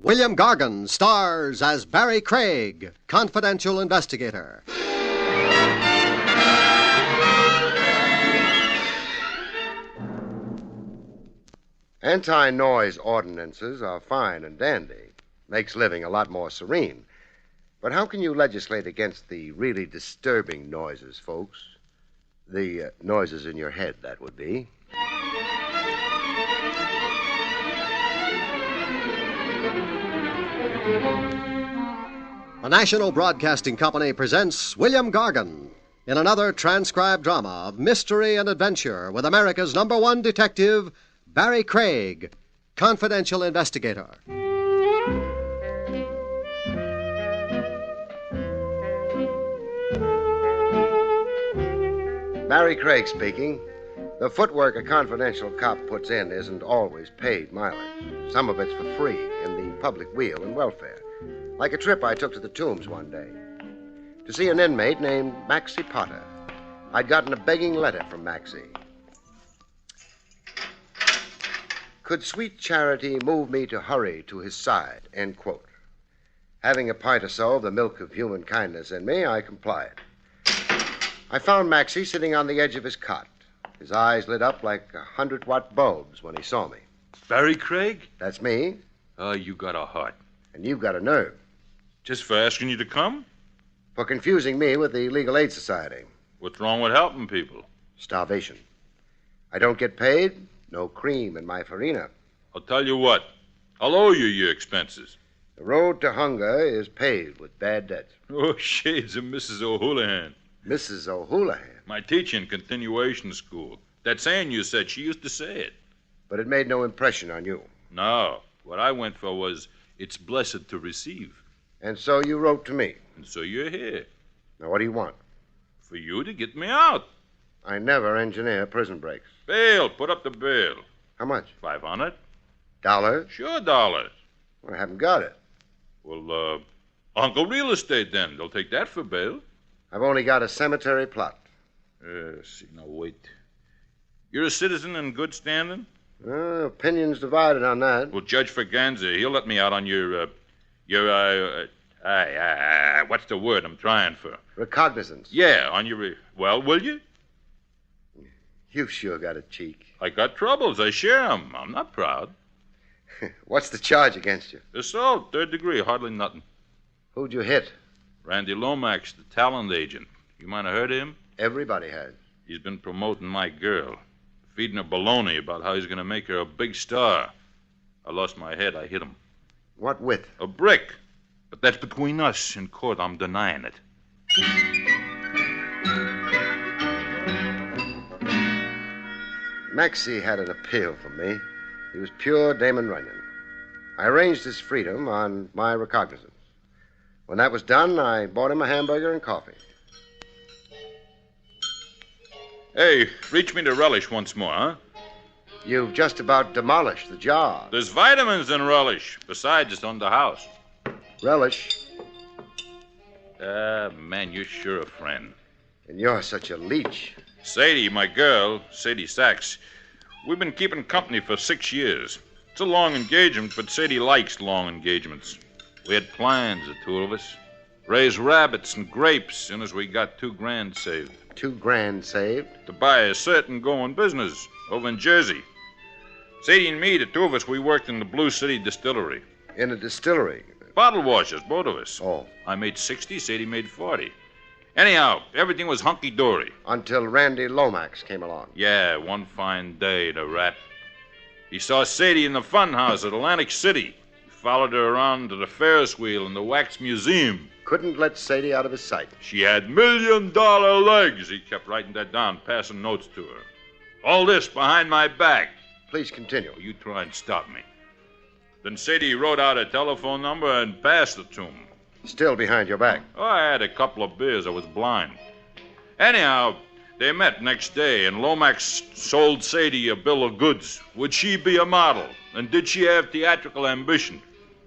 William Gargan stars as Barrie Craig, confidential investigator. Anti-noise ordinances are fine and dandy. Makes living a lot more serene. But how can you legislate against the really disturbing noises, folks? The noises in your head, that would be. The National Broadcasting Company presents William Gargan in another transcribed drama of mystery and adventure with America's #1 detective, Barrie Craig, confidential investigator. Barrie Craig speaking. The footwork a confidential cop puts in isn't always paid mileage. Some of it's for free in the public weal and welfare. Like a trip I took to the Tombs one day to see an inmate named Maxie Potter. I'd gotten a begging letter from Maxie. Could sweet charity move me to hurry to his side, end quote. Having a pint or so of the milk of human kindness in me, I complied. I found Maxie sitting on the edge of his cot. His eyes lit up like 100-watt bulbs when he saw me. Barrie Craig? That's me. Oh, you got a heart. And you've got a nerve. Just for asking you to come? For confusing me with the Legal Aid Society. What's wrong with helping people? Starvation. I don't get paid. No cream in my farina. I'll tell you what. I'll owe you your expenses. The road to hunger is paved with bad debts. Oh, shades of Mrs. O'Houlihan. Mrs. O'Houlihan? My teacher in continuation school. That saying you said, she used to say it. But it made no impression on you. No. What I went for was, it's blessed to receive. And so you wrote to me. And so you're here. Now, what do you want? For you to get me out. I never engineer prison breaks. Bail. Put up the bail. How much? $500. Dollars? Sure, dollars. Well, I haven't got it. Well, Uncle Real Estate, then. They'll take that for bail. I've only got a cemetery plot. See, now, wait. You're a citizen in good standing? Opinions divided on that. Well, Judge Ferganza, he'll let me out on what's the word I'm trying for? Recognizance. Yeah, on your... Well, will you? You've sure got a cheek. I got troubles. I share 'em. I'm not proud. What's the charge against you? Assault, 3rd degree, hardly nothing. Who'd you hit? Randy Lomax, the talent agent. You might have heard of him? Everybody has. He's been promoting my girl, feeding her baloney about how he's going to make her a big star. I lost my head. I hit him. What with? A brick. But that's between us. In court, I'm denying it. Maxie had an appeal for me. He was pure Damon Runyon. I arranged his freedom on my recognizance. When that was done, I bought him a hamburger and coffee. Hey, reach me to relish once more, huh? You've just about demolished the jar. There's vitamins in relish. Besides, it's on the house. Relish? Man, you're sure a friend. And you're such a leech. Sadie, my girl, Sadie Sachs, we've been keeping company for 6 years. It's a long engagement, but Sadie likes long engagements. We had plans, the two of us. Raise rabbits and grapes soon as we got $2,000 saved. $2,000 saved? To buy a certain going business over in Jersey. Sadie and me, the two of us, we worked in the Blue City distillery. In a distillery? Bottle washers, both of us. Oh. I made 60, Sadie made 40. Anyhow, everything was hunky-dory. Until Randy Lomax came along. Yeah, one fine day, the rat. He saw Sadie in the fun house at Atlantic City. He followed her around to the Ferris wheel and the Wax Museum. Couldn't let Sadie out of his sight. She had $1 million legs. He kept writing that down, passing notes to her. All this behind my back. Please continue. You try and stop me. Then Sadie wrote out a telephone number and passed it to him. Still behind your back. Oh, I had a couple of beers. I was blind. Anyhow, they met next day, and Lomax sold Sadie a bill of goods. Would she be a model? And did she have theatrical ambition?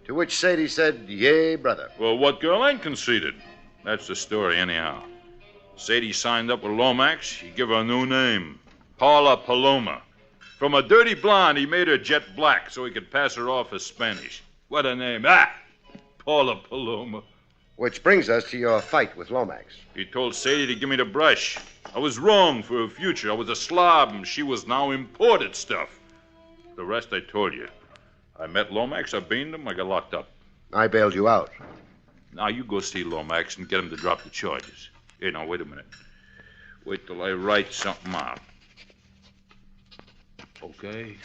To which Sadie said, yay, brother. Well, what girl ain't conceited? That's the story, anyhow. Sadie signed up with Lomax. He gave her a new name, Paula Paloma. From a dirty blonde, he made her jet black so he could pass her off as Spanish. What a name. Ah! Paula Paloma. Which brings us to your fight with Lomax. He told Sadie to give me the brush. I was wrong for her future. I was a slob, and she was now imported stuff. The rest I told you. I met Lomax, I beaned him, I got locked up. I bailed you out. Now you go see Lomax and get him to drop the charges. Here, now, wait a minute. Wait till I write something out. Okay.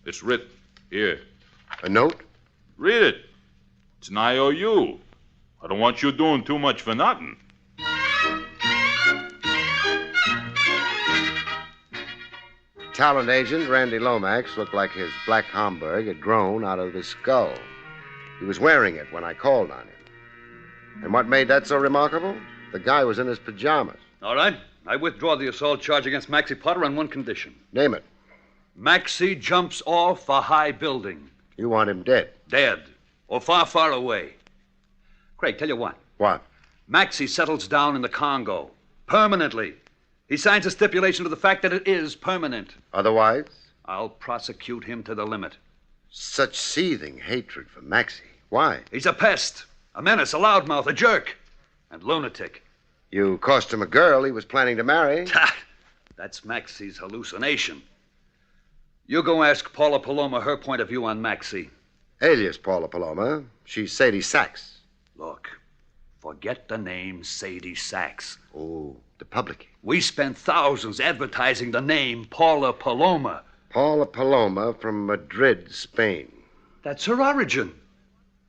It's written. Here. A note? Read it. It's an IOU. I don't want you doing too much for nothing. Talent agent Randy Lomax looked like his black Homburg had grown out of his skull. He was wearing it when I called on him. And what made that so remarkable? The guy was in his pajamas. All right. I withdraw the assault charge against Maxie Potter on one condition. Name it. Maxie jumps off a high building. You want him dead. Dead. Or far, far away. Craig, tell you what. What? Maxie settles down in the Congo. Permanently. He signs a stipulation to the fact that it is permanent. Otherwise? I'll prosecute him to the limit. Such seething hatred for Maxie. Why? He's a pest, a menace, a loudmouth, a jerk, and lunatic. You cost him a girl he was planning to marry. That's Maxie's hallucination. You go ask Paula Paloma her point of view on Maxie. Alias Paula Paloma. She's Sadie Sachs. Look, forget the name Sadie Sachs. Oh, the public. We spent thousands advertising the name Paula Paloma. Paula Paloma from Madrid, Spain. That's her origin.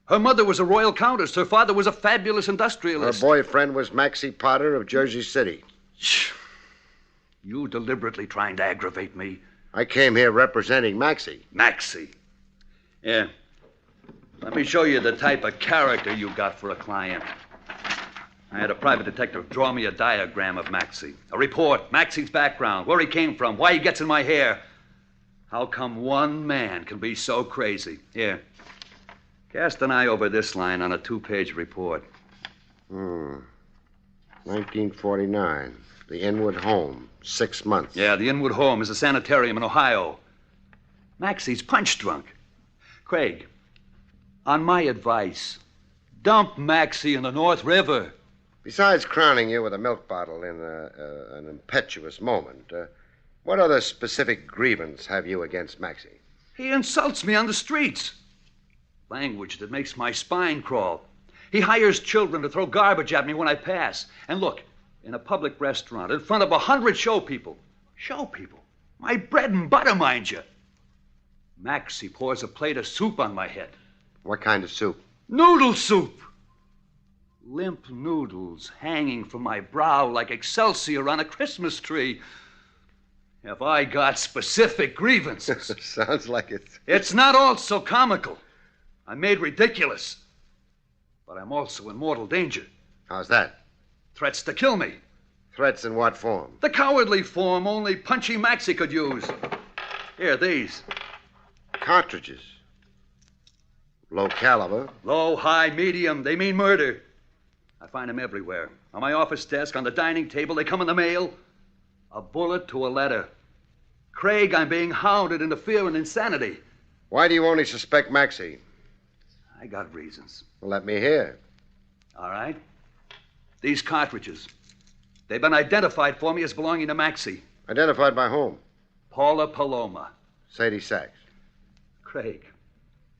Her mother was a royal countess. Her father was a fabulous Her industrialist. boyfriend was Maxie Potter of Jersey City. Shh. You deliberately trying to aggravate me. I came here representing Maxie. Maxie. Yeah. Let me show you the type of character you got for a client. I had a private detective draw me a diagram of Maxie. A report, Maxie's background, where he came from, why he gets in my hair. How come one man can be so crazy? Here. Cast an eye over this line on a 2-page report. 1949. The Inwood Home. 6 months. Yeah, the Inwood Home is a sanitarium in Ohio. Maxie's punch drunk. Craig, on my advice, dump Maxie in the North River. Besides crowning you with a milk bottle in an impetuous moment, what other specific grievance have you against Maxie? He insults me on the streets. Language that makes my spine crawl. He hires children to throw garbage at me when I pass. And look, in a public restaurant, in front of 100 show people. Show people? My bread and butter, mind you. Maxie pours a plate of soup on my head. What kind of soup? Noodle soup. Limp noodles hanging from my brow like excelsior on a Christmas tree. Have I got specific grievances? Sounds like it's... It's not all so comical. I'm made ridiculous. But I'm also in mortal danger. How's that? Threats to kill me. Threats in what form? The cowardly form only Punchy Maxie could use. Here, these. Cartridges. Low caliber. Low, high, medium. They mean murder. I find them everywhere. On my office desk, on the dining table. They come in the mail. A bullet to a letter. Craig, I'm being hounded into fear and insanity. Why do you only suspect Maxie? I got reasons. Well, let me hear. All right. These cartridges. They've been identified for me as belonging to Maxie. Identified by whom? Paula Paloma. Sadie Sachs. Craig,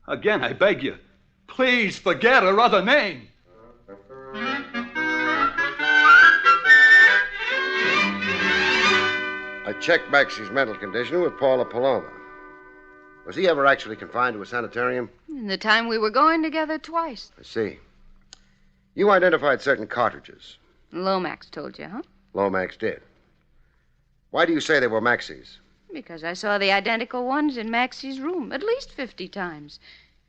again, I beg you, please forget her other name. I checked Maxie's mental condition with Paula Paloma. Was he ever actually confined to a sanitarium? In the time we were going together, twice. I see. You identified certain cartridges. Lomax told you, huh? Lomax did. Why do you say they were Maxie's? Because I saw the identical ones in Maxie's room at least 50 times.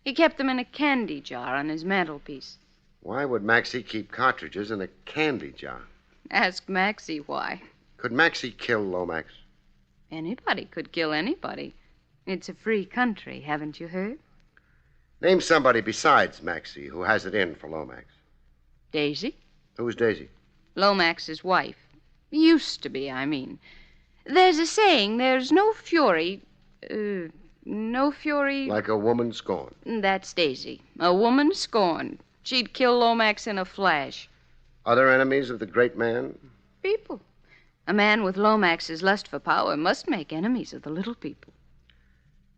He kept them in a candy jar on his mantelpiece. Why would Maxie keep cartridges in a candy jar? Ask Maxie why. Could Maxie kill Lomax? Anybody could kill anybody. It's a free country, haven't you heard? Name somebody besides Maxie who has it in for Lomax. Daisy? Who's Daisy? Lomax's wife. Used to be, I mean. There's a saying, there's no fury... No fury. Like a woman scorned. That's Daisy. A woman scorned. She'd kill Lomax in a flash. Other enemies of the great man? People. A man with Lomax's lust for power must make enemies of the little people.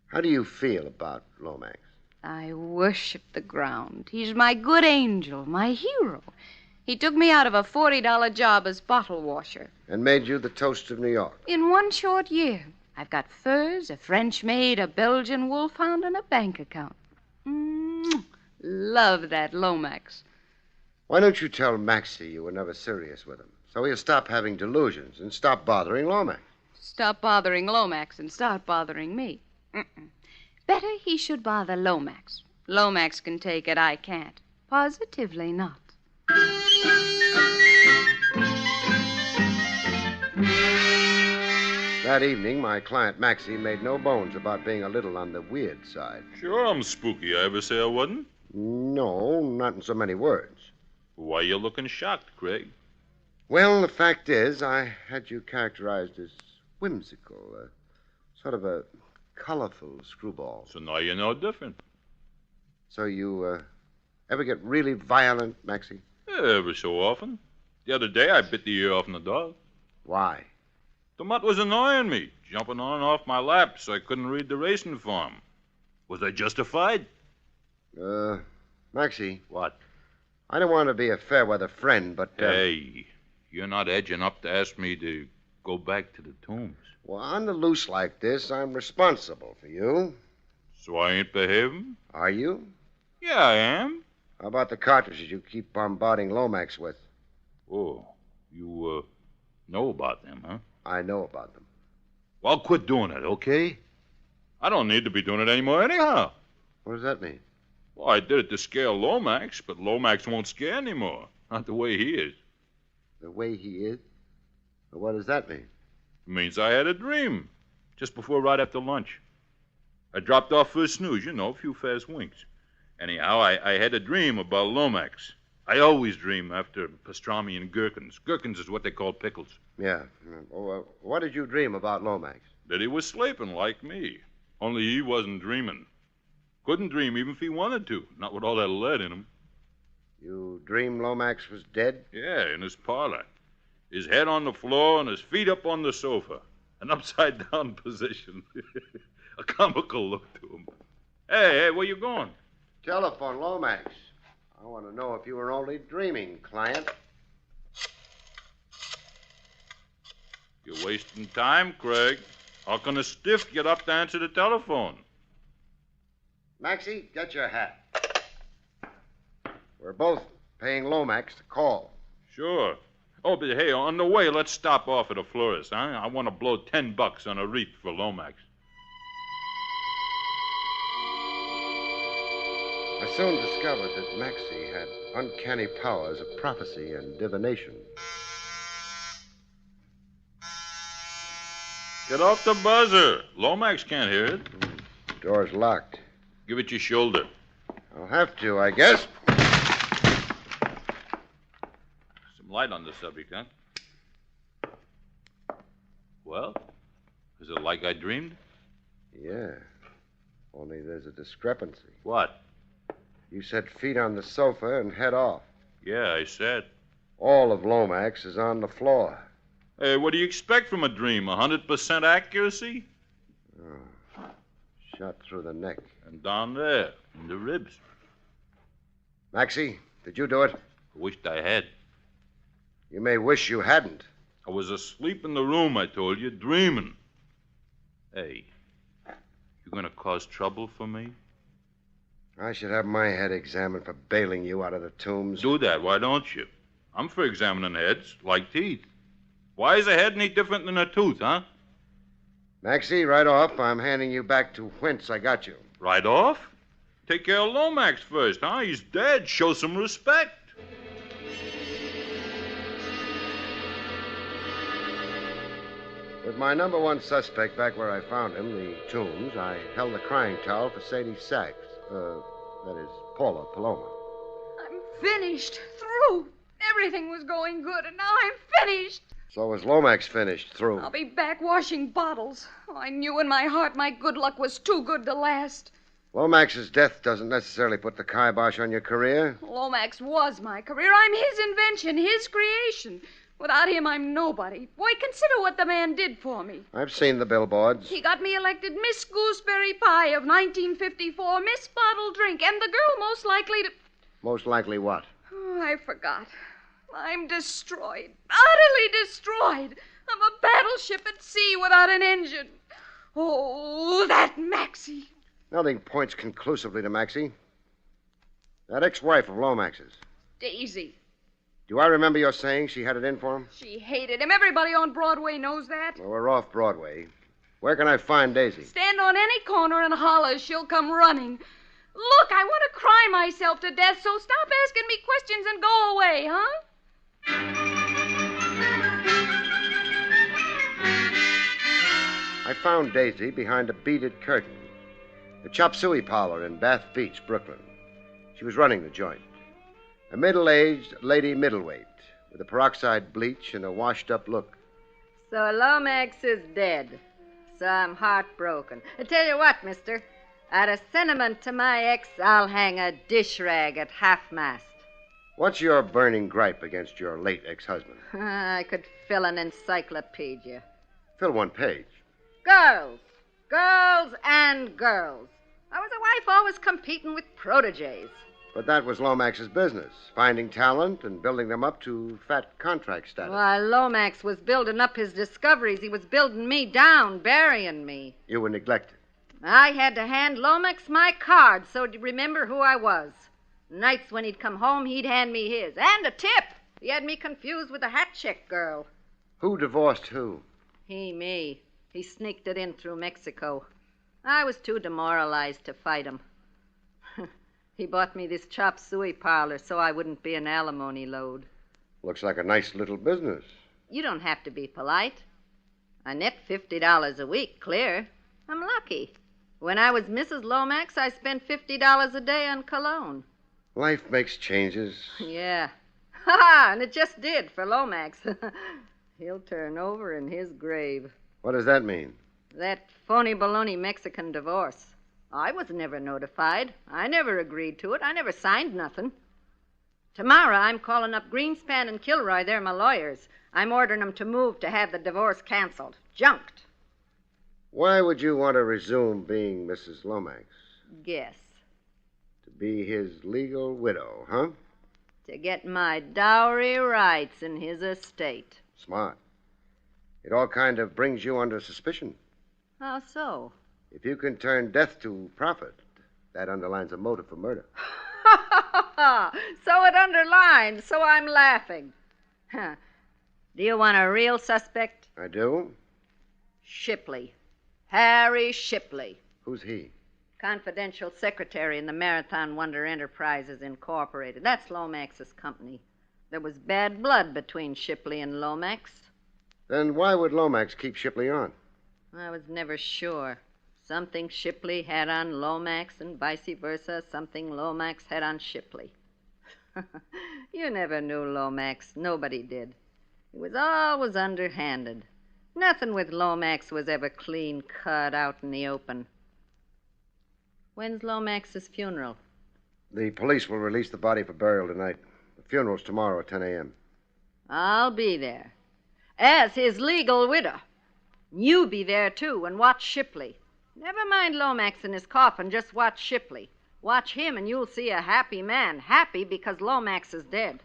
How do you feel about Lomax? I worship the ground. He's my good angel, my hero. He took me out of a $40 job as bottle washer. And made you the toast of New York? In 1 short year. I've got furs, a French maid, a Belgian wolfhound, and a bank account. Love that Lomax. Why don't you tell Maxie you were never serious with him, so he'll stop having delusions and stop bothering Lomax? Stop bothering Lomax and start bothering me. Better he should bother Lomax. Lomax can take it, I can't. Positively not. That evening, my client Maxie made no bones about being a little on the weird side. Sure, I'm spooky. I ever say I wasn't? No, not in so many words. Why you looking shocked, Craig? Well, the fact is, I had you characterized as whimsical, sort of a colorful screwball. So now you know different. So you ever get really violent, Maxie? Every so often. The other day I bit the ear off the dog. Why? The mutt was annoying me, jumping on and off my lap so I couldn't read the racing form. Was I justified? Maxie. What? I don't want to be a fair-weather friend, but... Hey, you're not edging up to ask me to go back to the tombs. Well, on the loose like this, I'm responsible for you. So I ain't behaving? Are you? Yeah, I am. How about the cartridges you keep bombarding Lomax with? Oh, you, know about them, huh? I know about them. Well, quit doing it, okay? I don't need to be doing it anymore anyhow. What does that mean? Well, I did it to scare Lomax, but Lomax won't scare anymore. Not the way he is. The way he is? Well, what does that mean? It means I had a dream just right after lunch. I dropped off for a snooze, a few fast winks. Anyhow, I had a dream about Lomax. I always dream after pastrami and gherkins. Gherkins is what they call pickles. Yeah. What did you dream about Lomax? That he was sleeping like me. Only he wasn't dreaming. Couldn't dream even if he wanted to. Not with all that lead in him. You dreamed Lomax was dead? Yeah, in his parlor. His head on the floor and his feet up on the sofa. An upside-down position. A comical look to him. Hey, where you going? Telephone Lomax. I want to know if you were only dreaming, client. You're wasting time, Craig. How can a stiff get up to answer the telephone? Maxie, get your hat. We're both paying Lomax to call. Sure. Oh, but hey, on the way, let's stop off at a florist, huh? I want to blow $10 on a wreath for Lomax. I soon discovered that Maxie had uncanny powers of prophecy and divination. Get off the buzzer. Lomax can't hear it. Door's locked. Give it your shoulder. I'll have to, I guess. Some light on the subject, huh? Well, is it like I dreamed? Yeah. Only there's a discrepancy. What? You said feet on the sofa and head off. Yeah, I said. All of Lomax is on the floor. Hey, what do you expect from a dream? 100% accuracy? Oh. Shot through the neck. And down there, in the ribs. Maxie, did you do it? I wished I had. You may wish you hadn't. I was asleep in the room, I told you, dreaming. Hey, you gonna cause trouble for me? I should have my head examined for bailing you out of the tombs. Do that, why don't you? I'm for examining heads, like teeth. Why is a head any different than a tooth, huh? Maxie, right off, I'm handing you back to whence I got you. Right off? Take care of Lomax first, huh? He's dead. Show some respect. With my number one suspect back where I found him, the tombs, I held the crying towel for Sadie Sachs. That is, Paula Paloma. I'm finished. Through. Everything was going good, and now I'm finished. So was Lomax finished, through? I'll be back washing bottles. Oh, I knew in my heart my good luck was too good to last. Lomax's death doesn't necessarily put the kibosh on your career. Lomax was my career. I'm his invention, his creation. Without him, I'm nobody. Boy, consider what the man did for me. I've seen the billboards. He got me elected Miss Gooseberry Pie of 1954, Miss Bottle Drink, and the girl most likely to... Most likely what? Oh, I forgot. I'm destroyed. Utterly destroyed. I'm a battleship at sea without an engine. Oh, that Maxie. Nothing points conclusively to Maxie. That ex-wife of Lomax's. Daisy. Do I remember your saying she had it in for him? She hated him. Everybody on Broadway knows that. Well, we're off Broadway. Where can I find Daisy? Stand on any corner and holler. She'll come running. Look, I want to cry myself to death, so stop asking me questions and go away, huh? I found Daisy behind a beaded curtain. The Chop Suey parlor in Bath Beach, Brooklyn. She was running the joint. A middle-aged lady middleweight with a peroxide bleach and a washed-up look. So Lomax is dead. So I'm heartbroken. I tell you what, mister. Out of sentiment to my ex, I'll hang a dish rag at half-mast. What's your burning gripe against your late ex-husband? I could fill an encyclopedia. Fill one page. Girls. Girls and girls. I was a wife always competing with proteges. But that was Lomax's business, finding talent and building them up to fat contract status. While Lomax was building up his discoveries, he was building me down, burying me. You were neglected. I had to hand Lomax my card so he'd remember who I was. Nights when he'd come home, he'd hand me his. And a tip. He had me confused with a hat check girl. Who divorced who? Me. He sneaked it in through Mexico. I was too demoralized to fight him. He bought me this chop suey parlor so I wouldn't be an alimony load. Looks like a nice little business. You don't have to be polite. I net $50 a week, clear. I'm lucky. When I was Mrs. Lomax, I spent $50 a day on cologne. Life makes changes. Yeah. Ha! And it just did for Lomax. He'll turn over in his grave. What does that mean? That phony baloney Mexican divorce. I was never notified. I never agreed to it. I never signed nothing. Tomorrow I'm calling up Greenspan and Kilroy. They're my lawyers. I'm ordering them to move to have the divorce canceled. Junked. Why would you want to resume being Mrs. Lomax? Guess. To be his legal widow, huh? To get my dowry rights in his estate. Smart. It all kind of brings you under suspicion. How so? If you can turn death to profit, that underlines a motive for murder. So it underlines, so I'm laughing. Huh. Do you want a real suspect? I do? Shipley. Harry Shipley. Who's he? Confidential secretary in the Marathon Wonder Enterprises, Incorporated. That's Lomax's company. There was bad blood between Shipley and Lomax. Then why would Lomax keep Shipley on? I was never sure. Something Shipley had on Lomax and vice versa, something Lomax had on Shipley. You never knew Lomax. Nobody did. He was always underhanded. Nothing with Lomax was ever clean cut out in the open. When's Lomax's funeral? The police will release the body for burial tonight. The funeral's tomorrow at 10 a.m. I'll be there. As his legal widow. You be there, too, and watch Shipley. Never mind Lomax in his coffin, just watch Shipley. Watch him and you'll see a happy man. Happy because Lomax is dead.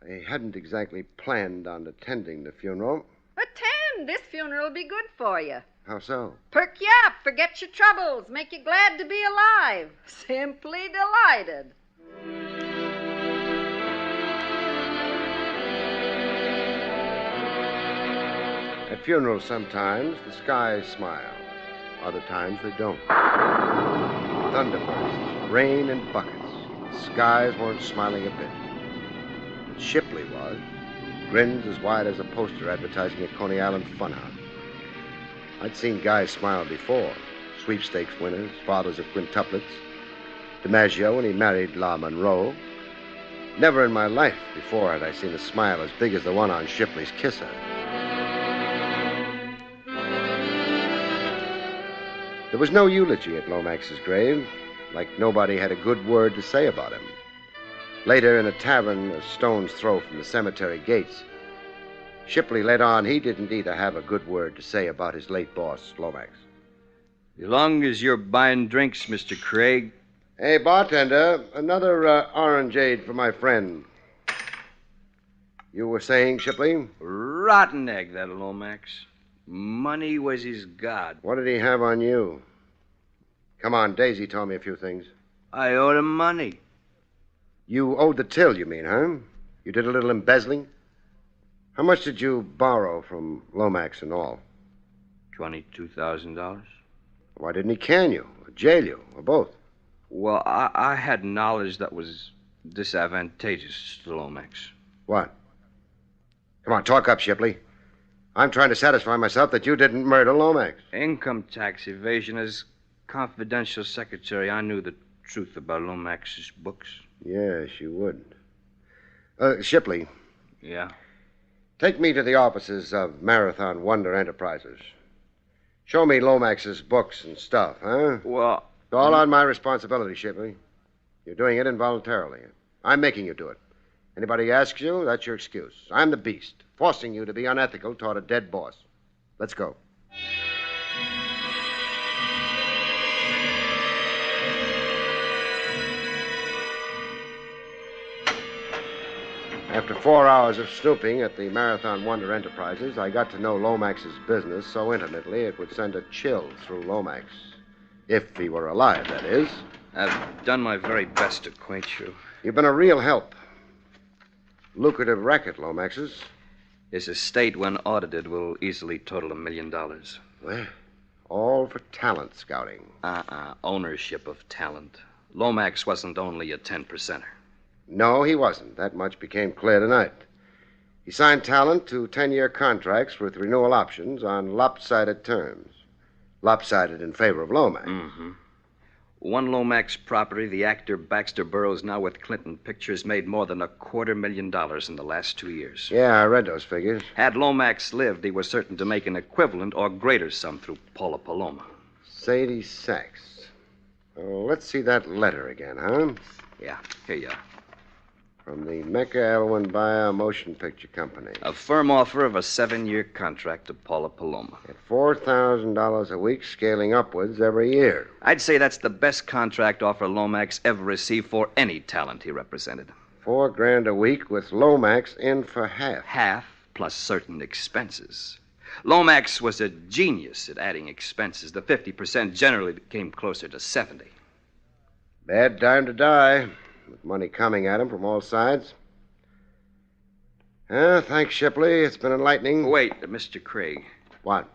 I hadn't exactly planned on attending the funeral. Attend! This funeral will be good for you. How so? Perk you up, forget your troubles, make you glad to be alive. Simply delighted. At funerals, sometimes the skies smile. Other times they don't. Thunderbursts, rain in buckets. The skies weren't smiling a bit. But Shipley was. Grins as wide as a poster advertising a Coney Island funhouse. I'd seen guys smile before. Sweepstakes winners, fathers of quintuplets. DiMaggio when he married La Monroe. Never in my life before had I seen a smile as big as the one on Shipley's kisser. There was no eulogy at Lomax's grave, like nobody had a good word to say about him. Later, in a tavern a stone's throw from the cemetery gates, Shipley let on he didn't either have a good word to say about his late boss, Lomax. As long as you're buying drinks, Mr. Craig. Hey, bartender, another orangeade for my friend. You were saying, Shipley? Rotten egg, that Lomax. Money was his god. What did he have on you? Come on, Daisy told me a few things. I owed him money. You owed the till, you mean, huh? You did a little embezzling? How much did you borrow from Lomax and all? $22,000. Why didn't he can you, or jail you, or both? Well, I had knowledge that was disadvantageous to Lomax. What? Come on, talk up, Shipley. I'm trying to satisfy myself that you didn't murder Lomax. Income tax evasion. As confidential secretary, I knew the truth about Lomax's books. Yes, you would. Shipley. Yeah? Take me to the offices of Marathon Wonder Enterprises. Show me Lomax's books and stuff, huh? Well... It's all on my responsibility, Shipley. You're doing it involuntarily. I'm making you do it. Anybody asks you, that's your excuse. I'm the beast, forcing you to be unethical toward a dead boss. Let's go. After 4 hours of snooping at the Marathon Wonder Enterprises, I got to know Lomax's business so intimately it would send a chill through Lomax. If he were alive, that is. I've done my very best to acquaint you. You've been a real help. Lucrative racket, Lomax's. His estate, when audited, will easily total $1 million. Well, all for talent scouting. Ownership of talent. Lomax wasn't only a 10%er. No, he wasn't. That much became clear tonight. He signed talent to 10-year contracts with renewal options on lopsided terms. Lopsided in favor of Lomax. Mm-hmm. One Lomax property, the actor Baxter Burroughs, now with Clinton Pictures, made more than $250,000 in the last 2 years. Yeah, I read those figures. Had Lomax lived, he was certain to make an equivalent or greater sum through Paula Paloma. Sadie Sachs. Let's see that letter again, huh? Yeah, here you are. From the Mecca Elwyn Bayer Motion Picture Company. A firm offer of a 7-year contract to Paula Paloma. At $4,000 a week, scaling upwards every year. I'd say that's the best contract offer Lomax ever received for any talent he represented. $4,000 a week with Lomax in for half. Half plus certain expenses. Lomax was a genius at adding expenses. The 50% generally came closer to 70. Bad time to die. With money coming at him from all sides. Thanks, Shipley. It's been enlightening. Wait, Mr. Craig. What?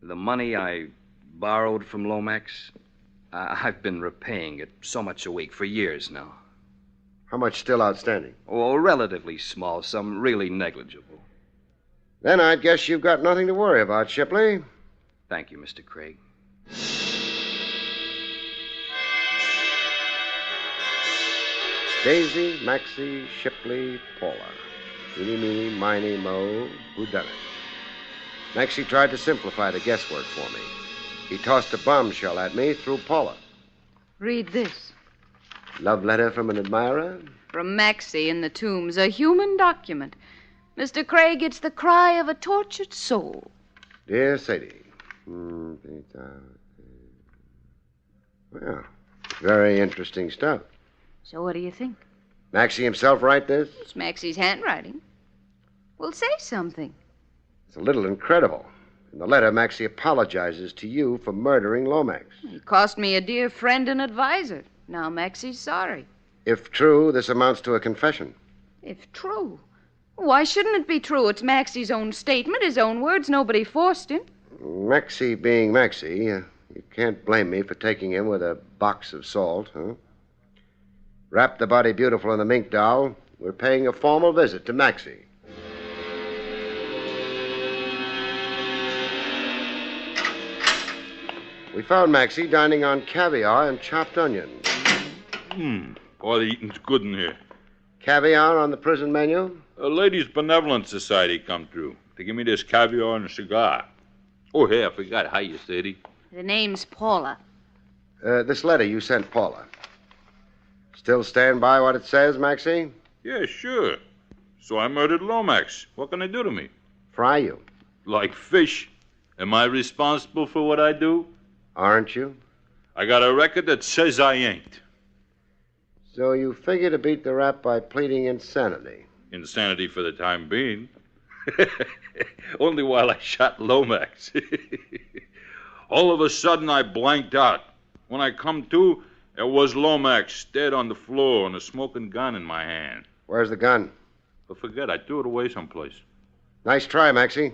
The money I borrowed from Lomax, I've been repaying it so much a week for years now. How much still outstanding? Oh, a relatively small sum, really negligible. Then I'd guess you've got nothing to worry about, Shipley. Thank you, Mr. Craig. Daisy, Maxie, Shipley, Paula. Eeny, meeny, miny, mo, whodunit. Maxie tried to simplify the guesswork for me. He tossed a bombshell at me through Paula. Read this. Love letter from an admirer? From Maxie in the Tombs, a human document. Mr. Craig, it's the cry of a tortured soul. Dear Sadie. Well, very interesting stuff. So what do you think? Maxie himself write this? It's Maxie's handwriting. Well, say something. It's a little incredible. In the letter, Maxie apologizes to you for murdering Lomax. He cost me a dear friend and advisor. Now Maxie's sorry. If true, this amounts to a confession. If true. Why shouldn't it be true? It's Maxie's own statement, his own words. Nobody forced him. Maxie being Maxie, you can't blame me for taking him with a box of salt, huh? Wrap the body beautiful in the mink doll. We're paying a formal visit to Maxie. We found Maxie dining on caviar and chopped onion. Boy, the eating's good in here. Caviar on the prison menu? A Ladies' Benevolent Society come through to give me this caviar and a cigar. Oh, hey, I forgot. Hiya, Sadie. The name's Paula. This letter you sent Paula. Still stand by what it says, Maxie? Yeah, sure. So I murdered Lomax. What can they do to me? Fry you. Like fish. Am I responsible for what I do? Aren't you? I got a record that says I ain't. So you figure to beat the rap by pleading insanity. Insanity for the time being. Only while I shot Lomax. All of a sudden, I blanked out. When I come to, there was Lomax dead on the floor and a smoking gun in my hand. Where's the gun? But forget, I threw it away someplace. Nice try, Maxie.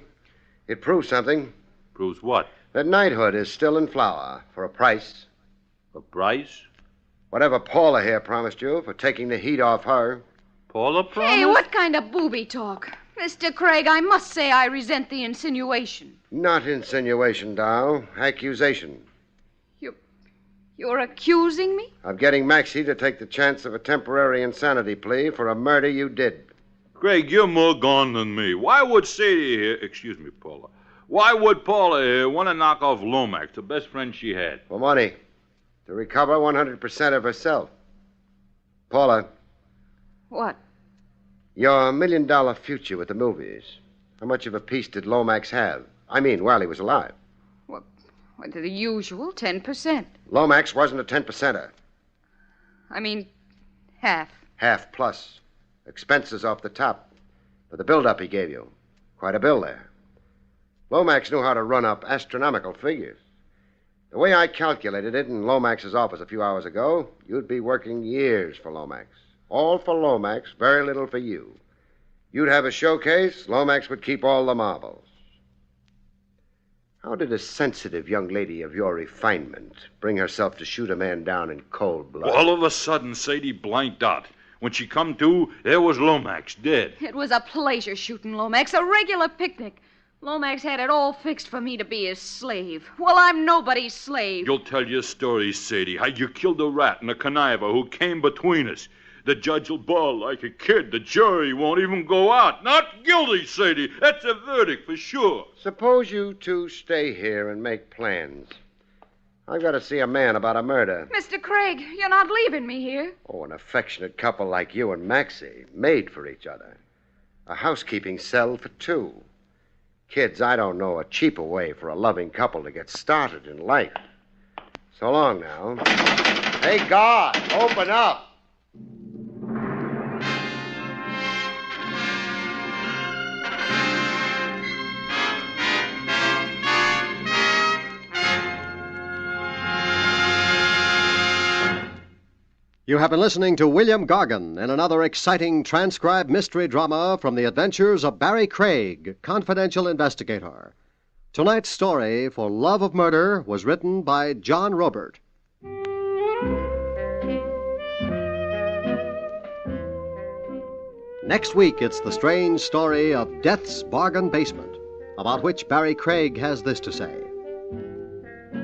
It proves something. Proves what? That knighthood is still in flower for a price. A price? Whatever Paula here promised you for taking the heat off her. Paula promised? Hey, what kind of booby talk? Mr. Craig, I must say I resent the insinuation. Not insinuation, Dow. Accusation. You're accusing me? Of getting Maxie to take the chance of a temporary insanity plea for a murder you did. Craig, you're more gone than me. Why would Sadie here... Excuse me, Paula. Why would Paula here want to knock off Lomax, the best friend she had? For money. To recover 100% of herself. Paula. What? Your $1 million future with the movies. How much of a piece did Lomax have? I mean, while he was alive. What, the usual 10%. Lomax wasn't a 10%er. I mean, half. Half plus. Expenses off the top. For the build-up he gave you. Quite a bill there. Lomax knew how to run up astronomical figures. The way I calculated it in Lomax's office a few hours ago, you'd be working years for Lomax. All for Lomax, very little for you. You'd have a showcase, Lomax would keep all the marbles. How did a sensitive young lady of your refinement bring herself to shoot a man down in cold blood? All of a sudden, Sadie blanked out. When she come to, there was Lomax, dead. It was a pleasure shooting Lomax, a regular picnic. Lomax had it all fixed for me to be his slave. Well, I'm nobody's slave. You'll tell your story, Sadie, how you killed a rat and a conniver who came between us. The judge will bawl like a kid. The jury won't even go out. Not guilty, Sadie. That's a verdict for sure. Suppose you two stay here and make plans. I've got to see a man about a murder. Mr. Craig, you're not leaving me here. Oh, an affectionate couple like you and Maxie, made for each other. A housekeeping cell for two. Kids, I don't know a cheaper way for a loving couple to get started in life. So long now. Hey, God, open up. You have been listening to William Gargan in another exciting transcribed mystery drama from the adventures of Barrie Craig, confidential investigator. Tonight's story, For Love of Murder, was written by John Robert. Next week, it's the strange story of Death's Bargain Basement, about which Barrie Craig has this to say.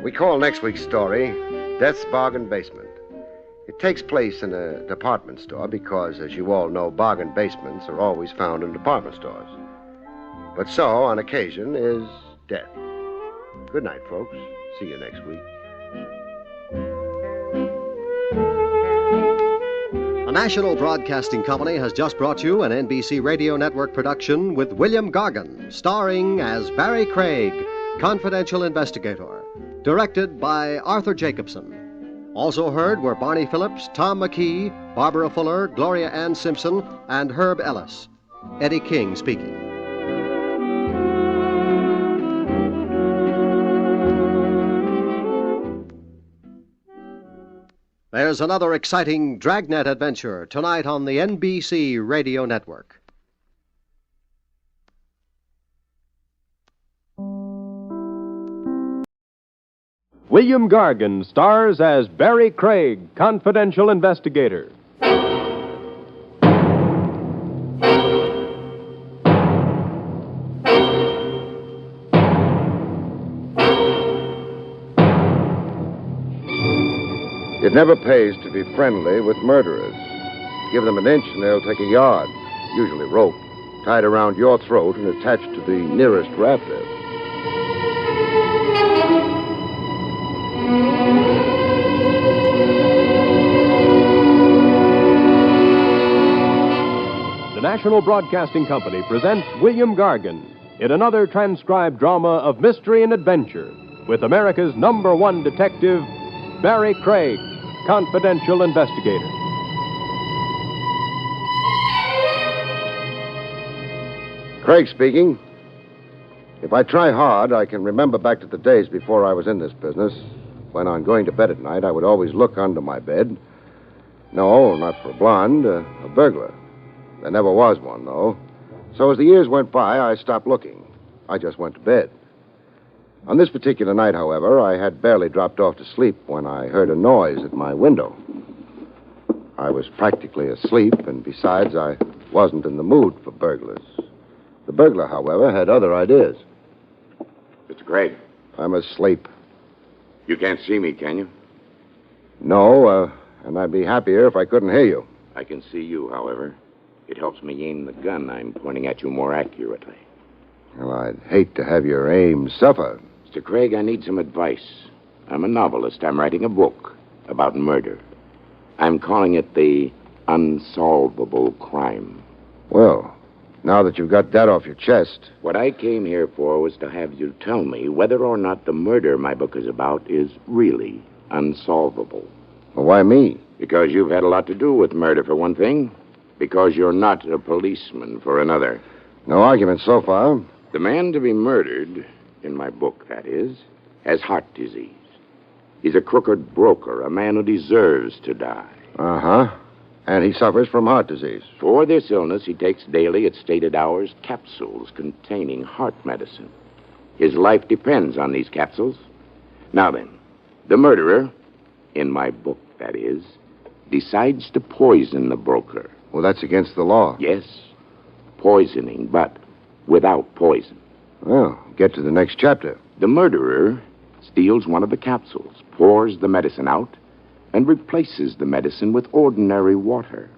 We call next week's story Death's Bargain Basement. It takes place in a department store because, as you all know, bargain basements are always found in department stores. But so, on occasion, is death. Good night, folks. See you next week. The National Broadcasting Company has just brought you an NBC Radio Network production with William Gargan, starring as Barrie Craig, confidential investigator, directed by Arthur Jacobson. Also heard were Barney Phillips, Tom McKee, Barbara Fuller, Gloria Ann Simpson, and Herb Ellis. Eddie King speaking. There's another exciting Dragnet adventure tonight on the NBC Radio Network. William Gargan stars as Barrie Craig, confidential investigator. It never pays to be friendly with murderers. Give them an inch and they'll take a yard, usually rope, tied around your throat and attached to the nearest rafter. National Broadcasting Company presents William Gargan in another transcribed drama of mystery and adventure with America's #1 detective, Barrie Craig, confidential investigator. Craig speaking. If I try hard, I can remember back to the days before I was in this business, when on going to bed at night, I would always look under my bed. No, not for a blonde, a burglar. There never was one, though. So as the years went by, I stopped looking. I just went to bed. On this particular night, however, I had barely dropped off to sleep when I heard a noise at my window. I was practically asleep, and besides, I wasn't in the mood for burglars. The burglar, however, had other ideas. Mr. Craig, I'm asleep. you can't see me, can you? No, and I'd be happier if I couldn't hear you. I can see you, however. It helps me aim the gun I'm pointing at you more accurately. Well, I'd hate to have your aim suffer. Mr. Craig, I need some advice. I'm a novelist. I'm writing a book about murder. I'm calling it The Unsolvable Crime. Well, now that you've got that off your chest, What I came here for was to have you tell me whether or not the murder my book is about is really unsolvable. well, why me? Because you've had a lot to do with murder, for one thing. Because you're not a policeman, for another. No argument so far. The man to be murdered, in my book, that is, has heart disease. He's a crooked broker, a man who deserves to die. Uh-huh. And he suffers from heart disease. For this illness, he takes daily, at stated hours, capsules containing heart medicine. His life depends on these capsules. Now then, the murderer, in my book, that is, decides to poison the broker. Well, that's against the law. Yes, poisoning, but without poison. Well, get to the next chapter. The murderer steals one of the capsules, pours the medicine out, and replaces the medicine with ordinary water.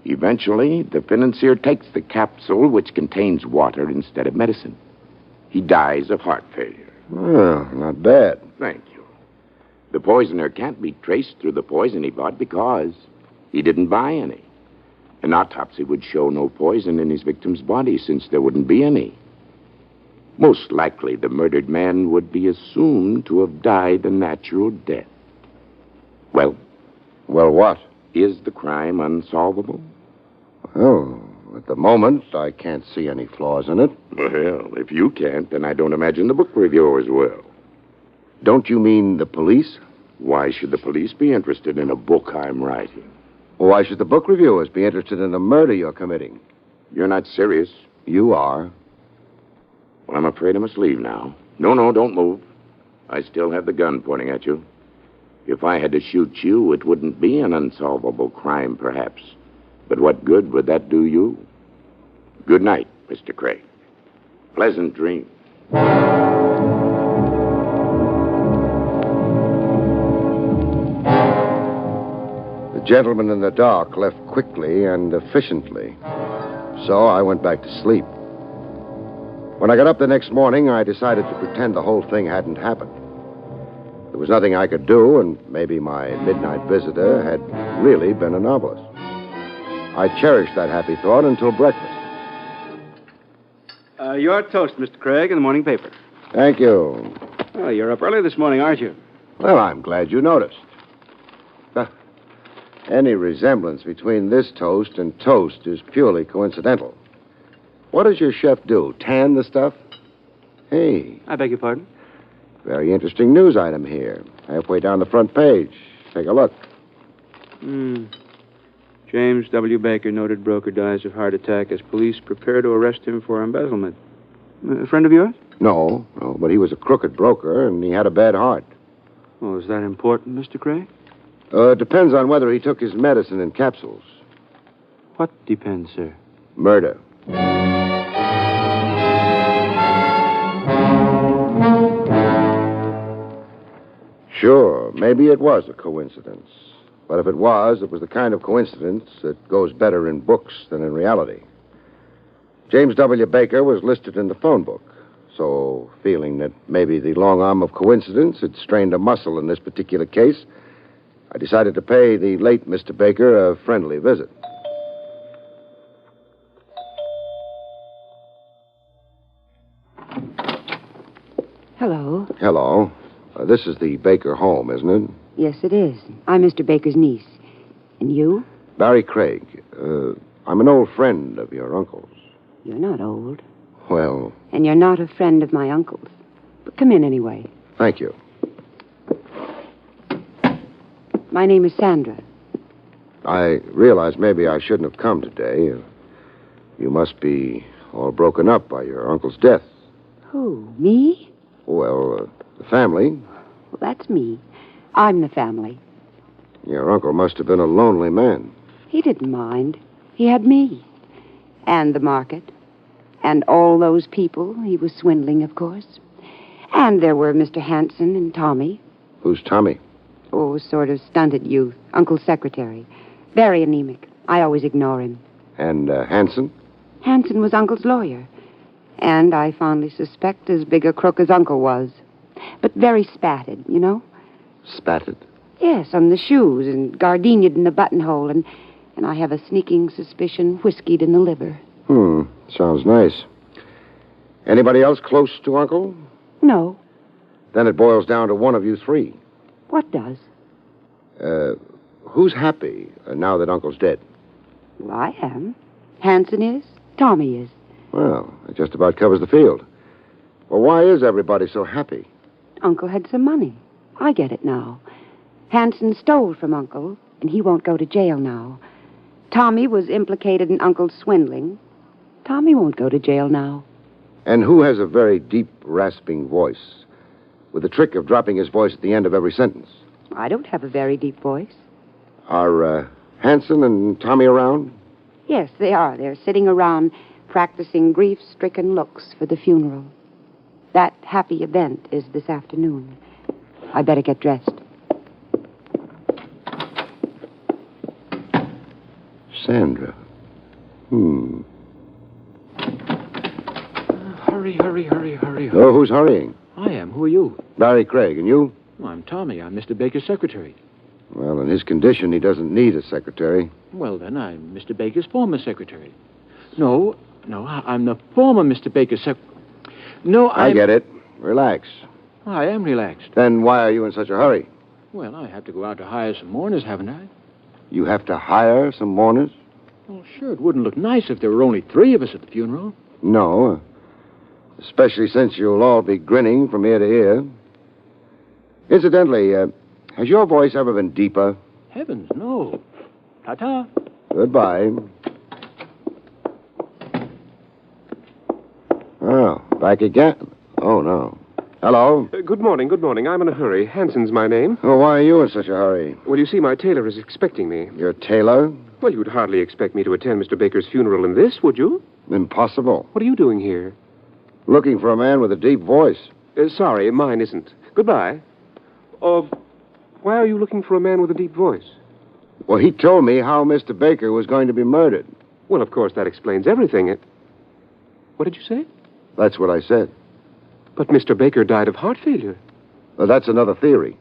Eventually, the financier takes the capsule, which contains water instead of medicine. He dies of heart failure. Well, not bad. Thank you. The poisoner can't be traced through the poison he bought because he didn't buy any. An autopsy would show no poison in his victim's body since there wouldn't be any. Most likely, the murdered man would be assumed to have died a natural death. Well, Well, what? is the crime unsolvable? Oh, at the moment, I can't see any flaws in it. Well, if you can't, then I don't imagine the book reviewers will. Don't you mean the police? Why should the police be interested in a book I'm writing? Or why should the book reviewers be interested in the murder you're committing? You're not serious? You are. Well, I'm afraid I must leave now. No, don't move. I still have the gun pointing at you. If I had to shoot you, it wouldn't be an unsolvable crime, perhaps. But what good would that do you? Good night, Mr. Craig. Pleasant dreams. The gentleman in the dark left quickly and efficiently. So I went back to sleep. When I got up the next morning, I decided to pretend the whole thing hadn't happened. There was nothing I could do, and maybe my midnight visitor had really been a novelist. I cherished that happy thought until breakfast. Your toast, Mr. Craig, in the morning paper. Thank you. Oh, you're up early this morning, aren't you? Well, I'm glad you noticed. Any resemblance between this toast and toast is purely coincidental. What does your chef do? Tan the stuff? Hey, I beg your pardon? very interesting news item here. Halfway down the front page. Take a look. James W. Baker, noted broker, dies of heart attack as police prepare to arrest him for embezzlement. A friend of yours? No, but he was a crooked broker, and he had a bad heart. Oh, is that important, Mr. Craig? Depends on whether he took his medicine in capsules. What depends, sir? Murder. Sure, maybe it was a coincidence. But if it was the kind of coincidence that goes better in books than in reality. James W. Baker was listed in the phone book. So, feeling that maybe the long arm of coincidence had strained a muscle in this particular case, I decided to pay the late Mr. Baker a friendly visit. Hello. This is the Baker home, isn't it? Yes, it is. I'm Mr. Baker's niece. And you? Barrie Craig. I'm an old friend of your uncle's. You're not old. Well, And you're not a friend of my uncle's. But come in anyway. thank you. My name is Sandra. I realize maybe I shouldn't have come today. You must be all broken up by your uncle's death. Who? Me? Well, the family. Well, that's me. I'm the family. Your uncle must have been a lonely man. He didn't mind. He had me. And the market. And all those people he was swindling, of course. And there were Mr. Hanson and Tommy. Who's Tommy? Oh, sort of stunted youth. Uncle's secretary. Very anemic. I always ignore him. And Hanson? Hanson was Uncle's lawyer. And I fondly suspect as big a crook as Uncle was. But very spatted, you know? Spatted? Yes, on the shoes and gardenia'd in the buttonhole. And I have a sneaking suspicion whiskeyed in the liver. Sounds nice. Anybody else close to Uncle? No. Then it boils down to one of you three. What does? Who's happy now that Uncle's dead? Well, I am. Hanson is. Tommy is. Well, it just about covers the field. Well, why is everybody so happy? Uncle had some money. I get it now. Hanson stole from Uncle, and he won't go to jail now. Tommy was implicated in Uncle's swindling. Tommy won't go to jail now. And who has a very deep, rasping voice, with the trick of dropping his voice at the end of every sentence? I don't have a very deep voice. Are Hanson and Tommy around? Yes, they are. They're sitting around practicing grief-stricken looks for the funeral. That happy event is this afternoon. I better get dressed. Sandra. Hurry. Oh, who's hurrying? I am. Who are you? Barrie Craig. And you? Oh, I'm Tommy. I'm Mr. Baker's secretary. Well, in his condition, he doesn't need a secretary. Well, then, I'm Mr. Baker's former secretary. No, I'm the former Mr. Baker's secretary. No, I get it. Relax. I am relaxed. Then why are you in such a hurry? Well, I have to go out to hire some mourners, haven't I? You have to hire some mourners? Well, sure, it wouldn't look nice if there were only 3 of us at the funeral. No. Especially since you'll all be grinning from ear to ear. Incidentally, has your voice ever been deeper? Heavens, no. Ta-ta. Goodbye. Oh, back again? Oh, no. Hello? Good morning. I'm in a hurry. Hanson's my name. Oh, why are you in such a hurry? Well, you see, my tailor is expecting me. Your tailor? Well, you'd hardly expect me to attend Mr. Baker's funeral in this, would you? Impossible. What are you doing here? Looking for a man with a deep voice. Sorry, mine isn't. Goodbye. Why are you looking for a man with a deep voice? Well, he told me how Mr. Baker was going to be murdered. Well, of course, that explains everything. What did you say? That's what I said. But Mr. Baker died of heart failure. Well, that's another theory.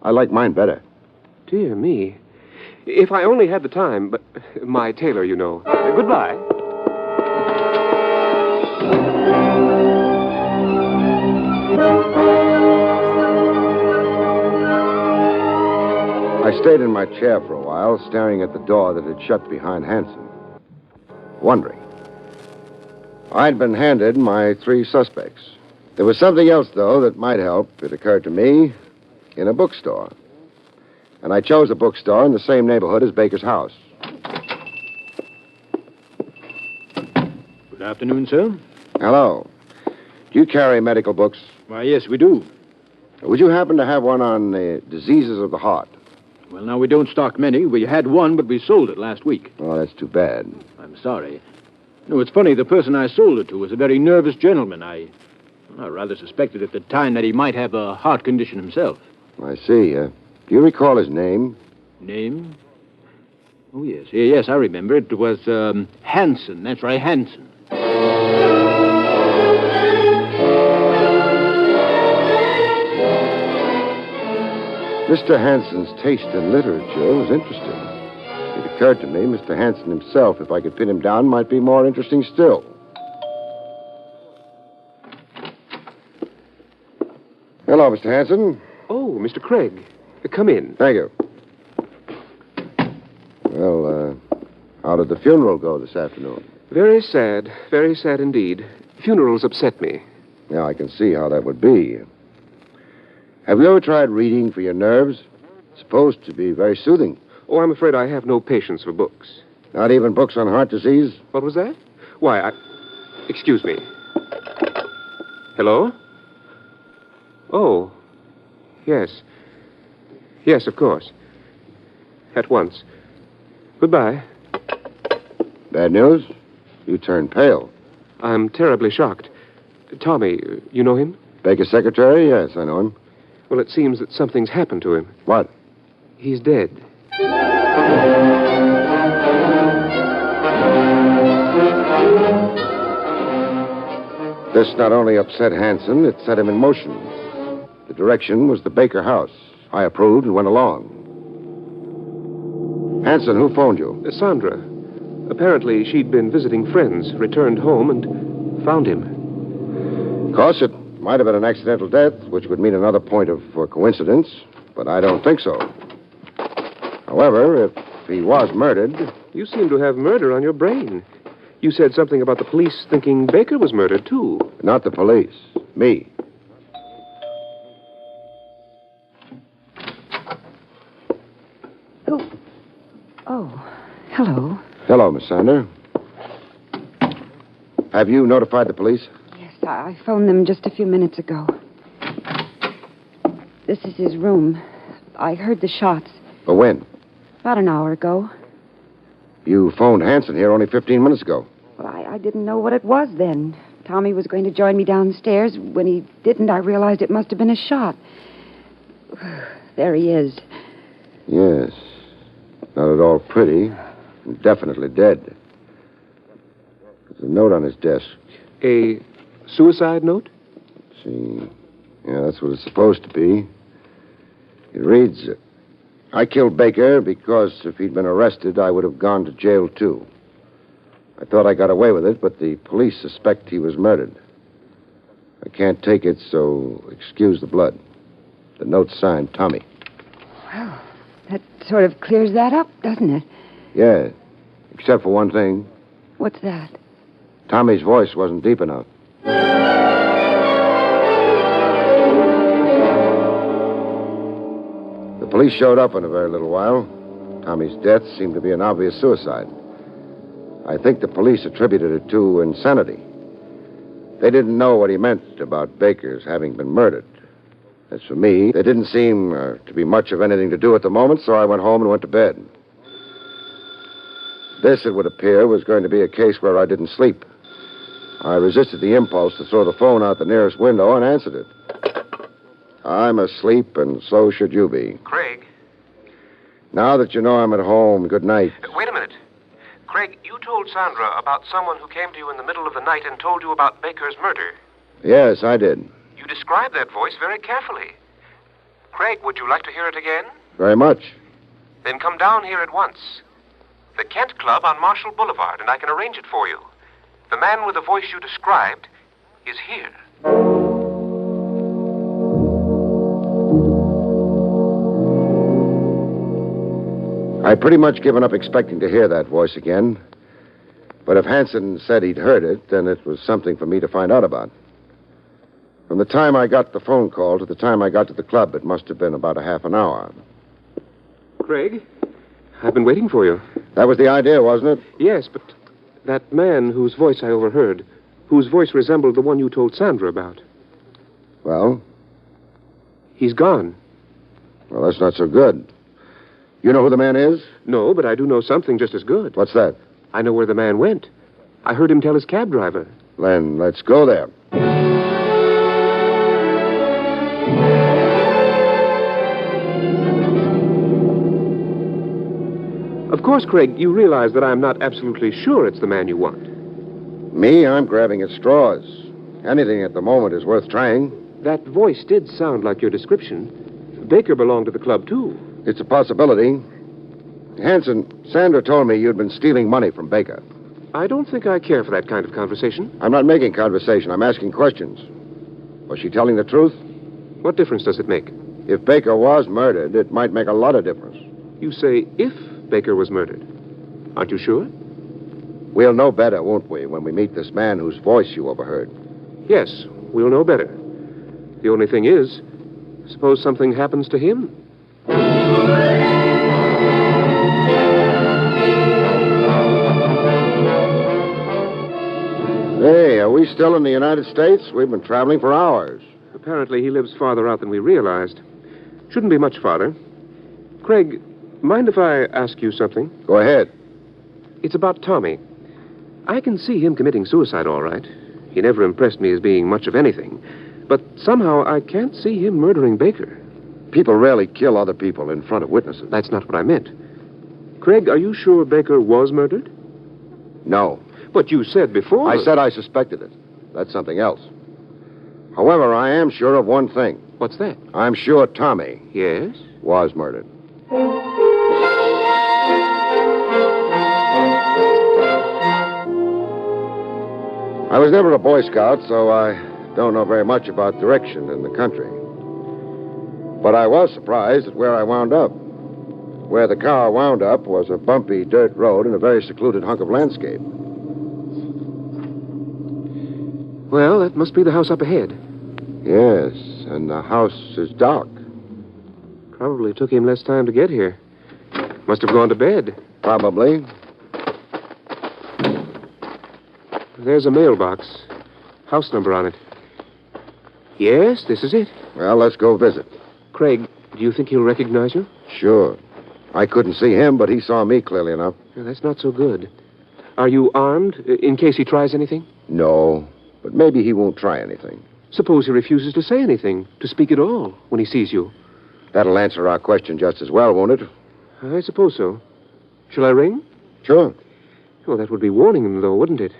I like mine better. Dear me. If I only had the time, but my tailor, you know. Goodbye. I stayed in my chair for a while, staring at the door that had shut behind Hanson, wondering. I'd been handed my 3 suspects. There was something else, though, that might help, it occurred to me, in a bookstore. And I chose a bookstore in the same neighborhood as Baker's house. Good afternoon, sir. Hello. Do you carry medical books? Why, yes, we do. Would you happen to have one on diseases of the heart? Well, now, we don't stock many. We had one, but we sold it last week. Oh, that's too bad. I'm sorry. No, it's funny. The person I sold it to was a very nervous gentleman. I rather suspected at the time that he might have a heart condition himself. I see. Do you recall his name? Name? Oh, yes. Yes, I remember. It was Hanson. That's right, Hanson. Mr. Hanson's taste in literature was interesting. It occurred to me Mr. Hanson himself, if I could pin him down, might be more interesting still. Hello, Mr. Hanson. Oh, Mr. Craig. Come in. Thank you. Well, how did the funeral go this afternoon? Very sad indeed. Funerals upset me. Yeah, I can see how that would be. Have you ever tried reading for your nerves? It's supposed to be very soothing. Oh, I'm afraid I have no patience for books. Not even books on heart disease? What was that? Why, Excuse me. Hello? Oh. Yes. Yes, of course. At once. Goodbye. Bad news? You turned pale. I'm terribly shocked. Tommy, you know him? Baker's secretary? Yes, I know him. Well, it seems that something's happened to him. What? He's dead. This not only upset Hanson, it set him in motion. The direction was the Baker house. I approved and went along. Hanson, who phoned you? Sandra. Apparently, she'd been visiting friends, returned home, and found him. Of course, it might have been an accidental death, which would mean another point of coincidence, but I don't think so. However, if he was murdered... You seem to have murder on your brain. You said something about the police thinking Baker was murdered, too. Not the police. Me. Oh, hello. Hello, Miss Sander. Have you notified the police? Yes, I phoned them just a few minutes ago. This is his room. I heard the shots. But when? About an hour ago. You phoned Hanson here only 15 minutes ago. Well, I didn't know what it was then. Tommy was going to join me downstairs. When he didn't, I realized it must have been a shot. There he is. Yes. Not at all pretty. And definitely dead. There's a note on his desk. A suicide note? Let's see. Yeah, that's what it's supposed to be. It reads, I killed Baker because if he'd been arrested, I would have gone to jail, too. I thought I got away with it, but the police suspect he was murdered. I can't take it, so excuse the blood. The note's signed Tommy. Well, that sort of clears that up, doesn't it? Yeah, except for one thing. What's that? Tommy's voice wasn't deep enough. The police showed up in a very little while. Tommy's death seemed to be an obvious suicide. I think the police attributed it to insanity. They didn't know what he meant about Baker's having been murdered. As for me, there didn't seem to be much of anything to do at the moment, so I went home and went to bed. This, it would appear, was going to be a case where I didn't sleep. I resisted the impulse to throw the phone out the nearest window and answered it. I'm asleep, and so should you be. Craig? Now that you know I'm at home, good night. Wait a minute. Craig, you told Sandra about someone who came to you in the middle of the night and told you about Baker's murder. Yes, I did. You described that voice very carefully. Craig, would you like to hear it again? Very much. Then come down here at once. The Kent Club on Marshall Boulevard, and I can arrange it for you. The man with the voice you described is here. I'd pretty much given up expecting to hear that voice again. But if Hanson said he'd heard it, then it was something for me to find out about. From the time I got the phone call to the time I got to the club, it must have been about a half an hour. Craig, I've been waiting for you. That was the idea, wasn't it? Yes, but that man whose voice I overheard, whose voice resembled the one you told Sandra about. Well? He's gone. Well, that's not so good. You know who the man is? No, but I do know something just as good. What's that? I know where the man went. I heard him tell his cab driver. Then let's go there. Of course, Craig, you realize that I'm not absolutely sure it's the man you want. Me, I'm grabbing at straws. Anything at the moment is worth trying. That voice did sound like your description. Baker belonged to the club, too. It's a possibility. Hanson, Sandra told me you'd been stealing money from Baker. I don't think I care for that kind of conversation. I'm not making conversation. I'm asking questions. Was she telling the truth? What difference does it make? If Baker was murdered, it might make a lot of difference. You say if Baker was murdered. Aren't you sure? We'll know better, won't we, when we meet this man whose voice you overheard? Yes, we'll know better. The only thing is, suppose something happens to him? Hey, are we still in the United States? We've been traveling for hours. Apparently, he lives farther out than we realized. Shouldn't be much farther. Craig, mind if I ask you something? Go ahead. It's about Tommy. I can see him committing suicide, all right. He never impressed me as being much of anything. But somehow I can't see him murdering Baker. People rarely kill other people in front of witnesses. That's not what I meant. Craig, are you sure Baker was murdered? No. But you said before... I said I suspected it. That's something else. However, I am sure of one thing. What's that? I'm sure Tommy... Yes? ...was murdered. I was never a Boy Scout, so I don't know very much about direction in the country. But I was surprised at where I wound up. Where the car wound up was a bumpy dirt road and a very secluded hunk of landscape. Well, that must be the house up ahead. Yes, and the house is dark. Probably took him less time to get here. Must have gone to bed. Probably. There's a mailbox. House number on it. Yes, this is it. Well, let's go visit. Craig, do you think he'll recognize you? Sure. I couldn't see him, but he saw me clearly enough. That's not so good. Are you armed, in case he tries anything? No, but maybe he won't try anything. Suppose he refuses to say anything, to speak at all, when he sees you. That'll answer our question just as well, won't it? I suppose so. Shall I ring? Sure. Oh, that would be warning him, though, wouldn't it?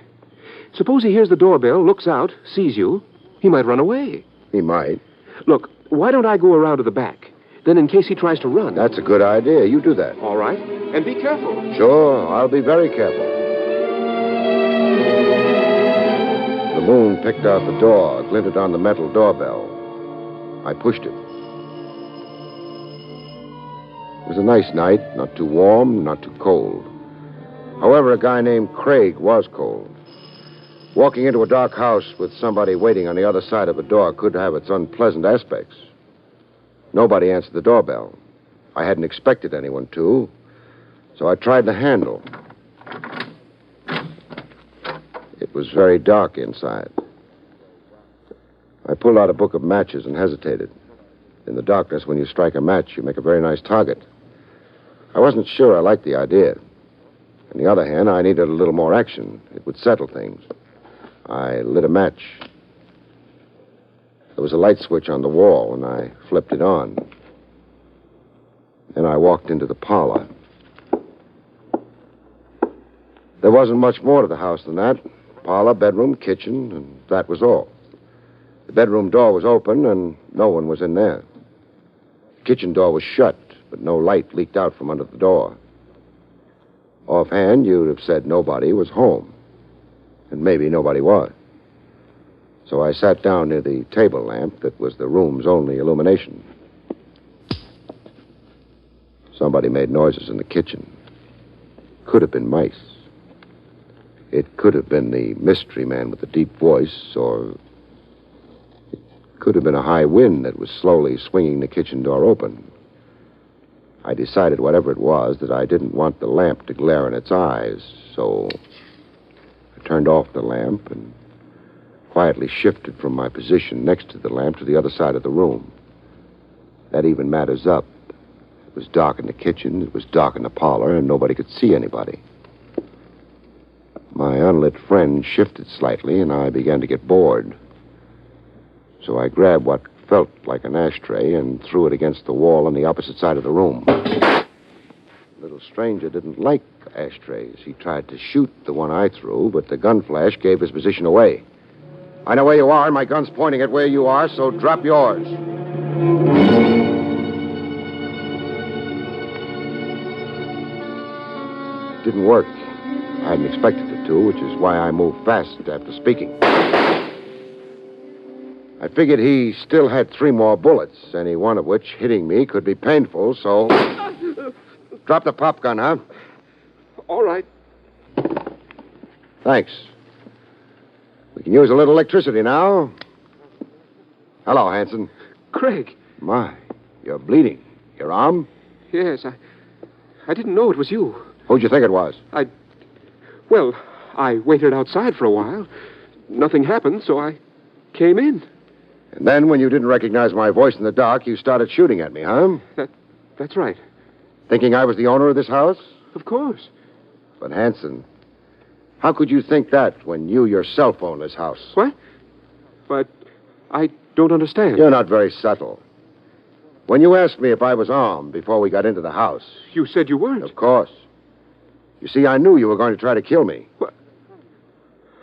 Suppose he hears the doorbell, looks out, sees you. He might run away. He might. Look, why don't I go around to the back? Then in case he tries to run... That's a good idea. You do that. All right. And be careful. Sure, I'll be very careful. The moon picked out the door, glinted on the metal doorbell. I pushed it. It was a nice night, not too warm, not too cold. However, a guy named Craig was cold. Walking into a dark house with somebody waiting on the other side of a door could have its unpleasant aspects. Nobody answered the doorbell. I hadn't expected anyone to, so I tried the handle. It was very dark inside. I pulled out a book of matches and hesitated. In the darkness, when you strike a match, you make a very nice target. I wasn't sure I liked the idea. On the other hand, I needed a little more action. It would settle things. I lit a match. There was a light switch on the wall, and I flipped it on. Then I walked into the parlor. There wasn't much more to the house than that. Parlor, bedroom, kitchen, and that was all. The bedroom door was open, and no one was in there. The kitchen door was shut, but no light leaked out from under the door. Offhand, you'd have said nobody was home. And maybe nobody was. So I sat down near the table lamp that was the room's only illumination. Somebody made noises in the kitchen. Could have been mice. It could have been the mystery man with the deep voice, or it could have been a high wind that was slowly swinging the kitchen door open. I decided, whatever it was, that I didn't want the lamp to glare in its eyes, so I turned off the lamp and quietly shifted from my position next to the lamp to the other side of the room. That even matters up. It was dark in the kitchen, it was dark in the parlor, and nobody could see anybody. My unlit friend shifted slightly, and I began to get bored. So I grabbed what felt like an ashtray and threw it against the wall on the opposite side of the room. The little stranger didn't like ashtrays. He tried to shoot the one I threw, but the gun flash gave his position away. I know where you are, and my gun's pointing at where you are, so drop yours. It didn't work. I hadn't expected it to, which is why I moved fast after speaking. I I figured he still had 3 more bullets, any one of which hitting me could be painful, so... Drop the pop gun, huh? All right. Thanks. We can use a little electricity now. Hello, Hanson. Craig. My, you're bleeding. Your arm? Yes, I didn't know it was you. Who'd you think it was? Well, I waited outside for a while. Nothing happened, so I came in. And then, when you didn't recognize my voice in the dark, you started shooting at me, huh? That's right. Thinking I was the owner of this house? Of course. But, Hanson, how could you think that when you yourself own this house? What? But I don't understand. You're not very subtle. When you asked me if I was armed before we got into the house... You said you weren't. Of course. You see, I knew you were going to try to kill me. What?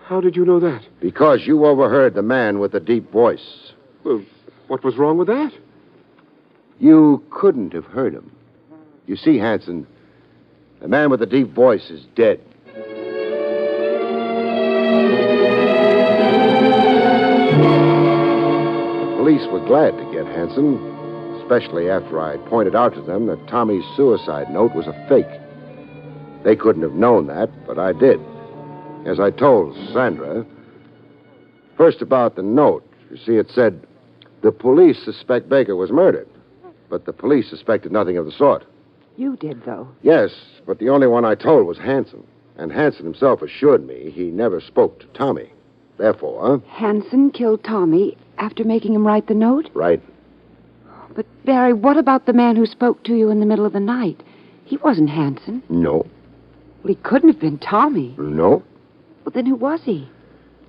How did you know that? Because you overheard the man with the deep voice. Well, what was wrong with that? You couldn't have heard him. You see, Hanson, the man with the deep voice is dead. The police were glad to get Hanson, especially after I pointed out to them that Tommy's suicide note was a fake. They couldn't have known that, but I did. As I told Sandra. First about the note. You see, it said, the police suspect Baker was murdered, but the police suspected nothing of the sort. You did, though. Yes, but the only one I told was Hanson. And Hanson himself assured me he never spoke to Tommy. Therefore... Hanson killed Tommy after making him write the note? Right. But, Barry, what about the man who spoke to you in the middle of the night? He wasn't Hanson. No. Well, he couldn't have been Tommy. No. Well, then who was he?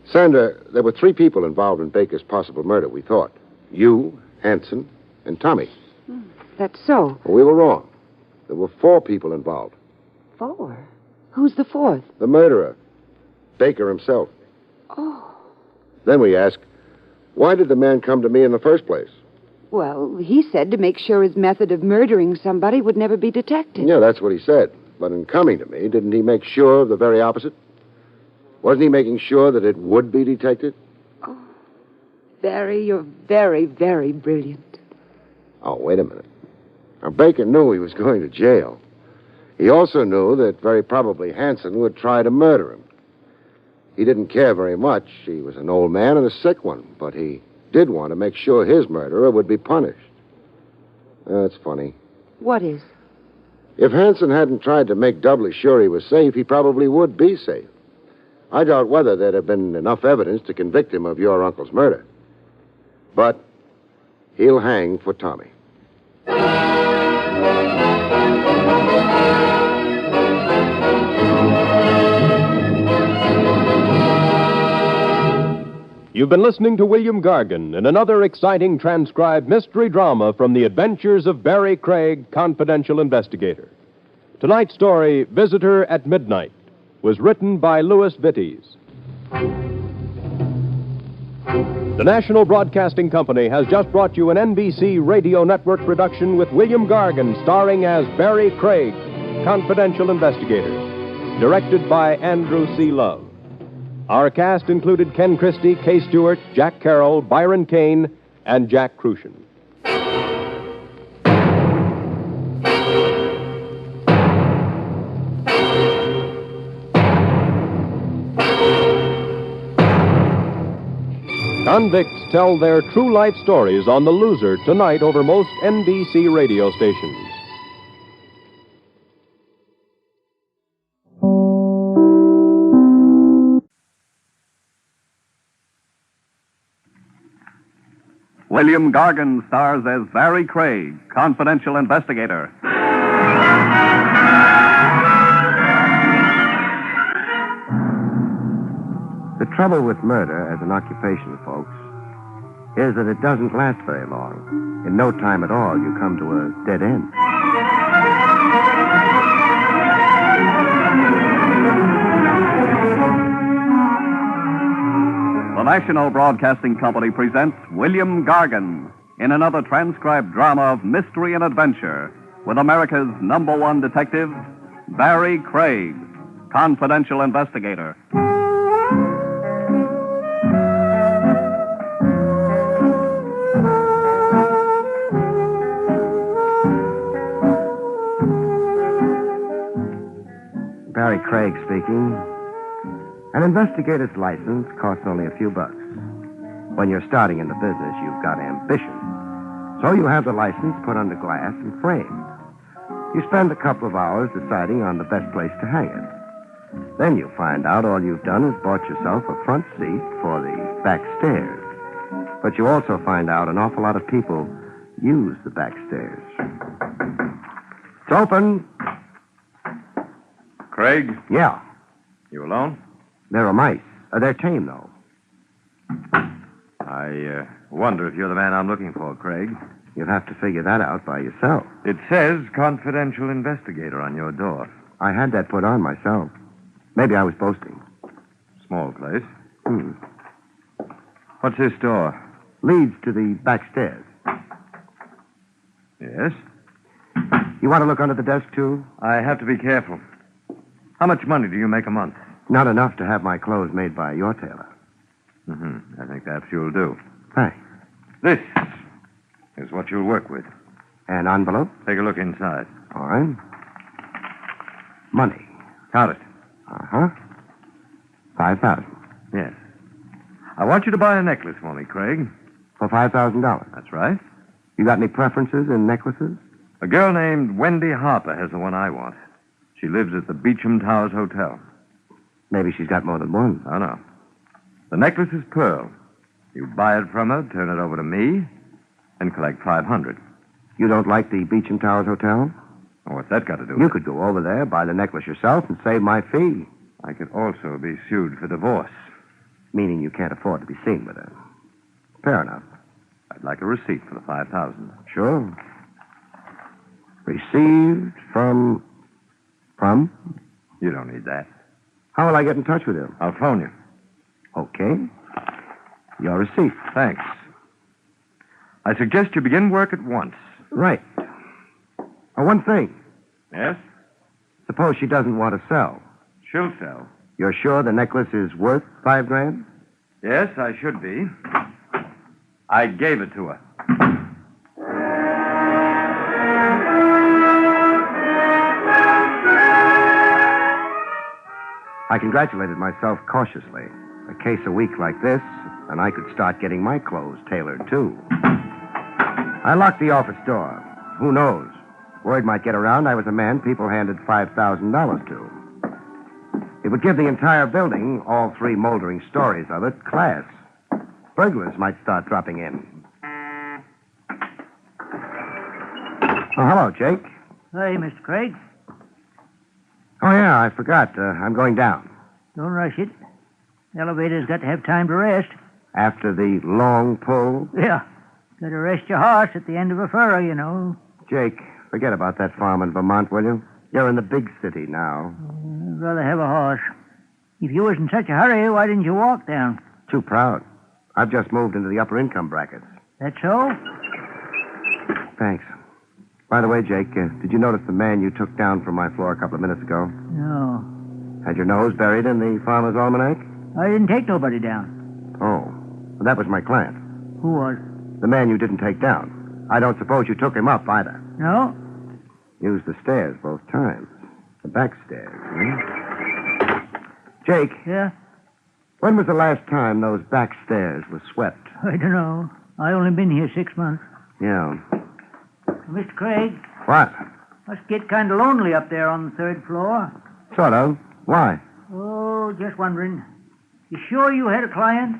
Sandra, there were 3 people involved in Baker's possible murder, we thought. You, Hanson, and Tommy. That's so. Well, we were wrong. There were 4 people involved. 4? Who's the 4th? The murderer. Baker himself. Oh. Then we asked, why did the man come to me in the first place? Well, he said to make sure his method of murdering somebody would never be detected. Yeah, that's what he said. But in coming to me, didn't he make sure of the very opposite? Wasn't he making sure that it would be detected? Oh, Barry, you're very, very brilliant. Oh, wait a minute. Now, Baker knew he was going to jail. He also knew that very probably Hanson would try to murder him. He didn't care very much. He was an old man and a sick one, but he did want to make sure his murderer would be punished. That's funny. What is? If Hanson hadn't tried to make doubly sure he was safe, he probably would be safe. I doubt whether there'd have been enough evidence to convict him of your uncle's murder. But he'll hang for Tommy. You've been listening to William Gargan in another exciting transcribed mystery drama from the adventures of Barrie Craig, confidential investigator. Tonight's story, Visitor at Midnight, was written by Louis Vittes. The National Broadcasting Company has just brought you an NBC Radio Network production with William Gargan starring as Barrie Craig, confidential investigator, directed by Andrew C. Love. Our cast included Ken Christie, Kay Stewart, Jack Carroll, Byron Kane, and Jack Crucian. Convicts tell their true life stories on The Loser tonight over most NBC radio stations. William Gargan stars as Barrie Craig, confidential investigator. The trouble with murder as an occupation, folks, is that it doesn't last very long. In no time at all, you come to a dead end. The National Broadcasting Company presents William Gargan in another transcribed drama of mystery and adventure with America's #1 detective, Barrie Craig, confidential investigator. Barrie Craig speaking. An investigator's license costs only a few bucks. When you're starting in the business, you've got ambition. So you have the license put under glass and framed. You spend a couple of hours deciding on the best place to hang it. Then you find out all you've done is bought yourself a front seat for the back stairs. But you also find out an awful lot of people use the back stairs. It's open. Craig? Yeah. You alone? There are mice. They're tame, though. I wonder if you're the man I'm looking for, Craig. You'll have to figure that out by yourself. It says confidential investigator on your door. I had that put on myself. Maybe I was boasting. Small place. What's this door? Leads to the back stairs. Yes? You want to look under the desk, too? I have to be careful. How much money do you make a month? Not enough to have my clothes made by your tailor. I think perhaps you'll do. Thanks. This is what you'll work with. An envelope? Take a look inside. All right. Money. Count it. Uh-huh. 5,000. Yes. I want you to buy a necklace for me, Craig. For $5,000? That's right. You got any preferences in necklaces? A girl named Wendy Harper has the one I want. She lives at the Beecham Towers Hotel. Maybe she's got more than one. Oh, no. The necklace is pearl. You buy it from her, turn it over to me, and collect $500. You don't like the Beecham Towers Hotel? Oh, what's that got to do with You it? could go over there, buy the necklace yourself, and save my fee. I could also be sued for divorce. Meaning you can't afford to be seen with her. Fair enough. I'd like a receipt for the $5,000. Sure. Received from... From? You don't need that. How will I get in touch with him? I'll phone you. Okay. Your receipt. Thanks. I suggest you begin work at once. Right. One thing. Yes? Suppose she doesn't want to sell. She'll sell. You're sure the necklace is worth $5,000? Yes, I should be. I gave it to her. I congratulated myself cautiously. A case a week like this, and I could start getting my clothes tailored, too. I locked the office door. Who knows? Word might get around I was a man people handed $5,000 to. It would give the entire building, all three moldering stories of it, class. Burglars might start dropping in. Oh, hello, Jake. Hey, Mr. Craig. Oh, yeah, I forgot. I'm going down. Don't rush it. The elevator's got to have time to rest. After the long pull? Yeah. Got to rest your horse at the end of a furrow, you know. Jake, forget about that farm in Vermont, will you? You're in the big city now. I'd rather have a horse. If you was in such a hurry, why didn't you walk down? Too proud. I've just moved into the upper income brackets. That so? Thanks. By the way, Jake, did you notice the man you took down from my floor a couple of minutes ago? No. Had your nose buried in the Farmer's Almanac? I didn't take nobody down. Oh. Well, that was my client. Who was? The man you didn't take down. I don't suppose you took him up either. No? Used the stairs both times. The back stairs, Jake. Yeah? When was the last time those back stairs were swept? I don't know. I only been here 6 months. Yeah. Mr. Craig? What? Must get kind of lonely up there on the third floor. Sort of. Why? Oh, just wondering. You sure you had a client?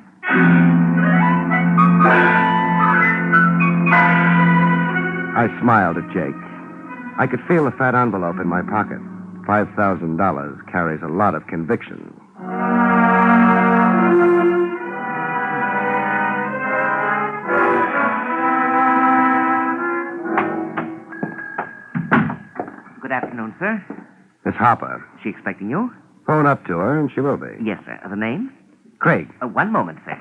I smiled at Jake. I could feel the fat envelope in my pocket. $5,000 carries a lot of conviction. Good afternoon, sir. Miss Harper. She expecting you? Phone up to her, and she will be. Yes, sir. The name? Craig. One moment, sir.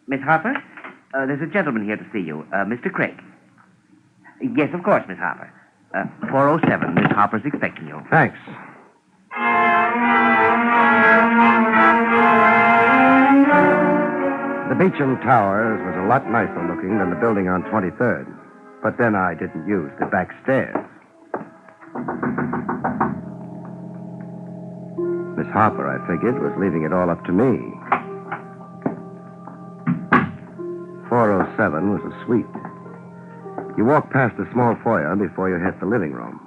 Miss Harper, there's a gentleman here to see you, Mr. Craig. Yes, of course, Miss Harper. 407. Miss Harper's expecting you. Thanks. The Beecham Towers was a lot nicer looking than the building on 23rd. But then I didn't use the back stairs. Harper, I figured, was leaving it all up to me. 407 was a suite. You walked past the small foyer before you hit the living room.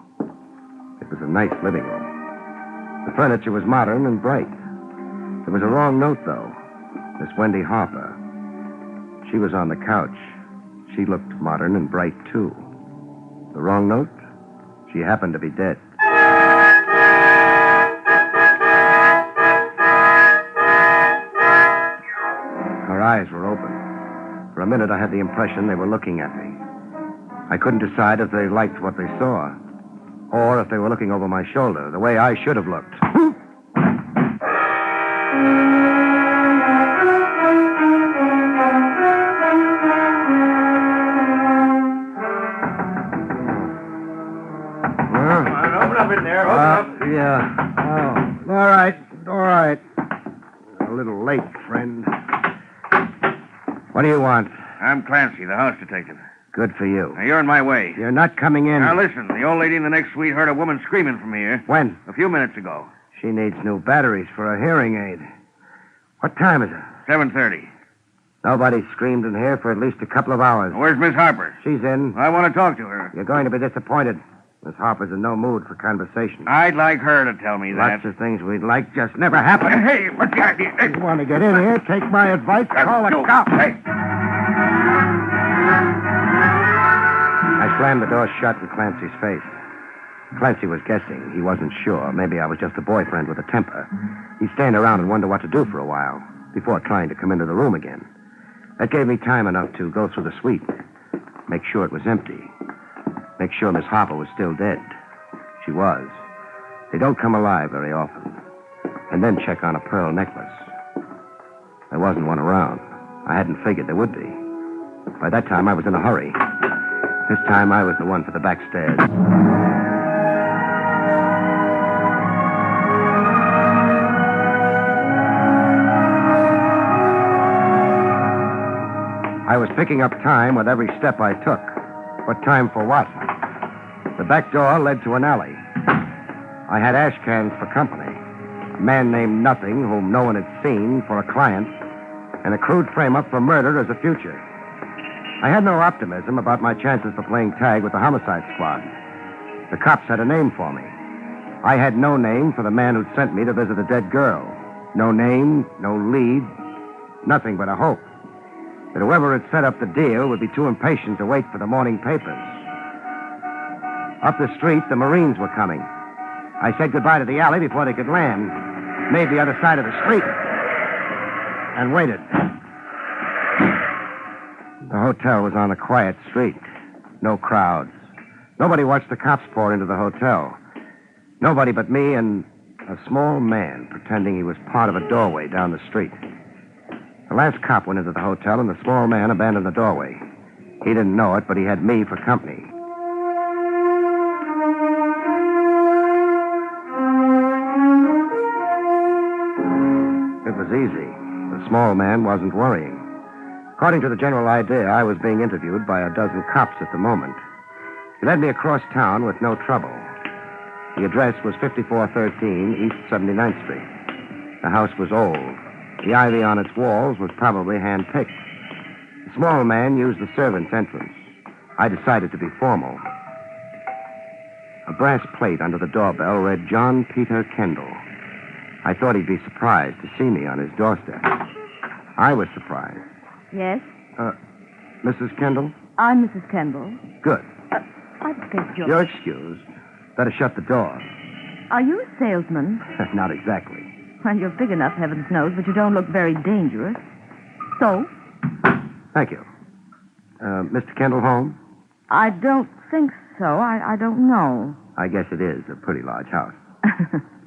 It was a nice living room. The furniture was modern and bright. There was a wrong note, though. Miss Wendy Harper. She was on the couch. She looked modern and bright, too. The wrong note? She happened to be dead. Her eyes were open. For a minute, I had the impression they were looking at me. I couldn't decide if they liked what they saw, or if they were looking over my shoulder, the way I should have looked. Open up in there. Open up. Yeah. Oh, all right. All right. A little late, friend. What do you want? I'm Clancy, the house detective. Good for you. Now, you're in my way. You're not coming in. Now, listen. The old lady in the next suite heard a woman screaming from here. When? A few minutes ago. She needs new batteries for a hearing aid. What time is it? 7:30. Nobody screamed in here for at least a couple of hours. Where's Miss Harper? She's in. I want to talk to her. You're going to be disappointed. Miss Harper's in no mood for conversation. I'd like her to tell me that. Lots of things we'd like just never happen. Hey, what's the idea? You want to get in here? Take my advice. Call the cops. Hey. I slammed the door shut in Clancy's face. Clancy was guessing. He wasn't sure. Maybe I was just a boyfriend with a temper. He'd stand around and wonder what to do for a while before trying to come into the room again. That gave me time enough to go through the suite, make sure it was empty, make sure Miss Harper was still dead. She was. They don't come alive very often. And then check on a pearl necklace. There wasn't one around. I hadn't figured there would be. By that time, I was in a hurry. This time, I was the one for the back stairs. I was picking up time with every step I took. But time for what? The back door led to an alley. I had ash cans for company. A man named Nothing, whom no one had seen, for a client, and a crude frame-up for murder as a future. I had no optimism about my chances for playing tag with the homicide squad. The cops had a name for me. I had no name for the man who'd sent me to visit a dead girl. No name, no lead, nothing but a hope that whoever had set up the deal would be too impatient to wait for the morning papers. Up the street, the Marines were coming. I said goodbye to the alley before they could land, made the other side of the street, and waited. The hotel was on a quiet street. No crowds. Nobody watched the cops pour into the hotel. Nobody but me and a small man pretending he was part of a doorway down the street. The last cop went into the hotel, and the small man abandoned the doorway. He didn't know it, but he had me for company. It was easy. The small man wasn't worrying. According to the general idea, I was being interviewed by a dozen cops at the moment. He led me across town with no trouble. The address was 5413 East 79th Street. The house was old. The ivy on its walls was probably hand-picked. The small man used the servant's entrance. I decided to be formal. A brass plate under the doorbell read John Peter Kendall. I thought he'd be surprised to see me on his doorstep. I was surprised. Yes? Mrs. Kendall? I'm Mrs. Kendall. Good. I beg your... You're excused. Better shut the door. Are you a salesman? Not exactly. Well, you're big enough, heavens knows, but you don't look very dangerous. So? Thank you. Mr. Kendall home? I don't think so. I don't know. I guess it is a pretty large house.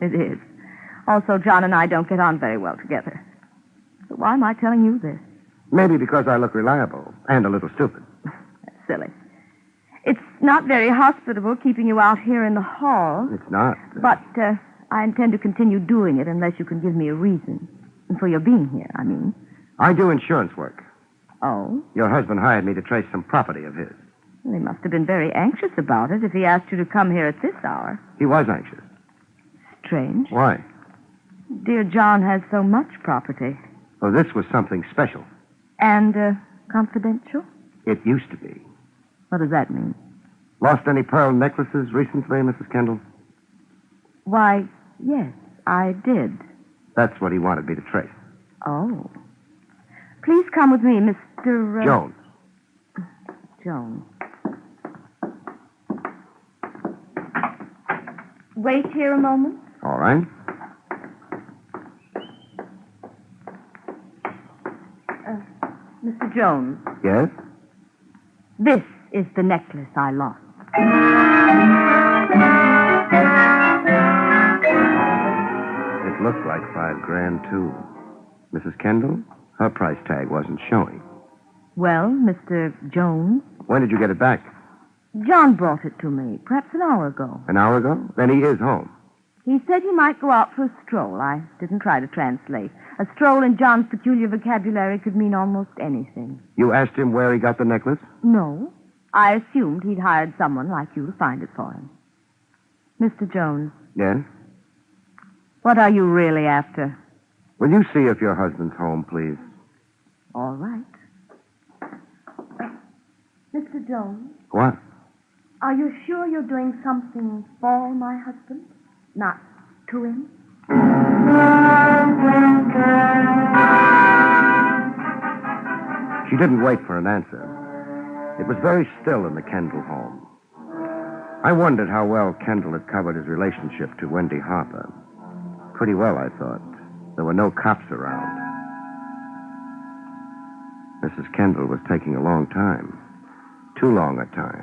It is. Also, John and I don't get on very well together. So why am I telling you this? Maybe because I look reliable and a little stupid. That's silly. It's not very hospitable keeping you out here in the hall. It's not. But I intend to continue doing it unless you can give me a reason. For your being here, I mean. I do insurance work. Oh? Your husband hired me to trace some property of his. Well, he must have been very anxious about it if he asked you to come here at this hour. He was anxious. Strange. Why? Dear John has so much property. Oh, this was something special. And confidential? It used to be. What does that mean? Lost any pearl necklaces recently, Mrs. Kendall? Why, yes, I did. That's what he wanted me to trace. Oh. Please come with me, Mr. Jones. Jones. Wait here a moment. All right. Mr. Jones, Yes? this is the necklace I lost. It looked like $5,000, too. Mrs. Kendall, her price tag wasn't showing. Well, Mr. Jones, When did you get it back? John brought it to me, perhaps an hour ago. An hour ago? Then he is home. He said he might go out for a stroll. I didn't try to translate. A stroll in John's peculiar vocabulary could mean almost anything. You asked him where he got the necklace? No. I assumed he'd hired someone like you to find it for him. Mr. Jones, Yes? what are you really after? Will you see if your husband's home, please? All right. Mr. Jones, What? are you sure you're doing something for my husband, not to him? She didn't wait for an answer. It was very still in the Kendall home. I wondered how well Kendall had covered his relationship to Wendy Harper. Pretty well, I thought. There were no cops around. Mrs. Kendall was taking a long time. Too long a time.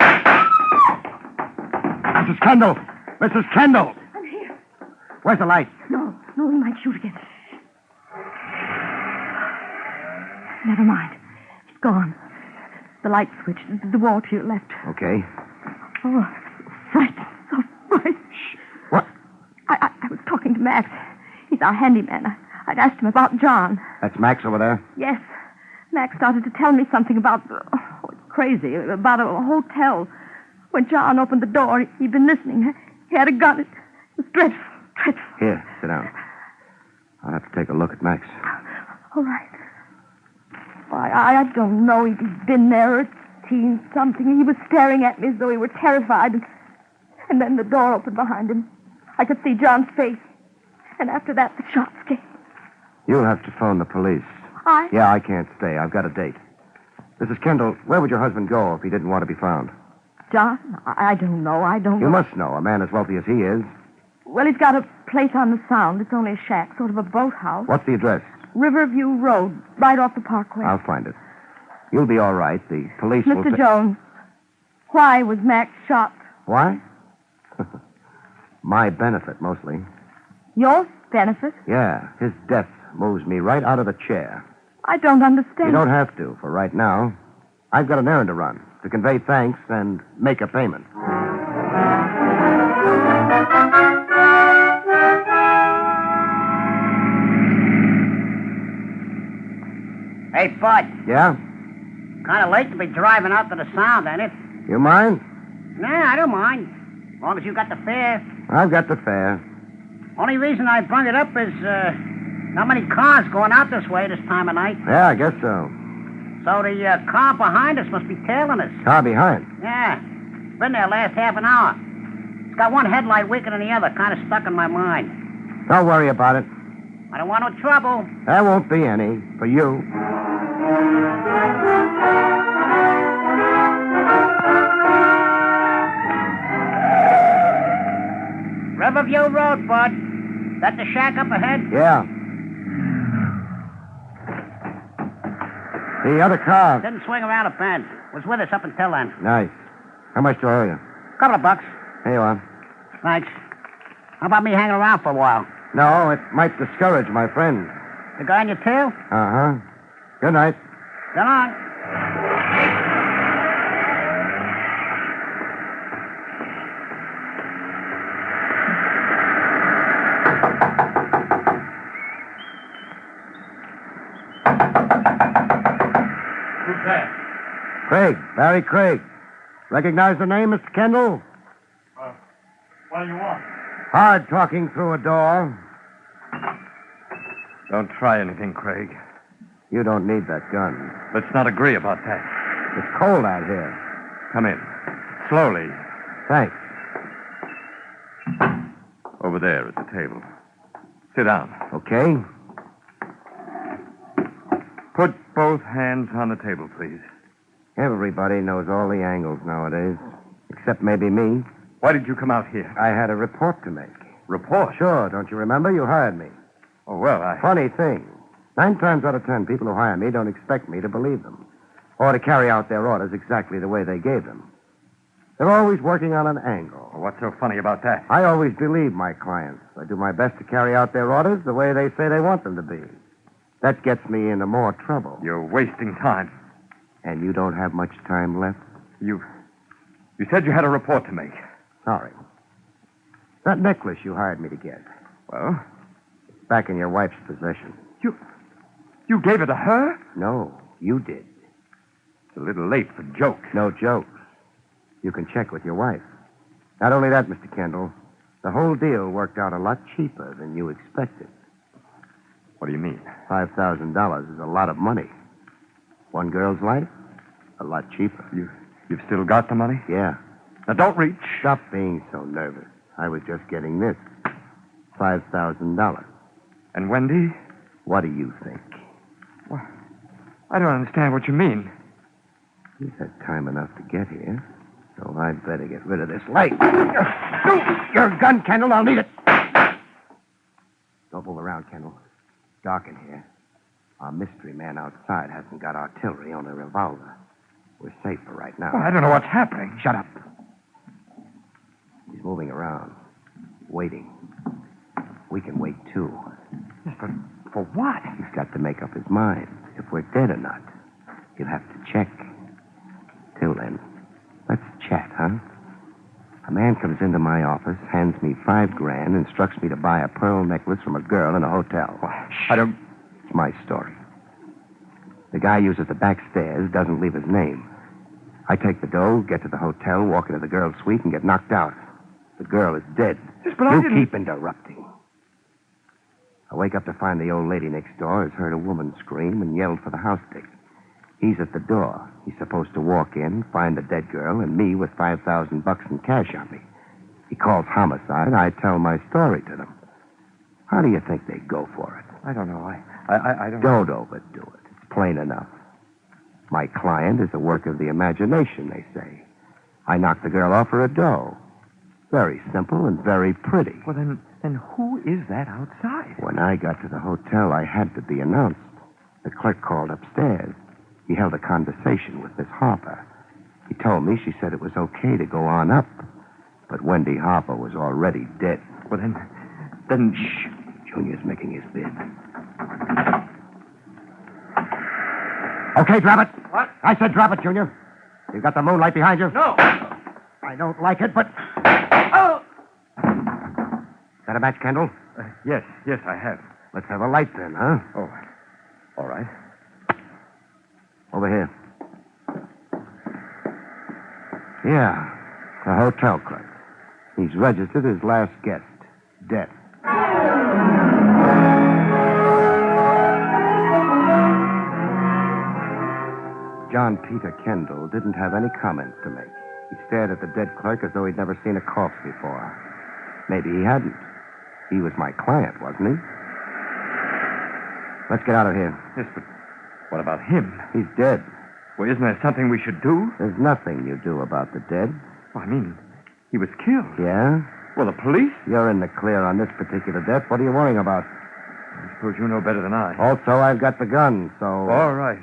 Mrs. Kendall! Mrs. Kendall! I'm here. Where's the light? No, he might shoot again. Never mind. It's gone. The light switch, the wall to your left. Okay. Oh, frightened. So frightened. What? I was talking to Max. He's our handyman. I'd asked him about John. That's Max over there? Yes. Max started to tell me something about... Oh, it's crazy. About a hotel. When John opened the door, he'd been listening. He had a gun. It was dreadful. Dreadful. Here, sit down. I'll have to take a look at Max. All right. I don't know if he'd been there or seen something. He was staring at me as though he were terrified. And then the door opened behind him. I could see John's face. And after that, the shots came. You'll have to phone the police. Yeah, I can't stay. I've got a date. Mrs. Kendall, where would your husband go if he didn't want to be found? John? I don't know. I don't know. You must know. A man as wealthy as he is. Well, he's got a place on the Sound. It's only a shack, sort of a boathouse. What's the address? Riverview Road, right off the Parkway. I'll find it. You'll be all right. The police will... Mr. Jones, why was Max shot? Why? My benefit, mostly. Your benefit? Yeah, his death moves me right out of the chair. I don't understand. You don't have to, for right now. I've got an errand to run, to convey thanks and make a payment. Hey, Bud. Yeah? Kind of late to be driving out to the Sound, ain't it? You mind? Nah, I don't mind. As long as you got the fare. I've got the fare. Only reason I brung it up is, not many cars going out this way this time of night. Yeah, I guess so. So the car behind us must be tailing us. Car behind. Yeah. Been there last half an hour. It's got one headlight weaker than the other, kind of stuck in my mind. Don't worry about it. I don't want no trouble. There won't be any, for you. Riverview Road, Bud. That the shack up ahead? Yeah. The other car. Didn't swing around a bend. Was with us up until then. Nice. How much do I owe you? Couple of bucks. Here you are. Thanks. How about me hanging around for a while? No, it might discourage my friend. The guy on your tail? Uh-huh. Good night. Come on. Who's that? Craig, Barrie Craig. Recognize the name, Mr. Kendall? What do you want? Hard talking through a door. Don't try anything, Craig. You don't need that gun. Let's not agree about that. It's cold out here. Come in. Slowly. Thanks. Over there at the table. Sit down. Okay. Put both hands on the table, please. Everybody knows all the angles nowadays, except maybe me. Why did you come out here? I had a report to make. Report? Sure, don't you remember? You hired me. Oh, well, I... Funny thing. 9 times out of 10, people who hire me don't expect me to believe them, or to carry out their orders exactly the way they gave them. They're always working on an angle. Well, what's so funny about that? I always believe my clients. I do my best to carry out their orders the way they say they want them to be. That gets me into more trouble. You're wasting time. And you don't have much time left? You said you had a report to make. Sorry. That necklace you hired me to get. Well? It's back in your wife's possession. You gave it to her? No, you did. It's a little late for jokes. No jokes. You can check with your wife. Not only that, Mr. Kendall, the whole deal worked out a lot cheaper than you expected. What do you mean? $5,000 is a lot of money. One girl's life, a lot cheaper. You've still got the money? Yeah. Now, don't reach. Stop being so nervous. I was just getting this. $5,000. And Wendy? What do you think? Well, I don't understand what you mean. You've had time enough to get here, so I'd better get rid of this light. Your gun, Kendall. I'll need it. Don't move around, Kendall. It's dark in here. Our mystery man outside hasn't got artillery, only a revolver. We're safe for right now. Well, I don't know what's happening. Shut up. He's moving around, waiting. We can wait, too. Yes, but for what? He's got to make up his mind if we're dead or not. He'll have to check. Till then, let's chat, huh? A man comes into my office, hands me $5,000, instructs me to buy a pearl necklace from a girl in a hotel. I don't... It's my story. The guy uses the back stairs, doesn't leave his name. I take the dough, get to the hotel, walk into the girl's suite, and get knocked out. The girl is dead. Yes, but I You didn't... keep interrupting. I wake up to find the old lady next door has heard a woman scream and yelled for the house dick. He's at the door. He's supposed to walk in, find the dead girl, and me with $5,000 in cash on me. He calls homicide. I tell my story to them. How do you think they go for it? I don't know. I don't... Don't overdo it. It's plain enough. My client is a work of the imagination, they say. I knocked the girl off for a dough. Very simple and very pretty. Well, then who is that outside? When I got to the hotel, I had to be announced. The clerk called upstairs. He held a conversation with Miss Harper. He told me she said it was okay to go on up. But Wendy Harper was already dead. Well, then... Shh. Junior's making his bid. Okay, drop it. What? I said drop it, Junior. You got the moonlight behind you? No. I don't like it, but... Oh! Is that a match, Kendall? Yes, I have. Let's have a light then, huh? Oh, all right. Over here. Yeah, the hotel clerk. He's registered his last guest, death. John Peter Kendall didn't have any comments to make. He stared at the dead clerk as though he'd never seen a corpse before. Maybe he hadn't. He was my client, wasn't he? Let's get out of here. Yes, but what about him? He's dead. Well, isn't there something we should do? There's nothing you do about the dead. Well, I mean, he was killed. Yeah? Well, the police? You're in the clear on this particular death. What are you worrying about? I suppose you know better than I. Also, I've got the gun, so... All right.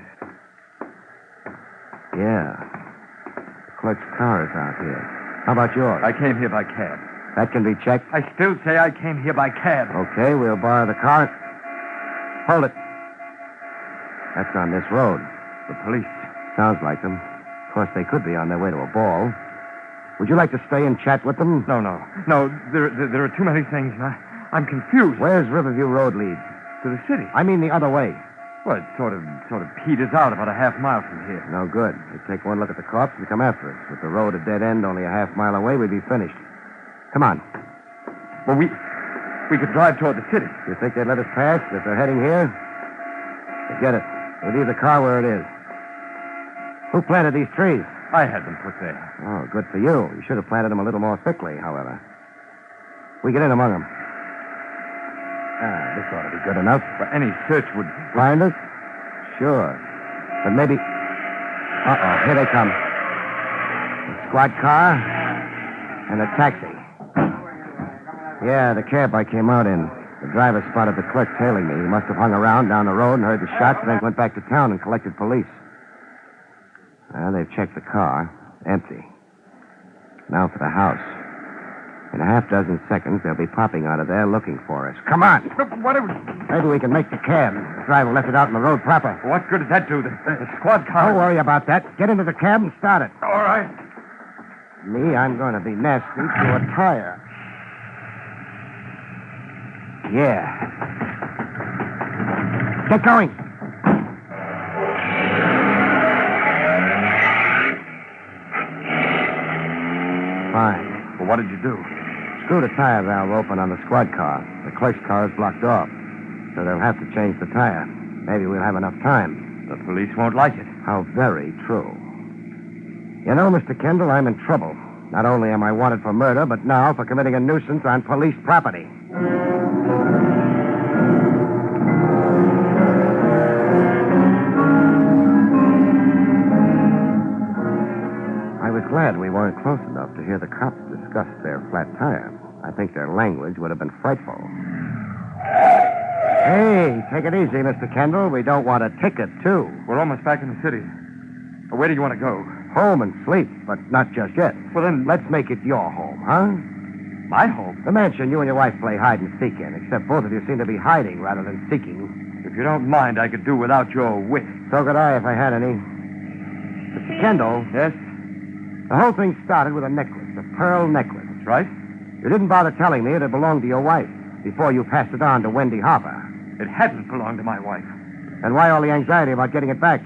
Yeah. The clerk's car is out here. How about yours? I came here by cab. That can be checked? I still say I came here by cab. Okay, we'll borrow the car. Hold it. That's on this road. The police. Sounds like them. Of course, they could be on their way to a ball. Would you like to stay and chat with them? No. There are too many things, and I'm confused. Where's Riverview Road lead? To the city. I mean the other way. Well, it sort of peters out about a half-mile from here. No good. We'd take one look at the corpse and come after us. With the road a dead end only a half-mile away, we'd be finished. Come on. Well, We could drive toward the city. You think they'd let us pass if they're heading here? Forget it. We'll leave the car where it is. Who planted these trees? I had them put there. Oh, good for you. You should have planted them a little more thickly, however. We get in among them. This ought to be good enough. But any search would... Find us? Sure. But maybe... Uh-oh, here they come. A squad car and a taxi. Yeah, the cab I came out in. The driver spotted the clerk tailing me. He must have hung around down the road and heard the shots and then went back to town and collected police. They've checked the car. Empty. Now for the house. In a half dozen seconds, they'll be popping out of there looking for us. Come on. What are we... Maybe we can make the cab. The driver left it out in the road proper. What good does that do? The squad car... Don't worry about that. Get into the cab and start it. All right. Me, I'm going to be nasty to a tire. Yeah. Get going. Fine. Well, what did you do? Screw the tire valve open on the squad car. The clerk's car is blocked off, so they'll have to change the tire. Maybe we'll have enough time. The police won't like it. How very true. You know, Mr. Kendall, I'm in trouble. Not only am I wanted for murder, but now for committing a nuisance on police property. I was glad we weren't close enough to hear the cops discuss their flat tire. I think their language would have been frightful. Hey, take it easy, Mr. Kendall. We don't want a ticket, too. We're almost back in the city. Where do you want to go? Home and sleep, but not just yet. Well, then... Let's make it your home, huh? My home? The mansion you and your wife play hide and seek in, except both of you seem to be hiding rather than seeking. If you don't mind, I could do without your wit. So could I if I had any. Mr. Kendall. Yes? The whole thing started with a necklace, a pearl necklace. That's right. You didn't bother telling me it had belonged to your wife before you passed it on to Wendy Harper. It hadn't belonged to my wife. And why all the anxiety about getting it back?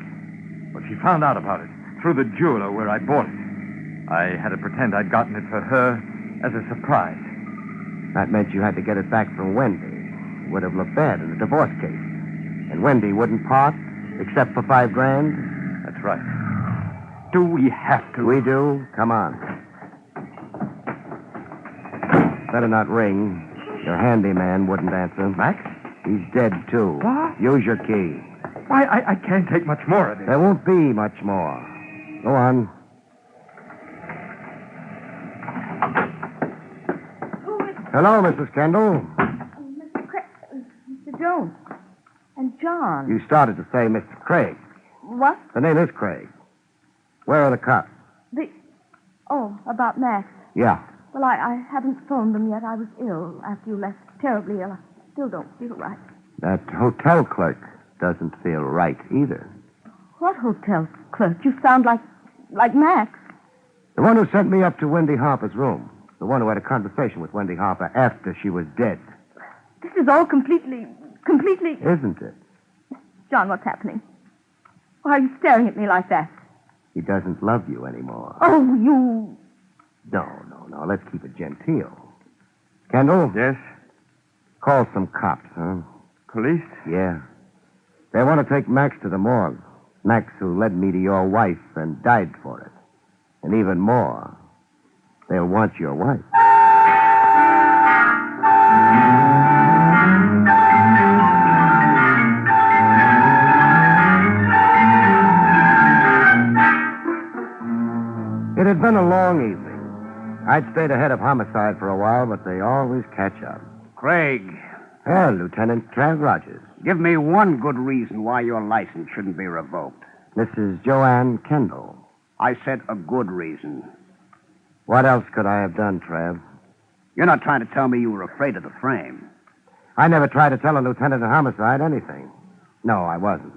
Well, she found out about it through the jeweler where I bought it. I had to pretend I'd gotten it for her as a surprise. That meant you had to get it back from Wendy. It would have looked bad in a divorce case. And Wendy wouldn't part, except for $5,000? That's right. Do we have to? We do. Come on. Better not ring. Your handyman wouldn't answer. Max? He's dead, too. What? Use your key. Why, I can't take much more of this. There won't be much more. Go on. Hello, Mrs. Kendall. Mr. Jones. And John. You started to say Mr. Craig. What? The name is Craig. Where are the cops? Oh, about Max. Yeah. Well, I haven't phoned them yet. I was ill after you left. Terribly ill. I still don't feel right. That hotel clerk doesn't feel right either. What hotel clerk? You sound like Max. The one who sent me up to Wendy Harper's room. The one who had a conversation with Wendy Harper after she was dead. This is all completely... Isn't it? John, what's happening? Why are you staring at me like that? He doesn't love you anymore. Oh, you... No. Let's keep it genteel. Kendall? Yes? Call some cops, huh? Police? Yeah. They want to take Max to the morgue. Max, who led me to your wife and died for it. And even more, they'll want your wife. It had been a long evening. I'd stayed ahead of homicide for a while, but they always catch up. Craig. Lieutenant Trav Rogers. Give me one good reason why your license shouldn't be revoked. Mrs. Joanne Kendall. I said a good reason. What else could I have done, Trav? You're not trying to tell me you were afraid of the frame. I never tried to tell a lieutenant in homicide anything. No, I wasn't.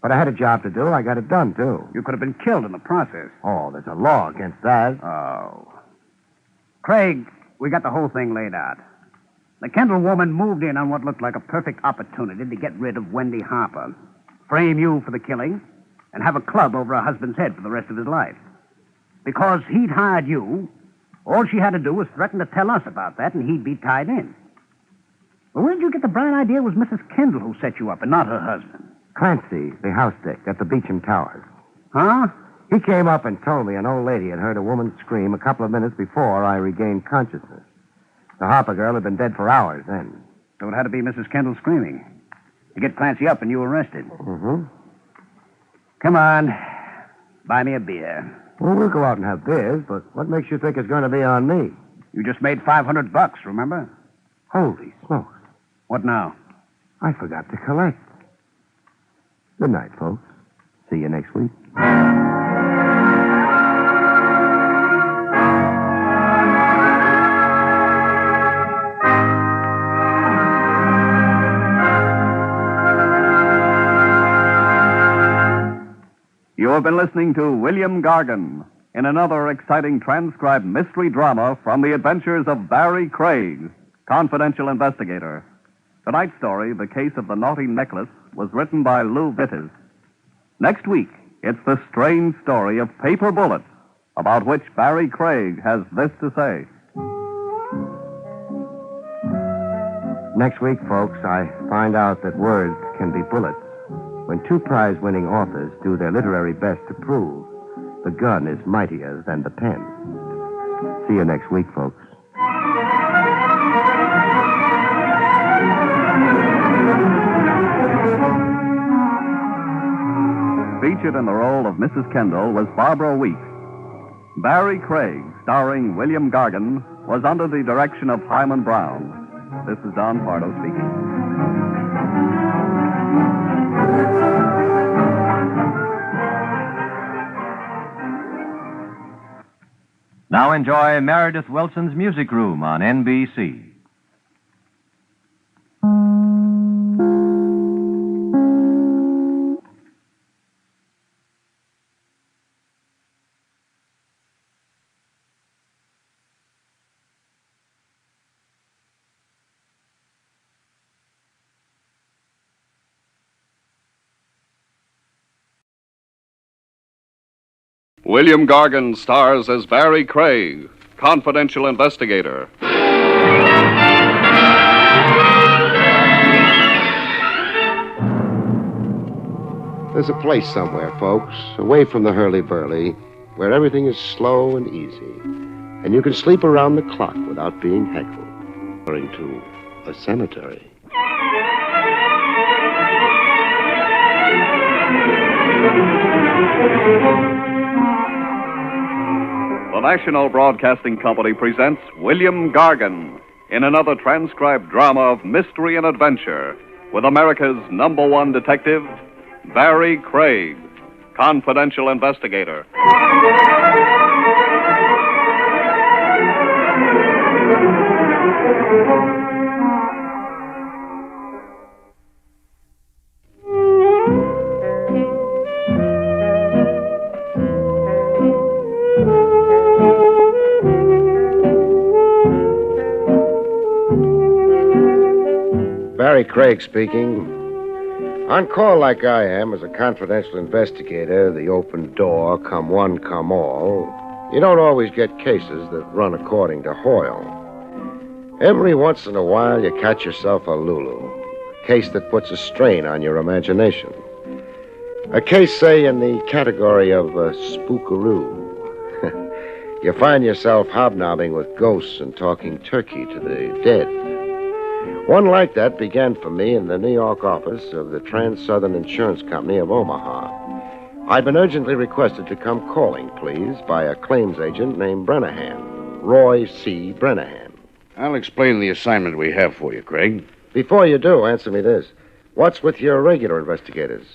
But I had a job to do. I got it done, too. You could have been killed in the process. Oh, there's a law against that. Oh. Craig, we got the whole thing laid out. The Kendall woman moved in on what looked like a perfect opportunity to get rid of Wendy Harper, frame you for the killing, and have a club over her husband's head for the rest of his life. Because he'd hired you, all she had to do was threaten to tell us about that, and he'd be tied in. Well, where'd you get the bright idea it was Mrs. Kendall who set you up and not her husband? Clancy, the house dick at the Beecham Towers. Huh? He came up and told me an old lady had heard a woman scream a couple of minutes before I regained consciousness. The Harper girl had been dead for hours then. So it had to be Mrs. Kendall screaming. To get Clancy up and you arrested. Mm-hmm. Come on. Buy me a beer. Well, we'll go out and have beers, but what makes you think it's going to be on me? You just made $500, remember? Holy smokes. What now? I forgot to collect. Good night, folks. See you next week. You have been listening to William Gargan in another exciting transcribed mystery drama from the adventures of Barrie Craig, confidential investigator. Tonight's story, The Case of the Naughty Necklace, was written by Lou Vittes. Next week, it's the strange story of paper bullets, about which Barrie Craig has this to say. Next week, folks, I find out that words can be bullets. When two prize-winning authors do their literary best to prove the gun is mightier than the pen. See you next week, folks. Featured in the role of Mrs. Kendall was Barbara Weeks. Barrie Craig, starring William Gargan, was under the direction of Hyman Brown. This is Don Pardo speaking. Now enjoy Meredith Wilson's Music Room on NBC. William Gargan stars as Barrie Craig, confidential investigator. There's a place somewhere, folks, away from the hurly-burly, where everything is slow and easy, and you can sleep around the clock without being heckled. Referring to a cemetery. The National Broadcasting Company presents William Gargan in another transcribed drama of mystery and adventure with America's #1 detective, Barrie Craig, confidential investigator. Barrie Craig speaking. On call like I am as a confidential investigator, the open door, come one, come all, you don't always get cases that run according to Hoyle. Every once in a while, you catch yourself a Lulu, a case that puts a strain on your imagination. A case, say, in the category of a spookaroo. You find yourself hobnobbing with ghosts and talking turkey to the dead. One like that began for me in the New York office of the Trans-Southern Insurance Company of Omaha. I'd been urgently requested to come calling, please, by a claims agent named Brennahan, Roy C. Brennahan. I'll explain the assignment we have for you, Craig. Before you do, answer me this. What's with your regular investigators?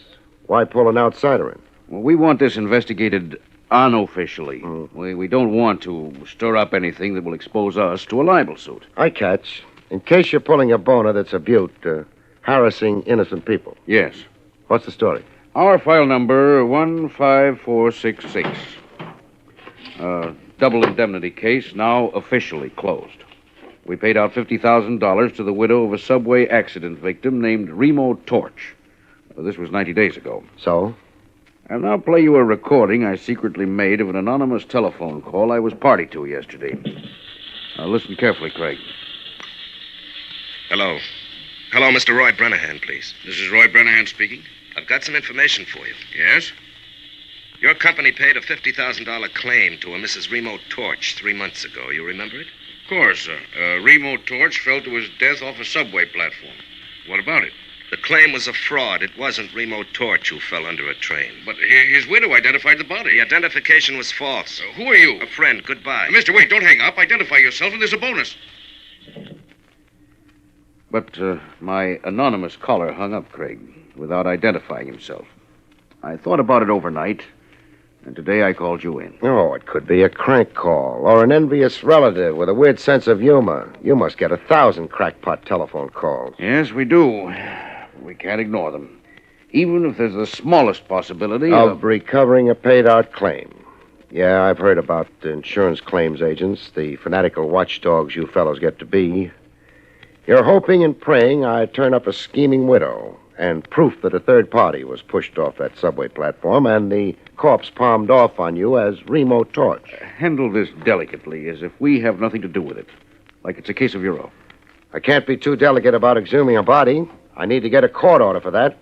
Why pull an outsider in? Well, we want this investigated unofficially. We don't want to stir up anything that will expose us to a libel suit. I catch. In case you're pulling a boner that's a butte, harassing innocent people. Yes. What's the story? Our file number 15466. Double indemnity case, now officially closed. We paid out $50,000 to the widow of a subway accident victim named Remo Torch. This was 90 days ago. So? I'll now play you a recording I secretly made of an anonymous telephone call I was party to yesterday. Now listen carefully, Craig. Hello. Hello, Mr. Roy Brennahan, please. This is Roy Brennahan speaking. I've got some information for you. Yes? Your company paid a $50,000 claim to a Mrs. Remo Torch 3 months ago. You remember it? Of course, sir. Remo Torch fell to his death off a subway platform. What about it? The claim was a fraud. It wasn't Remo Torch who fell under a train. But his widow identified the body. The identification was false. Who are you? A friend. Goodbye. Mister, wait, don't hang up. Identify yourself, and there's a bonus. But my anonymous caller hung up, Craig, without identifying himself. I thought about it overnight, and today I called you in. Oh, it could be a crank call or an envious relative with a weird sense of humor. You must get 1,000 crackpot telephone calls. Yes, we do. We can't ignore them. Even if there's the smallest possibility of recovering a paid-out claim. Yeah, I've heard about the insurance claims agents, the fanatical watchdogs you fellows get to be. You're hoping and praying I turn up a scheming widow and proof that a third party was pushed off that subway platform and the corpse palmed off on you as Remo Torch. Handle this delicately, as if we have nothing to do with it. Like it's a case of your own. I can't be too delicate about exhuming a body. I need to get a court order for that.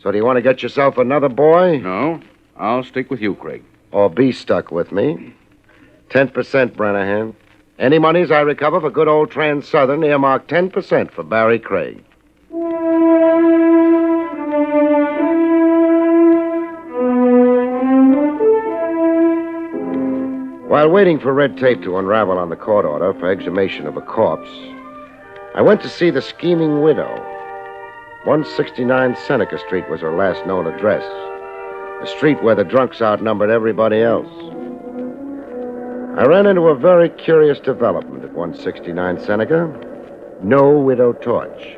So do you want to get yourself another boy? No, I'll stick with you, Craig. Or be stuck with me. 10%, Brennahan. Any monies I recover for good old Trans-Southern, earmark 10% for Barrie Craig. While waiting for red tape to unravel on the court order for exhumation of a corpse, I went to see the scheming widow. 169 Seneca Street was her last known address. A street where the drunks outnumbered everybody else. I ran into a very curious development at 169 Seneca. No Widow Torch.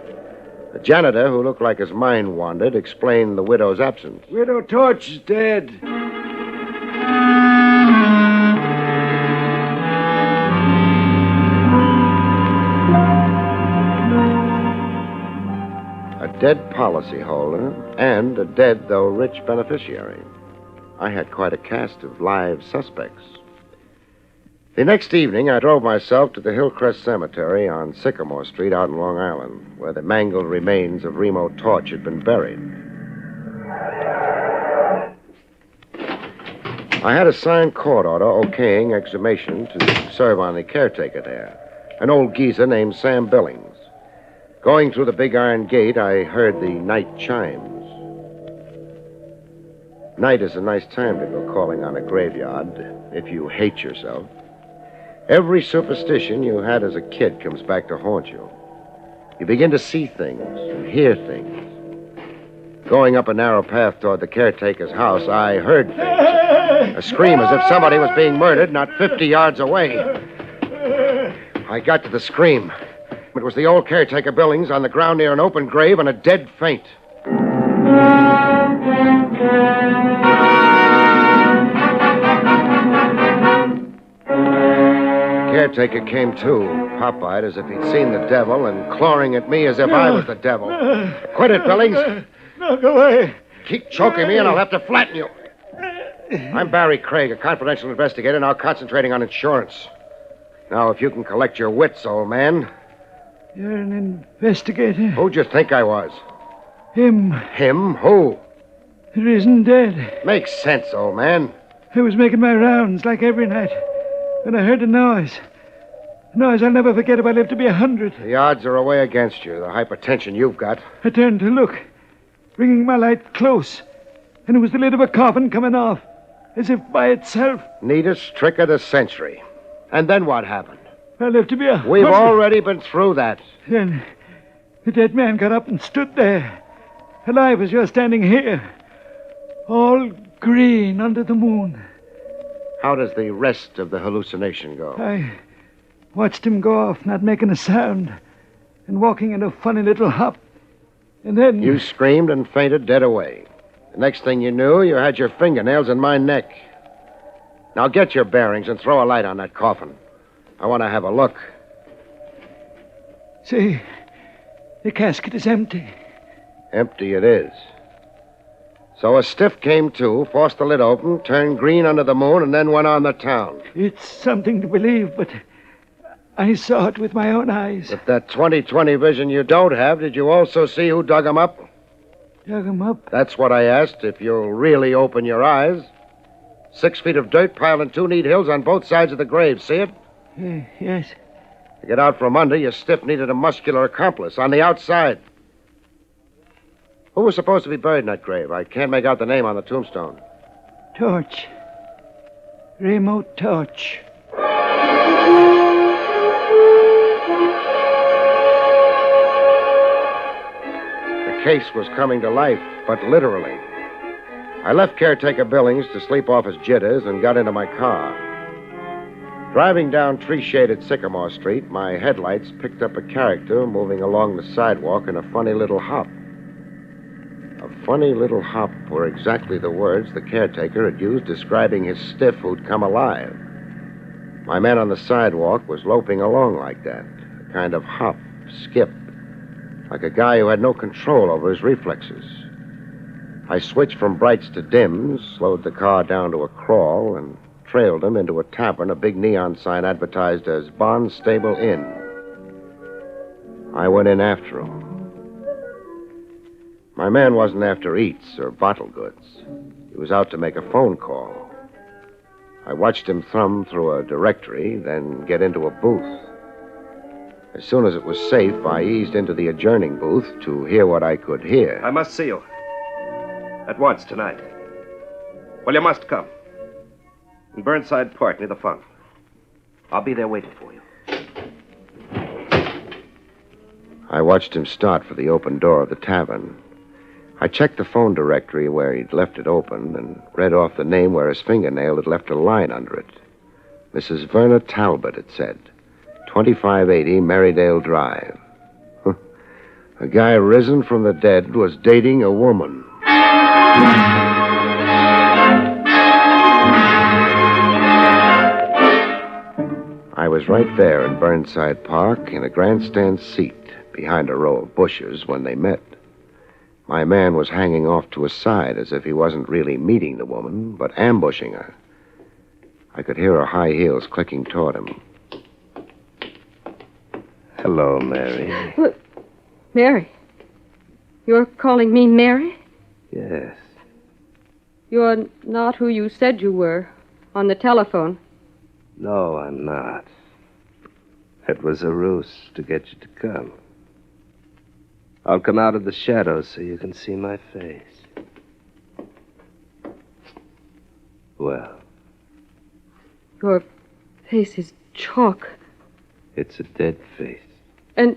The janitor, who looked like his mind wandered, explained the widow's absence. Widow Torch is dead. A dead policyholder and a dead, though rich, beneficiary. I had quite a cast of live suspects. The next evening, I drove myself to the Hillcrest Cemetery on Sycamore Street out in Long Island, where the mangled remains of Remo Torch had been buried. I had a signed court order okaying exhumation to serve on the caretaker there, an old geezer named Sam Billings. Going through the big iron gate, I heard the night chimes. Night is a nice time to go calling on a graveyard if you hate yourself. Every superstition you had as a kid comes back to haunt you. You begin to see things and hear things. Going up a narrow path toward the caretaker's house, I heard things. A scream as if somebody was being murdered not 50 yards away. I got to the scream. It was the old caretaker Billings on the ground near an open grave and a dead faint. Caretaker came to, pop-eyed as if he'd seen the devil and clawing at me as if I was the devil. Quit it, Billings. No, go away. Keep choking me and I'll have to flatten you. I'm Barrie Craig, a confidential investigator, now concentrating on insurance. Now, if you can collect your wits, old man. You're an investigator? Who'd you think I was? Him. Him? Who? The reason dead. Makes sense, old man. I was making my rounds like every night when I heard a noise. A noise I'll never forget if I live to be 100. The odds are away against you, the hypertension you've got. I turned to look, bringing my light close, and it was the lid of a coffin coming off, as if by itself. Neatest trick of the century. And then what happened? I lived to be 100. We've already been through that. Then the dead man got up and stood there, alive as you're standing here, all green under the moon. How does the rest of the hallucination go? I watched him go off, not making a sound, and walking in a funny little hop. And then... You screamed and fainted dead away. The next thing you knew, you had your fingernails in my neck. Now get your bearings and throw a light on that coffin. I want to have a look. See, the casket is empty. Empty it is. So a stiff came to, forced the lid open, turned green under the moon, and then went on the town. It's something to believe, but I saw it with my own eyes. With that 20/20 vision you don't have, did you also see who dug him up? Dug him up? That's what I asked, if you'll really open your eyes. 6 feet of dirt piled in 2 neat hills on both sides of the grave. See it? Yes. To get out from under, your stiff needed a muscular accomplice on the outside. Who was supposed to be buried in that grave? I can't make out the name on the tombstone. Torch. Remote Torch. The case was coming to life, but literally. I left caretaker Billings to sleep off his jitters and got into my car. Driving down tree-shaded Sycamore Street, my headlights picked up a character moving along the sidewalk in a funny little hop. A funny little hop were exactly the words the caretaker had used describing his stiff who'd come alive. My man on the sidewalk was loping along like that, a kind of hop, skip, like a guy who had no control over his reflexes. I switched from brights to dims, slowed the car down to a crawl, and trailed him into a tavern a big neon sign advertised as Barnstable Inn. I went in after him. My man wasn't after eats or bottle goods. He was out to make a phone call. I watched him thumb through a directory, then get into a booth. As soon as it was safe, I eased into the adjourning booth to hear what I could hear. I must see you. At once, tonight. Well, you must come. In Burnside Park, near the fountain. I'll be there waiting for you. I watched him start for the open door of the tavern. I checked the phone directory where he'd left it open and read off the name where his fingernail had left a line under it. Mrs. Verna Talbot, it said. 2580 Marydale Drive. A guy risen from the dead was dating a woman. I was right there in Burnside Park in a grandstand seat behind a row of bushes when they met. My man was hanging off to his side as if he wasn't really meeting the woman, but ambushing her. I could hear her high heels clicking toward him. Hello, Mary. What? Mary? You're calling me Mary? Yes. You're not who you said you were on the telephone. No, I'm not. It was a ruse to get you to come. I'll come out of the shadows so you can see my face. Well, Your face is chalk. it's a dead face. And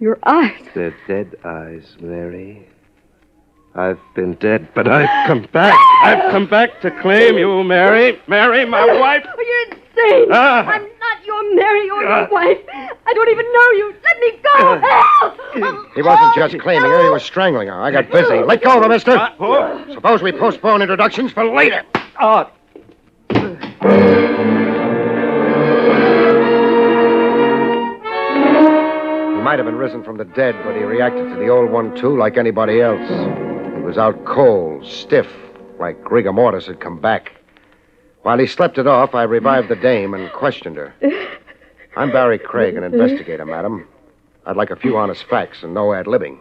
your eyes. They're dead eyes, Mary. I've been dead, but I've come back. I've come back to claim you, Mary. Mary, my wife. Oh, you're insane. I'm not your Mary or your wife. I don't even know you. Let me go. Help! He wasn't just claiming her, he was strangling her. I got busy. Let go of her, mister. Suppose we postpone introductions for later. He might have been risen from the dead, but he reacted to the old one, too, like anybody else. He was out cold, stiff, like rigor mortis had come back. While he slept it off, I revived the dame and questioned her. I'm Barrie Craig, an investigator, madam. I'd like a few honest facts and no ad-libbing.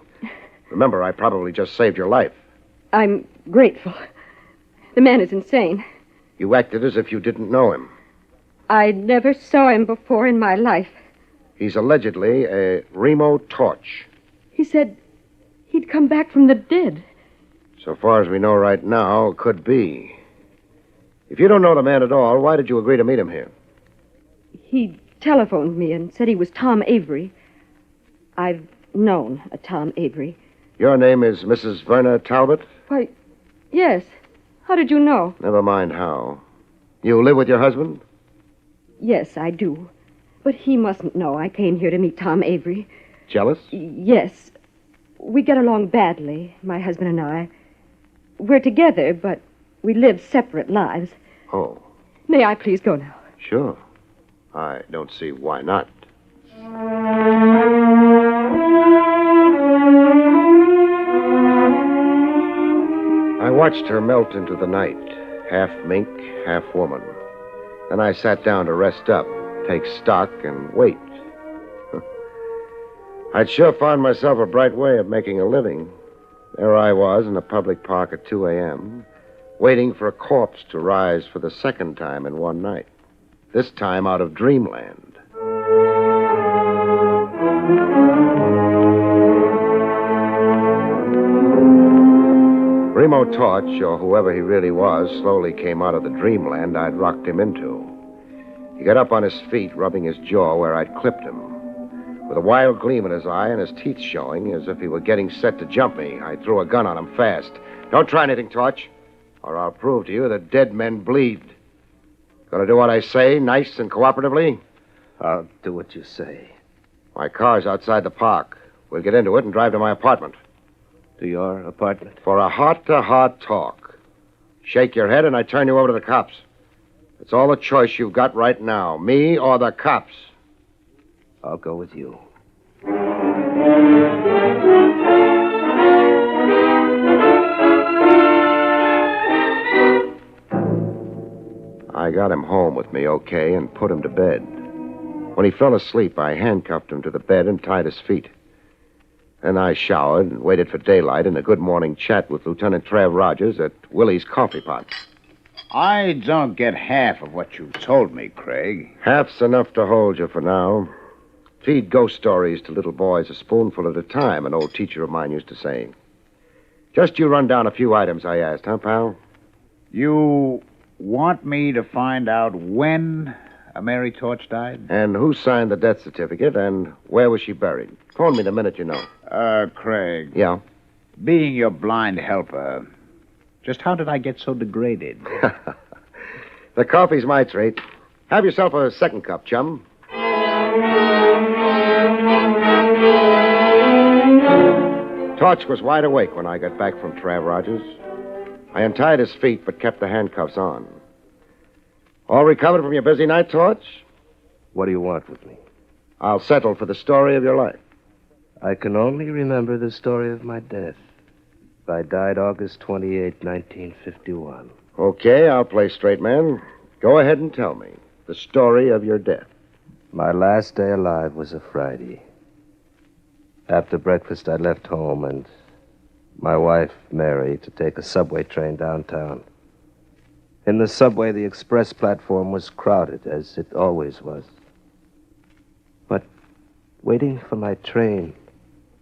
Remember, I probably just saved your life. I'm grateful. The man is insane. You acted as if you didn't know him. I never saw him before in my life. He's allegedly a Remo Torch. He said he'd come back from the dead. So far as we know right now, could be. If you don't know the man at all, why did you agree to meet him here? He telephoned me and said he was Tom Avery. I've known a Tom Avery. Your name is Mrs. Verna Talbot? Why, yes. How did you know? Never mind how. You live with your husband? Yes, I do. But he mustn't know I came here to meet Tom Avery. Jealous? Yes. We get along badly, my husband and I. We're together, but we live separate lives. Oh, May I please go now? sure. I don't see why not. I watched her melt into the night, half mink, half woman. Then I sat down to rest up, take stock and wait. I'd sure found myself a bright way of making a living. There I was in a public park at 2 a.m., waiting for a corpse to rise for the second time in one night, this time out of dreamland. Remo Torch, or whoever he really was, slowly came out of the dreamland I'd rocked him into. He got up on his feet, rubbing his jaw where I'd clipped him. With a wild gleam in his eye and his teeth showing, as if he were getting set to jump me, I threw a gun on him fast. Don't try anything, Torch, or I'll prove to you that dead men bleed. Gonna do what I say, nice and cooperatively? I'll do what you say. My car's outside the park. We'll get into it and drive to my apartment. To your apartment? For a heart-to-heart talk. Shake your head and I turn you over to the cops. It's all the choice you've got right now, me or the cops. I'll go with you. I got him home with me okay and put him to bed. When he fell asleep, I handcuffed him to the bed and tied his feet. Then I showered and waited for daylight and a good morning chat with Lieutenant Trav Rogers at Willie's Coffee Pot. I don't get half of what you've told me, Craig. Half's enough to hold you for now. Feed ghost stories to little boys a spoonful at a time, an old teacher of mine used to say. Just you run down a few items I asked, huh, pal? You want me to find out when Mary Torch died? And who signed the death certificate, and where was she buried? Phone me the minute you know. Craig. Yeah? Being your blind helper, just how did I get so degraded? The coffee's my treat. Have yourself a second cup, chum. Torch was wide awake when I got back from Trav Rogers. I untied his feet, but kept the handcuffs on. All recovered from your busy night, Torch? What do you want with me? I'll settle for the story of your life. I can only remember the story of my death. I died August 28, 1951. Okay, I'll play straight man. Go ahead and tell me the story of your death. My last day alive was a Friday. After breakfast, I left home and my wife, Mary, to take a subway train downtown. In the subway, the express platform was crowded, as it always was. But waiting for my train,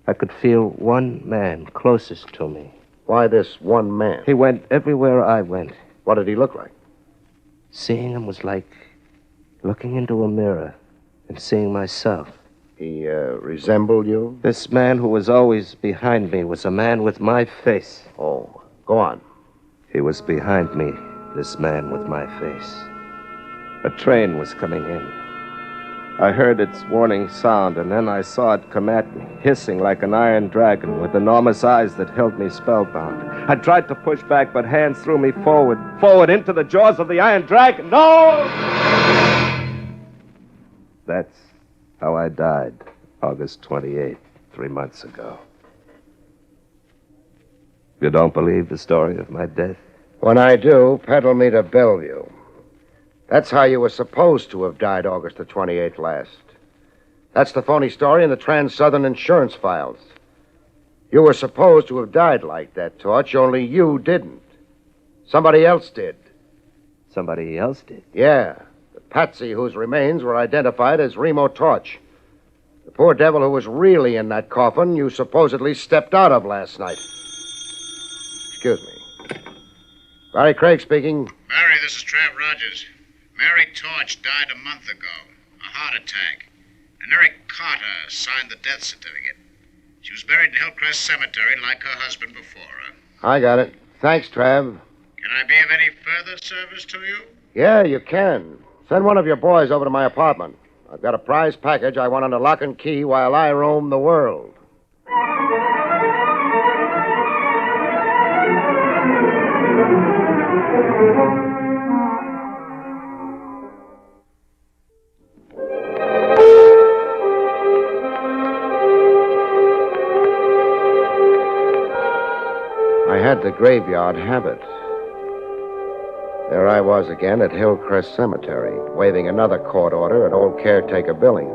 I could feel one man closest to me. Why this one man? He went everywhere I went. What did he look like? Seeing him was like looking into a mirror and seeing myself. He resembled you? This man who was always behind me was a man with my face. Oh, go on. He was behind me, this man with my face. A train was coming in. I heard its warning sound, and then I saw it come at me, hissing like an iron dragon with enormous eyes that held me spellbound. I tried to push back, but hands threw me forward into the jaws of the iron dragon. No! That's how I died, August 28th, 3 months ago. You don't believe the story of my death? When I do, peddle me to Bellevue. That's how you were supposed to have died August the 28th last. That's the phony story in the Trans-Southern insurance files. You were supposed to have died like that, Torch, only you didn't. Somebody else did. Somebody else did? Yeah. The patsy whose remains were identified as Remo Torch. The poor devil who was really in that coffin you supposedly stepped out of last night. Excuse me. Barrie Craig speaking. Barrie, this is Trav Rogers. Mary Torch died a month ago. A heart attack. And Eric Carter signed the death certificate. She was buried in Hillcrest Cemetery like her husband before her. I got it. Thanks, Trav. Can I be of any further service to you? Yeah, you can. Send one of your boys over to my apartment. I've got a prize package I want under lock and key while I roam the world. I had the graveyard habit. There I was again at Hillcrest Cemetery, waving another court order at old caretaker Billings.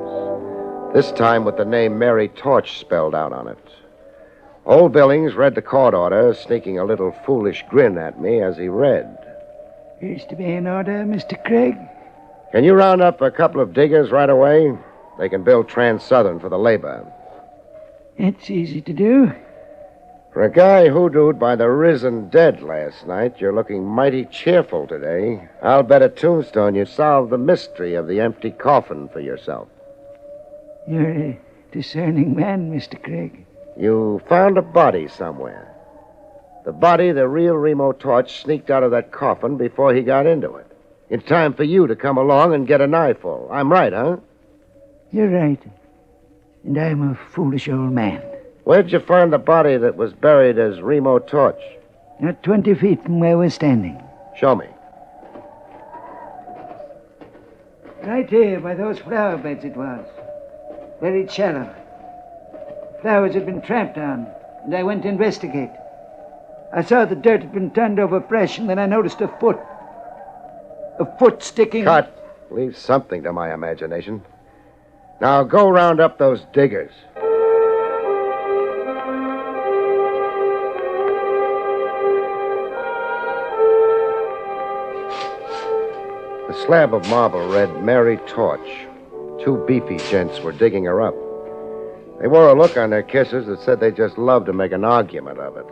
This time with the name Mary Torch spelled out on it. Old Billings read the court order, sneaking a little foolish grin at me as he read. Here's to be an order, Mr. Craig. Can you round up a couple of diggers right away? They can build Trans-Southern for the labor. It's easy to do. For a guy hoodooed by the risen dead last night, you're looking mighty cheerful today. I'll bet a tombstone you solved the mystery of the empty coffin for yourself. You're a discerning man, Mr. Craig. You found a body somewhere. The body the real Remo Torch sneaked out of that coffin before he got into it. It's time for you to come along and get an eyeful. I'm right, huh? You're right. And I'm a foolish old man. Where'd you find the body that was buried as Remo Torch? Not 20 feet from where we're standing. Show me. Right here, by those flower beds it was. Buried shallow. Flowers had been tramped on, and I went to investigate. I saw the dirt had been turned over fresh, and then I noticed a foot. A foot sticking... Cut. Leave something to my imagination. Now go round up those diggers. The slab of marble read Mary Torch. Two beefy gents were digging her up. They wore a look on their kisses that said they just loved to make an argument of it.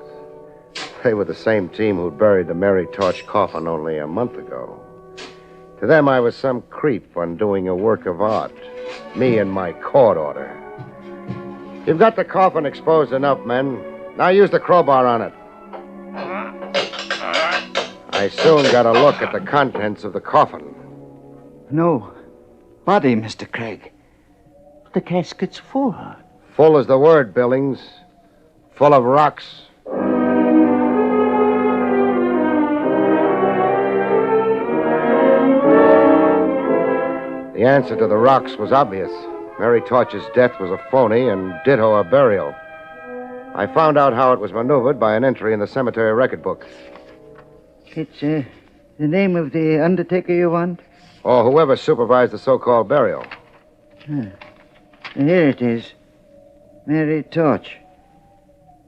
They were the same team who buried the Mary Torch coffin only a month ago. To them, I was some creep undoing a work of art. Me and my court order. You've got the coffin exposed enough, men. Now use the crowbar on it. I soon got a look at the contents of the coffin. No body, Mr. Craig. The casket's full. Full is the word, Billings. Full of rocks. The answer to the rocks was obvious. Mary Torch's death was a phony and ditto a burial. I found out how it was maneuvered by an entry in the cemetery record book. It's the name of the undertaker you want? Or whoever supervised the so-called burial. Here it is. Mary Torch.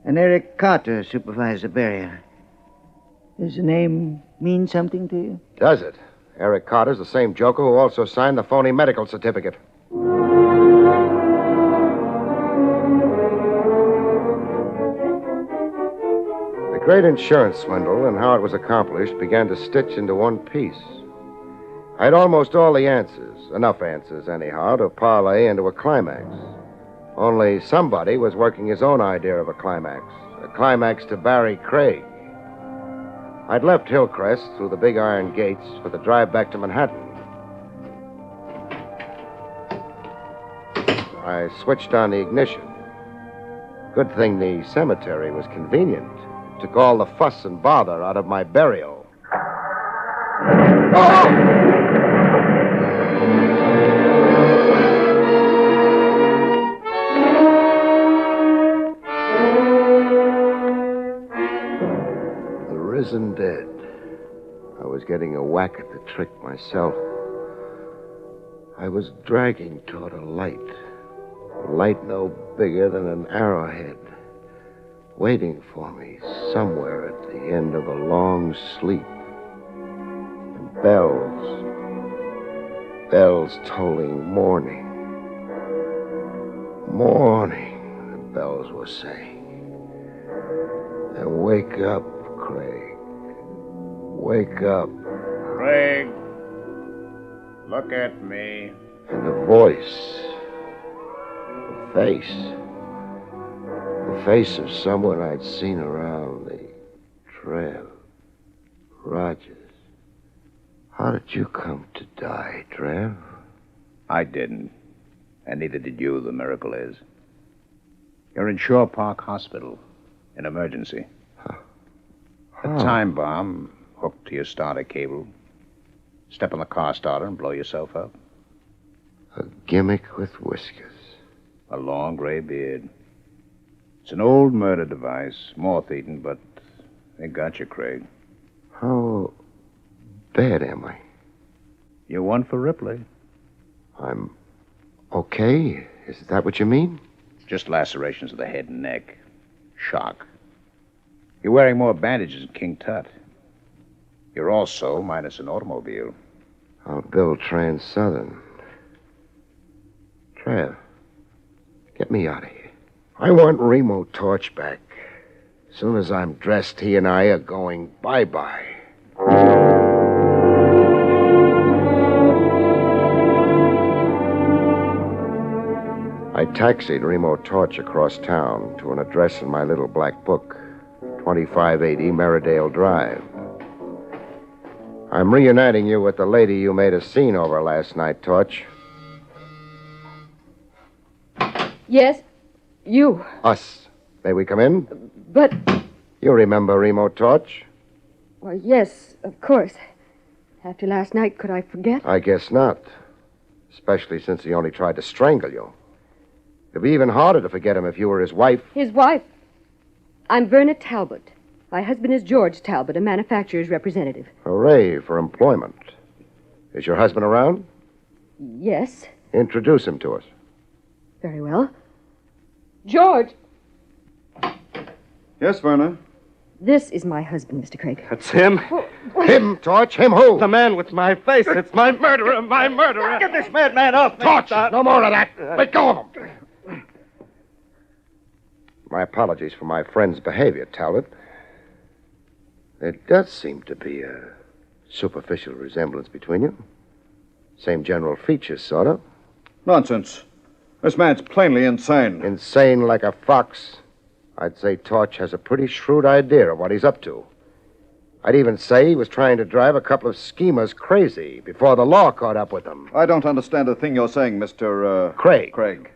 And Eric Carter supervised the burial. Does the name mean something to you? Does it? Eric Carter's the same joker who also signed the phony medical certificate. The great insurance swindle and how it was accomplished began to stitch into one piece. I had almost all the answers, enough answers anyhow, to parlay into a climax. Only somebody was working his own idea of a climax to Barrie Craig. I'd left Hillcrest through the big iron gates for the drive back to Manhattan. I switched on the ignition. Good thing the cemetery was convenient. Took all the fuss and bother out of my burial. Oh! Risen dead. I was getting a whack at the trick myself. I was dragging toward a light no bigger than an arrowhead, waiting for me somewhere at the end of a long sleep. And bells tolling morning, the bells were saying. And wake up, Craig. Wake up. Craig, look at me. And the voice. The face of someone I'd seen around the trail. Rogers. How did you come to die, Trev? I didn't. And neither did you, the miracle is. You're in Shore Park Hospital. In emergency. A time bomb hooked to your starter cable. Step on the car starter and blow yourself up. A gimmick with whiskers. A long gray beard. It's an old murder device, moth-eaten, but they got you, Craig. How bad, am I? You're one for Ripley. I'm okay? Is that what you mean? Just lacerations of the head and neck. Shock. You're wearing more bandages than King Tut. You're also minus an automobile. I'll build Trans-Southern. Trev, get me out of here. I want Remo Torch back. As soon as I'm dressed, he and I are going bye-bye. I taxied Remo Torch across town to an address in my little black book, 2580 Merridale Drive. I'm reuniting you with the lady you made a scene over last night, Torch. Yes, you. Us. May we come in? But, You remember Remo Torch? well, yes, of course. After last night, could I forget? I guess not. Especially since he only tried to strangle you. It'd be even harder to forget him if you were his wife. His wife. I'm Verna Talbot. My husband is George Talbot, a manufacturer's representative. Hooray for employment. Is your husband around? Yes, Introduce him to us. very well. George, Yes, Verna? this is my husband, Mr. Craig. That's him. Him, Torch? Him who? The man with my face. It's my murderer. My murderer. Get this madman off me. Torch! No more of that. Let go of him. My apologies for my friend's behavior, Talbot. There does seem to be a superficial resemblance between you. Same general features, sort of. Nonsense. This man's plainly insane. Insane like a fox. I'd say Torch has a pretty shrewd idea of what he's up to. I'd even say he was trying to drive a couple of schemers crazy before the law caught up with them. I don't understand a thing you're saying, Mr. Craig. Craig.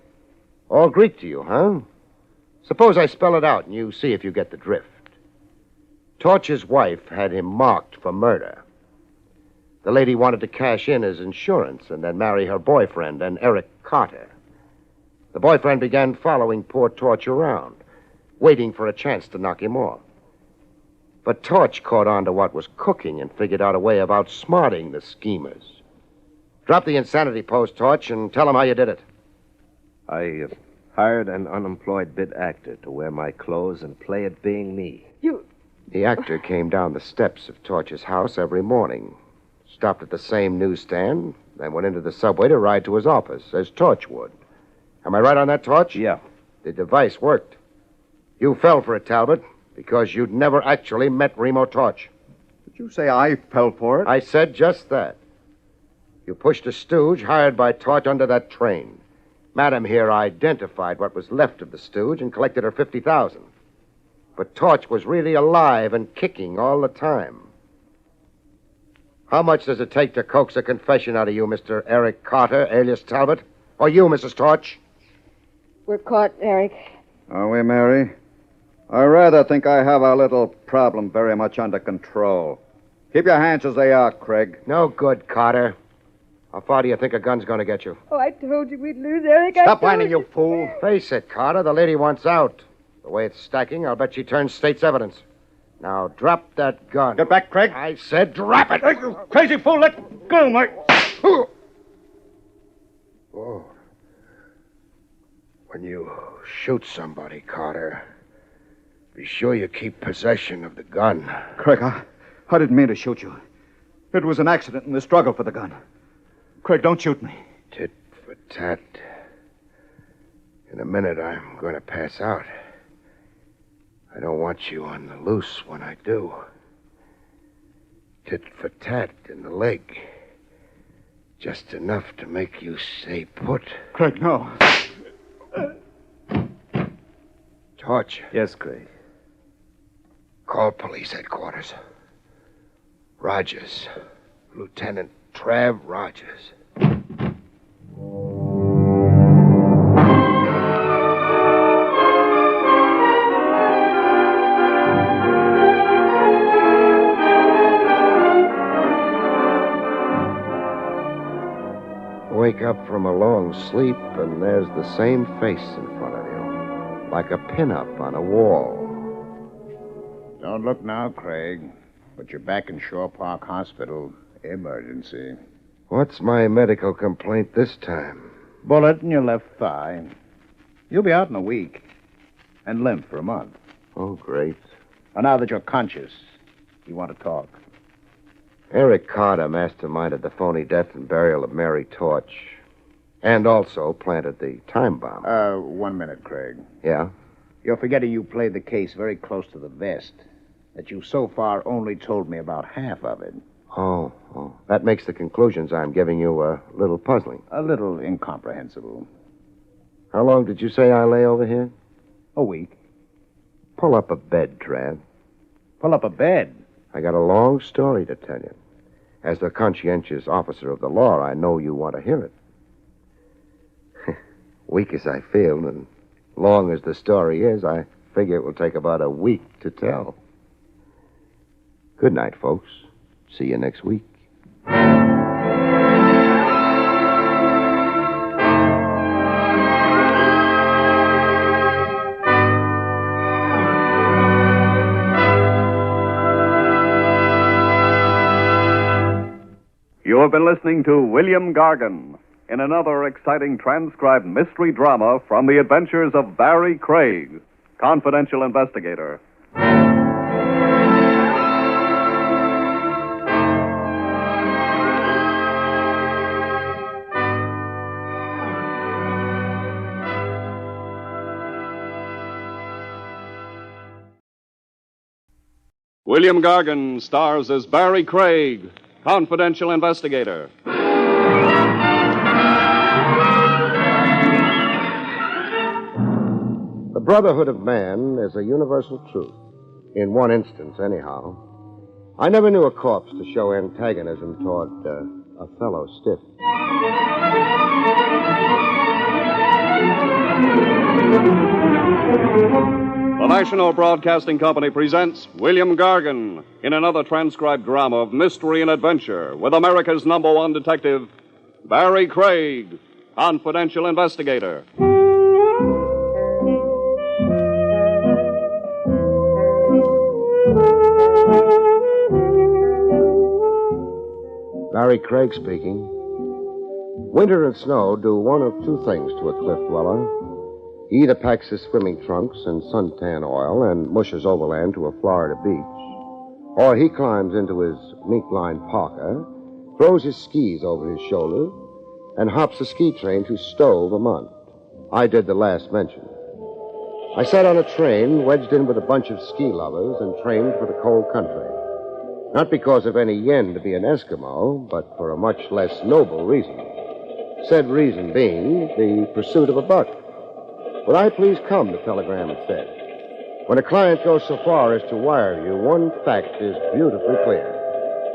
All Greek to you, huh? Suppose I spell it out and you see if you get the drift. Torch's wife had him marked for murder. The lady wanted to cash in his insurance and then marry her boyfriend, an Eric Carter. The boyfriend began following poor Torch around, waiting for a chance to knock him off. But Torch caught on to what was cooking and figured out a way of outsmarting the schemers. Drop the insanity post, Torch, and tell them how you did it. I hired an unemployed bit actor to wear my clothes and play at being me. The actor came down the steps of Torch's house every morning, stopped at the same newsstand, then went into the subway to ride to his office, as Torch would. Am I right on that, Torch? Yeah. The device worked. You fell for it, Talbot, because you'd never actually met Remo Torch. Did you say I fell for it? I said just that. You pushed a stooge hired by Torch under that train. Madam here identified what was left of the stooge and collected her $50,000. But Torch was really alive and kicking all the time. How much does it take to coax a confession out of you, Mr. Eric Carter, alias Talbot? Or you, Mrs. Torch? We're caught, Eric. Are we, Mary? I rather think I have our little problem very much under control. Keep your hands as they are, Craig. No good, Carter. How far do you think a gun's going to get you? Oh, I told you we'd lose, Eric. Stop whining, you fool. Face it, Carter. The lady wants out. The way it's stacking, I'll bet she turns state's evidence. Now, drop that gun. Get back, Craig. I said drop it. You crazy fool, let go, Mike. Oh. When you shoot somebody, Carter, be sure you keep possession of the gun. Craig, I didn't mean to shoot you. It was an accident in the struggle for the gun. Craig, don't shoot me. Tit for tat. In a minute, I'm going to pass out. I don't want you on the loose when I do. Tit for tat in the leg. Just enough to make you stay put. Craig, no. Torch. Yes, Craig. Call police headquarters. Rogers. Lieutenant Trav Rogers. Wake up from a long sleep, and there's the same face in front of you, like a pin-up on a wall. Don't look now, Craig. But you're back in Shore Park Hospital, Emergency. What's my medical complaint this time? Bullet in your left thigh. You'll be out in a week. And limp for a month. Oh, great. Well, now that you're conscious, you want to talk. Eric Carter masterminded the phony death and burial of Mary Torch. And also planted the time bomb. 1 minute, Craig. Yeah? You're forgetting you played the case very close to the vest. That you've so far only told me about half of it. Oh. That makes the conclusions I'm giving you a little puzzling. A little incomprehensible. How long did you say I lay over here? A week. Pull up a bed, Trav. Pull up a bed? I got a long story to tell you. As the conscientious officer of the law, I know you want to hear it. Weak as I feel, and long as the story is, I figure it will take about a week to tell. Good night, folks. See you next week. You have been listening to William Gargan in another exciting transcribed mystery drama from the adventures of Barrie Craig, confidential investigator. William Gargan stars as Barrie Craig, confidential investigator. The brotherhood of man is a universal truth. In one instance, anyhow. I never knew a corpse to show antagonism toward a fellow stiff. The National Broadcasting Company presents William Gargan in another transcribed drama of mystery and adventure with America's #1 detective, Barrie Craig, confidential investigator. Barrie Craig speaking. Winter and snow do one of two things to a cliff dweller. He either packs his swimming trunks and suntan oil and mushes overland to a Florida beach, or he climbs into his mink-lined parka, throws his skis over his shoulder, and hops a ski train to Stowe, Vermont. I did the last mentioned. I sat on a train wedged in with a bunch of ski lovers and trained for the cold country. Not because of any yen to be an Eskimo, but for a much less noble reason. Said reason being the pursuit of a buck. Would I please come, the telegram had said. When a client goes so far as to wire you, one fact is beautifully clear.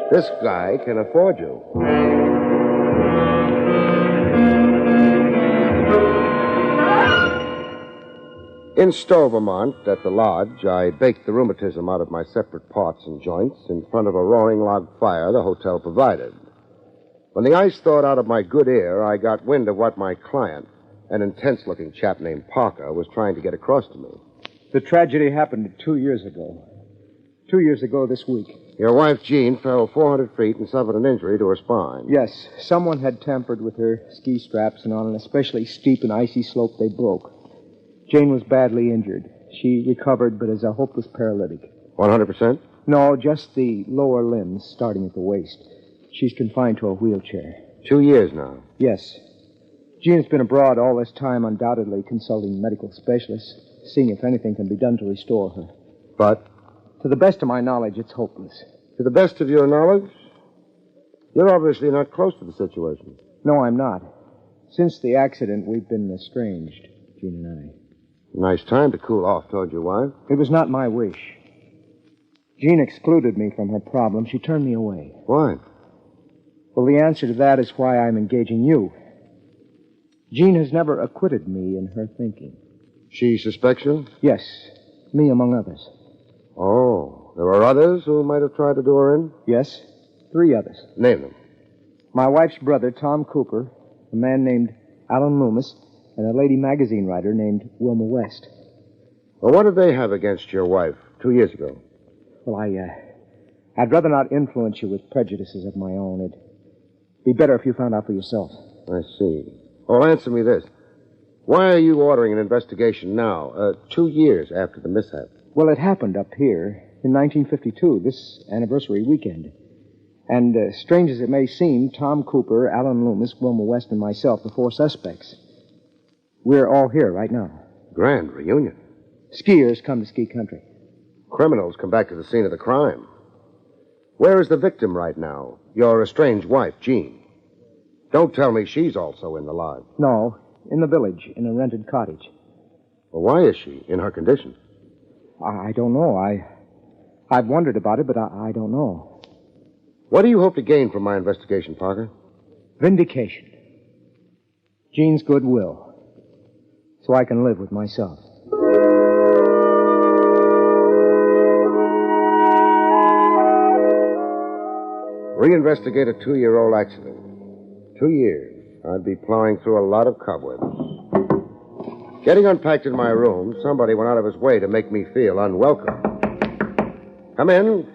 This guy can afford you. In Stowe, Vermont, at the lodge, I baked the rheumatism out of my separate parts and joints in front of a roaring log fire the hotel provided. When the ice thawed out of my good ear, I got wind of what my client, an intense-looking chap named Parker, was trying to get across to me. The tragedy happened 2 years ago. 2 years ago this week. Your wife, Jean, fell 400 feet and suffered an injury to her spine. Yes, someone had tampered with her ski straps, and on an especially steep and icy slope, they broke. Jane was badly injured. She recovered, but is a hopeless paralytic. 100%? No, just the lower limbs, starting at the waist. She's confined to a wheelchair. 2 years now? Yes. Jean has been abroad all this time, undoubtedly consulting medical specialists, seeing if anything can be done to restore her. But? To the best of my knowledge, it's hopeless. To the best of your knowledge? You're obviously not close to the situation. No, I'm not. Since the accident, we've been estranged, Jean and I. Nice time to cool off toward your wife. It was not my wish. Jean excluded me from her problem. She turned me away. Why? Well, the answer to that is why I'm engaging you. Jean has never acquitted me in her thinking. She suspects you? Yes, me among others. Oh, there are others who might have tried to do her in? Yes, 3 others. Name them. My wife's brother, Tom Cooper, a man named Alan Loomis, and a lady magazine writer named Wilma West. Well, what did they have against your wife 2 years ago? Well, I'd rather not influence you with prejudices of my own. It'd be better if you found out for yourself. I see. Well, answer me this. Why are you ordering an investigation now, 2 years after the mishap? Well, it happened up here in 1952, this anniversary weekend. And strange as it may seem, Tom Cooper, Alan Loomis, Wilma West, and myself, the 4 suspects, we're all here right now. Grand reunion. Skiers come to ski country. Criminals come back to the scene of the crime. Where is the victim right now? Your estranged wife, Jean. Don't tell me she's also in the lodge. No, in the village, in a rented cottage. Well, why is she in her condition? I don't know. I've wondered about it, but I don't know. What do you hope to gain from my investigation, Parker? Vindication. Jean's goodwill. So I can live with myself. Reinvestigate a 2-year-old accident. 2 years. I'd be plowing through a lot of cobwebs. Getting unpacked in my room, somebody went out of his way to make me feel unwelcome. Come in.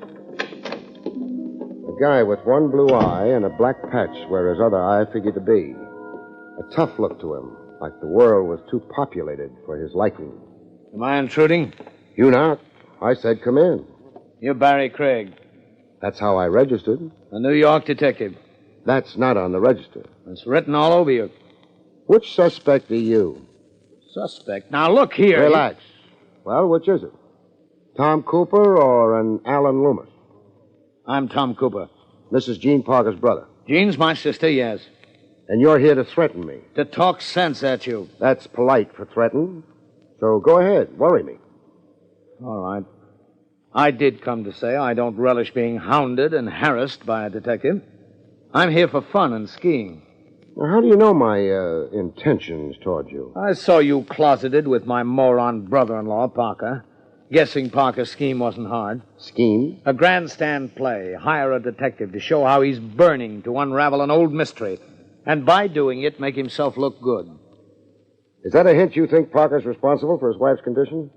A guy with one blue eye and a black patch where his other eye figured to be. A tough look to him, like the world was too populated for his liking. Am I intruding? You not. I said come in. You're Barrie Craig. That's how I registered. A New York detective. That's not on the register. It's written all over you. Which suspect are you? Suspect? Now, look here. Relax. Well, which is it? Tom Cooper or an Alan Loomis? I'm Tom Cooper. Mrs. Jean Parker's brother. Jean's my sister, yes. And you're here to threaten me? To talk sense at you. That's polite for threaten. So go ahead, worry me. All right. I did come to say I don't relish being hounded and harassed by a detective. I'm here for fun and skiing. Now, how do you know my intentions toward you? I saw you closeted with my moron brother-in-law, Parker. Guessing Parker's scheme wasn't hard. Scheme? A grandstand play. Hire a detective to show how he's burning to unravel an old mystery. And by doing it, make himself look good. Is that a hint you think Parker's responsible for his wife's condition?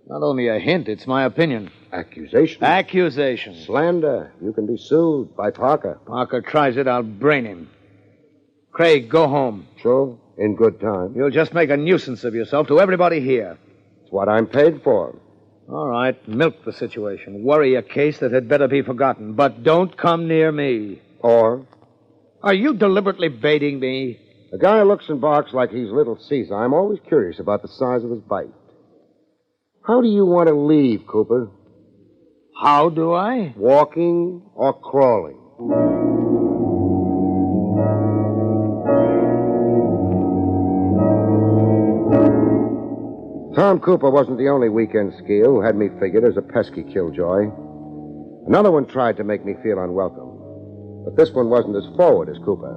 Not only a hint, it's my opinion. Accusation? Accusation. Slander. You can be sued by Parker. Parker tries it, I'll brain him. Craig, go home. Sure, in good time. You'll just make a nuisance of yourself to everybody here. It's what I'm paid for. All right, milk the situation. Worry a case that had better be forgotten. But don't come near me. Or? Are you deliberately baiting me? A guy looks and barks like he's Little Caesar. I'm always curious about the size of his bite. How do you want to leave, Cooper? How do I? Walking or crawling? Tom Cooper wasn't the only weekend skier who had me figured as a pesky killjoy. Another one tried to make me feel unwelcome. But this one wasn't as forward as Cooper.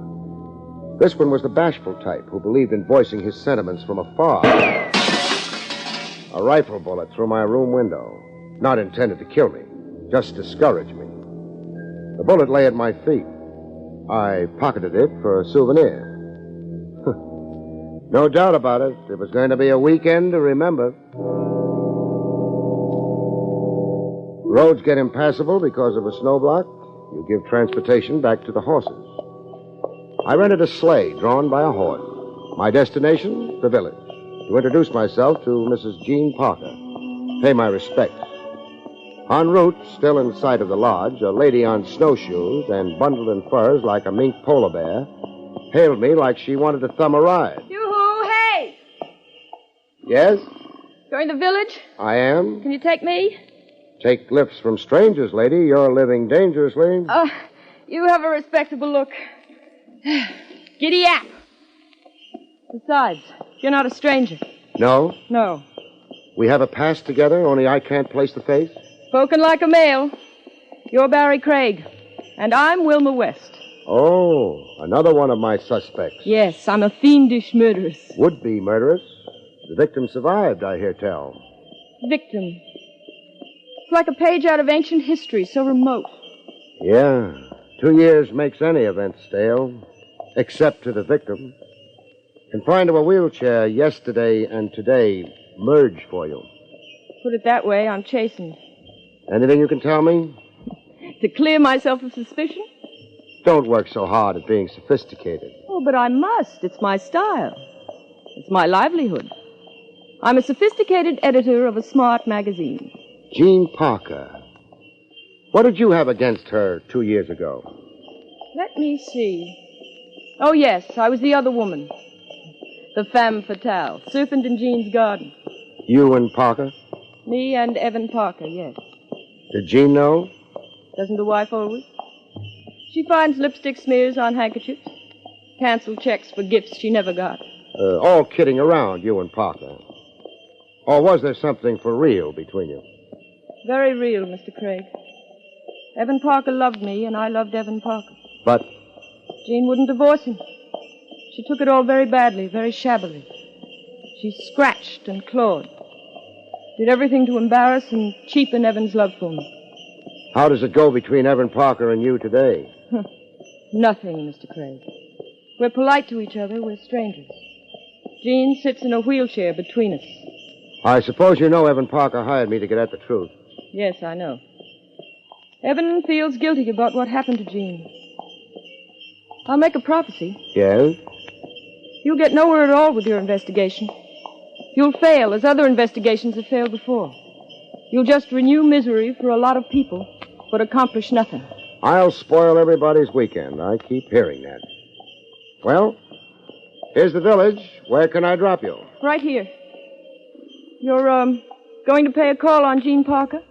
This one was the bashful type who believed in voicing his sentiments from afar. A rifle bullet through my room window. Not intended to kill me, just discourage me. The bullet lay at my feet. I pocketed it for a souvenir. No doubt about it. It was going to be a weekend to remember. Roads get impassable because of a snowblock. You give transportation back to the horses. I rented a sleigh drawn by a horse. My destination, the village. To introduce myself to Mrs. Jean Parker. Pay my respects. En route, still in sight of the lodge, a lady on snowshoes and bundled in furs like a mink polar bear hailed me like she wanted to thumb a ride. Yoo-hoo, hey! Yes? Going to the village? I am. Can you take me? Take lifts from strangers, lady. You're living dangerously. You have a respectable look. Giddy up. Besides, you're not a stranger. No? No. We have a past together, only I can't place the face? Spoken like a male. You're Barrie Craig, and I'm Wilma West. Oh, another one of my suspects. Yes, I'm a fiendish murderess. Would-be murderess. The victim survived, I hear tell. Victim. It's like a page out of ancient history, so remote. Yeah, 2 years makes any event stale, except to the victim. Confined to a wheelchair, yesterday and today merge for you. Put it that way, I'm chastened. Anything you can tell me? To clear myself of suspicion? Don't work so hard at being sophisticated. Oh, but I must. It's my style. It's my livelihood. I'm a sophisticated editor of a smart magazine. Jean Parker. What did you have against her 2 years ago? Let me see. Oh, yes, I was the other woman. The femme fatale. Serpent in Jean's garden. You and Parker? Me and Evan Parker, yes. Did Jean know? Doesn't a wife always? She finds lipstick smears on handkerchiefs. Cancelled checks for gifts she never got. All kidding around, you and Parker. Or was there something for real between you? Very real, Mr. Craig. Evan Parker loved me, and I loved Evan Parker. But Jean wouldn't divorce him. She took it all very badly, very shabbily. She scratched and clawed. Did everything to embarrass and cheapen Evan's love for me. how does it go between Evan Parker and you today? Nothing, Mr. Craig. We're polite to each other. We're strangers. Jean sits in a wheelchair between us. I suppose you know Evan Parker hired me to get at the truth. Yes, I know. Evan feels guilty about what happened to Jean. I'll make a prophecy. Yes? You'll get nowhere at all with your investigation. You'll fail as other investigations have failed before. You'll just renew misery for a lot of people, but accomplish nothing. I'll spoil everybody's weekend. I keep hearing that. Well, here's the village. Where can I drop you? Right here. You're, going to pay a call on Jean Parker?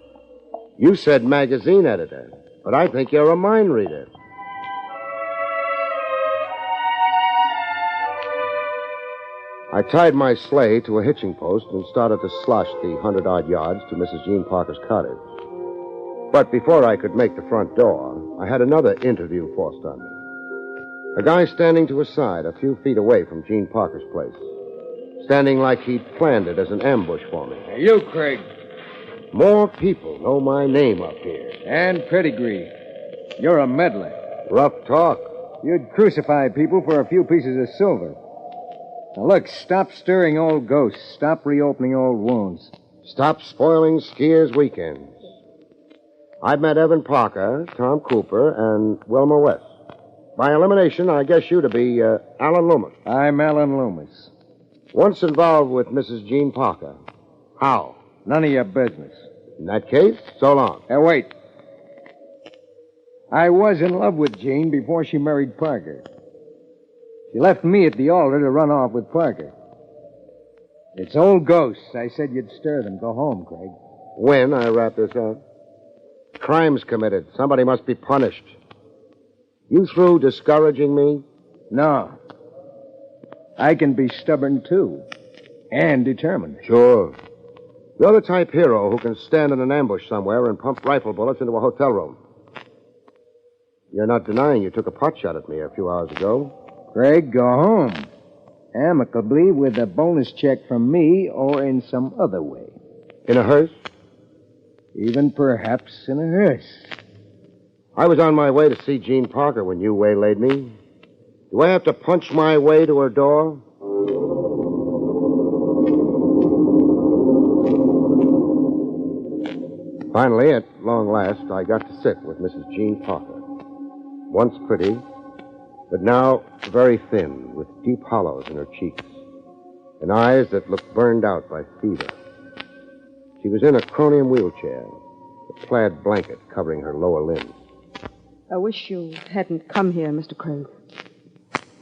You said magazine editor, but I think you're a mind reader. I tied my sleigh to a hitching post and started to slosh the 100-odd yards to Mrs. Jean Parker's cottage. But before I could make the front door, I had another interview forced on me. A guy standing to his side a few feet away from Jean Parker's place. Standing like he'd planned it as an ambush for me. Hey, you, Craig. More people know my name up here. And pedigree. You're a meddler. Rough talk. You'd crucify people for a few pieces of silver. Now, look, stop stirring old ghosts. Stop reopening old wounds. Stop spoiling skiers' weekends. I've met Evan Parker, Tom Cooper, and Wilma West. By elimination, I guess you to be Alan Loomis. I'm Alan Loomis. Once involved with Mrs. Jean Parker. How? None of your business. In that case, so long. Now, wait. I was in love with Jean before she married Parker. She left me at the altar to run off with Parker. It's old ghosts. I said you'd stir them. Go home, Craig. When I wrap this up? Crimes committed. Somebody must be punished. You through discouraging me? No. I can be stubborn, too. And determined. Sure. You're the type hero who can stand in an ambush somewhere and pump rifle bullets into a hotel room. You're not denying you took a pot shot at me a few hours ago. Craig, go home. Amicably with a bonus check from me or in some other way. In a hearse? Even perhaps in a hearse. I was on my way to see Jean Parker when you waylaid me. Do I have to punch my way to her door? Finally, at long last, I got to sit with Mrs. Jean Parker. Once pretty, but now very thin, with deep hollows in her cheeks, and eyes that looked burned out by fever. She was in a chromium wheelchair, a plaid blanket covering her lower limbs. I wish you hadn't come here, Mr. Craig.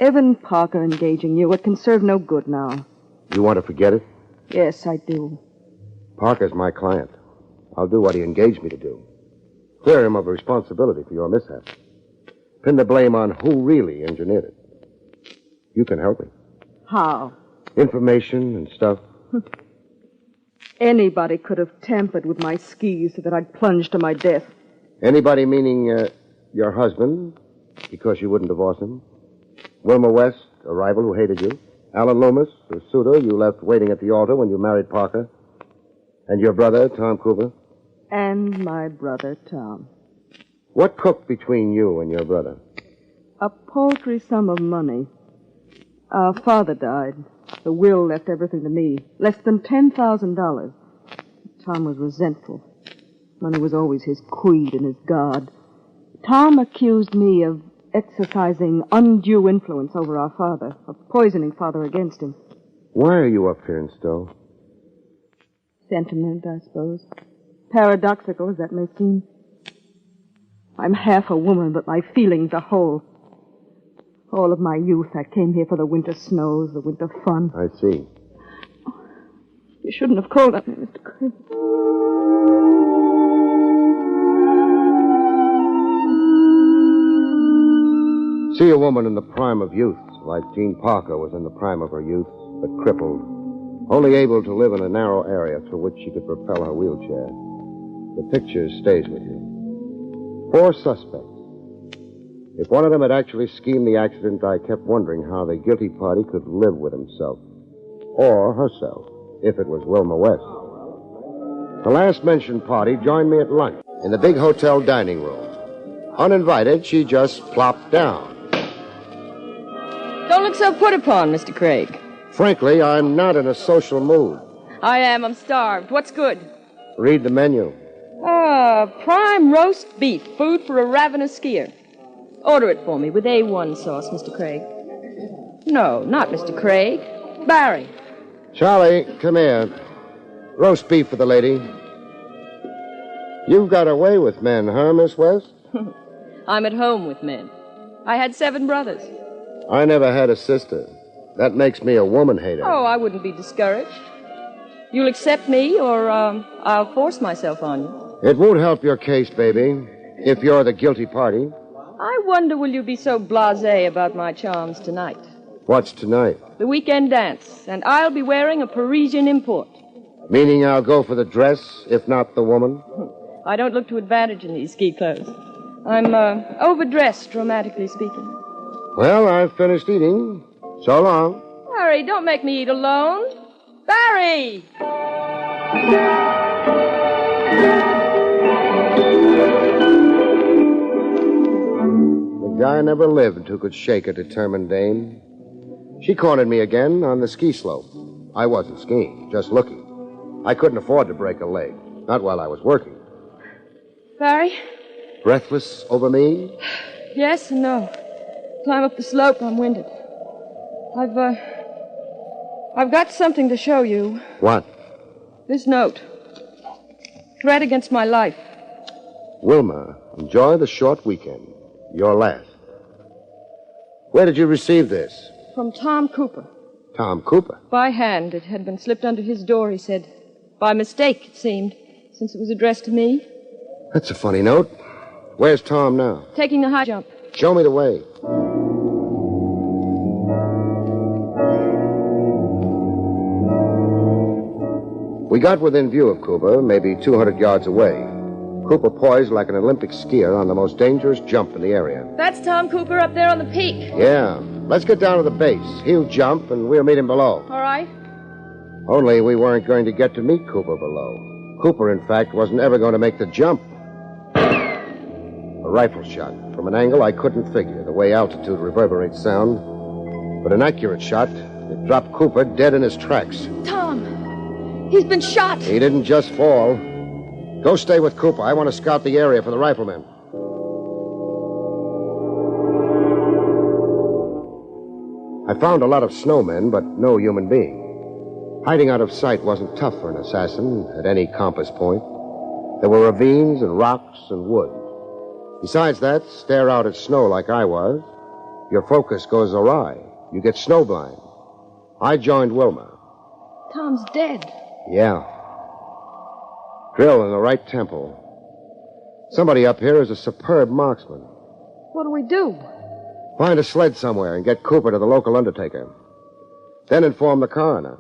Evan Parker engaging you, it can serve no good now. You want to forget it? Yes, I do. Parker's my client. I'll do what he engaged me to do. Clear him of responsibility for your mishap. Pin the blame on who really engineered it. You can help me. How? Information and stuff. Anybody could have tampered with my skis so that I'd plunge to my death. Anybody meaning your husband, because you wouldn't divorce him? Wilma West, a rival who hated you? Alan Loomis, a suitor you left waiting at the altar when you married Parker? And your brother, Tom Cooper? And my brother, Tom. What cooked between you and your brother? A paltry sum of money. Our father died. The will left everything to me. Less than $10,000. Tom was resentful. Money was always his creed and his god. Tom accused me of exercising undue influence over our father, of poisoning Father against him. Why are you up here in Stowe? Sentiment, I suppose. Paradoxical as that may seem. I'm half a woman, but my feelings are whole. All of my youth, I came here for the winter snows, the winter fun. I see. You shouldn't have called on me, Mr. Craig. See a woman in the prime of youth, like Jean Parker was in the prime of her youth, but crippled, only able to live in a narrow area through which she could propel her wheelchair. The picture stays with you. 4 suspects. If one of them had actually schemed the accident, I kept wondering how the guilty party could live with himself. Or herself, if it was Wilma West. The last mentioned party joined me at lunch in the big hotel dining room. Uninvited, she just plopped down. Don't look so put upon, Mr. Craig. Frankly, I'm not in a social mood. I am. I'm starved. What's good? Read the menu. Prime roast beef. Food for a ravenous skier. Order it for me with A1 sauce, Mr. Craig. No, not Mr. Craig. Barrie. Charlie, come here. Roast beef for the lady. You've got away with men, huh, Miss West? I'm at home with men. I had 7 brothers. I never had a sister. That makes me a woman hater. Oh, I wouldn't be discouraged. You'll accept me, or I'll force myself on you. It won't help your case, baby, if you're the guilty party. I wonder will you be so blasé about my charms tonight? What's tonight? The weekend dance, and I'll be wearing a Parisian import. Meaning I'll go for the dress, if not the woman? I don't look to advantage in these ski clothes. I'm overdressed, dramatically speaking. Well, I've finished eating. So long. Barrie, don't make me eat alone. Barrie! The guy never lived who could shake a determined dame. She cornered me again on the ski slope. I wasn't skiing, just looking. I couldn't afford to break a leg, not while I was working. Barrie? Breathless over me? Yes and no. Climb up the slope, I'm winded. I've got something to show you. What? This note. Threat against my life. Wilma, enjoy the short weekend. Your last. Where did you receive this? From Tom Cooper. Tom Cooper? By hand. It had been slipped under his door, he said. By mistake, it seemed, since it was addressed to me. That's a funny note. Where's Tom now? Taking the high jump. Show me the way. We got within view of Cooper, maybe 200 yards away. Cooper poised like an Olympic skier on the most dangerous jump in the area. That's Tom Cooper up there on the peak. Yeah. Let's get down to the base. He'll jump, and we'll meet him below. All right. Only we weren't going to get to meet Cooper below. Cooper, in fact, wasn't ever going to make the jump. A rifle shot. From an angle I couldn't figure, the way altitude reverberates sound. But an accurate shot. It dropped Cooper dead in his tracks. Tom, he's been shot. He didn't just fall. Go stay with Cooper. I want to scout the area for the riflemen. I found a lot of snowmen, but no human being. Hiding out of sight wasn't tough for an assassin at any compass point. There were ravines and rocks and wood. Besides that, stare out at snow like I was, your focus goes awry. You get snowblind. I joined Wilma. Tom's dead. Yeah. Drill in the right temple. Somebody up here is a superb marksman. What do we do? Find a sled somewhere and get Cooper to the local undertaker. Then inform the coroner.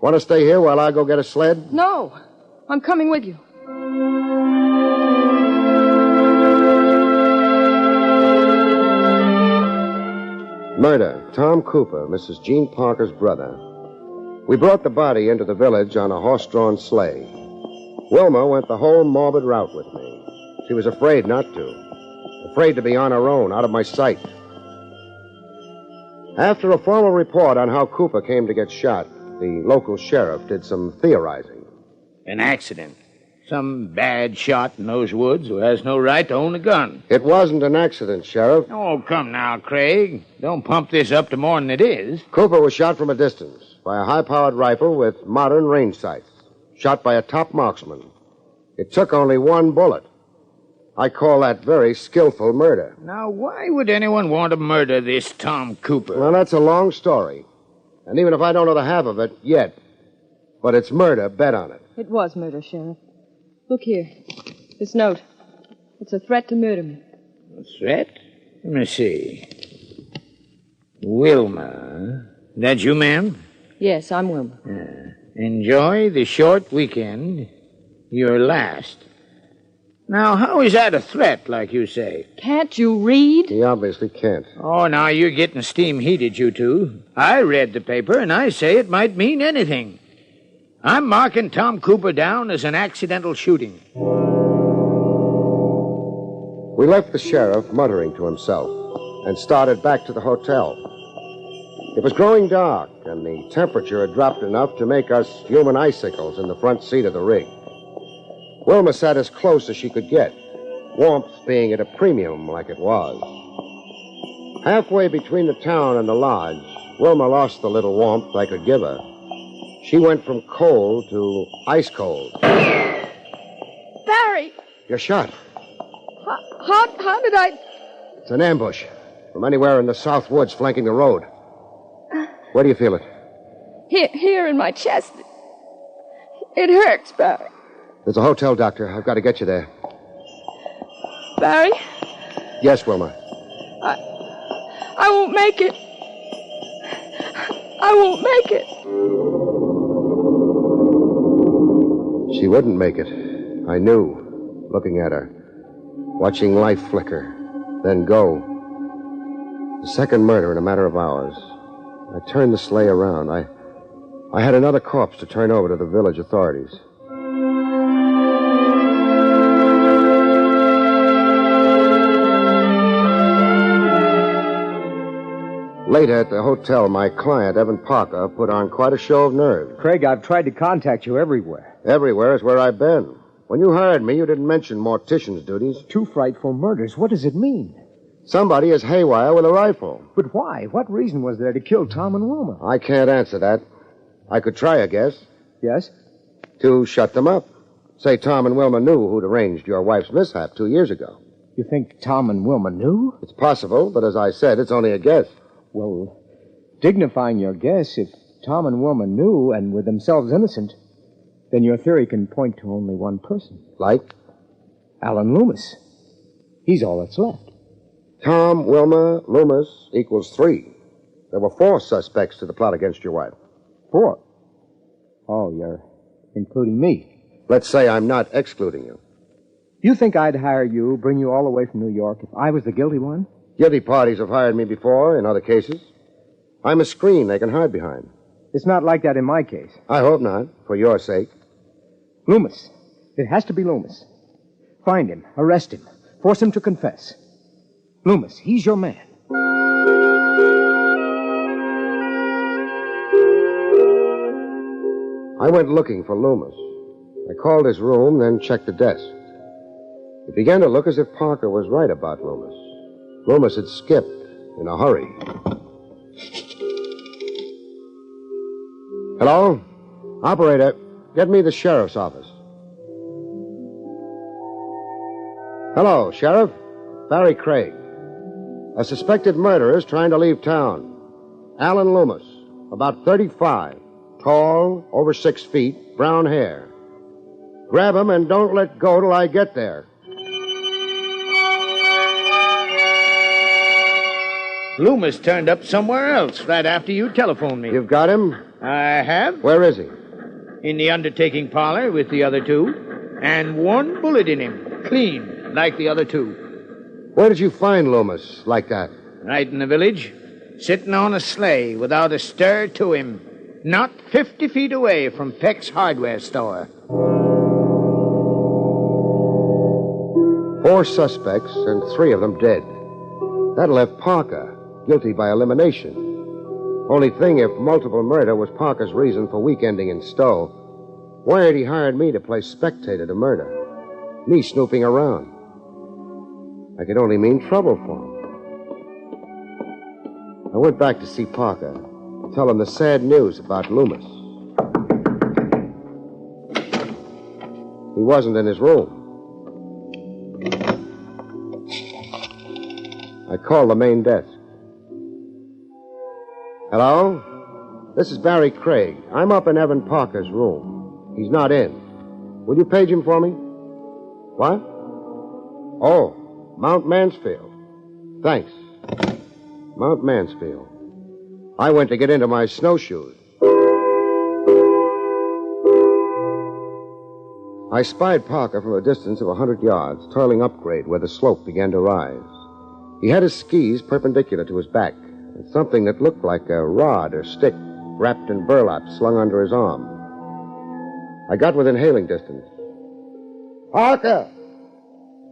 Want to stay here while I go get a sled? No. I'm coming with you. Murder. Tom Cooper, Mrs. Jean Parker's brother. We brought the body into the village on a horse-drawn sleigh. Wilma went the whole morbid route with me. She was afraid not to. Afraid to be on her own, out of my sight. After a formal report on how Cooper came to get shot, the local sheriff did some theorizing. An accident. Some bad shot in those woods who has no right to own a gun. It wasn't an accident, Sheriff. Oh, come now, Craig. Don't pump this up to more than it is. Cooper was shot from a distance by a high-powered rifle with modern range sights. Shot by a top marksman. It took only one bullet. I call that very skillful murder. Now, why would anyone want to murder this Tom Cooper? Well, that's a long story. And even if I don't know the half of it yet, but it's murder, bet on it. It was murder, Sheriff. Look here. This note. It's a threat to murder me. A threat? Let me see. Wilma. That you, ma'am? Yes, I'm Wilma. Enjoy the short weekend. Your last. Now, how is that a threat, like you say? Can't you read? He obviously can't. Oh, now you're getting steam heated, you two. I read the paper, and I say it might mean anything. I'm marking Tom Cooper down as an accidental shooting. We left the sheriff muttering to himself and started back to the hotel. It was growing dark, and the temperature had dropped enough to make us human icicles in the front seat of the rig. Wilma sat as close as she could get, warmth being at a premium like it was. Halfway between the town and the lodge, Wilma lost the little warmth I could give her. She went from cold to ice cold. Barrie! You're shot. How did I... It's an ambush from anywhere in the south woods flanking the road. Where do you feel it? Here in my chest. It hurts, Barrie. There's a hotel, Doctor. I've got to get you there. Barrie? Yes, Wilma. I won't make it. I won't make it. She wouldn't make it. I knew, looking at her, watching life flicker, then go. The second murder in a matter of hours. I turned the sleigh around. I had another corpse to turn over to the village authorities. Later at the hotel, my client, Evan Parker, put on quite a show of nerve. Craig, I've tried to contact you everywhere. Everywhere is where I've been. When you hired me, you didn't mention mortician's duties. 2 frightful murders. What does it mean? Somebody is haywire with a rifle. But why? What reason was there to kill Tom and Wilma? I can't answer that. I could try a guess. Yes? To shut them up. Say Tom and Wilma knew who'd arranged your wife's mishap 2 years ago. You think Tom and Wilma knew? It's possible, but as I said, it's only a guess. Well, dignifying your guess, if Tom and Wilma knew and were themselves innocent, then your theory can point to only one person. Like? Alan Loomis. He's all that's left. Tom, Wilma, Loomis equals 3. There were 4 suspects to the plot against your wife. 4? Oh, you're including me. Let's say I'm not excluding you. You think I'd hire you, bring you all the way from New York, if I was the guilty one? Guilty parties have hired me before in other cases. I'm a screen they can hide behind. It's not like that in my case. I hope not, for your sake. Loomis. It has to be Loomis. Find him, arrest him, force him to confess. Loomis, he's your man. I went looking for Loomis. I called his room, then checked the desk. It began to look as if Parker was right about Loomis. Loomis had skipped in a hurry. Hello? Operator, get me the sheriff's office. Hello, Sheriff. Barrie Craig. A suspected murderer is trying to leave town. Alan Loomis, about 35. Tall, over 6 feet, brown hair. Grab him and don't let go till I get there. Loomis turned up somewhere else right after you telephoned me. You've got him? I have. Where is he? In the undertaking parlor with the other 2. And 1 bullet in him. Clean, like the other 2. Where did you find Loomis like that? Right in the village. Sitting on a sleigh without a stir to him. Not 50 feet away from Peck's hardware store. 4 suspects and 3 of them dead. That left Parker, guilty by elimination. Only thing, if multiple murder was Parker's reason for weekending in Stowe, Why had he hired me to play spectator to murder? Me snooping around. I could only mean trouble for him. I went back to see Parker, to tell him the sad news about Loomis. He wasn't in his room. I called the main desk. Hello? This is Barrie Craig. I'm up in Evan Parker's room. He's not in. Will you page him for me? What? Oh, Mount Mansfield. Thanks. Mount Mansfield. I went to get into my snowshoes. I spied Parker from a distance of 100 yards, toiling upgrade where the slope began to rise. He had his skis perpendicular to his back, and something that looked like a rod or stick wrapped in burlap slung under his arm. I got within hailing distance. Parker!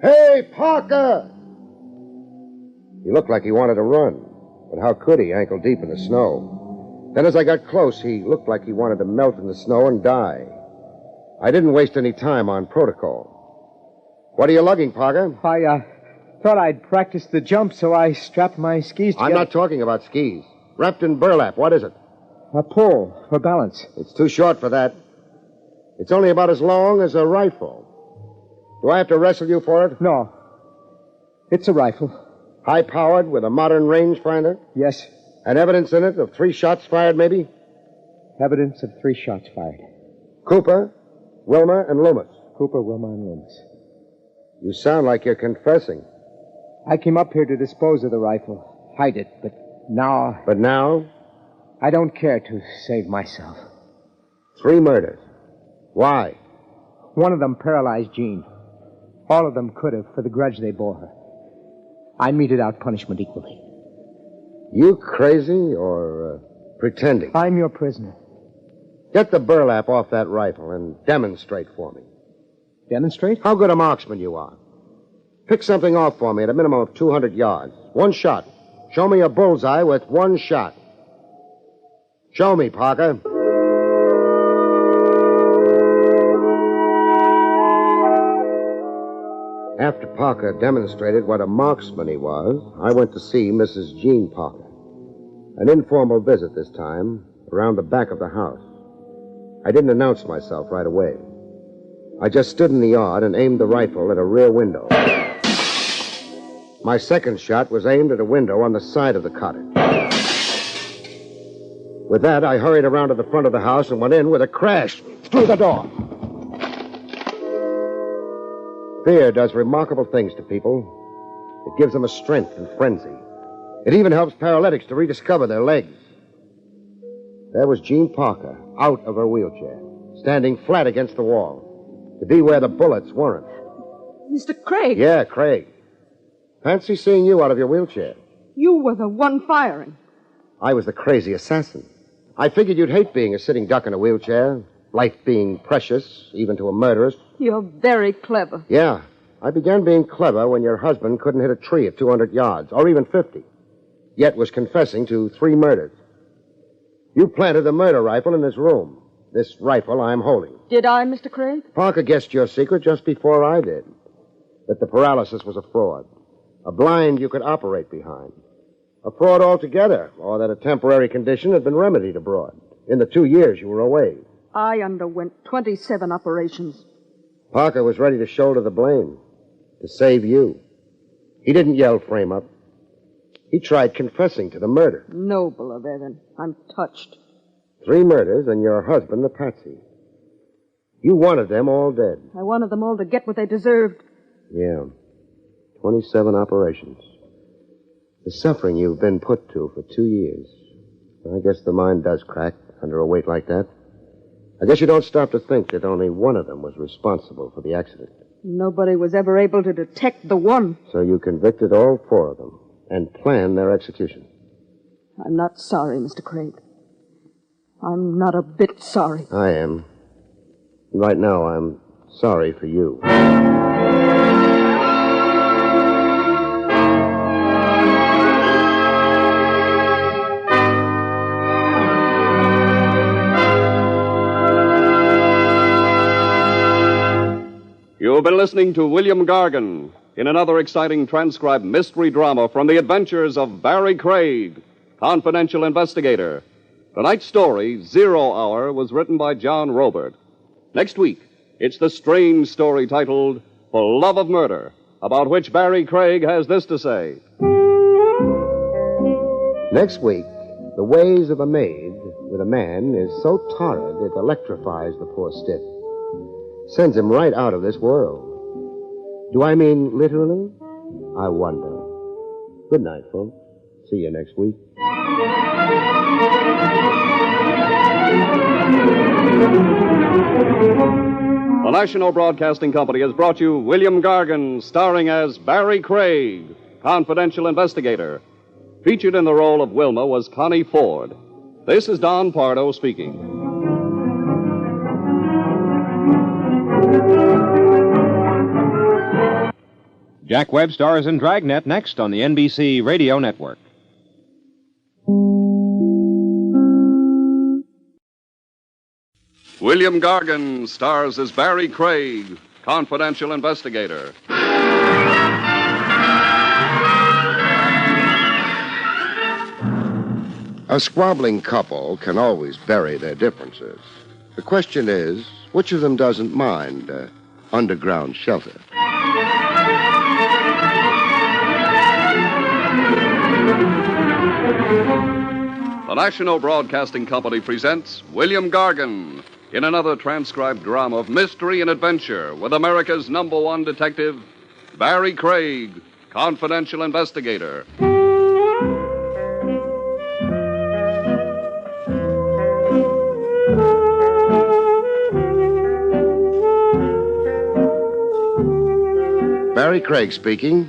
Hey, Parker! He looked like he wanted to run, but how could he, ankle deep in the snow? Then as I got close, he looked like he wanted to melt in the snow and die. I didn't waste any time on protocol. What are you lugging, Parker? I thought I'd practice the jump, so I strapped my skis together. I'm not talking about skis. Wrapped in burlap. What is it? A pole for balance. It's too short for that. It's only about as long as a rifle. Do I have to wrestle you for it? No. It's a rifle. High-powered with a modern rangefinder? Yes. And evidence in it of 3 shots fired, maybe? Evidence of 3 shots fired. Cooper, Wilmer, and Loomis. Cooper, Wilmer, and Loomis. You sound like you're confessing. I came up here to dispose of the rifle, hide it, but now... But now? I don't care to save myself. 3 murders. Why? One of them paralyzed Jean. All of them could have, for the grudge they bore her. I meted out punishment equally. You crazy or pretending? I'm your prisoner. Get the burlap off that rifle and demonstrate for me. Demonstrate? How good a marksman you are. Pick something off for me at a minimum of 200 yards. 1 shot. Show me a bullseye with 1 shot. Show me, Parker. After Parker demonstrated what a marksman he was, I went to see Mrs. Jean Parker. An informal visit this time, around the back of the house. I didn't announce myself right away. I just stood in the yard and aimed the rifle at a rear window. My second shot was aimed at a window on the side of the cottage. With that, I hurried around to the front of the house and went in with a crash through the door. Fear does remarkable things to people. It gives them a strength and frenzy. It even helps paralytics to rediscover their legs. There was Jean Parker, out of her wheelchair, standing flat against the wall, to be where the bullets weren't. Mr. Craig. Yeah, Craig. Fancy seeing you out of your wheelchair. You were the one firing. I was the crazy assassin. I figured you'd hate being a sitting duck in a wheelchair, life being precious, even to a murderess. You're very clever. Yeah. I began being clever when your husband couldn't hit a tree at 200 yards, or even 50, yet was confessing to 3 murders. You planted the murder rifle in his room. This rifle I'm holding. Did I, Mr. Craig? Parker guessed your secret just before I did. That the paralysis was a fraud. A blind you could operate behind. A fraud altogether, or that a temporary condition had been remedied abroad in the 2 years you were away. I underwent 27 operations. Parker was ready to shoulder the blame, to save you. He didn't yell frame up. He tried confessing to the murder. Noble of Evan. I'm touched. 3 murders and your husband a patsy. You wanted them all dead. I wanted them all to get what they deserved. Yeah. 27 operations. The suffering you've been put to for 2 years. I guess the mind does crack under a weight like that. I guess you don't stop to think that only one of them was responsible for the accident. Nobody was ever able to detect the one. So you convicted all 4 of them and planned their execution. I'm not sorry, Mr. Craig. I'm not a bit sorry. I am. Right now, I'm sorry for you. You have been listening to William Gargan in another exciting transcribed mystery drama from the adventures of Barrie Craig, confidential investigator. Tonight's story, 0 Hour, was written by John Robert. Next week, it's the strange story titled For Love of Murder, about which Barrie Craig has this to say. Next week, the ways of a maid with a man is so torrid it electrifies the poor stiff. Sends him right out of this world. Do I mean literally? I wonder. Good night, folks. See you next week. The National Broadcasting Company has brought you William Gargan, starring as Barrie Craig, confidential investigator. Featured in the role of Wilma was Connie Ford. This is Don Pardo speaking. Jack Webb stars in Dragnet next on the NBC Radio Network. William Gargan stars as Barrie Craig, confidential investigator. A squabbling couple can always bury their differences. The question is, which of them doesn't mind underground shelter? The National Broadcasting Company presents William Gargan in another transcribed drama of mystery and adventure with America's #1 detective, Barrie Craig, confidential investigator. Barrie Craig speaking.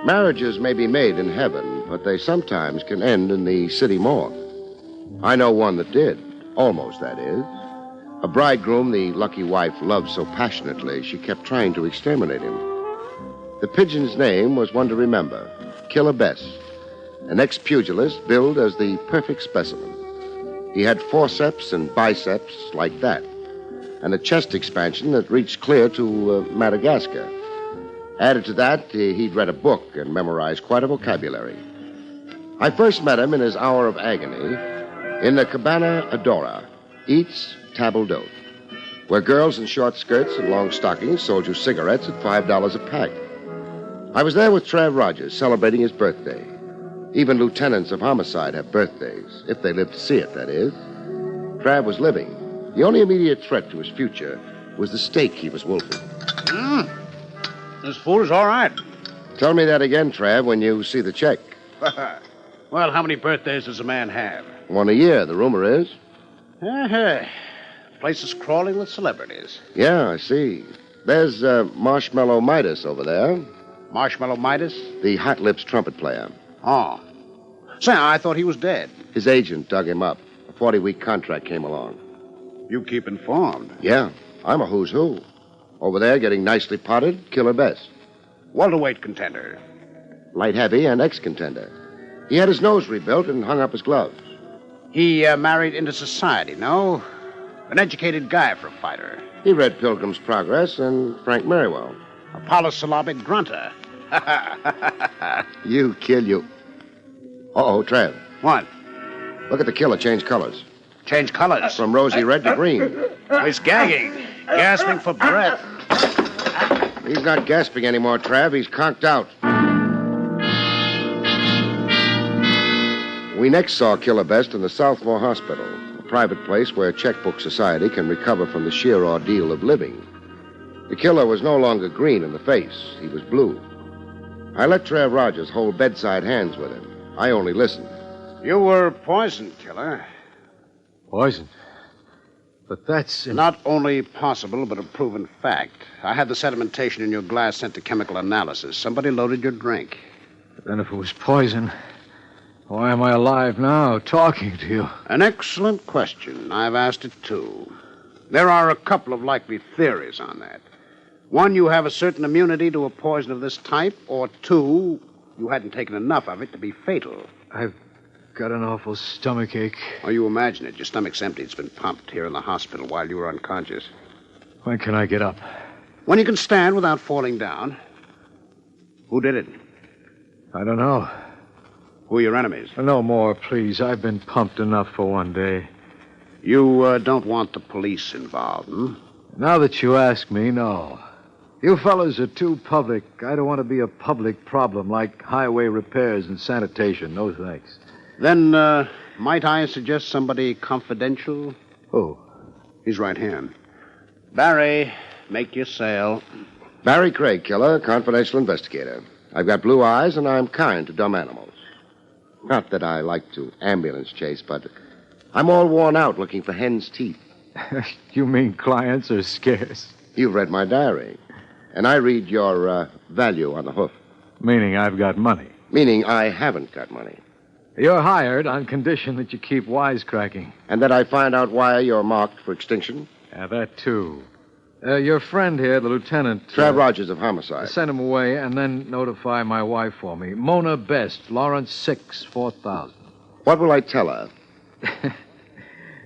Marriages may be made in heaven, but they sometimes can end in the city morgue. I know one that did. Almost, that is. A bridegroom the lucky wife loved so passionately, she kept trying to exterminate him. The pigeon's name was one to remember, Killer Bess, an ex-pugilist billed as the perfect specimen. He had forceps and biceps like that, and a chest expansion that reached clear to Madagascar. Added to that, he'd read a book and memorized quite a vocabulary. I first met him in his hour of agony in the Cabana Adora, Eats Table d'Hote, where girls in short skirts and long stockings sold you cigarettes at $5 a pack. I was there with Trav Rogers celebrating his birthday. Even lieutenants of homicide have birthdays, if they live to see it, that is. Trav was living. The only immediate threat to his future was the steak he was wolfing. This food is all right. Tell me that again, Trav, when you see the check. Well, how many birthdays does a man have? One a year, the rumor is. The place is crawling with celebrities. Yeah, I see. There's Marshmallow Midas over there. Marshmallow Midas? The Hot Lips trumpet player. Oh. Say, I thought he was dead. His agent dug him up. A 40-week contract came along. You keep informed. Yeah, I'm a who's who. Over there, getting nicely potted, Killer Bess. Welterweight contender. Light heavy and ex-contender. He had his nose rebuilt and hung up his gloves. He married into society, no? An educated guy for a fighter. He read Pilgrim's Progress and Frank Merriwell. A polysyllabic grunter. You kill you. Uh-oh, Trev. What? Look at the killer change colors. Change colors? From rosy red to green. He's gagging. Gasping for breath. He's not gasping anymore, Trav. He's conked out. We next saw Killer Best in the Southmore Hospital, a private place where checkbook society can recover from the sheer ordeal of living. The killer was no longer green in the face. He was blue. I let Trav Rogers hold bedside hands with him. I only listened. You were poisoned, Killer. Poisoned? But that's... Not only possible, but a proven fact. I had the sedimentation in your glass sent to chemical analysis. Somebody loaded your drink. But then if it was poison, why am I alive now, talking to you? An excellent question. I've asked it, too. There are a couple of likely theories on that. One, you have a certain immunity to a poison of this type, or two, you hadn't taken enough of it to be fatal. I've got an awful stomachache. Oh, you imagine it. Your stomach's empty. It's been pumped here in the hospital while you were unconscious. When can I get up? When you can stand without falling down. Who did it? I don't know. Who are your enemies? No more, please. I've been pumped enough for one day. You don't want the police involved, hmm? Now that you ask me, no. You fellas are too public. I don't want to be a public problem like highway repairs and sanitation. No thanks. Then, might I suggest somebody confidential? Who? His right hand. Barrie, make your sale. Barrie Craig, killer, confidential investigator. I've got blue eyes, and I'm kind to dumb animals. Not that I like to ambulance chase, but I'm all worn out looking for hen's teeth. You mean clients are scarce? You've read my diary, and I read your value on the hoof. Meaning I've got money. Meaning I haven't got money. You're hired on condition that you keep wisecracking. And that I find out why you're marked for extinction? Yeah, that too. Your friend here, the lieutenant... Trav Rogers of Homicide. Send him away and then notify my wife for me. Mona Best, Lawrence 6, 4000. What will I tell her?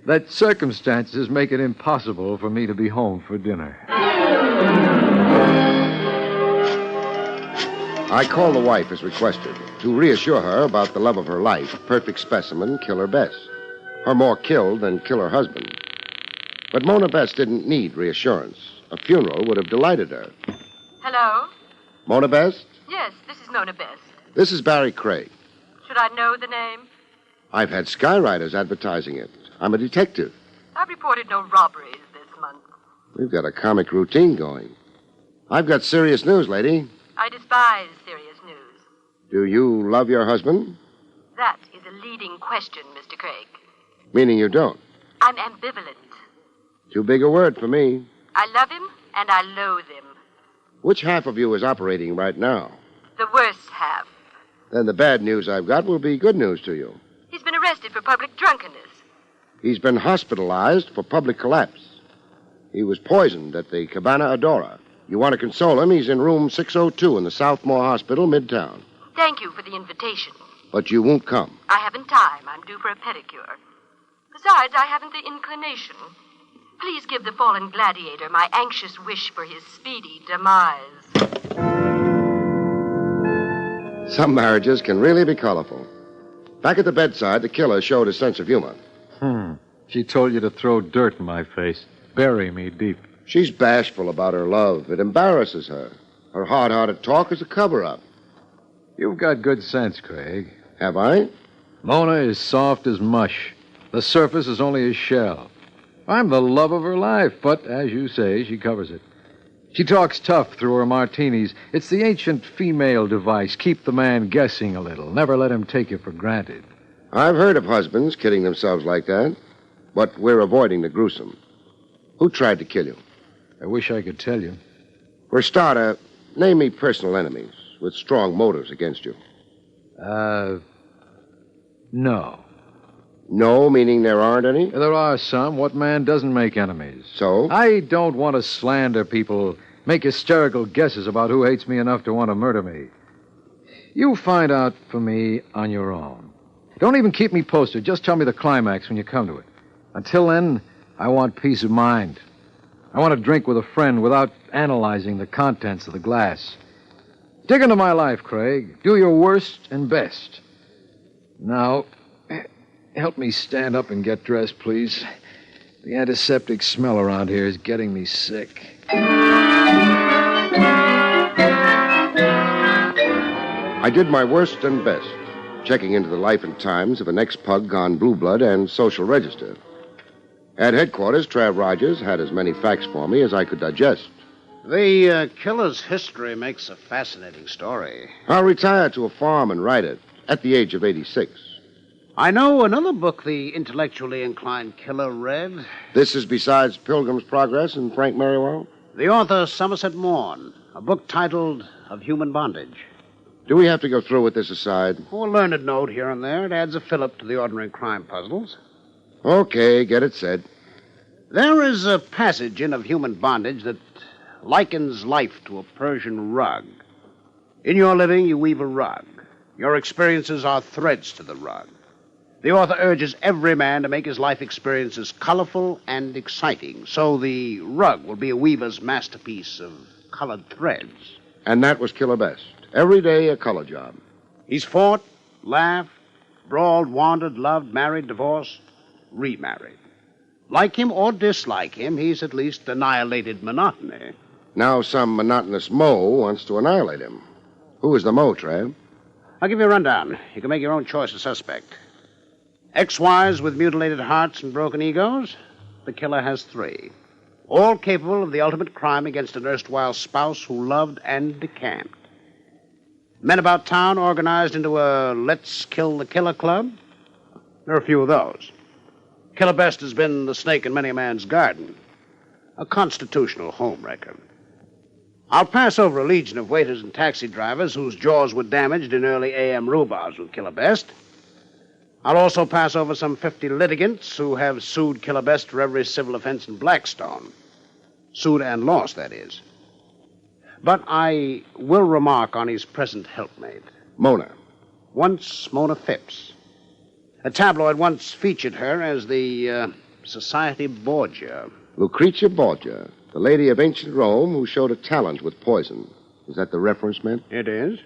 That circumstances make it impossible for me to be home for dinner. I called the wife as requested to reassure her about the love of her life, perfect specimen, Killer Bess. Her more killed than killer husband. But Mona Bess didn't need reassurance. A funeral would have delighted her. Hello? Mona Bess? Yes, this is Mona Best. This is Barrie Craig. Should I know the name? I've had skywriters advertising it. I'm a detective. I've reported no robberies this month. We've got a comic routine going. I've got serious news, lady. I despise serious news. Do you love your husband? That is a leading question, Mr. Craig. Meaning you don't. I'm ambivalent. Too big a word for me. I love him and I loathe him. Which half of you is operating right now? The worst half. Then the bad news I've got will be good news to you. He's been arrested for public drunkenness. He's been hospitalized for public collapse. He was poisoned at the Cabana Adora. You want to console him? He's in room 602 in the Southmore Hospital, Midtown. Thank you for the invitation. But you won't come. I haven't time. I'm due for a pedicure. Besides, I haven't the inclination. Please give the fallen gladiator my anxious wish for his speedy demise. Some marriages can really be colorful. Back at the bedside, the killer showed a sense of humor. She told you to throw dirt in my face. Bury me deep. She's bashful about her love. It embarrasses her. Her hard-hearted talk is a cover-up. You've got good sense, Craig. Have I? Mona is soft as mush. The surface is only a shell. I'm the love of her life, but, as you say, she covers it. She talks tough through her martinis. It's the ancient female device. Keep the man guessing a little. Never let him take you for granted. I've heard of husbands kidding themselves like that, but we're avoiding the gruesome. Who tried to kill you? I wish I could tell you. For a starter, name me personal enemies with strong motives against you. No. No, meaning there aren't any? There are some. What man doesn't make enemies? So? I don't want to slander people, make hysterical guesses about who hates me enough to want to murder me. You find out for me on your own. Don't even keep me posted. Just tell me the climax when you come to it. Until then, I want peace of mind. I want to drink with a friend without analyzing the contents of the glass. Dig into my life, Craig. Do your worst and best. Now, help me stand up and get dressed, please. The antiseptic smell around here is getting me sick. I did my worst and best, checking into the life and times of an ex-pug gone blue blood and social register. At headquarters, Trav Rogers had as many facts for me as I could digest. The killer's history makes a fascinating story. I'll retire to a farm and write it at the age of 86. I know another book the intellectually inclined killer read. This is besides Pilgrim's Progress and Frank Merriwell? The author, Somerset Maugham, a book titled Of Human Bondage. Do we have to go through with this aside? Oh, a learned note here and there. It adds a fillip to the ordinary crime puzzles. Okay, get it said. There is a passage in Of Human Bondage that likens life to a Persian rug. In your living, you weave a rug. Your experiences are threads to the rug. The author urges every man to make his life experiences colorful and exciting, so the rug will be a weaver's masterpiece of colored threads. And that was Killer Best. Every day a color job. He's fought, laughed, brawled, wandered, loved, married, divorced, remarried. Like him or dislike him, he's at least annihilated monotony. Now some monotonous Mo wants to annihilate him. Who is the Mo, Trav? I'll give you a rundown. You can make your own choice of suspect. Ex-wives with mutilated hearts and broken egos? The killer has 3. All capable of the ultimate crime against an erstwhile spouse who loved and decamped. Men about town organized into a Let's Kill the Killer club? There are a few of those. Killer Best has been the snake in many a man's garden. A constitutional homewrecker. I'll pass over a legion of waiters and taxi drivers whose jaws were damaged in early A.M. rhubarbs with Killer Best. I'll also pass over some 50 litigants who have sued Killer Best for every civil offense in Blackstone. Sued and lost, that is. But I will remark on his present helpmate. Mona. Once Mona Phipps. A tabloid once featured her as the Society Borgia. Lucretia Borgia, the lady of ancient Rome who showed a talent with poison. Is that the reference meant? It is.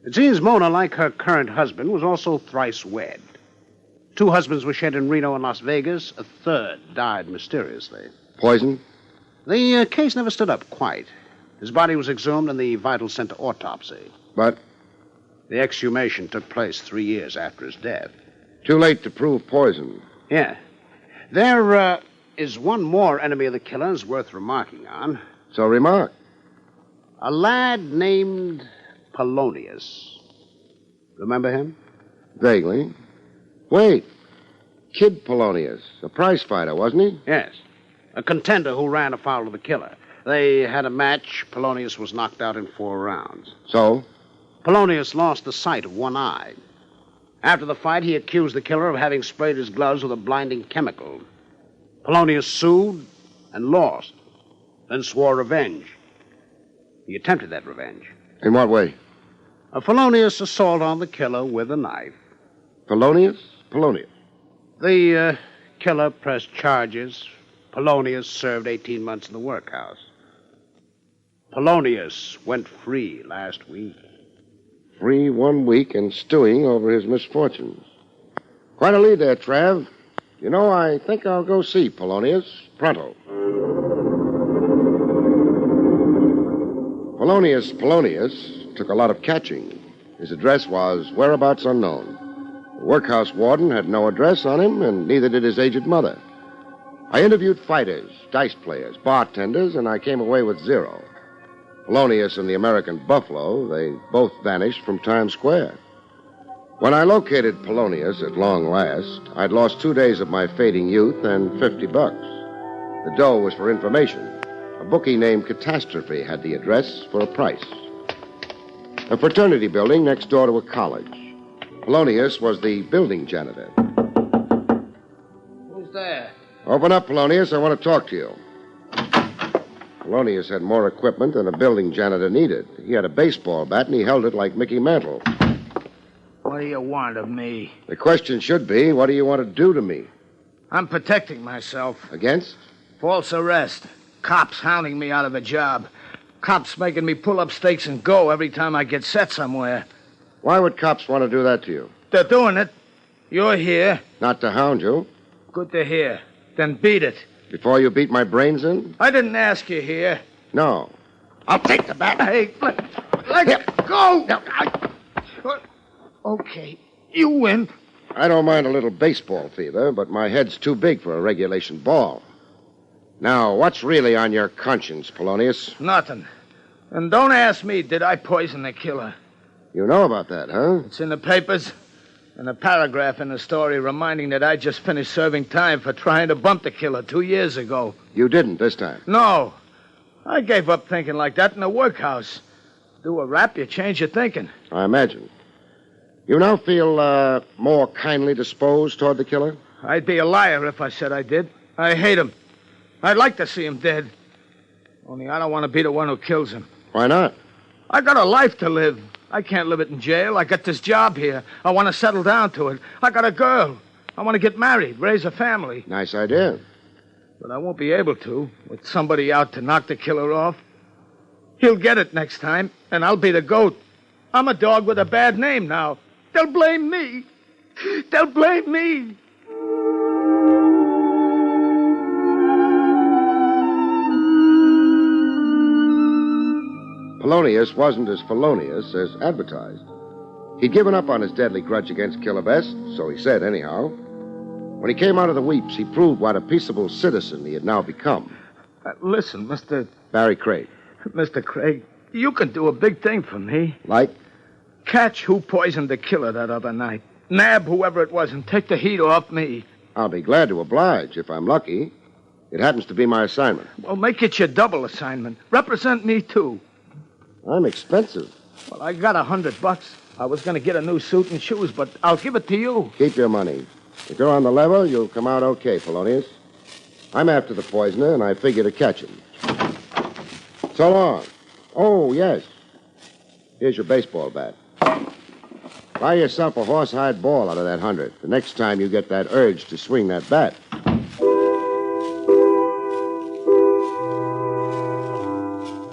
It seems Mona, like her current husband, was also thrice wed. 2 husbands were shed in Reno and Las Vegas. A third died mysteriously. Poison? The case never stood up quite. His body was exhumed and the vital sent to autopsy. But? The exhumation took place 3 years after his death. Too late to prove poison. Yeah. There is one more enemy of the killer's worth remarking on. So remark. A lad named Polonius. Remember him? Vaguely. Wait. Kid Polonius. A prize fighter, wasn't he? Yes. A contender who ran afoul of the killer. They had a match. Polonius was knocked out in 4 rounds. So? Polonius lost the sight of one eye. After the fight, he accused the killer of having sprayed his gloves with a blinding chemical. Polonius sued and lost, then swore revenge. He attempted that revenge. In what way? A felonious assault on the killer with a knife. Polonius? Polonius. The killer pressed charges. Polonius served 18 months in the workhouse. Polonius went free last week. Free 1 week and stewing over his misfortunes. Quite a lead there, Trav. You know, I think I'll go see Polonius pronto. Polonius took a lot of catching. His address was whereabouts unknown. The workhouse warden had no address on him, and neither did his aged mother. I interviewed fighters, dice players, bartenders, and I came away with 0. Polonius and the American Buffalo, they both vanished from Times Square. When I located Polonius at long last, I'd lost 2 days of my fading youth and $50. The dough was for information. A bookie named Catastrophe had the address for a price. A fraternity building next door to a college. Polonius was the building janitor. Who's there? Open up, Polonius. I want to talk to you. Polonius had more equipment than a building janitor needed. He had a baseball bat, and he held it like Mickey Mantle. What do you want of me? The question should be, what do you want to do to me? I'm protecting myself. Against? False arrest. Cops hounding me out of a job. Cops making me pull up stakes and go every time I get set somewhere. Why would cops want to do that to you? They're doing it. You're here. Not to hound you. Good to hear. Then beat it. Before you beat my brains in? I didn't ask you here. No. I'll take the bat. Hey, let go. Okay, you win. I don't mind a little baseball fever, but my head's too big for a regulation ball. Now, what's really on your conscience, Polonius? Nothing. And don't ask me, did I poison the killer? You know about that, huh? It's in the papers. And a paragraph in the story reminding that I just finished serving time for trying to bump the killer 2 years ago. You didn't this time? No. I gave up thinking like that in the workhouse. Do a rap, you change your thinking. I imagine. You now feel more kindly disposed toward the killer? I'd be a liar if I said I did. I hate him. I'd like to see him dead. Only I don't want to be the one who kills him. Why not? I got a life to live. I can't live it in jail. I got this job here. I want to settle down to it. I got a girl. I want to get married, raise a family. Nice idea. But I won't be able to with somebody out to knock the killer off. He'll get it next time, and I'll be the goat. I'm a dog with a bad name now. They'll blame me. They'll blame me. Polonius wasn't as felonious as advertised. He'd given up on his deadly grudge against Killer Best, so he said anyhow. When he came out of the weeps, he proved what a peaceable citizen he had now become. Listen, Mr. Barrie Craig. Mr. Craig, you can do a big thing for me. Like? Catch who poisoned the killer that other night. Nab whoever it was and take the heat off me. I'll be glad to oblige if I'm lucky. It happens to be my assignment. Well, make it your double assignment. Represent me, too. I'm expensive. Well, I got $100. I was going to get a new suit and shoes, but I'll give it to you. Keep your money. If you're on the level, you'll come out okay, Polonius. I'm after the poisoner, and I figure to catch him. So long. Oh, yes. Here's your baseball bat. Buy yourself a horsehide ball out of that 100 the next time you get that urge to swing that bat.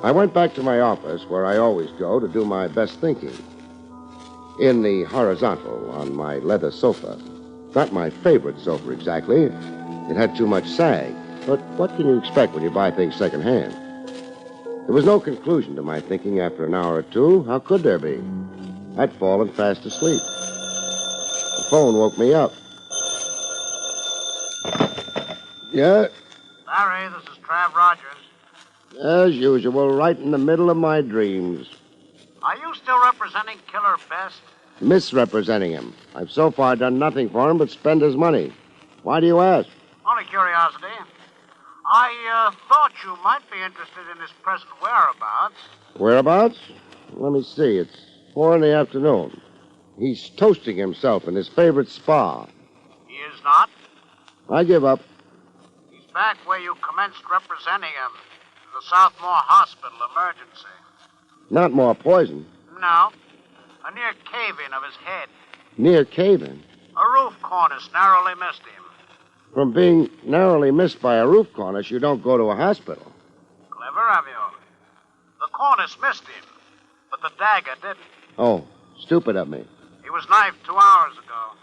I went back to my office, where I always go to do my best thinking. In the horizontal, on my leather sofa. Not my favorite sofa, exactly. It had too much sag. But what can you expect when you buy things secondhand? There was no conclusion to my thinking after an hour or two. How could there be? I'd fallen fast asleep. The phone woke me up. Yeah? Barry, this is Trav Rogers. As usual, right in the middle of my dreams. Are you still representing Killer Best? Misrepresenting him. I've so far done nothing for him but spend his money. Why do you ask? Only curiosity. I thought you might be interested in his present whereabouts. Whereabouts? Let me see. It's 4 in the afternoon. He's toasting himself in his favorite spa. He is not? I give up. He's back where you commenced representing him. In the Southmore Hospital emergency. Not more poison. No. A near cave-in of his head. Near cave-in? A roof cornice narrowly missed him. From being narrowly missed by a roof cornice, you don't go to a hospital. Clever of you. The cornice missed him, but the dagger didn't. Oh, stupid of me. He was knifed 2 hours ago,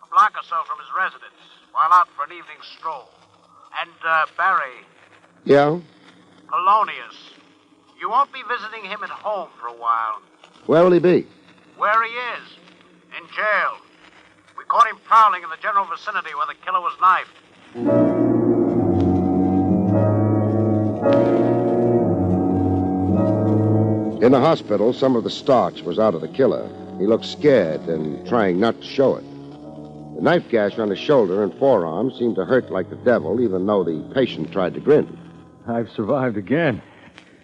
a block or so from his residence, while out for an evening stroll. And, Barry. Yeah? Polonius. You won't be visiting him at home for a while. Where will he be? Where he is. In jail. We caught him prowling in the general vicinity where the killer was knifed. In the hospital, some of the starch was out of the killer. He looked scared and trying not to show it. The knife gash on his shoulder and forearm seemed to hurt like the devil, even though the patient tried to grin. I've survived again.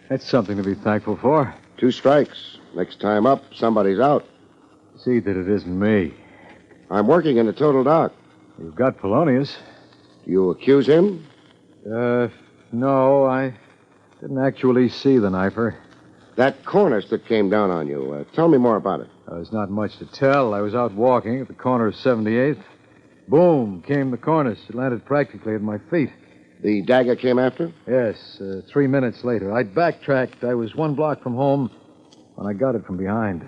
That's something to be thankful for. 2 strikes. Next time up, somebody's out. See that it isn't me. I'm working in the total dock. You've got Polonius. Do you accuse him? No, I didn't actually see the knifer. That cornice that came down on you. Tell me more about it. There's not much to tell. I was out walking at the corner of 78th. Boom, came the cornice. It landed practically at my feet. The dagger came after? Yes, 3 minutes later. I backtracked. I was 1 block from home when I got it from behind.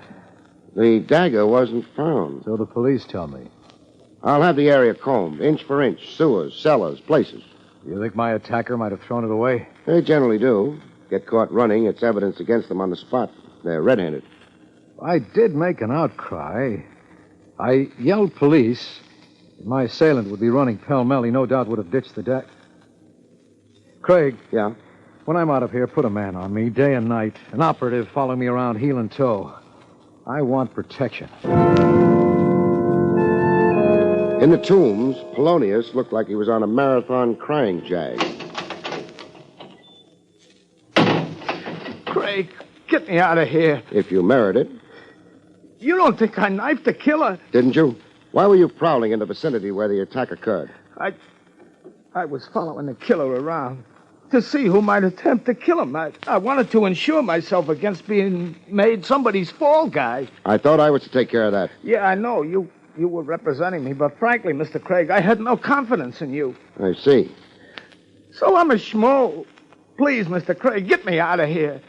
The dagger wasn't found. So the police tell me. I'll have the area combed, inch for inch. Sewers, cellars, places. You think my attacker might have thrown it away? They generally do. Get caught running, it's evidence against them on the spot. They're red-handed. I did make an outcry. I yelled police. If my assailant would be running pell-mell, he no doubt would have ditched the deck. Craig. Yeah? When I'm out of here, put a man on me, day and night. An operative following me around heel and toe. I want protection. In the tombs, Polonius looked like he was on a marathon crying jag. Craig, get me out of here. If you merit it. You don't think I knifed the killer? Didn't you? Why were you prowling in the vicinity where the attack occurred? I was following the killer around. to see who might attempt to kill him. I wanted to insure myself against being made somebody's fall guy. I thought I was to take care of that. Yeah, I know. You were representing me, but frankly, Mr. Craig, I had no confidence in you. I see. So I'm a schmo. Please, Mr. Craig, get me out of here.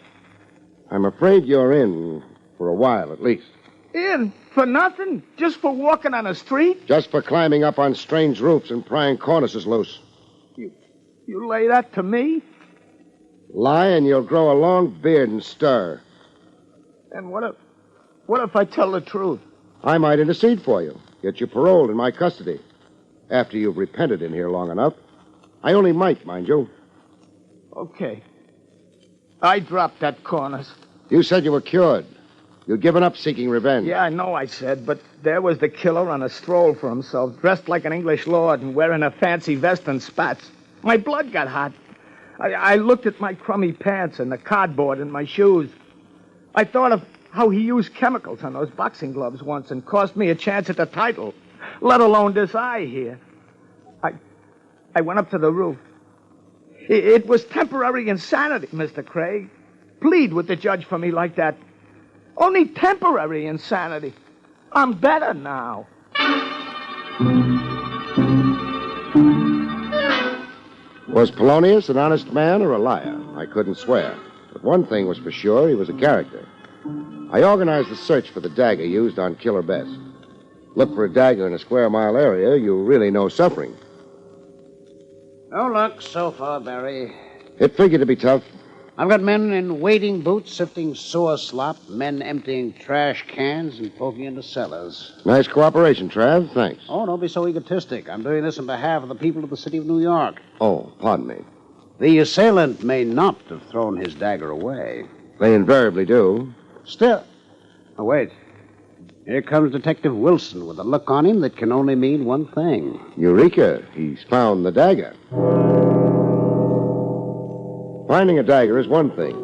I'm afraid you're in for a while, at least. In? For nothing? Just for walking on a street? Just for climbing up on strange roofs and prying cornices loose. You lay that to me? Lie and you'll grow a long beard and stir. And what if I tell the truth? I might intercede for you. Get you paroled in my custody. After you've repented in here long enough. I only might, mind you. Okay. I dropped that cornice. You said you were cured. You'd given up seeking revenge. Yeah, I know I said, but there was the killer on a stroll for himself, dressed like an English lord and wearing a fancy vest and spats. My blood got hot. I looked at my crummy pants and the cardboard in my shoes. I thought of how he used chemicals on those boxing gloves once and cost me a chance at the title, let alone this eye here. I went up to the roof. It was temporary insanity, Mr. Craig. Plead with the judge for me like that. Only temporary insanity. I'm better now. Was Polonius an honest man or a liar? I couldn't swear. But one thing was for sure, he was a character. I organized the search for the dagger used on Killer Bess. Look for a dagger in a square-mile area, you really know suffering. No luck so far, Barry. It figured to be tough. I've got men in wading boots sifting sewer slop, men emptying trash cans and poking into cellars. Nice cooperation, Trav. Thanks. Oh, don't be so egotistic. I'm doing this on behalf of the people of the city of New York. Oh, pardon me. The assailant may not have thrown his dagger away. They invariably do. Still. Oh, wait. Here comes Detective Wilson with a look on him that can only mean one thing. Eureka! He's found the dagger. Finding a dagger is one thing.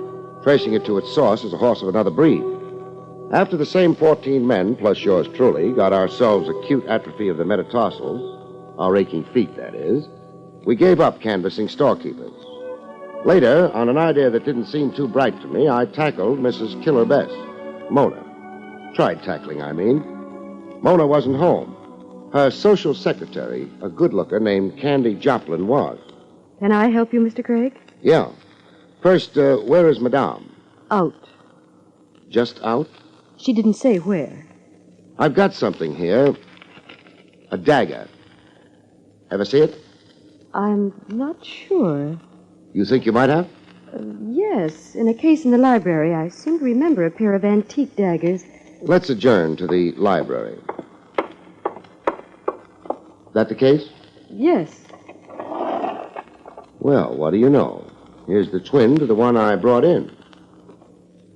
Tracing it to its source is a horse of another breed. After the same 14 men, plus yours truly, got ourselves acute atrophy of the metatarsals, our aching feet, that is, we gave up canvassing storekeepers. Later, on an idea that didn't seem too bright to me, I tackled Mrs. Killer Bess, Mona. Tried tackling, I mean. Mona wasn't home. Her social secretary, a good-looker named Candy Joplin, was. Can I help you, Mr. Craig? Yeah. First, where is Madame? Out. Just out? She didn't say where. I've got something here. A dagger. Ever see it? I'm not sure. You think you might have? Yes. In a case in the library, I seem to remember a pair of antique daggers. Let's adjourn to the library. That the case? Yes. Well, what do you know? Here's the twin to the one I brought in.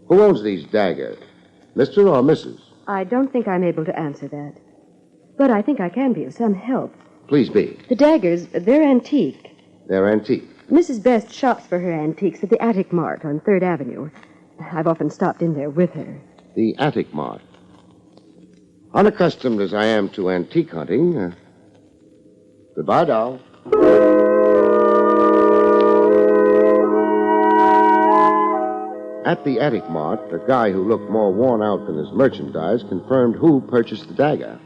Who owns these daggers? Mr. or Mrs.? I don't think I'm able to answer that. But I think I can be of some help. Please be. The daggers, they're antique. They're antique. Mrs. Best shops for her antiques at the Attic Mart on 3rd Avenue. I've often stopped in there with her. The Attic Mart. Unaccustomed as I am to antique hunting. Goodbye, doll. At the Attic Mart, the guy who looked more worn out than his merchandise confirmed who purchased the dagger.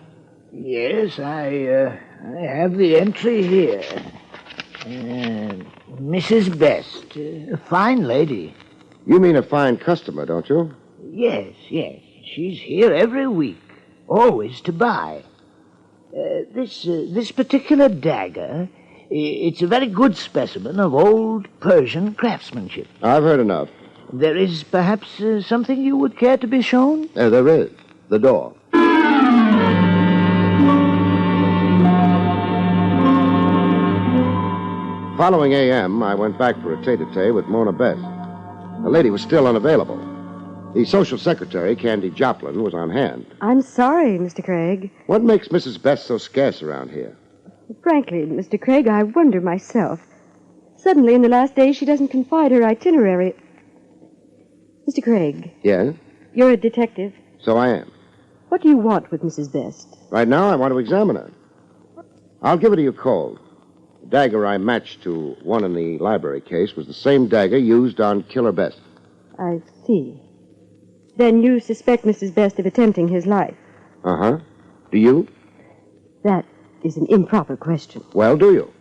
Yes, I have the entry here. Mrs. Best, a fine lady. You mean a fine customer, don't you? Yes. She's here every week, always to buy. This particular dagger, it's a very good specimen of old Persian craftsmanship. I've heard enough. There is perhaps something you would care to be shown? There is. The door. Following A.M., I went back for a tete-a-tete with Mona Bess. The lady was still unavailable. The social secretary, Candy Joplin, was on hand. I'm sorry, Mr. Craig. What makes Mrs. Bess so scarce around here? Frankly, Mr. Craig, I wonder myself. Suddenly, in the last days, she doesn't confide her itinerary. Mr. Craig. Yes? You're a detective. So I am. What do you want with Mrs. Best? Right now, I want to examine her. I'll give it to you cold. The dagger I matched to one in the library case was the same dagger used on Killer Best. I see. Then you suspect Mrs. Best of attempting his life? Uh-huh. Do you? That is an improper question. Well, do you?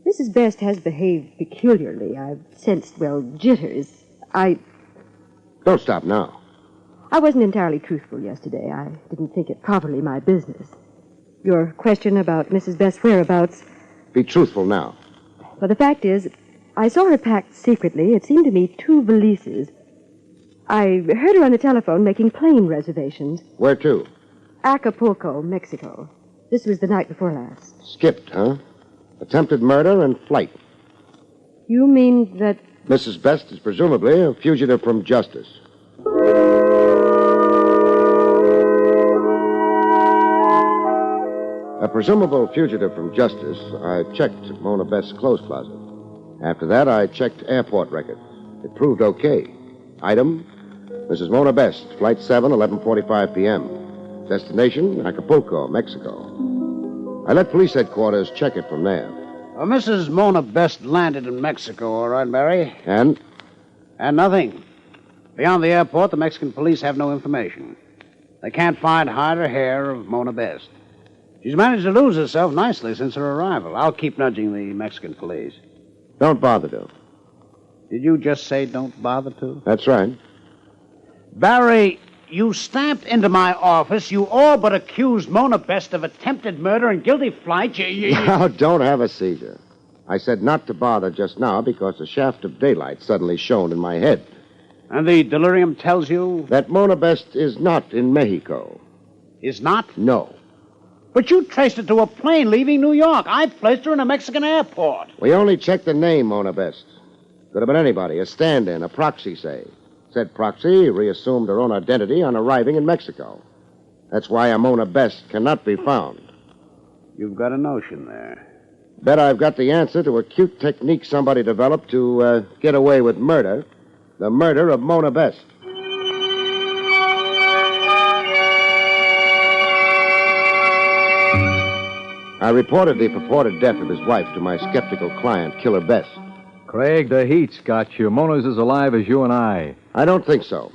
Mrs. Best has behaved peculiarly. I've sensed, jitters. Don't stop now. I wasn't entirely truthful yesterday. I didn't think it properly my business. Your question about Mrs. Best's whereabouts... Be truthful now. Well, the fact is, I saw her packed secretly. It seemed to me 2 valises. I heard her on the telephone making plane reservations. Where to? Acapulco, Mexico. This was the night before last. Skipped, huh? Attempted murder and flight. You mean that... Mrs. Best is presumably a fugitive from justice. A presumable fugitive from justice, I checked Mona Best's clothes closet. After that, I checked airport records. It proved okay. Item, Mrs. Mona Best, Flight 7, 11:45 p.m. Destination, Acapulco, Mexico. I let police headquarters check it from there. Mrs. Mona Best landed in Mexico, all right, Barry? And? And nothing. Beyond the airport, the Mexican police have no information. They can't find hide or hair of Mona Best. She's managed to lose herself nicely since her arrival. I'll keep nudging the Mexican police. Don't bother to. Did you just say don't bother to? That's right. Barry, you stamped into my office. You all but accused Mona Best of attempted murder and guilty flight. Now, don't have a seizure. I said not to bother just now because a shaft of daylight suddenly shone in my head. And the delirium tells you? That Mona Best is not in Mexico. Is not? No. But you traced it to a plane leaving New York. I placed her in a Mexican airport. We only checked the name, Mona Best. Could have been anybody, a stand-in, a proxy, say. Said proxy reassumed her own identity on arriving in Mexico. That's why a Mona Best cannot be found. You've got a notion there. Bet I've got the answer to a cute technique somebody developed to get away with murder. The murder of Mona Best. I reported the purported death of his wife to my skeptical client, Killer Best. Craig, the heat's got you. Mona's as alive as you and I. I don't think so.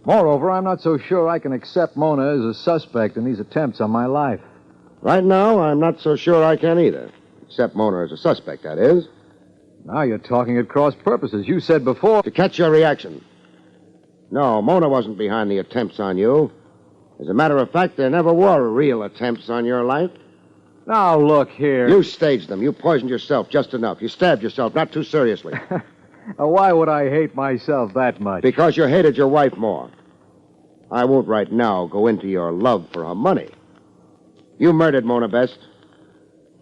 Moreover, I'm not so sure I can accept Mona as a suspect in these attempts on my life. Right now, I'm not so sure I can either. Accept Mona as a suspect, that is. Now you're talking at cross purposes. You said before... To catch your reaction. No, Mona wasn't behind the attempts on you. As a matter of fact, there never were real attempts on your life. Now, look here. You staged them. You poisoned yourself just enough. You stabbed yourself, not too seriously. Why would I hate myself that much? Because you hated your wife more. I won't right now go into your love for her money. You murdered Mona Best.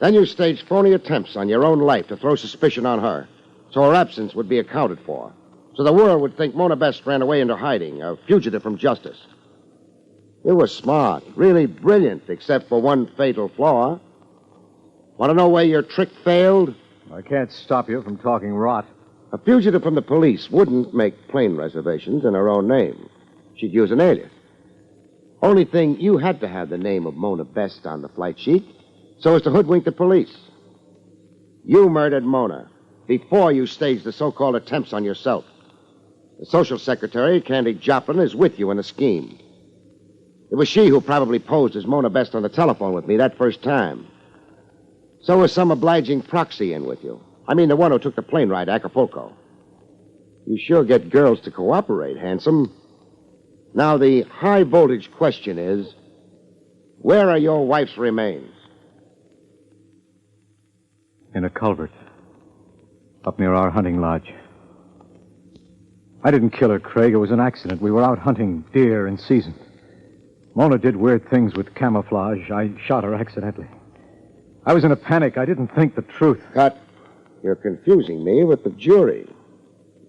Then you staged phony attempts on your own life to throw suspicion on her, so her absence would be accounted for, so the world would think Mona Best ran away into hiding, a fugitive from justice. You were smart, really brilliant, except for one fatal flaw. Want to know where your trick failed? I can't stop you from talking rot. A fugitive from the police wouldn't make plane reservations in her own name. She'd use an alias. Only thing, you had to have the name of Mona Best on the flight sheet so as to hoodwink the police. You murdered Mona before you staged the so-called attempts on yourself. The social secretary, Candy Joplin, is with you in the scheme. It was she who probably posed as Mona Best on the telephone with me that first time. So was some obliging proxy in with you. I mean, the one who took the plane ride to Acapulco. You sure get girls to cooperate, handsome. Now, the high-voltage question is, where are your wife's remains? In a culvert. Up near our hunting lodge. I didn't kill her, Craig. It was an accident. We were out hunting deer in season. Mona did weird things with camouflage. I shot her accidentally. I was in a panic. I didn't think the truth. Cut. You're confusing me with the jury.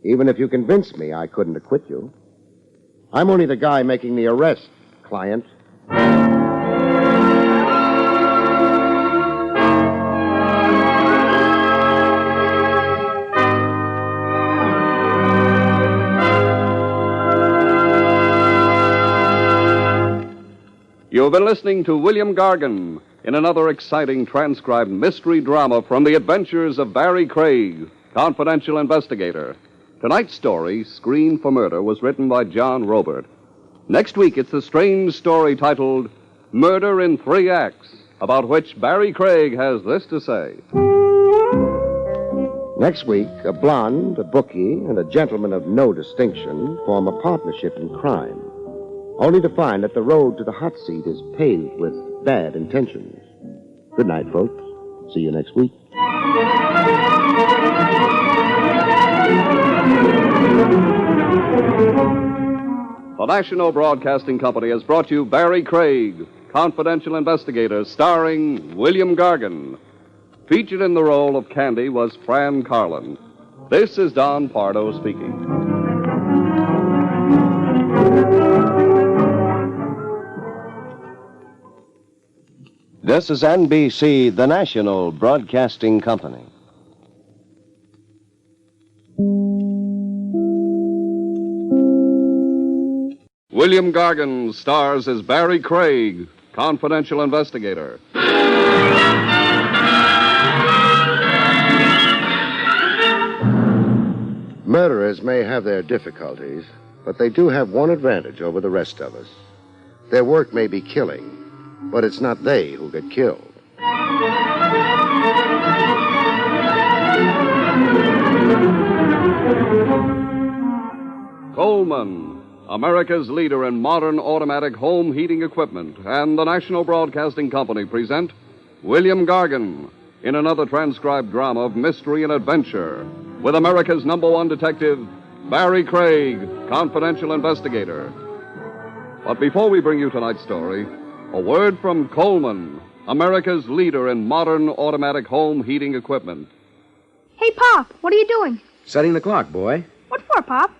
Even if you convinced me, I couldn't acquit you. I'm only the guy making the arrest, client. You've been listening to William Gargan, in another exciting transcribed mystery drama from the adventures of Barrie Craig, confidential investigator. Tonight's story, Screen for Murder, was written by John Robert. Next week, it's the strange story titled Murder in 3 Acts, about which Barrie Craig has this to say. Next week, a blonde, a bookie, and a gentleman of no distinction form a partnership in crime, only to find that the road to the hot seat is paved with bad intentions. Good night, folks. See you next week. The National Broadcasting Company has brought you Barrie Craig, confidential investigator, starring William Gargan. Featured in the role of Candy was Fran Carlin. This is Don Pardo speaking. This is NBC, the National Broadcasting Company. William Gargan stars as Barrie Craig, confidential investigator. Murderers may have their difficulties, but they do have one advantage over the rest of us. Their work may be killing, but it's not they who get killed. Coleman, America's leader in modern automatic home heating equipment, and the National Broadcasting Company present William Gargan in another transcribed drama of mystery and adventure with America's #1 detective, Barrie Craig, confidential investigator. But before we bring you tonight's story, a word from Coleman, America's leader in modern automatic home heating equipment. Hey, Pop, what are you doing? Setting the clock, boy. What for, Pop?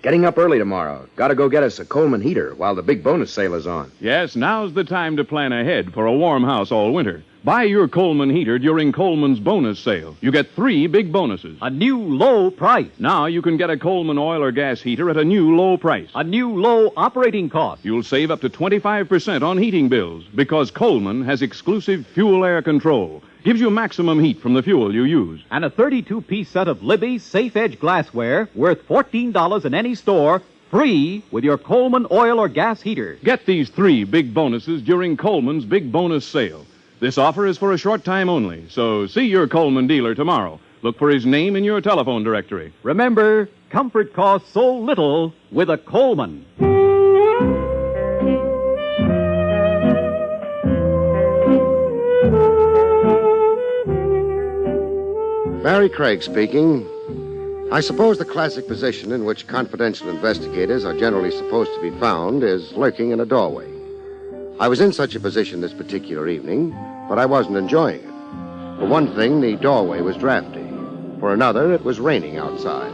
Getting up early tomorrow. Gotta go get us a Coleman heater while the big bonus sale is on. Yes, now's the time to plan ahead for a warm house all winter. Buy your Coleman heater during Coleman's bonus sale. You get 3 big bonuses. A new low price. Now you can get a Coleman oil or gas heater at a new low price. A new low operating cost. You'll save up to 25% on heating bills because Coleman has exclusive fuel air control. Gives you maximum heat from the fuel you use. And a 32-piece set of Libby's Safe Edge glassware worth $14 in any store, free with your Coleman oil or gas heater. Get these 3 big bonuses during Coleman's big bonus sale. This offer is for a short time only, so see your Coleman dealer tomorrow. Look for his name in your telephone directory. Remember, comfort costs so little with a Coleman. Barrie Craig speaking. I suppose the classic position in which confidential investigators are generally supposed to be found is lurking in a doorway. I was in such a position this particular evening, but I wasn't enjoying it. For one thing, the doorway was drafty. For another, it was raining outside.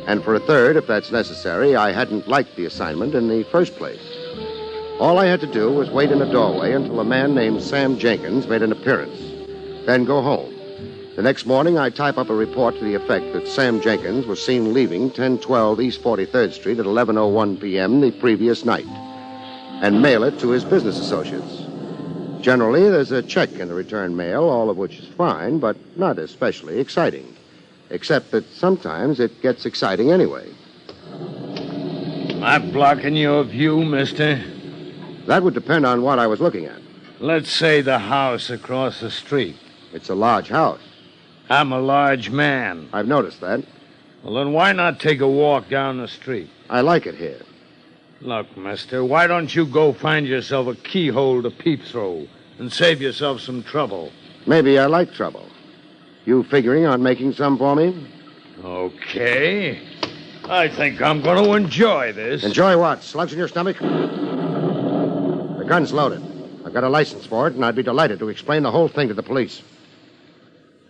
And for a third, if that's necessary, I hadn't liked the assignment in the first place. All I had to do was wait in a doorway until a man named Sam Jenkins made an appearance, then go home. The next morning, I type up a report to the effect that Sam Jenkins was seen leaving 1012 East 43rd Street at 11:01 p.m. the previous night, and mail it to his business associates. Generally, there's a check in the return mail, all of which is fine, but not especially exciting, except that sometimes it gets exciting anyway. Am I blocking your view, mister? That would depend on what I was looking at. Let's say the house across the street. It's a large house. I'm a large man. I've noticed that. Well, then why not take a walk down the street? I like it here. Look, mister, why don't you go find yourself a keyhole to peep through and save yourself some trouble? Maybe I like trouble. You figuring on making some for me? Okay. I think I'm going to enjoy this. Enjoy what? Slugs in your stomach? The gun's loaded. I've got a license for it, and I'd be delighted to explain the whole thing to the police.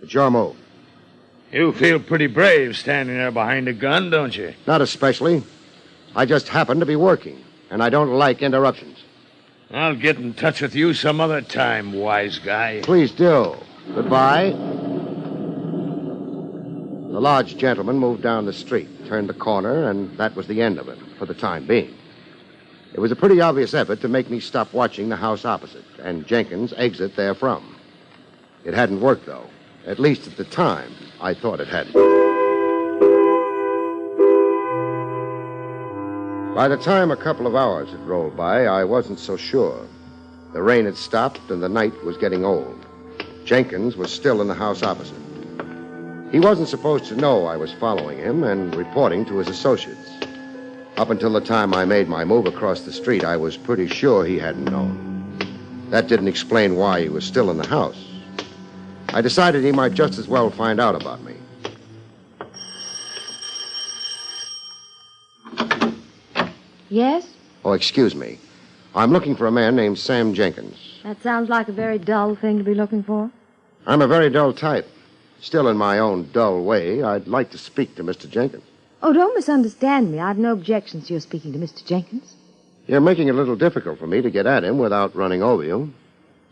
It's your move. You feel pretty brave standing there behind a gun, don't you? Not especially. I just happen to be working, and I don't like interruptions. I'll get in touch with you some other time, wise guy. Please do. Goodbye. The large gentleman moved down the street, turned the corner, and that was the end of it, for the time being. It was a pretty obvious effort to make me stop watching the house opposite and Jenkins exit therefrom. It hadn't worked, though. At least at the time, I thought it hadn't. By the time a couple of hours had rolled by, I wasn't so sure. The rain had stopped and the night was getting old. Jenkins was still in the house opposite. He wasn't supposed to know I was following him and reporting to his associates. Up until the time I made my move across the street, I was pretty sure he hadn't known. That didn't explain why he was still in the house. I decided he might just as well find out about me. Yes? Oh, excuse me. I'm looking for a man named Sam Jenkins. That sounds like a very dull thing to be looking for. I'm a very dull type. Still, in my own dull way, I'd like to speak to Mr. Jenkins. Oh, don't misunderstand me. I've no objections to your speaking to Mr. Jenkins. You're making it a little difficult for me to get at him without running over you.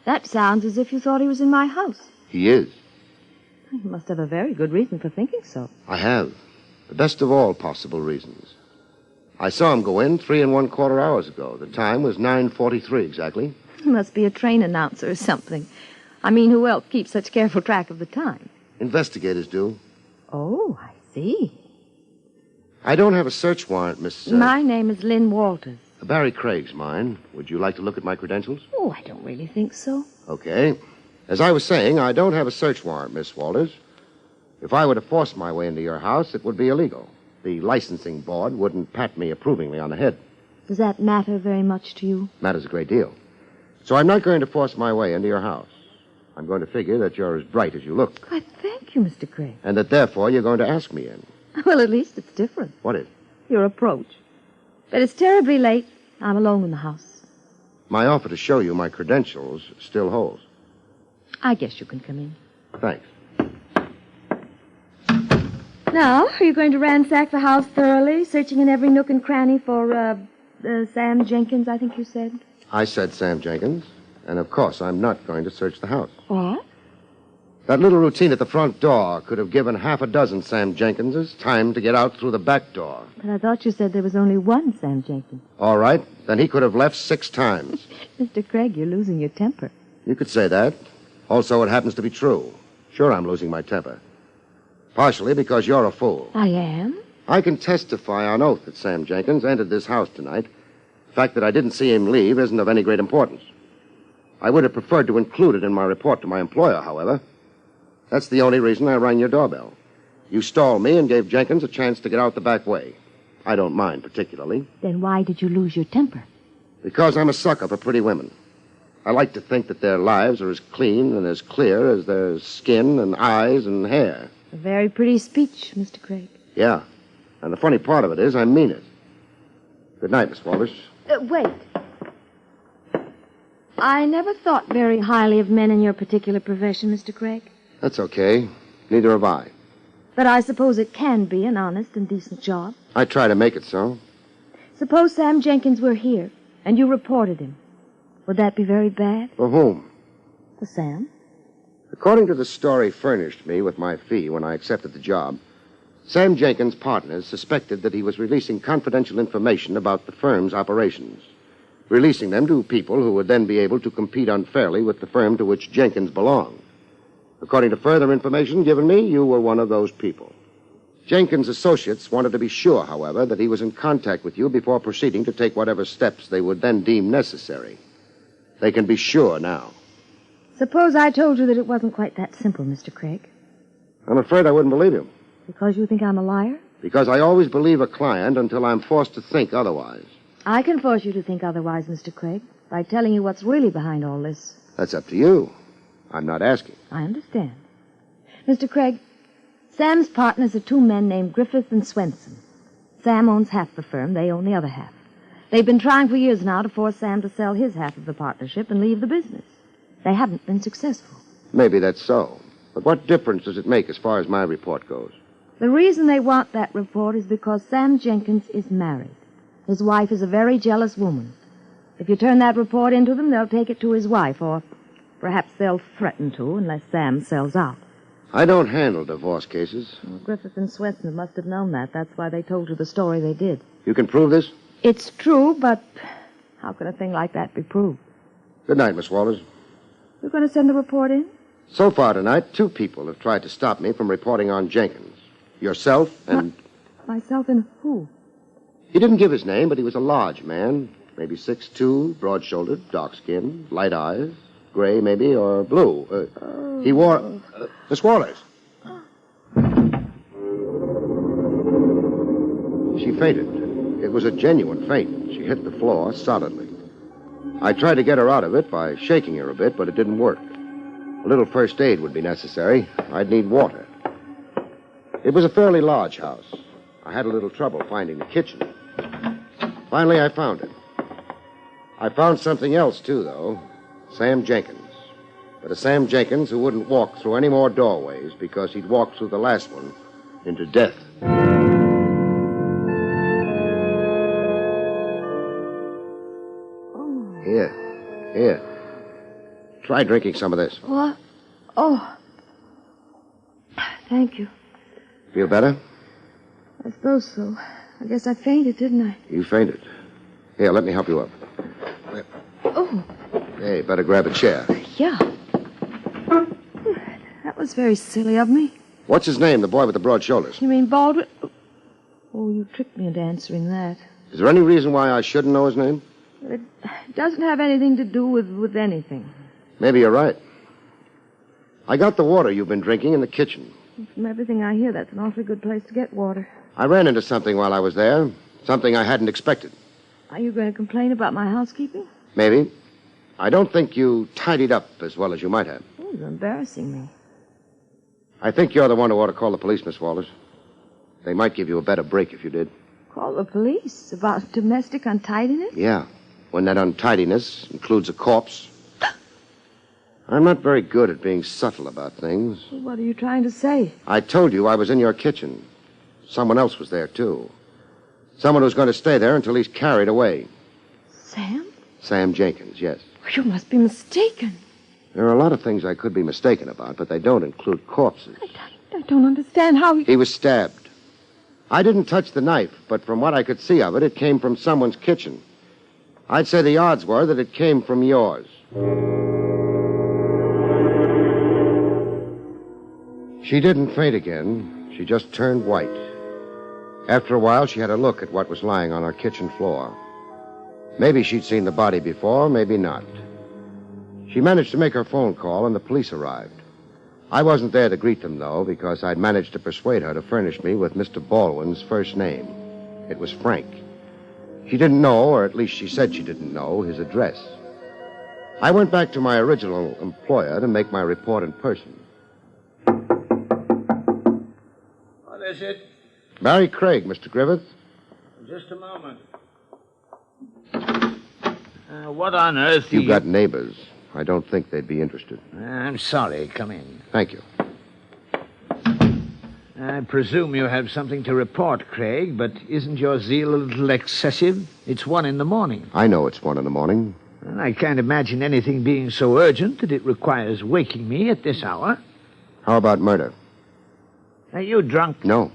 That sounds as if you thought he was in my house. He is. You must have a very good reason for thinking so. I have. The best of all possible reasons. I saw him go in 3 1/4 hours ago. The time was 9:43 exactly. He must be a train announcer or something. I mean, who else keeps such careful track of the time? Investigators do. Oh, I see. I don't have a search warrant, Miss... My name is Lynn Walters. Barrie Craig's mine. Would you like to look at my credentials? Oh, I don't really think so. Okay. As I was saying, I don't have a search warrant, Miss Walters. If I were to force my way into your house, it would be illegal. The licensing board wouldn't pat me approvingly on the head. Does that matter very much to you? Matters a great deal. So I'm not going to force my way into your house. I'm going to figure that you're as bright as you look. Why, thank you, Mr. Craig. And that, therefore, you're going to ask me in. Well, at least it's different. What is? Your approach. But it's terribly late. I'm alone in the house. My offer to show you my credentials still holds. I guess you can come in. Thanks. Now, are you going to ransack the house thoroughly, searching in every nook and cranny for, Sam Jenkins, I think you said? I said Sam Jenkins, and of course I'm not going to search the house. What? That little routine at the front door could have given half a dozen Sam Jenkinses time to get out through the back door. But I thought you said there was only one Sam Jenkins. All right, then he could have left 6 times. Mr. Craig, you're losing your temper. You could say that. Also, it happens to be true. Sure, I'm losing my temper. Partially because you're a fool. I am? I can testify on oath that Sam Jenkins entered this house tonight. The fact that I didn't see him leave isn't of any great importance. I would have preferred to include it in my report to my employer, however. That's the only reason I rang your doorbell. You stalled me and gave Jenkins a chance to get out the back way. I don't mind particularly. Then why did you lose your temper? Because I'm a sucker for pretty women. I like to think that their lives are as clean and as clear as their skin and eyes and hair. A very pretty speech, Mr. Craig. Yeah. And the funny part of it is I mean it. Good night, Miss Walters. Wait. I never thought very highly of men in your particular profession, Mr. Craig. That's okay. Neither have I. But I suppose it can be an honest and decent job. I try to make it so. Suppose Sam Jenkins were here, and you reported him. Would that be very bad? For whom? For Sam. According to the story furnished me with my fee when I accepted the job, Sam Jenkins' partners suspected that he was releasing confidential information about the firm's operations, releasing them to people who would then be able to compete unfairly with the firm to which Jenkins belonged. According to further information given me, you were one of those people. Jenkins' associates wanted to be sure, however, that he was in contact with you before proceeding to take whatever steps they would then deem necessary. They can be sure now. Suppose I told you that it wasn't quite that simple, Mr. Craig. I'm afraid I wouldn't believe you. Because you think I'm a liar? Because I always believe a client until I'm forced to think otherwise. I can force you to think otherwise, Mr. Craig, by telling you what's really behind all this. That's up to you. I'm not asking. I understand. Mr. Craig, Sam's partners are 2 men named Griffith and Swenson. Sam owns half the firm. They own the other half. They've been trying for years now to force Sam to sell his half of the partnership and leave the business. They haven't been successful. Maybe that's so. But what difference does it make as far as my report goes? The reason they want that report is because Sam Jenkins is married. His wife is a very jealous woman. If you turn that report into them, they'll take it to his wife, or perhaps they'll threaten to, unless Sam sells out. I don't handle divorce cases. Well, Griffith and Swenson must have known that. That's why they told you the story they did. You can prove this? It's true, but How can a thing like that be proved? Good night, Miss Walters. You're going to send the report in? So far tonight, 2 people have tried to stop me from reporting on Jenkins. Yourself and... Myself and who? He didn't give his name, but he was a large man. Maybe 6'2", broad-shouldered, dark-skinned, light eyes, gray maybe, or blue. He wore... Miss Walters. She fainted. It was a genuine faint. She hit the floor solidly. I tried to get her out of it by shaking her a bit, but it didn't work. A little first aid would be necessary. I'd need water. It was a fairly large house. I had a little trouble finding the kitchen. Finally, I found it. I found something else, too, though. Sam Jenkins. But a Sam Jenkins who wouldn't walk through any more doorways because he'd walked through the last one into death. Here. Try drinking some of this. What? Oh. Thank you. Feel better? I suppose so. I guess I fainted, didn't I? You fainted. Here, let me help you up. Oh. Hey, better grab a chair. Yeah. That was very silly of me. What's his name, the boy with the broad shoulders? You mean Baldwin? Oh, you tricked me into answering that. Is there any reason why I shouldn't know his name? It doesn't have anything to do with anything. Maybe you're right. I got the water you've been drinking in the kitchen. From everything I hear, that's an awfully good place to get water. I ran into something while I was there. Something I hadn't expected. Are you going to complain about my housekeeping? Maybe. I don't think you tidied up as well as you might have. Oh, you're embarrassing me. I think you're the one who ought to call the police, Miss Walters. They might give you a better break if you did. Call the police about domestic untidiness? Yeah, when that untidiness includes a corpse. I'm not very good at being subtle about things. What are you trying to say? I told you I was in your kitchen. Someone else was there, too. Someone who's going to stay there until he's carried away. Sam? Sam Jenkins, yes. You must be mistaken. There are a lot of things I could be mistaken about, but they don't include corpses. I don't understand how He was stabbed. I didn't touch the knife, but from what I could see of it, it came from someone's kitchen. I'd say the odds were that it came from yours. She didn't faint again. She just turned white. After a while, she had a look at what was lying on our kitchen floor. Maybe she'd seen the body before, maybe not. She managed to make her phone call, and the police arrived. I wasn't there to greet them, though, because I'd managed to persuade her to furnish me with Mr. Baldwin's first name. It was Frank. She didn't know, or at least she said she didn't know, his address. I went back to my original employer to make my report in person. What is it? Barrie Craig, Mr. Griffith. Just a moment. What on earth You've got neighbors. I don't think they'd be interested. I'm sorry. Come in. Thank you. I presume you have something to report, Craig, but isn't your zeal a little excessive? It's 1 a.m. I know it's 1 a.m. And I can't imagine anything being so urgent that it requires waking me at this hour. How about murder? Are you drunk? No.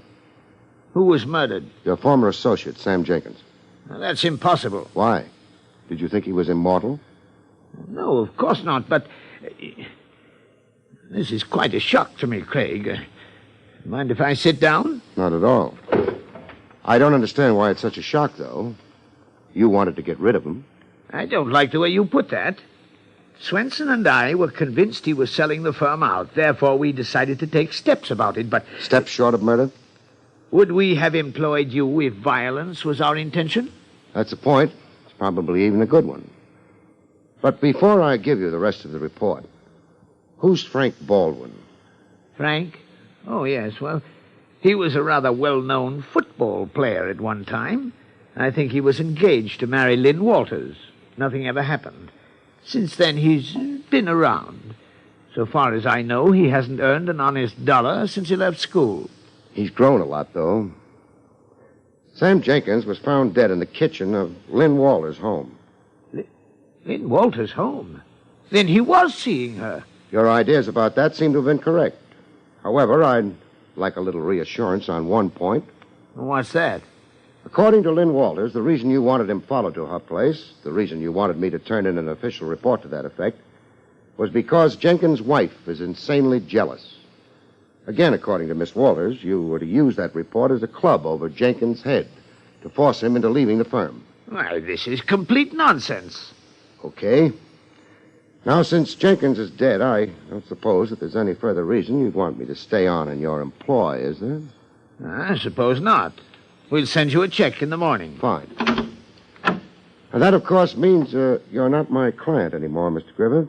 Who was murdered? Your former associate, Sam Jenkins. Now, that's impossible. Why? Did you think he was immortal? No, of course not, but... this is quite a shock to me, Craig. Mind if I sit down? Not at all. I don't understand why it's such a shock, though. You wanted to get rid of him. I don't like the way you put that. Swenson and I were convinced he was selling the firm out. Therefore, we decided to take steps about it, but... Steps short of murder? Would we have employed you if violence was our intention? That's the point. It's probably even a good one. But before I give you the rest of the report, who's Frank Baldwin? Frank? Oh, yes. Well, he was a rather well-known football player at one time. I think he was engaged to marry Lynn Walters. Nothing ever happened. Since then, he's been around. So far as I know, he hasn't earned an honest dollar since he left school. He's grown a lot, though. Sam Jenkins was found dead in the kitchen of Lynn Walters' home. Lynn Walters' home? Then he was seeing her. Your ideas about that seem to have been correct. However, I'd like a little reassurance on one point. What's that? According to Lynn Walters, the reason you wanted him followed to her place, the reason you wanted me to turn in an official report to that effect, was because Jenkins' wife is insanely jealous. Again, according to Miss Walters, you were to use that report as a club over Jenkins' head to force him into leaving the firm. Why, this is complete nonsense. Okay. Now, since Jenkins is dead, I don't suppose that there's any further reason you'd want me to stay on in your employ, is there? I suppose not. We'll send you a check in the morning. Fine. And that, of course, means you're not my client anymore, Mr. Griffith.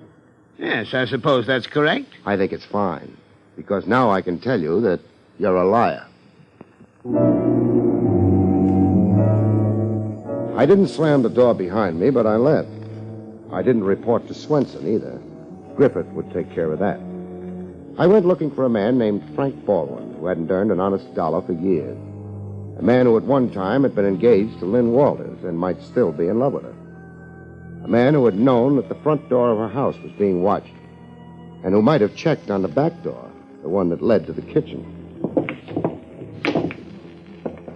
Yes, I suppose that's correct. I think it's fine, because now I can tell you that you're a liar. I didn't slam the door behind me, but I left. I didn't report to Swenson either. Griffith would take care of that. I went looking for a man named Frank Baldwin, who hadn't earned an honest dollar for years. A man who at one time had been engaged to Lynn Walters and might still be in love with her. A man who had known that the front door of her house was being watched, and who might have checked on the back door, the one that led to the kitchen.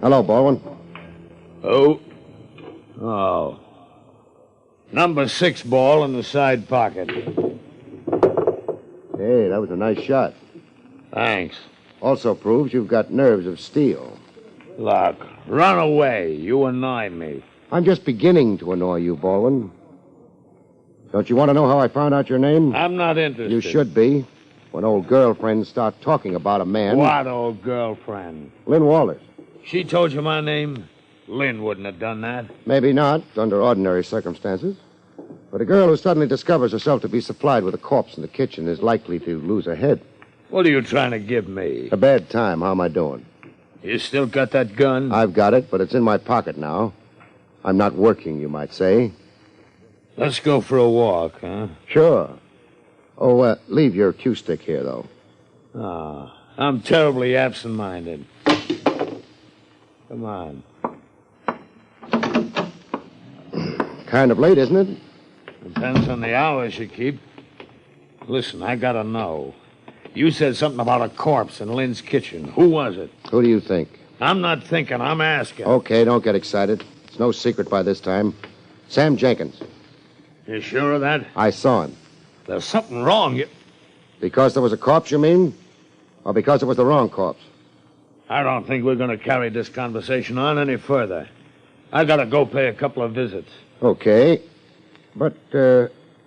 Hello, Baldwin. Oh. Number 6 ball in the side pocket. Hey, that was a nice shot. Thanks. Also proves you've got nerves of steel. Look, run away. You annoy me. I'm just beginning to annoy you, Baldwin. Don't you want to know how I found out your name? I'm not interested. You should be. When old girlfriends start talking about a man... What old girlfriend? Lynn Walters. She told you my name? Lynn wouldn't have done that. Maybe not, under ordinary circumstances. But a girl who suddenly discovers herself to be supplied with a corpse in the kitchen is likely to lose her head. What are you trying to give me? A bad time. How am I doing? You still got that gun? I've got it, but it's in my pocket now. I'm not working, you might say. Let's go for a walk, huh? Sure. Oh, leave your cue stick here, though. I'm terribly absent-minded. Come on. Kind of late, isn't it? Depends on the hours you keep. Listen, I gotta know. You said something about a corpse in Lynn's kitchen. Who was it? Who do you think? I'm not thinking, I'm asking. Okay, don't get excited. It's no secret by this time. Sam Jenkins. You sure of that? I saw him. There's something wrong. Because there was a corpse, you mean? Or because it was the wrong corpse? I don't think we're going to carry this conversation on any further. I gotta go pay a couple of visits. Okay. But,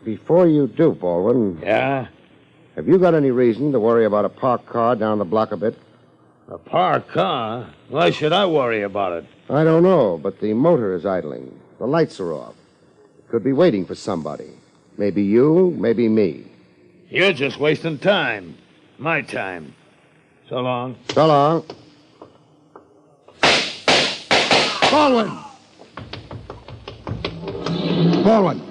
before you do, Baldwin... Yeah? Have you got any reason to worry about a parked car down the block a bit? A parked car? Why should I worry about it? I don't know, but the motor is idling. The lights are off. It could be waiting for somebody. Maybe you, maybe me. You're just wasting time. My time. So long. So long. Baldwin! Baldwin!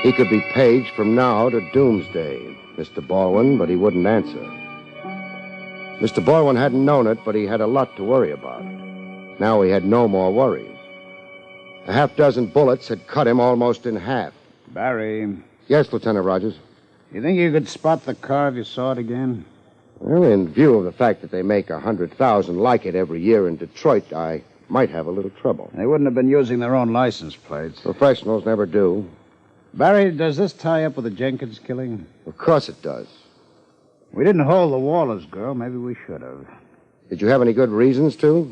He could be paged from now to doomsday, Mr. Baldwin, but he wouldn't answer. Mr. Baldwin hadn't known it, but he had a lot to worry about. Now he had no more worries. A half-dozen bullets had cut him almost in half. Barrie. Yes, Lieutenant Rogers. You think you could spot the car if you saw it again? Well, in view of the fact that they make 100,000 like it every year in Detroit, I might have a little trouble. They wouldn't have been using their own license plates. Professionals never do. Barrie, does this tie up with the Jenkins killing? Of course it does. We didn't hold the Wallace girl. Maybe we should have. Did you have any good reasons to?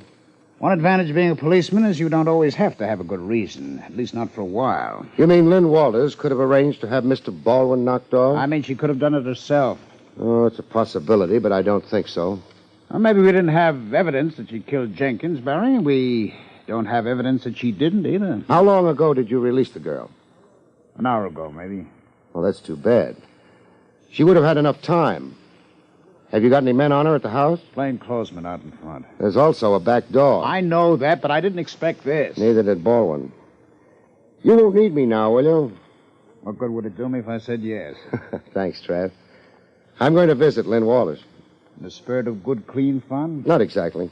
One advantage of being a policeman is you don't always have to have a good reason, at least not for a while. You mean Lynn Walters could have arranged to have Mr. Baldwin knocked off? I mean, she could have done it herself. Oh, it's a possibility, but I don't think so. Well, maybe we didn't have evidence that she killed Jenkins, Barrie. We don't have evidence that she didn't either. How long ago did you release the girl? An hour ago, maybe. Well, that's too bad. She would have had enough time. Have you got any men on her at the house? Plainclothesmen out in front. There's also a back door. I know that, but I didn't expect this. Neither did Baldwin. You won't need me now, will you? What good would it do me if I said yes? Thanks, Trav. I'm going to visit Lynn Walters. In the spirit of good, clean fun? Not exactly.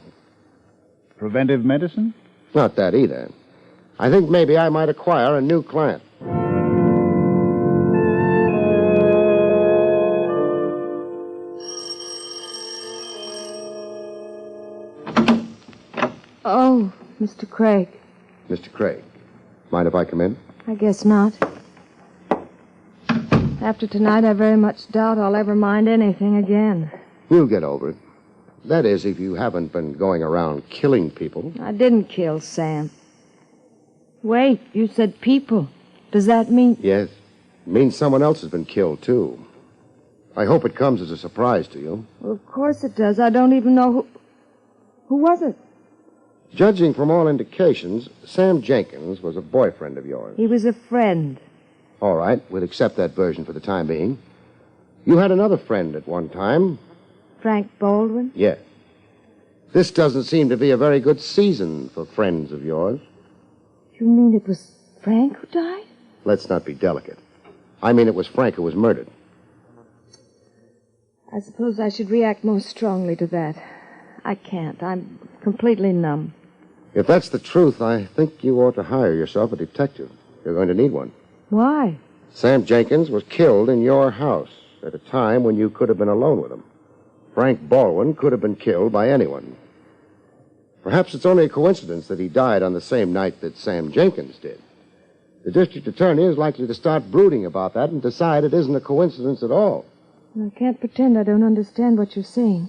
Preventive medicine? Not that either. I think maybe I might acquire a new client. Oh, Mr. Craig. Mr. Craig, mind if I come in? I guess not. After tonight, I very much doubt I'll ever mind anything again. You'll get over it. That is, if you haven't been going around killing people. I didn't kill Sam. Wait, you said people. Does that mean... Yes. It means someone else has been killed, too. I hope it comes as a surprise to you. Well, of course it does. I don't even know who... Who was it? Judging from all indications, Sam Jenkins was a boyfriend of yours. He was a friend. All right, we'll accept that version for the time being. You had another friend at one time. Frank Baldwin? Yes. This doesn't seem to be a very good season for friends of yours. You mean it was Frank who died? Let's not be delicate. I mean it was Frank who was murdered. I suppose I should react more strongly to that. I can't. I'm completely numb. If that's the truth, I think you ought to hire yourself a detective. You're going to need one. Why? Sam Jenkins was killed in your house at a time when you could have been alone with him. Frank Baldwin could have been killed by anyone. Perhaps it's only a coincidence that he died on the same night that Sam Jenkins did. The district attorney is likely to start brooding about that and decide it isn't a coincidence at all. I can't pretend I don't understand what you're saying.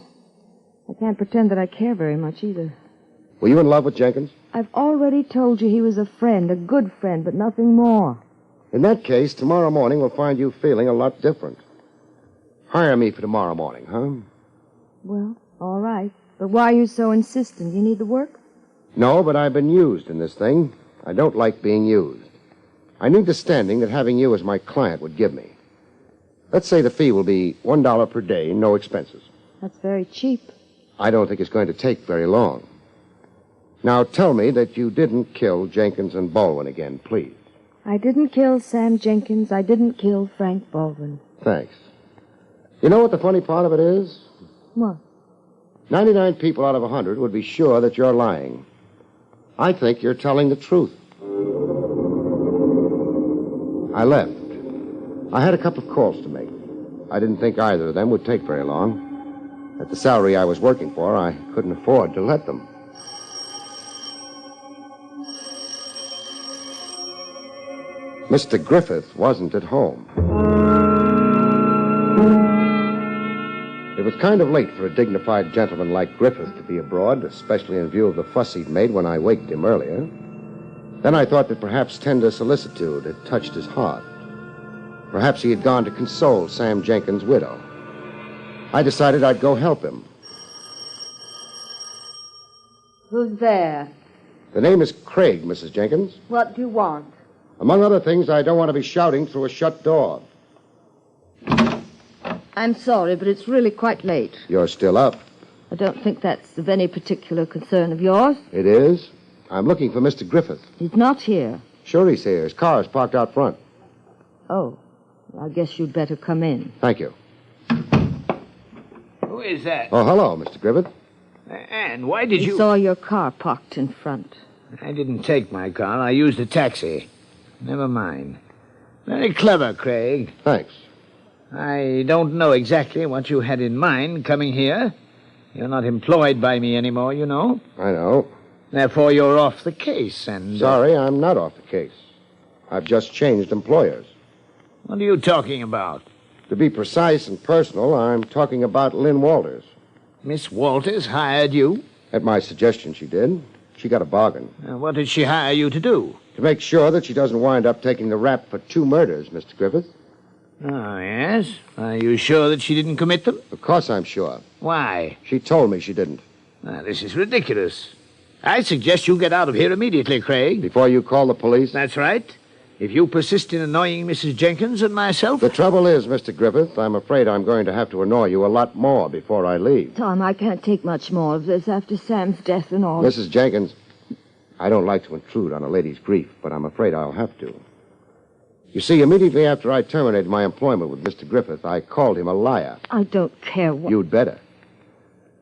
I can't pretend that I care very much either. Were you in love with Jenkins? I've already told you he was a friend, a good friend, but nothing more. In that case, tomorrow morning we'll find you feeling a lot different. Hire me for tomorrow morning, huh? Well, all right. But why are you so insistent? You need the work? No, but I've been used in this thing. I don't like being used. I need the standing that having you as my client would give me. Let's say the fee will be $1 per day, no expenses. That's very cheap. I don't think it's going to take very long. Now tell me that you didn't kill Jenkins and Baldwin again, please. I didn't kill Sam Jenkins. I didn't kill Frank Baldwin. Thanks. You know what the funny part of it is? What? 99 people out of 100 would be sure that you're lying. I think you're telling the truth. I left. I had a couple of calls to make. I didn't think either of them would take very long. At the salary I was working for, I couldn't afford to let them. Mr. Griffith wasn't at home. It was kind of late for a dignified gentleman like Griffith to be abroad, especially in view of the fuss he'd made when I waked him earlier. Then I thought that perhaps tender solicitude had touched his heart. Perhaps he had gone to console Sam Jenkins' widow. I decided I'd go help him. Who's there? The name is Craig, Mrs. Jenkins. What do you want? Among other things, I don't want to be shouting through a shut door. I'm sorry, but it's really quite late. You're still up. I don't think that's of any particular concern of yours. It is. I'm looking for Mr. Griffith. He's not here. Sure he's here. His car is parked out front. Oh, I guess you'd better come in. Thank you. Who is that? Oh, hello, Mr. Griffith. And why did you... We saw your car parked in front. I didn't take my car. I used a taxi. Never mind. Very clever, Craig. Thanks. I don't know exactly what you had in mind coming here. You're not employed by me anymore, you know. I know. Therefore, you're off the case, and... Sorry, I'm not off the case. I've just changed employers. What are you talking about? To be precise and personal, I'm talking about Lynn Walters. Miss Walters hired you? At my suggestion, she did. She got a bargain. What did she hire you to do? To make sure that she doesn't wind up taking the rap for 2 murders, Mr. Griffith. Oh, yes? Are you sure that she didn't commit them? Of course I'm sure. Why? She told me she didn't. This is ridiculous. I suggest you get out of here immediately, Craig. Before you call the police? That's right. If you persist in annoying Mrs. Jenkins and myself... The trouble is, Mr. Griffith, I'm afraid I'm going to have to annoy you a lot more before I leave. Tom, I can't take much more of this after Sam's death and all. Mrs. Jenkins, I don't like to intrude on a lady's grief, but I'm afraid I'll have to. You see, immediately after I terminated my employment with Mr. Griffith, I called him a liar. I don't care what... You'd better.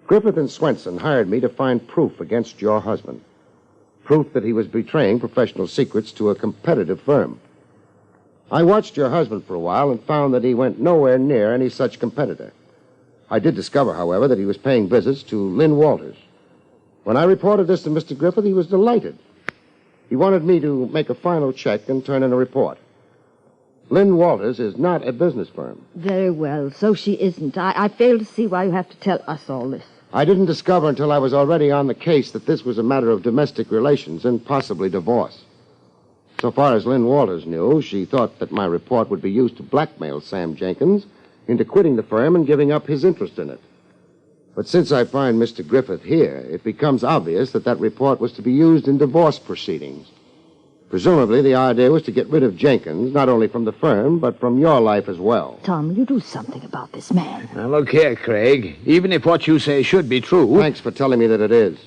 Griffith and Swenson hired me to find proof against your husband. Proof that he was betraying professional secrets to a competitive firm. I watched your husband for a while and found that he went nowhere near any such competitor. I did discover, however, that he was paying visits to Lynn Walters. When I reported this to Mr. Griffith, he was delighted. He wanted me to make a final check and turn in a report. Lynn Walters is not a business firm. Very well, so she isn't. I fail to see why you have to tell us all this. I didn't discover until I was already on the case that this was a matter of domestic relations and possibly divorce. So far as Lynn Walters knew, she thought that my report would be used to blackmail Sam Jenkins into quitting the firm and giving up his interest in it. But since I find Mr. Griffith here, it becomes obvious that that report was to be used in divorce proceedings. Presumably, the idea was to get rid of Jenkins, not only from the firm, but from your life as well. Tom, you do something about this man. Now, look here, Craig. Even if what you say should be true... Thanks for telling me that it is.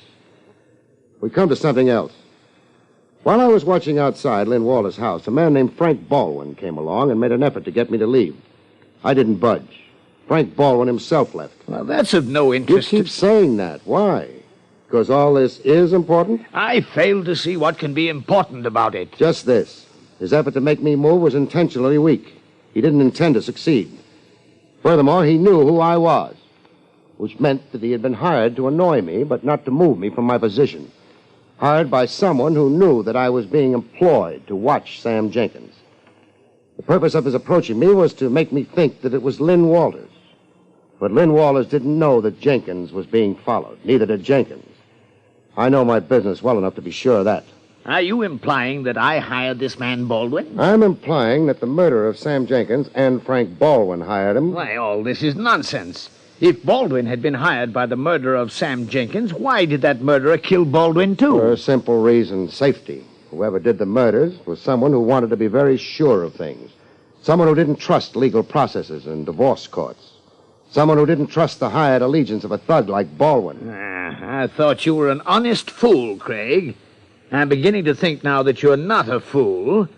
We come to something else. While I was watching outside Lynn Walters' house, a man named Frank Baldwin came along and made an effort to get me to leave. I didn't budge. Frank Baldwin himself left. Well, that's of no interest. You keep saying that. Why? Because all this is important? I fail to see what can be important about it. Just this. His effort to make me move was intentionally weak. He didn't intend to succeed. Furthermore, he knew who I was, which meant that he had been hired to annoy me, but not to move me from my position. Hired by someone who knew that I was being employed to watch Sam Jenkins. The purpose of his approaching me was to make me think that it was Lynn Walters. But Lynn Walters didn't know that Jenkins was being followed. Neither did Jenkins. I know my business well enough to be sure of that. Are you implying that I hired this man Baldwin? I'm implying that the murderer of Sam Jenkins and Frank Baldwin hired him. Why, all this is nonsense. If Baldwin had been hired by the murderer of Sam Jenkins, why did that murderer kill Baldwin, too? For a simple reason, safety. Whoever did the murders was someone who wanted to be very sure of things. Someone who didn't trust legal processes and divorce courts. Someone who didn't trust the hired allegiance of a thug like Baldwin. I thought you were an honest fool, Craig. I'm beginning to think now that you're not a fool,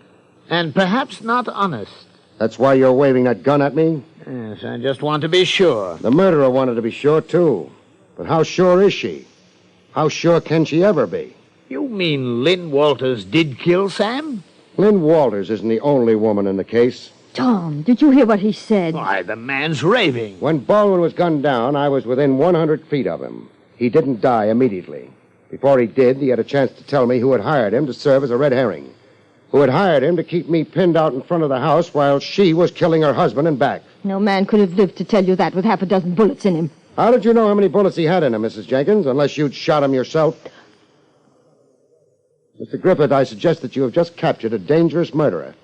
and perhaps not honest. That's why you're waving that gun at me? Yes, I just want to be sure. The murderer wanted to be sure, too. But how sure is she? How sure can she ever be? You mean Lynn Walters did kill Sam? Lynn Walters isn't the only woman in the case. Tom, did you hear what he said? Why, the man's raving. When Baldwin was gunned down, I was within 100 feet of him. He didn't die immediately. Before he did, he had a chance to tell me who had hired him to serve as a red herring. Who had hired him to keep me pinned out in front of the house while she was killing her husband and back. No man could have lived to tell you that with half a dozen bullets in him. How did you know how many bullets he had in him, Mrs. Jenkins, unless you'd shot him yourself? Mr. Griffith, I suggest that you have just captured a dangerous murderer.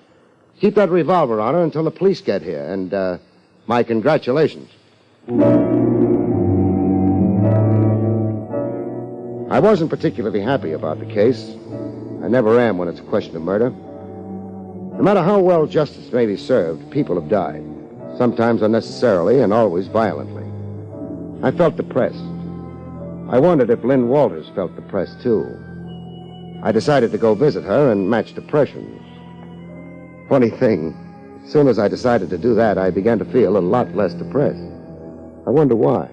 Keep that revolver on her until the police get here, and, my congratulations. I wasn't particularly happy about the case. I never am when it's a question of murder. No matter how well justice may be served, people have died. Sometimes unnecessarily and always violently. I felt depressed. I wondered if Lynn Walters felt depressed, too. I decided to go visit her and match depressions. Funny thing, as soon as I decided to do that, I began to feel a lot less depressed. I wonder why.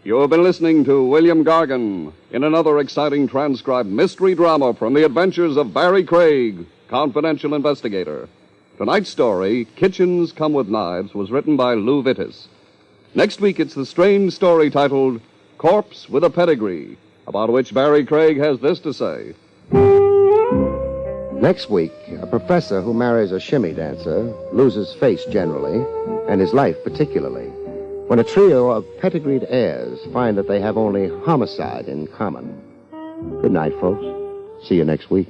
You have been listening to William Gargan in another exciting transcribed mystery drama from the adventures of Barrie Craig, confidential investigator. Tonight's story, Kitchens Come with Knives, was written by Lou Vittis. Next week, it's the strange story titled Corpse with a Pedigree, about which Barrie Craig has this to say. Next week, a professor who marries a shimmy dancer loses face generally, and his life particularly, when a trio of pedigreed heirs find that they have only homicide in common. Good night, folks. See you next week.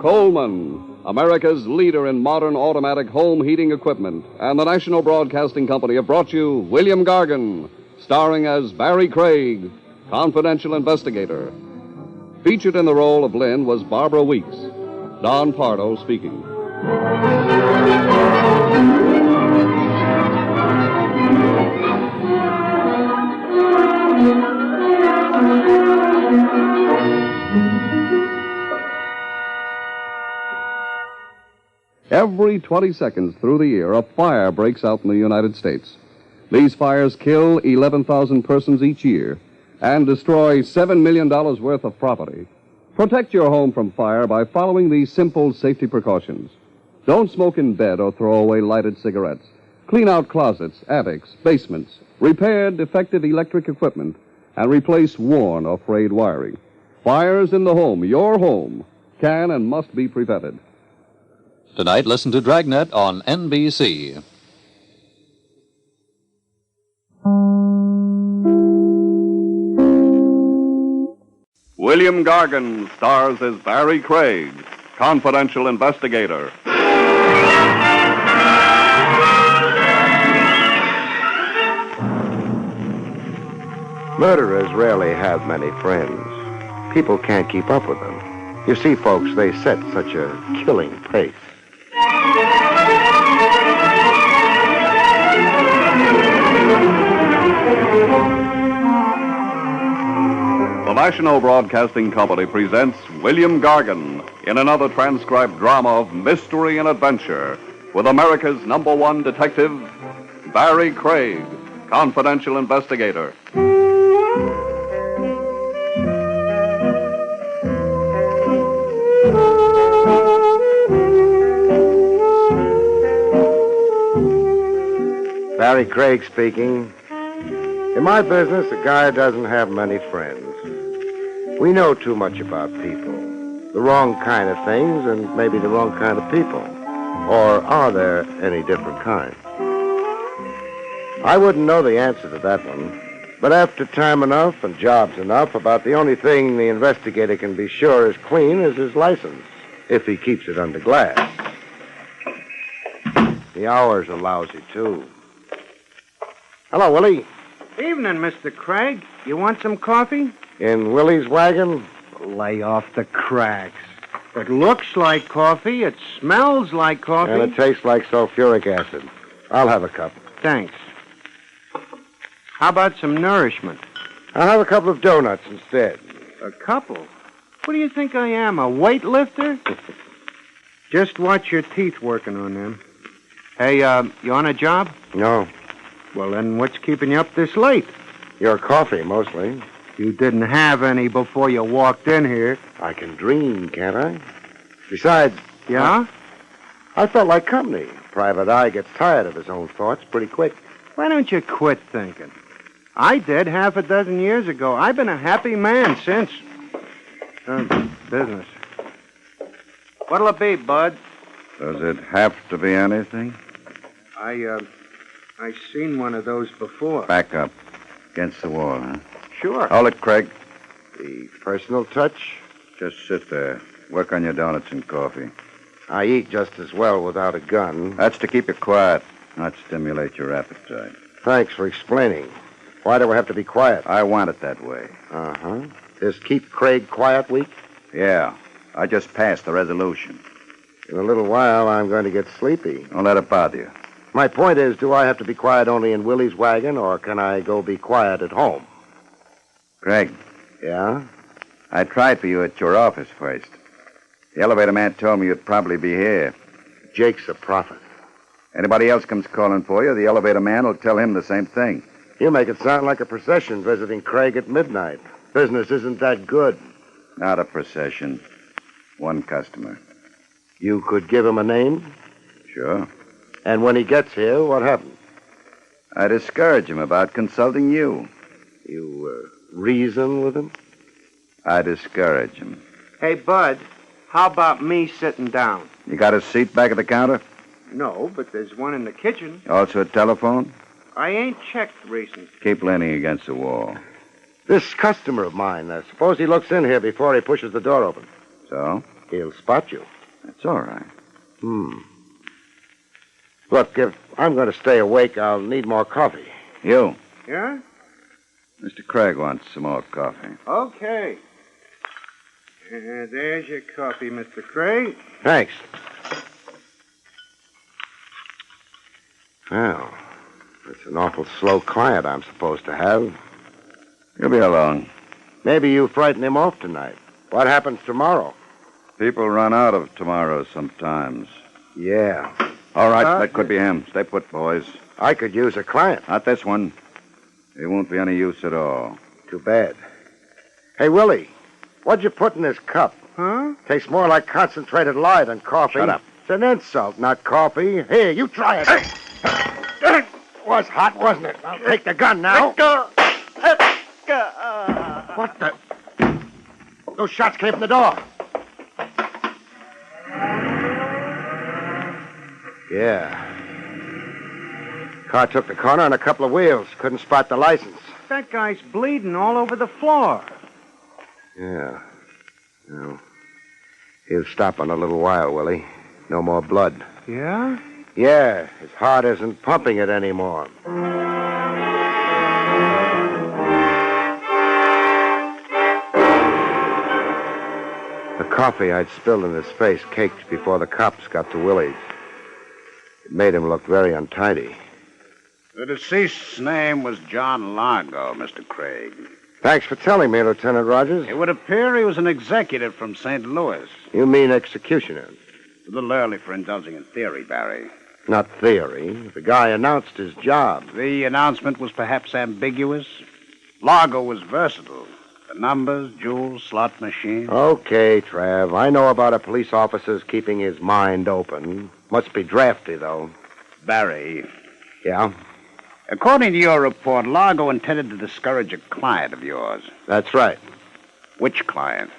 Coleman, America's leader in modern automatic home heating equipment, and the National Broadcasting Company have brought you William Gargan, starring as Barrie Craig, confidential investigator. Featured in the role of Lynn was Barbara Weeks. Don Pardo speaking. Every 20 seconds through the year, a fire breaks out in the United States. These fires kill 11,000 persons each year and destroy $7 million worth of property. Protect your home from fire by following these simple safety precautions. Don't smoke in bed or throw away lighted cigarettes. Clean out closets, attics, basements. Repair defective electric equipment and replace worn or frayed wiring. Fires in the home, your home, can and must be prevented. Tonight, listen to Dragnet on NBC. William Gargan stars as Barrie Craig, confidential investigator. Murderers rarely have many friends. People can't keep up with them. You see, folks, they set such a killing pace. The National Broadcasting Company presents William Gargan in another transcribed drama of mystery and adventure with America's #1 detective, Barrie Craig, confidential investigator. Barrie Craig speaking. In my business, a guy doesn't have many friends. We know too much about people. The wrong kind of things and maybe the wrong kind of people. Or are there any different kinds? I wouldn't know the answer to that one. But after time enough and jobs enough, about the only thing the investigator can be sure is clean is his license, if he keeps it under glass. The hours are lousy, too. Hello, Willie. Evening, Mr. Craig. You want some coffee? In Willie's wagon? Lay off the cracks. It looks like coffee. It smells like coffee. And it tastes like sulfuric acid. I'll have a cup. Thanks. How about some nourishment? I'll have a couple of donuts instead. A couple? What do you think I am, a weightlifter? Just watch your teeth working on them. Hey, you on a job? No. Well, then what's keeping you up this late? Your coffee, mostly. You didn't have any before you walked in here. I can dream, can't I? Besides... Yeah? I felt like company. Private Eye gets tired of his own thoughts pretty quick. Why don't you quit thinking? I did half a dozen years ago. I've been a happy man since. Business. What'll it be, Bud? Does it have to be anything? I seen one of those before. Back up. Against the wall, huh? Sure. Hold it, Craig. The personal touch? Just sit there. Work on your donuts and coffee. I eat just as well without a gun. That's to keep you quiet, not stimulate your appetite. Thanks for explaining. Why do I have to be quiet? I want it that way. Uh-huh. This Keep Craig Quiet week? Yeah. I just passed the resolution. In a little while, I'm going to get sleepy. Don't let it bother you. My point is, do I have to be quiet only in Willie's wagon, or can I go be quiet at home? Craig. Yeah? I tried for you at your office first. The elevator man told me you'd probably be here. Jake's a prophet. Anybody else comes calling for you, the elevator man will tell him the same thing. You make it sound like a procession visiting Craig at midnight. Business isn't that good. Not a procession. One customer. You could give him a name? Sure. And when he gets here, what happens? I discourage him about consulting you. You reason with him? I discourage him. Hey, Bud, how about me sitting down? You got a seat back at the counter? No, but there's one in the kitchen. Also a telephone? I ain't checked recent. Keep leaning against the wall. This customer of mine, suppose he looks in here before he pushes the door open. So? He'll spot you. That's all right. Look, if I'm going to stay awake, I'll need more coffee. You? Yeah? Mr. Craig wants some more coffee. Okay. There's your coffee, Mr. Craig. Thanks. Well, it's an awful slow client I'm supposed to have. He'll be along. Maybe you frighten him off tonight. What happens tomorrow? People run out of tomorrows sometimes. Yeah. All right, that could be him. Stay put, boys. I could use a client. Not this one. He won't be any use at all. Too bad. Hey, Willie, what'd you put in this cup? Huh? Tastes more like concentrated lye than coffee. Shut up. It's an insult, not coffee. Here, you try it. It was hot, wasn't it? I'll take the gun now. What the? Those shots came from the door. Yeah. Car took the corner on a couple of wheels. Couldn't spot the license. That guy's bleeding all over the floor. Yeah. No. He'll stop in a little while, Willie. No more blood. Yeah? Yeah, his heart isn't pumping it anymore. The coffee I'd spilled in his face caked before the cops got to Willie's. It made him look very untidy. The deceased's name was John Largo, Mr. Craig. Thanks for telling me, Lieutenant Rogers. It would appear he was an executive from St. Louis. You mean executioner? A little early for indulging in theory, Barry. Not theory. The guy announced his job. The announcement was perhaps ambiguous. Largo was versatile. The numbers, jewels, slot machine. Okay, Trav. I know about a police officer's keeping his mind open. Must be drafty, though. Barry. Yeah? According to your report, Largo intended to discourage a client of yours. That's right. Which client?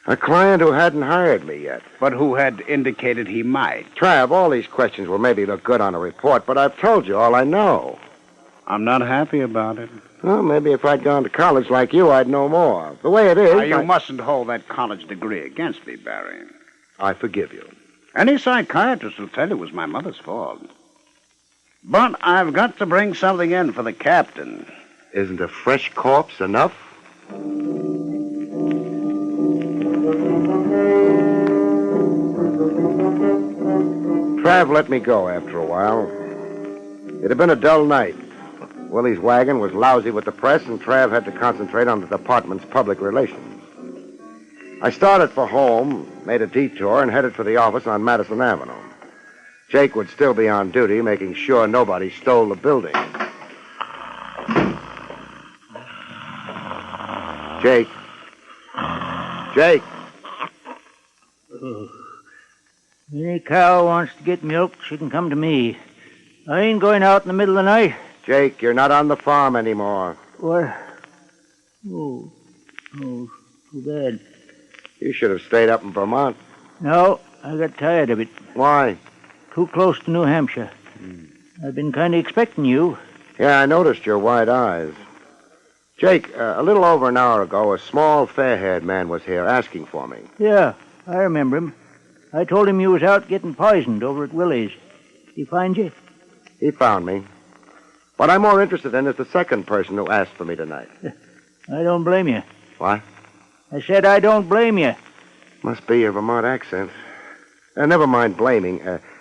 A client who hadn't hired me yet. But who had indicated he might. Trav, all these questions will maybe look good on a report, but I've told you all I know. I'm not happy about it. Well, maybe if I'd gone to college like you, I'd know more. The way it is... Now, you mustn't hold that college degree against me, Barry. I forgive you. Any psychiatrist will tell you it was my mother's fault. But I've got to bring something in for the captain. Isn't a fresh corpse enough? Trav let me go after a while. It had been a dull night. Willie's wagon was lousy with the press, and Trav had to concentrate on the department's public relations. I started for home, made a detour, and headed for the office on Madison Avenue. Jake would still be on duty, making sure nobody stole the building. Jake. Jake. Any cow wants to get milk, she can come to me. I ain't going out in the middle of the night. Jake, you're not on the farm anymore. What? Oh, too bad. You should have stayed up in Vermont. No, I got tired of it. Why? Too close to New Hampshire. I've been kind of expecting you. Yeah, I noticed your wide eyes. Jake, a little over an hour ago, a small, fair-haired man was here asking for me. Yeah, I remember him. I told him you was out getting poisoned over at Willie's. He find you? He found me. What I'm more interested in is the second person who asked for me tonight. I don't blame you. What? I said I don't blame you. Must be your Vermont accent. Never mind blaming.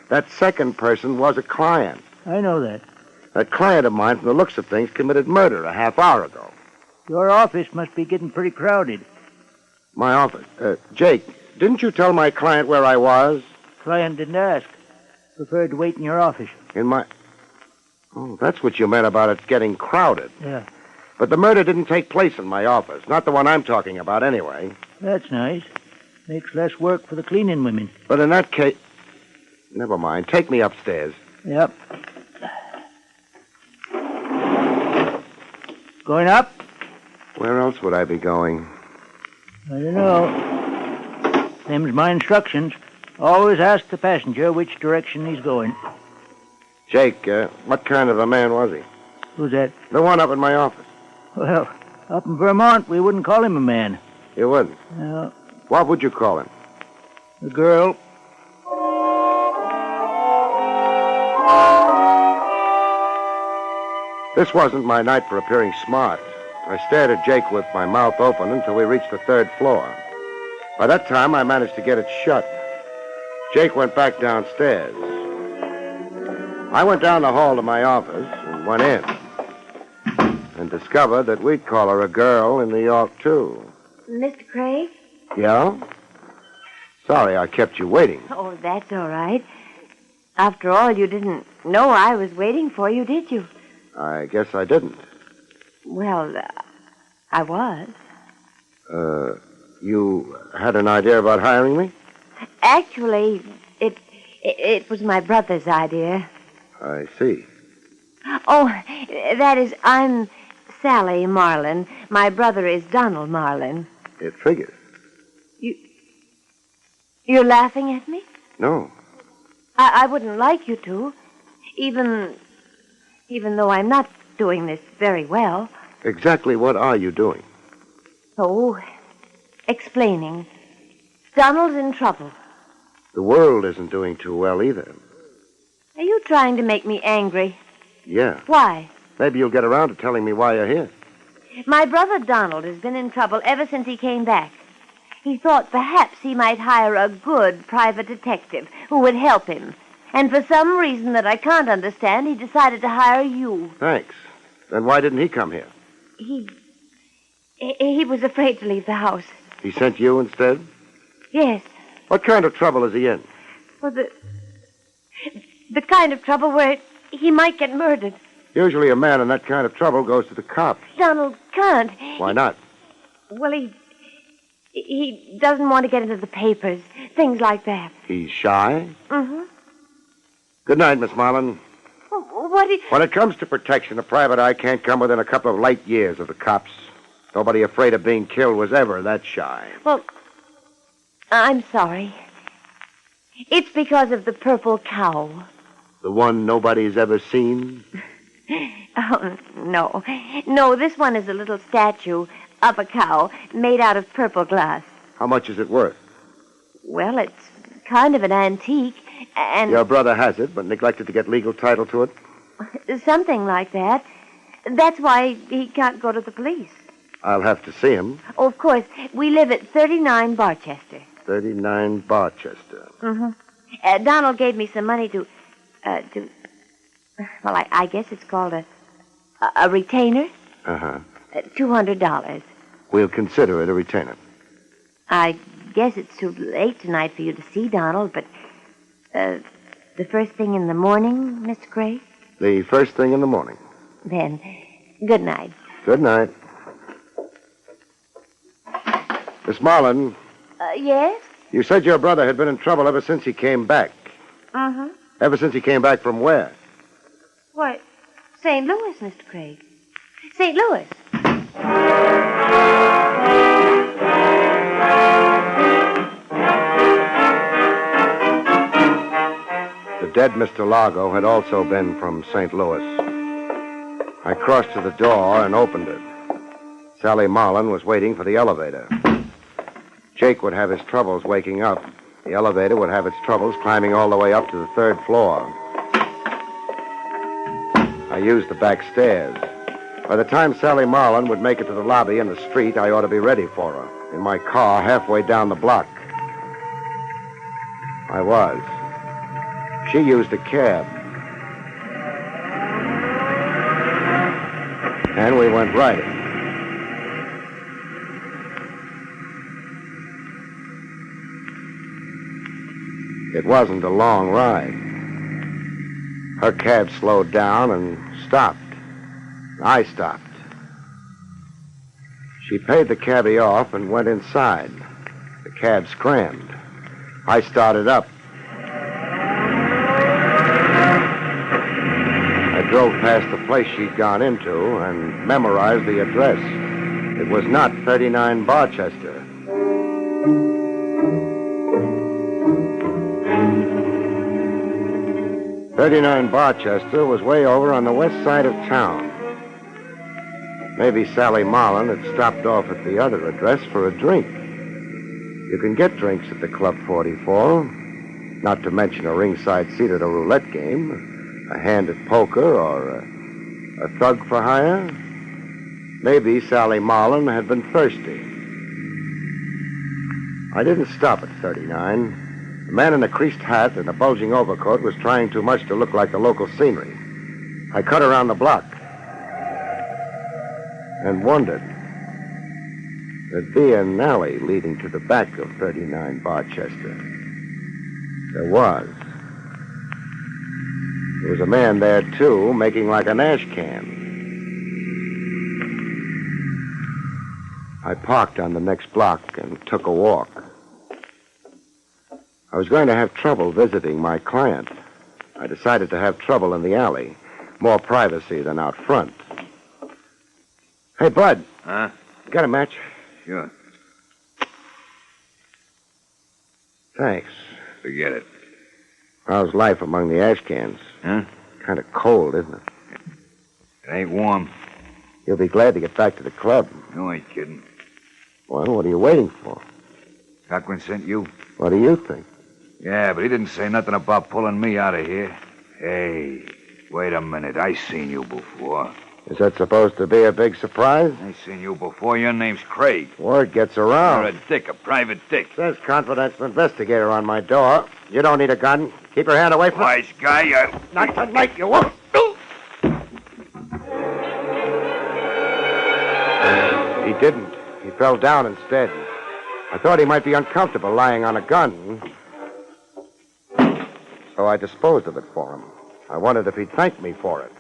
That second person was a client. I know that. That client of mine, from the looks of things, committed murder a half hour ago. Your office must be getting pretty crowded. My office? Jake, didn't you tell my client where I was? Client didn't ask. Preferred to wait in your office. In my... Oh, that's what you meant about it getting crowded. Yeah. But the murder didn't take place in my office. Not the one I'm talking about, anyway. That's nice. Makes less work for the cleaning women. But in that case... Never mind. Take me upstairs. Yep. Going up? Where else would I be going? I don't know. Them's my instructions. Always ask the passenger which direction he's going. Jake, what kind of a man was he? Who's that? The one up in my office. Well, up in Vermont, we wouldn't call him a man. You wouldn't? No. What would you call him? A girl. This wasn't my night for appearing smart. I stared at Jake with my mouth open until we reached the third floor. By that time, I managed to get it shut. Jake went back downstairs. I went down the hall to my office and went in. And discovered that we'd call her a girl in New York, too. Mr. Craig? Yeah? Sorry I kept you waiting. Oh, that's all right. After all, you didn't know I was waiting for you, did you? I guess I didn't. Well, I was. You had an idea about hiring me? Actually, it was my brother's idea. I see. Oh, that is, I'm Sally Marlin. My brother is Donald Marlin. It figures. You're laughing at me? No. I wouldn't like you to, even though I'm not doing this very well. Exactly what are you doing? Oh, explaining. Donald's in trouble. The world isn't doing too well either. Are you trying to make me angry? Yeah. Why? Maybe you'll get around to telling me why you're here. My brother Donald has been in trouble ever since he came back. He thought perhaps he might hire a good private detective who would help him. And for some reason that I can't understand, he decided to hire you. Thanks. Then why didn't he come here? He was afraid to leave the house. He sent you instead? Yes. What kind of trouble is he in? Well, the kind of trouble where he might get murdered. Usually a man in that kind of trouble goes to the cops. Donald can't. Why not? Well, he doesn't want to get into the papers. Things like that. He's shy? Mm-hmm. Good night, Miss Marlin. When it comes to protection, a private eye can't come within a couple of light years of the cops. Nobody afraid of being killed was ever that shy. Well, I'm sorry. It's because of the purple cow. The one nobody's ever seen? Oh, no. No, this one is a little statue of a cow made out of purple glass. How much is it worth? Well, it's kind of an antique, and... Your brother has it, but neglected to get legal title to it? Something like that. That's why he can't go to the police. I'll have to see him. Oh, of course. We live at 39 Barchester. 39 Barchester. Mm-hmm. Donald gave me some money to... Well, I guess it's called a retainer. Uh-huh. $200. We'll consider it a retainer. I guess it's too late tonight for you to see Donald, but the first thing in the morning, Mr. Craig? The first thing in the morning. Then, good night. Good night. Miss Marlin. Yes? You said your brother had been in trouble ever since he came back. Uh-huh. Ever since he came back from where? Why, St. Louis, Mr. Craig. St. Louis. The dead Mr. Largo had also been from St. Louis. I crossed to the door and opened it. Sally Marlin was waiting for the elevator. Jake would have his troubles waking up. The elevator would have its troubles climbing all the way up to the third floor. I used the back stairs. By the time Sally Marlin would make it to the lobby and the street, I ought to be ready for her. In my car, halfway down the block. I was. She used a cab. And we went riding. It wasn't a long ride. Her cab slowed down and stopped. I stopped. She paid the cabbie off and went inside. The cab scrammed. I started up. I drove past the place she'd gone into and memorized the address. It was not 39 Barchester. "39 Barchester was way over on the west side of town. Maybe Sally Marlin had stopped off at the other address for a drink. You can get drinks at the Club 44, not to mention a ringside seat at a roulette game, a hand at poker, or a thug for hire. Maybe Sally Marlin had been thirsty. I didn't stop at 39. The man in a creased hat and a bulging overcoat was trying too much to look like the local scenery. I cut around the block and wondered. There'd be an alley leading to the back of 39 Barchester. There was. There was a man there, too, making like an ash can. I parked on the next block and took a walk. I was going to have trouble visiting my client. I decided to have trouble in the alley. More privacy than out front. Hey, Bud. Huh? Got a match? Sure. Thanks. Forget it. How's life among the ash cans? Huh? Kind of cold, isn't it? It ain't warm. You'll be glad to get back to the club. You ain't kidding. Well, what are you waiting for? Cochran sent you? What do you think? Yeah, but he didn't say nothing about pulling me out of here. Hey, wait a minute. I seen you before. Is that supposed to be a big surprise? I seen you before. Your name's Craig. Word gets around. You're a dick, a private dick. Says confidential investigator on my door. You don't need a gun. Keep your hand away from Wise guy, Not tonight, you won't. He didn't. He fell down instead. I thought he might be uncomfortable lying on a gun. So I disposed of it for him. I wondered if he'd thank me for it.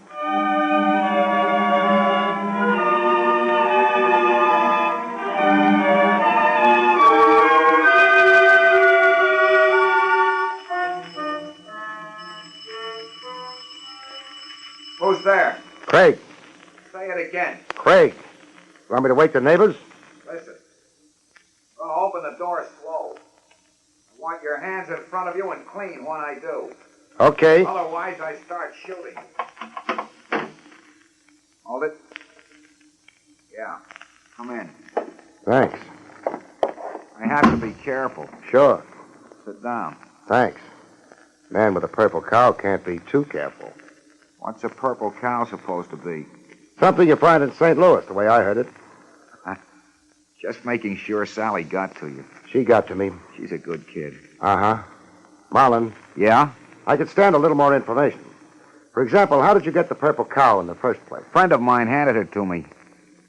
Who's there? Craig. Say it again. Craig. You want me to wake the neighbors? Listen. I'm going to open the door slow. I want your hands in front of you and clean when I do. Okay. Otherwise, I start shooting. Hold it. Yeah. Come in. Thanks. I have to be careful. Sure. Sit down. Thanks. Man with a purple cow can't be too careful. What's a purple cow supposed to be? Something you find in St. Louis, the way I heard it. Just making sure Sally got to you. She got to me. She's a good kid. Uh-huh. Marlin. Yeah? I could stand a little more information. For example, how did you get the purple cow in the first place? A friend of mine handed it to me.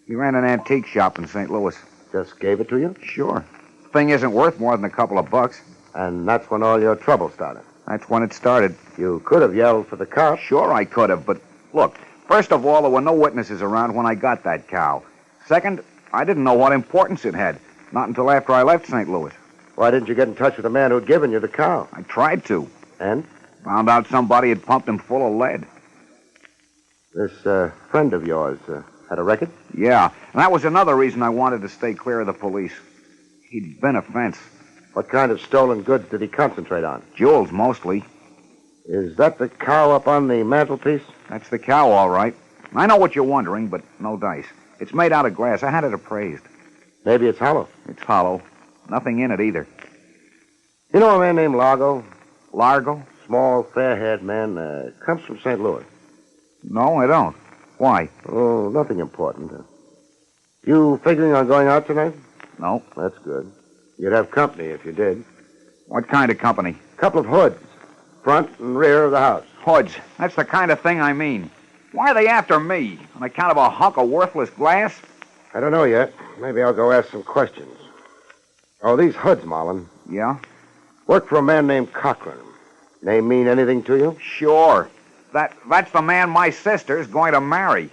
He ran an antique shop in St. Louis. Just gave it to you? Sure. The thing isn't worth more than a couple of bucks. And that's when all your trouble started? That's when it started. You could have yelled for the cops. Sure I could have, but look, first of all, there were no witnesses around when I got that cow. Second, I didn't know what importance it had. Not until after I left St. Louis. Why didn't you get in touch with the man who'd given you the cow? I tried to. And? Found out somebody had pumped him full of lead. This friend of yours had a record? Yeah, and that was another reason I wanted to stay clear of the police. He'd been a fence. What kind of stolen goods did he concentrate on? Jewels, mostly. Is that the cow up on the mantelpiece? That's the cow, all right. I know what you're wondering, but no dice. It's made out of glass. I had it appraised. Maybe it's hollow. It's hollow. Nothing in it either. You know a man named Largo? Largo? Small, fair-haired man. Comes from St. Louis. No, I don't. Why? Oh, nothing important. You figuring on going out tonight? No. That's good. You'd have company if you did. What kind of company? Couple of hoods. Front and rear of the house. Hoods. That's the kind of thing I mean. Why are they after me? On account of a hunk of worthless glass? I don't know yet. Maybe I'll go ask some questions. Oh, these hoods, Marlin. Yeah? Work for a man named Cochran. Name mean anything to you? Sure. That's the man my sister's going to marry.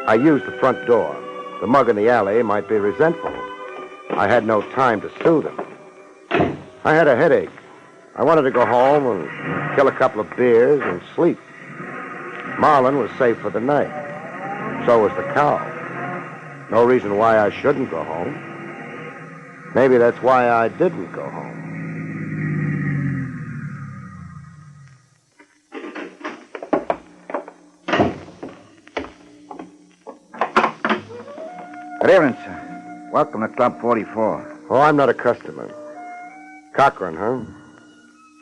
I used the front door. The mug in the alley might be resentful. I had no time to soothe him. I had a headache. I wanted to go home and kill a couple of beers and sleep. Marlin was safe for the night. So was the cow. No reason why I shouldn't go home. Maybe that's why I didn't go home. Good evening, sir. Welcome to Club 44. Oh, I'm not a customer. Cochran, huh?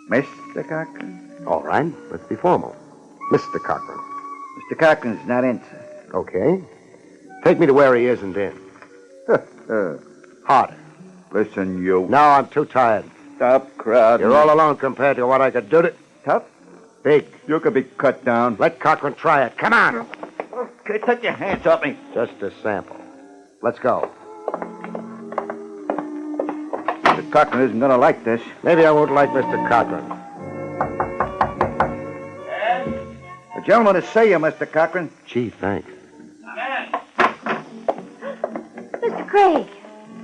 Mr. Cochran? All right, let's be formal. Mr. Cochran. Mr. Cochran's not in, sir. Okay. Take me to where he isn't in. Harder. Listen, you... No, I'm too tired. Stop crowding. You're all alone compared to what I could do to... Tough? Big. You could be cut down. Let Cochran try it. Come on. Okay, take your hands off me. Just a sample. Let's go. Mr. Cochran isn't going to like this. Maybe I won't like Mr. Cochran. The gentleman to see you, Mr. Cochran. Gee, thanks. Mr. Craig.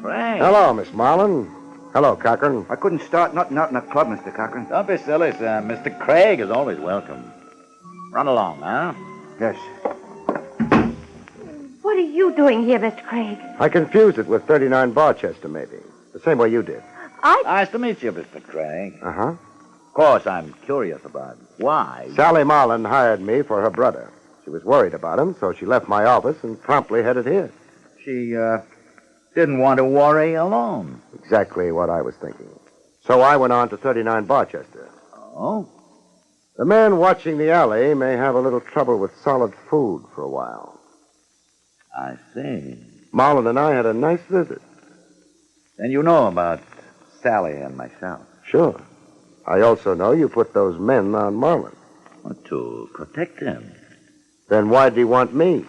Frank. Hello, Miss Marlin. Hello, Cochran. I couldn't start nothing out in the club, Mr. Cochran. Don't be silly, sir. Mr. Craig is always welcome. Run along, huh? Yes. What are you doing here, Mr. Craig? I confused it with 39 Barchester, maybe. The same way you did. Nice to meet you, Mr. Craig. Uh-huh. Of course, I'm curious about why. Sally Marlin hired me for her brother. She was worried about him, so she left my office and promptly headed here. She, didn't want to worry alone. Exactly what I was thinking. So I went on to 39 Barchester. Oh? The man watching the alley may have a little trouble with solid food for a while. I see. Marlin and I had a nice visit. Then you know about Sally and myself. Sure. I also know you put those men on Marlin. To protect him. Then why'd he want me?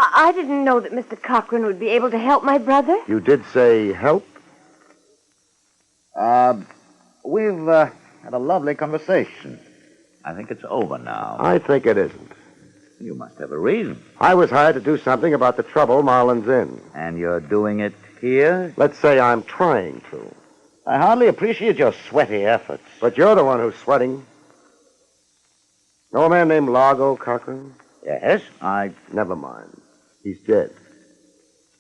I didn't know that Mr. Cochran would be able to help my brother. You did say help? We've had a lovely conversation. I think it's over now. I think it isn't. You must have a reason. I was hired to do something about the trouble Marlin's in. And you're doing it here? Let's say I'm trying to. I hardly appreciate your sweaty efforts. But you're the one who's sweating. Know a man named Largo Cochran? Yes, Never mind. He's dead.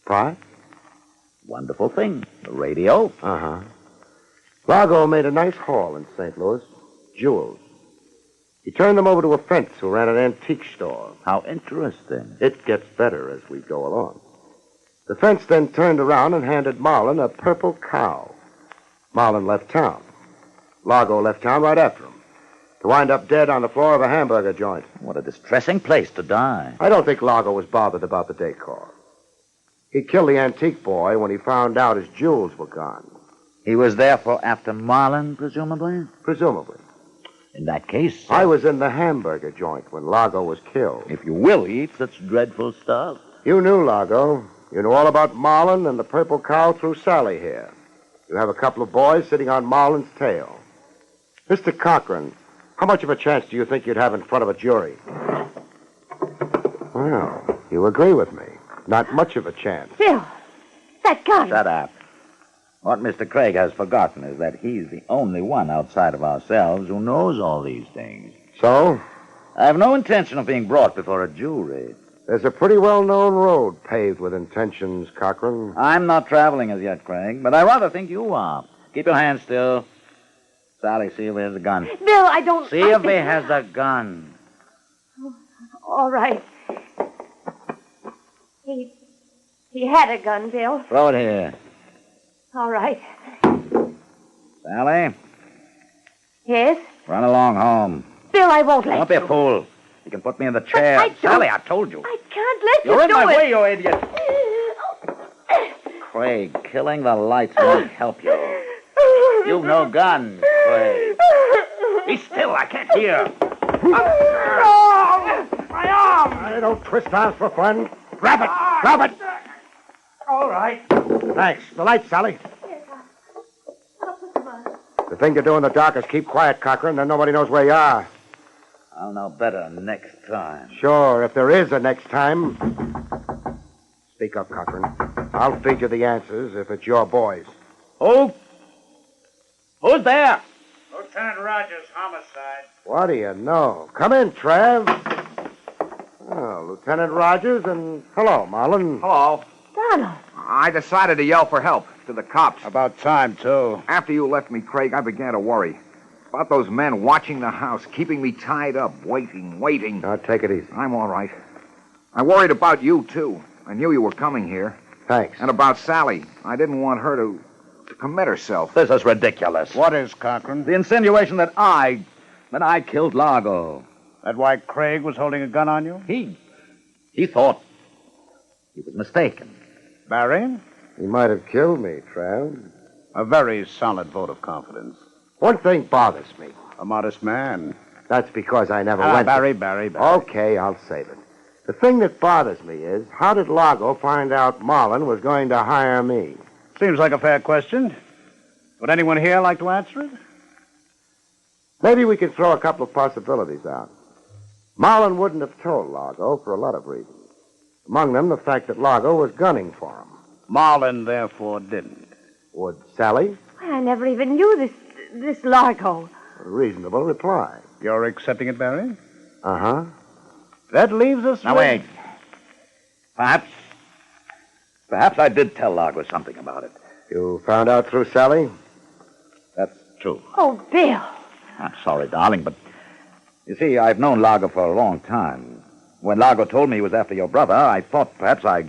Surprise? Wonderful thing. The radio. Uh-huh. Largo made a nice haul in St. Louis. Jewels. He turned them over to a fence who ran an antique store. How interesting. It gets better as we go along. The fence then turned around and handed Marlin a purple cow. Marlin left town. Largo left town right after him, to wind up dead on the floor of a hamburger joint. What a distressing place to die. I don't think Largo was bothered about the decor. He killed the antique boy when he found out his jewels were gone. He was therefore after Marlin, presumably? Presumably. In that case... I was in the hamburger joint when Largo was killed. If you will eat such dreadful stuff. You knew Largo. You knew all about Marlin and the purple cow through Sally here. You have a couple of boys sitting on Marlin's tail. Mr. Cochran, how much of a chance do you think you'd have in front of a jury? Well, you agree with me. Not much of a chance. Bill, that gun. Shut up. What Mr. Craig has forgotten is that he's the only one outside of ourselves who knows all these things. So? I have no intention of being brought before a jury. There's a pretty well-known road paved with intentions, Cochran. I'm not traveling as yet, Craig, but I rather think you are. Keep your hands still. Sally, see if he has a gun. Bill, I don't... See if he has a gun. All right. He had a gun, Bill. Throw it here. All right. Sally, Yes? run along home. Bill, I won't let Don't be a fool. You can put me in the chair. I don't- Sally, I told you. I can't let You're you in do my it. way, you idiot. Craig, killing the lights won't help you. You've no gun, Craig. Be still, I can't hear. My arm! I don't twist arms for fun. Grab it! Grab it! All right. Thanks. The light, Sally. The thing to do in the dark is keep quiet, Cochran, then nobody knows where you are. I'll know better next time. Sure, if there is a next time. Speak up, Cochran. I'll feed you the answers if it's your boys. Who? Who's there? Lieutenant Rogers, homicide. What do you know? Come in, Trav. Oh, Lieutenant Rogers, and hello, Marlin. Hello. Donald. I decided to yell for help to the cops. About time, too. After you left me, Craig, I began to worry. About those men watching the house, keeping me tied up, waiting. Now, take it easy. I'm all right. I worried about you, too. I knew you were coming here. Thanks. And about Sally. I didn't want her to commit herself. This is ridiculous. What is, Cochran? The insinuation that I killed Largo. That why Craig was holding a gun on you? He thought he was mistaken. Barrie? He might have killed me, Trav. A very solid vote of confidence. One thing bothers me. A modest man. That's because I never went. Barry. Okay, I'll save it. The thing that bothers me is, how did Lago find out Marlin was going to hire me? Seems like a fair question. Would anyone here like to answer it? Maybe we could throw a couple of possibilities out. Marlin wouldn't have told Lago for a lot of reasons. Among them, the fact that Lago was gunning for him. Marlin, therefore, didn't. Would Sally? I never even knew this Largo. A reasonable reply. You're accepting it, Barry? Uh-huh. That leaves us Now, wait. Perhaps I did tell Largo something about it. You found out through Sally? That's true. Oh, Bill. I'm sorry, darling, but you see, I've known Largo for a long time. When Largo told me he was after your brother, I thought perhaps I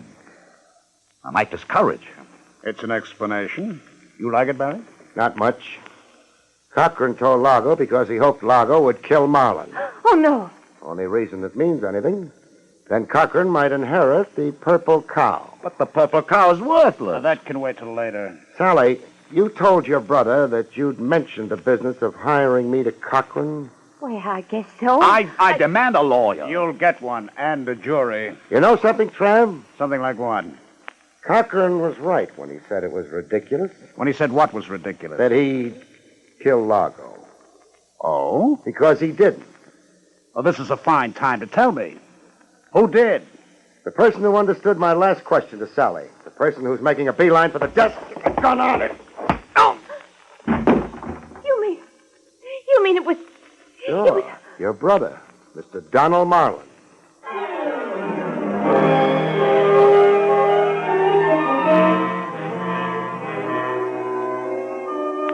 might discourage him. It's an explanation. You like it, Barry? Not much. Cochran told Lago because he hoped Lago would kill Marlin. Oh, no. Only reason it means anything. Then Cochran might inherit the purple cow. But the purple cow is worthless. Now, that can wait till later. Sally, you told your brother that you'd mentioned the business of hiring me to Cochran? Well, I guess so. I demand a lawyer. You'll get one, and a jury. You know something, Trav? Something like what? Cochran was right when he said it was ridiculous. When he said what was ridiculous? That he killed Lago. Oh? Because he didn't. Well, this is a fine time to tell me. Who did? The person who understood my last question to Sally. The person who's making a beeline for the desk with a gun on it. You mean it was... Sure. Your brother, Mr. Donald Marlin.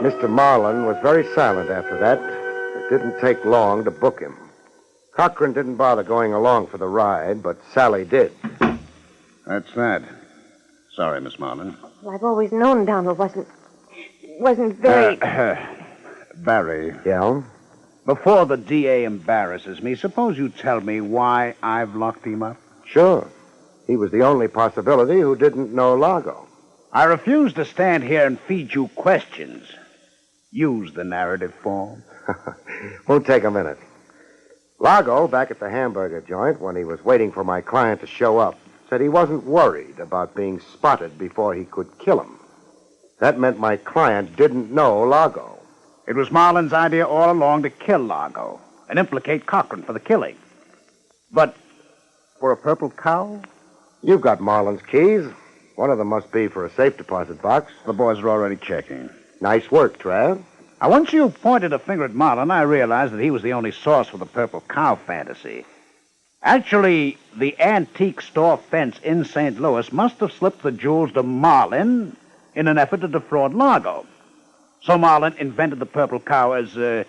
Mr. Marlin was very silent after that. It didn't take long to book him. Cochran didn't bother going along for the ride, but Sally did. That's that. Sorry, Miss Marlin. Well, I've always known Donald wasn't very... Barry. Yeah? Before the DA embarrasses me, suppose you tell me why I've locked him up? Sure. He was the only possibility who didn't know Lago. I refuse to stand here and feed you questions. Use the narrative form. Won't take a minute. Lago, back at the hamburger joint, when he was waiting for my client to show up, said he wasn't worried about being spotted before he could kill him. That meant my client didn't know Lago. It was Marlin's idea all along to kill Lago and implicate Cochran for the killing. But for a purple cow? You've got Marlin's keys. One of them must be for a safe deposit box. The boys are already checking. Nice work, Trav. Now, once you pointed a finger at Marlin, I realized that he was the only source for the purple cow fantasy. Actually, the antique store fence in St. Louis must have slipped the jewels to Marlin in an effort to defraud Lago. So Marlin invented the purple cow as a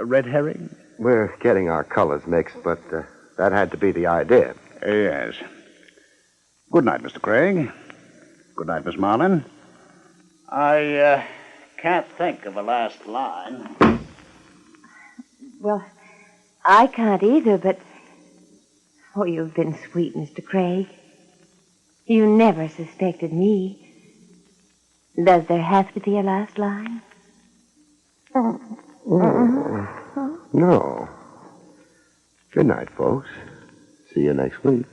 red herring? We're getting our colors mixed, but that had to be the idea. Yes. Good night, Mr. Craig. Good night, Miss Marlin. I can't think of a last line. Well, I can't either, but... Oh, you've been sweet, Mr. Craig. You never suspected me. Does there have to be a last line? No. Good night, folks. See you next week.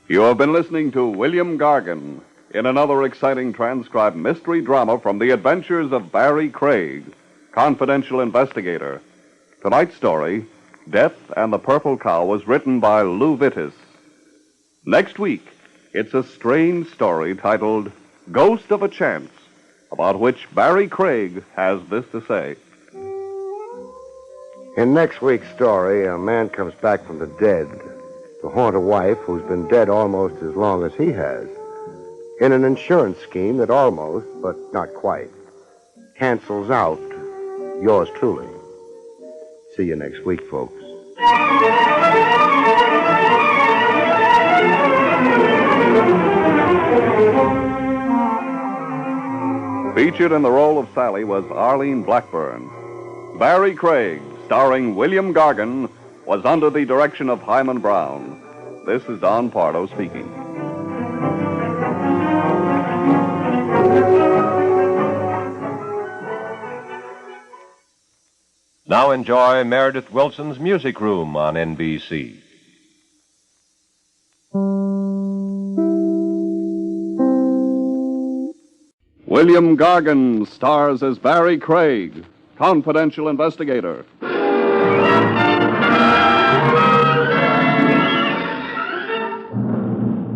You have been listening to William Gargan in another exciting transcribed mystery drama from the adventures of Barrie Craig, confidential investigator. Tonight's story, Death and the Purple Cow, was written by Lou Vittis. Next week, it's a strange story titled Ghost of a Chance, about which Barrie Craig has this to say. In next week's story, a man comes back from the dead to haunt a wife who's been dead almost as long as he has, in an insurance scheme that almost, but not quite, cancels out yours truly. See you next week, folks. Featured in the role of Sally was Arlene Blackburn. Barrie Craig starring William Gargan, was under the direction of Hyman Brown. This is Don Pardo speaking. Now enjoy Meredith Wilson's Music Room on NBC. William Gargan stars as Barrie Craig, confidential investigator.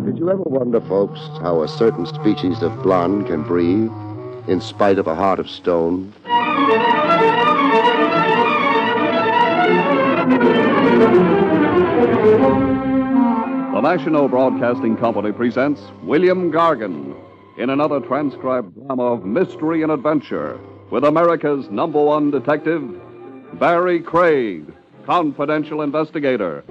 Did you ever wonder, folks, how a certain species of blonde can breathe in spite of a heart of stone? The National Broadcasting Company presents William Gargan in another transcribed drama of mystery and adventure with America's #1 detective, Barrie Craig, confidential investigator.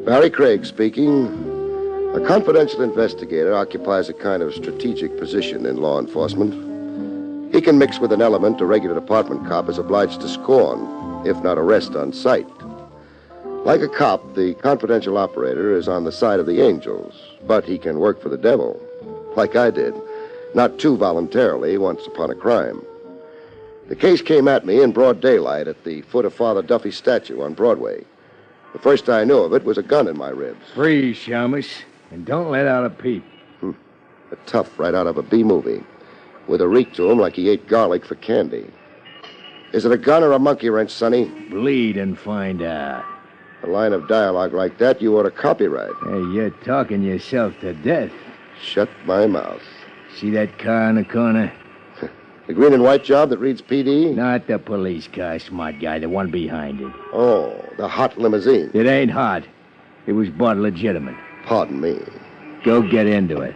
Barrie Craig speaking. A confidential investigator occupies a kind of strategic position in law enforcement. He can mix with an element a regular department cop is obliged to scorn, if not arrest on sight. Like a cop, the confidential operator is on the side of the angels, but he can work for the devil, like I did, not too voluntarily once upon a crime. The case came at me in broad daylight at the foot of Father Duffy's statue on Broadway. The first I knew of it was a gun in my ribs. Freeze, Shamus, and don't let out a peep. A tough right out of a B-movie, with a reek to him like he ate garlic for candy. Is it a gun or a monkey wrench, Sonny? Bleed and find out. A line of dialogue like that you ought to copyright. Hey, you're talking yourself to death. Shut my mouth. See that car in the corner? The green and white job that reads PD? Not the police car, smart guy, the one behind it. Oh, the hot limousine. It ain't hot. It was bought legitimate. Pardon me. Go get into it.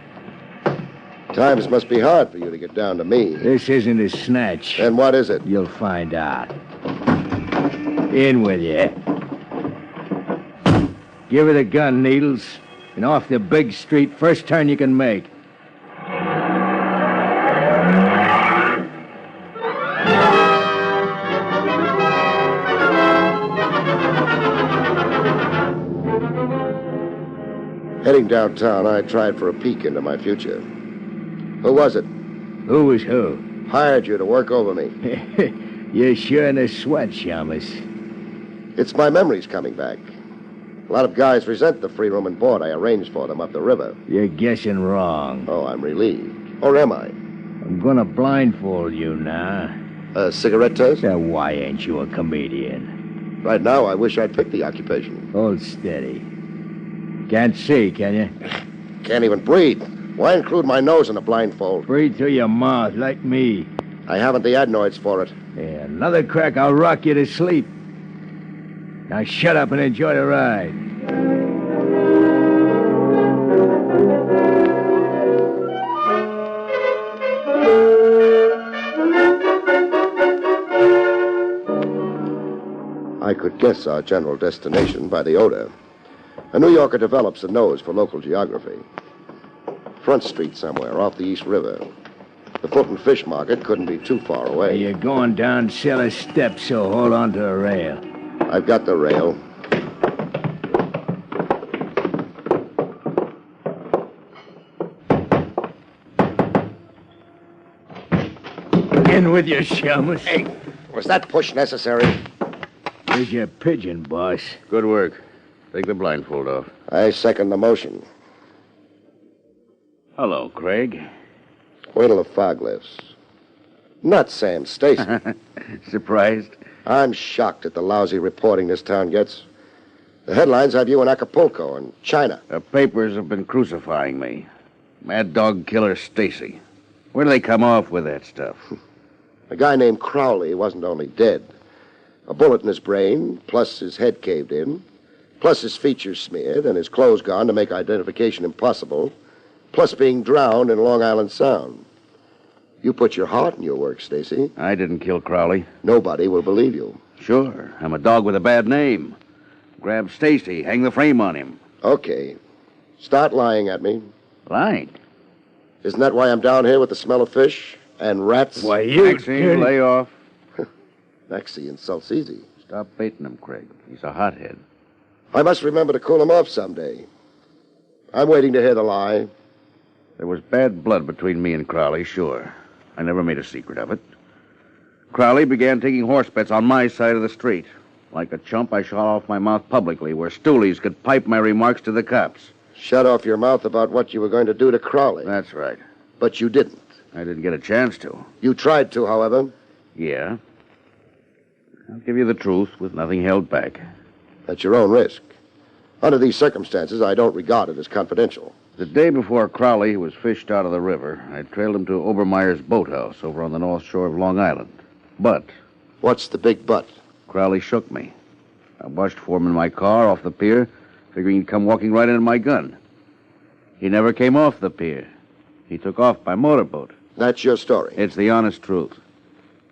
Times must be hard for you to get down to me. This isn't a snatch. Then what is it? You'll find out. In with you. Give her the gun, Needles. And off the big street, first turn you can make. Heading downtown, I tried for a peek into my future. Who was it? Who was who? Hired you to work over me. You're sure in a sweat, Shamus. It's my memories coming back. A lot of guys resent the free room and board I arranged for them up the river. You're guessing wrong. Oh, I'm relieved. Or am I? I'm gonna blindfold you now. A cigarette test? Now, why ain't you a comedian? Right now, I wish I'd picked the occupation. Hold steady. Can't see, can you? Can't even breathe. Why include my nose in a blindfold? Breathe through your mouth, like me. I haven't the adenoids for it. Yeah, another crack, I'll rock you to sleep. Now shut up and enjoy the ride. I could guess our general destination by the odor. A New Yorker develops a nose for local geography. Front Street somewhere, off the East River. The Fulton Fish Market couldn't be too far away. You're going down cellar steps, so hold on to a rail. I've got the rail. In with your Shamus. Hey, was that push necessary? Here's your pigeon, boss. Good work. Take the blindfold off. I second the motion. Hello, Craig. Wait till the fog lifts. Not Sam Stacy. Surprised? I'm shocked at the lousy reporting this town gets. The headlines have you in Acapulco and China. The papers have been crucifying me. Mad dog killer Stacy. Where do they come off with that stuff? A guy named Crowley wasn't only dead. A bullet in his brain, plus his head caved in, plus his features smeared and his clothes gone to make identification impossible, plus being drowned in Long Island Sound. You put your heart in your work, Stacy. I didn't kill Crowley. Nobody will believe you. Sure. I'm a dog with a bad name. Grab Stacy. Hang the frame on him. Okay. Start lying at me. Lying? Isn't that why I'm down here with the smell of fish and rats? Why, you... Maxine, lay off. Maxie insults easy. Stop baiting him, Craig. He's a hothead. I must remember to cool him off someday. I'm waiting to hear the lie. There was bad blood between me and Crowley, sure. I never made a secret of it. Crowley began taking horse bets on my side of the street. Like a chump, I shot off my mouth publicly where stoolies could pipe my remarks to the cops. Shut off your mouth about what you were going to do to Crowley. That's right. But you didn't. I didn't get a chance to. You tried to, however. Yeah. I'll give you the truth with nothing held back. At your own risk. Under these circumstances, I don't regard it as confidential. The day before Crowley was fished out of the river, I trailed him to Obermeyer's boathouse over on the north shore of Long Island. But... What's the big but? Crowley shook me. I watched for him in my car off the pier, figuring he'd come walking right into my gun. He never came off the pier. He took off by motorboat. That's your story? It's the honest truth.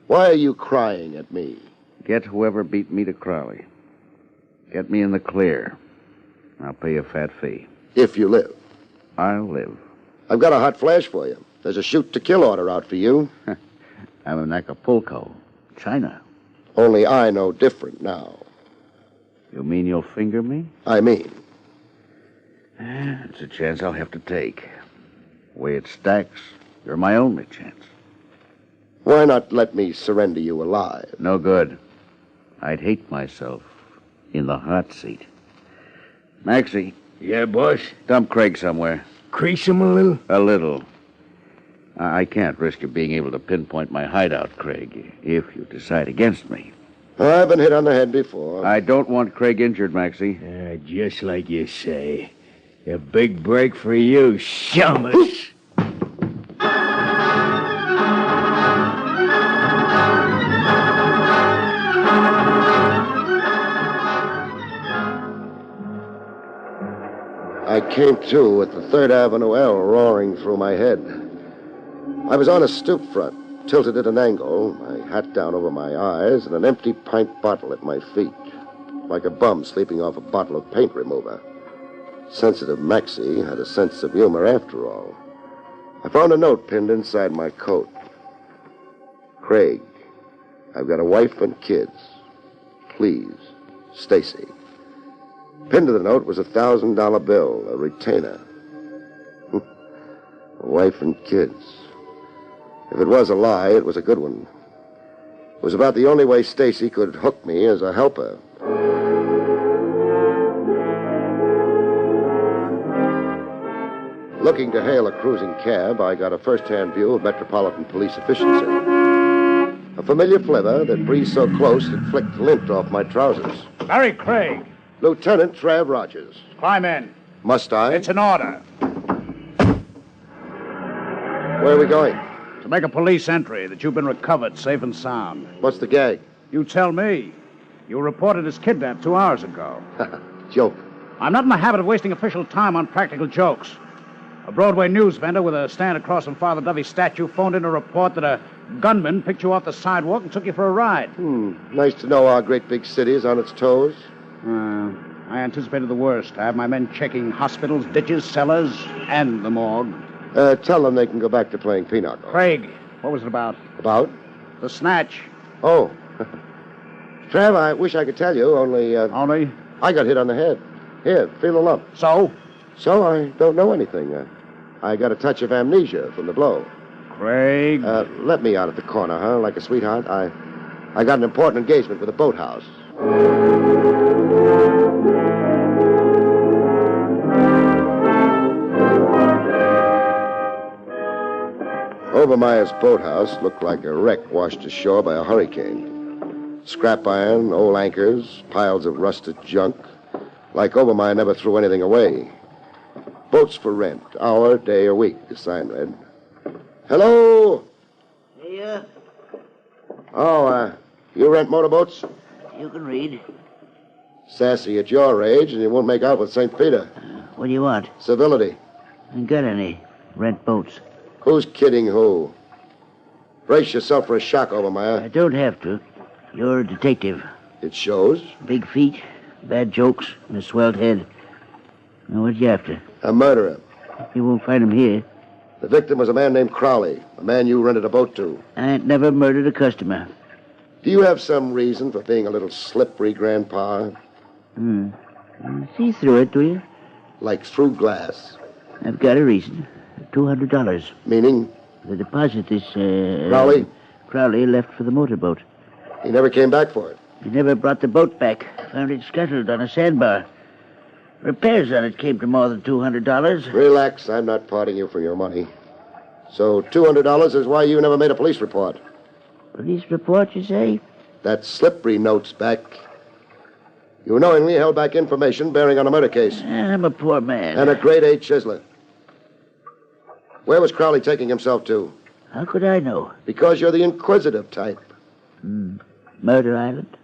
Why are you crying at me? Get whoever beat me to Crowley. Get me in the clear. I'll pay you a fat fee. If you live. I'll live. I've got a hot flash for you. There's a shoot-to-kill order out for you. I'm in Acapulco, China. Only I know different now. You mean you'll finger me? I mean. It's a chance I'll have to take. The way it stacks, you're my only chance. Why not let me surrender you alive? No good. I'd hate myself in the hot seat. Maxie. Yeah, boss? Dump Craig somewhere. Crease him a little? A little. I can't risk you being able to pinpoint my hideout, Craig, if you decide against me. I've been hit on the head before. I don't want Craig injured, Maxie. Just like you say. A big break for you, Shummus. I came to with the 3rd Avenue L roaring through my head. I was on a stoop front, tilted at an angle, my hat down over my eyes, and an empty pint bottle at my feet, like a bum sleeping off a bottle of paint remover. Sensitive Maxie had a sense of humor after all. I found a note pinned inside my coat. Craig, I've got a wife and kids. Please, Stacy. Pinned to the note was a $1,000 bill, a retainer. A wife and kids. If it was a lie, it was a good one. It was about the only way Stacy could hook me as a helper. Looking to hail a cruising cab, I got a first-hand view of Metropolitan Police efficiency. A familiar flavor that breathed so close it flicked lint off my trousers. Barrie Craig. Lieutenant Trav Rogers. Climb in. Must I? It's an order. Where are we going? To make a police entry that you've been recovered safe and sound. What's the gag? You tell me. You were reported as kidnapped 2 hours ago. Joke. I'm not in the habit of wasting official time on practical jokes. A Broadway news vendor with a stand across from Father Dovey's statue phoned in a report that a gunman picked you off the sidewalk and took you for a ride. Nice to know our great big city is on its toes. I anticipated the worst. I have my men checking hospitals, ditches, cellars, and the morgue. Tell them they can go back to playing pinochle. Craig, what was it about? About? The snatch. Oh. Trav, I wish I could tell you, only... Only? I got hit on the head. Here, feel the lump. So? So I don't know anything. I got a touch of amnesia from the blow. Craig? Let me out at the corner, huh? Like a sweetheart. I got an important engagement with a boathouse. Obermeyer's boathouse looked like a wreck washed ashore by a hurricane. Scrap iron, old anchors, piles of rusted junk. Like Obermeyer never threw anything away. Boats for rent, hour, day, or week, the sign read. Hello? Hey, Oh, you rent motorboats? you can read. Sassy at your age, and you won't make out with St. Peter. What do you want? Civility. Ain't got any. Rent boats. Who's kidding who? Brace yourself for a shock, Obermeyer. I don't have to. You're a detective. It shows. Big feet, Bad jokes and a swelled head. Now, what you after? A murderer. You won't find him here. The victim was a man named Crowley, a man you rented a boat to. I ain't never murdered a customer. Do you have some reason for being a little slippery, Grandpa? See through it, do you? Like through glass. I've got a reason. $200. Meaning? The deposit is, Crowley? Crowley left for the motorboat. He never came back for it. He never brought the boat back. Found it scuttled on a sandbar. Repairs on it came to more than $200. Relax. I'm not parting you for your money. So $200 is why you never made a police report. Police report, you say? That slippery note's back. You knowingly held back information bearing on a murder case. I'm a poor man. And a grade A chiseler. Where was Crowley taking himself to? How could I know? Because you're the inquisitive type. Murder Island?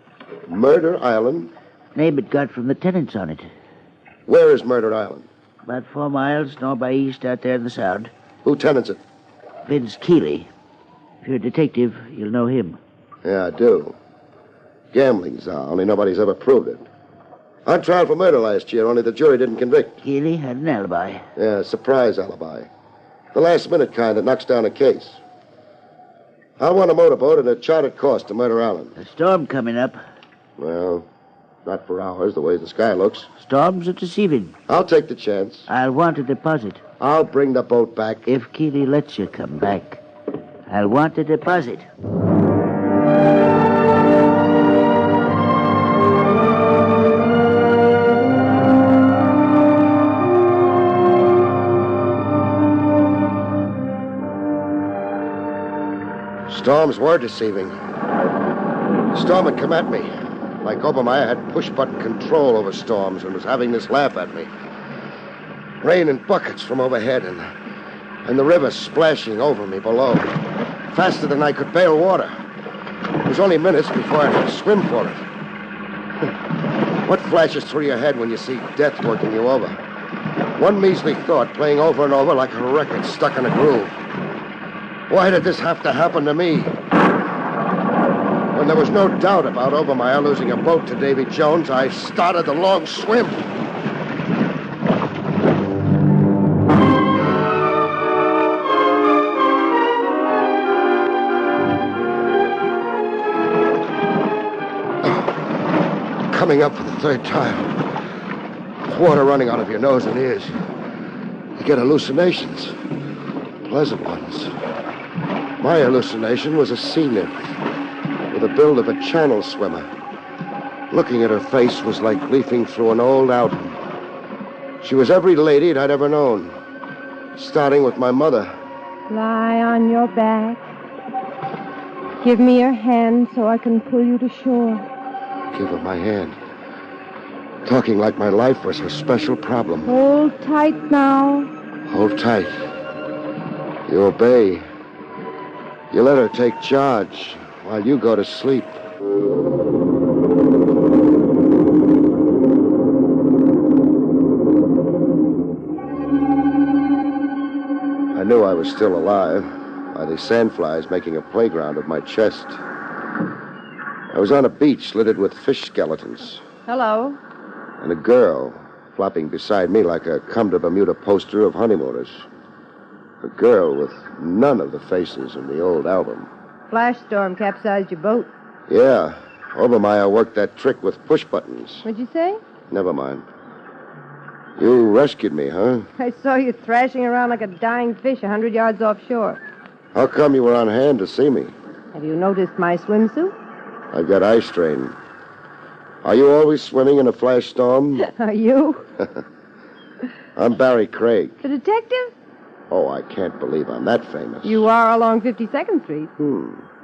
Murder Island? Name it got from the tenants on it. Where is Murder Island? About 4 miles north by east out there in the Sound. Who tenants it? Vince Keeley. If you're a detective, you'll know him. Yeah, I do. Gambling czar, only nobody's ever proved it. On trial for murder last year, only the jury didn't convict. Keeley had an alibi. Yeah, surprise alibi. The last-minute kind that knocks down a case. I want a motorboat at a chartered course to Murder Island. A storm coming up. Well, not for hours, the way the sky looks. Storms are deceiving. I'll take the chance. I'll want a deposit. I'll bring the boat back. If Keeley lets you come back, I'll want a deposit. Storms were deceiving. The storm had come at me. Like Obermeyer had push-button control over storms and was having this laugh at me. Rain in buckets from overhead and the river splashing over me below. Faster than I could bail water. It was only minutes before I had to swim for it. What flashes through your head when you see death working you over? One measly thought playing over and over like a record stuck in a groove. Why did this have to happen to me? When there was no doubt about Obermeyer losing a boat to Davy Jones, I started the long swim. Coming up for the third time. With water running out of your nose and ears. You get hallucinations. Pleasant ones. My hallucination was a sea nymph with the build of a channel swimmer. Looking at her face was like leafing through an old album. She was every lady I'd ever known, starting with my mother. Lie on your back. Give me your hand so I can pull you to shore. Give her my hand. Talking like my life was her special problem. Hold tight now. Hold tight. You obey. You let her take charge while you go to sleep. I knew I was still alive by the sandflies making a playground of my chest. I was on a beach littered with fish skeletons. Hello. And a girl flopping beside me like a come-to-Bermuda poster of honeymooners. A girl with none of the faces in the old album. Flash storm capsized your boat. Yeah, Obermeyer worked that trick with push buttons. What'd you say? Never mind. You rescued me, huh? I saw you thrashing around like a dying fish 100 yards offshore. How come you were on hand to see me? Have you noticed my swimsuit? I've got eye strain. Are you always swimming in a flash storm? Are you? I'm Barrie Craig. The detective? Oh, I can't believe I'm that famous. You are along 52nd Street.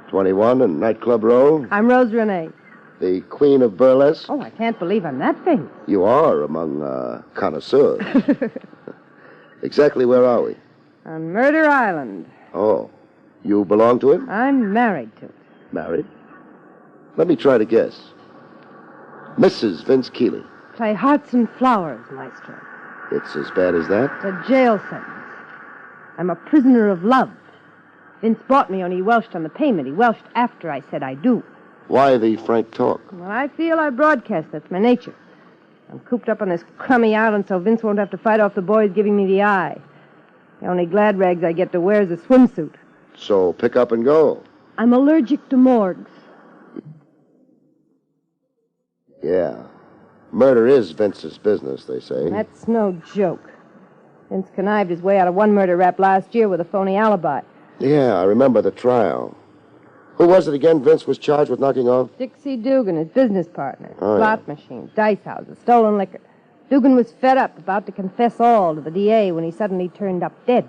21 and Nightclub Row. I'm Rose Renee. The queen of burlesque. Oh, I can't believe I'm that famous. You are among connoisseurs. Exactly where are we? On Murder Island. Oh, you belong to it? I'm married to it. Married? Let me try to guess. Mrs. Vince Keeley. Play Hearts and Flowers, Maestro. It's as bad as that? A jail sentence. I'm a prisoner of love. Vince bought me, only he welched on the payment. He welched after I said I do. Why the frank talk? Well, I feel I broadcast. That's my nature. I'm cooped up on this crummy island so Vince won't have to fight off the boys giving me the eye. The only glad rags I get to wear is a swimsuit. So pick up and go. I'm allergic to morgues. Yeah. Murder is Vince's business, they say. That's no joke. Vince connived his way out of one murder rap last year with a phony alibi. Yeah, I remember the trial. Who was it again Vince was charged with knocking off? Dixie Dugan, his business partner. Oh, Slot machines, dice houses, stolen liquor. Dugan was fed up, about to confess all to the DA when he suddenly turned up dead.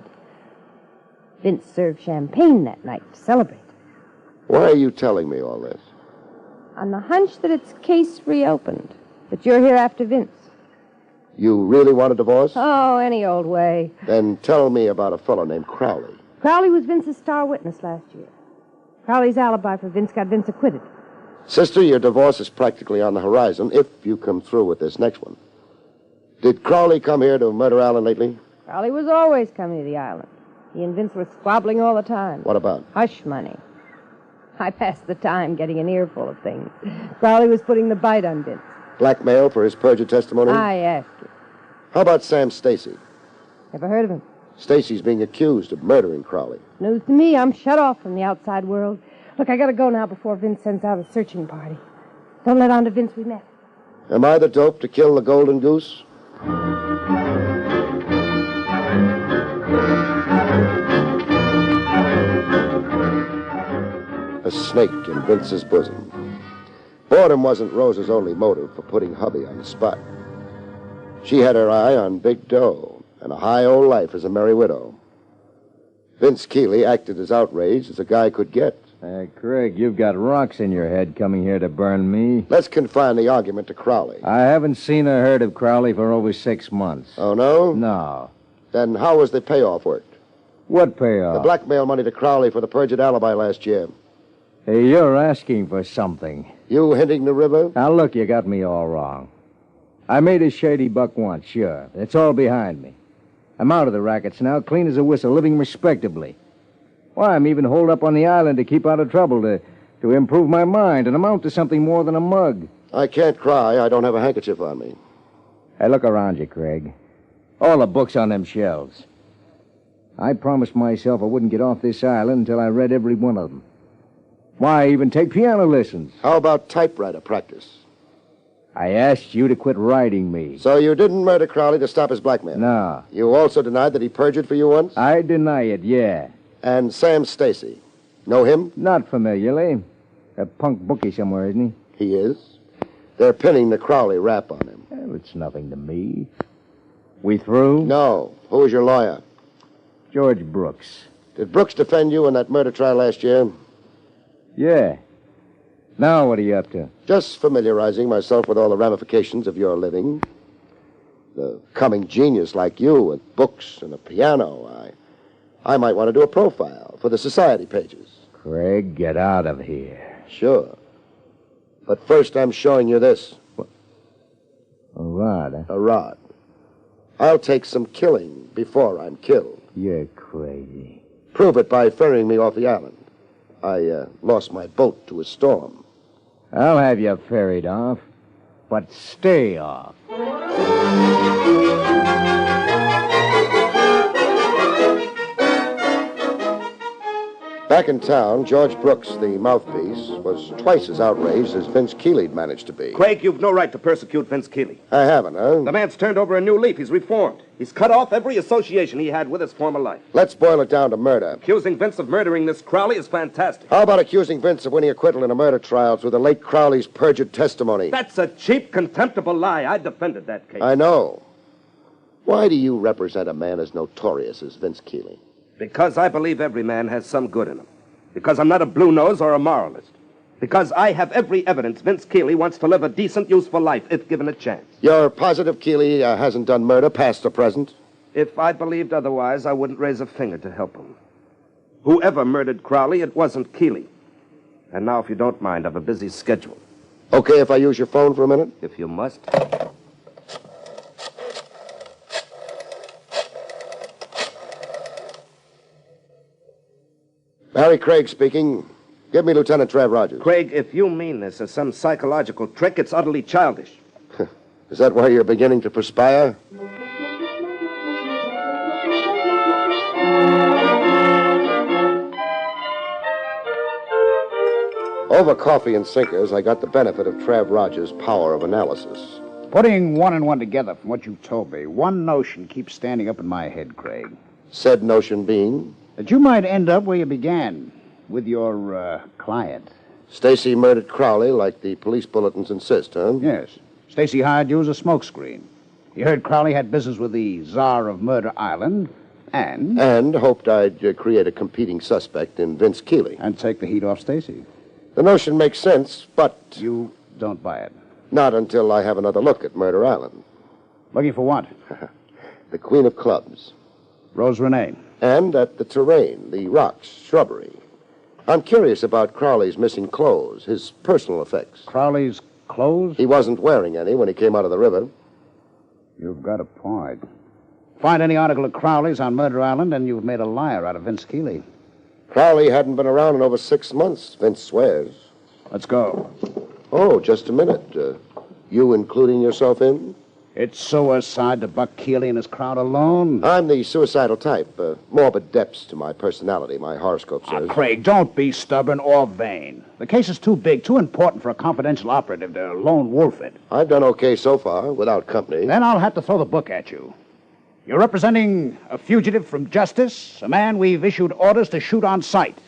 Vince served champagne that night to celebrate. Why are you telling me all this? On the hunch that it's case reopened. But you're here after Vince. You really want a divorce? Oh, any old way. Then tell me about a fellow named Crowley. Crowley was Vince's star witness last year. Crowley's alibi for Vince got Vince acquitted. Sister, your divorce is practically on the horizon if you come through with this next one. Did Crowley come here to Murder Island lately? Crowley was always coming to the island. He and Vince were squabbling all the time. What about? Hush money. I passed the time getting an earful of things. Crowley was putting the bite on Vince. Blackmail for his perjured testimony? I asked you. How about Sam Stacy? Never heard of him. Stacy's being accused of murdering Crowley. News to me. I'm shut off from the outside world. Look, I gotta go now before Vince sends out a searching party. Don't let on to Vince we met. Am I the dope to kill the golden goose? A snake in Vince's bosom. Boredom wasn't Rose's only motive for putting hubby on the spot. She had her eye on big dough and a high old life as a merry widow. Vince Keeley acted as outraged as a guy could get. Craig, you've got rocks in your head coming here to burn me. Let's confine the argument to Crowley. I haven't seen or heard of Crowley for over 6 months. Oh, no? No. Then how was the payoff worked? What payoff? The blackmail money to Crowley for the perjured alibi last year. Hey, you're asking for something. You hinting the river? Now, look, you got me all wrong. I made a shady buck once, sure. It's all behind me. I'm out of the rackets now, clean as a whistle, living respectably. Why, I'm even holed up on the island to keep out of trouble, to improve my mind and amount to something more than a mug. I can't cry. I don't have a handkerchief on me. Hey, look around you, Craig. All the books on them shelves. I promised myself I wouldn't get off this island until I read every one of them. Why even take piano lessons? How about typewriter practice? I asked you to quit writing me. So you didn't murder Crowley to stop his blackmail? No. You also denied that he perjured for you once? I deny it, yeah. And Sam Stacy. Know him? Not familiarly. A punk bookie somewhere, isn't he? He is. They're pinning the Crowley rap on him. Well, it's nothing to me. We through? No. Who was your lawyer? George Brooks. Did Brooks defend you in that murder trial last year? Yeah. Now what are you up to? Just familiarizing myself with all the ramifications of your living. The coming genius like you with books and a piano. I might want to do a profile for the society pages. Craig, get out of here. Sure. But first I'm showing you this. A rod, huh? A rod. I'll take some killing before I'm killed. You're crazy. Prove it by ferrying me off the island. I lost my boat to a storm. I'll have you ferried off, but stay off. Back in town, George Brooks, the mouthpiece, was twice as outraged as Vince Keeley'd managed to be. Craig, you've no right to persecute Vince Keeley. I haven't, huh? The man's turned over a new leaf. He's reformed. He's cut off every association he had with his former life. Let's boil it down to murder. Accusing Vince of murdering this Crowley is fantastic. How about accusing Vince of winning acquittal in a murder trial through the late Crowley's perjured testimony? That's a cheap, contemptible lie. I defended that case. I know. Why do you represent a man as notorious as Vince Keeley? Because I believe every man has some good in him. Because I'm not a blue nose or a moralist. Because I have every evidence Vince Keeley wants to live a decent, useful life if given a chance. You're positive Keeley hasn't done murder, past or present? If I believed otherwise, I wouldn't raise a finger to help him. Whoever murdered Crowley, it wasn't Keeley. And now, if you don't mind, I've a busy schedule. Okay if I use your phone for a minute? If you must. Barrie Craig speaking. Give me Lieutenant Trev Rogers. Craig, if you mean this as some psychological trick, it's utterly childish. Is that why you're beginning to perspire? Over coffee and sinkers, I got the benefit of Trav Rogers' power of analysis. Putting one and one together from what you've told me, one notion keeps standing up in my head, Craig. Said notion being? That you might end up where you began, with your, client. Stacy murdered Crowley like the police bulletins insist, huh? Yes. Stacy hired you as a smokescreen. He heard Crowley had business with the Czar of Murder Island, and... And hoped I'd create a competing suspect in Vince Keeley. And take the heat off Stacy. The notion makes sense, but... You don't buy it. Not until I have another look at Murder Island. Looking for what? The Queen of Clubs. Rose Renee. And at the terrain, the rocks, shrubbery. I'm curious about Crowley's missing clothes, his personal effects. Crowley's clothes? He wasn't wearing any when he came out of the river. You've got a point. Find any article of Crowley's on Murder Island, and you've made a liar out of Vince Keeley. Crowley hadn't been around in over 6 months, Vince swears. Let's go. Oh, just a minute. You including yourself in? It's suicide to buck Keeley and his crowd alone. I'm the suicidal type. Morbid depths to my personality, my horoscope says. Craig, don't be stubborn or vain. The case is too big, too important for a confidential operative to lone wolf it. I've done okay so far, without company. Then I'll have to throw the book at you. You're representing a fugitive from justice, a man we've issued orders to shoot on sight.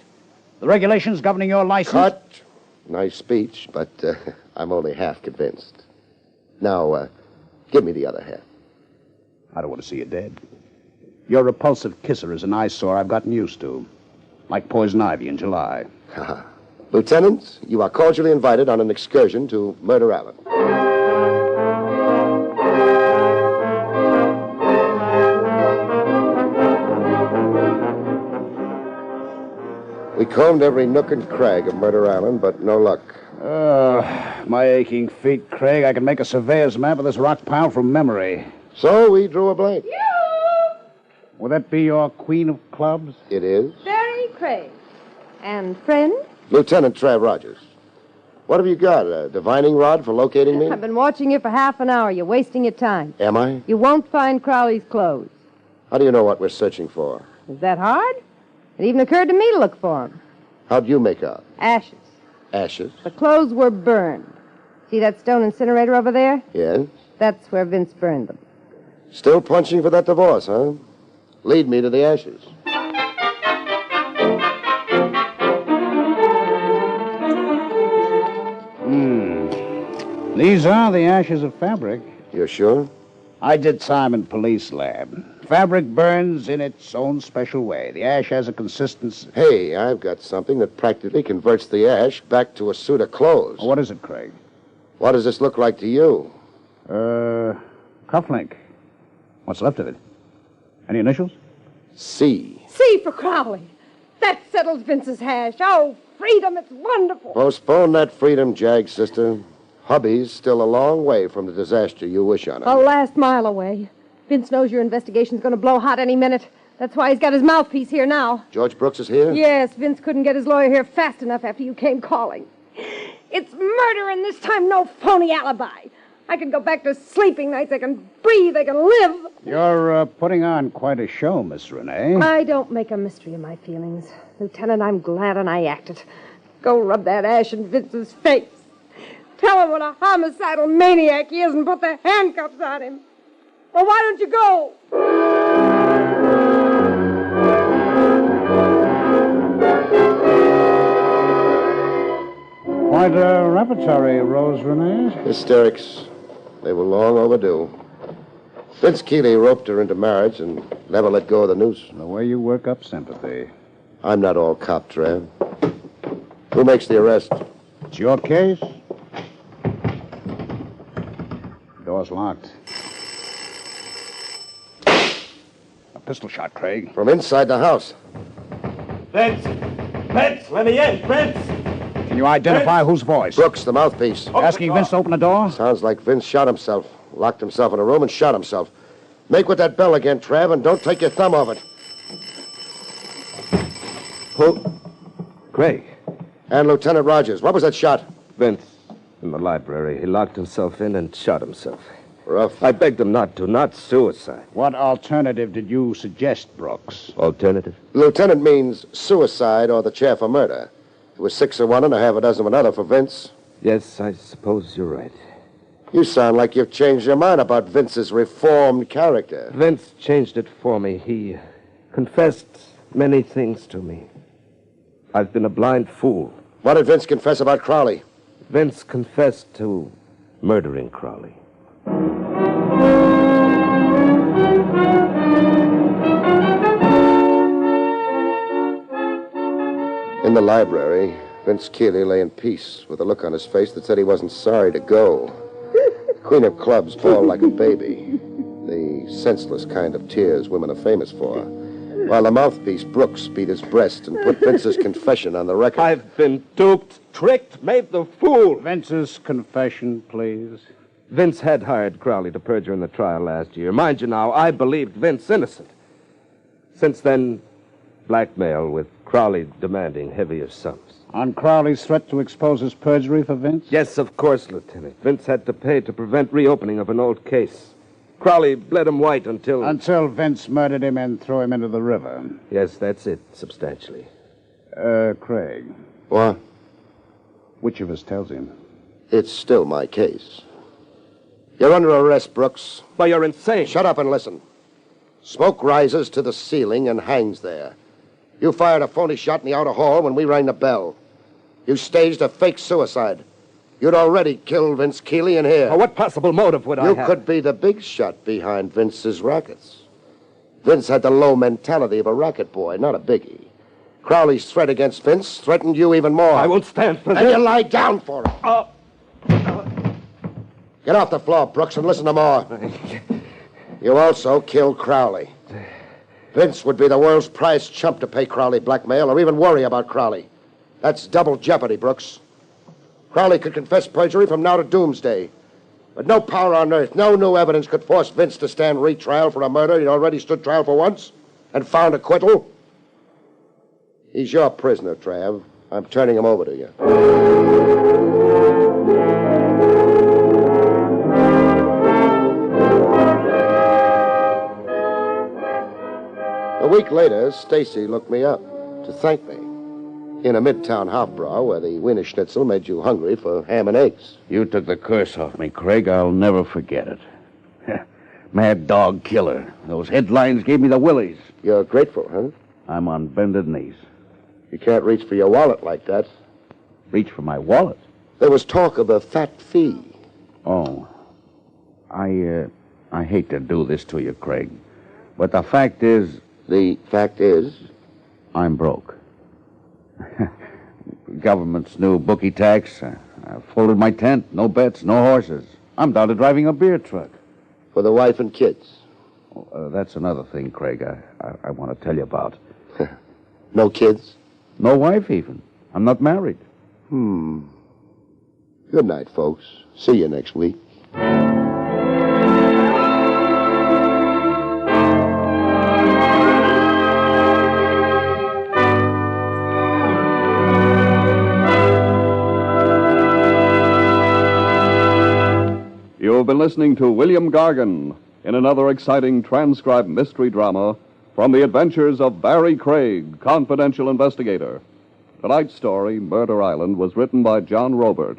The regulations governing your license... Cut. Nice speech, but I'm only half convinced. Now, give me the other half. I don't want to see you dead. Your repulsive kisser is an eyesore I've gotten used to. Like poison ivy in July. Lieutenant, you are cordially invited on an excursion to Murder Island. We combed every nook and crag of Murder Island, but no luck. My aching feet, Craig. I can make a surveyor's map of this rock pile from memory. So we drew a blank. Will that be your Queen of Clubs? It is. Barrie Craig. And friend? Lieutenant Trav Rogers. What have you got? A divining rod for locating me? I've been watching you for half an hour. You're wasting your time. Am I? You won't find Crowley's clothes. How do you know what we're searching for? Is that hard? It even occurred to me to look for them. How'd you make out? Ashes. Ashes? The clothes were burned. See that stone incinerator over there? Yes. That's where Vince burned them. Still punching for that divorce, huh? Lead me to the ashes. These are the ashes of fabric. You're sure? I did time in police lab. Fabric burns in its own special way. The ash has a consistency... Hey, I've got something that practically converts the ash back to a suit of clothes. What is it, Craig? What does this look like to you? Cufflink. What's left of it? Any initials? C. C for Crowley. That settles Vince's hash. Oh, freedom, it's wonderful. Postpone that freedom, Jag, sister. Hubby's still a long way from the disaster you wish on him. A last mile away. Vince knows your investigation's going to blow hot any minute. That's why he's got his mouthpiece here now. George Brooks is here? Yes, Vince couldn't get his lawyer here fast enough after you came calling. It's murder, and this time no phony alibi. I can go back to sleeping nights. I can breathe. I can live. You're putting on quite a show, Miss Renee. I don't make a mystery of my feelings. Lieutenant, I'm glad and I acted. Go rub that ash in Vince's face. Tell him what a homicidal maniac he is and put the handcuffs on him. Well, why don't you go? Quite a repertory, Rose Renee. Hysterics. They were long overdue. Vince Keeley roped her into marriage and never let go of the noose. The way you work up sympathy. I'm not all cop, Trav. Who makes the arrest? It's your case. Door's locked. A pistol shot, Craig. From inside the house. Vince! Vince, let me in! Vince! Can you identify whose voice? Brooks, the mouthpiece. Asking Vince to open the door? Sounds like Vince shot himself. Locked himself in a room and shot himself. Make with that bell again, Trav, and don't take your thumb off it. Who? Craig. And Lieutenant Rogers. What was that shot? Vince. In the library. He locked himself in and shot himself. Rough. I begged him not to, not suicide. What alternative did you suggest, Brooks? Alternative? Lieutenant means suicide or the chair for murder. It was 6 of one and a half a dozen of another for Vince. Yes, I suppose you're right. You sound like you've changed your mind about Vince's reformed character. Vince changed it for me. He confessed many things to me. I've been a blind fool. What did Vince confess about Crowley? Vince confessed to murdering Crowley. In the library, Vince Keeley lay in peace with a look on his face that said he wasn't sorry to go. Queen of Clubs bawled like a baby. The senseless kind of tears women are famous for. While the mouthpiece, Brooks, beat his breast and put Vince's confession on the record. I've been duped, tricked, made the fool. Vince's confession, please. Vince had hired Crowley to perjure in the trial last year. Mind you now, I believed Vince innocent. Since then, blackmail with Crowley demanding heavier sums. On Crowley's threat to expose his perjury for Vince? Yes, of course, Lieutenant. Vince had to pay to prevent reopening of an old case. Crowley bled him white until... Until Vince murdered him and threw him into the river. Yes, that's it, substantially. Craig. What? Which of us tells him? It's still my case. You're under arrest, Brooks. Why, you're insane. Shut up and listen. Smoke rises to the ceiling and hangs there. You fired a phony shot in the outer hall when we rang the bell. You staged a fake suicide. You'd already killed Vince Keeley in here. Well, what possible motive would I have? You could be the big shot behind Vince's rackets. Vince had the low mentality of a racket boy, not a biggie. Crowley's threat against Vince threatened you even more. I won't stand for Then this. you lie down for it. Get off the floor, Brooks, and listen to more. You also killed Crowley. Vince would be the world's prized chump to pay Crowley blackmail or even worry about Crowley. That's double jeopardy, Brooks. Crowley could confess perjury from now to doomsday. But no power on earth, no new evidence could force Vince to stand retrial for a murder he'd already stood trial for once and found acquittal. He's your prisoner, Trav. I'm turning him over to you. A week later, Stacy looked me up to thank me. In a midtown Hofbrau where the Wiener Schnitzel made you hungry for ham and eggs. You took the curse off me, Craig. I'll never forget it. Mad dog killer. Those headlines gave me the willies. You're grateful, huh? I'm on bended knees. You can't reach for your wallet like that. Reach for my wallet? There was talk of a fat fee. Oh. I hate to do this to you, Craig. But the fact is... The fact is? I'm broke. Government's new bookie tax. I folded my tent. No bets, no horses. I'm down to driving a beer truck. For the wife and kids? That's another thing, Craig, I want to tell you about. No kids? No wife, even. I'm not married. Good night, folks. See you next week. You've been listening to William Gargan in another exciting transcribed mystery drama from the adventures of Barrie Craig, confidential investigator. Tonight's story, Murder Island, was written by John Robert.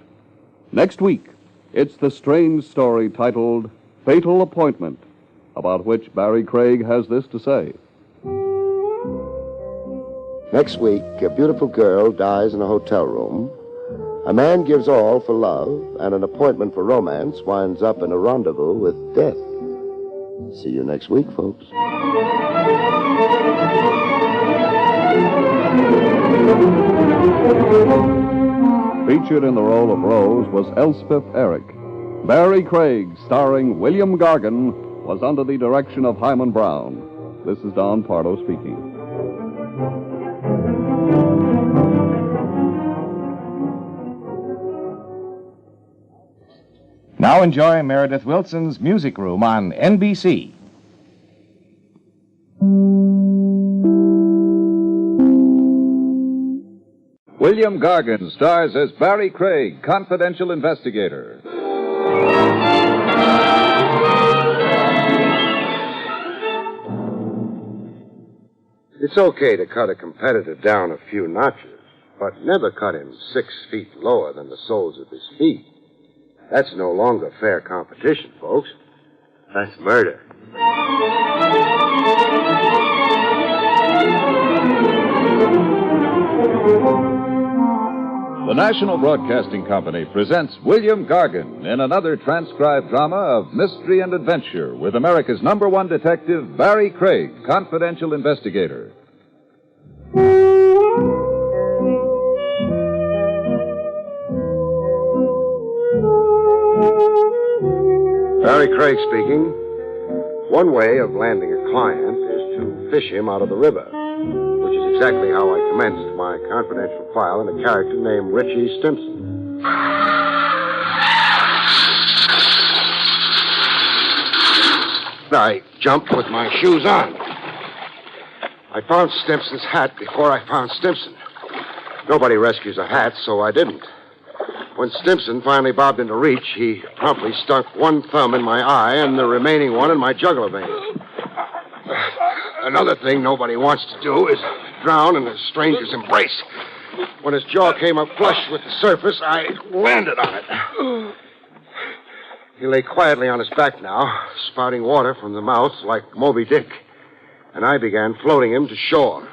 Next week, it's the strange story titled Fatal Appointment, about which Barrie Craig has this to say. Next week, a beautiful girl dies in a hotel room. A man gives all for love, and an appointment for romance winds up in a rendezvous with death. See you next week, folks. Featured in the role of Rose was Elspeth Eric. Barrie Craig, starring William Gargan, was under the direction of Hyman Brown. This is Don Pardo speaking. Now enjoy Meredith Wilson's Music Room on NBC. William Gargan stars as Barrie Craig, confidential investigator. It's okay to cut a competitor down a few notches, but never cut him 6 feet lower than the soles of his feet. That's no longer fair competition, folks. That's murder. The National Broadcasting Company presents William Gargan in another transcribed drama of mystery and adventure with America's #1 detective, Barrie Craig, confidential investigator. Barrie Craig speaking. One way of landing a client is to fish him out of the river, which is exactly how I commenced my confidential file in a character named Richie Stimson. I jumped with my shoes on. I found Stimson's hat before I found Stimson. Nobody rescues a hat, so I didn't. When Stimson finally bobbed into reach, he promptly stuck one thumb in my eye and the remaining one in my jugular vein. Another thing nobody wants to do is drown in a stranger's embrace. When his jaw came up flush with the surface, I landed on it. He lay quietly on his back now, spouting water from the mouth like Moby Dick, and I began floating him to shore.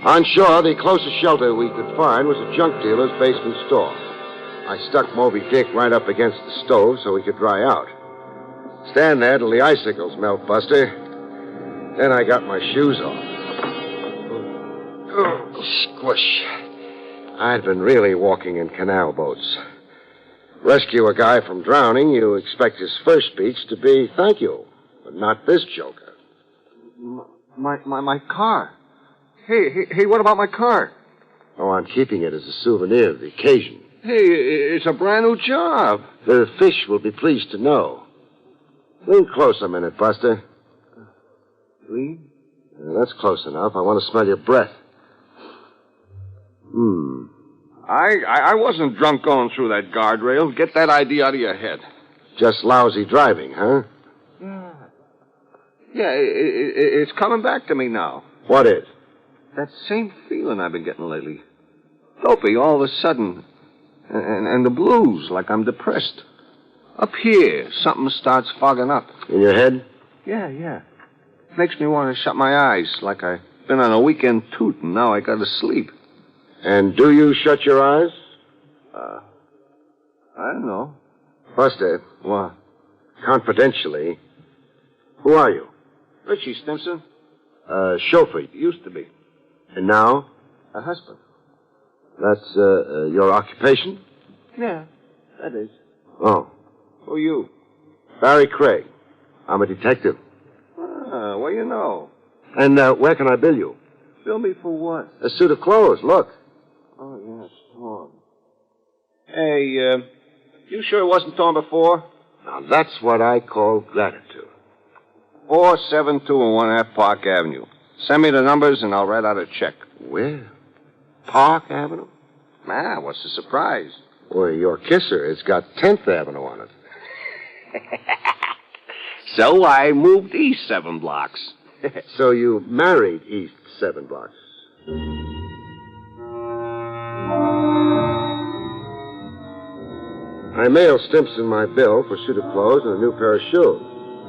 On shore, the closest shelter we could find was a junk dealer's basement store. I stuck Moby Dick right up against the stove so he could dry out. Stand there till the icicles melt, Buster. Then I got my shoes off. Oh, squish. I'd been really walking in canal boats. Rescue a guy from drowning, you expect his first speech to be thank you, but not this joker. My car. Hey, what about my car? Oh, I'm keeping it as a souvenir of the occasion. Hey, it's a brand new job. The fish will be pleased to know. Lean close a minute, Buster. Lean? That's close enough. I want to smell your breath. I wasn't drunk going through that guardrail. Get that idea out of your head. Just lousy driving, huh? Yeah, it's coming back to me now. What is? That same feeling I've been getting lately. Dopey all of a sudden. And the blues, like I'm depressed. Up here, something starts fogging up. In your head? Yeah. Makes me want to shut my eyes, like I've been on a weekend toot and now I gotta sleep. And do you shut your eyes? I don't know. Buster. What? Confidentially, who are you? Richie Stimson. Chauffeur. Used to be. And now? A husband. That's, your occupation? Yeah, that is. Oh. Who are you? Barrie Craig. I'm a detective. Well, you know. And, where can I bill you? Bill me for what? A suit of clothes, look. Oh, yeah, it's torn. Hey, you sure it wasn't torn before? Now, that's what I call gratitude. 472 Park Avenue. Send me the numbers and I'll write out a check. Where? Park Avenue? What's the surprise? Well, your kisser has got 10th Avenue on it. So I moved east 7 blocks. So you married east 7 blocks. I mailed Stimson my bill for a suit of clothes and a new pair of shoes.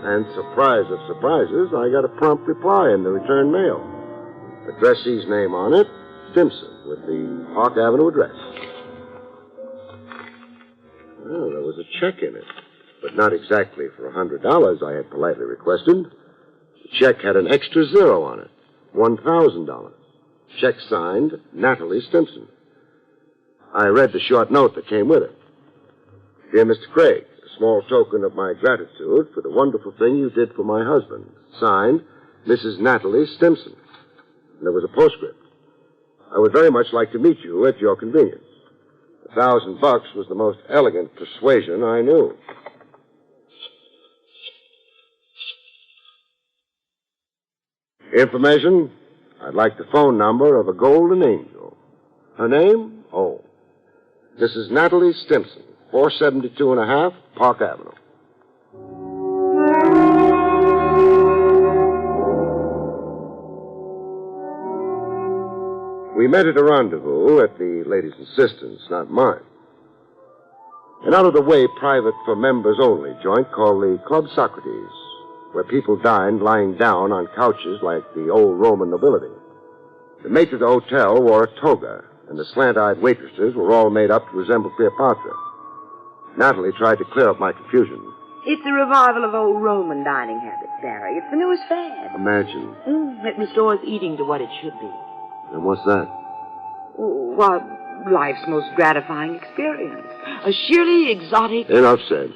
And surprise of surprises, I got a prompt reply in the return mail. Addressee's name on it, Stimson, with the Park Avenue address. Well, there was a check in it, but not exactly for $100 I had politely requested. The check had an extra zero on it, $1,000. Check signed, Natalie Stimson. I read the short note that came with it. Dear Mr. Craig, a small token of my gratitude for the wonderful thing you did for my husband. Signed, Mrs. Natalie Stimson. And there was a postscript. I would very much like to meet you at your convenience. $1,000 was the most elegant persuasion I knew. Information? I'd like the phone number of a golden angel. Her name? Oh, Mrs. Natalie Stimson, 472 and a half, Park Avenue. We met at a rendezvous at the lady's insistence, not mine. An out-of-the-way private for members only joint called the Club Socrates, where people dined lying down on couches like the old Roman nobility. The maitre of the hotel wore a toga, and the slant-eyed waitresses were all made up to resemble Cleopatra. Natalie tried to clear up my confusion. It's a revival of old Roman dining habits, Barry. It's the newest fad. Imagine. It restores eating to what it should be. And what's that? Why, life's most gratifying experience. A sheerly exotic... Enough said.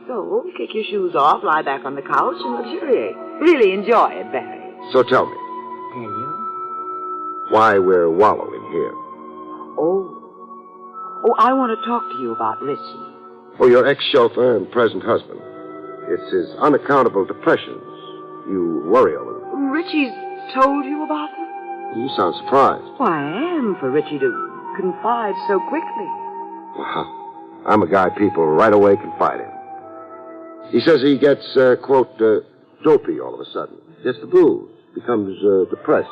So, kick your shoes off, lie back on the couch, and luxuriate. Really enjoy it, Barry. So tell me. Tell you? Why we're wallowing here. Oh, I want to talk to you about Richie. Oh, your ex-chauffeur and present husband. It's his unaccountable depressions. You worry over them. Richie's told you about them? You sound surprised. Well, I am, for Richie to confide so quickly. Well, I'm a guy people right away confide in. He says he gets, quote, dopey all of a sudden. Gets the blues. Becomes depressed.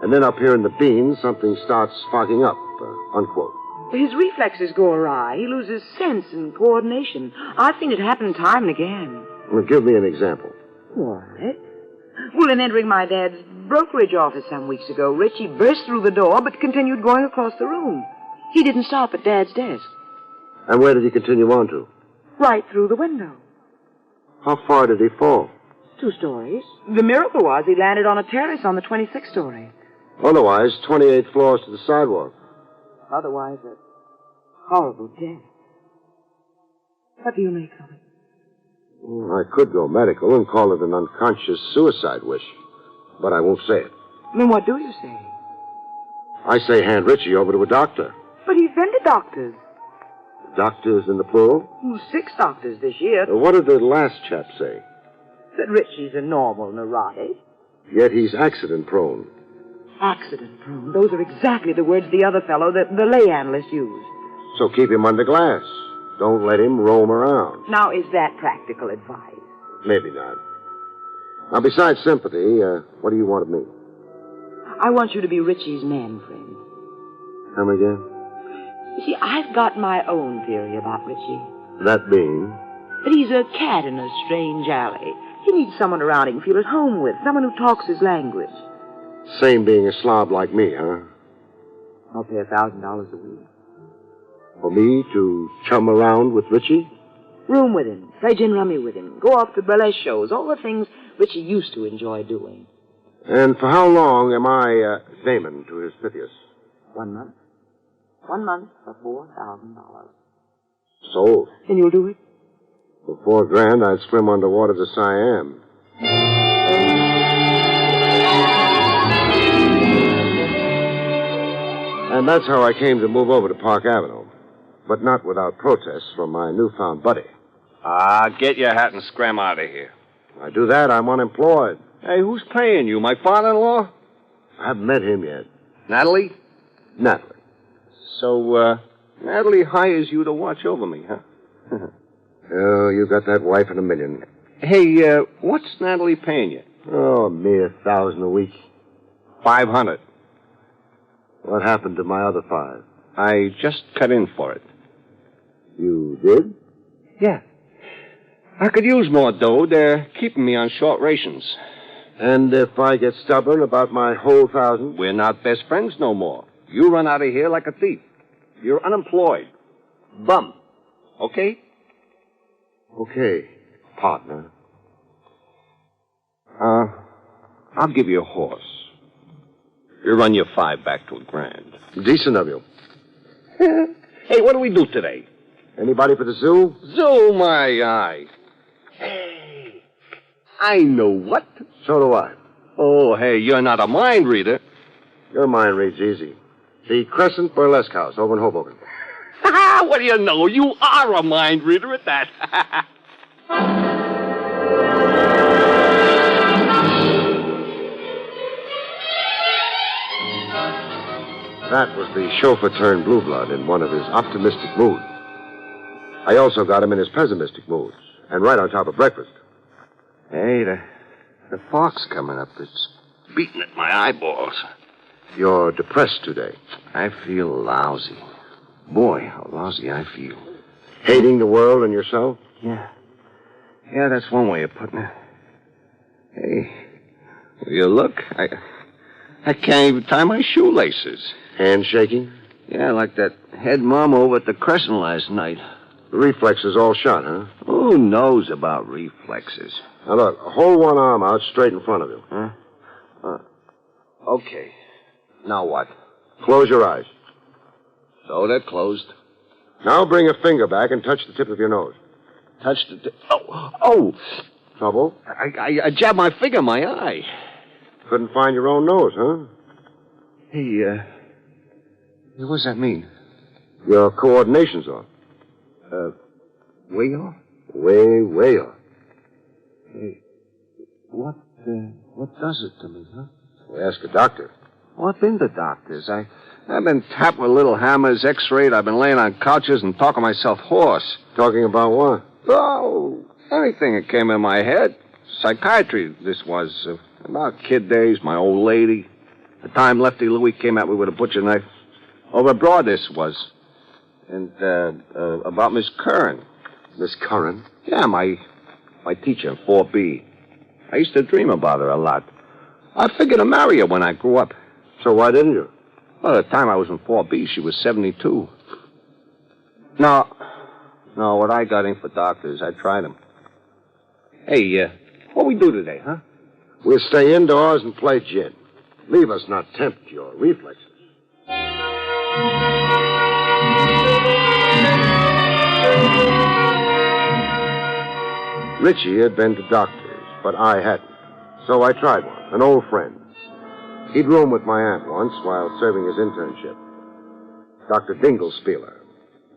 And then up here in the beans, something starts fogging up, unquote. His reflexes go awry. He loses sense and coordination. I've seen it happen time and again. Well, give me an example. What? Well, in entering my dad's brokerage office some weeks ago, Richie burst through the door but continued going across the room. He didn't stop at Dad's desk. And where did he continue on to? Right through the window. How far did he fall? 2 stories. The miracle was he landed on a terrace on the 26th story. Otherwise, 28 floors to the sidewalk. Otherwise, a horrible death. What do you make of it? Well, I could go medical and call it an unconscious suicide wish, but I won't say it. Then what do you say? I say hand Richie over to a doctor. But he's been to doctors. Doctors in the plural? 6 doctors this year. What did the last chap say? That Richie's a normal neurotic. Yet he's accident-prone. Accident-prone. Those are exactly the words the other fellow, the lay analyst, used. So keep him under glass. Don't let him roam around. Now, is that practical advice? Maybe not. Now, besides sympathy, what do you want of me? I want you to be Richie's man friend. Come again? You see, I've got my own theory about Richie. That being? That he's a cat in a strange alley. He needs someone around he can feel at home with, someone who talks his language. Same being a slob like me, huh? I'll pay $1,000 a week. For me to chum around with Richie? Room with him, play gin rummy with him, go off to burlesque shows, all the things Richie used to enjoy doing. And for how long am I Damon to his Pythias? 1 month. 1 month for $4,000. Sold. And you'll do it? For $4,000, I'd swim underwater to Siam. And that's how I came to move over to Park Avenue. But not without protests from my newfound buddy. Get your hat and scram out of here. If I do that, I'm unemployed. Hey, who's paying you? My father-in-law? I haven't met him yet. Natalie? Natalie. So, Natalie hires you to watch over me, huh? Oh, you got that wife in a million. Hey, what's Natalie paying you? Oh, a mere $1,000 a week. 500. What happened to my other 5? I just cut in for it. You did? Yeah. I could use more dough. They're keeping me on short rations. And if I get stubborn about my whole 1,000? We're not best friends no more. You run out of here like a thief. You're unemployed. Bum. Okay? Okay, partner. I'll give you a horse. You run your 5 back to $1,000. Decent of you. Hey, what do we do today? Anybody for the zoo? Zoo, my eye. Hey, I know what. So do I. Oh, hey, you're not a mind reader. Your mind reads easy. The Crescent Burlesque House over in Hoboken. What do you know? You are a mind reader at that. That was the chauffeur turned blue blood in one of his optimistic moods. I also got him in his pessimistic moods, and right on top of breakfast. Hey, the fog's coming up. It's beating at my eyeballs. You're depressed today. I feel lousy. Boy, how lousy I feel. Hating the world and yourself? Yeah. Yeah, that's one way of putting it. Hey, will you look? I can't even tie my shoelaces. Hands shaking? Yeah, like that head mom over at the Crescent last night. The reflexes all shot, huh? Who knows about reflexes? Now, look, hold one arm out straight in front of you. Huh? Okay. Now what? Close your eyes. So they're closed. Now bring a finger back and touch the tip of your nose. Touch the tip. Oh! Trouble? I jabbed my finger in my eye. Couldn't find your own nose, huh? Hey, what does that mean? Your coordination's off. Way off? Way off. Hey, what does it to me, huh? Well, ask a doctor. Well, I've been to doctors. I've been tapped with little hammers, x-rayed. I've been laying on couches and talking myself hoarse. Talking about what? Oh, anything that came in my head. Psychiatry, this was. About kid days, my old lady. The time Lefty Louie came at me with a butcher knife. Over abroad, this was. And, about Miss Curran. Miss Curran? Yeah, my teacher in 4B. I used to dream about her a lot. I figured to marry her when I grew up. So why didn't you? Well, at the time I was in 4B, she was 72. No, what I got in for doctors, I tried them. Hey, what we do today, huh? We'll stay indoors and play gin. Leave us not tempt your reflexes. Richie had been to doctors, but I hadn't. So I tried one, an old friend. He'd roomed with my aunt once while serving his internship. Dr. Dinglespieler.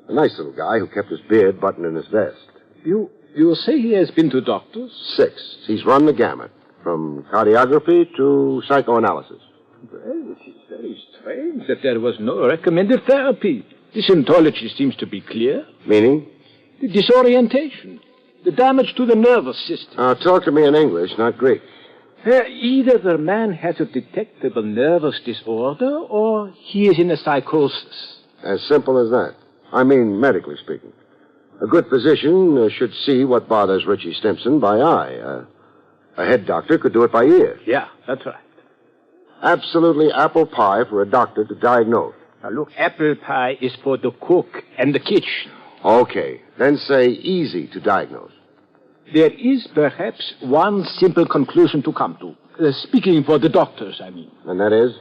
A nice little guy who kept his beard buttoned in his vest. You say he has been to doctors? 6. He's run the gamut, from cardiography to psychoanalysis. Well, it is very strange that there was no recommended therapy. The symptology seems to be clear. Meaning? The disorientation. The damage to the nervous system. Talk to me in English, not Greek. Either the man has a detectable nervous disorder or he is in a psychosis. As simple as that. I mean, medically speaking. A good physician should see what bothers Richie Stimson by eye. A head doctor could do it by ear. Yeah, that's right. Absolutely apple pie for a doctor to diagnose. Now, look, apple pie is for the cook and the kitchen. Okay. Then say easy to diagnose. There is perhaps one simple conclusion to come to. Speaking for the doctors, I mean. And that is?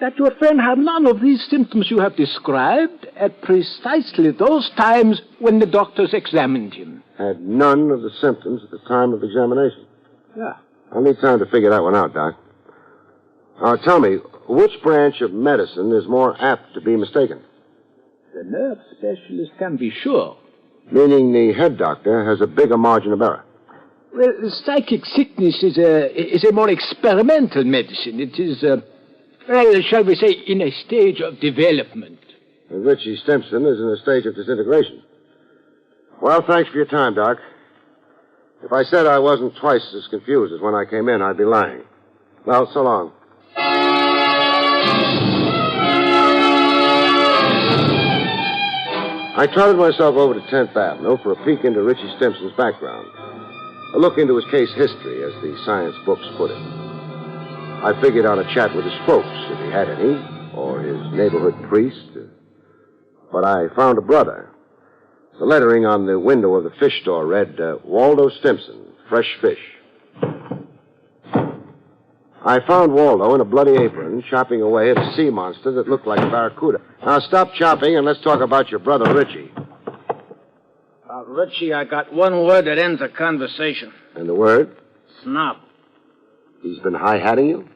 That your friend had none of these symptoms you have described at precisely those times when the doctors examined him. Had none of the symptoms at the time of examination. Yeah. I'll need time to figure that one out, Doc. Now, tell me, which branch of medicine is more apt to be mistaken? The nerve specialist can be sure. Meaning the head doctor has a bigger margin of error. Well, psychic sickness is a more experimental medicine. It is, shall we say, in a stage of development. And Richie Stimson is in a stage of disintegration. Well, thanks for your time, Doc. If I said I wasn't twice as confused as when I came in, I'd be lying. Well, so long. I trotted myself over to 10th Avenue for a peek into Richie Stimson's background. A look into his case history, as the science books put it. I figured out a chat with his folks, if he had any, or his neighborhood priest. But I found a brother. The lettering on the window of the fish store read, Waldo Stimson, fresh fish. I found Waldo in a bloody apron, chopping away at a sea monster that looked like a barracuda. Now, stop chopping and let's talk about your brother, Richie. Richie, I got one word that ends a conversation. And the word? Snob. He's been high-hatting you?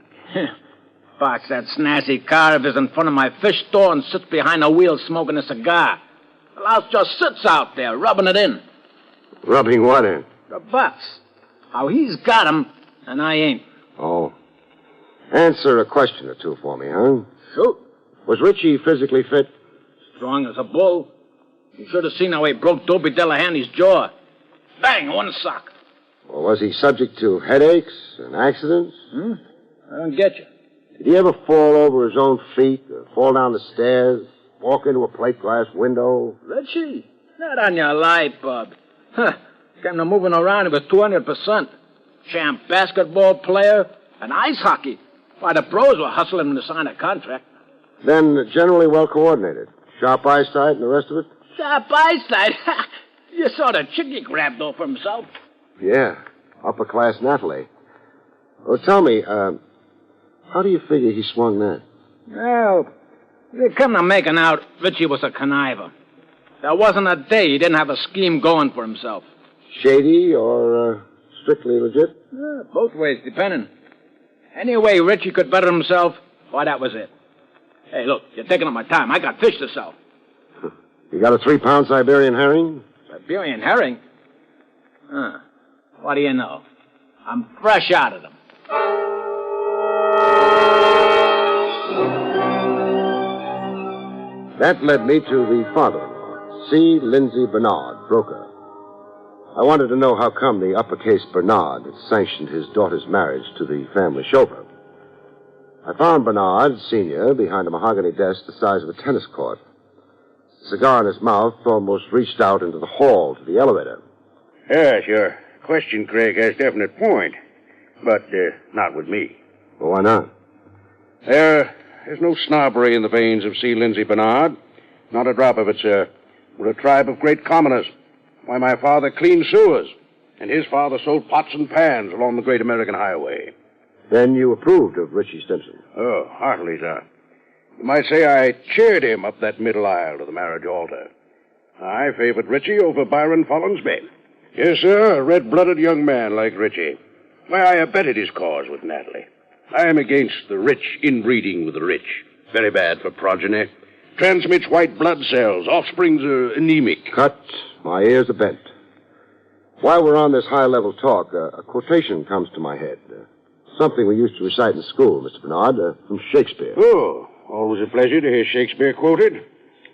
Parks that snazzy car of his in front of my fish store and sits behind a wheel smoking a cigar. The louse just sits out there, rubbing it in. Rubbing what in? The butts. How he's got 'em, and I ain't. Oh. Answer a question or two for me, huh? Shoot. Was Richie physically fit? Strong as a bull. You should have seen how he broke Dopey Delahanty's jaw. Bang, one sock. Well, was he subject to headaches and accidents? I don't get you. Did he ever fall over his own feet, or fall down the stairs, walk into a plate glass window? Richie, not on your life, Bob. Came to moving around, he was 200%. Champ basketball player and ice hockey. Why, the pros were hustling him to sign a contract. Then generally well coordinated. Sharp eyesight and the rest of it? Sharp eyesight? You saw the chick he grabbed off for himself. Yeah, upper-class Natalie. Well, tell me, how do you figure he swung that? Well, they come to making out Richie was a conniver. There wasn't a day he didn't have a scheme going for himself. Shady or strictly legit? Both ways, depending. Any way Richie could better himself, why, that was it. Hey, look, you're taking up my time. I got fish to sell. You got a 3-pound Siberian herring? Siberian herring? What do you know? I'm fresh out of them. That led me to the father-in-law, C. Lindsay Bernard, broker. I wanted to know how come the uppercase Bernard had sanctioned his daughter's marriage to the family chauffeur. I found Bernard, Sr., behind a mahogany desk the size of a tennis court. The cigar in his mouth almost reached out into the hall to the elevator. Yes, your question, Craig, has definite point. But not with me. Well, why not? There's no snobbery in the veins of C. Lindsay Bernard. Not a drop of it, sir. We're a tribe of great commoners. Why, my father cleaned sewers, and his father sold pots and pans along the great American highway. Then you approved of Richie Stimson? Oh, heartily, sir. You might say I cheered him up that middle aisle to the marriage altar. I favored Richie over Byron Follinsby. Yes, sir, a red-blooded young man like Richie. Why, I abetted his cause with Natalie. I am against the rich inbreeding with the rich. Very bad for progeny. Transmits white blood cells. Offsprings are anemic. Cut. My ears are bent. While we're on this high-level talk, a quotation comes to my head. Something we used to recite in school, Mr. Bernard, from Shakespeare. Oh, always a pleasure to hear Shakespeare quoted.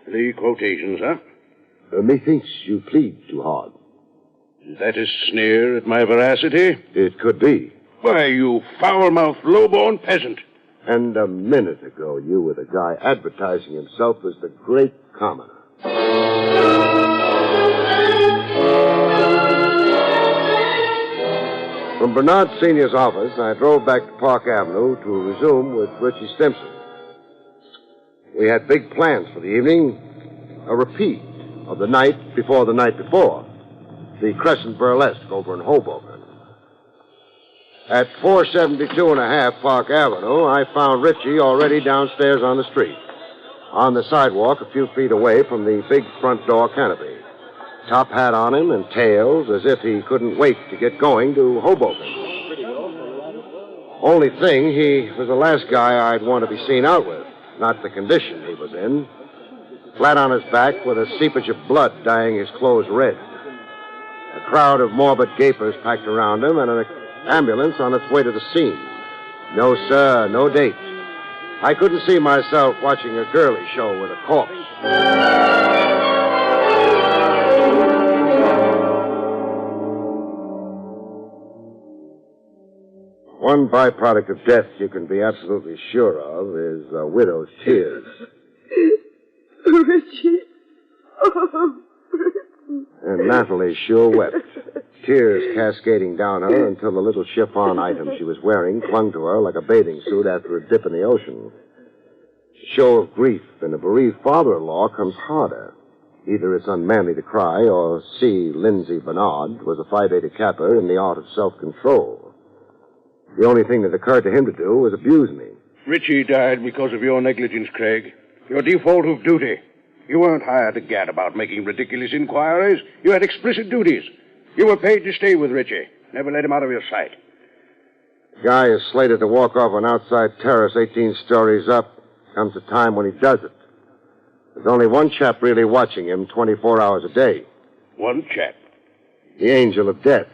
The quotations, huh? Methinks you plead too hard. Is that a sneer at my veracity? It could be. Why, you foul-mouthed, low-born peasant. And a minute ago, you were the guy advertising himself as the great commoner. From Bernard Sr.'s office, I drove back to Park Avenue to resume with Richie Stimson. We had big plans for the evening. A repeat of the night before the night before. The Crescent Burlesque over in Hoboken. At 472 and a half Park Avenue, I found Richie already downstairs on the street. On the sidewalk a few feet away from the big front door canopy. Top hat on him and tails as if he couldn't wait to get going to Hoboken. Only thing, he was the last guy I'd want to be seen out with, not the condition he was in. Flat on his back with a seepage of blood dyeing his clothes red. A crowd of morbid gapers packed around him and an ambulance on its way to the scene. No, sir, no date. I couldn't see myself watching a girly show with a corpse. One byproduct of death you can be absolutely sure of is a widow's tears. Richie. Oh. And Natalie sure wept. Tears cascading down her until the little chiffon item she was wearing clung to her like a bathing suit after a dip in the ocean. The show of grief in a bereaved father-in-law comes harder. Either it's unmanly to cry, or C. Lindsay Bernard was a Phi Beta Kappa in the art of self-control. The only thing that occurred to him to do was abuse me. Richie died because of your negligence, Craig. Your default of duty. You weren't hired to gad about making ridiculous inquiries. You had explicit duties. You were paid to stay with Richie. Never let him out of your sight. The guy is slated to walk off an outside terrace 18 stories up. Comes a time when he does it. There's only one chap really watching him 24 hours a day. One chap? The angel of death.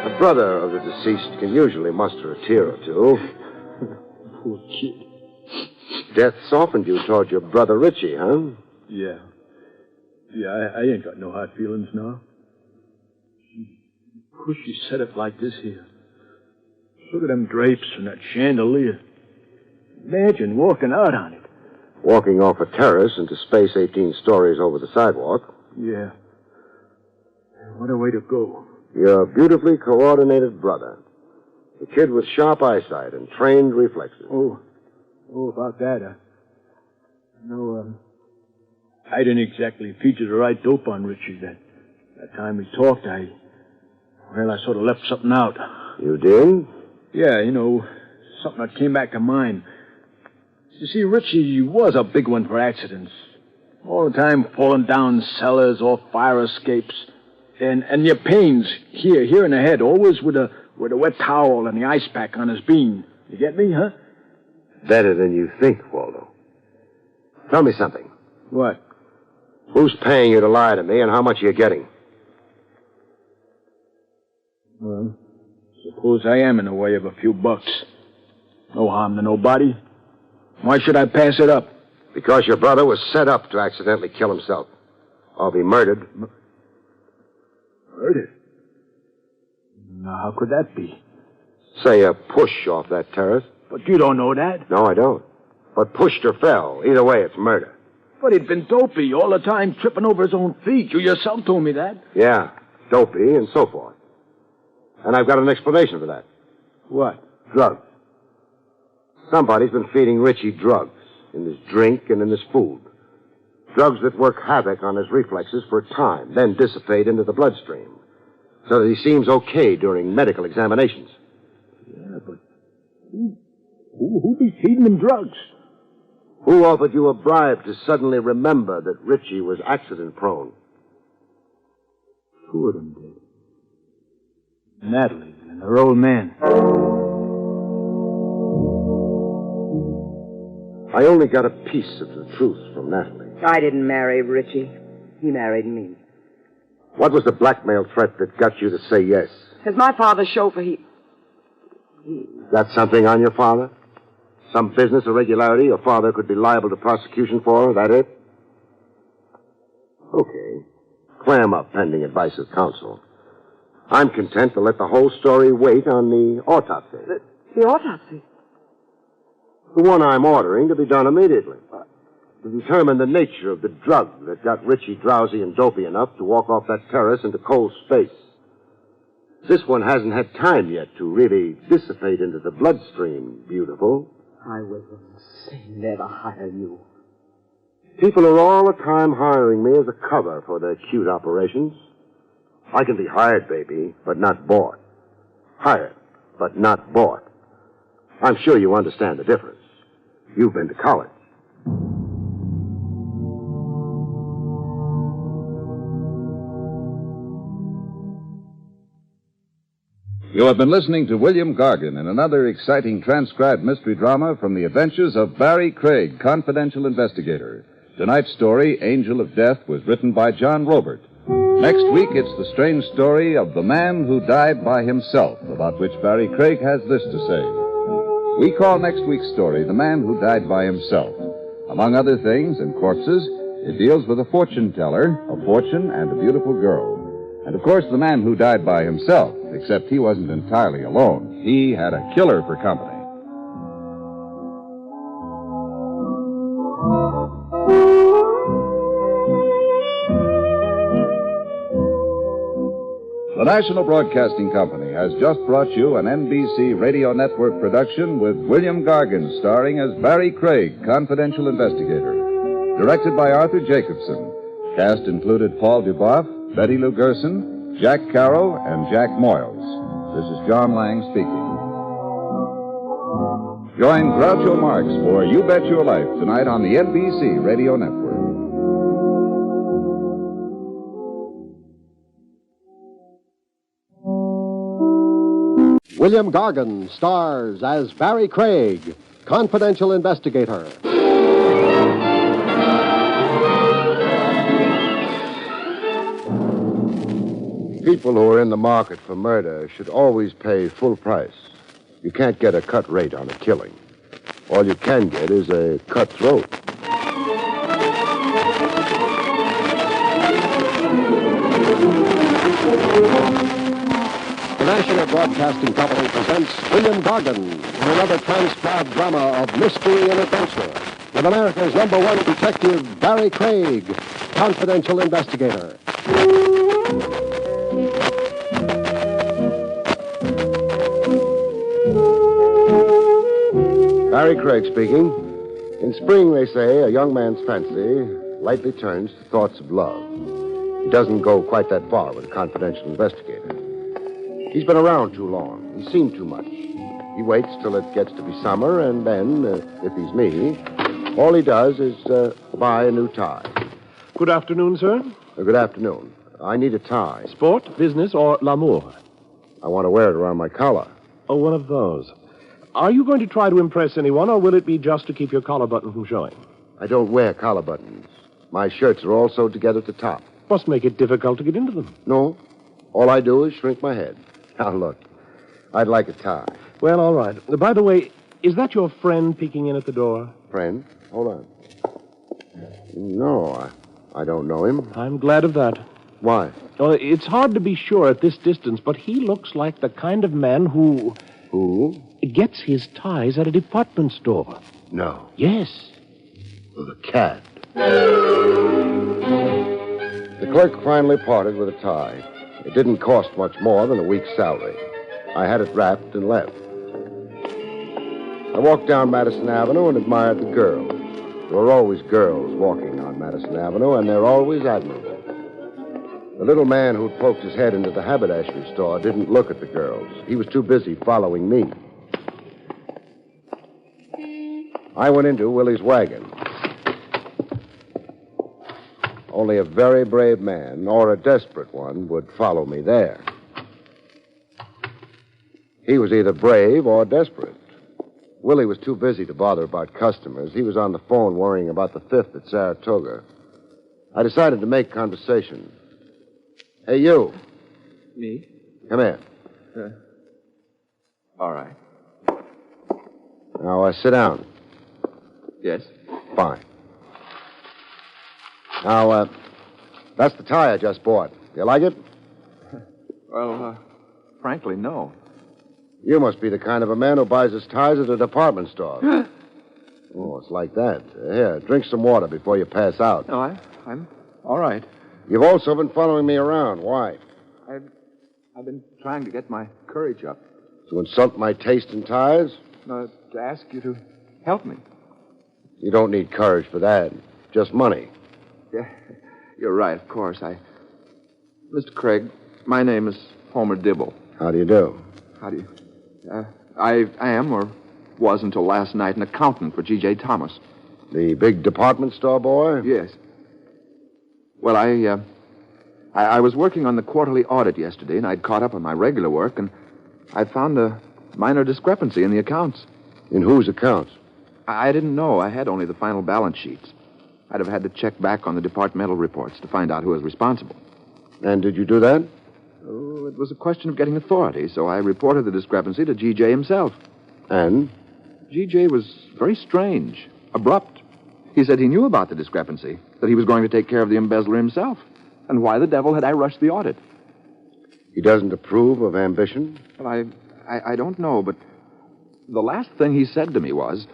The brother of the deceased can usually muster a tear or two. Poor kid. death softened you toward your brother Richie, huh? Yeah. Yeah, I ain't got no hard feelings now. Could she set it like this here? Look at them drapes and that chandelier. Imagine walking out on it. Walking off a terrace into space 18 stories over the sidewalk. Yeah. What a way to go. Your beautifully coordinated brother. The kid with sharp eyesight and trained reflexes. Oh, about that. I didn't exactly feature the right dope on Richie that time we talked. I sort of left something out. You did? Yeah, something that came back to mind. You see, Richie was a big one for accidents. All the time falling down cellars or fire escapes. And your pains here in the head, always with a wet towel and the ice pack on his bean. You get me, huh? Better than you think, Waldo. Tell me something. What? Who's paying you to lie to me, and how much are you getting? Well, suppose I am in the way of a few bucks. No harm to nobody. Why should I pass it up? Because your brother was set up to accidentally kill himself. Or be murdered. Murdered? Now, how could that be? Say a push off that terrace. But you don't know that. No, I don't. But pushed or fell. Either way, it's murder. But he'd been dopey all the time, tripping over his own feet. You yourself told me that. Yeah, dopey and so forth. And I've got an explanation for that. What? Drugs. Somebody's been feeding Richie drugs. In his drink and in his food. Drugs that work havoc on his reflexes for a time, then dissipate into the bloodstream. So that he seems okay during medical examinations. Yeah, but who'd be feeding him drugs? Who offered you a bribe to suddenly remember that Richie was accident-prone? Two of them did. Natalie and her old man. I only got a piece of the truth from Natalie. I didn't marry Richie. He married me. What was the blackmail threat that got you to say yes? As my father's chauffeur, Got something on your father? Some business irregularity your father could be liable to prosecution for? That it? Okay. Clam up pending advice of counsel. I'm content to let the whole story wait on the autopsy. The autopsy? The one I'm ordering to be done immediately. To determine the nature of the drug that got Richie drowsy and dopey enough to walk off that terrace into cold space. This one hasn't had time yet to really dissipate into the bloodstream, beautiful. I will never hire you. People are all the time hiring me as a cover for their cute operations. I can be hired, baby, but not bought. Hired, but not bought. I'm sure you understand the difference. You've been to college. You have been listening to William Gargan in another exciting transcribed mystery drama from the adventures of Barrie Craig, confidential investigator. Tonight's story, Angel of Death, was written by John Robert. Next week, it's the strange story of the man who died by himself, about which Barrie Craig has this to say. We call next week's story The Man Who Died by Himself. Among other things and corpses, it deals with a fortune teller, a fortune, and a beautiful girl. And, of course, the man who died by himself, except he wasn't entirely alone. He had a killer for company. The National Broadcasting Company has just brought you an NBC Radio Network production with William Gargan starring as Barrie Craig, confidential investigator. Directed by Arthur Jacobson. Cast included Paul Duboff, Betty Lou Gerson, Jack Carroll, and Jack Moyles. This is John Lang speaking. Join Groucho Marx for You Bet Your Life tonight on the NBC Radio Network. William Gargan stars as Barrie Craig, confidential investigator. People who are in the market for murder should always pay full price. You can't get a cut rate on a killing. All you can get is a cut throat. The National Broadcasting Company presents William Gargan in another transcribed drama of mystery and adventure with America's #1 detective, Barrie Craig, confidential investigator. Barrie Craig speaking. In spring, they say, a young man's fancy lightly turns to thoughts of love. He doesn't go quite that far with a confidential investigator. He's been around too long. He's seen too much. He waits till it gets to be summer, and then, if he's me, all he does is buy a new tie. Good afternoon, sir. Good afternoon. I need a tie. Sport, business, or l'amour? I want to wear it around my collar. Oh, one of those. Are you going to try to impress anyone, or will it be just to keep your collar button from showing? I don't wear collar buttons. My shirts are all sewed together at the top. Must make it difficult to get into them. No. All I do is shrink my head. Now, look. I'd like a tie. Well, all right. By the way, is that your friend peeking in at the door? Friend? Hold on. No, I don't know him. I'm glad of that. Why? Well, it's hard to be sure at this distance, but he looks like the kind of man who... Who? Gets his ties at a department store. No. Yes. With a cat. The clerk finally parted with a tie. It didn't cost much more than a week's salary. I had it wrapped and left. I walked down Madison Avenue and admired the girls. There are always girls walking on Madison Avenue, and they're always admirable. The little man who'd poked his head into the haberdashery store didn't look at the girls. He was too busy following me. I went into Willie's wagon. Only a very brave man, or a desperate one, would follow me there. He was either brave or desperate. Willie was too busy to bother about customers. He was on the phone worrying about the 5th at Saratoga. I decided to make conversation. Hey, you. Me? Come here. All right. Now, sit down. Yes? Fine. Now, that's the tie I just bought. You like it? Well, frankly, no. You must be the kind of a man who buys his ties at a department store. Oh, it's like that. Here, drink some water before you pass out. No, I'm all right. You've also been following me around. Why? I've been trying to get my courage up. To insult my taste in ties? No, to ask you to help me. You don't need courage for that. Just money. Yeah, you're right, of course. Mr. Craig, my name is Homer Dibble. How do you do? How do you... I am, or was until last night, an accountant for G.J. Thomas. The big department store boy? Yes. Well, I was working on the quarterly audit yesterday, and I'd caught up on my regular work, and I found a minor discrepancy in the accounts. In whose accounts? I didn't know. I had only the final balance sheets. I'd have had to check back on the departmental reports to find out who was responsible. And did you do that? Oh, it was a question of getting authority, so I reported the discrepancy to G.J. himself. And? G.J. was very strange, abrupt. He said he knew about the discrepancy, that he was going to take care of the embezzler himself. And why the devil had I rushed the audit? He doesn't approve of ambition? Well, I don't know, but the last thing he said to me was...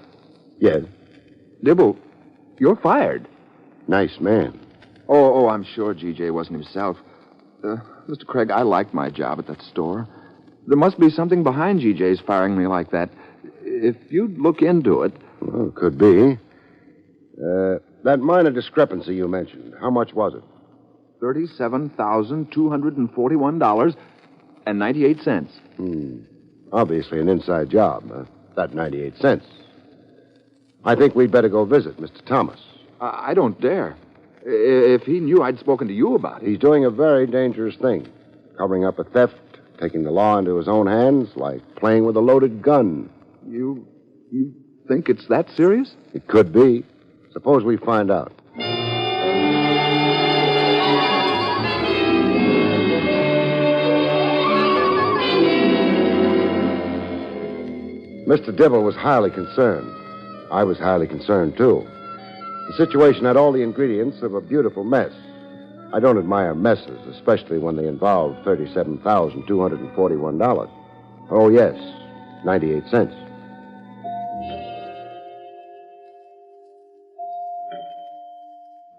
Yes? Dibble, you're fired. Nice man. Oh, I'm sure G.J. wasn't himself. Mr. Craig, I liked my job at that store. There must be something behind G.J.'s firing me like that. If you'd look into it... Well, could be. That minor discrepancy you mentioned, how much was it? $37,241.98. Obviously an inside job, that 98 cents. I think we'd better go visit Mr. Thomas. I don't dare. If he knew I'd spoken to you about it. He's doing a very dangerous thing. Covering up a theft, taking the law into his own hands, like playing with a loaded gun. You think it's that serious? It could be. Suppose we find out. Mr. Dibble was highly concerned. I was highly concerned, too. The situation had all the ingredients of a beautiful mess. I don't admire messes, especially when they involve $37,241. Oh, yes, 98 cents.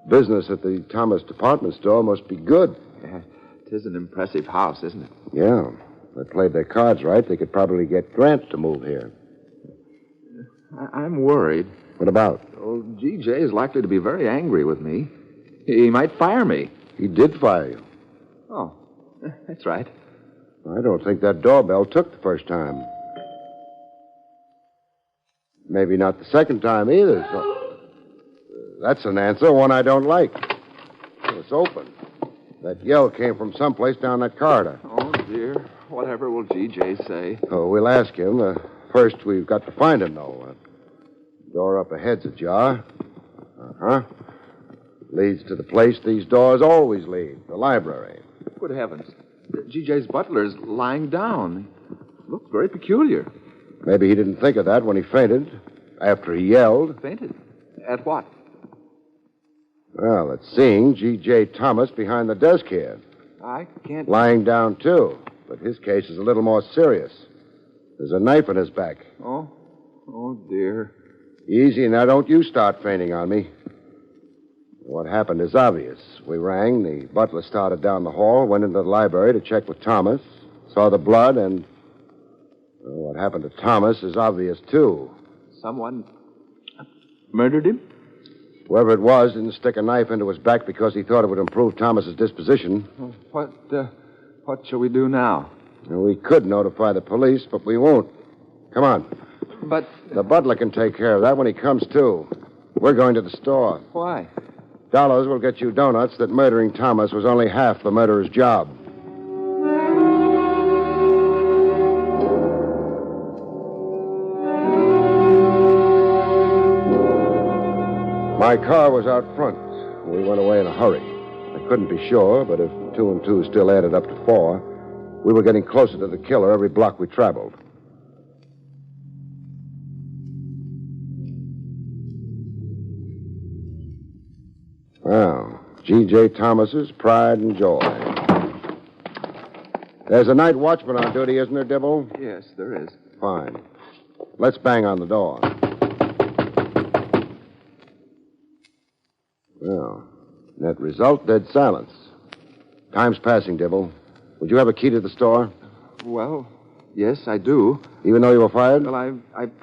Business at the Thomas department store must be good. Yeah, it is an impressive house, isn't it? Yeah. If they played their cards right, they could probably get Grant to move here. I'm worried. What about? Oh, G.J. is likely to be very angry with me. He might fire me. He did fire you. Oh, that's right. I don't think that doorbell took the first time. Maybe not the second time either. So that's an answer, one I don't like. Well, it's open. That yell came from someplace down that corridor. Oh, dear. Whatever will G.J. say? Oh, we'll ask him. First, we've got to find him, though. Door up ahead's ajar. Uh-huh. Leads to the place these doors always lead, the library. Good heavens. G.J.'s butler's lying down. Looks very peculiar. Maybe he didn't think of that when he fainted. After he yelled. Fainted? At what? Well, it's seeing G.J. Thomas behind the desk here. I can't... Lying down, too. But his case is a little more serious. There's a knife in his back. Oh, dear. Easy now, don't you start fainting on me. What happened is obvious. We rang, the butler started down the hall, went into the library to check with Thomas, saw the blood, and... Well, what happened to Thomas is obvious, too. Someone murdered him? Whoever it was didn't stick a knife into his back because he thought it would improve Thomas's disposition. What shall we do now? Well, we could notify the police, but we won't. Come on. But... The butler can take care of that when he comes to. We're going to the store. Why? Dollars will get you donuts that murdering Thomas was only half the murderer's job. My car was out front. We went away in a hurry. I couldn't be sure, but if 2 and 2 still added up to 4, we were getting closer to the killer every block we traveled. Well, G.J. Thomas's pride and joy. There's a night watchman on duty, isn't there, Dibble? Yes, there is. Fine. Let's bang on the door. Well, net result, dead silence. Time's passing, Dibble. Would you have a key to the store? Well, yes, I do. Even though you were fired? Well, I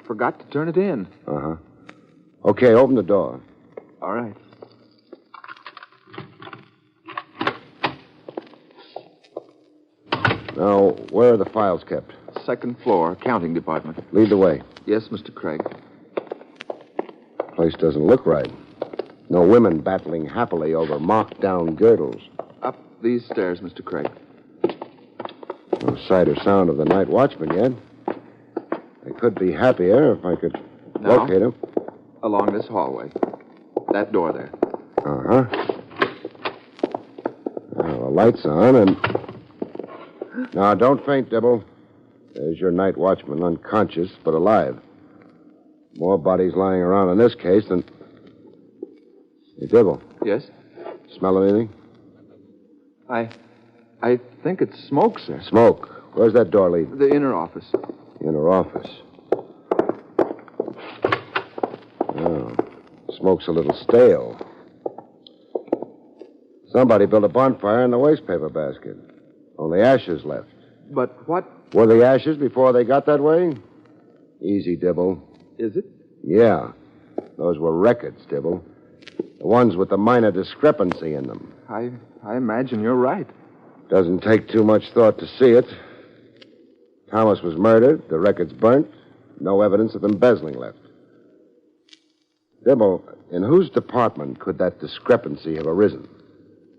forgot to turn it in. Uh-huh. Okay, open the door. All right. Now, where are the files kept? Second floor, accounting department. Lead the way. Yes, Mr. Craig. Place doesn't look right. No women battling happily over marked-down girdles. Up these stairs, Mr. Craig. No sight or sound of the night watchman yet. I could be happier if I could locate him. Along this hallway. That door there. Uh-huh. Well, the light's on, and... Now, don't faint, Dibble. There's your night watchman, unconscious but alive. More bodies lying around in this case than... Hey, Dibble. Yes? Smell anything? I think it's smoke, sir. Smoke. Where's that door lead? The inner office. Inner office. Oh, smoke's a little stale. Somebody built a bonfire in the waste paper basket. Only ashes left. But what... Were the ashes before they got that way? Easy, Dibble. Is it? Yeah. Those were records, Dibble. The ones with the minor discrepancy in them. I imagine you're right. Doesn't take too much thought to see it. Thomas was murdered, the records burnt, no evidence of embezzling left. Dibble, in whose department could that discrepancy have arisen?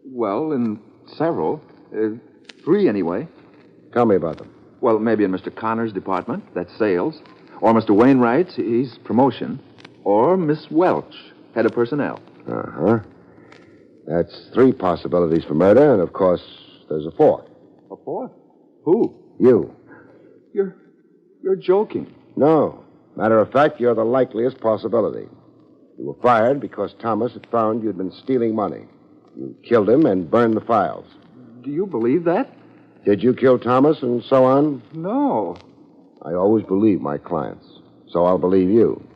Well, in several. 3, anyway. Tell me about them. Well, maybe in Mr. Connor's department. That's sales. Or Mr. Wainwright's. He's promotion. Or Miss Welch, head of personnel. Uh-huh. That's 3 possibilities for murder, and of course, there's a 4th. A 4th? Who? You. You're joking. No, Matter of fact, you're the likeliest possibility. You were fired because Thomas had found you'd been stealing money. You killed him and burned the files. Do you believe that? Did you kill Thomas and so on? No. I always believe my clients, so I'll believe you.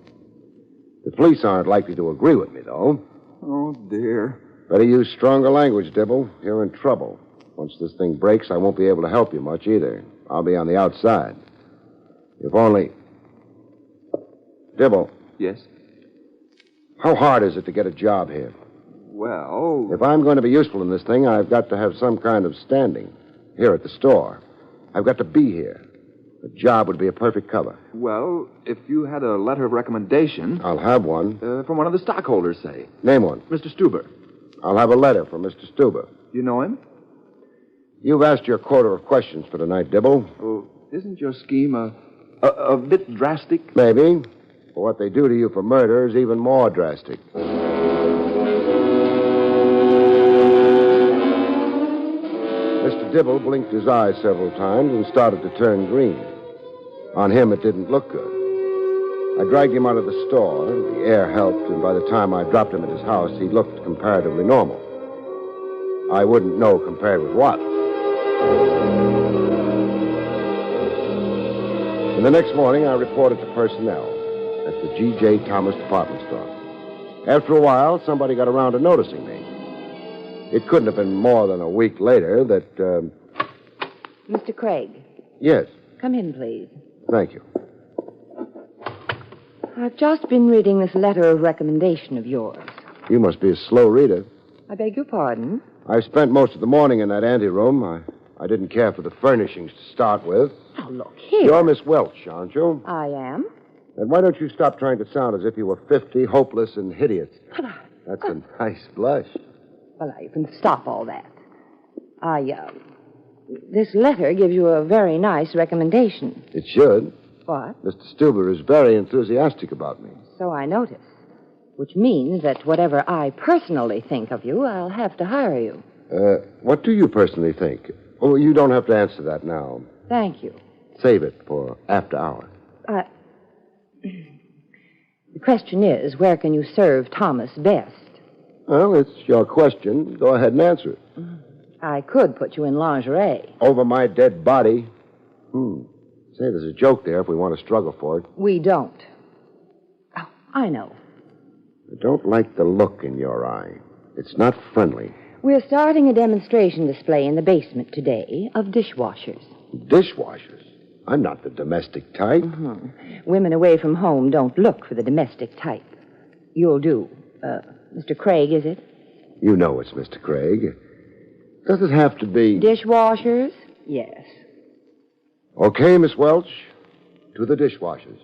The police aren't likely to agree with me, though. Oh, dear. Better use stronger language, Dibble. You're in trouble. Once this thing breaks, I won't be able to help you much either. I'll be on the outside. If only... Dibble. Yes? How hard is it to get a job here? Well... If I'm going to be useful in this thing, I've got to have some kind of standing. Here at the store. I've got to be here. A job would be a perfect cover. Well, if you had a letter of recommendation... I'll have one. From one of the stockholders, say. Name one. Mr. Stuber. I'll have a letter from Mr. Stuber. You know him? You've asked your quota of questions for tonight, Dibble. Oh, isn't your scheme a bit drastic? Maybe. But what they do to you for murder is even more drastic. Mr. Dibble blinked his eyes several times and started to turn green. On him, it didn't look good. I dragged him out of the store. The air helped, and by the time I dropped him at his house, he looked comparatively normal. I wouldn't know compared with what. And the next morning, I reported to personnel at the G.J. Thomas department store. After a while, somebody got around to noticing me. It couldn't have been more than a week later that, Mr. Craig. Yes, Come in, please. thank you. I've just been reading this letter of recommendation of yours. You must be a slow reader. I beg your pardon? I spent most of the morning in that anteroom. I didn't care for the furnishings to start with. Oh, look here. You're Miss Welch, aren't you? I am. And why don't you stop trying to sound as if you were 50, hopeless, and hideous? That's a nice blush. Well, now, you can stop all that. This letter gives you a very nice recommendation. It should. What? Mr. Stuber is very enthusiastic about me. So I notice. Which means that whatever I personally think of you, I'll have to hire you. What do you personally think? Oh, you don't have to answer that now. Thank you. Save it for after hours. The question is, where can you serve Thomas best? Well, it's your question. Go ahead and answer it. I could put you in lingerie. Over my dead body. Say, there's a joke there if we want to struggle for it. We don't. Oh, I know. I don't like the look in your eye. It's not friendly. We're starting a demonstration display in the basement today of dishwashers. Dishwashers? I'm not the domestic type. Women away from home don't look for the domestic type. You'll do. Mr. Craig, is it? You know it's Mr. Craig. Does it have to be... Dishwashers? Yes. Okay, Miss Welch. To the dishwashers.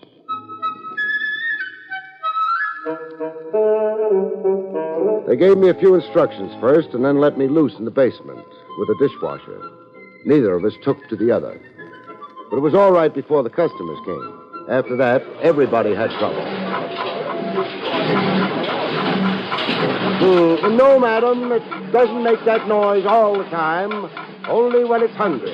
They gave me a few instructions first and then let me loose in the basement with a dishwasher. Neither of us took to the other. But it was all right before the customers came. After that, everybody had trouble. No, madam, it doesn't make that noise all the time, only when it's hungry.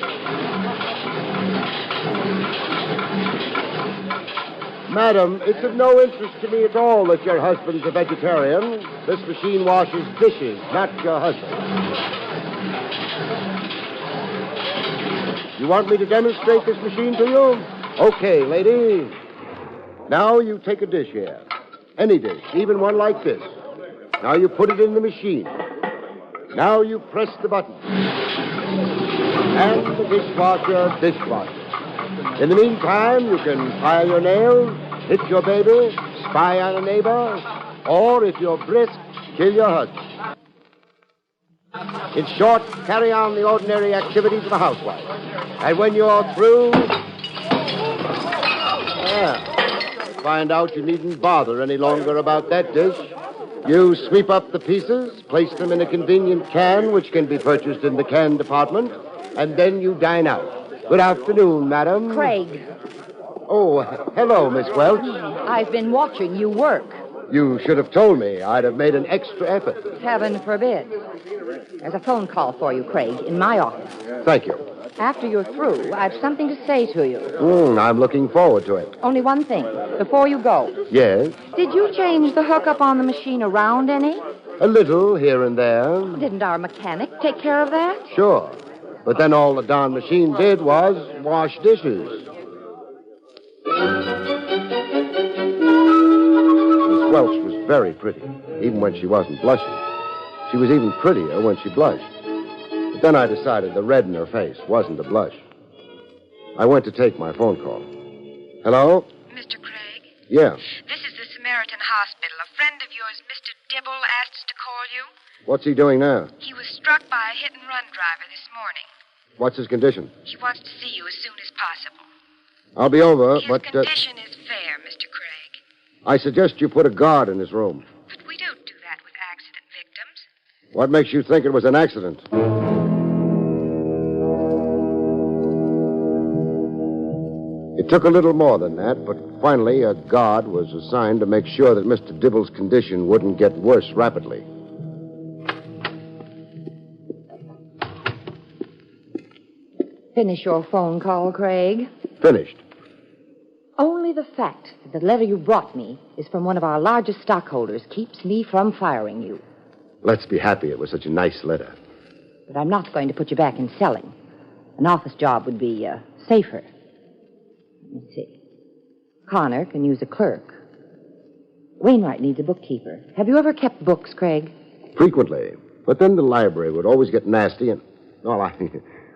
Madam, it's of no interest to me at all that your husband's a vegetarian. This machine washes dishes, not your husband. You want me to demonstrate this machine to you? Okay, lady. Now you take a dish here. Any dish, even one like this. Now you put it in the machine. Now you press the button. And the dishwasher. In the meantime, you can file your nails, hit your baby, spy on a neighbor, or if you're brisk, kill your husband. In short, carry on the ordinary activities of a housewife. And when you're through... find out you needn't bother any longer about that dish. You sweep up the pieces, place them in a convenient can, which can be purchased in the can department, and then you dine out. Good afternoon, madam. Craig. Oh, hello, Miss Welch. I've been watching you work. You should have told me. I'd have made an extra effort. Heaven forbid. There's a phone call for you, Craig, in my office. Thank you. After you're through, I've something to say to you. I'm looking forward to it. Only one thing. Before you go, Yes, did you change the hookup on the machine around any? a little here and there. Didn't our mechanic take care of that? Sure. But then all the darn machine did was wash dishes. Miss Welch was very pretty, even when she wasn't blushing. She was even prettier when she blushed. But then I decided the red in her face wasn't a blush. I went to take my phone call. Hello? Mr. Craig? Yeah. This is the Samaritan Hospital. A friend of yours, Mr. Dibble, asked us to call you. What's he doing now? He was struck by a hit-and-run driver this morning. What's his condition? He wants to see you as soon as possible. I'll be over, His but... condition is fair, Mr. Craig. I suggest you put a guard in his room. But we don't do that with accident victims. What makes you think it was an accident? It took a little more than that, but finally a guard was assigned to make sure that Mr. Dibble's condition wouldn't get worse rapidly. Finish your phone call, Craig. Finished. Only the fact that the letter you brought me is from one of our largest stockholders keeps me from firing you. Let's be happy it was such a nice letter. But I'm not going to put you back in selling. An office job would be safer. Let me see. Connor can use a clerk. Wainwright needs a bookkeeper. Have you ever kept books, Craig? Frequently. But then the library would always get nasty and... Well,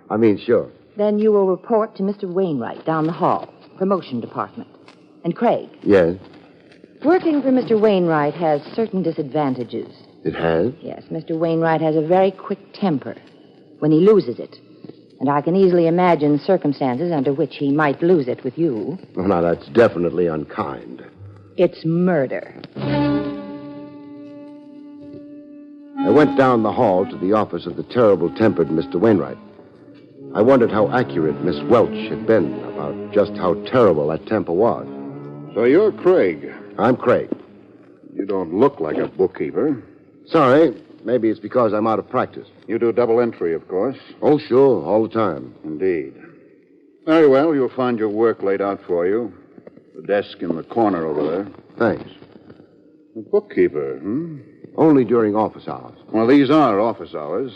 I mean, sure. Then you will report to Mr. Wainwright down the hall, promotion department. And Craig, Yes, working for Mr. Wainwright has certain disadvantages. it has. Yes, Mr. Wainwright has a very quick temper when he loses it. And I can easily imagine circumstances under which he might lose it with you. Well, now, that's definitely unkind. It's murder. I went down the hall to the office of the terrible-tempered Mr. Wainwright. I wondered how accurate Miss Welch had been about just how terrible that temper was. So you're Craig. I'm Craig. You don't look like a bookkeeper. Sorry. Maybe it's because I'm out of practice. You do double entry, of course. Oh, sure. All the time. Indeed. Very well. You'll find your work laid out for you. The desk in the corner over there. Thanks. A bookkeeper, hmm? Only during office hours. Well, these are office hours.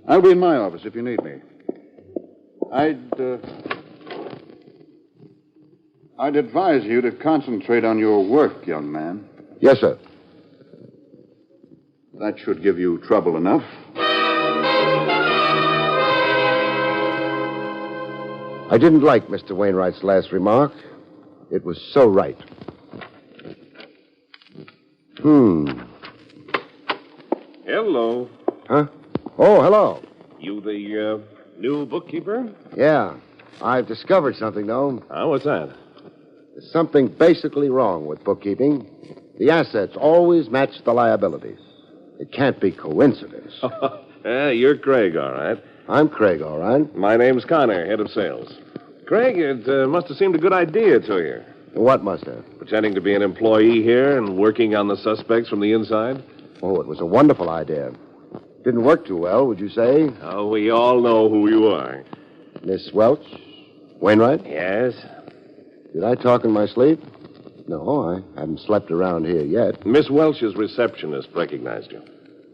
I'll be in my office if you need me. I'd advise you to concentrate on your work, young man. Yes, sir. That should give you trouble enough. I didn't like Mr. Wainwright's last remark. It was so right. Hello. Huh? Oh, hello. You the new bookkeeper? Yeah. I've discovered something, though. What's that? There's something basically wrong with bookkeeping. The assets always match the liabilities. It can't be coincidence. You're Craig, all right. I'm Craig, all right. My name's Connor, head of sales. Craig, it must have seemed a good idea to you. What must have? Pretending to be an employee here and working on the suspects from the inside? Oh, it was a wonderful idea. Didn't work too well, would you say? Oh, we all know who you are. Miss Welch? Wainwright? Yes? Did I talk in my sleep? No, I haven't slept around here yet. Miss Welch's receptionist recognized you.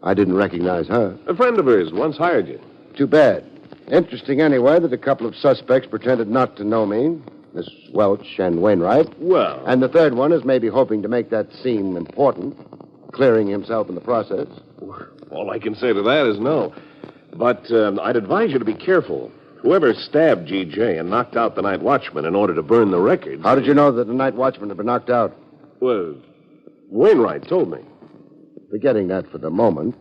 I didn't recognize her. A friend of hers once hired you. Too bad. Interesting anyway that a couple of suspects pretended not to know me. Miss Welch and Wainwright. Well. And the third one is maybe hoping to make that seem important, clearing himself in the process. All I can say to that is no. But I'd advise you to be careful. Whoever stabbed G.J. and knocked out the night watchman in order to burn the records... How did you know that the night watchman had been knocked out? Well, Wainwright told me. Forgetting that for the moment,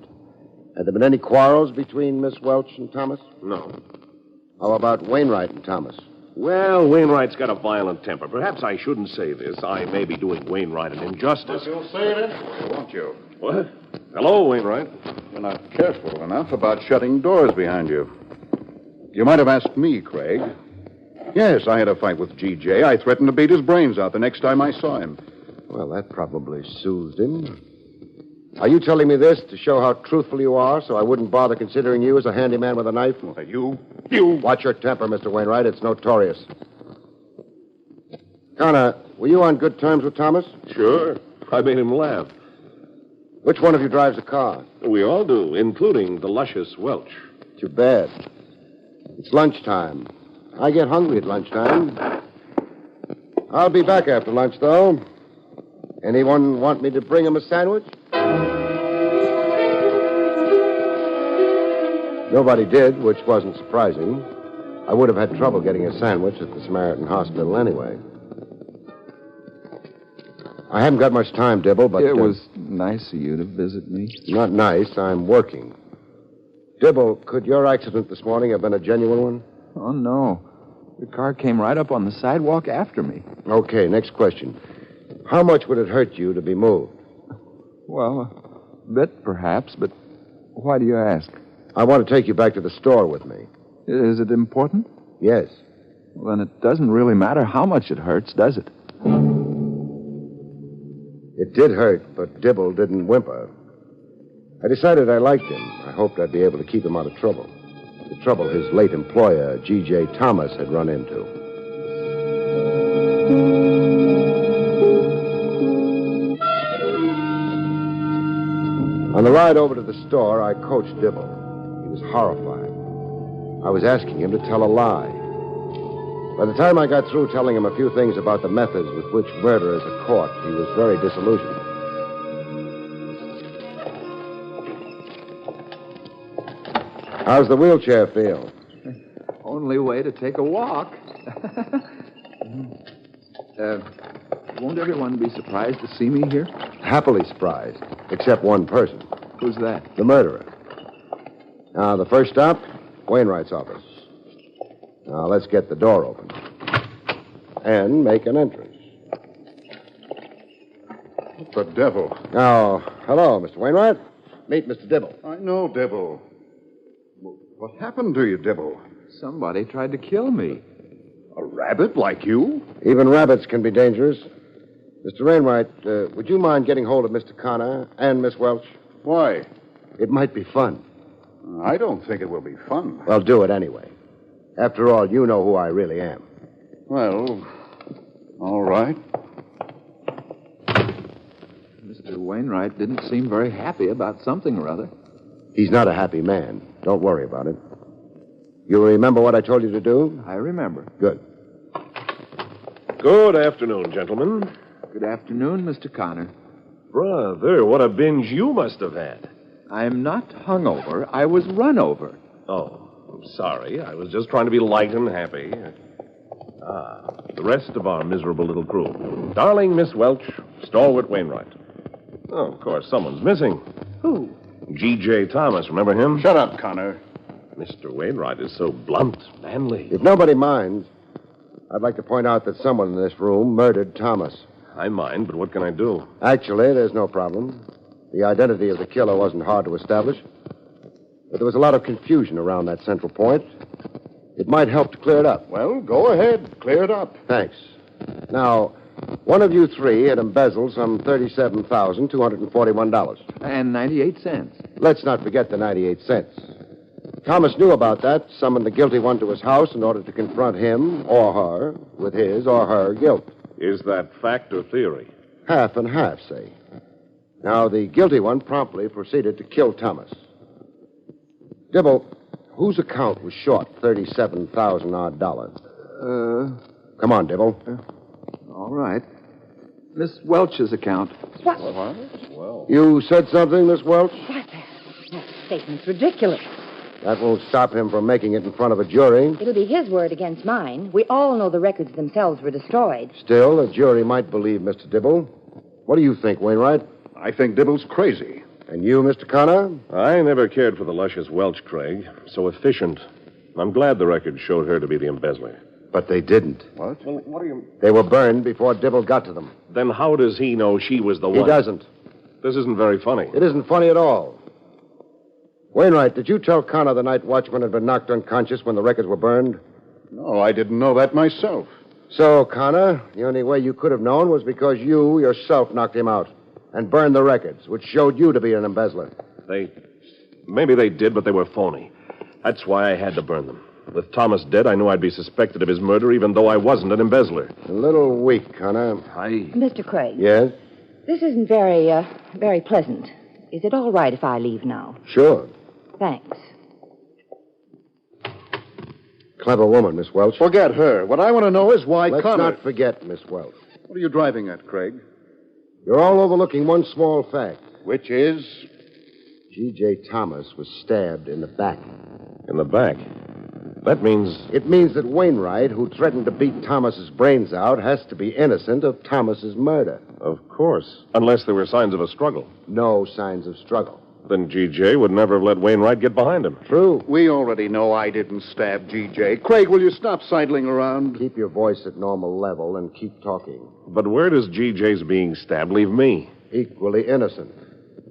had there been any quarrels between Miss Welch and Thomas? No. How about Wainwright and Thomas? Well, Wainwright's got a violent temper. Perhaps I shouldn't say this. I may be doing Wainwright an injustice. You'll say it, won't you? What? Hello, Wainwright. You're not careful enough about shutting doors behind you. You might have asked me, Craig. Yes, I had a fight with G.J. I threatened to beat his brains out the next time I saw him. Well, that probably soothed him. Are you telling me this to show how truthful you are so I wouldn't bother considering you as a handyman with a knife? You. Watch your temper, Mr. Wainwright. It's notorious. Connor, were you on good terms with Thomas? Sure. I made him laugh. Which one of you drives the car? We all do, including the luscious Welch. Too bad. It's lunchtime. I get hungry at lunchtime. I'll be back after lunch, though. Anyone want me to bring him a sandwich? Nobody did, which wasn't surprising. I would have had trouble getting a sandwich at the Samaritan Hospital anyway. I haven't got much time, Dibble, but... It was nice of you to visit me. Not nice. I'm working. Dibble, could your accident this morning have been a genuine one? Oh, no. The car came right up on the sidewalk after me. Okay, next question. How much would it hurt you to be moved? Well, a bit, perhaps, but why do you ask? I want to take you back to the store with me. Is it important? Yes. Well, then it doesn't really matter how much it hurts, does it? It did hurt, but Dibble didn't whimper. I decided I liked him. I hoped I'd be able to keep him out of trouble. The trouble his late employer, G.J. Thomas, had run into. On the ride over to the store, I coached Dibble. He was horrified. I was asking him to tell a lie. By the time I got through telling him a few things about the methods with which murderers are caught, he was very disillusioned. How's the wheelchair feel? Only way to take a walk. Won't everyone be surprised to see me here? Happily surprised, except one person. Who's that? The murderer. Now, the first stop, Wainwright's office. Now, let's get the door open. And make an entrance. What the devil? Now, hello, Mr. Wainwright. Meet Mr. Dibble. I know, Dibble. What happened to you, Dibble? Somebody tried to kill me. A rabbit like you? Even rabbits can be dangerous. Mr. Wainwright, would you mind getting hold of Mr. Connor and Miss Welch? Why? It might be fun. I don't think it will be fun. Well, do it anyway. After all, you know who I really am. Well, all right. Mr. Wainwright didn't seem very happy about something or other. He's not a happy man. Don't worry about it. You remember what I told you to do? I remember. Good. Good afternoon, gentlemen. Good afternoon, Mr. Connor. Brother, what a binge you must have had. I'm not hungover. I was run over. Oh, I'm sorry. I was just trying to be light and happy. The rest of our miserable little crew. Darling Miss Welch, stalwart Wainwright. Oh, of course, someone's missing. Who? G.J. Thomas, remember him? Shut up, Connor. Mr. Wainwright is so blunt, manly. If nobody minds, I'd like to point out that someone in this room murdered Thomas. I mind, but what can I do? Actually, there's no problem. The identity of the killer wasn't hard to establish. But there was a lot of confusion around that central point. It might help to clear it up. Well, go ahead. Clear it up. Thanks. Now, one of you three had embezzled some $37,241. And 98 cents. Let's not forget the 98 cents. Thomas knew about that, summoned the guilty one to his house in order to confront him or her with his or her guilt. Is that fact or theory? Half and half, say. Now, the guilty one promptly proceeded to kill Thomas. Dibble, whose account was short $37,000 odd? Come on, Dibble. All right. Miss Welch's account. What? Well. You said something, Miss Welch? What? That statement's ridiculous. That won't stop him from making it in front of a jury. It'll be his word against mine. We all know the records themselves were destroyed. Still, a jury might believe Mr. Dibble. What do you think, Wainwright? I think Dibble's crazy. And you, Mr. Connor? I never cared for the luscious Welch, Craig. So efficient. I'm glad the record showed her to be the embezzler. But they didn't. What? Well, what do you... They were burned before Dibble got to them. Then how does he know she was the one? He doesn't. This isn't very funny. It isn't funny at all. Wainwright, did you tell Connor the night watchman had been knocked unconscious when the records were burned? No, I didn't know that myself. So, Connor, the only way you could have known was because you yourself knocked him out. and burned the records, which showed you to be an embezzler. Maybe they did, but they were phony. That's why I had to burn them. With Thomas dead, I knew I'd be suspected of his murder, even though I wasn't an embezzler. A little weak, Connor. Mr. Craig. Yes? This isn't very pleasant. Is it all right if I leave now? Sure. Thanks. Clever woman, Miss Welch. Forget her. What I want to know is why Let's Connor... not forget Miss Welch. What are you driving at, Craig? You're all overlooking one small fact. Which is? G.J. Thomas was stabbed in the back. In the back? That means... It means that Wainwright, who threatened to beat Thomas's brains out, has to be innocent of Thomas's murder. Of course. Unless there were signs of a struggle. No signs of struggle. Then G.J. would never have let Wainwright get behind him. True. We already know I didn't stab G.J. Craig, will you stop sidling around? Keep your voice at normal level and keep talking. But where does G.J.'s being stabbed leave me? Equally innocent.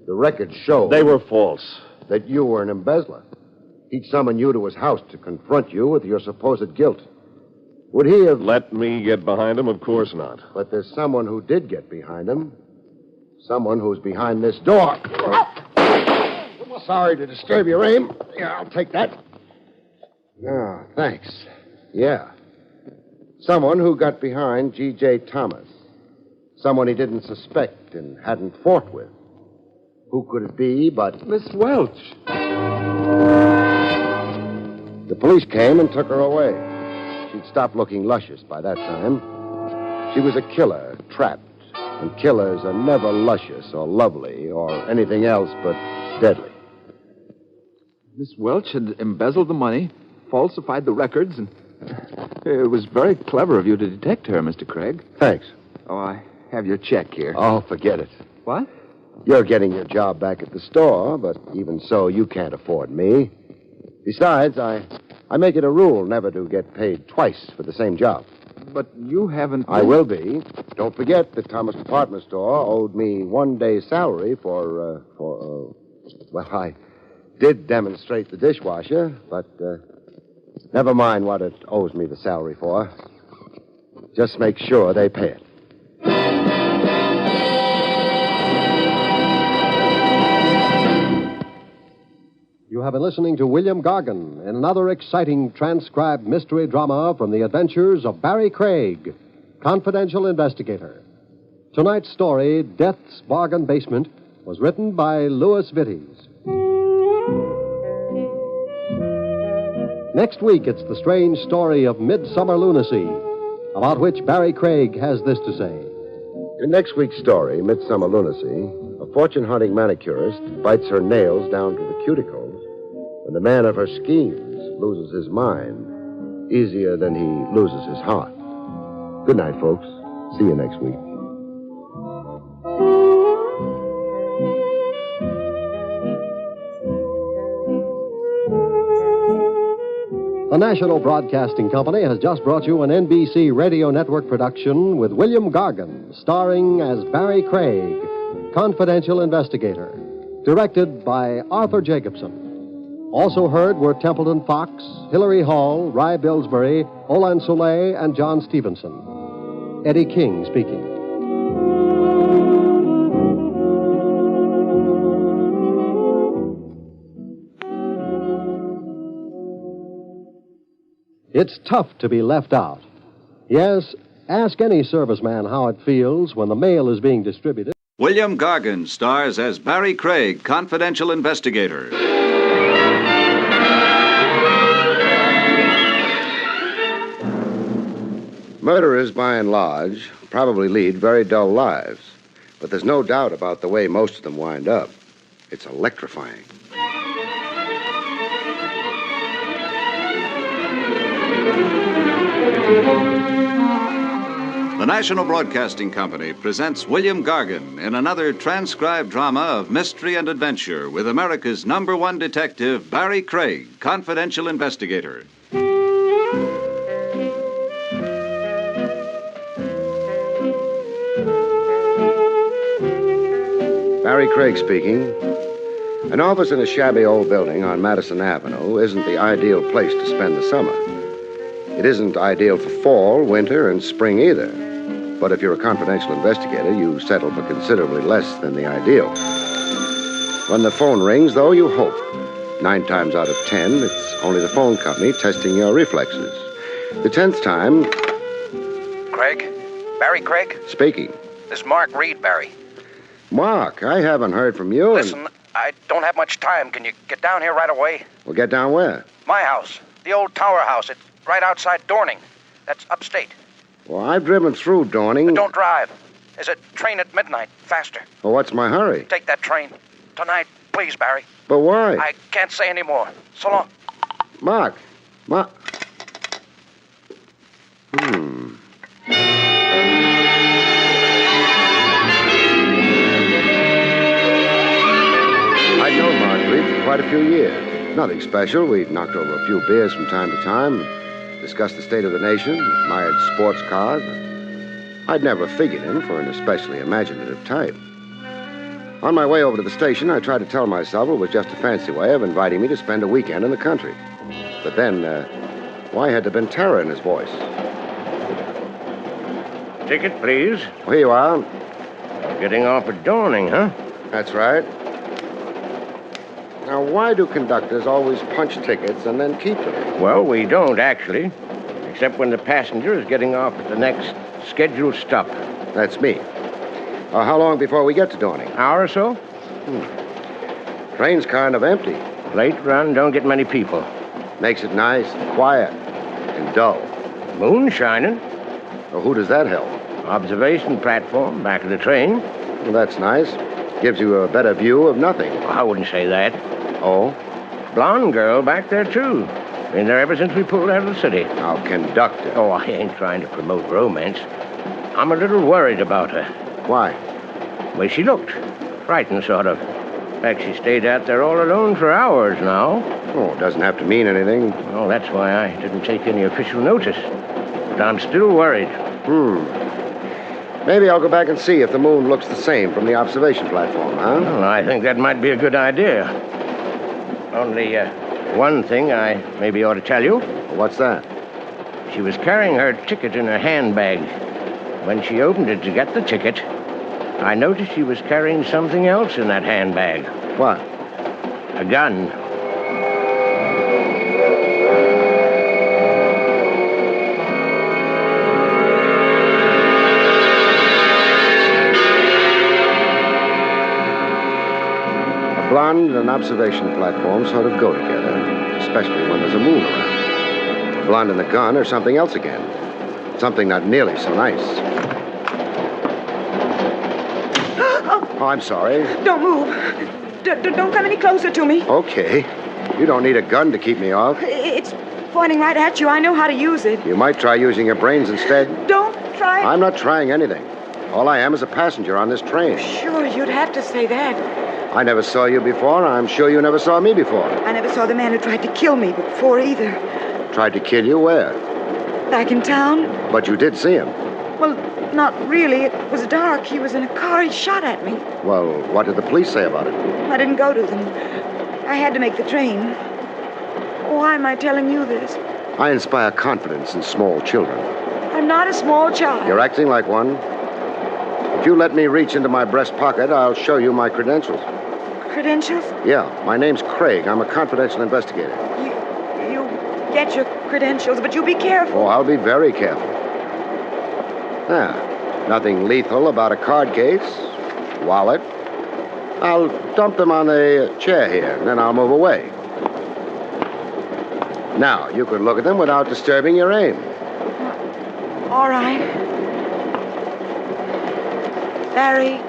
The records show... They were false. That you were an embezzler. He'd summon you to his house to confront you with your supposed guilt. Would he have... Let me get behind him? Of course not. But there's someone who did get behind him. Someone who's behind this door. Sorry to disturb your aim. Yeah, I'll take that. Oh, thanks. Yeah. Someone who got behind G.J. Thomas. Someone he didn't suspect and hadn't fought with. Who could it be but... Miss Welch. The police came and took her away. She'd stopped looking luscious by that time. She was a killer, trapped. And killers are never luscious or lovely or anything else but deadly. Miss Welch had embezzled the money, falsified the records, and it was very clever of you to detect her, Mr. Craig. Thanks. Oh, I have your check here. Oh, forget it. What? You're getting your job back at the store, but even so, you can't afford me. Besides, I make it a rule never to get paid twice for the same job. But you haven't... I will be. Don't forget that Thomas Department Store owed me 1 day's salary for, well, I did demonstrate the dishwasher, but never mind what it owes me the salary for. Just make sure they pay it. You have been listening to William Gargan in another exciting transcribed mystery drama from the adventures of Barrie Craig, confidential investigator. Tonight's story, Death's Bargain Basement, was written by Louis Vittes. Next week, it's the strange story of Midsummer Lunacy, about which Barrie Craig has this to say. In next week's story, Midsummer Lunacy, a fortune-hunting manicurist bites her nails down to the cuticles when the man of her schemes loses his mind easier than he loses his heart. Good night, folks. See you next week. The National Broadcasting Company has just brought you an NBC Radio Network production with William Gargan, starring as Barrie Craig, confidential investigator, directed by Arthur Jacobson. Also heard were Templeton Fox, Hilary Hall, Rye Billsbury, Olan Soleil, and John Stevenson. Eddie King speaking. It's tough to be left out. Yes, ask any serviceman how it feels when the mail is being distributed. William Gargan stars as Barrie Craig, confidential investigator. Murderers, by and large, probably lead very dull lives. But there's no doubt about the way most of them wind up. It's electrifying. The National Broadcasting Company presents William Gargan in another transcribed drama of mystery and adventure with America's #1 detective, Barrie Craig, confidential investigator. Barrie Craig speaking. An office in a shabby old building on Madison Avenue isn't the ideal place to spend the summer. It isn't ideal for fall, winter, and spring either. But if you're a confidential investigator, you settle for considerably less than the ideal. When the phone rings, though, you hope. 9 times out of 10, it's only the phone company testing your reflexes. The 10th time... Craig? Barrie Craig? Speaking. This is Mark Reed, Barrie. Mark, I haven't heard from you. Listen, I don't have much time. Can you get down here right away? We'll get down where? My house. The old tower house. It's right outside Dorning. That's upstate. Well, I've driven through Dorning. But don't drive. There's a train at midnight. Faster. Well, what's my hurry? Take that train. Tonight, please, Barrie. But why? I can't say any more. So long. Mark. I'd known Marguerite for quite a few years. Nothing special. We'd knocked over a few beers from time to time, discussed the state of the nation, admired sports cars. I'd never figured him for an especially imaginative type. On my way over to the station, I tried to tell myself it was just a fancy way of inviting me to spend a weekend in the country. But then, why had there been terror in his voice? Ticket, please. Well, here you are. Getting off at Dorning, huh? That's right. Now, why do conductors always punch tickets and then keep them? Well, we don't, actually. Except when the passenger is getting off at the next scheduled stop. That's me. How long before we get to Dorning? Hour or so? Train's kind of empty. Late run, don't get many people. Makes it nice, quiet, and dull. Moon shining. Well, who does that help? Observation platform, back of the train. Well, that's nice. Gives you a better view of nothing. I wouldn't say that. Oh? Blonde girl back there, too. Been there ever since we pulled out of the city. Now, conductor. Oh, I ain't trying to promote romance. I'm a little worried about her. Why? The way she looked. Frightened, sort of. In fact, she stayed out there all alone for hours now. Oh, it doesn't have to mean anything. Well, that's why I didn't take any official notice. But I'm still worried. Maybe I'll go back and see if the moon looks the same from the observation platform, huh? Well, I think that might be a good idea. Only, one thing I maybe ought to tell you. What's that? She was carrying her ticket in her handbag. When she opened it to get the ticket, I noticed she was carrying something else in that handbag. What? A gun. A blonde and an observation platform sort of go together, especially when there's a moon around. A blonde and a gun or something else again. Something not nearly so nice. Oh, I'm sorry. Don't move. Don't come any closer to me. Okay. You don't need a gun to keep me off. It's pointing right at you. I know how to use it. You might try using your brains instead. Don't try. I'm not trying anything. All I am is a passenger on this train. Sure, you'd have to say that. I never saw you before. I'm sure you never saw me before. I never saw the man who tried to kill me before either. Tried to kill you where? Back in town? But you did see him. Well, not really. It was dark. He was in a car. He shot at me. Well, what did the police say about it? I didn't go to them. I had to make the train. Why am I telling you this? I inspire confidence in small children. I'm not a small child. You're acting like one. If you let me reach into my breast pocket, I'll show you my credentials. Credentials? Yeah, my name's Craig. I'm a confidential investigator. You get your credentials, but you be careful. Oh, I'll be very careful. Nothing lethal about a card case, wallet. I'll dump them on the chair here, and then I'll move away. Now, you could look at them without disturbing your aim. All right. Barrie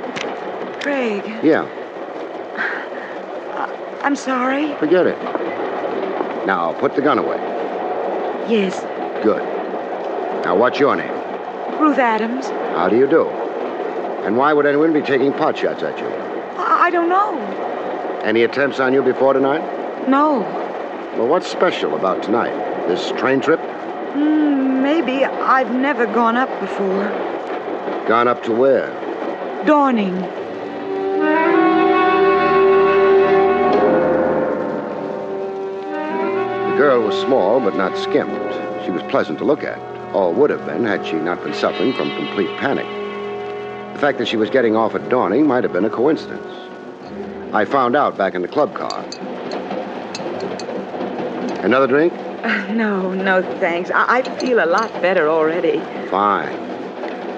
Craig. Yeah. I'm sorry. Forget it. Now, put the gun away. Yes. Good. Now, what's your name? Ruth Adams. How do you do? And why would anyone be taking pot shots at you? I don't know. Any attempts on you before tonight? No. Well, what's special about tonight? This train trip? Maybe. I've never gone up before. Gone up to where? Dorning. The girl was small, but not skimped. She was pleasant to look at. Or would have been had she not been suffering from complete panic. The fact that she was getting off at Dawning might have been a coincidence. I found out back in the club car. Another drink? No, thanks. I feel a lot better already. Fine.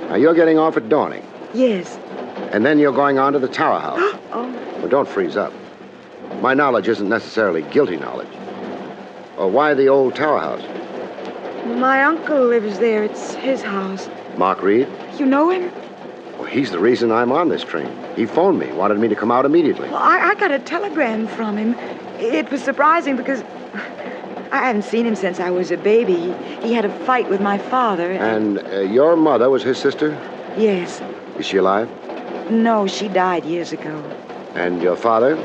Now, you're getting off at Dawning. Yes. And then you're going on to the Tower House. Oh. Well, don't freeze up. My knowledge isn't necessarily guilty knowledge. Or why the old Tower House? My uncle lives there. It's his house. Mark Reed? You know him? Well, he's the reason I'm on this train. He phoned me, wanted me to come out immediately. Well, I got a telegram from him. It was surprising because I hadn't seen him since I was a baby. He had a fight with my father. And your mother was his sister? Yes. Is she alive? No, she died years ago. And your father?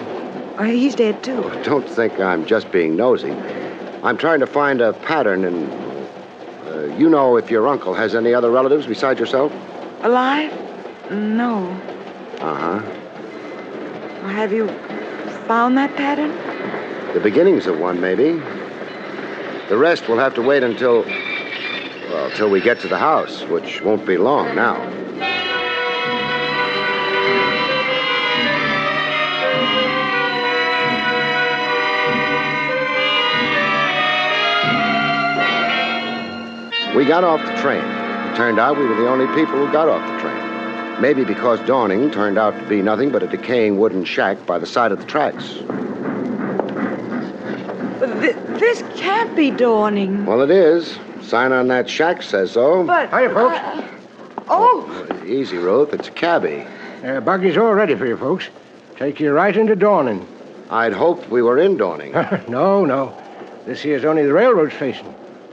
He's dead, too. Don't think I'm just being nosy. I'm trying to find a pattern in... you know if your uncle has any other relatives besides yourself? Alive? No. Uh-huh. Have you found that pattern? The beginnings of one, maybe. The rest will have to wait until we get to the house, which won't be long now. We got off the train. It turned out we were the only people who got off the train. Maybe because Dawning turned out to be nothing but a decaying wooden shack by the side of the tracks. This can't be Dawning. Well, it is. Sign on that shack says so. But... Hiya, folks. Easy, Ruth. It's a cabbie. Buggy's all ready for you, folks. Take you right into Dawning. I'd hoped we were in Dawning. No. This here's only the railroad station.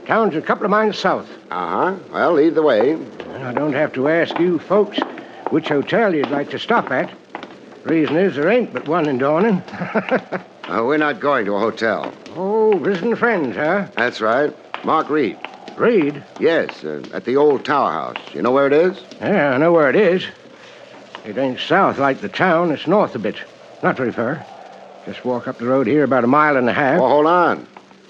Town's a couple of miles south. Uh-huh. Well, lead the way. I don't have to ask you folks which hotel you'd like to stop at. Reason is there ain't but one in Dawning. We're not going to a hotel. Oh, visiting friends, huh? That's right. Mark Reed. Reed? Yes, at the old Tower House. You know where it is? Yeah, I know where it is. It ain't south like the town. It's north a bit. Not very far. Just walk up the road here about a mile and a half. Well, hold on.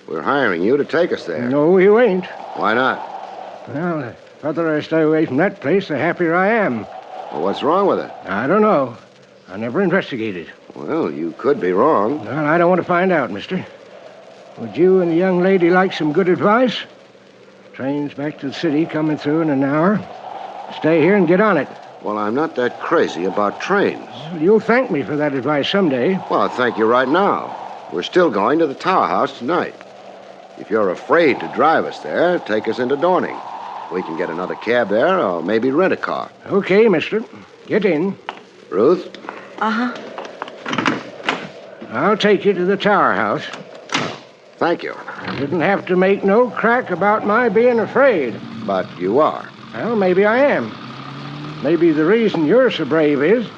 We're hiring you to take us there. No, you ain't. Why not? Well, the further I stay away from that place, the happier I am. Well, what's wrong with it? I don't know. I never investigated. Well, you could be wrong. Well, I don't want to find out, mister. Would you and the young lady like some good advice? Train's back to the city coming through in an hour. Stay here and get on it. Well, I'm not that crazy about trains. Well, you'll thank me for that advice someday. Well, I'll thank you right now. We're still going to the Tower House tonight. If you're afraid to drive us there, take us into Dawning. We can get another cab there or maybe rent a car. Okay, mister. Get in. Ruth? Uh-huh. I'll take you to the Tower House. Thank you. You didn't have to make no crack about my being afraid. But you are. Well, maybe I am. Maybe the reason you're so brave is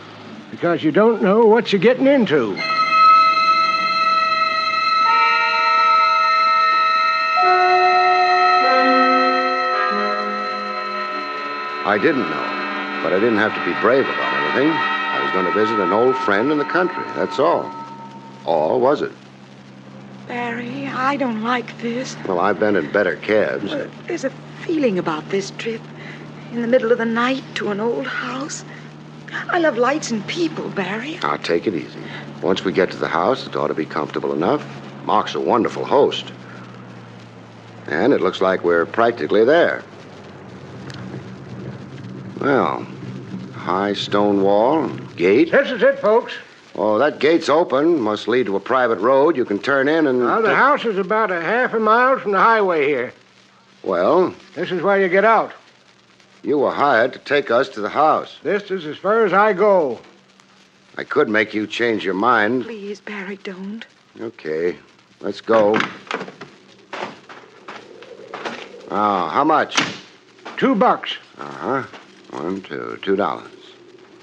because you don't know what you're getting into. I didn't know, but I didn't have to be brave about anything. I was going to visit an old friend in the country, that's all. Or was it? Barry, I don't like this. Well, I've been in better cabs. There's a feeling about this trip. In the middle of the night to an old house. I love lights and people, Barry. Now, take it easy. Once we get to the house, it ought to be comfortable enough. Mark's a wonderful host. And it looks like we're practically there. Well, high stone wall, gate. This is it, folks. Oh, that gate's open. Must lead to a private road. You can turn in and... Well, the house is about a half a mile from the highway here. Well? This is where you get out. You were hired to take us to the house. This is as far as I go. I could make you change your mind. Please, Barry, don't. Okay, let's go. How much? $2. Uh-huh. $2.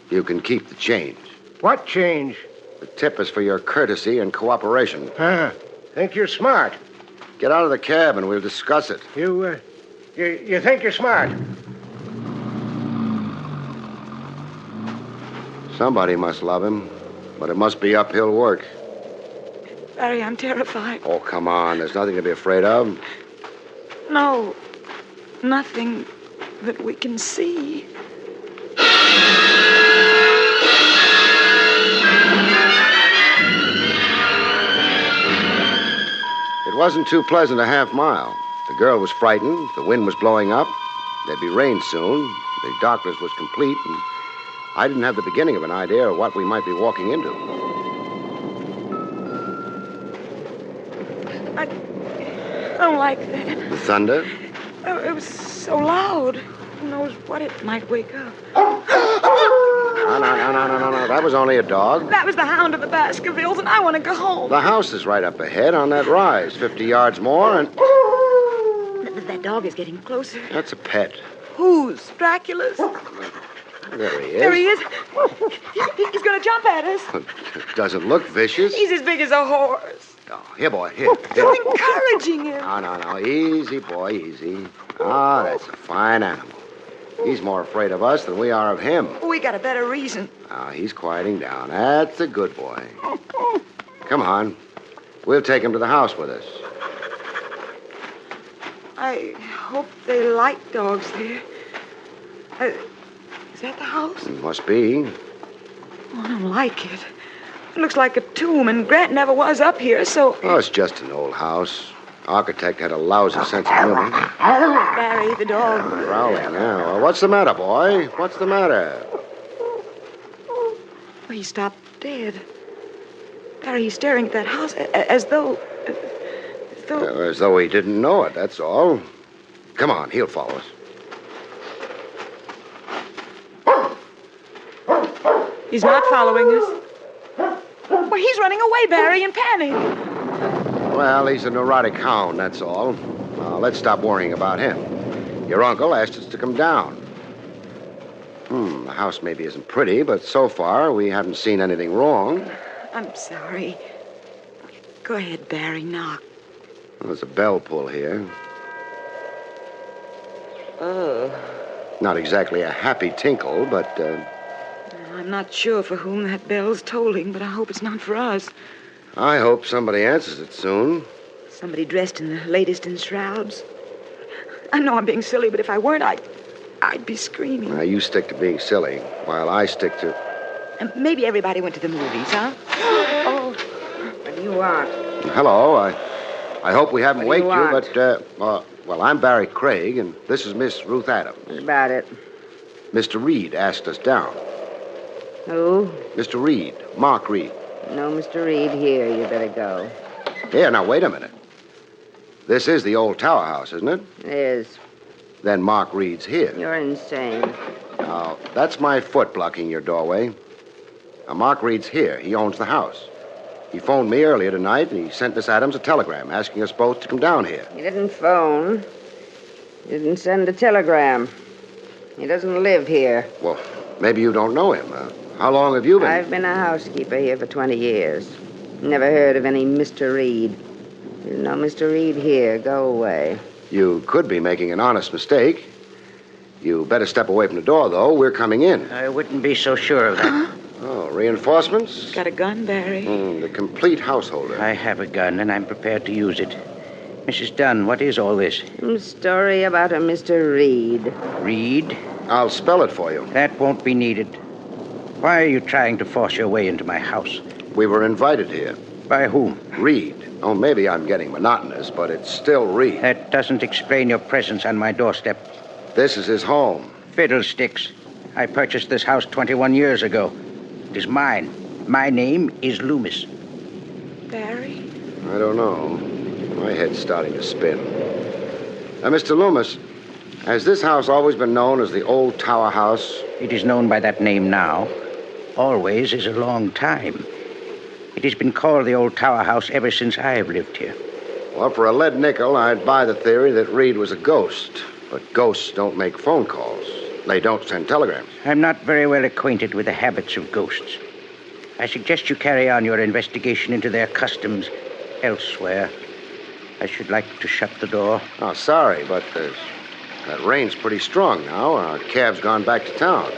You can keep the change. What change? The tip is for your courtesy and cooperation. Think you're smart. Get out of the cab and we'll discuss it. You think you're smart? Somebody must love him, but it must be uphill work. Barry, I'm terrified. Oh, come on. There's nothing to be afraid of. No. nothing that we can see. It wasn't too pleasant a half mile. The girl was frightened. The wind was blowing up. There'd be rain soon. The darkness was complete, and I didn't have the beginning of an idea of what we might be walking into. I don't like that. The thunder? Oh, it was so loud. Who knows what it might wake up. No. That was only a dog. That was the hound of the Baskervilles, and I want to go home. The house is right up ahead on that rise. 50 yards more, and... That dog is getting closer. That's a pet. Whose? Dracula's? There he is. There he is. He's going to jump at us. Doesn't look vicious. He's as big as a horse. Oh, here, boy, here. You're encouraging him. No. Easy, boy, easy. That's a fine animal. He's more afraid of us than we are of him. We got a better reason. He's quieting down. That's a good boy. Come on. We'll take him to the house with us. I hope they like dogs there. Is that the house? It must be. Oh, I don't like it. It looks like a tomb, and Grant never was up here, so... Oh, it's just an old house. Architect had a lousy sense of humor. Barry, the dog. Growling now. Well, what's the matter, boy? What's the matter? Oh, he stopped dead. Barry, he's staring at that house as though... As though he didn't know it, that's all. Come on, he'll follow us. He's not following us. Well, he's running away, Barry, in panic. Well, he's a neurotic hound, that's all. Let's stop worrying about him. Your uncle asked us to come down. The house maybe isn't pretty, but so far we haven't seen anything wrong. I'm sorry. Go ahead, Barry, knock. There's a bell pull here. Oh. Not exactly a happy tinkle, but... I'm not sure for whom that bell's tolling, but I hope it's not for us. I hope somebody answers it soon. Somebody dressed in the latest in shrouds. I know I'm being silly, but if I weren't, I'd be screaming. Now, you stick to being silly, while I stick to... Maybe everybody went to the movies, huh? Oh, what do you want? Hello, I hope we haven't waked you, want? but, well, I'm Barrie Craig, and this is Miss Ruth Adams. What about it? Mr. Reed asked us down. Who? Mr. Reed, Mark Reed. No, Mr. Reed here. You better go. Here, now, wait a minute. This is the old tower house, isn't it? It is. Then Mark Reed's here. You're insane. Now, that's my foot blocking your doorway. Now, Mark Reed's here. He owns the house. He phoned me earlier tonight, and he sent Miss Adams a telegram asking us both to come down here. He didn't phone. He didn't send a telegram. He doesn't live here. Well, maybe you don't know him. How long have you been? I've been a housekeeper here for 20 years. Never heard of any Mr. Reed. There's no Mr. Reed here. Go away. You could be making an honest mistake. You better step away from the door, though. We're coming in. I wouldn't be so sure of that. Oh, reinforcements? Got a gun, Barry? The complete householder. I have a gun, and I'm prepared to use it. Mrs. Dunn, what is all this? A story about a Mr. Reed. Reed? I'll spell it for you. That won't be needed. Why are you trying to force your way into my house? We were invited here. By whom? Reed. Oh, maybe I'm getting monotonous, but it's still Reed. That doesn't explain your presence on my doorstep. This is his home. Fiddlesticks. I purchased this house 21 years ago. It is mine. My name is Loomis. Barry? I don't know. My head's starting to spin. Mr. Loomis, has this house always been known as the old tower house? It is known by that name now. Always is a long time. It has been called the old tower house ever since I have lived here. Well, for a lead nickel, I'd buy the theory that Reed was a ghost. But ghosts don't make phone calls. They don't send telegrams. I'm not very well acquainted with the habits of ghosts. I suggest you carry on your investigation into their customs elsewhere. I should like to shut the door. Oh, sorry, but that rain's pretty strong now. Our cab's gone back to town.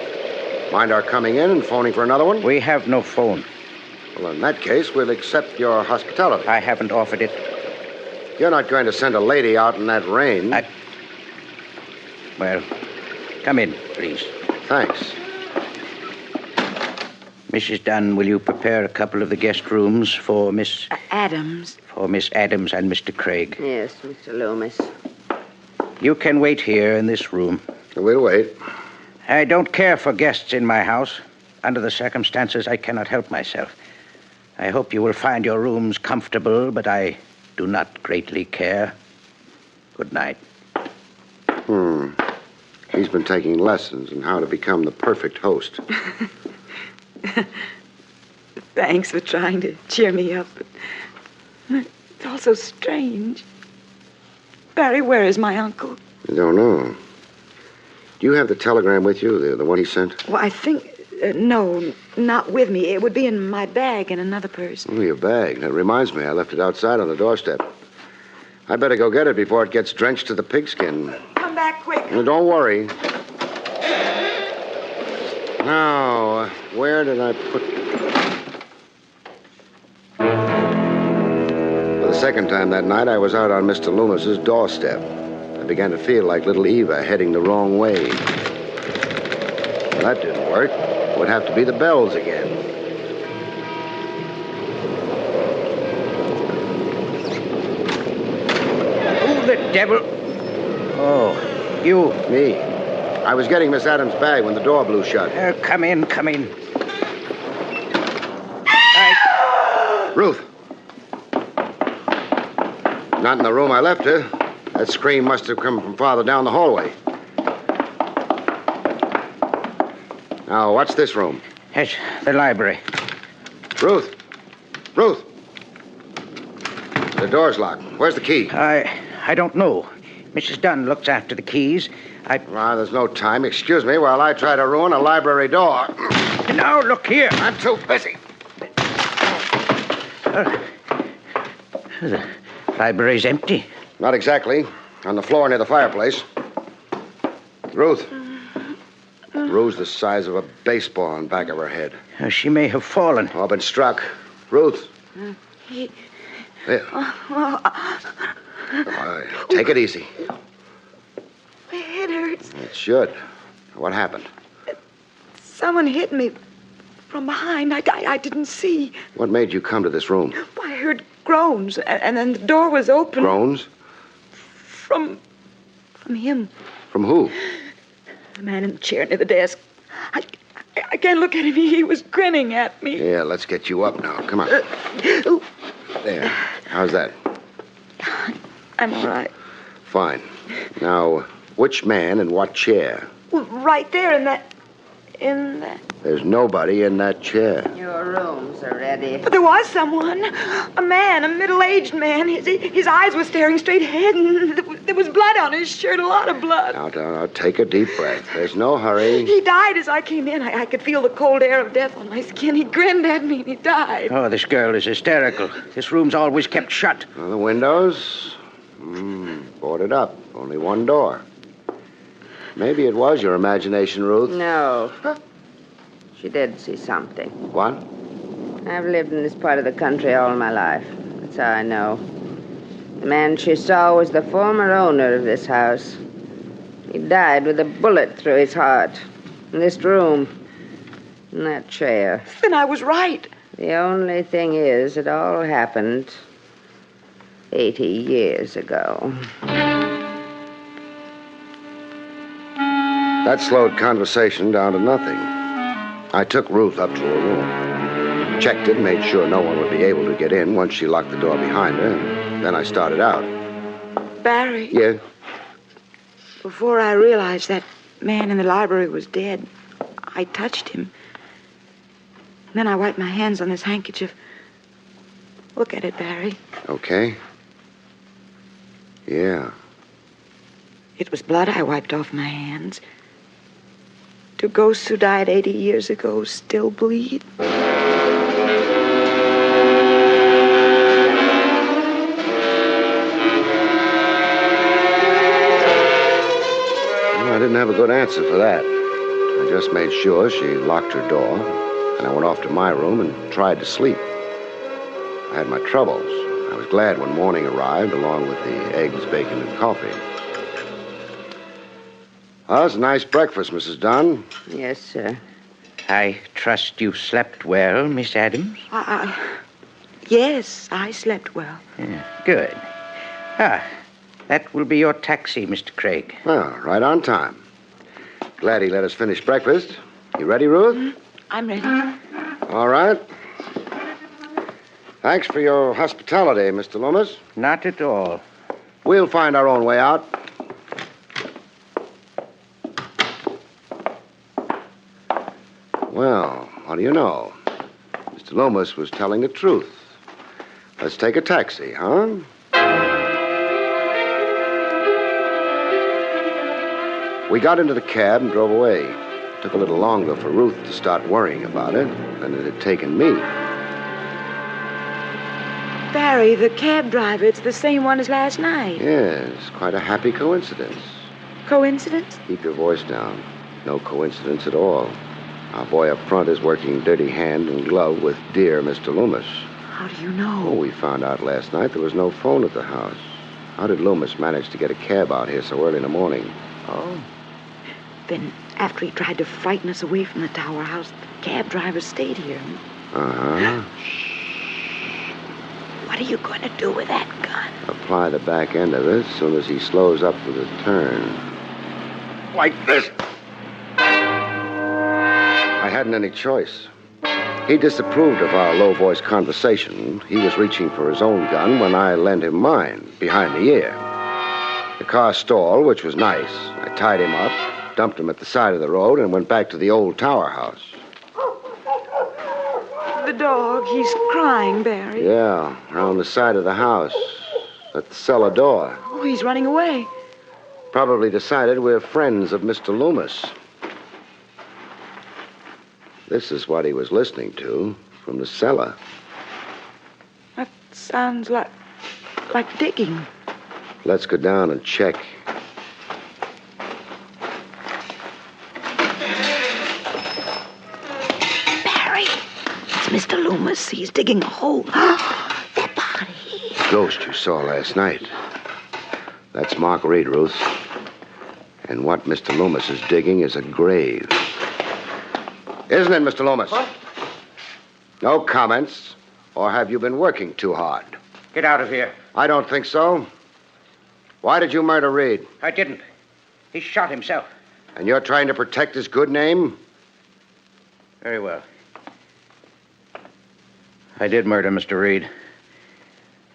Mind our coming in and phoning for another one? We have no phone. Well, in that case, we'll accept your hospitality. I haven't offered it. You're not going to send a lady out in that rain. Well, come in, please. Thanks. Mrs. Dunn, will you prepare a couple of the guest rooms for Miss... Adams. For Miss Adams and Mr. Craig. Yes, Mr. Loomis. You can wait here in this room. We'll wait. I don't care for guests in my house. Under the circumstances, I cannot help myself. I hope you will find your rooms comfortable, but I do not greatly care. Good night. He's been taking lessons in how to become the perfect host. Thanks for trying to cheer me up. But it's all so strange. Barry, where is my uncle? I don't know. Do you have the telegram with you, the one he sent? Well, I think... no, not with me. It would be in my bag in another purse. Oh, your bag. That reminds me, I left it outside on the doorstep. I better go get it before it gets drenched to the pigskin. Come back quick. Now, don't worry. Now, where did I put... For the second time that night, I was out on Mr. Loomis's doorstep. I began to feel like little Eva heading the wrong way. Well, that didn't work. It would have to be the bells again. Who the devil? Oh, you. Me. I was getting Miss Adams' bag when the door blew shut. Come in, come in. Ruth. Not in the room I left her. That scream must have come from farther down the hallway. Now, what's this room? It's the library. Ruth. Ruth. The door's locked. Where's the key? I don't know. Mrs. Dunn looks after the keys. There's no time. Excuse me while I try to ruin a library door. Now, look here. I'm too busy. The library's empty. Not exactly. On the floor near the fireplace. Ruth. Bruised the size of a baseball on the back of her head. She may have fallen. Or been struck. Ruth. There. Take it easy. It hurts. It should. What happened? Someone hit me from behind. I didn't see. What made you come to this room? I heard groans, and then the door was open. Groans? From him. From who? The man in the chair near the desk. I can't look at him. He was grinning at me. Yeah, let's get you up now. Come on. There. How's that? I'm all right. Fine. Now, which man in what chair? Well, right there in that... There's nobody in that chair. Your rooms are ready. But there was someone. A man, a middle-aged man. His eyes were staring straight ahead, and there was blood on his shirt, a lot of blood. Now, take a deep breath. There's no hurry. He died as I came in. I could feel the cold air of death on my skin. He grinned at me, and he died. Oh, this girl is hysterical. This room's always kept shut. Well, the windows? Boarded up. Only one door. Maybe it was your imagination, Ruth. No. She did see something. What? I've lived in this part of the country all my life. That's how I know. The man she saw was the former owner of this house. He died with a bullet through his heart. In this room. In that chair. Then I was right. The only thing is, it all happened 80 years ago. That slowed conversation down to nothing. I took Ruth up to her room. Checked it, made sure no one would be able to get in once she locked the door behind her, and then I started out. Barry. Yeah? Before I realized that man in the library was dead, I touched him. Then I wiped my hands on his handkerchief. Look at it, Barry. Okay. Yeah. It was blood I wiped off my hands. Do ghosts who died 80 years ago still bleed? I didn't have a good answer for that. I just made sure she locked her door, and I went off to my room and tried to sleep. I had my troubles. I was glad when morning arrived, along with the eggs, bacon, and coffee. Oh, it's a nice breakfast, Mrs. Dunn. Yes, sir. I trust you slept well, Miss Adams? Yes, I slept well. Yeah, good. That will be your taxi, Mr. Craig. Well, right on time. Glad he let us finish breakfast. You ready, Ruth? I'm ready. All right. Thanks for your hospitality, Mr. Loomis. Not at all. We'll find our own way out. Well, what do you know? Mr. Loomis was telling the truth. Let's take a taxi, huh? We got into the cab and drove away. It took a little longer for Ruth to start worrying about it than it had taken me. Barry, the cab driver, it's the same one as last night. Yes, quite a happy coincidence. Coincidence? Keep your voice down. No coincidence at all. Our boy up front is working dirty hand and glove with dear Mr. Loomis. How do you know? Oh, we found out last night there was no phone at the house. How did Loomis manage to get a cab out here so early in the morning? Oh. Then, after he tried to frighten us away from the tower house, the cab driver stayed here. Uh-huh. What are you going to do with that gun? Apply the back end of it as soon as he slows up for the turn. Like this. I hadn't any choice. He disapproved of our low-voiced conversation. He was reaching for his own gun when I lent him mine, behind the ear. The car stalled, which was nice. I tied him up, dumped him at the side of the road, and went back to the old tower house. The dog, he's crying, Barry. Yeah, around the side of the house, at the cellar door. Oh, he's running away. Probably decided we're friends of Mr. Loomis. This is what he was listening to from the cellar. That sounds like digging. Let's go down and check. Barry, it's Mr. Loomis. He's digging a hole. That body. Ghost you saw last night. That's Mark Reed, Ruth. And what Mr. Loomis is digging is a grave. Isn't it, Mr. Loomis? What? No comments. Or have you been working too hard? Get out of here. I don't think so. Why did you murder Reed? I didn't. He shot himself. And you're trying to protect his good name? Very well. I did murder Mr. Reed.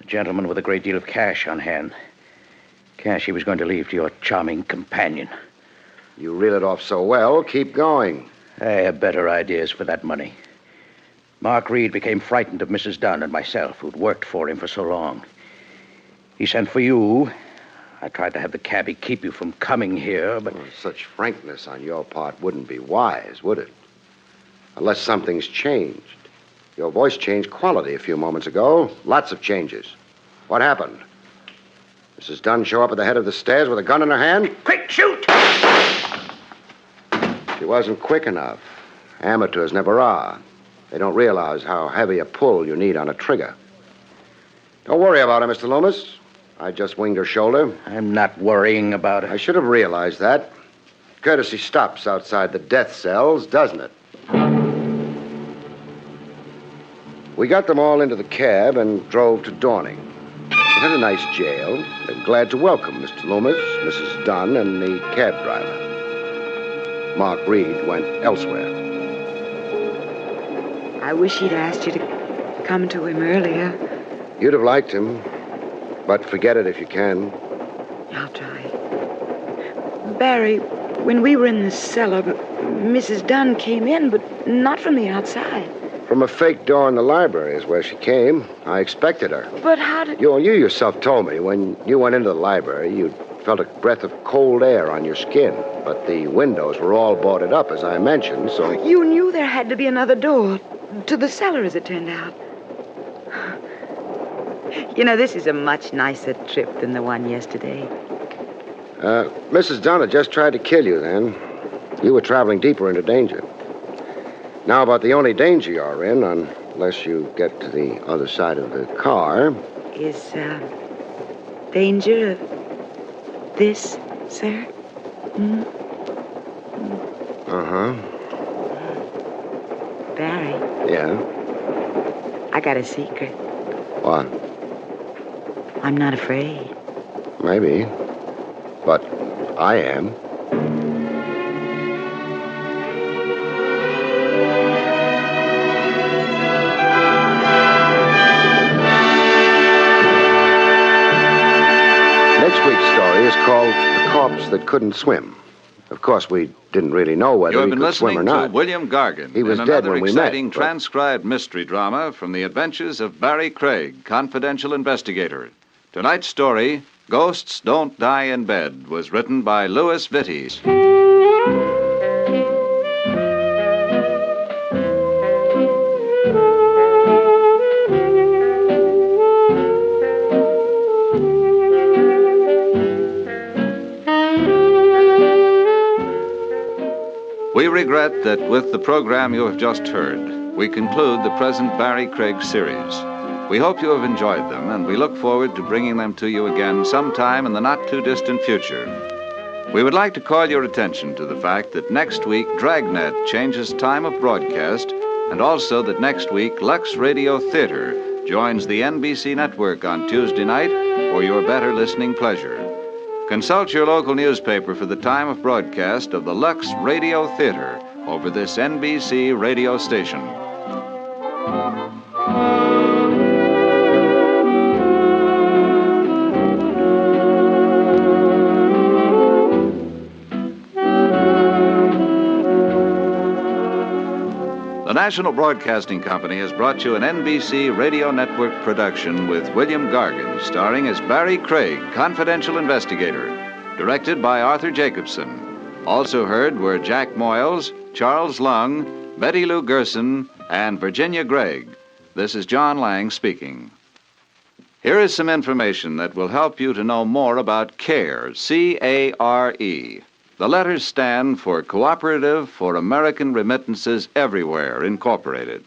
A gentleman with a great deal of cash on hand. Cash he was going to leave to your charming companion. You reel it off so well, keep going. I have better ideas for that money. Mark Reed became frightened of Mrs. Dunn and myself, who'd worked for him for so long. He sent for you. I tried to have the cabbie keep you from coming here, but... Well, such frankness on your part wouldn't be wise, would it? Unless something's changed. Your voice changed quality a few moments ago. Lots of changes. What happened? Mrs. Dunn show up at the head of the stairs with a gun in her hand? Quick, shoot! She wasn't quick enough. Amateurs never are. They don't realize how heavy a pull you need on a trigger. Don't worry about her, Mr. Loomis. I just winged her shoulder. I'm not worrying about it. I should have realized that. Courtesy stops outside the death cells, doesn't it? We got them all into the cab and drove to Dorning. It had a nice jail. They're glad to welcome Mr. Loomis, Mrs. Dunn, and the cab driver. Mark Reed went elsewhere. I wish he'd asked you to come to him earlier. You'd have liked him, but forget it if you can. I'll try. Barry, when we were in the cellar, Mrs. Dunn came in, but not from the outside. From a fake door in the library is where she came. I expected her. But how did... You yourself told me when you went into the library, you felt a breath of cold air on your skin. But the windows were all boarded up, as I mentioned, so... You knew there had to be another door to the cellar, as it turned out. You know, this is a much nicer trip than the one yesterday. Mrs. Dunn had just tried to kill you then. You were traveling deeper into danger. Now, about the only danger you're in, unless you get to the other side of the car... Is, danger of this, sir? Hmm? Uh-huh. Barry, Yeah? I got a secret. What? I'm not afraid. Maybe. But I am. Next week's story is called The Corpse That Couldn't Swim. Of course, we didn't really know whether You have he been could swim or listening to not. William Gargan He was in dead another when we met, exciting but- transcribed mystery drama from the adventures of Barrie Craig, confidential investigator. Tonight's story, Ghosts Don't Die in Bed, was written by Louis Vittes. We regret that with the program you have just heard, we conclude the present Barrie Craig series. We hope you have enjoyed them, and we look forward to bringing them to you again sometime in the not-too-distant future. We would like to call your attention to the fact that next week Dragnet changes time of broadcast, and also that next week Lux Radio Theater joins the NBC network on Tuesday night for your better listening pleasure. Consult your local newspaper for the time of broadcast of the Lux Radio Theater over this NBC radio station. The National Broadcasting Company has brought you an NBC Radio Network production with William Gargan, starring as Barrie Craig, confidential investigator, directed by Arthur Jacobson. Also heard were Jack Moyles, Charles Lung, Betty Lou Gerson, and Virginia Gregg. This is John Lang speaking. Here is some information that will help you to know more about CARE, C-A-R-E. The letters stand for Cooperative for American Remittances Everywhere, Incorporated.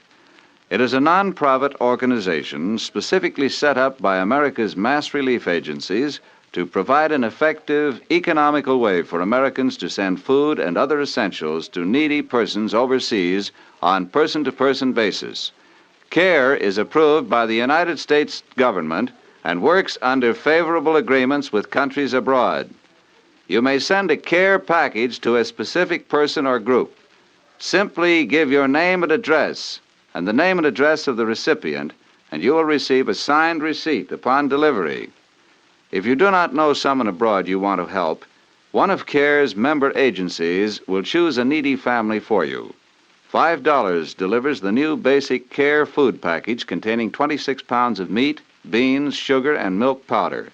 It is a non-profit organization specifically set up by America's mass relief agencies to provide an effective, economical way for Americans to send food and other essentials to needy persons overseas on person-to-person basis. CARE is approved by the United States government and works under favorable agreements with countries abroad. You may send a CARE package to a specific person or group. Simply give your name and address and the name and address of the recipient, and you will receive a signed receipt upon delivery. If you do not know someone abroad you want to help, one of CARE's member agencies will choose a needy family for you. $5 delivers the new basic CARE food package containing 26 pounds of meat, beans, sugar, and milk powder.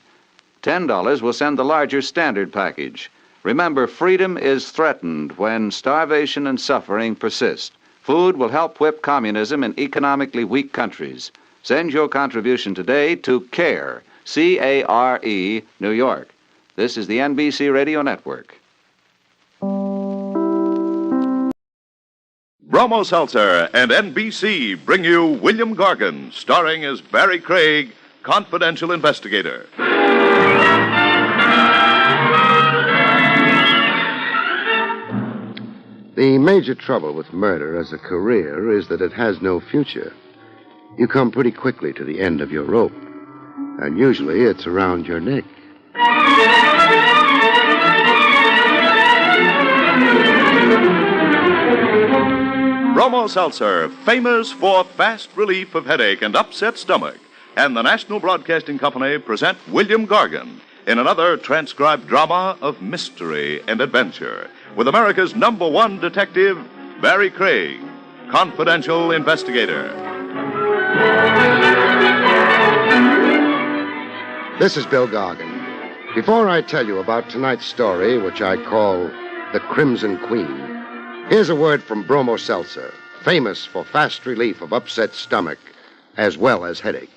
$10 will send the larger standard package. Remember, freedom is threatened when starvation and suffering persist. Food will help whip communism in economically weak countries. Send your contribution today to CARE, C-A-R-E, New York. This is the NBC Radio Network. Bromo Seltzer and NBC bring you William Gargan, starring as Barrie Craig, confidential investigator. The major trouble with murder as a career is that it has no future. You come pretty quickly to the end of your rope, and usually it's around your neck. Bromo Seltzer, famous for fast relief of headache and upset stomach, and the National Broadcasting Company present William Gargan in another transcribed drama of mystery and adventure with America's #1 detective, Barrie Craig, confidential investigator. This is Bill Gargan. Before I tell you about tonight's story, which I call The Crimson Queen, here's a word from Bromo Seltzer, famous for fast relief of upset stomach as well as headache.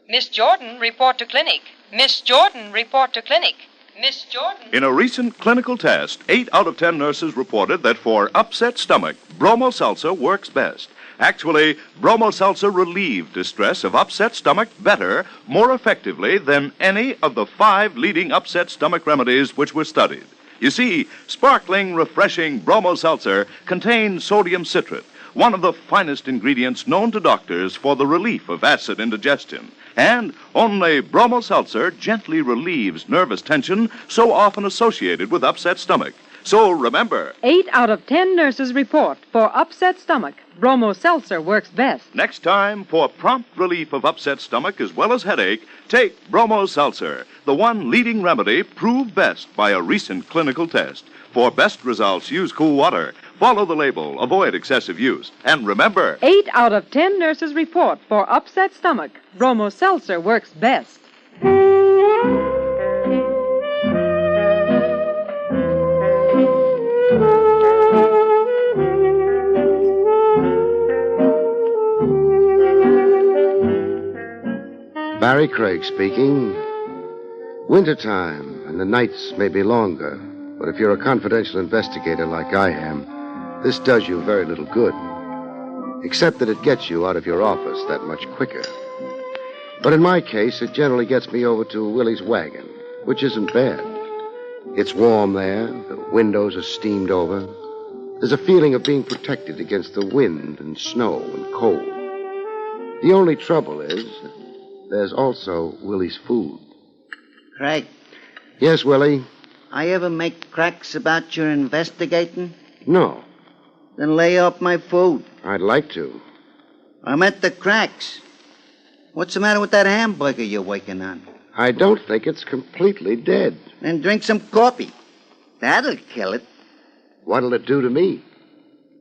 Miss Jordan, report to clinic. Miss Jordan, report to clinic. Miss Jordan. In a recent clinical test, 8 out of 10 nurses reported that for upset stomach, Bromo Seltzer works best. Actually, Bromo Seltzer relieved distress of upset stomach better, more effectively than any of the 5 leading upset stomach remedies which were studied. You see, sparkling, refreshing Bromo Seltzer contains sodium citrate, one of the finest ingredients known to doctors for the relief of acid indigestion. And only Bromo Seltzer gently relieves nervous tension so often associated with upset stomach. So remember, 8 out of 10 nurses report for upset stomach, Bromo Seltzer works best. next time, for prompt relief of upset stomach as well as headache, take Bromo Seltzer, the one leading remedy proved best by a recent clinical test. For best results, use cool water. Follow the label, avoid excessive use. And remember, 8 out of 10 nurses report for upset stomach, Bromo Seltzer works best. Barrie Craig speaking. Wintertime, and the nights may be longer, but if you're a confidential investigator like I am, this does you very little good. Except that it gets you out of your office that much quicker. But in my case, it generally gets me over to Willie's wagon, which isn't bad. It's warm there, the windows are steamed over. There's a feeling of being protected against the wind and snow and cold. The only trouble is, there's also Willie's food. Craig, Yes, Willie? I ever make cracks about your investigating? No. Then lay off my food. I'd like to. I meant the cracks. What's the matter with that hamburger you're working on? I don't think it's completely dead. Then drink some coffee. That'll kill it. What'll it do to me?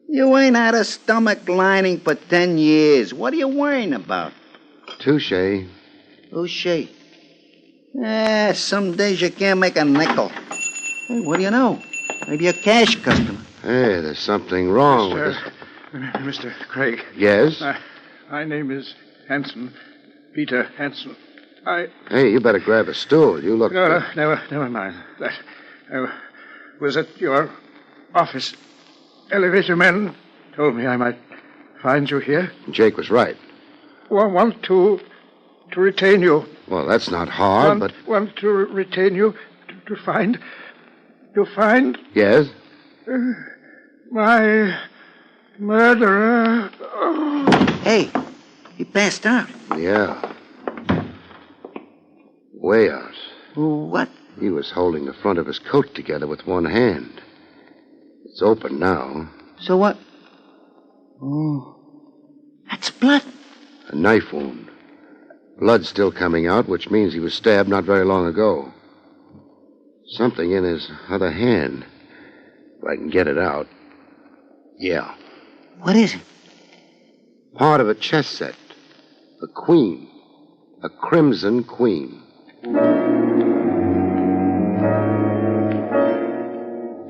You ain't had a stomach lining for 10 years. What are you worrying about? Touche. Touche. Some days you can't make a nickel. Hey, what do you know? Maybe a cash customer. Hey, there's something wrong with this. Mr. Craig. Yes? My name is Hanson. Peter Hanson. Hey, you better grab a stool. You look... No, never mind. That. I was at your office. Elevator men told me I might find you here. Jake was right. Want to retain you. Well, that's not hard, but... Want to retain you to find... Yes? My murderer. Hey, he passed out. Yeah. Way out. What? He was holding the front of his coat together with one hand. It's open now. So what? Oh, that's blood. A knife wound. Blood still coming out, which means he was stabbed not very long ago. Something in his other hand. If I can get it out. Yeah. What is it? Part of a chess set. A queen. A crimson queen.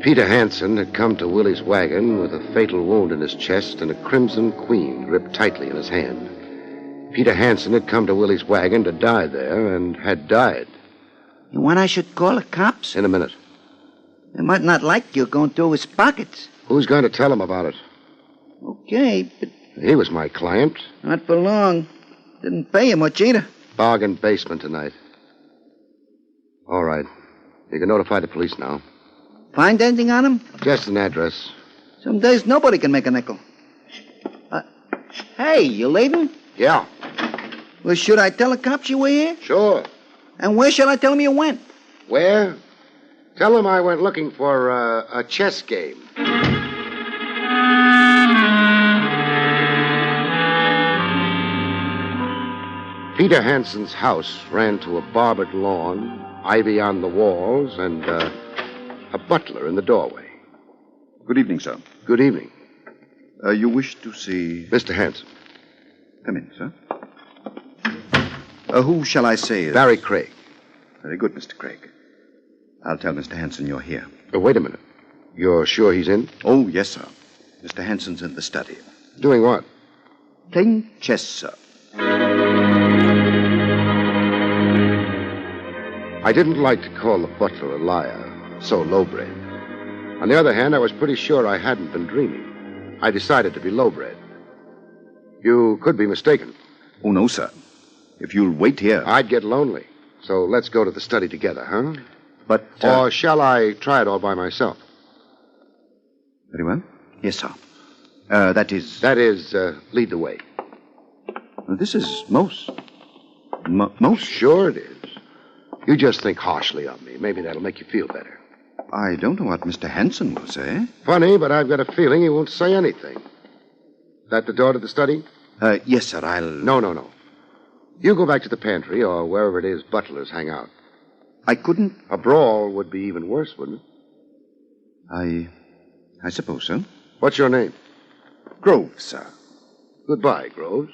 Peter Hanson had come to Willie's wagon with a fatal wound in his chest and a crimson queen gripped tightly in his hand. Peter Hanson had come to Willie's wagon to die there and had died. You want I should call the cops? In a minute. They might not like you going through his pockets. Who's going to tell him about it? Okay, but... He was my client. Not for long. Didn't pay you much either. Bargain basement tonight. All right. You can notify the police now. Find anything on him? Just an address. Some days nobody can make a nickel. Hey, you leaving? Yeah. Well, should I tell the cops you were here? Sure. And where should I tell them you went? Where? Tell them I went looking for a chess game. Peter Hanson's house ran to a barbered lawn, ivy on the walls, and a butler in the doorway. Good evening, sir. Good evening. You wish to see... Mr. Hanson. Come in, sir. Who shall I say is... Barrie Craig. Very good, Mr. Craig. I'll tell Mr. Hanson you're here. Wait a minute. You're sure he's in? Oh, yes, sir. Mr. Hanson's in the study. Doing what? Playing chess, sir. I didn't like to call the butler a liar, so lowbred. On the other hand, I was pretty sure I hadn't been dreaming. I decided to be lowbred. You could be mistaken. Oh, no, sir. If you'll wait here... I'd get lonely. So let's go to the study together, huh? But... Or shall I try it all by myself? Very well. Yes, sir. That is... Lead the way. This is most... Sure it is. You just think harshly of me. Maybe that'll make you feel better. I don't know what Mr. Hanson will say. Funny, but I've got a feeling he won't say anything. That the door to the study? Yes, sir. I'll... No. You go back to the pantry or wherever it is butlers hang out. I couldn't... A brawl would be even worse, wouldn't it? I suppose so. What's your name? Groves, sir. Goodbye, Groves.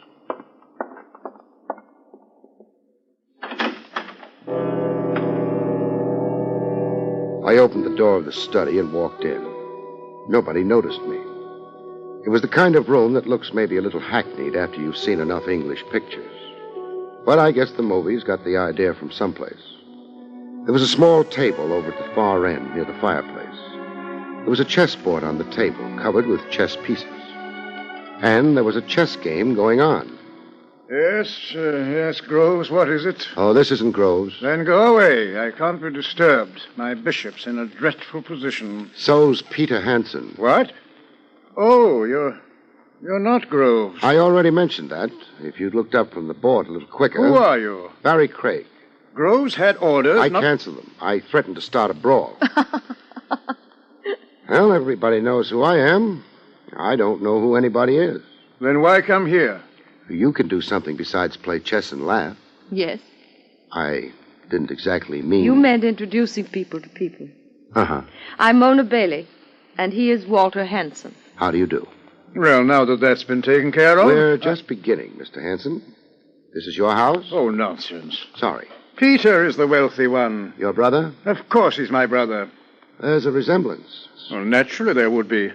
I opened the door of the study and walked in. Nobody noticed me. It was the kind of room that looks maybe a little hackneyed after you've seen enough English pictures. But I guess the movies got the idea from someplace. There was a small table over at the far end near the fireplace. There was a chessboard on the table covered with chess pieces. And there was a chess game going on. Yes, Groves, what is it? Oh, this isn't Groves. Then go away. I can't be disturbed. My bishop's in a dreadful position. So's Peter Hanson. What? Oh, you're not Groves. I already mentioned that. If you'd looked up from the board a little quicker. Who are you? Barrie Craig. Groves had orders. I canceled them. I threatened to start a brawl. Well, everybody knows who I am. I don't know who anybody is. Then why come here? You can do something besides play chess and laugh. Yes. I didn't exactly mean... You meant introducing people to people. Uh-huh. I'm Mona Bailey, and he is Walter Hanson. How do you do? Well, now that that's been taken care of... We're just beginning, Mr. Hanson. This is your house? Oh, nonsense. Sorry. Peter is the wealthy one. Your brother? Of course he's my brother. There's a resemblance. Well, naturally there would be.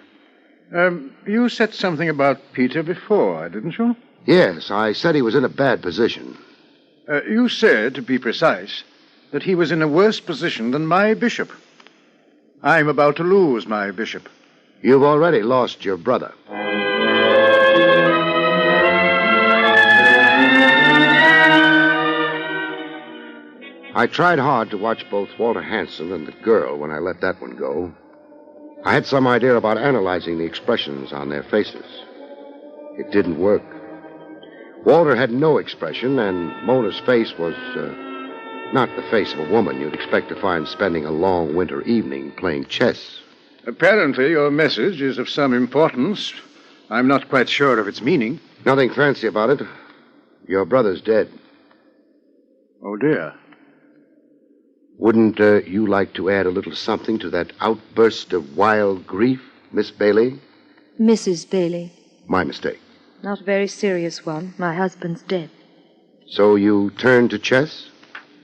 You said something about Peter before, didn't you? Yes, I said he was in a bad position. You said, to be precise, that he was in a worse position than my bishop. I'm about to lose my bishop. You've already lost your brother. I tried hard to watch both Walter Hanson and the girl when I let that one go. I had some idea about analyzing the expressions on their faces. It didn't work. Walter had no expression, and Mona's face was not the face of a woman you'd expect to find spending a long winter evening playing chess. Apparently, your message is of some importance. I'm not quite sure of its meaning. Nothing fancy about it. Your brother's dead. Oh, dear. Wouldn't you like to add a little something to that outburst of wild grief, Miss Bailey? Mrs. Bailey. My mistake. Not a very serious one. My husband's dead. So you turned to chess?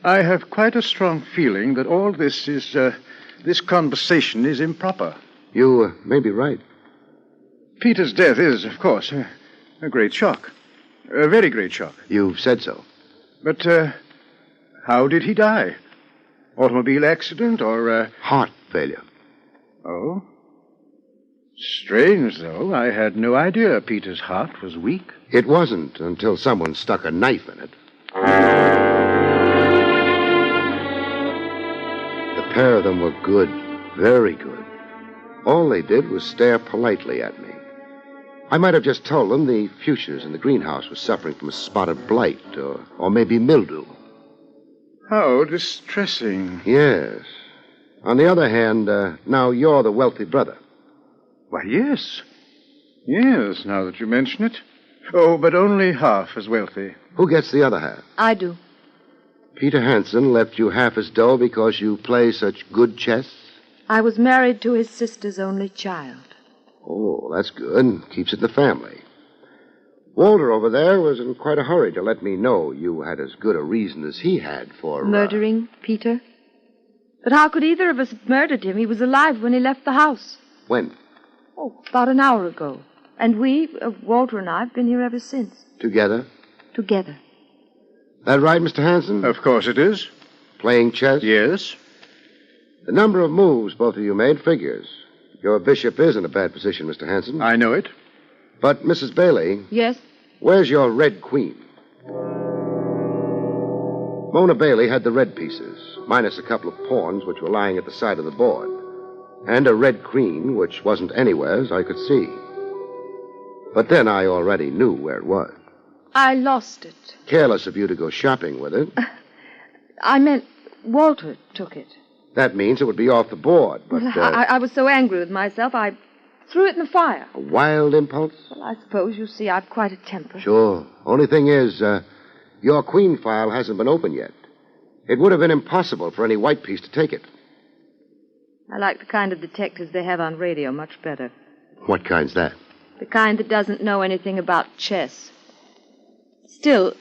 I have quite a strong feeling that all this is, this conversation is improper. You may be right. Peter's death is, of course, a great shock. A very great shock. You've said so. But, how did he die? Automobile accident or, Heart failure. Oh? Strange, though. I had no idea Peter's heart was weak. It wasn't until someone stuck a knife in it. The pair of them were good, very good. All they did was stare politely at me. I might have just told them the fuchsias in the greenhouse were suffering from a spotted blight, or maybe mildew. How distressing. Yes. On the other hand, now you're the wealthy brother. Why, yes. Yes, now that you mention it. Oh, but only half as wealthy. Who gets the other half? I do. Peter Hanson left you half his dough because you play such good chess? I was married to his sister's only child. Oh, that's good. Keeps it in the family. Walter over there was in quite a hurry to let me know you had as good a reason as he had for... Murdering Peter? But how could either of us have murdered him? He was alive when he left the house. When? Oh, about an hour ago. And we, Walter and I, have been here ever since. Together? Together. That right, Mr. Hanson? Of course it is. Playing chess? Yes. The number of moves both of you made figures. Your bishop is in a bad position, Mr. Hanson. I know it. But, Mrs. Bailey... Yes? Where's your red queen? Mona Bailey had the red pieces, minus a couple of pawns which were lying at the side of the board, and a red queen which wasn't anywhere as I could see. But then I already knew where it was. I lost it. Careless of you to go shopping with it. I meant Walter took it. That means it would be off the board, but... I was so angry with myself, I threw it in the fire. A wild impulse? Well, I suppose you see I've quite a temper. Sure. Only thing is, your queen file hasn't been opened yet. It would have been impossible for any white piece to take it. I like the kind of detectives they have on radio much better. What kind's that? The kind that doesn't know anything about chess. Still,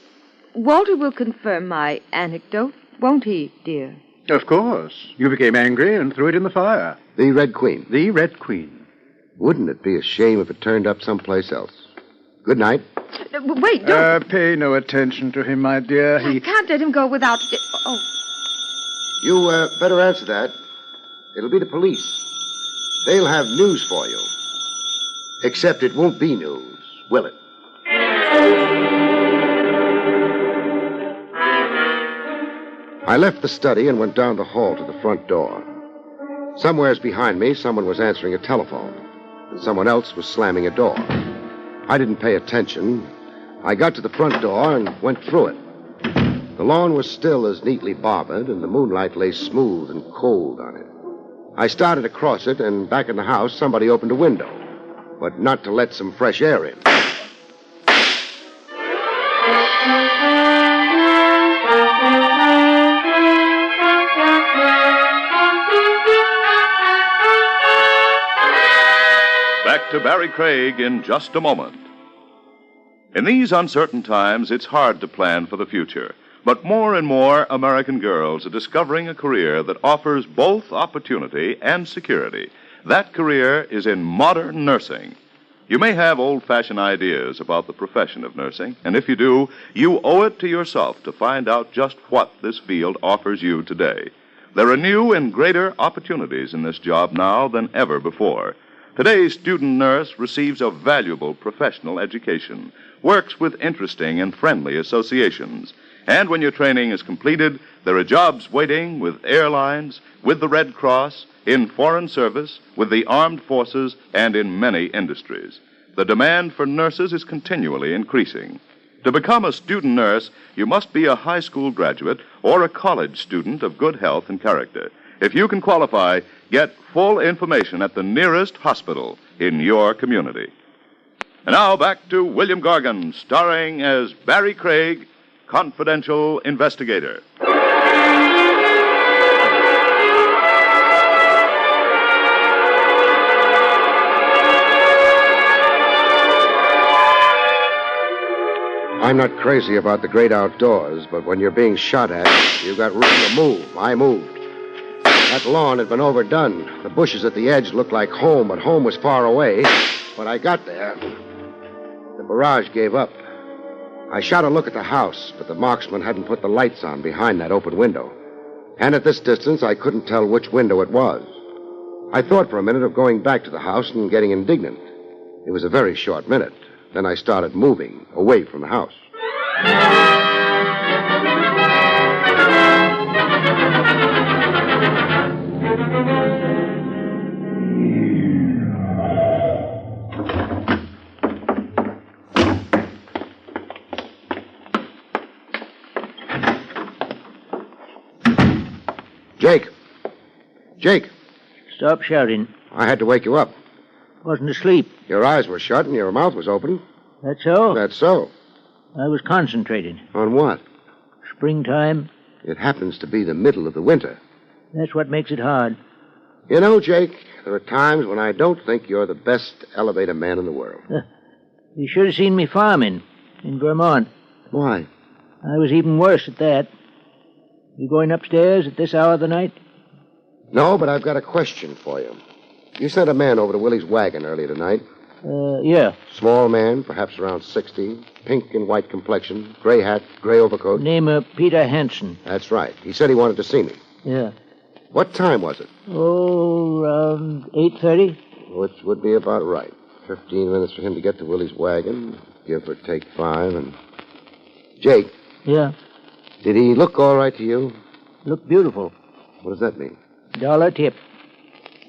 Walter will confirm my anecdote, won't he, dear? Of course. You became angry and threw it in the fire. The Red Queen? The Red Queen. Wouldn't it be a shame if it turned up someplace else? Good night. Wait, don't... Pay no attention to him, my dear. I can't let him go without... Oh. You, better answer that. It'll be the police. They'll have news for you. Except it won't be news, will it? I left the study and went down the hall to the front door. Somewheres behind me, someone was answering a telephone, and someone else was slamming a door. I didn't pay attention. I got to the front door and went through it. The lawn was still as neatly barbered, and the moonlight lay smooth and cold on it. I started across it, and back in the house, somebody opened a window, but not to let some fresh air in. Back to Barrie Craig in just a moment. In these uncertain times, it's hard to plan for the future. But more and more American girls are discovering a career that offers both opportunity and security. That career is in modern nursing. You may have old-fashioned ideas about the profession of nursing, and if you do, you owe it to yourself to find out just what this field offers you today. There are new and greater opportunities in this job now than ever before. Today's student nurse receives a valuable professional education, works with interesting and friendly associations. And when your training is completed, there are jobs waiting with airlines, with the Red Cross, in foreign service, with the armed forces, and in many industries. The demand for nurses is continually increasing. To become a student nurse, you must be a high school graduate or a college student of good health and character. If you can qualify, get full information at the nearest hospital in your community. And now back to William Gargan, starring as Barrie Craig, confidential investigator. I'm not crazy about the great outdoors, but when you're being shot at, you've got room to move. I moved. That lawn had been overdone. The bushes at the edge looked like home, but home was far away. When I got there, the barrage gave up. I shot a look at the house, but the marksman hadn't put the lights on behind that open window. And at this distance, I couldn't tell which window it was. I thought for a minute of going back to the house and getting indignant. It was a very short minute. Then I started moving away from the house. Jake! Jake! Stop shouting. I had to wake you up. Wasn't asleep. Your eyes were shut and your mouth was open. That's so? That's so. I was concentrating. On what? Springtime. It happens to be the middle of the winter. That's what makes it hard. You know, Jake, there are times when I don't think you're the best elevator man in the world. You should have seen me farming in Vermont. Why? I was even worse at that. You going upstairs at this hour of the night? No, but I've got a question for you. You sent a man over to Willie's wagon earlier tonight. Yeah. Small man, perhaps around 60, pink and white complexion, gray hat, gray overcoat. Name of Peter Hansen. That's right. He said he wanted to see me. Yeah. What time was it? Oh, around 8:30. Which would be about right. 15 minutes for him to get to Willie's wagon, give or take 5, and... Jake. Yeah? Did he look all right to you? Looked beautiful. What does that mean? $1 tip.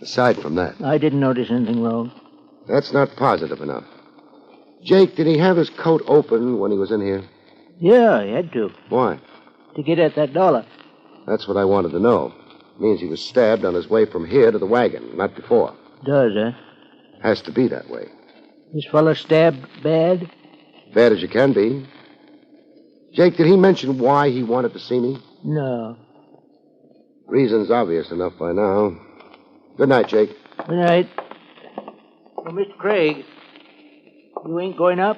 Aside from that, I didn't notice anything wrong. that's not positive enough. Jake, did he have his coat open when he was in here? Yeah, he had to. Why? To get at that $1. That's what I wanted to know. Means he was stabbed on his way from here to the wagon, not before. Does, huh? Has to be that way. This fella stabbed bad? Bad as you can be. Jake, did he mention why he wanted to see me? No. Reason's obvious enough by now. Good night, Jake. Good night. So, Mr. Craig, you ain't going up?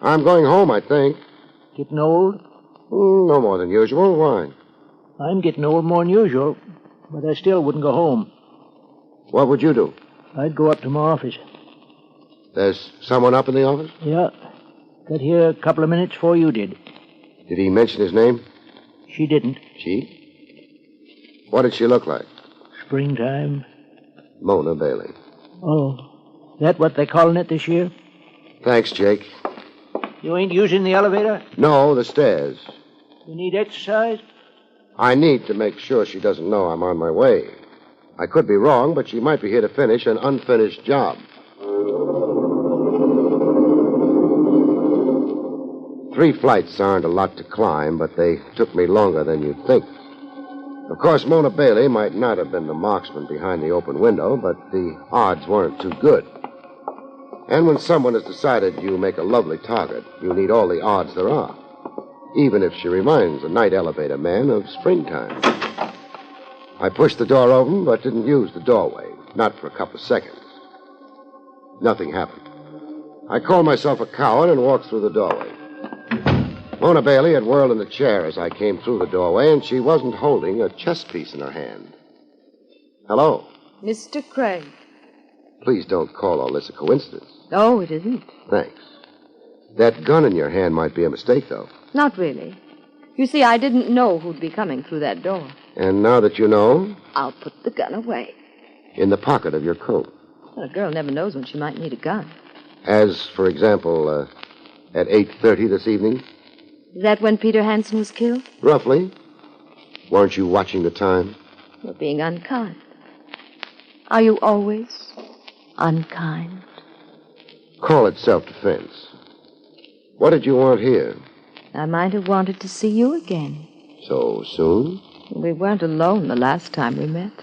I'm going home, I think. Getting old? No more than usual. Why? I'm getting old more than usual, but I still wouldn't go home. What would you do? I'd go up to my office. There's someone up in the office? Yeah. Got here a couple of minutes before you did. Did he mention his name? She didn't. She? What did she look like? Springtime. Mona Bailey. Oh, that what they calling it this year? Thanks, Jake. You ain't using the elevator? No, the stairs. You need exercise? I need to make sure she doesn't know I'm on my way. I could be wrong, but she might be here to finish an unfinished job. 3 flights aren't a lot to climb, but they took me longer than you'd think. Of course, Mona Bailey might not have been the marksman behind the open window, but the odds weren't too good. And when someone has decided you make a lovely target, you need all the odds there are, even if she reminds a night elevator man of springtime. I pushed the door open, but didn't use the doorway, not for a couple of seconds. Nothing happened. I called myself a coward and walked through the doorway. Mona Bailey had whirled in the chair as I came through the doorway, and she wasn't holding a chess piece in her hand. Hello. Mr. Craig. Please don't call all this a coincidence. Oh, it isn't. Thanks. That gun in your hand might be a mistake, though. Not really. You see, I didn't know who'd be coming through that door. And now that you know, I'll put the gun away. in the pocket of your coat. Well, a girl never knows when she might need a gun. As, for example, at 8:30 this evening? Is that when Peter Hansen was killed? Roughly. Weren't you watching the time? You're being unkind. Are you always unkind? Call it self-defense. What did you want here? I might have wanted to see you again. So soon? We weren't alone the last time we met.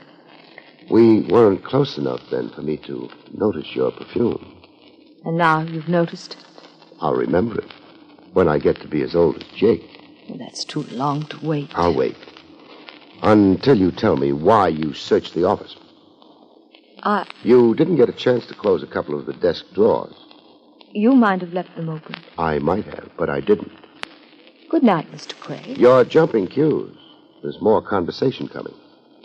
We weren't close enough then for me to notice your perfume. And now you've noticed it. I'll remember it when I get to be as old as Jake. Well, that's too long to wait. I'll wait. Until you tell me why you searched the office. You didn't get a chance to close a couple of the desk drawers. You might have left them open. I might have, but I didn't. Good night, Mr. Craig. You're jumping cues. There's more conversation coming.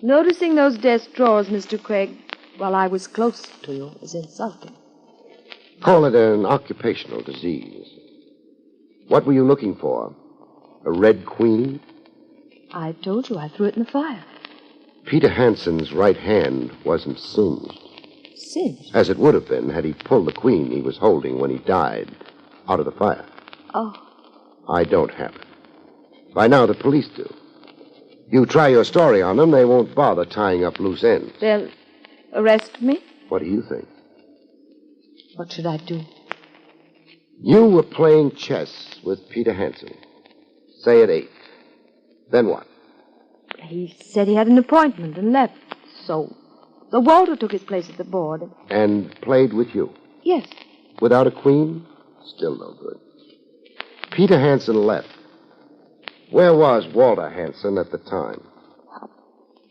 Noticing those desk drawers, Mr. Craig, while I was close to you is insulting. Call it an occupational disease. What were you looking for? A red queen? I told you I threw it in the fire. Peter Hansen's right hand wasn't singed. Singed? As it would have been had he pulled the queen he was holding when he died out of the fire. Oh. I don't have it. By now, the police do. You try your story on them, they won't bother tying up loose ends. They'll arrest me? What do you think? What should I do? You were playing chess with Peter Hansen. Say at 8. Then what? He said he had an appointment and left. So Walter took his place at the board. And played with you? Yes. Without a queen? Still no good. Peter Hansen left. Where was Walter Hansen at the time?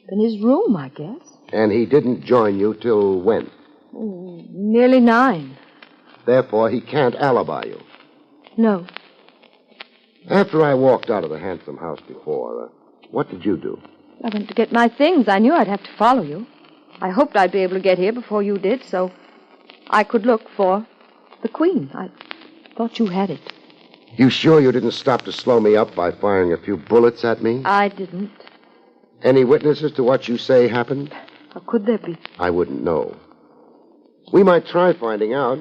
In his room, I guess. And he didn't join you till when? Nearly 9. Therefore, he can't alibi you. No. After I walked out of the Hansen house before, what did you do? I went to get my things. I knew I'd have to follow you. I hoped I'd be able to get here before you did, so I could look for the queen. I thought you had it. You sure you didn't stop to slow me up by firing a few bullets at me? I didn't. Any witnesses to what you say happened? How could there be? I wouldn't know. We might try finding out.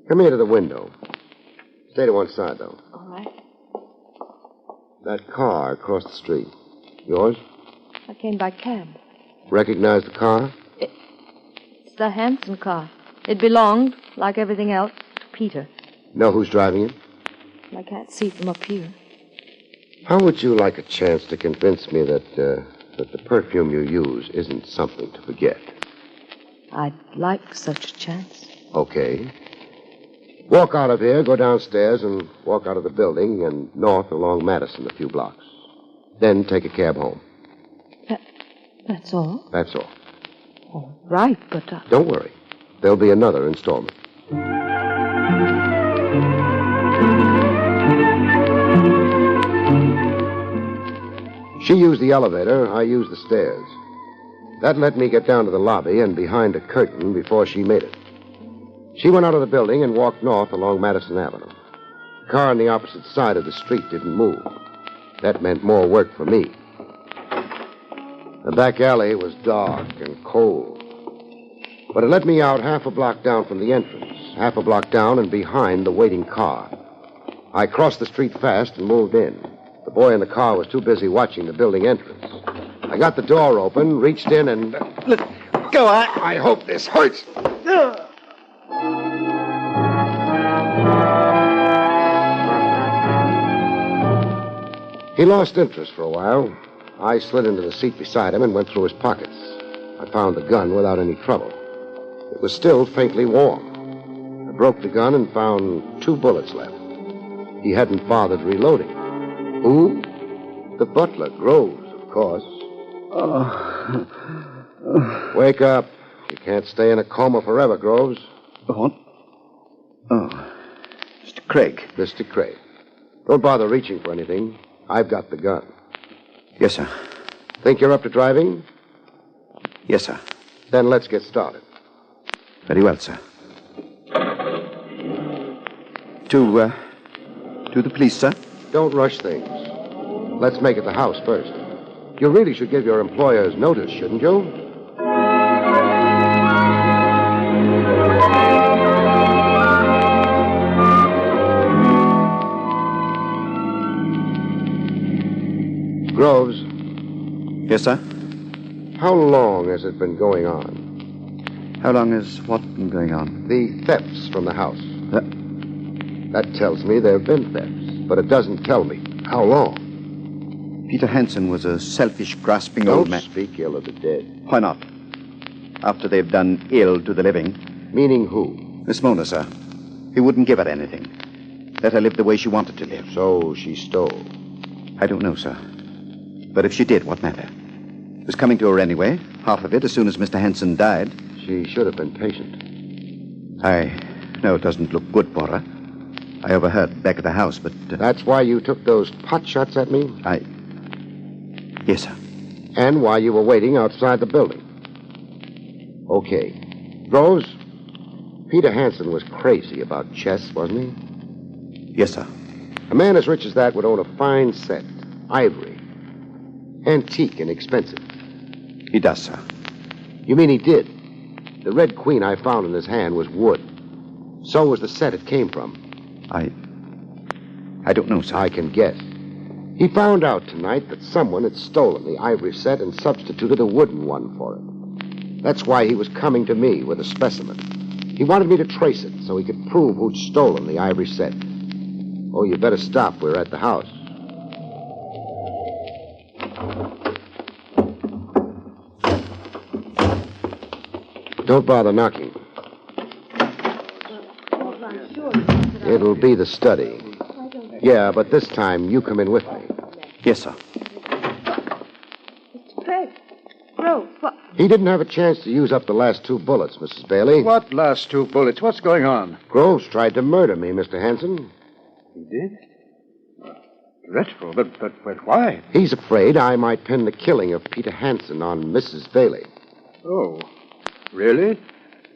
Come here to the window. Stay to one side, though. All right. That car across the street. Yours? I came by cab. Recognize the car? It's the Hanson car. It belonged, like everything else, to Peter. Know who's driving it? I can't see from up here. How would you like a chance to convince me that the perfume you use isn't something to forget? I'd like such a chance. Okay. Walk out of here, go downstairs, and walk out of the building and north along Madison a few blocks. Then take a cab home. That's all? That's all. All right, but... Don't worry. There'll be another installment. She used the elevator, I used the stairs. That let me get down to the lobby and behind a curtain before she made it. She went out of the building and walked north along Madison Avenue. The car on the opposite side of the street didn't move. That meant more work for me. The back alley was dark and cold. But it let me out half a block down from the entrance, half a block down and behind the waiting car. I crossed the street fast and moved in. The boy in the car was too busy watching the building entrance. I got the door open, reached in, and... Go on. I hope this hurts. He lost interest for a while. I slid into the seat beside him and went through his pockets. I found the gun without any trouble. It was still faintly warm. I broke the gun and found 2 bullets left. He hadn't bothered reloading. Who? The butler, Groves, of course. Wake up. You can't stay in a coma forever, Groves. What? Oh. Mr. Craig. Mr. Craig. Don't bother reaching for anything. I've got the gun. Yes, sir. Think you're up to driving? Yes, sir. Then let's get started. Very well, sir. To the police, sir? Don't rush things. Let's make it the house first. You really should give your employers notice, shouldn't you? Groves. Yes, sir? How long has it been going on? How long has what been going on? The thefts from the house. That tells me there have been thefts, but it doesn't tell me how long. Peter Hansen was a selfish, grasping old man. Don't speak ill of the dead. Why not? After they've done ill to the living. Meaning who? Miss Mona, sir. He wouldn't give her anything. Let her live the way she wanted to live. So she stole? I don't know, sir. But if she did, what matter? It was coming to her anyway, half of it, as soon as Mr. Hansen died. She should have been patient. I know it doesn't look good for her. I overheard back at the house, but... That's why you took those pot shots at me? Yes, sir. And why you were waiting outside the building. Okay. Groves, Peter Hansen was crazy about chess, wasn't he? Yes, sir. A man as rich as that would own a fine set. Ivory. Antique and expensive. He does, sir. You mean he did? The red queen I found in his hand was wood. So was the set it came from. I don't know, sir. I can guess. He found out tonight that someone had stolen the ivory set and substituted a wooden one for it. That's why he was coming to me with a specimen. He wanted me to trace it so he could prove who'd stolen the ivory set. Oh, you better stop. We're at the house. Don't bother knocking. It'll be the study. Yeah, but this time you come in with me. Yes, sir. Mr. Craig. Groves, what? He didn't have a chance to use up the last 2 bullets, Mrs. Bailey. What last 2 bullets? What's going on? Groves tried to murder me, Mr. Hansen. He did? Dreadful, but why? He's afraid I might pin the killing of Peter Hansen on Mrs. Bailey. Oh, really?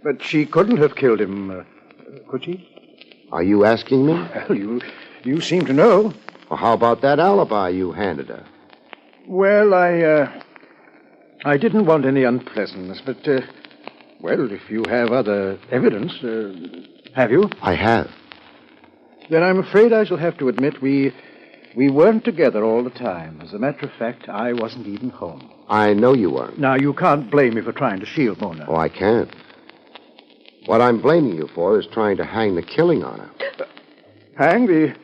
But she couldn't have killed him, could she? Are you asking me? Well, you seem to know. Well, how about that alibi you handed her? Well, I didn't want any unpleasantness, but, well, if you have other evidence, have you? I have. Then I'm afraid I shall have to admit we We weren't together all the time. As a matter of fact, I wasn't even home. I know you weren't. Now, you can't blame me for trying to shield Mona. Oh, I can't. What I'm blaming you for is trying to hang the killing on her. Hang the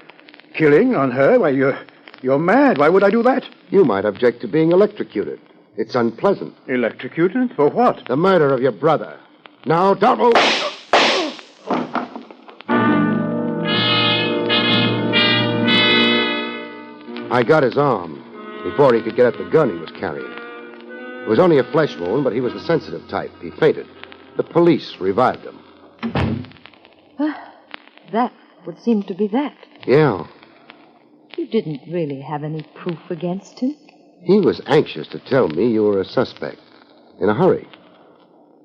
killing on her? Why, you're mad. Why would I do that? You might object to being electrocuted. It's unpleasant. Electrocuted? For what? The murder of your brother. Now, don't move. I got his arm before he could get at the gun he was carrying. It was only a flesh wound, but he was the sensitive type. He fainted. The police revived him. That would seem to be that. Yeah. You didn't really have any proof against him. He was anxious to tell me you were a suspect. In a hurry.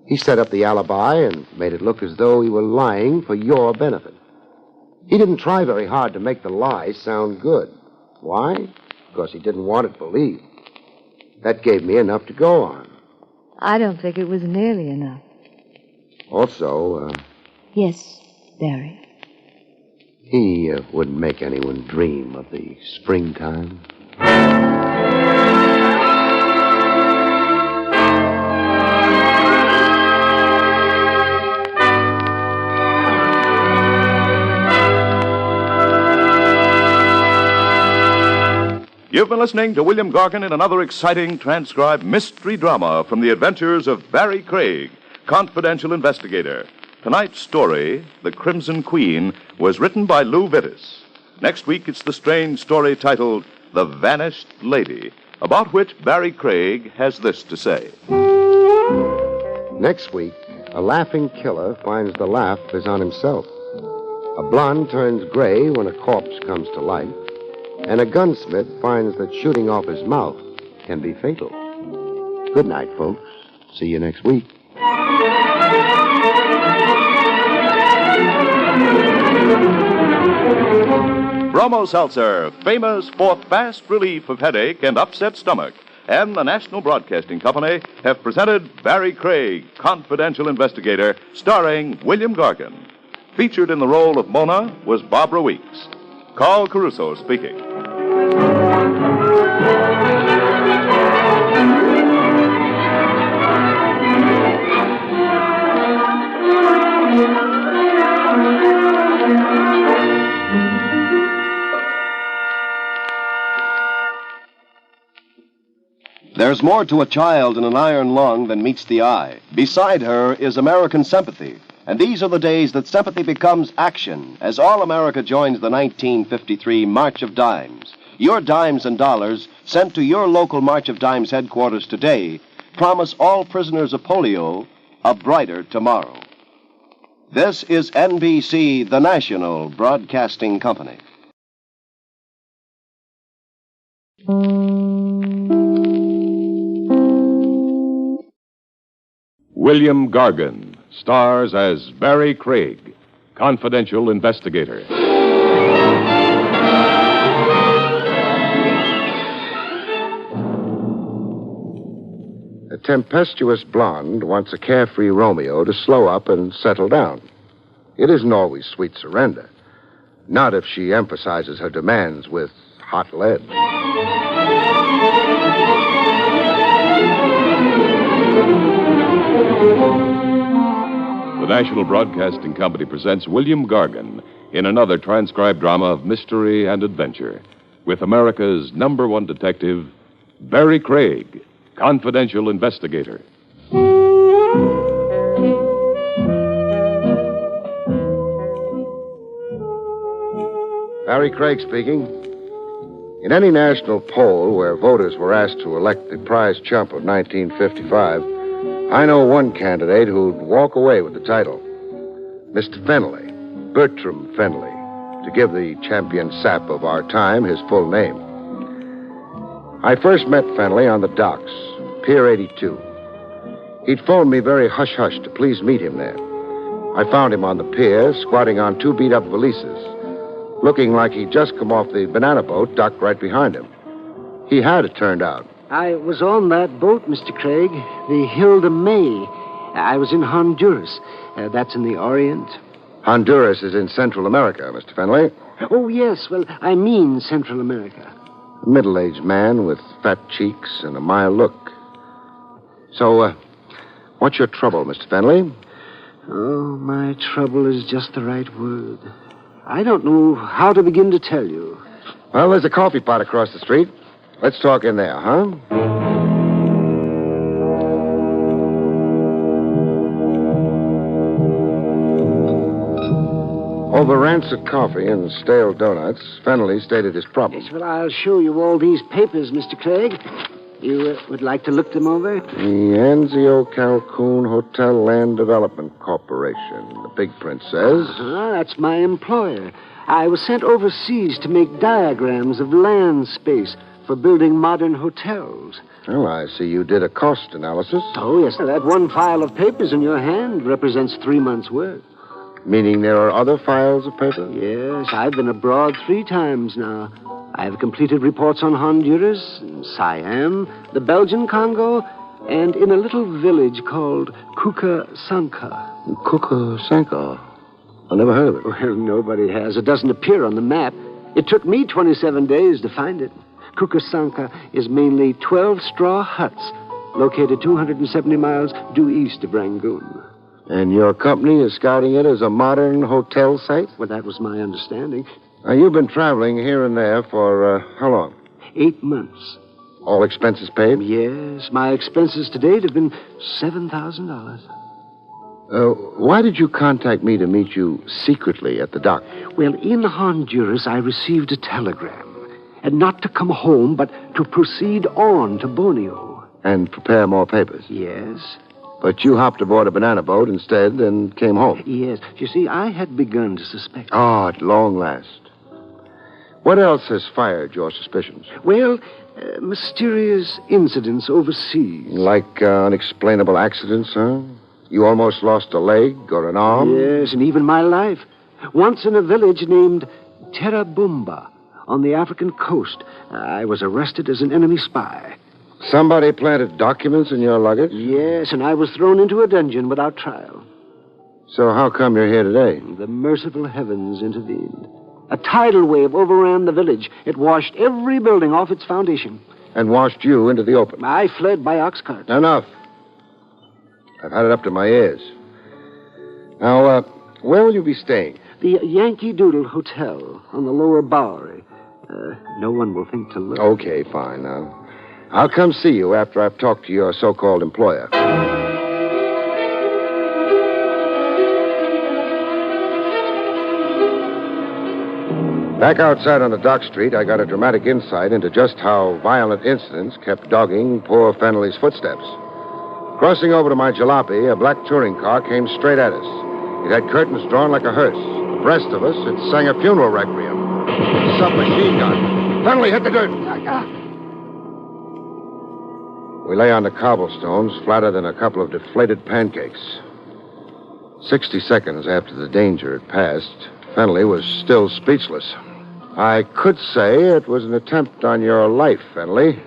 He set up the alibi and made it look as though he were lying for your benefit. He didn't try very hard to make the lie sound good. Why? Because he didn't want it believed. That gave me enough to go on. I don't think it was nearly enough. Also, Yes, Barry. he wouldn't make anyone dream of the springtime. You've been listening to William Gargan in another exciting transcribed mystery drama from the adventures of Barrie Craig, confidential investigator. Tonight's story, The Crimson Queen, was written by Lou Vittis. Next week, it's the strange story titled The Vanished Lady, about which Barrie Craig has this to say. Next week, a laughing killer finds the laugh is on himself. A blonde turns gray when a corpse comes to life. And a gunsmith finds that shooting off his mouth can be fatal. Good night, folks. See you next week. Bromo Seltzer, famous for fast relief of headache and upset stomach, and the National Broadcasting Company have presented Barrie Craig, confidential investigator, starring William Gargan. Featured in the role of Mona was Barbara Weeks. Carl Caruso speaking. There's more to a child in an iron lung than meets the eye. Beside her is American sympathy. And these are the days that sympathy becomes action, as all America joins the 1953 March of Dimes. Your dimes and dollars sent to your local March of Dimes headquarters today promise all prisoners of polio a brighter tomorrow. This is NBC, the National Broadcasting Company. William Gargan stars as Barrie Craig, confidential investigator. A tempestuous blonde wants a carefree Romeo to slow up and settle down. It isn't always sweet surrender. Not if she emphasizes her demands with hot lead. The National Broadcasting Company presents William Gargan in another transcribed drama of mystery and adventure with America's #1 detective, Barrie Craig, confidential investigator. Barrie Craig speaking. In any national poll where voters were asked to elect the prize chump of 1955, I know one candidate who'd walk away with the title. Mr. Fenley, Bertram Fenley, to give the champion sap of our time his full name. I first met Fenley on the docks, Pier 82. He'd phoned me very hush-hush to please meet him there. I found him on the pier, squatting on 2 beat-up valises, looking like he'd just come off the banana boat docked right behind him. He had, it turned out. I was on that boat, Mr. Craig, the Hilda May. I was in Honduras. That's in the Orient. Honduras is in Central America, Mr. Fenley. Oh, yes. Well, I mean Central America. A middle-aged man with fat cheeks and a mild look. So, what's your trouble, Mr. Fenley? Oh, my trouble is just the right word. I don't know how to begin to tell you. Well, there's a coffee pot across the street. Let's talk in there, huh? Over rancid coffee and stale donuts, Fenley stated his problem. Yes, well, I'll show you all these papers, Mr. Craig. You would like to look them over? The Anzio Calhoun Hotel Land Development Corporation. The big print says. That's my employer. I was sent overseas to make diagrams of land space for building modern hotels. Well, I see you did a cost analysis. Oh, yes. That one file of papers in your hand represents 3 months' work. Meaning there are other files of paper? Yes, I've been abroad 3 times now. I've completed reports on Honduras, Siam, the Belgian Congo, and in a little village called Kukasanka. Kukasanka? I never heard of it. Well, nobody has. It doesn't appear on the map. It took me 27 days to find it. Kukasanka is mainly 12 straw huts located 270 miles due east of Rangoon. And your company is scouting it as a modern hotel site? Well, that was my understanding. Now, you've been traveling here and there for how long? 8 months. All expenses paid? Yes. My expenses to date have been $7,000. Why did you contact me to meet you secretly at the dock? Well, in Honduras, I received a telegram. And not to come home, but to proceed on to Borneo. And prepare more papers? Yes. But you hopped aboard a banana boat instead and came home? Yes. You see, I had begun to suspect. Oh, at long last. What else has fired your suspicions? Well, mysterious incidents overseas. Like unexplainable accidents, huh? You almost lost a leg or an arm? Yes, and even my life. Once in a village named Terabumba on the African coast, I was arrested as an enemy spy. Somebody planted documents in your luggage? Yes, and I was thrown into a dungeon without trial. So how come you're here today? The merciful heavens intervened. A tidal wave overran the village. It washed every building off its foundation. And washed you into the open? I fled by ox cart. Enough. I've had it up to my ears. Now, where will you be staying? The Yankee Doodle Hotel on the Lower Bowery. No one will think to look. Okay, fine. Now, I'll come see you after I've talked to your so-called employer. Back outside on the dock street, I got a dramatic insight into just how violent incidents kept dogging poor Fenley's footsteps. Crossing over to my jalopy, a black touring car came straight at us. It had curtains drawn like a hearse. Abreast of us, it sang a funeral requiem. A submachine gun. Fenley, hit the dirt. We lay on the cobblestones, flatter than a couple of deflated pancakes. 60 seconds after the danger had passed, Fenley was still speechless. I could say it was an attempt on your life, Fenley.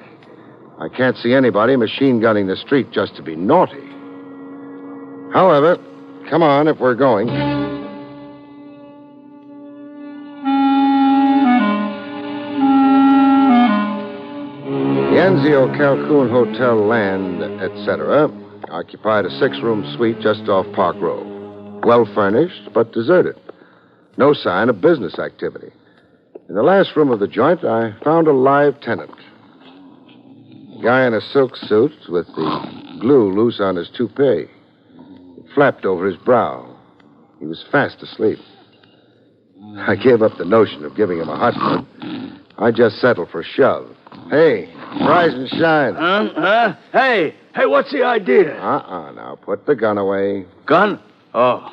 I can't see anybody machine gunning the street just to be naughty. However, come on if we're going. The Anzio Calhoun Hotel Land, etc., occupied a 6-room suite just off Park Row. Well furnished, but deserted. No sign of business activity. In the last room of the joint, I found a live tenant. A guy in a silk suit with the glue loose on his toupee. It flapped over his brow. He was fast asleep. I gave up the notion of giving him a hot one. I just settled for a shove. Hey, rise and shine. Hey, what's the idea? Now, put the gun away. Gun? Oh,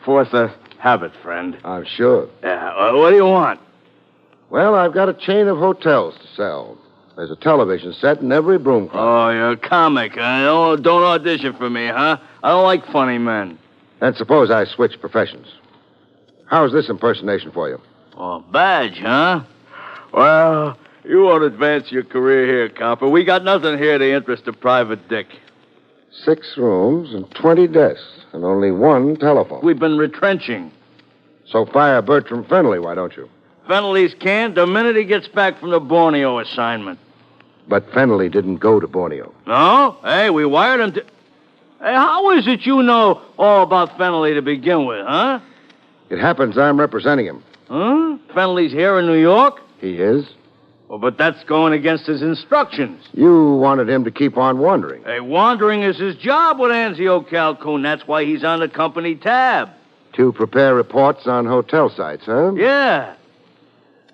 force a habit, friend. I'm sure. Yeah, what do you want? Well, I've got a chain of hotels to sell. There's a television set in every broom closet. Oh, you're a comic, huh? Don't audition for me, huh? I don't like funny men. Then suppose I switch professions. How's this impersonation for you? Oh, badge, huh? Well, you won't advance your career here, copper. We got nothing here to interest a private dick. 6 rooms and 20 desks and only 1 telephone. We've been retrenching. So fire Bertram Fennelly, why don't you? Fennelly's canned the minute he gets back from the Borneo assignment. But Fennelly didn't go to Borneo. No? Hey, we wired him to... Hey, how is it you know all about Fennelly to begin with, huh? It happens I'm representing him. Huh? Fennelly's here in New York? He is? Well, but that's going against his instructions. You wanted him to keep on wandering. Hey, wandering is his job with Anzio Calhoun. That's why he's on the company tab. To prepare reports on hotel sites, huh? Yeah.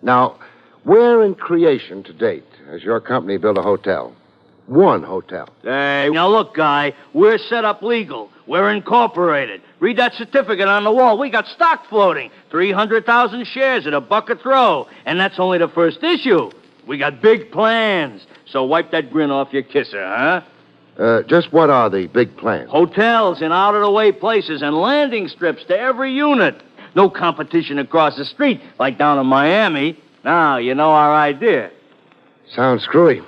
Now, where in creation to date has your company built a hotel? One hotel. Hey, now look, guy, we're set up legal. We're incorporated. Read that certificate on the wall. We got stock floating. 300,000 shares at $1 a throw. And that's only the first issue. We got big plans. So wipe that grin off your kisser, huh? Just what are the big plans? Hotels in out-of-the-way places and landing strips to every unit. No competition across the street like down in Miami. Now, you know our idea. Sounds screwy.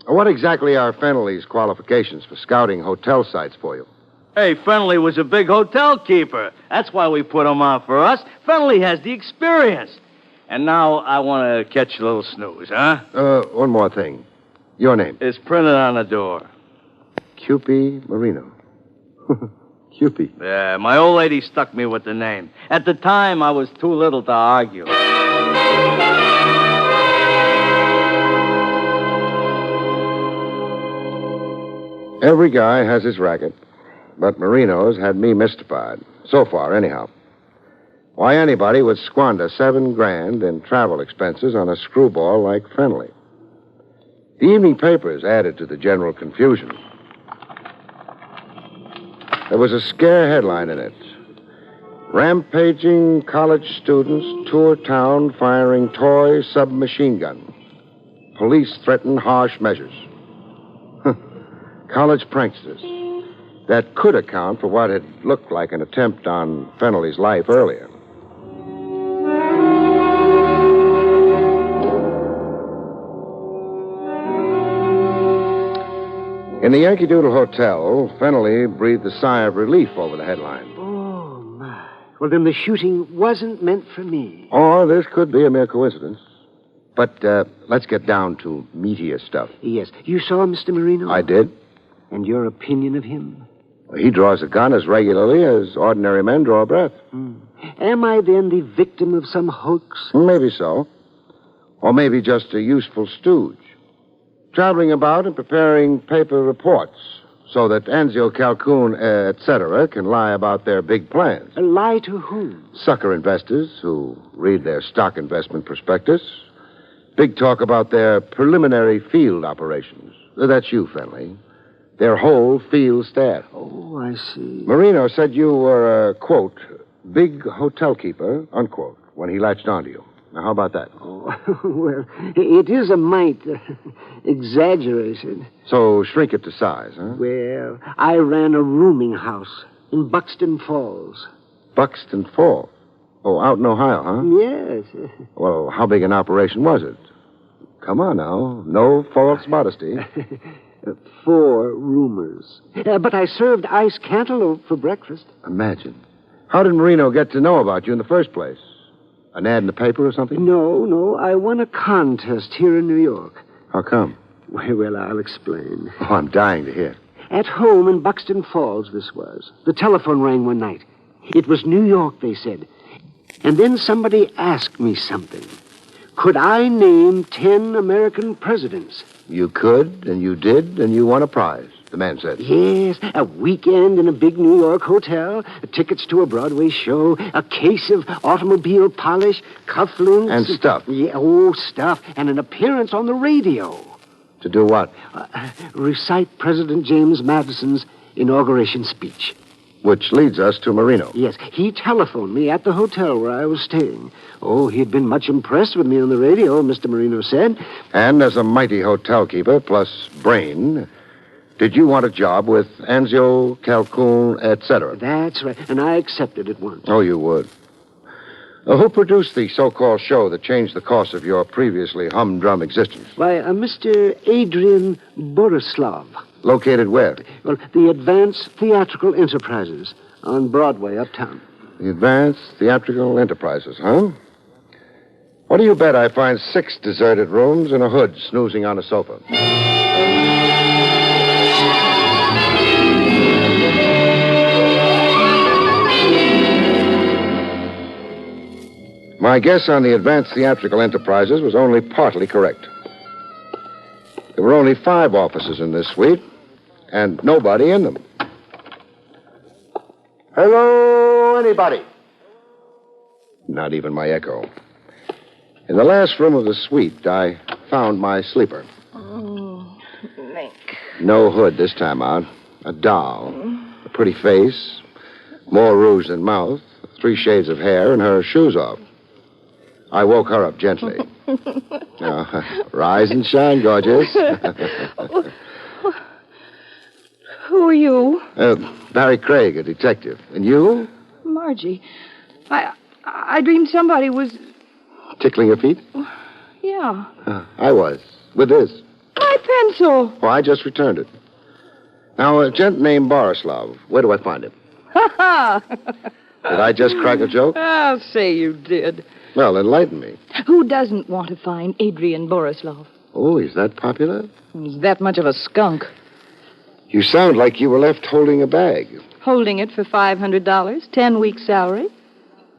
What exactly are Fennelly's qualifications for scouting hotel sites for you? Hey, Fennelly was a big hotel keeper. That's why we put him on for us. Fennelly has the experience. And now I want to catch a little snooze, huh? One more thing. Your name? It's printed on the door. Cupie Marino. Cupie. Yeah, my old lady stuck me with the name. At the time, I was too little to argue. Every guy has his racket, but Marino's had me mystified. So far, anyhow. Why anybody would squander $7,000 in travel expenses on a screwball like Fennelly. The evening papers added to the general confusion. There was a scare headline in it. Rampaging college students tour town firing toy submachine gun. Police threaten harsh measures. College pranksters. That could account for what had looked like an attempt on Fennelly's life earlier. In the Yankee Doodle Hotel, Fennelly breathed a sigh of relief over the headline. Oh, my. Well, then the shooting wasn't meant for me. Or this could be a mere coincidence. But let's get down to meatier stuff. Yes. You saw Mr. Marino? I did. And your opinion of him? Well, he draws a gun as regularly as ordinary men draw a breath. Am I then the victim of some hoax? Maybe so. Or maybe just a useful stooge. Traveling about and preparing paper reports so that Anzio Calhoun, etc., can lie about their big plans. A lie to whom? Sucker investors who read their stock investment prospectus. Big talk about their preliminary field operations. That's you, Fennelly. Their whole field staff. Oh, I see. Marino said you were a, quote, big hotel keeper, unquote, when he latched onto you. Now, how about that? Oh, well, it is a mite exaggerated. So shrink it to size, huh? Well, I ran a rooming house in Buxton Falls. Buxton Falls? Oh, out in Ohio, huh? Yes. Well, how big an operation was it? Come on now. No false modesty. 4 roomers. But I served ice cantaloupe for breakfast. Imagine. How did Marino get to know about you in the first place? An ad in the paper or something? No. I won a contest here in New York. How come? Well, I'll explain. Oh, I'm dying to hear. At home in Buxton Falls, this was. The telephone rang one night. It was New York, they said. And then somebody asked me something. Could I name 10 American presidents? You could, and you did, and you won a prize, the man said. Yes, a weekend in a big New York hotel, tickets to a Broadway show, a case of automobile polish, cufflinks. And stuff. Yeah, stuff, and an appearance on the radio. To do what? Recite President James Madison's inauguration speech. Which leads us to Marino. Yes, he telephoned me at the hotel where I was staying. Oh, he'd been much impressed with me on the radio, Mr. Marino said. And as a mighty hotel keeper plus brain, did you want a job with Anzio, Calhoun, etc.? That's right, and I accepted at once. Oh, you would. Who produced the so-called show that changed the course of your previously humdrum existence? Why, Mr. Adrian Borislav. Located where? Well, the Advanced Theatrical Enterprises on Broadway, uptown. The Advanced Theatrical Enterprises, huh? What do you bet I find 6 deserted rooms and a hood snoozing on a sofa? My guess on the Advanced Theatrical Enterprises was only partly correct. There were only 5 offices in this suite, and nobody in them. Hello, anybody? Not even my echo. In the last room of the suite, I found my sleeper. Oh, Nick. No hood this time out. A doll. A pretty face. More rouge than mouth. 3 shades of hair and her shoes off. I woke her up gently. Rise and shine, gorgeous. Who are you? Barrie Craig, a detective. And you? Margie. I dreamed somebody was... Tickling your feet? Yeah. I was. With this. My pencil. Oh, I just returned it. Now, a gent named Borislav. Where do I find him? Ha ha! Did I just crack a joke? I'll say you did. Well, enlighten me. Who doesn't want to find Adrian Borislav? Oh, he's that popular? He's that much of a skunk. You sound like you were left holding a bag. Holding it for $500, 10 weeks' salary.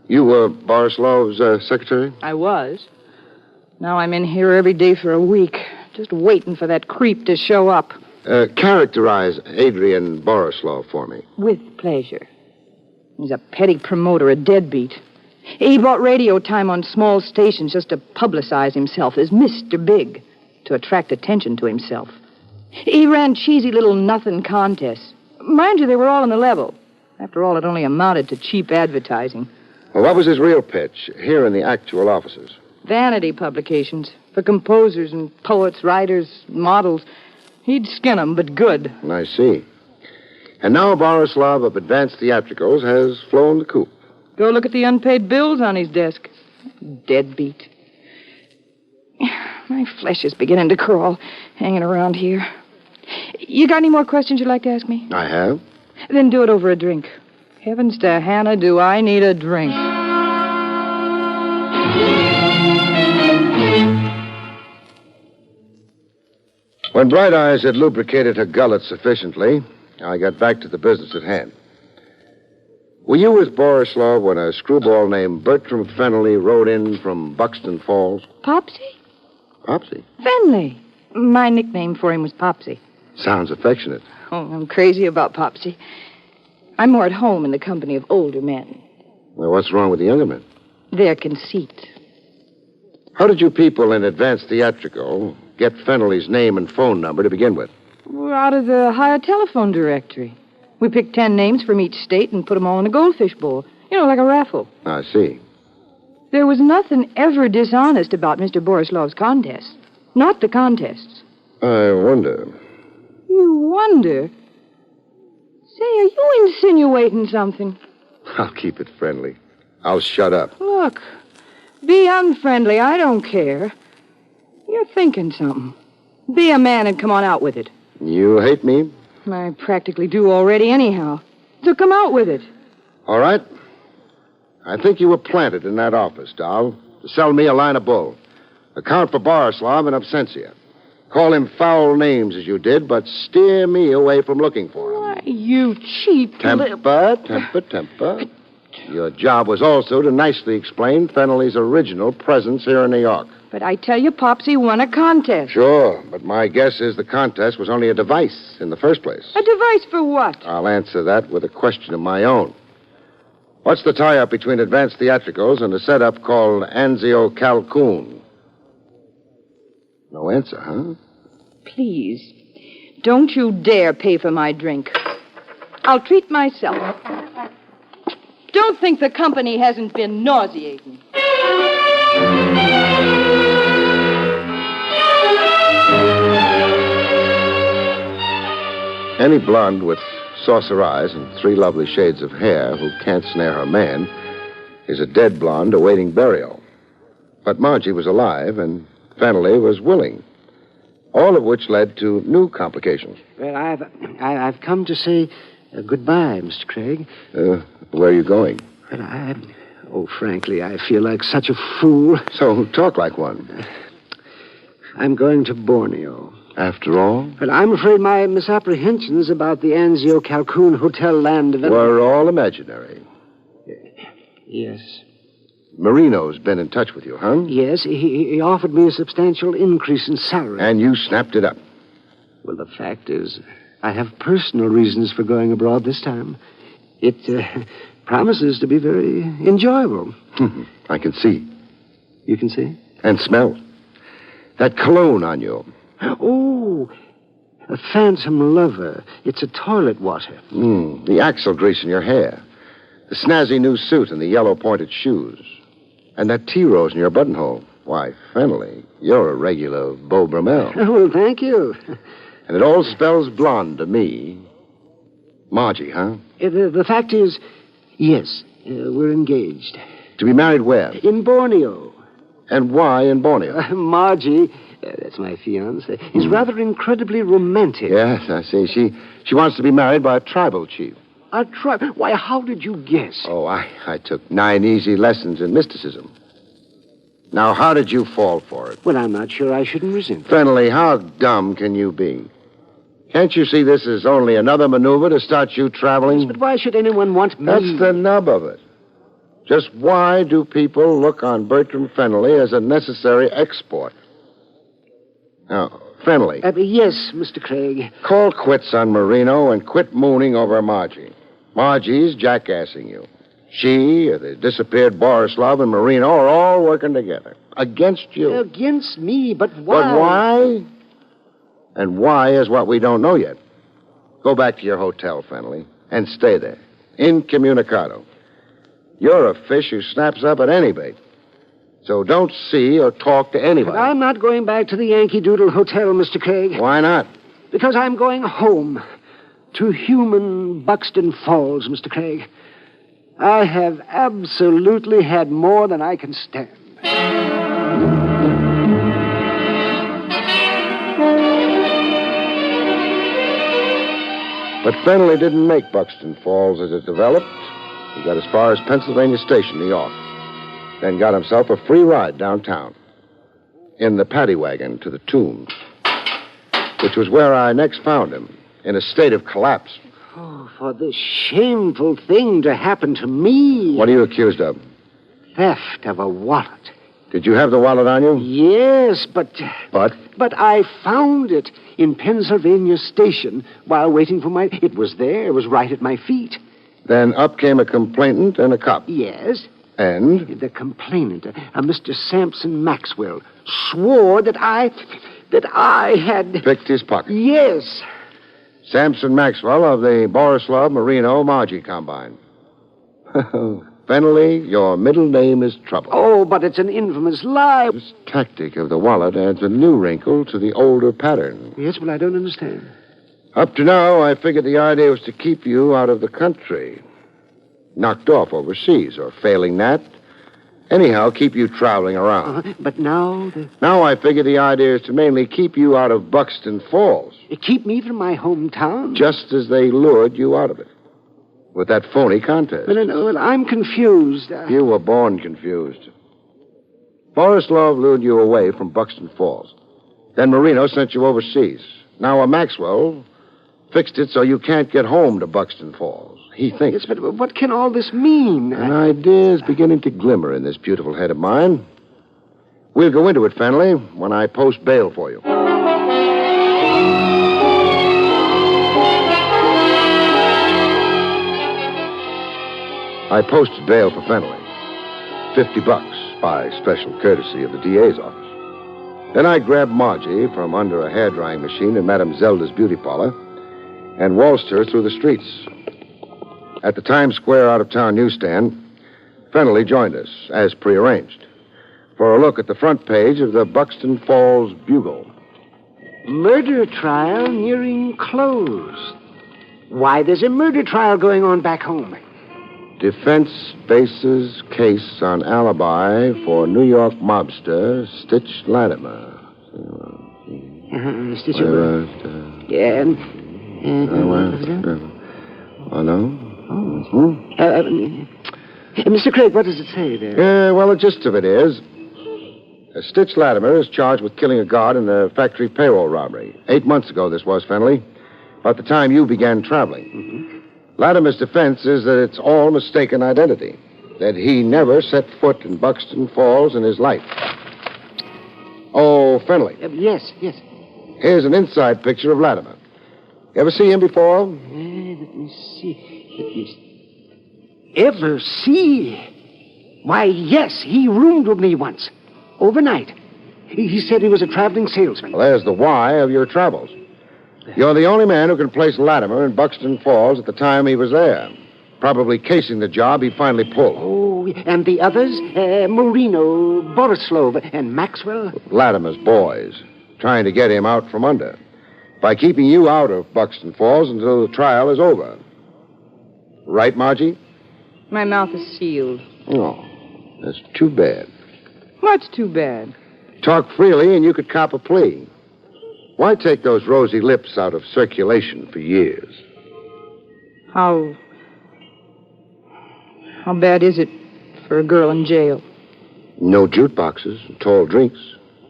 You were Borislav's secretary? I was. Now I'm in here every day for a week, just waiting for that creep to show up. Characterize Adrian Borislav for me. With pleasure. He's a petty promoter, a deadbeat. He bought radio time on small stations just to publicize himself as Mr. Big, to attract attention to himself. He ran cheesy little nothing contests. Mind you, they were all on the level. After all, it only amounted to cheap advertising. Well, what was his real pitch here in the actual offices? Vanity publications for composers and poets, writers, models. He'd skin 'em, but good. I see. And now Borislav of Advanced Theatricals has flown the coop. Go look at the unpaid bills on his desk. Deadbeat. My flesh is beginning to crawl, hanging around here. You got any more questions you'd like to ask me? I have. Then do it over a drink. Heavens to Hannah, do I need a drink. When Bright Eyes had lubricated her gullet sufficiently, I got back to the business at hand. Were you with Borislav when a screwball named Bertram Fennelly rode in from Buxton Falls? Popsy? Popsy? Fenley. My nickname for him was Popsy. Sounds affectionate. Oh, I'm crazy about Popsy. I'm more at home in the company of older men. Well, what's wrong with the younger men? Their conceit. How did you people in Advanced Theatrical get Fennelly's name and phone number to begin with? We're out of the higher telephone directory. We picked 10 names from each state and put them all in a goldfish bowl. You know, like a raffle. I see. There was nothing ever dishonest about Mr. Borislav's contests. Not the contests. I wonder. You wonder? Say, are you insinuating something? I'll keep it friendly. I'll shut up. Look, be unfriendly. I don't care. You're thinking something. Be a man and come on out with it. You hate me? I practically do already anyhow. So come out with it. All right. I think you were planted in that office, doll, to sell me a line of bull. Account for Borislav in absentia. Call him foul names as you did, but steer me away from looking for him. Why, you cheap Temper. Your job was also to nicely explain Fennelly's original presence here in New York. But I tell you, Popsy won a contest. Sure, but my guess is the contest was only a device in the first place. A device for what? I'll answer that with a question of my own. What's the tie-up between Advanced Theatricals and a setup called Anzio Calhoun? No answer, huh? Please, don't you dare pay for my drink. I'll treat myself. Don't think the company hasn't been nauseating. Any blonde with saucer eyes and 3 lovely shades of hair who can't snare her man is a dead blonde awaiting burial. But Margie was alive, and Fennelly was willing. All of which led to new complications. Well, I've come to say goodbye, Mr. Craig. Where are you going? But frankly, I feel like such a fool. So talk like one. I'm going to Borneo. After all? But I'm afraid my misapprehensions about the Anzio Calhoun Hotel land development... Were all imaginary. Yes. Marino's been in touch with you, huh? Yes, he offered me a substantial increase in salary. And you snapped it up. Well, the fact is, I have personal reasons for going abroad this time. It promises to be very enjoyable. I can see. You can see? And smell. That cologne on you. Oh, a phantom lover. It's a toilet water. The axle grease in your hair. The snazzy new suit and the yellow pointed shoes. And that tea rose in your buttonhole. Why, Fennelly, you're a regular Beau Brummel. Well, thank you. And it all spells blonde to me. Margie, huh? The fact is, yes, we're engaged. To be married where? In Borneo. And why in Borneo? Margie, that's my fiancée, is rather incredibly romantic. Yes, I see. She wants to be married by a tribal chief. A tribal? Why, how did you guess? Oh, I took 9 easy lessons in mysticism. Now, how did you fall for it? Well, I'm not sure I shouldn't resent it. Fennelly, how dumb can you be? Can't you see this is only another maneuver to start you traveling? Yes, but why should anyone want me? That's the nub of it. Just why do people look on Bertram Fennelly as a necessary export? Now, Fennelly. Yes, Mr. Craig. Call quits on Marino and quit mooning over Margie. Margie's jackassing you. She, the disappeared Borislav, and Marino are all working together. Against you. Against me, but why? But why? And why is what we don't know yet. Go back to your hotel, Fennelly, and stay there. Incommunicado. You're a fish who snaps up at any bait. So don't see or talk to anybody. But I'm not going back to the Yankee Doodle Hotel, Mr. Craig. Why not? Because I'm going home. To human Buxton Falls, Mr. Craig. I have absolutely had more than I can stand. But Fennelly didn't make Buxton Falls as it developed. He got as far as Pennsylvania Station, New York. Then got himself a free ride downtown. In the paddy wagon to the Tombs. Which was where I next found him. In a state of collapse. Oh, for this shameful thing to happen to me. What are you accused of? Theft of a wallet. Did you have the wallet on you? Yes, but... But? But I found it in Pennsylvania Station while waiting for my... It was there. It was right at my feet. Then up came a complainant and a cop. Yes. And? The complainant, a Mr. Sampson Maxwell, swore that I had... Picked his pocket. Yes. Sampson Maxwell of the Borislav Marino Margie Combine. Fennelly, your middle name is Trouble. Oh, but it's an infamous lie. This tactic of the wallet adds a new wrinkle to the older pattern. Yes, well, I don't understand. Up to now, I figured the idea was to keep you out of the country. Knocked off overseas, or failing that. Anyhow, keep you traveling around. But now... Now I figure the idea is to mainly keep you out of Buxton Falls. Keep me from my hometown? Just as they lured you out of it. With that phony contest. Well, I'm confused. You were born confused. Borislav lured you away from Buxton Falls. Then Marino sent you overseas. Now a Maxwell fixed it so you can't get home to Buxton Falls. He thinks. Yes, but what can all this mean? An idea is beginning to glimmer in this beautiful head of mine. We'll go into it, Fennelly, when I post bail for you. I posted bail for Fennelly. $50 by special courtesy of the DA's office. Then I grabbed Margie from under a hair-drying machine in Madame Zelda's beauty parlor and waltzed her through the streets. At the Times Square out-of-town newsstand, Fennelly joined us, as prearranged, for a look at the front page of the Buxton Falls Bugle. Murder trial nearing close. Why, there's a murder trial going on back home. Defense bases case on alibi for New York mobster Stitch Latimer. Stitch Yeah. Oh, no? Mr. Craig, what does it say there? Well, the gist of it is... Stitch Latimer is charged with killing a guard in the factory payroll robbery. 8 months ago, this was, Fenley. About the time you began traveling. Mm-hmm. Latimer's defense is that it's all mistaken identity. That he never set foot in Buxton Falls in his life. Oh, Fenley. Yes. Here's an inside picture of Latimer. You ever see him before? Let me see. Ever see? Why, yes, he roomed with me once. Overnight. He said he was a traveling salesman. Well, there's the why of your travels. You're the only man who can place Latimer in Buxton Falls at the time he was there. Probably casing the job he finally pulled. Oh, and the others? Marino, Borislov, and Maxwell? Latimer's boys. Trying to get him out from under. By keeping you out of Buxton Falls until the trial is over. Right, Margie? My mouth is sealed. Oh, that's too bad. What's too bad? Talk freely and you could cop a plea. Why take those rosy lips out of circulation for years? How bad is it for a girl in jail? No jukeboxes, tall drinks.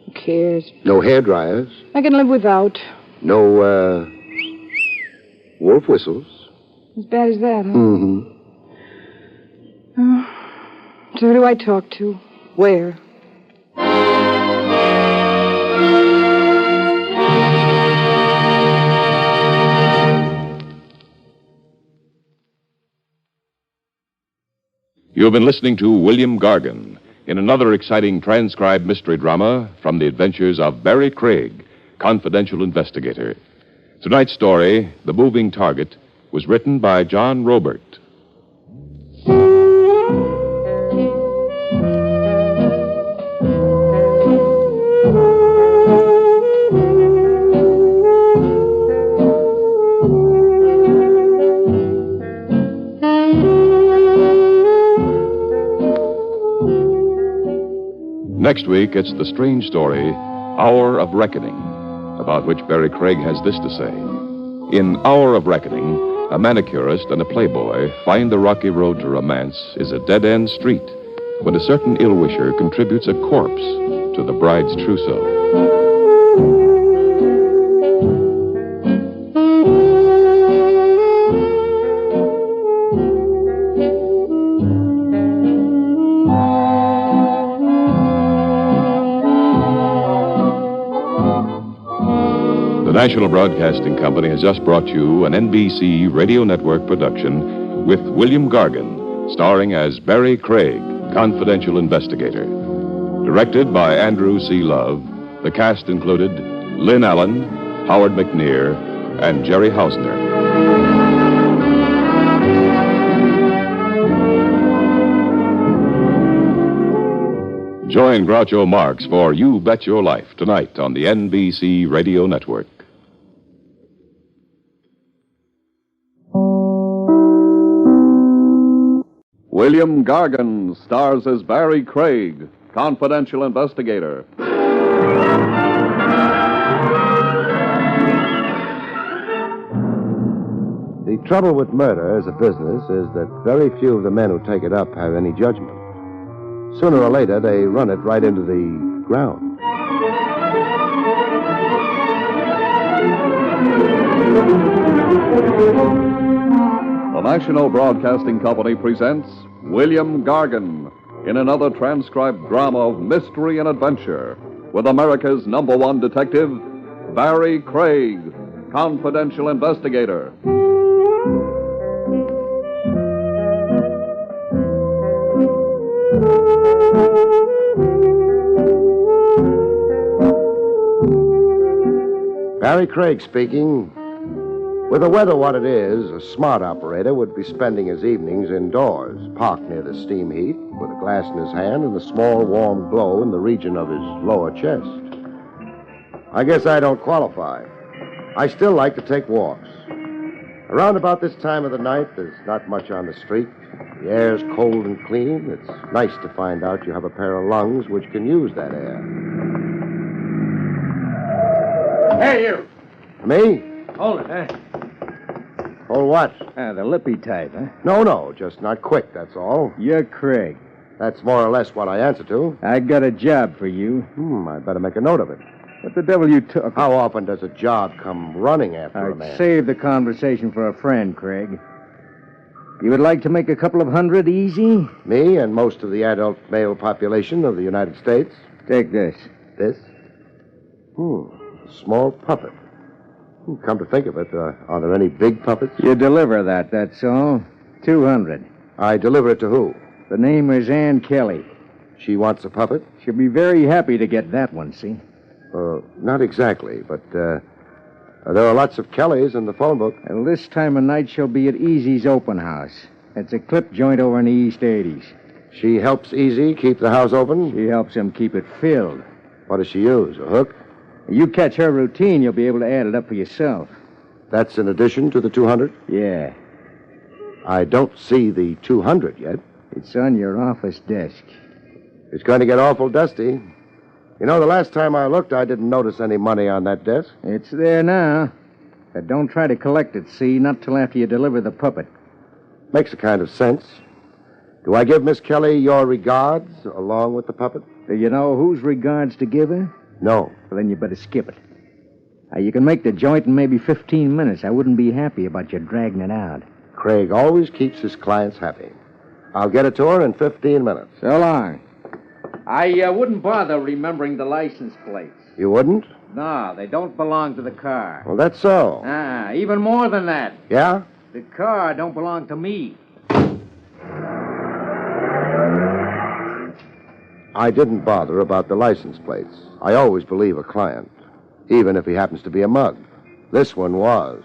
Who cares? No hairdryers. I can live without. No, wolf whistles. As bad as that, huh? Mm-hmm. So who do I talk to? Where? You have been listening to William Gargan in another exciting transcribed mystery drama from the adventures of Barrie Craig, confidential investigator. Tonight's story, The Moving Target, was written by John Robert. Next week, it's the strange story, Hour of Reckoning, about which Barrie Craig has this to say. In Hour of Reckoning, a manicurist and a playboy find the rocky road to romance is a dead-end street when a certain ill-wisher contributes a corpse to the bride's trousseau. The National Broadcasting Company has just brought you an NBC Radio Network production with William Gargan, starring as Barrie Craig, confidential investigator. Directed by Andrew C. Love, the cast included Lynn Allen, Howard McNear, and Jerry Hausner. Join Groucho Marx for You Bet Your Life tonight on the NBC Radio Network. William Gargan stars as Barrie Craig, confidential investigator. The trouble with murder as a business is that very few of the men who take it up have any judgment. Sooner or later, they run it right into the ground. The National Broadcasting Company presents William Gargan in another transcribed drama of mystery and adventure with America's #1 detective, Barrie Craig, confidential investigator. Barrie Craig speaking. With the weather what it is, a smart operator would be spending his evenings indoors, parked near the steam heat, with a glass in his hand and a small warm glow in the region of his lower chest. I guess I don't qualify. I still like to take walks. Around about this time of the night, there's not much on the street. The air's cold and clean. It's nice to find out you have a pair of lungs which can use that air. Hey, you. Me? Hold it, eh? Pull what? The lippy type, huh? No, just not quick, that's all. You're Craig. That's more or less what I answer to. I got a job for you. I better make a note of it. What the devil you took? How often does a job come running after a man? I'd save the conversation for a friend, Craig. You would like to make a couple of hundred easy? Me and most of the adult male population of the United States. Take this. This? A small puppet. Come to think of it, are there any big puppets? You deliver that's all. 200. I deliver it to who? The name is Ann Kelly. She wants a puppet? She'll be very happy to get that one, see? Not exactly, but there are lots of Kellys in the phone book. And this time of night she'll be at Easy's open house. It's a clip joint over in the East 80s. She helps Easy keep the house open? She helps him keep it filled. What does she use, a hook? You catch her routine, you'll be able to add it up for yourself. That's in addition to the 200? Yeah. I don't see the 200 yet. It's on your office desk. It's going to get awful dusty. You know, the last time I looked, I didn't notice any money on that desk. It's there now. But don't try to collect it, see? Not till after you deliver the puppet. Makes a kind of sense. Do I give Miss Kelly your regards along with the puppet? Do you know whose regards to give her? No. Well, then you better skip it. You can make the joint in maybe 15 minutes. I wouldn't be happy about you dragging it out. Craig always keeps his clients happy. I'll get it to her in 15 minutes. So long. I wouldn't bother remembering the license plates. You wouldn't? No, they don't belong to the car. Well, that's so. Even more than that. Yeah? The car don't belong to me. I didn't bother about the license plates. I always believe a client, even if he happens to be a mug. This one was.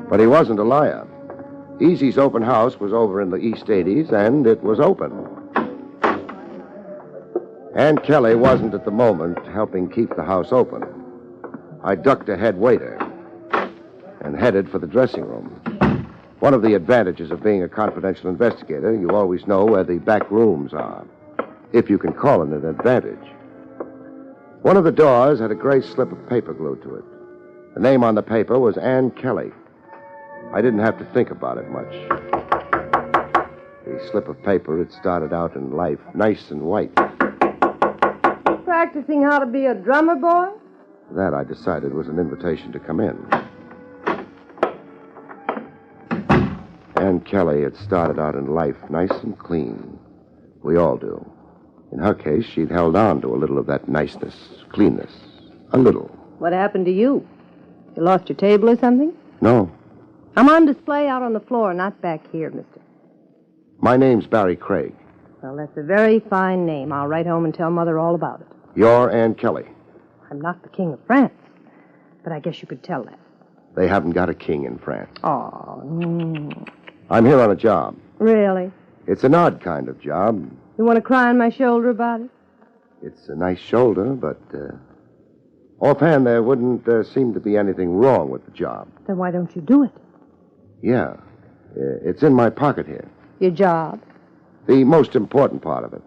But he wasn't a liar. Easy's open house was over in the East 80s, and it was open. Ann Kelly wasn't at the moment helping keep the house open. I ducked a head waiter and headed for the dressing room. One of the advantages of being a confidential investigator, you always know where the back rooms are, if you can call it an advantage. One of the doors had a gray slip of paper glued to it. The name on the paper was Ann Kelly. I didn't have to think about it much. The slip of paper had started out in life nice and white. Practicing how to be a drummer, boy? That, I decided, was an invitation to come in. Ann Kelly had started out in life nice and clean. We all do. In her case, she'd held on to a little of that niceness, cleanness. A little. What happened to you? You lost your table or something? No. I'm on display out on the floor, not back here, mister. My name's Barrie Craig. Well, that's a very fine name. I'll write home and tell Mother all about it. You're Ann Kelly. I'm not the King of France, but I guess you could tell that. They haven't got a king in France. Oh, I'm here on a job. Really? It's an odd kind of job. You want to cry on my shoulder about it? It's a nice shoulder, but offhand, there wouldn't seem to be anything wrong with the job. Then why don't you do it? Yeah. It's in my pocket here. Your job? The most important part of it.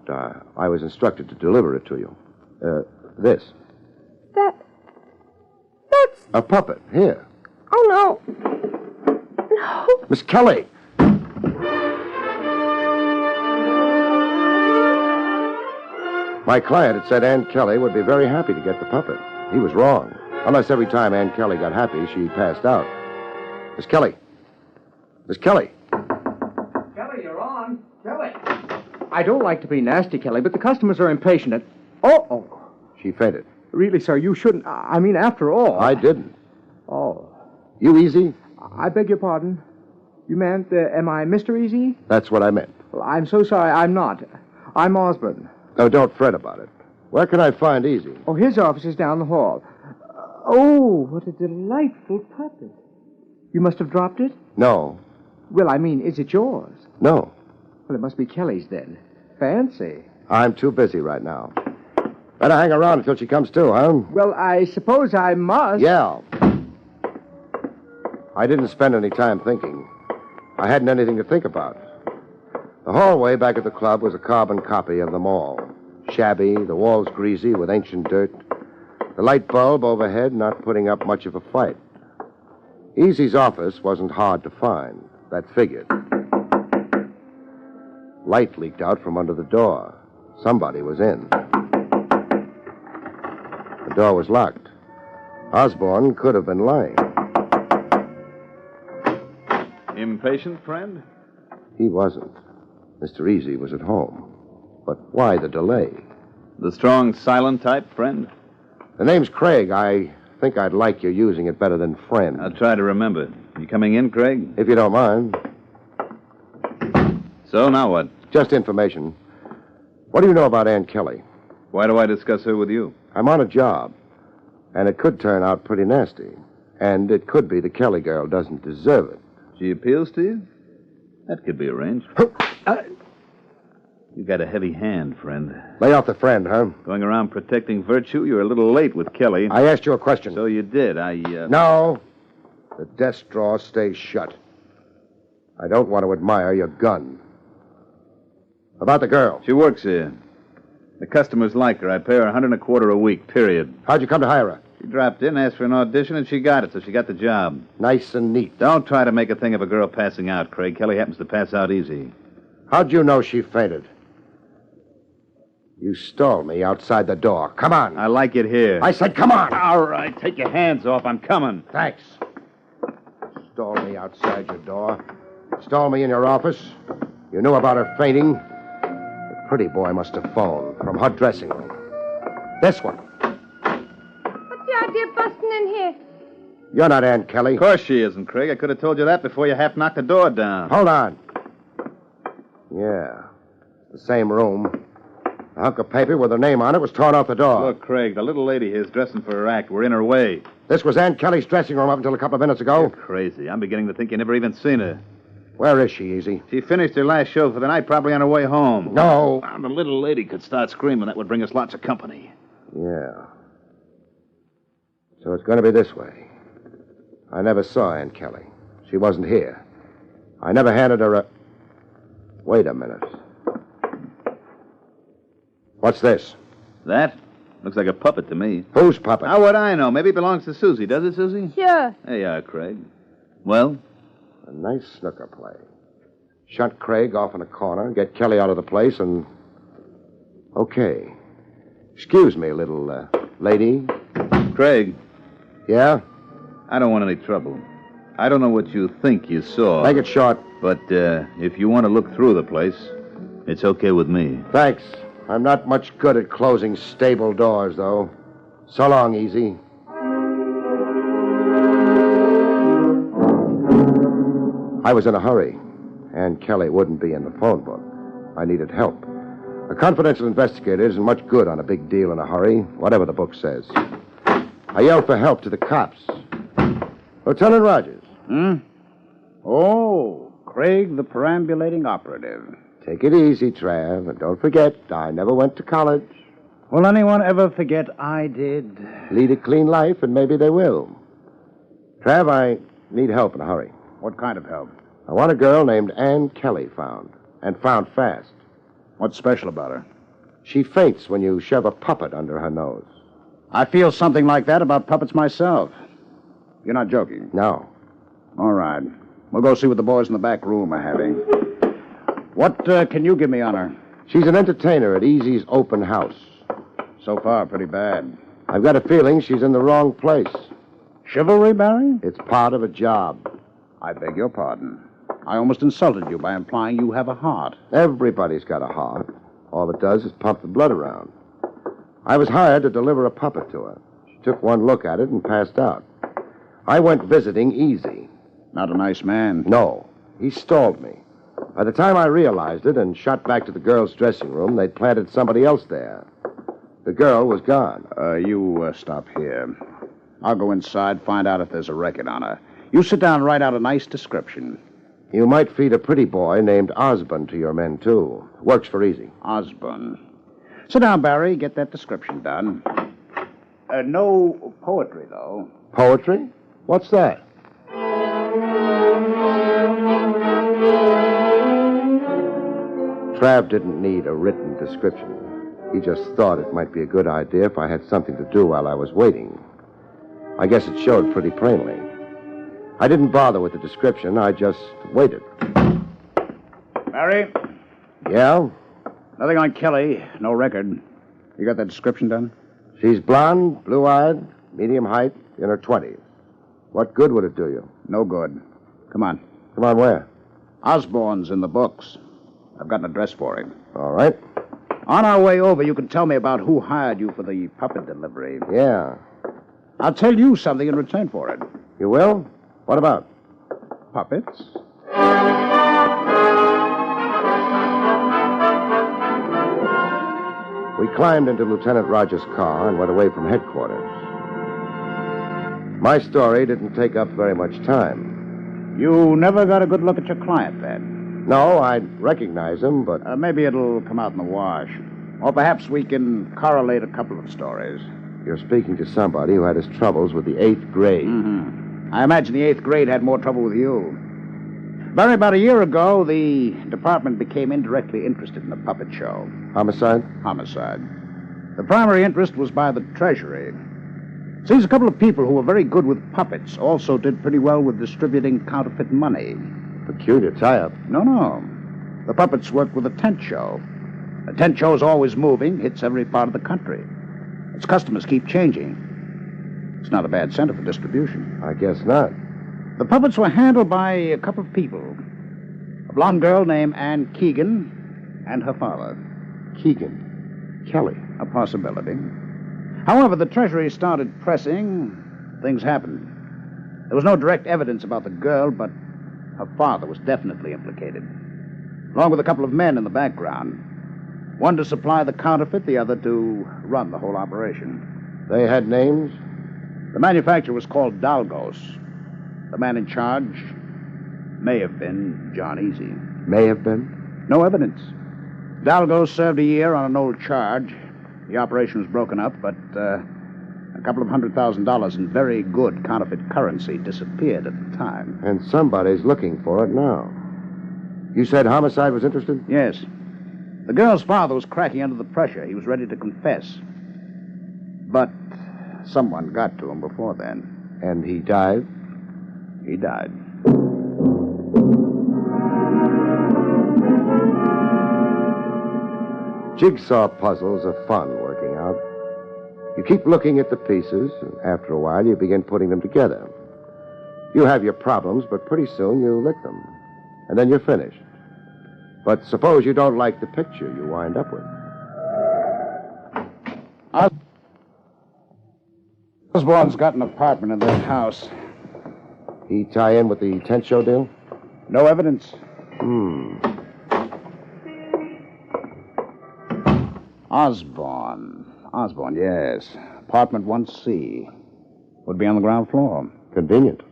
I was instructed to deliver it to you. This. That's... A puppet. Here. Oh, no. No. Miss Kelly. My client had said Ann Kelly would be very happy to get the puppet. He was wrong. Unless every time Ann Kelly got happy, she passed out. Miss Kelly. Miss Kelly. Kelly, you're on. Kelly. I don't like to be nasty, Kelly, but the customers are impatient. And... Oh. She fainted. Really, sir, you shouldn't. I mean, after all. I didn't. Oh. You Easy? I beg your pardon. You meant, am I Mr. Easy? That's what I meant. Well, I'm so sorry. I'm not. I'm Osborne. No, don't fret about it. Where can I find Easy? Oh, his office is down the hall. Oh, what a delightful puppet. You must have dropped it? No. Well, I mean, is it yours? No. Well, it must be Kelly's then. Fancy. I'm too busy right now. Better hang around until she comes to, huh? Well, I suppose I must. Yeah. I didn't spend any time thinking. I hadn't anything to think about. The hallway back at the club was a carbon copy of the mall. Shabby, the walls greasy with ancient dirt. The light bulb overhead not putting up much of a fight. Easy's office wasn't hard to find. That figured. Light leaked out from under the door. Somebody was in. The door was locked. Osborne could have been lying. Impatient, friend? He wasn't. Mr. Easy was at home. But why the delay? The strong, silent type, friend? The name's Craig. I think I'd like you using it better than friend. I'll try to remember. You coming in, Craig? If you don't mind. So, now what? Just information. What do you know about Ann Kelly? Why do I discuss her with you? I'm on a job. And it could turn out pretty nasty. And it could be the Kelly girl doesn't deserve it. She appeals to you? That could be arranged. You got a heavy hand, friend. Lay off the friend, huh? Going around protecting virtue, you're a little late with Kelly. I asked you a question. So you did. No. The desk drawer stays shut. I don't want to admire your gun. About the girl. She works here. The customers like her. I pay her $125 a week, period. How'd you come to hire her? She dropped in, asked for an audition, and she got it, so she got the job. Nice and neat. Don't try to make a thing of a girl passing out, Craig. Kelly happens to pass out easy. How'd you know she fainted? You stalled me outside the door. Come on. I like it here. I said come on. All right, take your hands off. I'm coming. Thanks. Stall me outside your door. Stall me in your office. You knew about her fainting. The pretty boy must have phoned from her dressing room. This one. What's the idea of busting in here? You're not Ann Kelly. Of course she isn't, Craig. I could have told you that before you half knocked the door down. Hold on. Yeah. The same room. A hunk of paper with her name on it was torn off the door. Look, Craig, the little lady here's dressing for her act. We're in her way. This was Ann Kelly's dressing room up until a couple of minutes ago. You're crazy. I'm beginning to think you never even seen her. Where is she, Easy? She finished her last show for the night, probably on her way home. No. Now, the little lady could start screaming. That would bring us lots of company. Yeah. So it's going to be this way. I never saw Ann Kelly. She wasn't here. I never handed her a... Wait a minute. What's this? That? Looks like a puppet to me. Whose puppet? How would I know? Maybe it belongs to Susie. Does it, Susie? Sure. There you are, Craig. Well? A nice snooker play. Shut Craig off in a corner, get Kelly out of the place, and... Okay. Excuse me, little lady. Craig. Yeah? I don't want any trouble. I don't know what you think you saw. Make it short. But if you want to look through the place, it's okay with me. Thanks. I'm not much good at closing stable doors, though. So long, Easy. I was in a hurry. Ann Kelly wouldn't be in the phone book. I needed help. A confidential investigator isn't much good on a big deal in a hurry, whatever the book says. I yelled for help to the cops. Lieutenant Rogers. Oh, Craig, the perambulating operative. Take it easy, Trav, and don't forget, I never went to college. Will anyone ever forget I did? Lead a clean life, and maybe they will. Trav, I need help in a hurry. What kind of help? I want a girl named Ann Kelly found, and found fast. What's special about her? She faints when you shove a puppet under her nose. I feel something like that about puppets myself. You're not joking? No. All right. We'll go see what the boys in the back room are having. What can you give me on her? She's an entertainer at Easy's open house. So far, pretty bad. I've got a feeling she's in the wrong place. Chivalry, Barry? It's part of a job. I beg your pardon. I almost insulted you by implying you have a heart. Everybody's got a heart. All it does is pump the blood around. I was hired to deliver a puppet to her. She took one look at it and passed out. I went visiting Easy. Not a nice man. No. He stalled me. By the time I realized it and shot back to the girl's dressing room, they'd planted somebody else there. The girl was gone. You stop here. I'll go inside, find out if there's a record on her. You sit down and write out a nice description. You might feed a pretty boy named Osborne to your men, too. Works for Easy. Osborne. Sit down, Barry. Get that description done. No poetry, though. Poetry? What's that? Trav didn't need a written description. He just thought it might be a good idea if I had something to do while I was waiting. I guess it showed pretty plainly. I didn't bother with the description. I just waited. Barry? Yeah? Nothing on Kelly. No record. You got that description done? She's blonde, blue-eyed, medium height, in her 20s. What good would it do you? No good. Come on. Come on where? Osborne's in the books. I've got an address for him. All right. On our way over, you can tell me about who hired you for the puppet delivery. Yeah. I'll tell you something in return for it. You will? What about? Puppets? We climbed into Lieutenant Rogers' car and went away from headquarters. My story didn't take up very much time. You never got a good look at your client, then? No, I'd recognize him, but... maybe it'll come out in the wash. Or perhaps we can correlate a couple of stories. You're speaking to somebody who had his troubles with the 8th grade. Mm-hmm. I imagine the 8th grade had more trouble with you. Barry, about a year ago, the department became indirectly interested in the puppet show. Homicide? Homicide. The primary interest was by the Treasury. Seems a couple of people who were very good with puppets also did pretty well with distributing counterfeit money. Peculiar tie-up. No. The puppets worked with a tent show. A tent show is always moving, hits every part of the country. Its customers keep changing. It's not a bad center for distribution. I guess not. The puppets were handled by a couple of people. A blonde girl named Ann Keegan and her father. Keegan? Kelly? A possibility. However, the Treasury started pressing. Things happened. There was no direct evidence about the girl, but her father was definitely implicated, along with a couple of men in the background. One to supply the counterfeit, the other to run the whole operation. They had names? The manufacturer was called Dalgos. The man in charge may have been John Easy. May have been? No evidence. Dalgos served a year on an old charge. The operation was broken up, but a couple of $100,000 in very good counterfeit currency disappeared at the time. And somebody's looking for it now. You said Homicide was interested? Yes. The girl's father was cracking under the pressure. He was ready to confess. But someone got to him before then. And he died? He died. Jigsaw puzzles are fun working out. You keep looking at the pieces, and after a while you begin putting them together. You have your problems, but pretty soon you lick them. And then you're finished. But suppose you don't like the picture you wind up with. Osborne's got an apartment in that house. He tie in with the tent show deal? No evidence. Osborne, yes. Apartment 1C. Would be on the ground floor. Convenient.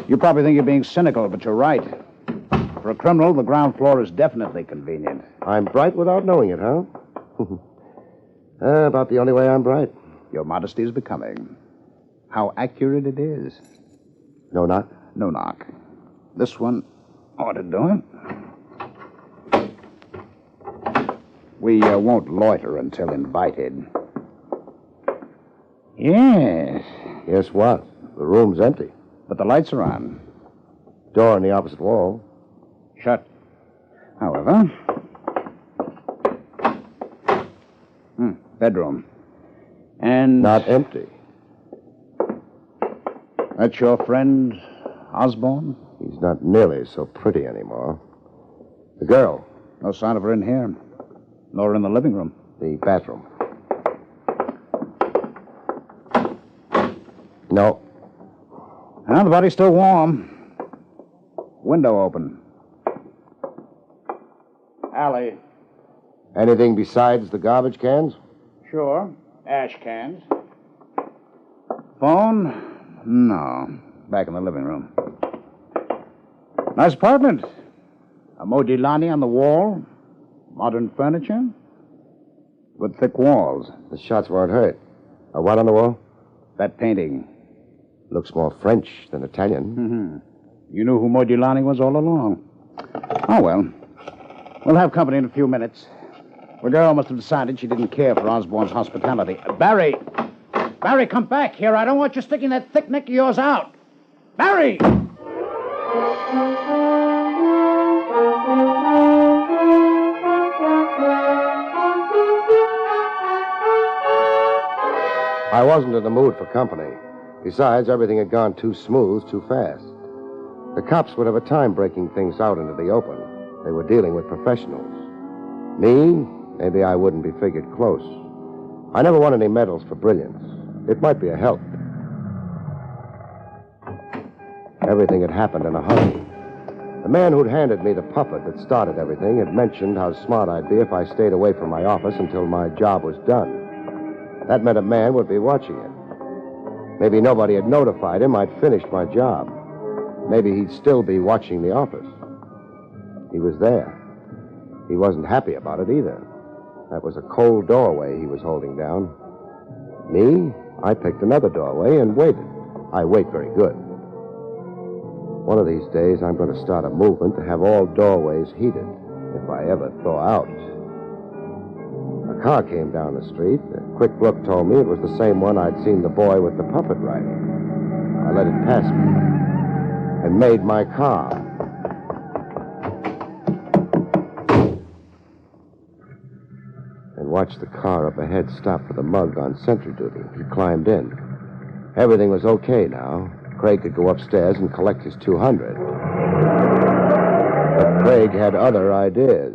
You probably think you're being cynical, but you're right. For a criminal, the ground floor is definitely convenient. I'm bright without knowing it, huh? About the only way I'm bright. Your modesty is becoming. How accurate it is. No knock? No knock. This one ought to do it. We won't loiter until invited. Yes. Yes, what? The room's empty. But the lights are on. Door on the opposite wall. Shut. However. Bedroom. And... Not empty. That's your friend, Osborne? He's not nearly so pretty anymore. The girl. No sign of her in here. Nor in the living room. The bathroom. No. Well, the body's still warm. Window open. Alley. Anything besides the garbage cans? Sure. Ash cans. Phone? No. Back in the living room. Nice apartment. A Modigliani on the wall. Modern furniture. With thick walls. The shots weren't hurt. A what on the wall? That painting. Looks more French than Italian. Mm-hmm. You knew who Modigliani was all along. Oh, well. We'll have company in a few minutes. The girl must have decided she didn't care for Osborne's hospitality. Barrie! Barrie, come back here. I don't want you sticking that thick neck of yours out. Barrie! I wasn't in the mood for company. Besides, everything had gone too smooth, too fast. The cops would have a time breaking things out into the open. They were dealing with professionals. Me, maybe I wouldn't be figured close. I never won any medals for brilliance. It might be a help. Everything had happened in a hurry. The man who'd handed me the puppet that started everything had mentioned how smart I'd be if I stayed away from my office until my job was done. That meant a man would be watching it. Maybe nobody had notified him I'd finished my job. Maybe he'd still be watching the office. He was there. He wasn't happy about it either. That was a cold doorway he was holding down. Me, I picked another doorway and waited. I wait very good. One of these days, I'm going to start a movement to have all doorways heated, if I ever thaw out. A car came down the street. A quick look told me it was the same one I'd seen the boy with the puppet riding. I let it pass me and made my car. And watched the car up ahead stop for the mug on sentry duty. He climbed in. Everything was okay now. Craig could go upstairs and collect his 200. But Craig had other ideas.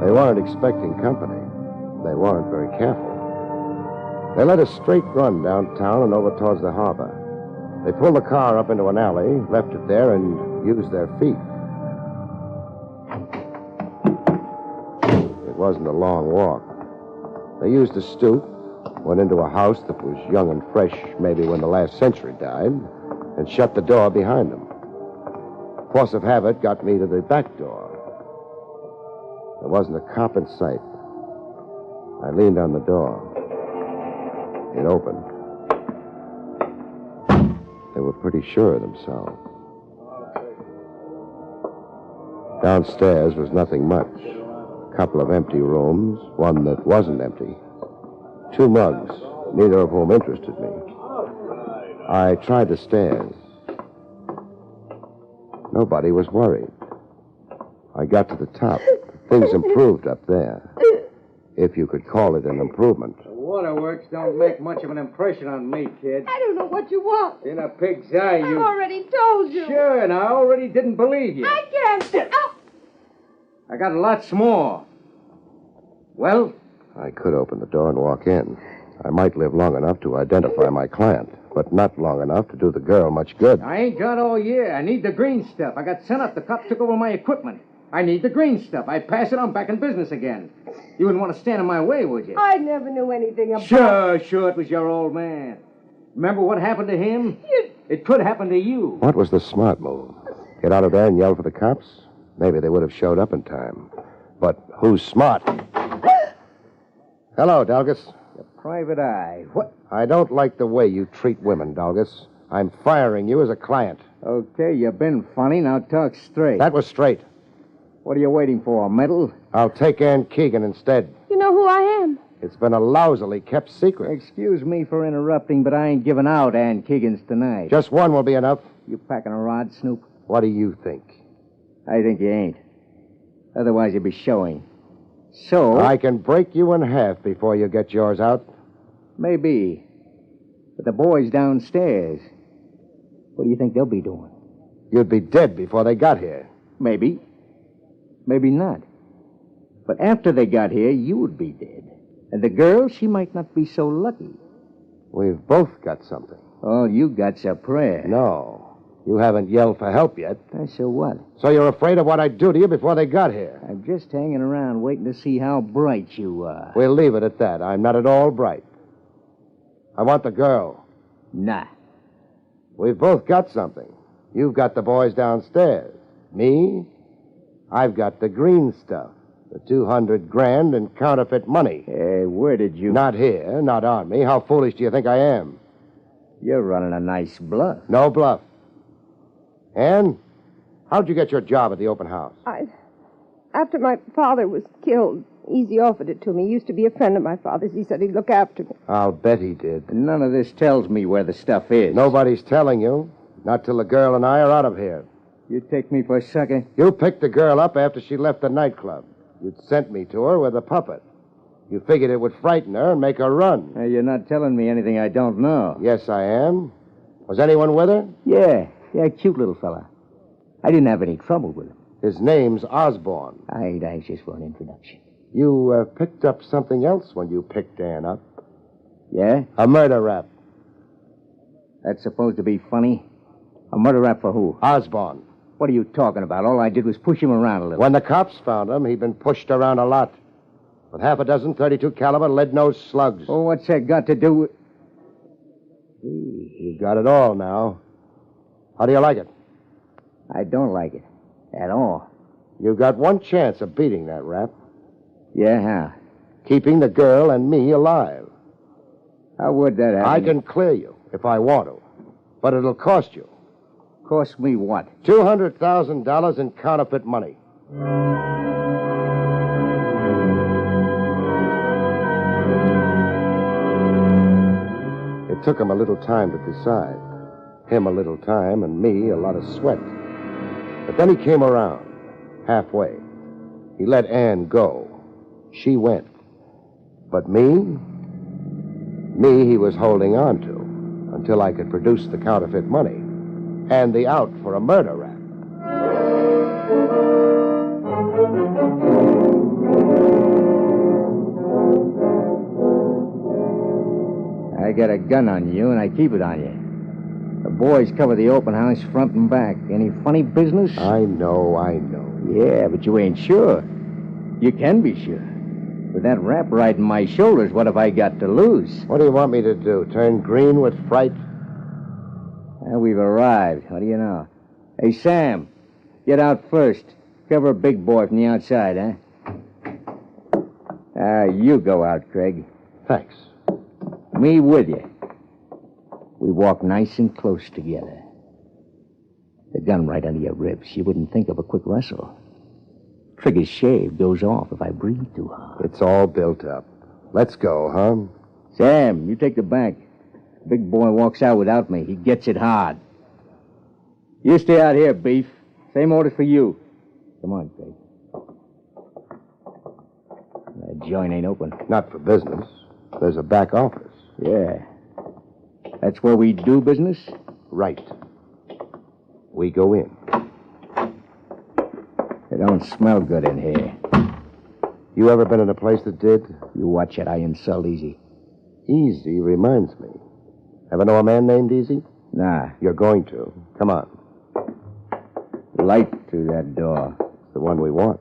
They weren't expecting company. They weren't very careful. They let a straight run downtown and over towards the harbor. They pulled the car up into an alley, left it there, and used their feet. It wasn't a long walk. They used a stoop, went into a house that was young and fresh, maybe when the last century died, and shut the door behind them. Force of habit got me to the back door. There wasn't a cop in sight. I leaned on the door. It opened. They were pretty sure of themselves. Downstairs was nothing much. A couple of empty rooms, one that wasn't empty. 2 mugs, neither of whom interested me. I tried the stairs. Nobody was worried. I got to the top. Things improved up there. If you could call it an improvement. The waterworks don't make much of an impression on me, kid. I don't know what you want. In a pig's eye, you... I've already told you. Sure, and I already didn't believe you. I can't. Oh. I got lots more. Well? I could open the door and walk in. I might live long enough to identify my client, but not long enough to do the girl much good. I ain't got all year. I need the green stuff. I got sent up. The cops took over my equipment. I need the green stuff. I pass it on back in business again. You wouldn't want to stand in my way, would you? I never knew anything about... Sure, it was your old man. Remember what happened to him? It could happen to you. What was the smart move? Get out of there and yell for the cops? Maybe they would have showed up in time. But who's smart? Hello, Dalgus. Your private eye. What? I don't like the way you treat women, Dalgus. I'm firing you as a client. Okay, you've been funny. Now talk straight. That was straight. What are you waiting for, a medal? I'll take Ann Keegan instead. You know who I am? It's been a lousily kept secret. Excuse me for interrupting, but I ain't giving out Ann Keegan's tonight. Just one will be enough. You packing a rod, Snoop? What do you think? I think you ain't. Otherwise, you'd be showing. So... I can break you in half before you get yours out. Maybe. But the boys downstairs, what do you think they'll be doing? You'd be dead before they got here. Maybe. Maybe not. But after they got here, you would be dead. And the girl, she might not be so lucky. We've both got something. All you got's a prayer. No. You haven't yelled for help yet. So what? So you're afraid of what I'd do to you before they got here. I'm just hanging around waiting to see how bright you are. We'll leave it at that. I'm not at all bright. I want the girl. Nah. We've both got something. You've got the boys downstairs. Me? I've got the green stuff. The 200 grand in counterfeit money. Where did you... Not here, not on me. How foolish do you think I am? You're running a nice bluff. No bluff. Ann, how'd you get your job at the open house? After my father was killed, Easy offered it to me. He used to be a friend of my father's. He said he'd look after me. I'll bet he did. None of this tells me where the stuff is. Nobody's telling you. Not till the girl and I are out of here. You take me for a sucker? You picked the girl up after she left the nightclub. You'd sent me to her with a puppet. You figured it would frighten her and make her run. You're not telling me anything I don't know. Yes, I am. Was anyone with her? Yeah, cute little fella. I didn't have any trouble with him. His name's Osborne. I ain't anxious for an introduction. You picked up something else when you picked Ann up. Yeah? A murder rap. That's supposed to be funny? A murder rap for who? Osborne. What are you talking about? All I did was push him around a little. When the cops found him, he'd been pushed around a lot. With half a dozen .32 caliber lead-nosed slugs. Oh, what's that got to do with... You've got it all now. How do you like it? I don't like it. At all. You've got one chance of beating that rap. Yeah, how? Keeping the girl and me alive. How would that happen? I can clear you if I want to. But it'll cost you. Cost me what? $200,000 in counterfeit money. It took him a little time to decide. Him a little time and me a lot of sweat. But then he came around, halfway. He let Ann go. She went. But me he was holding on to until I could produce the counterfeit money and the out for a murder rap. I got a gun on you, and I keep it on you. The boys cover the open house front and back. Any funny business? I know. Yeah, but you ain't sure. You can be sure. With that rap riding my shoulders, what have I got to lose? What do you want me to do? Turn green with fright? Well, we've arrived. What do you know? Hey, Sam, get out first. Cover a big boy from the outside, huh? You go out, Craig. Thanks. Me with you. We walk nice and close together. The gun right under your ribs. You wouldn't think of a quick wrestle. Trigger's shave goes off if I breathe too hard. It's all built up. Let's go, huh? Sam, you take the back. Big boy walks out without me. He gets it hard. You stay out here, Beef. Same orders for you. Come on, Craig. That joint ain't open. Not for business. There's a back office. Yeah. That's where we do business? Right. We go in. It don't smell good in here. You ever been in a place that did? You watch it. I insult Easy. Easy reminds me. Ever know a man named Easy? Nah. You're going to. Come on. Light through that door. It's the one we want.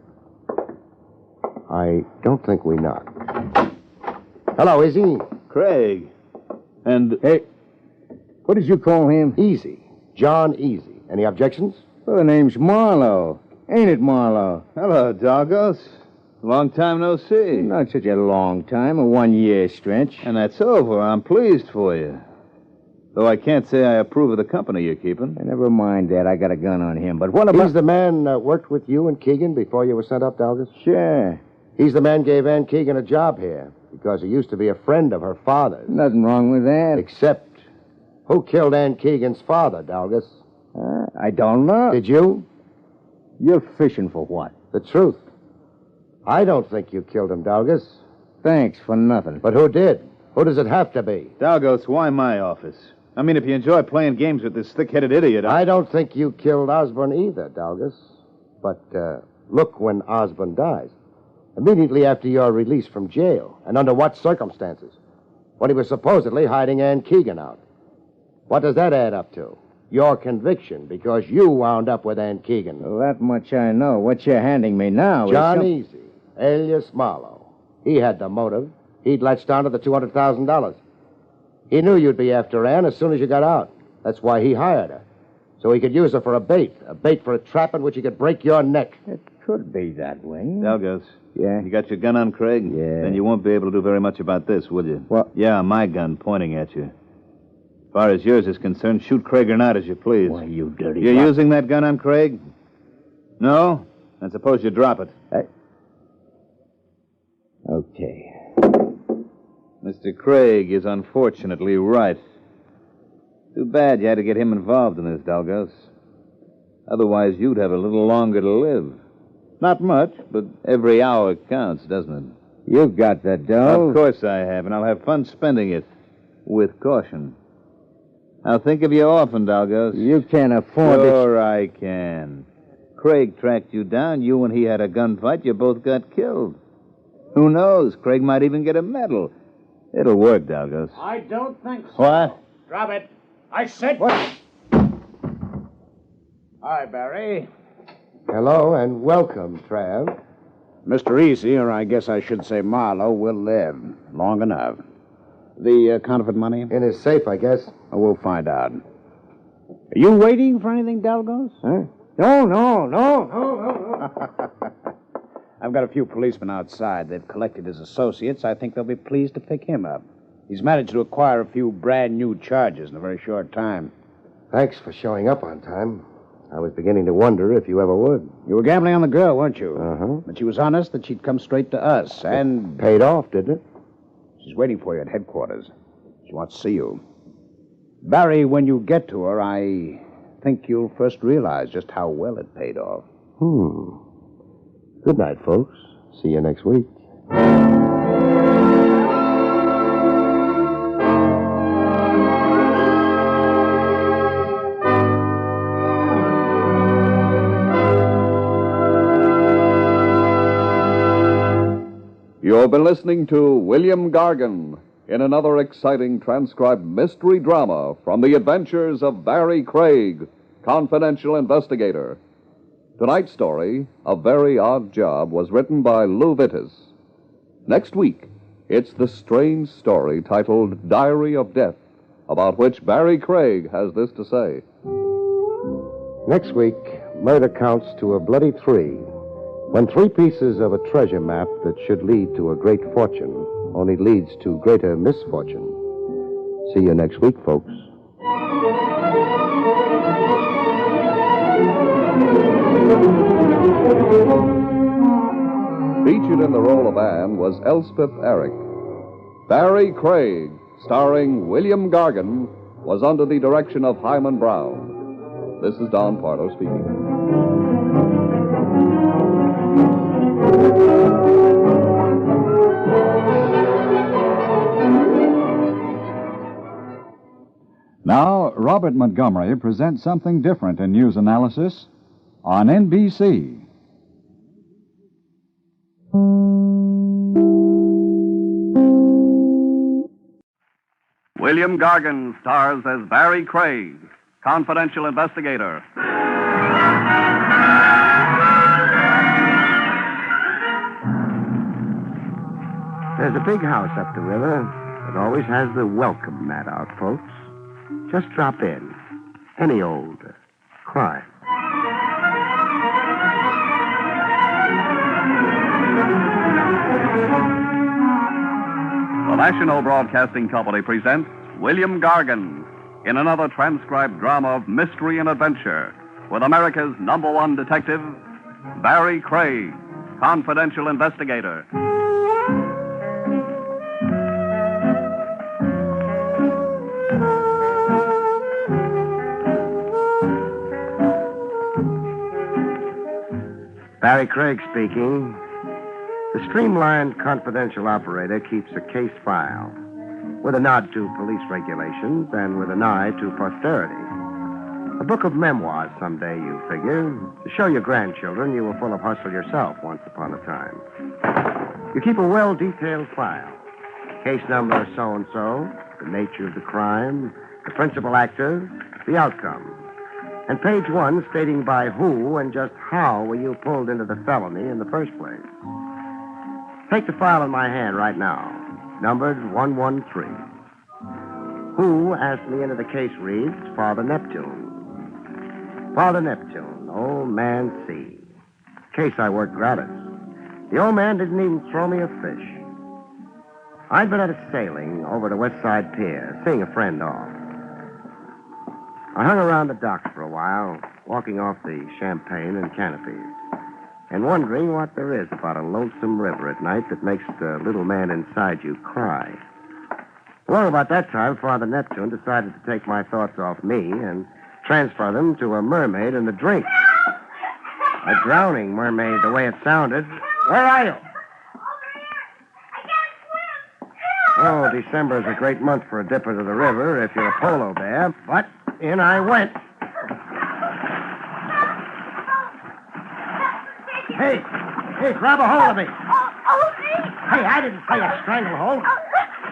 I don't think we knock. Hello, Easy. Craig. And... Hey, what did you call him? Easy. John Easy. Any objections? Well, the name's Marlowe. Ain't it, Marlowe? Hello, Doggos. Long time no see. Not such a long time, a 1-year stretch. And that's over. I'm pleased for you. Though I can't say I approve of the company you're keeping. Never mind that. I got a gun on him. But what about... He's the man that worked with you and Keegan before you were sent up, Dalgas? Sure. He's the man gave Ann Keegan a job here because he used to be a friend of her father's. Nothing wrong with that. Except, who killed Ann Keegan's father, Dalgas? I don't know. Did you? You're fishing for what? The truth. I don't think you killed him, Dalgas. Thanks for nothing. But who did? Who does it have to be? Dalgos, why my office? I mean, if you enjoy playing games with this thick-headed idiot... I don't think you killed Osborne either, Dalgas. But look when Osborne dies. Immediately after your release from jail. And under what circumstances? When he was supposedly hiding Ann Keegan out. What does that add up to? Your conviction, because you wound up with Ann Keegan. Well, that much I know. What you're handing me now John is... Easy, alias Marlowe. He had the motive. He'd latched onto the $200,000. He knew you'd be after Ann as soon as you got out. That's why he hired her. So he could use her for a bait for a trap in which he could break your neck. It could be that way. Dalgos. Yeah? You got your gun on, Craig? Yeah. Then you won't be able to do very much about this, will you? What? Yeah, my gun pointing at you. far as yours is concerned, shoot Craig or not as you please. Why, you dirty... You're using that gun on Craig? No? Then suppose you drop it. Okay. Mr. Craig is unfortunately right. Too bad you had to get him involved in this, Dalgos. Otherwise, you'd have a little longer to live. Not much, but every hour counts, doesn't it? You've got that dough. Of course I have, and I'll have fun spending it. With caution. Now think of your orphan, Dalgos. You can't afford it. Sure I can. Craig tracked you down. You and he had a gunfight. You both got killed. Who knows? Craig might even get a medal. It'll work, Dalgos. I don't think so. What? Drop it. I said... What? Hi, Barry. Hello and welcome, Trav. Mr. Easy, or I guess I should say Marlowe, will live long enough. The counterfeit money? In his safe, I guess. Oh, we'll find out. Are you waiting for anything, Dalgos? Huh? No. I've got a few policemen outside. They've collected his associates. I think they'll be pleased to pick him up. He's managed to acquire a few brand new charges in a very short time. Thanks for showing up on time. I was beginning to wonder if you ever would. You were gambling on the girl, weren't you? Uh-huh. But she was honest that she'd come straight to us, and... Paid off, didn't it? She's waiting for you at headquarters. She wants to see you. Barry, when you get to her, I think you'll first realize just how well it paid off. Good night, folks. See you next week. You've been listening to William Gargan in another exciting transcribed mystery drama from the adventures of Barrie Craig, confidential investigator. Tonight's story, A Very Odd Job, was written by Lou Vittis. Next week, it's the strange story titled Diary of Death, about which Barrie Craig has this to say. Next week, murder counts to a bloody 3. When 3 pieces of a treasure map that should lead to a great fortune only leads to greater misfortune. See you next week, folks. Featured in the role of Anne was Elspeth Eric. Barrie Craig, starring William Gargan, was under the direction of Hyman Brown. This is Don Pardo speaking. Now, Robert Montgomery presents something different in news analysis on NBC. William Gargan stars as Barrie Craig, confidential investigator. There's a big house up the river that always has the welcome mat out, folks. Just drop in. Any old crime. The National Broadcasting Company presents William Gargan in another transcribed drama of mystery and adventure with America's #1 detective, Barrie Craig, confidential investigator. Barrie Craig speaking. The streamlined confidential operator keeps a case file with a nod to police regulations and with an eye to posterity. A book of memoirs someday, you figure, to show your grandchildren you were full of hustle yourself once upon a time. You keep a well-detailed file. Case number so-and-so, the nature of the crime, the principal actors, the outcome. And page 1 stating by who and just how were you pulled into the felony in the first place. Take the file in my hand right now, numbered 113. Who asked me into the case reads Father Neptune. Father Neptune, old man C. Case I worked gratis. The old man didn't even throw me a fish. I'd been at a sailing over to West Side Pier, seeing a friend off. I hung around the docks for a while, walking off the champagne and canopies, and wondering what there is about a lonesome river at night that makes the little man inside you cry. Well, about that time, Father Neptune decided to take my thoughts off me and transfer them to a mermaid and a drink. A drowning mermaid, the way it sounded. Where are you? Oh, December is a great month for a dip into the river if you're a polo bear, but in I went. Hey, grab a hold of me. Hey, I didn't say a stranglehold.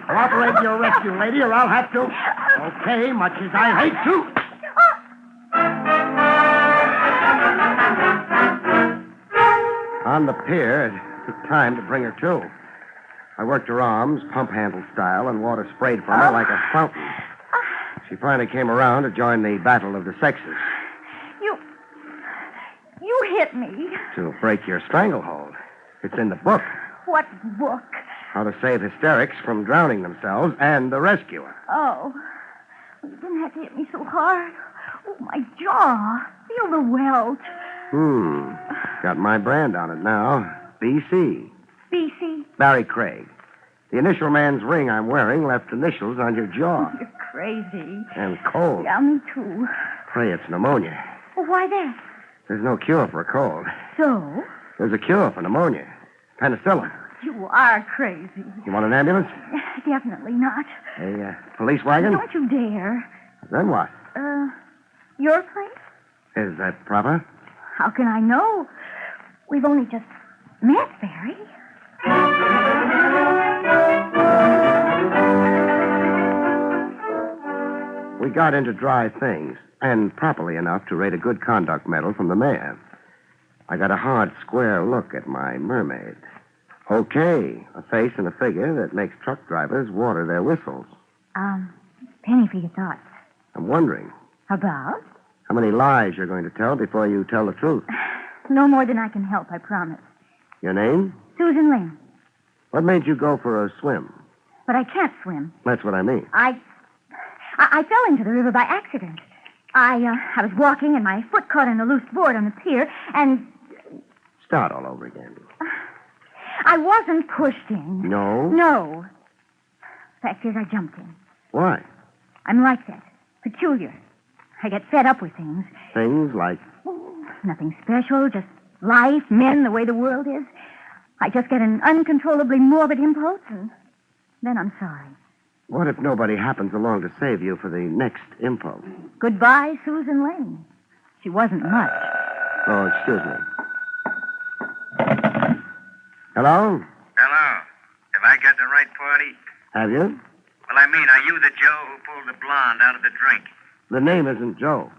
Cooperate with your rescue, lady, or I'll have to. Okay, much as I hate to. On the pier, it took time to bring her to. I worked her arms, pump handle style, and water sprayed from her like a fountain. She finally came around to join the battle of the sexes. You hit me. To break your stranglehold. It's in the book. What book? How to save hysterics from drowning themselves and the rescuer. Oh. You didn't have to hit me so hard. Oh, my jaw. Feel the welt. Got my brand on it now. BC. BC? Barrie Craig. The initial man's ring I'm wearing left initials on your jaw. You're crazy. And cold. Yeah, me too. Pray it's pneumonia. Well, why that? There's no cure for a cold. So? There's a cure for pneumonia. Penicillin. You are crazy. You want an ambulance? Definitely not. A police wagon? Don't you dare. Then what? Your place? Is that proper? How can I know? We've only just met, Barry. We got into dry things, and properly enough to rate a good conduct medal from the mayor. I got a hard, square look at my mermaid. Okay, a face and a figure that makes truck drivers water their whistles. Penny for your thoughts. I'm wondering About? how many lies you're going to tell before you tell the truth. No more than I can help, I promise. Your name? Susan Lynn. What made you go for a swim? But I can't swim. That's what I mean. I fell into the river by accident. I was walking and my foot caught on a loose board on the pier, and... Start all over again. I wasn't pushed in. No? No. Fact is, I jumped in. Why? I'm like that. Peculiar. I get fed up with things. Things like... Nothing special, just life, men, the way the world is. I just get an uncontrollably morbid impulse, and then I'm sorry. What if nobody happens along to save you for the next impulse? Goodbye, Susan Lane. She wasn't much. Oh, excuse me. Hello? Hello. Have I got the right party? Have you? Well, I mean, are you the Joe who pulled the blonde out of the drink? The name isn't Joe.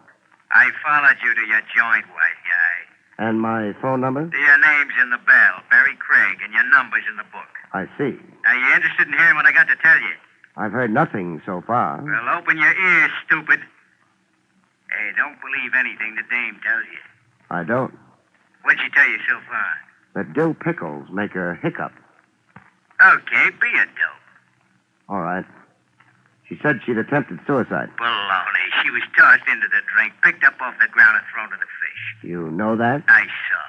I followed you to your joint, white guy. And my phone number? Your name's in the bell, Barrie Craig, and your number's in the book. I see. Are you interested in hearing what I got to tell you? I've heard nothing so far. Well, open your ears, stupid. Hey, don't believe anything the dame tells you. I don't. What'd she tell you so far? That dill pickles make her hiccup. Okay, be a dope. All right. She said she'd attempted suicide. Baloney. She was tossed into the drink, picked up off the ground, and thrown to the fish. You know that? I saw.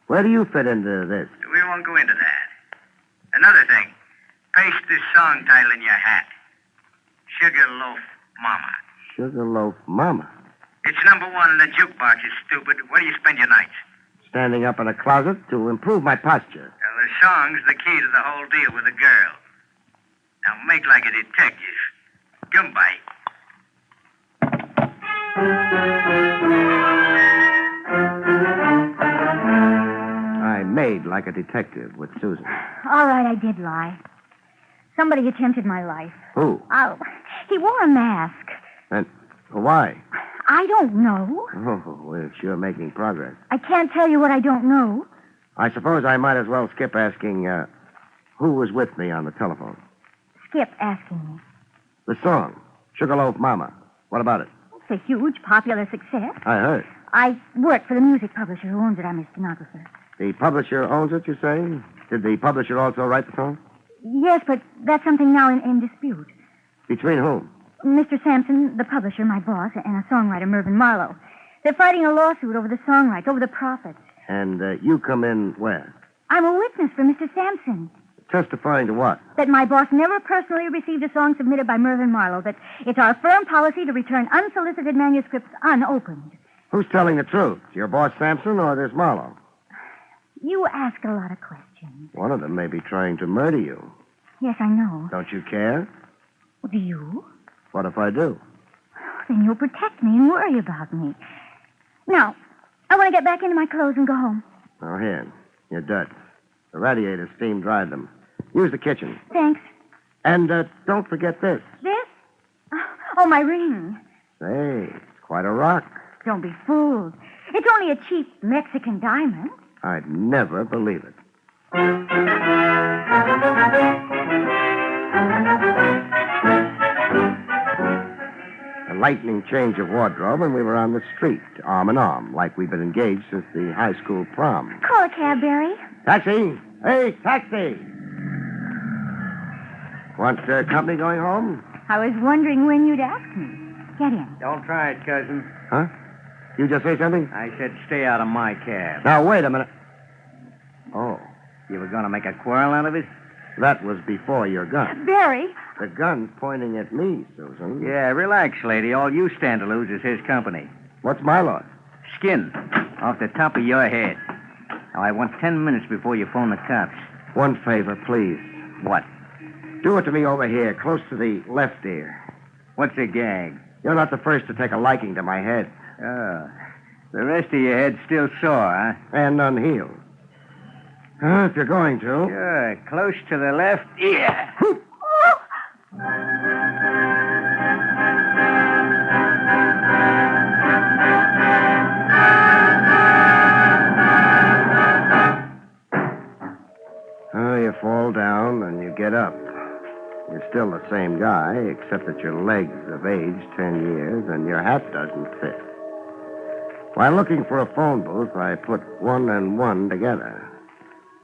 Where do you fit into this? We won't go into that. Another thing. Paste this song title in your hat. Sugar Loaf Mama. Sugarloaf Mama. It's number one in the jukebox, you stupid. Where do you spend your nights? Standing up in a closet to improve my posture. Well, the song's the key to the whole deal with a girl. Now make like a detective. Goodbye. I made like a detective with Susan. All right, I did lie. Somebody attempted my life. Who? Oh, he wore a mask. And why? I don't know. Oh, we're sure making progress. I can't tell you what I don't know. I suppose I might as well skip asking who was with me on the telephone. Skip asking me. The song, Sugarloaf Mama. What about it? It's a huge popular success. I heard. I work for the music publisher who owns it. I'm his stenographer. The publisher owns it, you say? Did the publisher also write the song? Yes, but that's something now in dispute. Between whom? Mr. Sampson, the publisher, my boss, and a songwriter, Mervyn Marlowe. They're fighting a lawsuit over the song rights, over the profits. And you come in where? I'm a witness for Mr. Sampson. Testifying to what? That my boss never personally received a song submitted by Mervyn Marlowe. That it's our firm policy to return unsolicited manuscripts unopened. Who's telling the truth? Your boss Sampson or this Marlowe? You ask a lot of questions. One of them may be trying to murder you. Yes, I know. Don't you care? Do you? What if I do? Then you'll protect me and worry about me. Now, I want to get back into my clothes and go home. Oh, here. Your duds. The radiator steam dried them. Use the kitchen. Thanks. And don't forget this. This? Oh, my ring. Say, it's quite a rock. Don't be fooled. It's only a cheap Mexican diamond. I'd never believe it. A lightning change of wardrobe, and we were on the street, arm in arm, like we'd been engaged since the high school prom. Call a cab, Barry. Taxi! Hey, taxi! Want company going home? I was wondering when you'd ask me. Get in. Don't try it, cousin. Huh? You just say something? I said stay out of my cab. Now, wait a minute. Oh, You were going to make a quarrel out of it? that was before your gun. Barry. The gun's pointing at me, Susan. Yeah, relax, lady. All you stand to lose is his company. What's my loss? Skin. Off the top of your head. Now, I want 10 minutes before you phone the cops. One favor, please. What? Do it to me over here, close to the left ear. What's a gag? You're not the first to take a liking to my head. Oh. The rest of your head's still sore, huh? And unhealed. If you're going to. Sure. Close to the left ear. You fall down and you get up. You're still the same guy, except that your legs have aged 10 years and your hat doesn't fit. While looking for a phone booth, I put one and one together.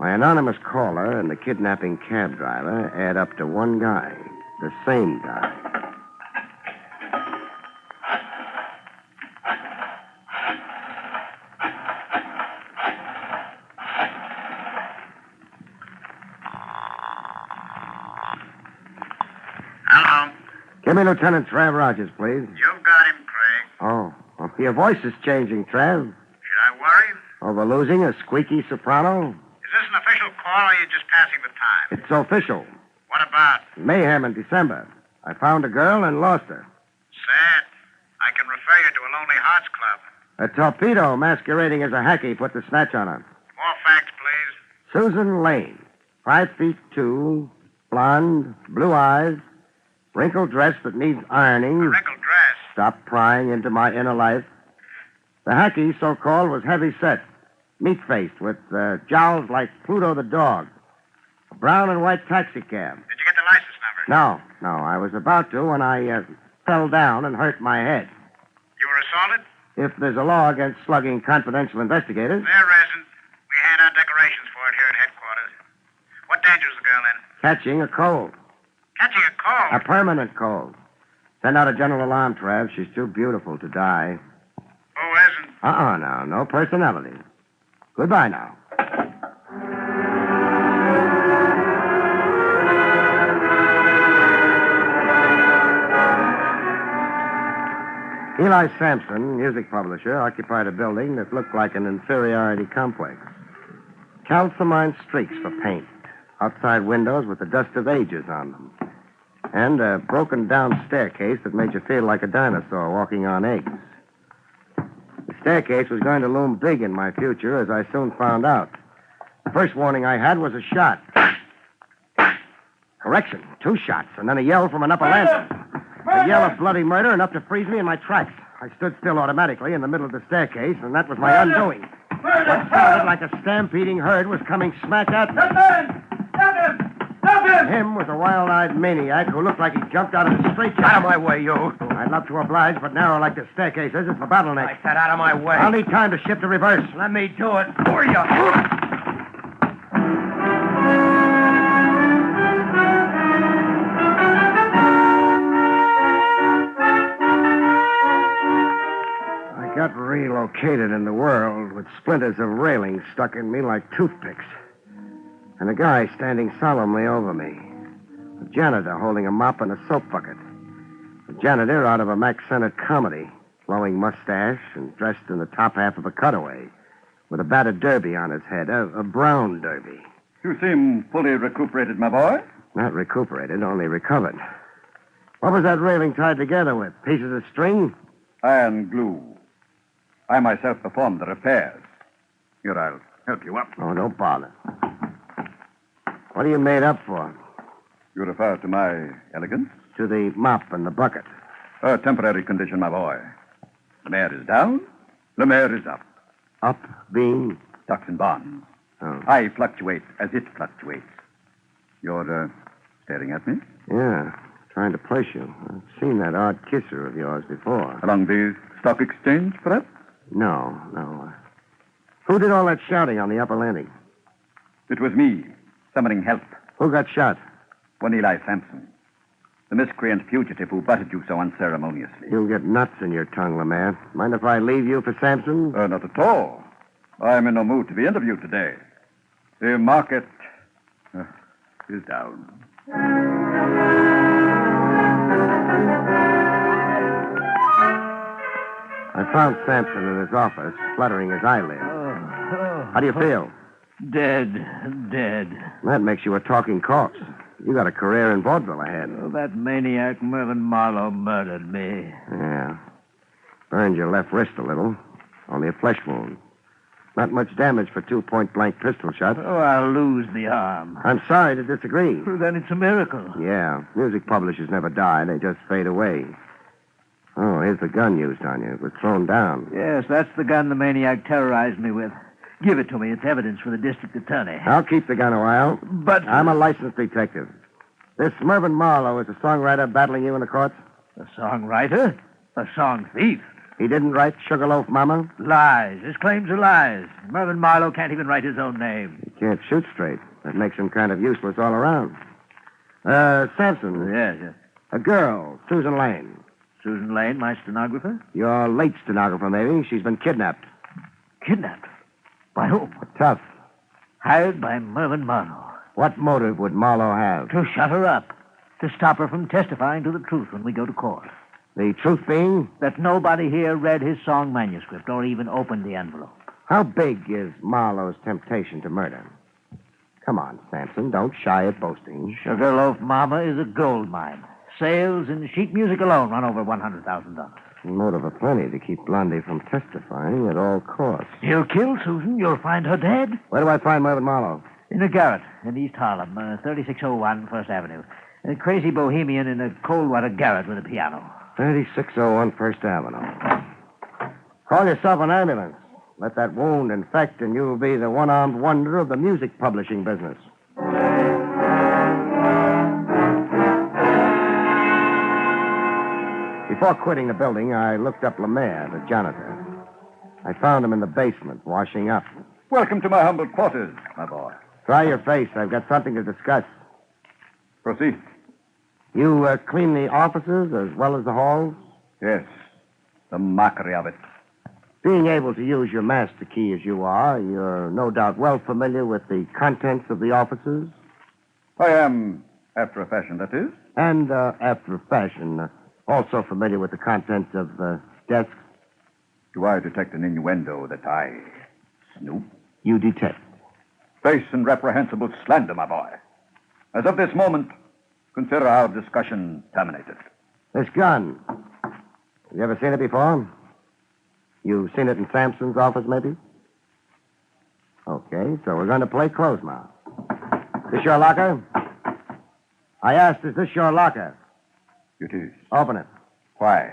My anonymous caller and the kidnapping cab driver add up to one guy, the same guy. Hello. Give me Lieutenant Trav Rogers, please. You've got him, Craig. Oh, your voice is changing, Trav. Should I worry? Over losing a squeaky soprano? Is this an official call or are you just passing the time? It's official. What about? Mayhem in December. I found a girl and lost her. Sad. I can refer you to a Lonely Hearts Club. A torpedo masquerading as a hacky put the snatch on her. More facts, please. Susan Lane, 5'2", blonde, blue eyes, wrinkled dress that needs ironing. A wrinkled dress. Stop prying into my inner life. The hacky, so-called, was heavy-set, meat-faced, with jowls like Pluto the dog. A brown and white taxi cab. Did you get the license number? No, I was about to when I fell down and hurt my head. You were assaulted? If there's a law against slugging confidential investigators, There isn't. We hand out decorations for it here at headquarters. What danger is the girl in? catching a cold. Catching a cold? A permanent cold. Send out a general alarm, Trav. She's too beautiful to die. Who isn't? Now. No personality. Goodbye now. Eli Sampson, music publisher, occupied a building that looked like an inferiority complex. Calcimine streaks for paint. Outside windows with the dust of ages on them. And a broken-down staircase that made you feel like a dinosaur walking on eggs. The staircase was going to loom big in my future, as I soon found out. The first warning I had was a shot. Correction, 2 shots, and then a yell from an upper landing. A yell of bloody murder enough to freeze me in my tracks. I stood still automatically in the middle of the staircase, and that was my undoing. What sounded like a stampeding herd was coming smack at me. Stop him! Stop him! Him was a wild-eyed maniac who looked like he jumped out of a straitjacket. Out of my way, you. I'd love to oblige, but narrow like the staircase is, it's a bottleneck. I said out of my way. I'll need time to shift to reverse. Let me do it for you. dislocated in the world with splinters of railing stuck in me like toothpicks. And a guy standing solemnly over me. A janitor holding a mop and a soap bucket. A janitor out of a Mac-centered comedy, flowing mustache and dressed in the top half of a cutaway, with a battered derby on his head, a brown derby. You seem fully recuperated, my boy. Not recuperated, only recovered. What was that railing tied together with? Pieces of string? Iron glue. I myself performed the repairs. Here, I'll help you up. Oh, don't bother. What are you made up for? You refer to my elegance? To the mop and the bucket. A temporary condition, my boy. The mayor is down, the mayor is up. Up being? Stocks and bonds. Oh. I fluctuate as it fluctuates. You're staring at me? Yeah, trying to place you. I've seen that odd kisser of yours before. Along the stock exchange, perhaps? No. Who did all that shouting on the upper landing? It was me, summoning help. Who got shot? One Eli Sampson. The miscreant fugitive who butted you so unceremoniously. You'll get nuts in your tongue, Lemaire. Mind if I leave you for Sampson? Not at all. I'm in no mood to be interviewed today. The market is down. I found Sampson in his office, fluttering his eyelids. How do you feel? Dead. That makes you a talking corpse. You got a career in vaudeville ahead. Oh, that maniac Mervyn Marlowe murdered me. Yeah. Burned your left wrist a little. Only a flesh wound. Not much damage for 2 point-blank pistol shots. Oh, I'll lose the arm. I'm sorry to disagree. Well, then it's a miracle. Yeah. Music publishers never die. They just fade away. Oh, here's the gun used on you. It was thrown down. Yes, that's the gun the maniac terrorized me with. Give it to me. It's evidence for the district attorney. I'll keep the gun a while. But... I'm a licensed detective. This Mervyn Marlowe is a songwriter battling you in the courts? A songwriter? A song thief? He didn't write Sugarloaf Mama? Lies. His claims are lies. Mervyn Marlowe can't even write his own name. He can't shoot straight. That makes him kind of useless all around. Sampson. Yes. A girl, Susan Lane. Susan Lane, my stenographer? Your late stenographer, maybe. She's been kidnapped. Kidnapped? By whom? Tough. Hired by Mervyn Marlowe. What motive would Marlowe have? To shut her up. To stop her from testifying to the truth when we go to court. The truth being? That nobody here read his song manuscript or even opened the envelope. How big is Marlowe's temptation to murder? Come on, Sampson. Don't shy at boasting. Sugarloaf Mama is a gold mine. Sales in sheet music alone run over $100,000. Motive aplenty to keep Blondie from testifying at all costs. You'll kill Susan. You'll find her dead. Where do I find Mervyn Marlowe? In a garret in East Harlem, 3601 First Avenue. A crazy bohemian in a cold-water garret with a piano. 3601 First Avenue. Call yourself an ambulance. Let that wound infect, and you'll be the one-armed wonder of the music publishing business. Before quitting the building, I looked up Lemaire, the janitor. I found him in the basement, washing up. Welcome to my humble quarters, my boy. Dry your face. I've got something to discuss. Proceed. You clean the offices as well as the halls? Yes. The mockery of it. Being able to use your master key as you are, you're no doubt well familiar with the contents of the offices? I am, after a fashion, that is. And after a fashion, also familiar with the contents of desks? Do I detect an innuendo that I snoop? You detect. Base and reprehensible slander, my boy. As of this moment, consider our discussion terminated. This gun. Have you ever seen it before? You've seen it in Sampson's office, maybe? Okay, so we're going to play close mouth. This your locker? I asked, is this your locker? It is. Open it. Why?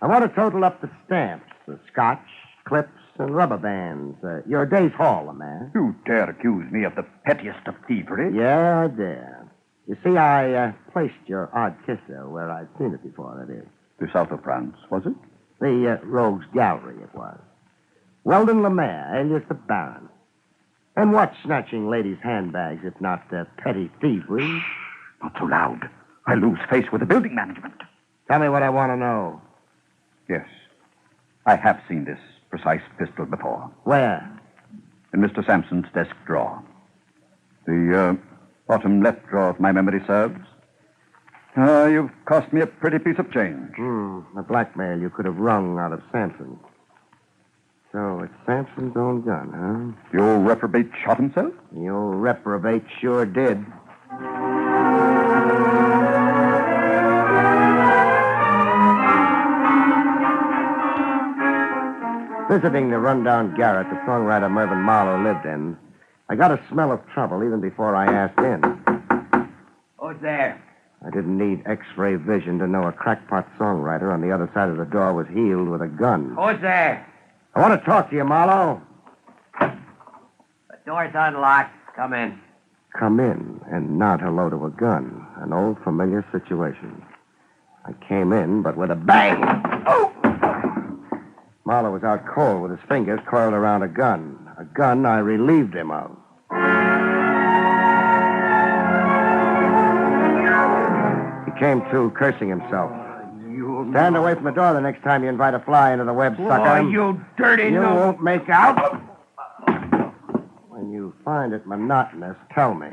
I want to total up the stamps, the scotch, clips, and rubber bands. Your day's haul, man. You dare accuse me of the pettiest of thievery? Yeah, I dare. You see, I placed your odd kisser where I'd seen it before, that is. The south of France, was it? The Rogues Gallery, it was. Weldon Lemaire, alias the Baron. And what's snatching ladies' handbags if not petty thievery? Not so loud. I lose face with the building management. Tell me what I want to know. Yes. I have seen this precise pistol before. Where? In Mr. Sampson's desk drawer. The bottom left drawer, if my memory serves. You've cost me a pretty piece of change. The blackmail you could have wrung out of Sampson. So it's Sampson's own gun, huh? The old reprobate shot himself? The old reprobate sure did. Visiting the rundown garret the songwriter Mervyn Marlowe lived in, I got a smell of trouble even before I asked in. Who's there? I didn't need X-ray vision to know a crackpot songwriter on the other side of the door was heeled with a gun. Who's there? I want to talk to you, Marlowe. The door's unlocked. Come in. Come in and nod hello to a gun. An old familiar situation. I came in, but with a bang. Oh! Marlowe was out cold with his fingers coiled around a gun. A gun I relieved him of. He came to, cursing himself. Stand away from the door the next time you invite a fly into the web, sucker. Oh, you dirty You no... won't make out. When you find it monotonous, tell me.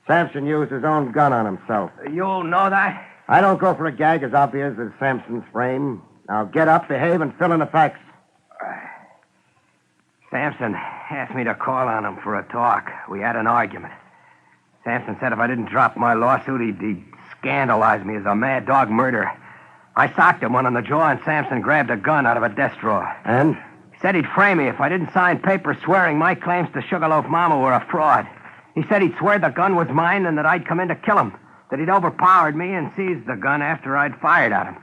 Sampson used his own gun on himself. You know that? I don't go for a gag as obvious as Sampson's frame. Now get up, behave, and fill in the facts. Sampson asked me to call on him for a talk. We had an argument. Sampson said if I didn't drop my lawsuit, he'd scandalize me as a mad dog murderer. I socked him one on the jaw, and Sampson grabbed a gun out of a desk drawer. And? He said he'd frame me if I didn't sign papers swearing my claims to Sugarloaf Mama were a fraud. He said he'd swear the gun was mine and that I'd come in to kill him, that he'd overpowered me and seized the gun after I'd fired at him.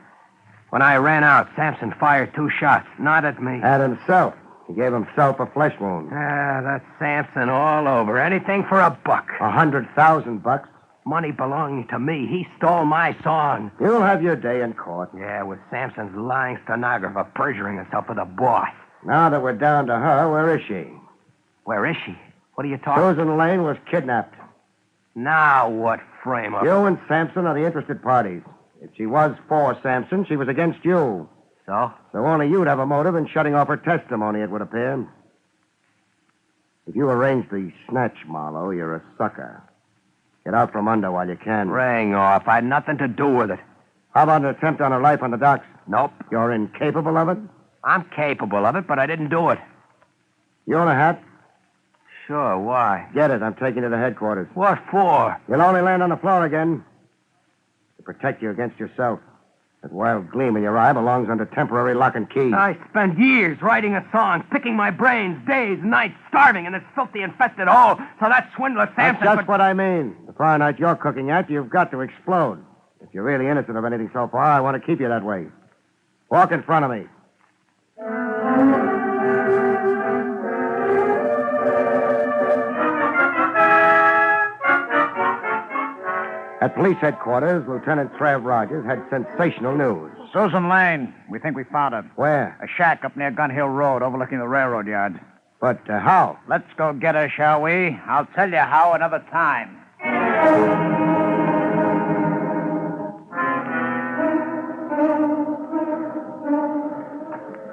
When I ran out, Sampson fired 2 shots, not at me. At himself. He gave himself a flesh wound. That's Sampson all over. Anything for a buck. $100,000. Money belonging to me. He stole my song. You'll have your day in court. Yeah, with Sampson's lying stenographer perjuring herself with a boss. Now that we're down to her, where is she? Where is she? What are you talking? Susan Lane was kidnapped. Now what frame-up? You and Sampson are the interested parties. If she was for Sampson, she was against you. So? So only you'd have a motive in shutting off her testimony, it would appear. If you arrange the snatch, Marlowe, you're a sucker. Get out from under while you can. Ring off. I had nothing to do with it. How about an attempt on her life on the docks? Nope. You're incapable of it? I'm capable of it, but I didn't do it. You own a hat? Sure, why? Get it. I'm taking you to headquarters. What for? You'll only land on the floor again. To protect you against yourself. That wild gleam in your eye belongs under temporary lock and key. I spent years writing a song, picking my brains, days, nights, starving in this filthy, infested hole. So that swindler Sampson... That's just what I mean. The fire night you're cooking at, you've got to explode. If you're really innocent of anything so far, I want to keep you that way. Walk in front of me. At police headquarters, Lieutenant Trav Rogers had sensational news. Susan Lane. We think we found her. Where? A shack up near Gun Hill Road, overlooking the railroad yard. But how? Let's go get her, shall we? I'll tell you how another time.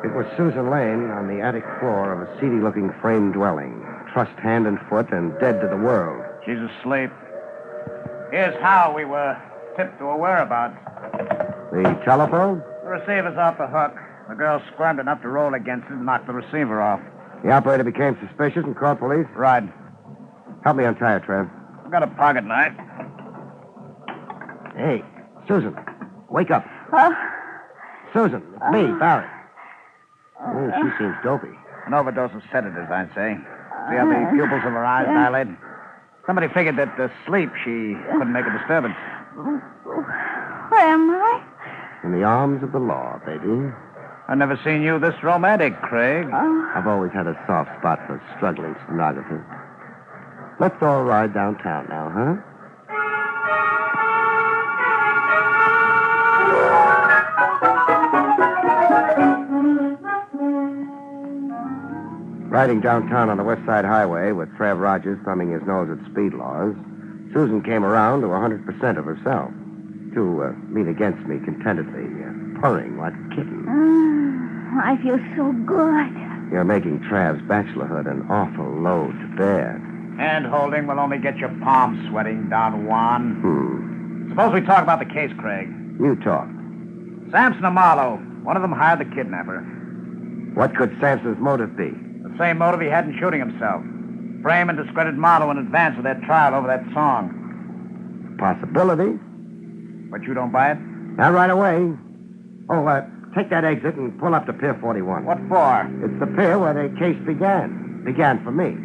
It was Susan Lane on the attic floor of a seedy-looking frame dwelling, trussed hand and foot and dead to the world. She's asleep. Here's how we were tipped to her whereabouts. The telephone? The receiver's off the hook. The girl squirmed enough to roll against it and knock the receiver off. The operator became suspicious and called police? Right. Help me untie her, Trev. I've got a pocket knife. Hey, Susan, wake up. Susan, it's me, Barrie. Oh, she seems dopey. An overdose of sedatives, I'd say. See how the pupils of her eyes dilate? Somebody figured that asleep she couldn't make a disturbance. Where am I? In the arms of the law, baby. I've never seen you this romantic, Craig. I've always had a soft spot for struggling stenographers. Let's all ride downtown now, huh? Riding downtown on the West Side Highway with Trav Rogers thumbing his nose at speed laws, Susan came around to 100% of herself. To lean against me contentedly, purring like a kitten. I feel so good. You're making Trav's bachelorhood an awful load to bear. Hand-holding will only get your palms sweating, Don Juan. Suppose we talk about the case, Craig. You talk. Samson and Marlowe. One of them hired the kidnapper. What could Sampson's motive be? The same motive he had in shooting himself. Frame and discredit Marlowe in advance of their trial over that song. Possibility. But you don't buy it? Not right away. Oh, take that exit and pull up to Pier 41. What for? It's the pier where the case began. Began for me.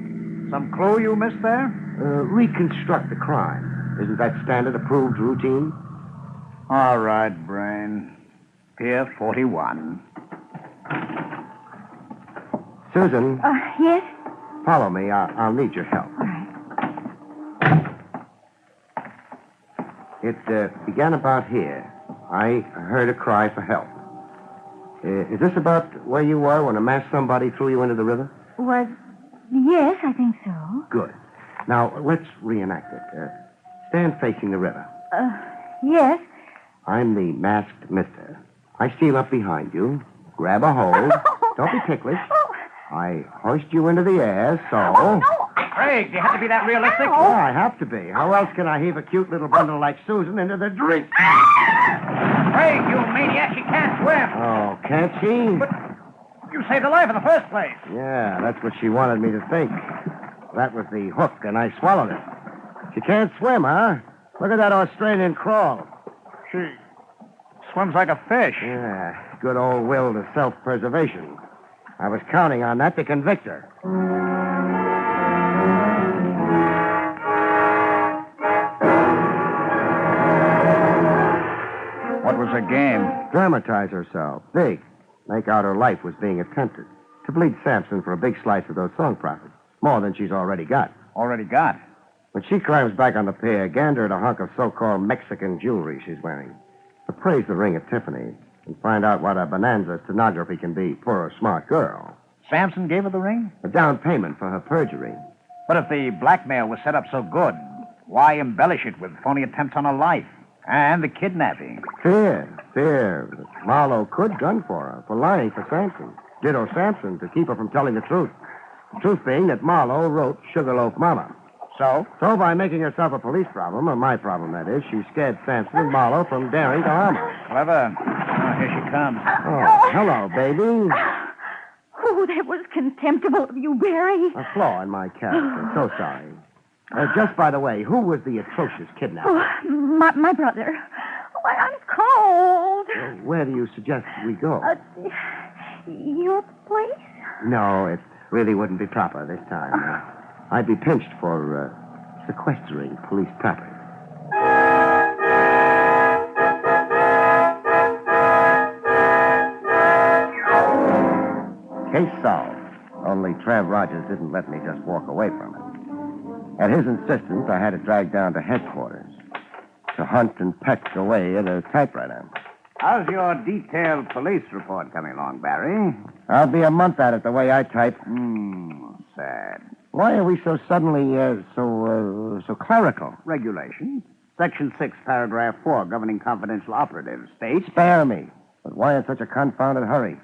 Some clue you missed there? Reconstruct the crime. Isn't that standard approved routine? All right, Brain. Pier 41. Susan. Yes? Follow me. I'll need your help. All right. It began about here. I heard a cry for help. Is this about where you were when a masked somebody threw you into the river? Yes, I think so. Good. Now, let's reenact it. Stand facing the river. Yes? I'm the masked mister. I steal up behind you, grab a hold. Don't be ticklish. I hoist you into the air, so... Oh, no! Craig, do you have to be that realistic? Oh, I have to be. How else can I heave a cute little bundle like Susan into the drink? Craig, you maniac, she can't swim. Oh, can't she? But you saved her life in the first place. Yeah, that's what she wanted me to think. That was the hook, and I swallowed it. She can't swim, huh? Look at that Australian crawl. She swims like a fish. Yeah, good old will to self-preservation. I was counting on that to convict her. What was her game? Dramatize herself. Big. Make out her life was being attempted. To bleed Sampson for a big slice of those song profits. More than she's already got. Already got? When she climbs back on the pier, gander at a hunk of so-called Mexican jewelry she's wearing. Appraise the ring at Tiffany's and find out what a bonanza stenography can be for a smart girl. Sampson gave her the ring? A down payment for her perjury. But if the blackmail was set up so good, why embellish it with phony attempts on her life? And the kidnapping? Fear. That Marlowe could gun for her, for lying for Sampson. Ditto Sampson to keep her from telling the truth. The truth being that Marlowe wrote Sugarloaf Mama. So? So by making herself a police problem, or my problem, that is, she scared Sampson and Marlowe from daring to harm her. Clever. Oh, here she comes. Oh, hello, baby. Oh, that was contemptible of you, Barrie. A flaw in my character. So sorry. Just by the way, who was the atrocious kidnapper? Oh, my brother. Oh, I'm cold. Where do you suggest we go? Your place? No, it really wouldn't be proper this time. I'd be pinched for sequestering police property. Case solved. Only Trav Rogers didn't let me just walk away from it. At his insistence, I had it dragged down to headquarters to hunt and peck away at a typewriter. How's your detailed police report coming along, Barrie? I'll be a month at it the way I type. Sad. Why are we so suddenly so clerical? Regulation. Section 6, paragraph 4, governing confidential operatives, states... Spare me. But why in such a confounded hurry?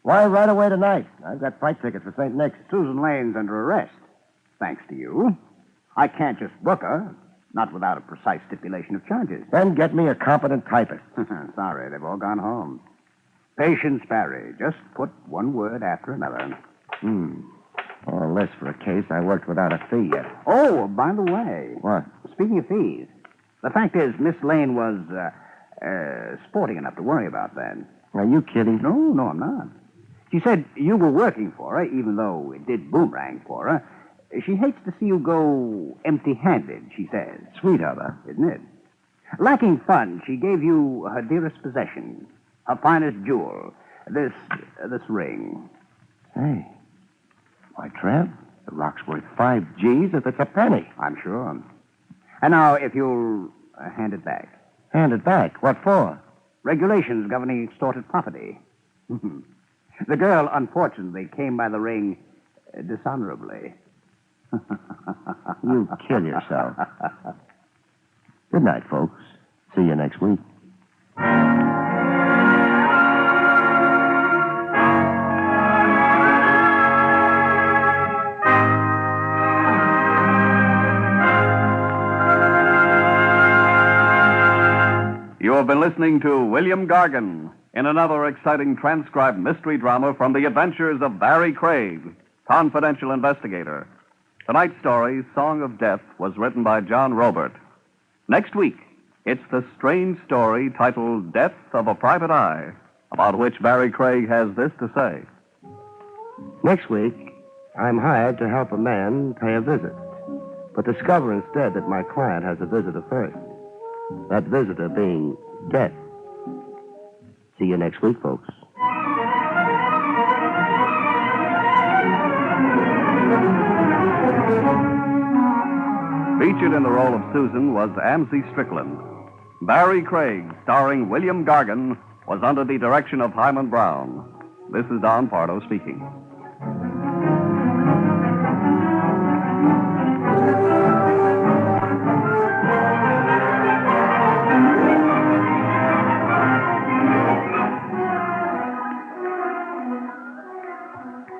Why right away tonight? I've got flight tickets for St. Nick's. Susan Lane's under arrest. Thanks to you. I can't just book her, not without a precise stipulation of charges. Then get me a competent typist. Sorry, they've all gone home. Patience, Barrie. Just put one word after another. All this for a case I worked without a fee yet. Oh, by the way. What? Speaking of fees, the fact is Miss Lane was sporting enough to worry about that. Are you kidding? No, I'm not. She said you were working for her, even though it did boomerang for her. She hates to see you go empty-handed, she says. Sweet of her. Isn't it? Lacking funds, she gave you her dearest possession, her finest jewel, this ring. Hey. Why, Trev, the rock's worth 5 G's if it's a penny. I'm sure. And now, if you'll hand it back. Hand it back? What for? Regulations governing extorted property. The girl, unfortunately, came by the ring dishonorably. You kill yourself. Good night, folks. See you next week. have been listening to William Gargan in another exciting transcribed mystery drama from the adventures of Barrie Craig, confidential investigator. Tonight's story, Song of Death, was written by John Robert. Next week, it's the strange story titled Death of a Private Eye, about which Barrie Craig has this to say. Next week, I'm hired to help a man pay a visit, but discover instead that my client has a visitor first. That visitor being death. See you next week, folks. Featured in the role of Susan was Amzie Strickland. Barrie Craig, starring William Gargan, was under the direction of Hyman Brown. This is Don Pardo speaking.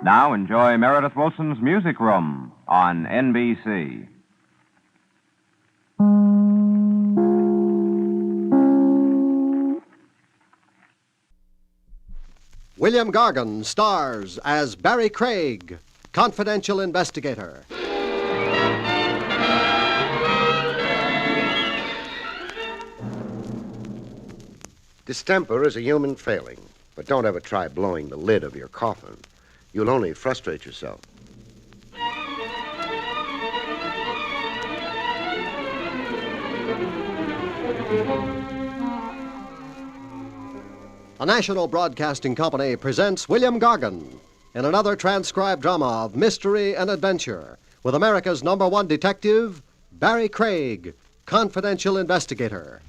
Now enjoy Meredith Wilson's Music Room on NBC. William Gargan stars as Barrie Craig, confidential investigator. Distemper is a human failing, but don't ever try blowing the lid of your coffin. You'll only frustrate yourself. The National Broadcasting Company presents William Gargan in another transcribed drama of mystery and adventure with America's #1 detective, Barrie Craig, confidential investigator.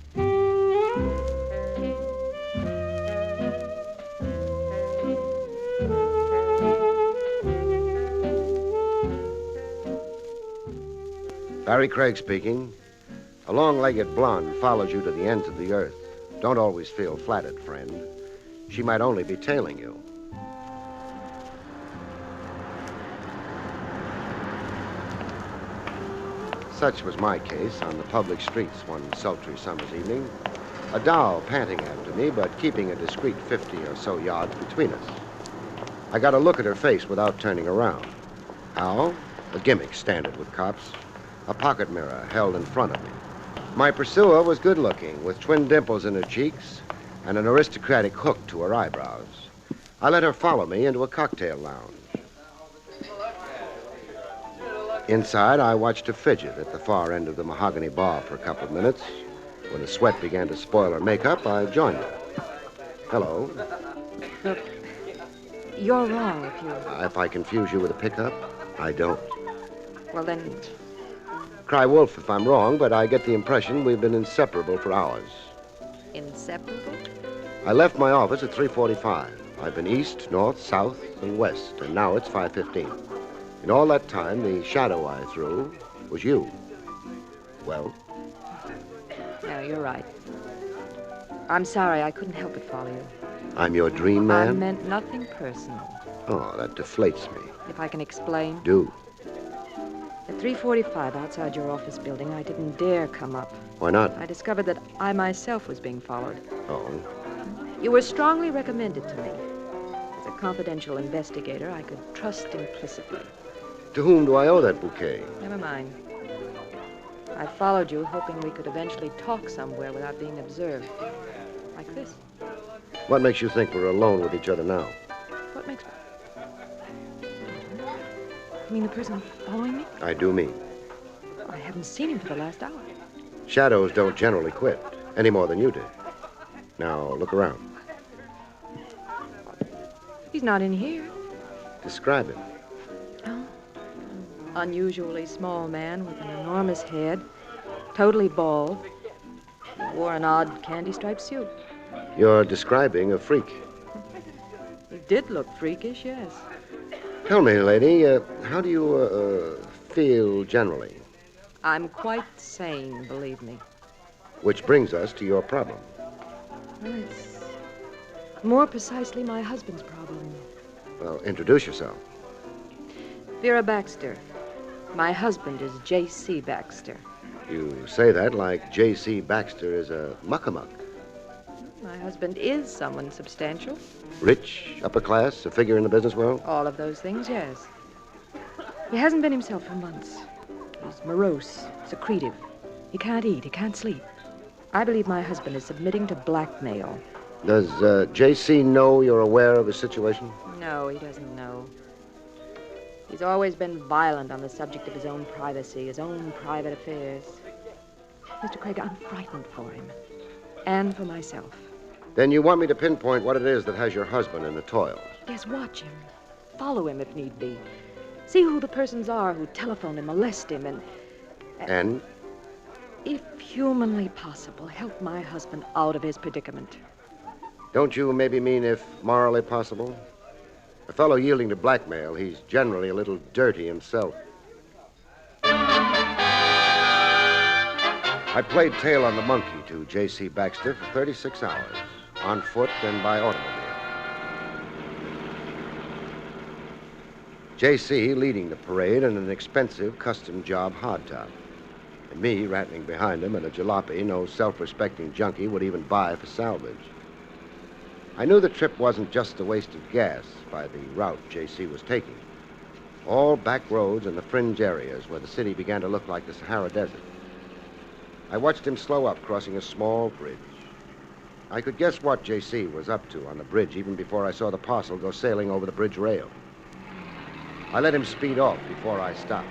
Barrie Craig speaking. A long-legged blonde follows you to the ends of the earth. Don't always feel flattered, friend. She might only be tailing you. Such was my case on the public streets one sultry summer's evening. A doll panting after me, but keeping a discreet 50 or so yards between us. I got a look at her face without turning around. How? A gimmick standard with cops. A pocket mirror held in front of me. My pursuer was good-looking, with twin dimples in her cheeks and an aristocratic hook to her eyebrows. I let her follow me into a cocktail lounge. Inside, I watched her fidget at the far end of the mahogany bar for a couple of minutes. When the sweat began to spoil her makeup, I joined her. Hello. Look, you're wrong if you... If I confuse you with a pickup, I don't. Well, then... Cry wolf if I'm wrong, but I get the impression we've been inseparable for hours. Inseparable? I left my office at 3:45. I've been east, north, south, and west, and now it's 5:15. In all that time, the shadow I threw was you. Well? No, you're right. I'm sorry, I couldn't help but follow you. I'm your dream man? I meant nothing personal. Oh, that deflates me. If I can explain. Do. At 3:45 outside your office building, I didn't dare come up. Why not? I discovered that I myself was being followed. Oh? You were strongly recommended to me. As a confidential investigator, I could trust implicitly. To whom do I owe that bouquet? Never mind. I followed you, hoping we could eventually talk somewhere without being observed. Like this. What makes you think we're alone with each other now? What makes... You mean the person following me? I do mean. I haven't seen him for the last hour. Shadows don't generally quit, any more than you did. Now, look around. He's not in here. Describe him. Oh. Unusually small man with an enormous head, totally bald. He wore an odd candy-striped suit. You're describing a freak. He did look freakish, yes. Tell me, lady, how do you feel generally? I'm quite sane, believe me. Which brings us to your problem. Well, it's more precisely my husband's problem. Well, introduce yourself. Vera Baxter. My husband is J.C. Baxter. You say that like J.C. Baxter is a muckamuck. My husband is someone substantial. Rich, upper class, a figure in the business world? All of those things, yes. He hasn't been himself for months. He's morose, secretive. He can't eat, he can't sleep. I believe my husband is submitting to blackmail. Does J.C. know you're aware of his situation? No, he doesn't know. He's always been violent on the subject of his own privacy, his own private affairs. Mr. Craig, I'm frightened for him. And for myself. Then you want me to pinpoint what it is that has your husband in the toils? Yes, watch him. Follow him if need be. See who the persons are who telephone and molest him And? If humanly possible, help my husband out of his predicament. Don't you maybe mean if morally possible? A fellow yielding to blackmail, he's generally a little dirty himself. I played tail on the monkey to J.C. Baxter for 36 hours, on foot and by automobile. J.C. leading the parade in an expensive custom job hardtop. And me rattling behind him in a jalopy no self-respecting junkie would even buy for salvage. I knew the trip wasn't just a waste of gas by the route J.C. was taking. All back roads and the fringe areas where the city began to look like the Sahara Desert. I watched him slow up, crossing a small bridge. I could guess what J.C. was up to on the bridge even before I saw the parcel go sailing over the bridge rail. I let him speed off before I stopped.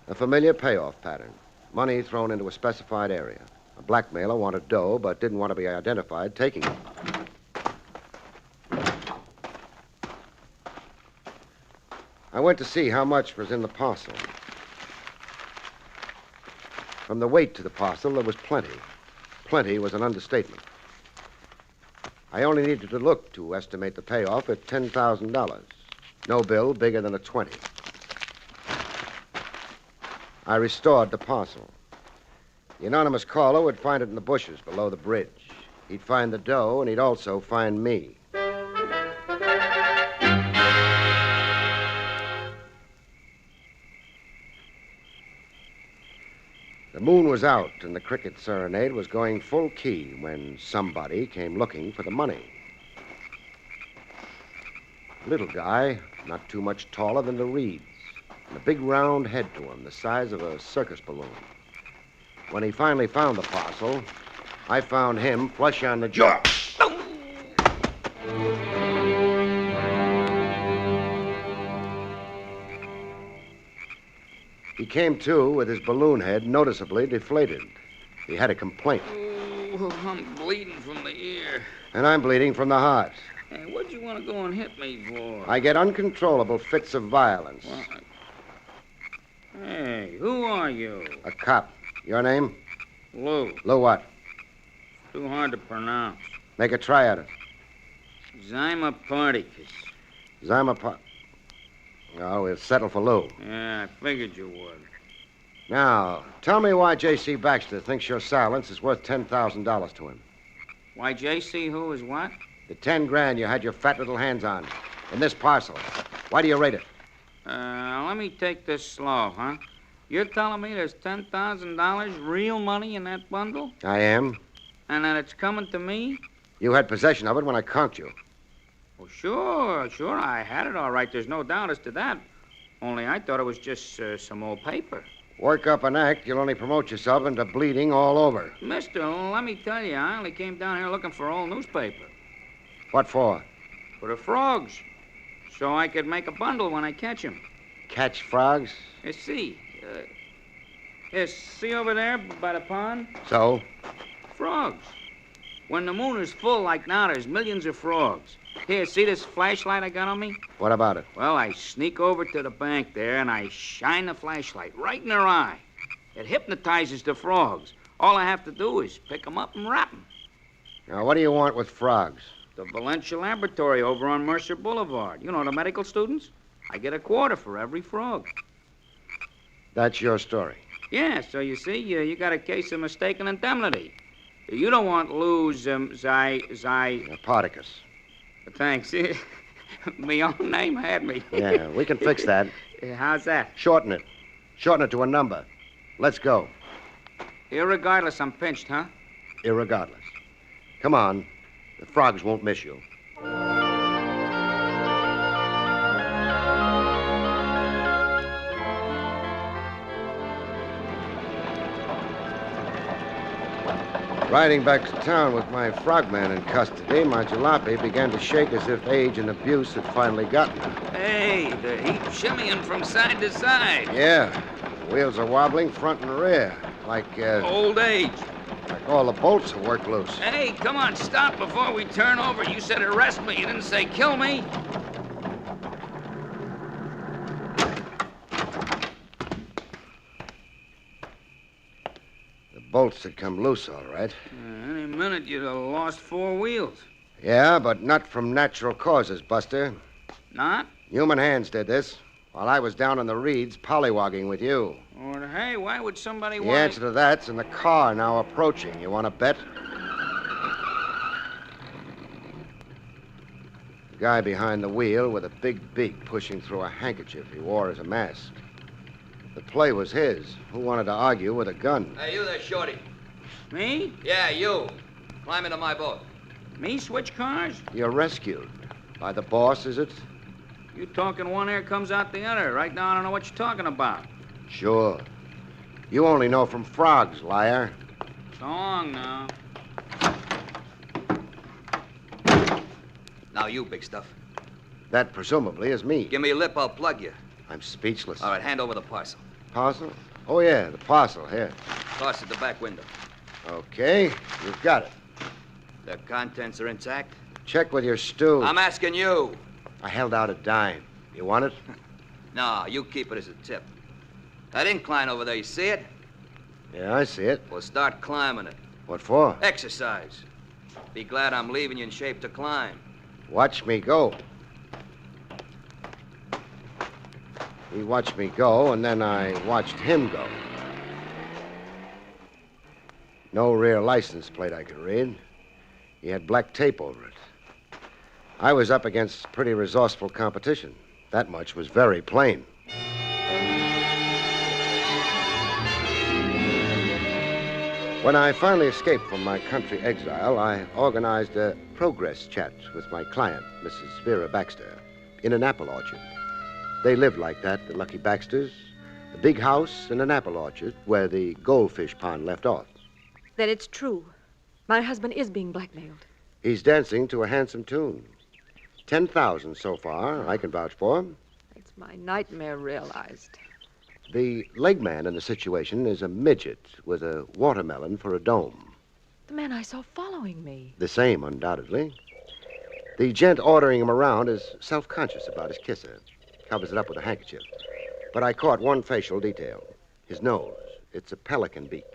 A familiar payoff pattern. Money thrown into a specified area. A blackmailer wanted dough but didn't want to be identified taking it. I went to see how much was in the parcel. From the weight to the parcel, there was plenty. Plenty was an understatement. I only needed to look to estimate the payoff at $10,000. No bill bigger than a 20. I restored the parcel. The anonymous caller would find it in the bushes below the bridge. He'd find the dough, and he'd also find me. The moon was out, and the cricket serenade was going full key when somebody came looking for the money. A little guy, not too much taller than the reeds, and a big round head to him, the size of a circus balloon. When he finally found the parcel, I found him flush on the jaw. He came to with his balloon head noticeably deflated. He had a complaint. Oh, I'm bleeding from the ear. And I'm bleeding from the heart. Hey, what'd you want to go and hit me for? I get uncontrollable fits of violence. What? Hey, who are you? A cop. Your name? Lou. Lou what? Too hard to pronounce. Make a try at it. Zyma Particus. Oh, we'll settle for Lou. Yeah, I figured you would. Now, tell me why J.C. Baxter thinks your silence is worth $10,000 to him. Why J.C. who is what? The 10 grand you had your fat little hands on. In this parcel. Why do you rate it? Let me take this slow, huh? You're telling me there's $10,000 real money in that bundle? I am. And that it's coming to me? You had possession of it when I conked you. Well, sure. I had it all right. There's no doubt as to that. Only I thought it was just some old paper. Work up an act, you'll only promote yourself into bleeding all over. Mister, let me tell you, I only came down here looking for old newspaper. What for? For the frogs. So I could make a bundle when I catch them. Catch frogs? See over there by the pond? So? Frogs. When the moon is full like now, there's millions of frogs. Here, see this flashlight I got on me? What about it? Well, I sneak over to the bank there, and I shine the flashlight right in their eye. It hypnotizes the frogs. All I have to do is pick them up and wrap them. Now, what do you want with frogs? The Valencia Laboratory over on Mercer Boulevard. You know, the medical students? I get $25 for every frog. That's your story? Yeah, so you see, you got a case of mistaken indemnity. You don't want Lou's, Particus. Thanks. My own name had me. Yeah, we can fix that. How's that? Shorten it. Shorten it to a number. Let's go. Irregardless, I'm pinched, huh? Irregardless. Come on. The frogs won't miss you. Riding back to town with my frogman in custody, my jalopy began to shake as if age and abuse had finally gotten her. Hey, the heap shimmying from side to side. Yeah, the wheels are wobbling front and rear, like, Old age. like all the bolts have worked loose. Hey, come on, stop before we turn over. You said arrest me. You didn't say kill me. The bolts had come loose, all right. Any minute you'd have lost 4 wheels. Yeah, but not from natural causes, Buster. Not? Human hands did this, while I was down in the reeds pollywogging with you. Or, hey, why would somebody The want... answer to that's in the car now approaching. You want to bet? The guy behind the wheel with a big beak pushing through a handkerchief he wore as a mask. The play was his. Who wanted to argue with a gun? Hey, you there, Shorty. Me? Yeah, you. Climb into my boat. Me switch cars? You're rescued. By the boss, is it? You talking one ear comes out the other. Right now, I don't know what you're talking about. Sure. You only know from frogs, liar. So long now. Now you, big stuff. That presumably is me. Give me a lip, I'll plug you. I'm speechless. All right, hand over the parcel. Parcel? Oh, yeah, the parcel. Here. Toss it the back window. Okay, you've got it. The contents are intact? Check with your stew. I'm asking you. I held out a dime. You want it? No, you keep it as a tip. That incline over there, you see it? Yeah, I see it. Well, start climbing it. What for? Exercise. Be glad I'm leaving you in shape to climb. Watch me go. He watched me go, and then I watched him go. No rear license plate I could read. He had black tape over it. I was up against pretty resourceful competition. That much was very plain. When I finally escaped from my country exile, I organized a progress chat with my client, Mrs. Vera Baxter, in an apple orchard. They lived like that, the Lucky Baxters. A big house and an apple orchard where the goldfish pond left off. Then it's true. My husband is being blackmailed. He's dancing to a handsome tune. 10,000 so far, I can vouch for him. It's my nightmare realized. The leg man in the situation is a midget with a watermelon for a dome. The man I saw following me. The same, undoubtedly. The gent ordering him around is self-conscious about his kisser. Covers it up with a handkerchief. But I caught one facial detail. His nose. It's a pelican beak.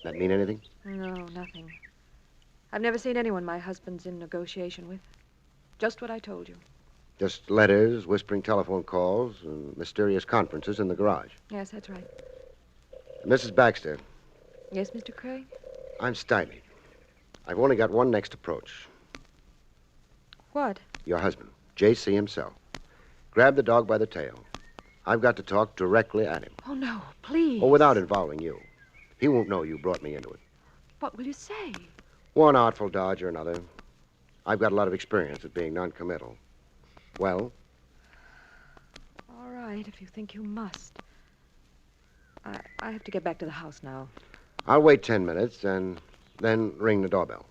That mean anything? No, nothing. I've never seen anyone my husband's in negotiation with. Just what I told you. Just letters, whispering telephone calls, and mysterious conferences in the garage. Yes, that's right. Mrs. Baxter, Yes, Mr. Craig? I'm stymied. I've only got one next approach. What? Your husband, J.C. himself. Grab the dog by the tail. I've got to talk directly at him. Oh, no, please. Oh, without involving you. He won't know you brought me into it. What will you say? One artful dodge or another. I've got a lot of experience at being noncommittal. Well? All right, if you think you must. I have to get back to the house now. I'll wait 10 minutes and then ring the doorbell.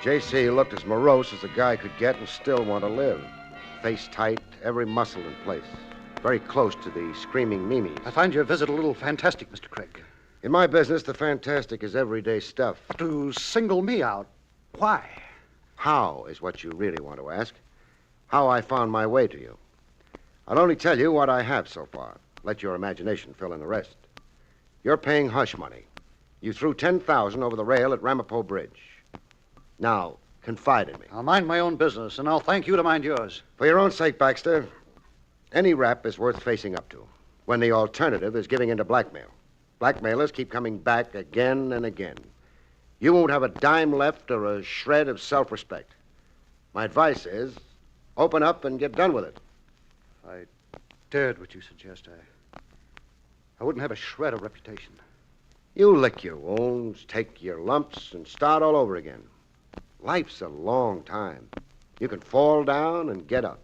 J.C. looked as morose as a guy could get and still want to live. Face tight, every muscle in place. Very close to the screaming Mimis. I find your visit a little fantastic, Mr. Craig. In my business, the fantastic is everyday stuff. To single me out, why? How is what you really want to ask. How I found my way to you. I'll only tell you what I have so far. Let your imagination fill in the rest. You're paying hush money. You threw 10,000 over the rail at Ramapo Bridge. Now, confide in me. I'll mind my own business, and I'll thank you to mind yours. For your own sake, Baxter, any rap is worth facing up to when the alternative is giving in to blackmail. Blackmailers keep coming back again and again. You won't have a dime left or a shred of self-respect. My advice is, open up and get done with it. I dared what you suggest. I wouldn't have a shred of reputation. You lick your wounds, take your lumps, and start all over again. Life's a long time. You can fall down and get up.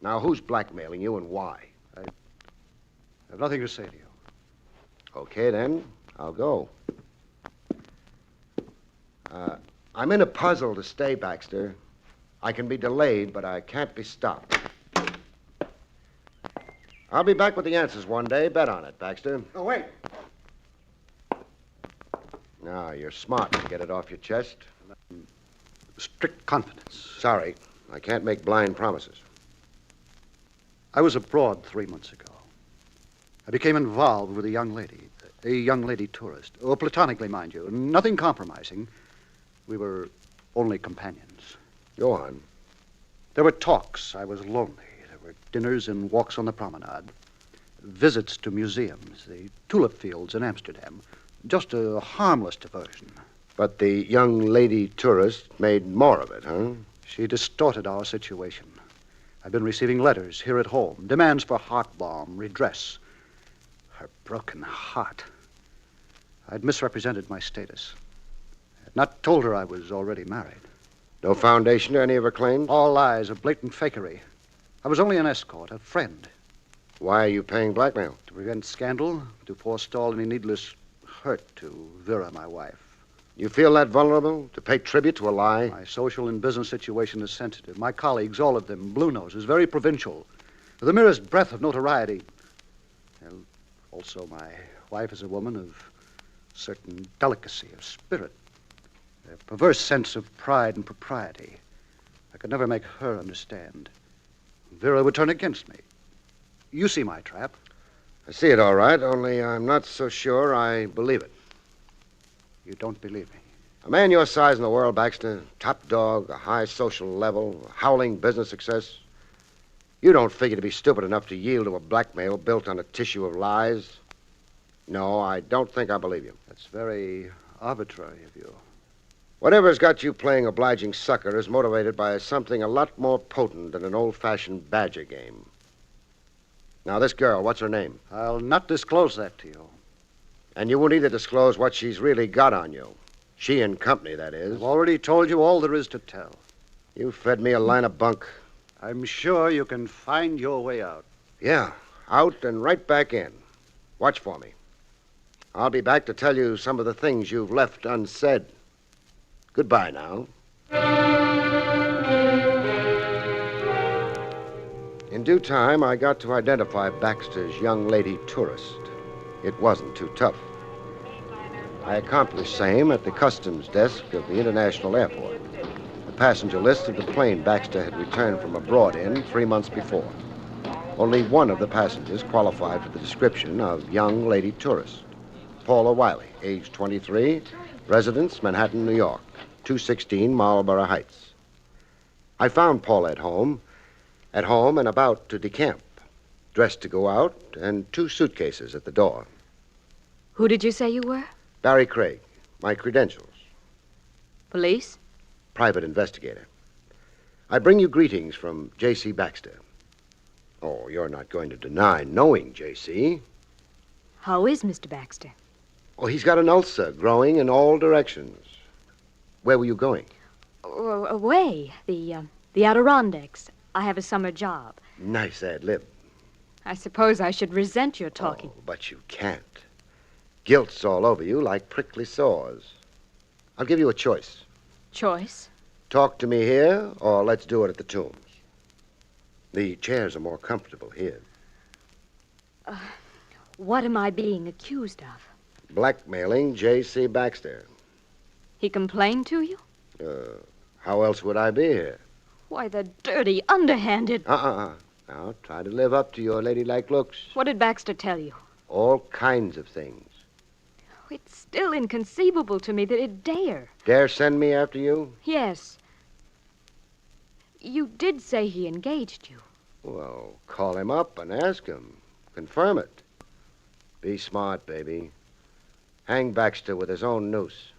Now, who's blackmailing you and why? I have nothing to say to you. Okay, then. I'll go. I'm in a puzzle to stay, Baxter. I can be delayed, but I can't be stopped. I'll be back with the answers one day. Bet on it, Baxter. Oh, wait. Now, you're smart to get it off your chest. Strict confidence. Sorry. I can't make blind promises. I was abroad 3 months ago. I became involved with a young lady tourist. Oh, platonically, mind you. Nothing compromising. We were only companions. Go on. There were talks. I was lonely. There were dinners and walks on the promenade. Visits to museums, the tulip fields in Amsterdam. Just a harmless diversion. But the young lady tourist made more of it, huh? She distorted our situation. I've been receiving letters here at home, demands for heart balm, redress. Her broken heart. I'd misrepresented my status. I'd not told her I was already married. No foundation to any of her claims? All lies, a blatant fakery. I was only an escort, a friend. Why are you paying blackmail? To prevent scandal, to forestall any needless hurt to Vera, my wife. You feel that vulnerable to pay tribute to a lie? My social and business situation is sensitive. My colleagues, all of them, blue noses, very provincial. The merest breath of notoriety. And also, my wife is a woman of certain delicacy of spirit. A perverse sense of pride and propriety. I could never make her understand. Vera would turn against me. You see my trap. I see it all right, only I'm not so sure I believe it. You don't believe me? A man your size in the world, Baxter, top dog, a high social level, a howling business success. You don't figure to be stupid enough to yield to a blackmail built on a tissue of lies. No, I don't think I believe you. That's very arbitrary of you. Whatever's got you playing obliging sucker is motivated by something a lot more potent than an old-fashioned badger game. Now, this girl, what's her name? I'll not disclose that to you. And you won't either disclose what she's really got on you. She and company, that is. I've already told you all there is to tell. You fed me a line of bunk. I'm sure you can find your way out. Yeah, out and right back in. Watch for me. I'll be back to tell you some of the things you've left unsaid. Goodbye now. In due time, I got to identify Baxter's young lady tourist. It wasn't too tough. I accomplished same at the customs desk of the international airport. The passenger list of the plane Baxter had returned from abroad in 3 months before. Only one of the passengers qualified for the description of young lady tourist. Paula Wiley, age 23, residence Manhattan, New York, 216 Marlborough Heights. I found Paula at home and about to decamp, dressed to go out, and 2 suitcases at the door. Who did you say you were? Barrie Craig, my credentials. Police? Private investigator. I bring you greetings from J.C. Baxter. Oh, you're not going to deny knowing J.C. How is Mr. Baxter? Oh, he's got an ulcer growing in all directions. Where were you going? Away. The Adirondacks. I have a summer job. Nice ad lib. I suppose I should resent your talking. Oh, but you can't. Guilt's all over you like prickly sores. I'll give you a choice. Choice? Talk to me here, or let's do it at the Tombs. The chairs are more comfortable here. What am I being accused of? Blackmailing J.C. Baxter. He complained to you? How else would I be here? Why, the dirty, underhanded... Now, try to live up to your ladylike looks. What did Baxter tell you? All kinds of things. It's still inconceivable to me that he'd dare. Dare send me after you? Yes. You did say he engaged you. Well, call him up and ask him. Confirm it. Be smart, baby. Hang Baxter with his own noose.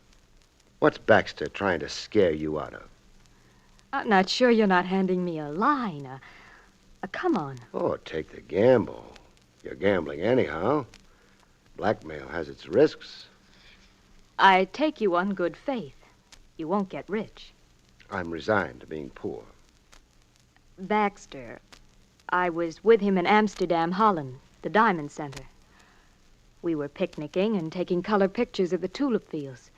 What's Baxter trying to scare you out of? I'm not sure you're not handing me a line. Come on. Oh, take the gamble. You're gambling anyhow. Blackmail has its risks. I take you on good faith. You won't get rich. I'm resigned to being poor. Baxter. I was with him in Amsterdam, Holland, the Diamond Center. We were picnicking and taking color pictures of the tulip fields.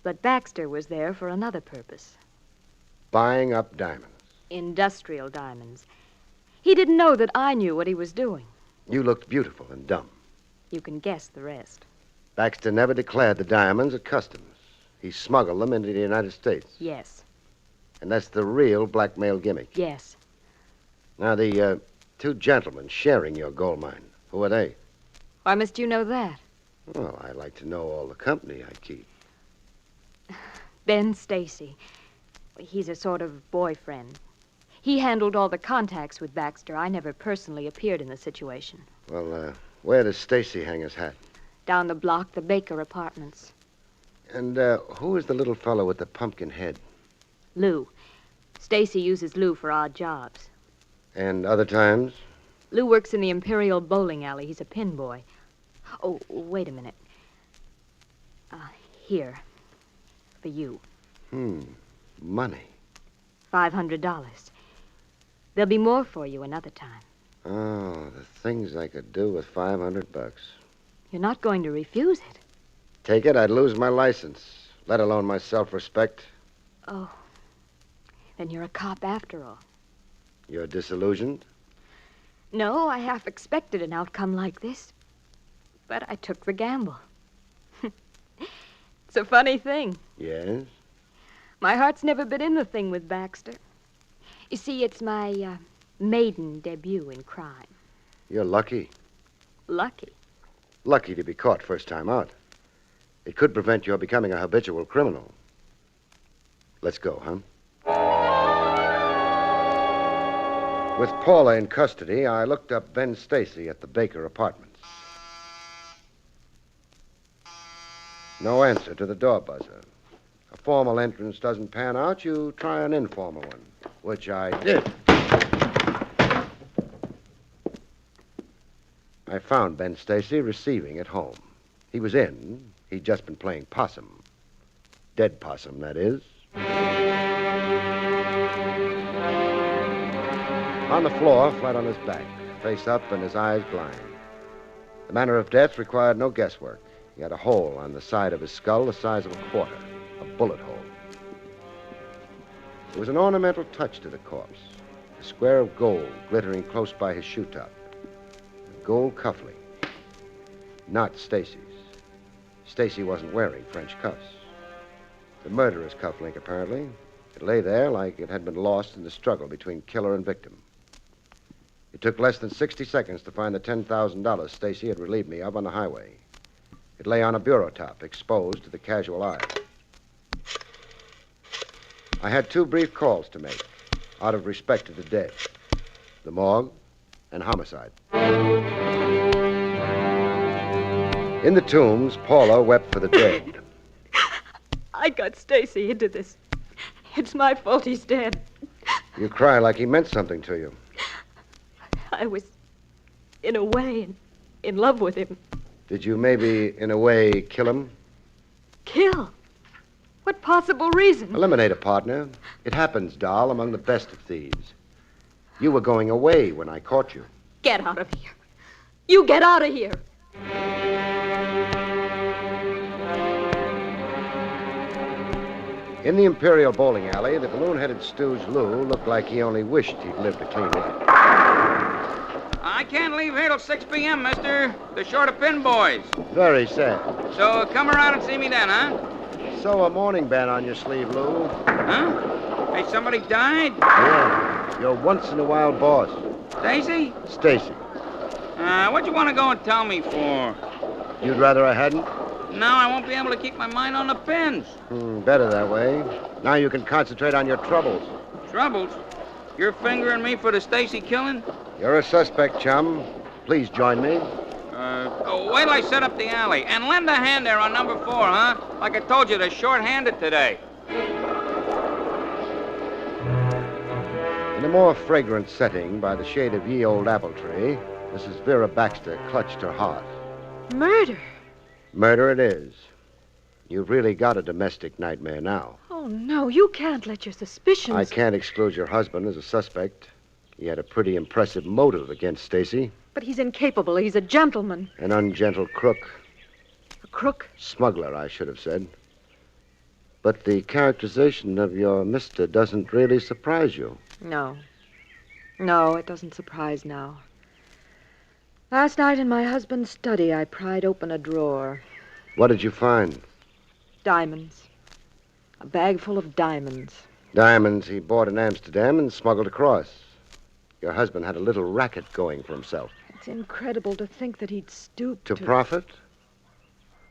But Baxter was there for another purpose. Buying up diamonds. Industrial diamonds. He didn't know that I knew what he was doing. You looked beautiful and dumb. You can guess the rest. Baxter never declared the diamonds at customs. He smuggled them into the United States. Yes. And that's the real blackmail gimmick. Yes. Now, the two gentlemen sharing your gold mine, who are they? Why must you know that? Well, I'd like to know all the company I keep. Ben Stacy. He's a sort of boyfriend. He handled all the contacts with Baxter. I never personally appeared in the situation. Well, where does Stacy hang his hat? Down the block, the Baker Apartments. And who is the little fellow with the pumpkin head? Lou. Stacy uses Lou for odd jobs. And other times? Lou works in the Imperial Bowling Alley. He's a pin boy. Oh, wait a minute. Here. For you. Money. $500. There'll be more for you another time. Oh, the things I could do with $500. You're not going to refuse it. Take it, I'd lose my license, let alone my self-respect. Oh. Then you're a cop after all. You're disillusioned? No, I half expected an outcome like this. But I took the gamble. It's a funny thing. Yes? My heart's never been in the thing with Baxter. You see, it's my maiden debut in crime. You're lucky. Lucky? Lucky to be caught first time out. It could prevent your becoming a habitual criminal. Let's go, huh? With Paula in custody, I looked up Ben Stacy at the Baker Apartments. No answer to the door buzzer. A formal entrance doesn't pan out, you try an informal one, which I did. I found Ben Stacy receiving at home. He was in. He'd just been playing possum. Dead possum, that is. On the floor, flat on his back, face up and his eyes blind. The manner of death required no guesswork. He had a hole on the side of his skull the size of a quarter, a bullet hole. There was an ornamental touch to the corpse, a square of gold glittering close by his shoe top. A gold cufflink. Not Stacy's. Stacy wasn't wearing French cuffs. The murderer's cufflink, apparently. It lay there like it had been lost in the struggle between killer and victim. It took less than 60 seconds to find the $10,000 Stacy had relieved me of on the highway. It lay on a bureau top, exposed to the casual eye. I had 2 brief calls to make, out of respect to the dead. The morgue and homicide. In the tombs, Paula wept for the dead. I got Stacy into this. It's my fault he's dead. You cry like he meant something to you. I was, in a way, in love with him. Did you maybe, in a way, kill him? Kill? What possible reason? Eliminate a partner. It happens, doll, among the best of thieves. You were going away when I caught you. Get out of here. You get out of here. In the Imperial Bowling Alley, the balloon-headed stooge Lou looked like he only wished he'd lived a clean life. I can't leave here till 6 p.m., mister. They're short of pin boys. Very sad. So come around and see me then, huh? So a mourning band on your sleeve, Lou. Huh? Hey, somebody died? Yeah. Your once-in-a-while boss. Stacy? Stacy. What you want to go and tell me for? You'd rather I hadn't? Now I won't be able to keep my mind on the pins. Better that way. Now you can concentrate on your troubles. Troubles? You're fingering me for the Stacy killing? You're a suspect, chum. Please join me. Wait till I set up the alley. And lend a hand there on number 4, huh? Like I told you, they're short-handed today. In a more fragrant setting, by the shade of ye old apple tree, Mrs. Vera Baxter clutched her heart. Murder? Murder it is. You've really got a domestic nightmare now. Oh, no, you can't let your suspicions... I can't exclude your husband as a suspect. He had a pretty impressive motive against Stacy. But he's incapable. He's a gentleman. An ungentle crook. A crook? Smuggler, I should have said. But the characterization of your mister doesn't really surprise you. No. No, it doesn't surprise now. Last night in my husband's study, I pried open a drawer. What did you find? Diamonds. A bag full of diamonds. Diamonds he bought in Amsterdam and smuggled across. Your husband had a little racket going for himself. It's incredible to think that he'd stoop To profit?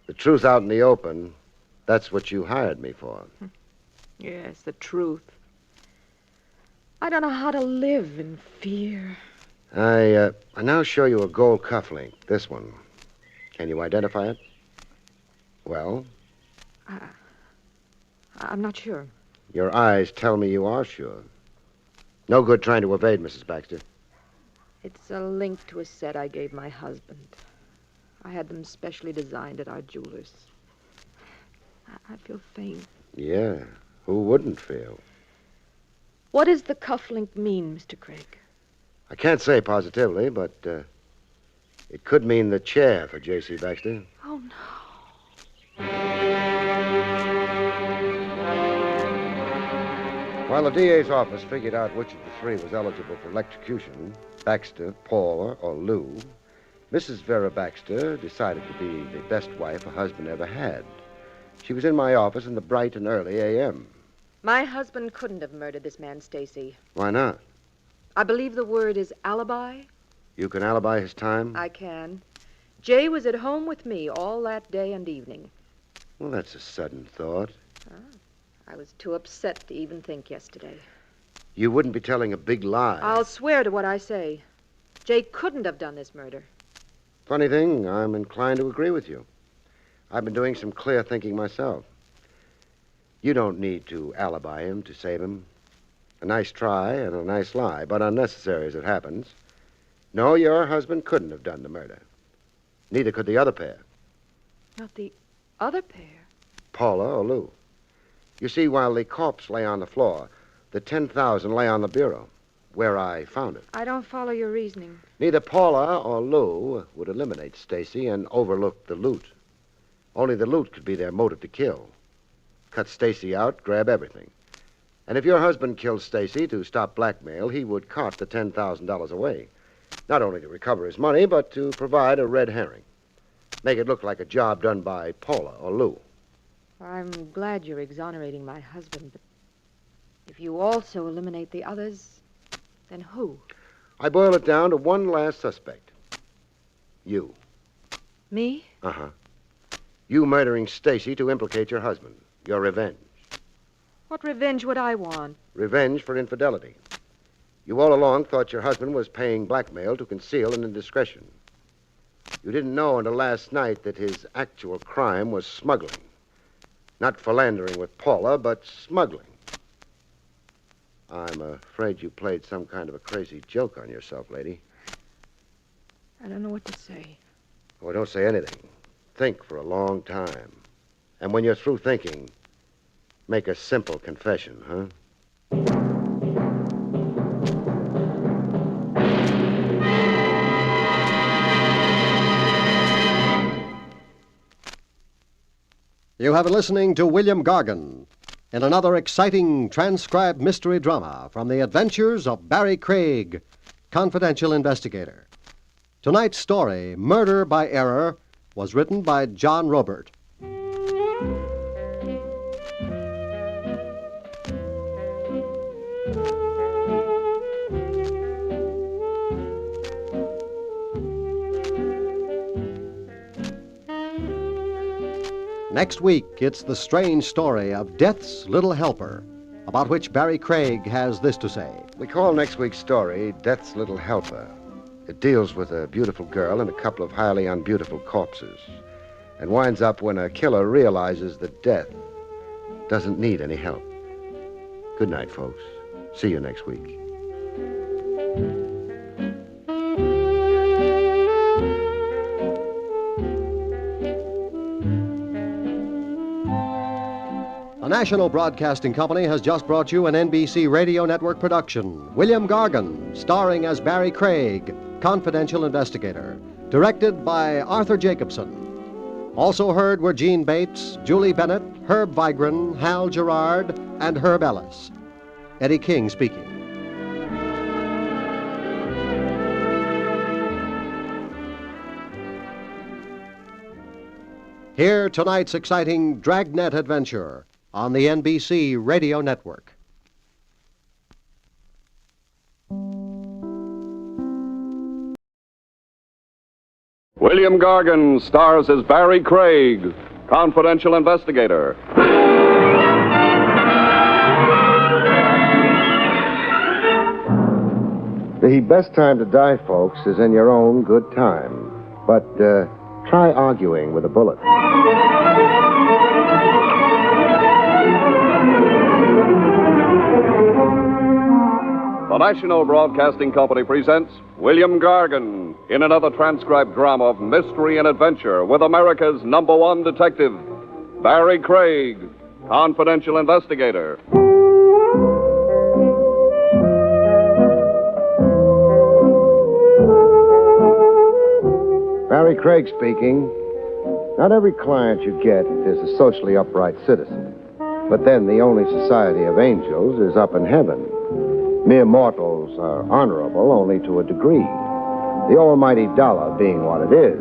The truth out in the open, that's what you hired me for. Yes, the truth. I don't know how to live in fear. I now show you a gold cufflink, this one. Can you identify it? Well? I'm not sure. Your eyes tell me you are sure. No good trying to evade, Mrs. Baxter. It's a link to a set I gave my husband. I had them specially designed at our jeweler's. I feel faint. Yeah, who wouldn't feel? What does the cufflink mean, Mr. Craig? I can't say positively, but it could mean the chair for J.C. Baxter. Oh, no. While the DA's office figured out which of the three was eligible for electrocution, Baxter, Paula, or Lou, Mrs. Vera Baxter decided to be the best wife a husband ever had. She was in my office in the bright and early a.m. My husband couldn't have murdered this man, Stacy. Why not? I believe the word is alibi. You can alibi his time? I can. Jay was at home with me all that day and evening. Well, that's a sudden thought. I was too upset to even think yesterday. You wouldn't be telling a big lie. I'll swear to what I say. Jay couldn't have done this murder. Funny thing, I'm inclined to agree with you. I've been doing some clear thinking myself. You don't need to alibi him to save him. A nice try and a nice lie, but unnecessary as it happens. No, your husband couldn't have done the murder. Neither could the other pair. Not the other pair? Paula or Lou. You see, while the corpse lay on the floor, the $10,000 lay on the bureau, where I found it. I don't follow your reasoning. Neither Paula or Lou would eliminate Stacy and overlook the loot. Only the loot could be their motive to kill. Cut Stacy out, grab everything. And if your husband killed Stacy to stop blackmail, he would cart the $10,000 away. Not only to recover his money, but to provide a red herring. Make it look like a job done by Paula or Lou. I'm glad you're exonerating my husband, but if you also eliminate the others, then who? I boil it down to one last suspect. You. Me? Uh-huh. You murdering Stacy to implicate your husband. Your revenge. What revenge would I want? Revenge for infidelity. You all along thought your husband was paying blackmail to conceal an indiscretion. You didn't know until last night that his actual crime was smuggling. Not philandering with Paula, but smuggling. I'm afraid you played some kind of a crazy joke on yourself, lady. I don't know what to say. Well, don't say anything. Think for a long time. And when you're through thinking, make a simple confession, huh? You have been listening to William Gargan in another exciting transcribed mystery drama from the adventures of Barrie Craig, confidential investigator. Tonight's story, Murder by Error, was written by John Robert. Next week, it's the strange story of Death's Little Helper, about which Barrie Craig has this to say. We call next week's story Death's Little Helper. It deals with a beautiful girl and a couple of highly unbeautiful corpses, and winds up when a killer realizes that death doesn't need any help. Good night, folks. See you next week. The National Broadcasting Company has just brought you an NBC Radio Network production, William Gargan, starring as Barrie Craig, confidential investigator, directed by Arthur Jacobson. Also heard were Gene Bates, Julie Bennett, Herb Vigran, Hal Gerard, and Herb Ellis. Eddie King speaking. Hear tonight's exciting Dragnet adventure on the NBC Radio Network. William Gargan stars as Barrie Craig, confidential investigator. The best time to die, folks, is in your own good time. But try arguing with a bullet. The National Broadcasting Company presents William Gargan in another transcribed drama of mystery and adventure with America's #1 detective, Barrie Craig, confidential investigator. Barrie Craig speaking. Not every client you get is a socially upright citizen. But then the only society of angels is up in heaven. Mere mortals are honorable only to a degree, the almighty dollar being what it is.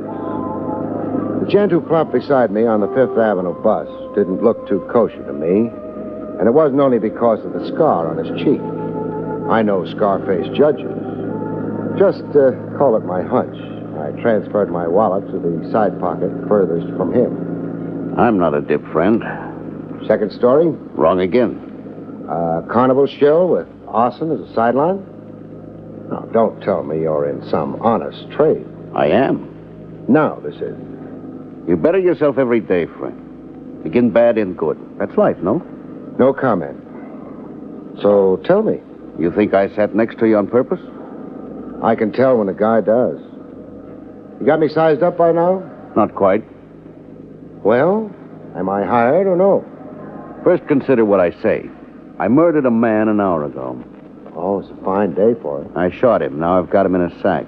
The gent who plopped beside me on the Fifth Avenue bus didn't look too kosher to me, and it wasn't only because of the scar on his cheek. I know Scarface judges. Just call it my hunch. I transferred my wallet to the side pocket furthest from him. I'm not a dip, friend. Second story? Wrong again. Carnival show with arson as a sideline? Now, don't tell me you're in some honest trade. I am. No, this is. You better yourself every day, friend. Begin bad, end good. That's life, no? No comment. So tell me. You think I sat next to you on purpose? I can tell when a guy does. You got me sized up by now? Not quite. Well, am I hired or no? First, consider what I say. I murdered a man an hour ago. Oh, it's a fine day for it. I shot him. Now I've got him in a sack.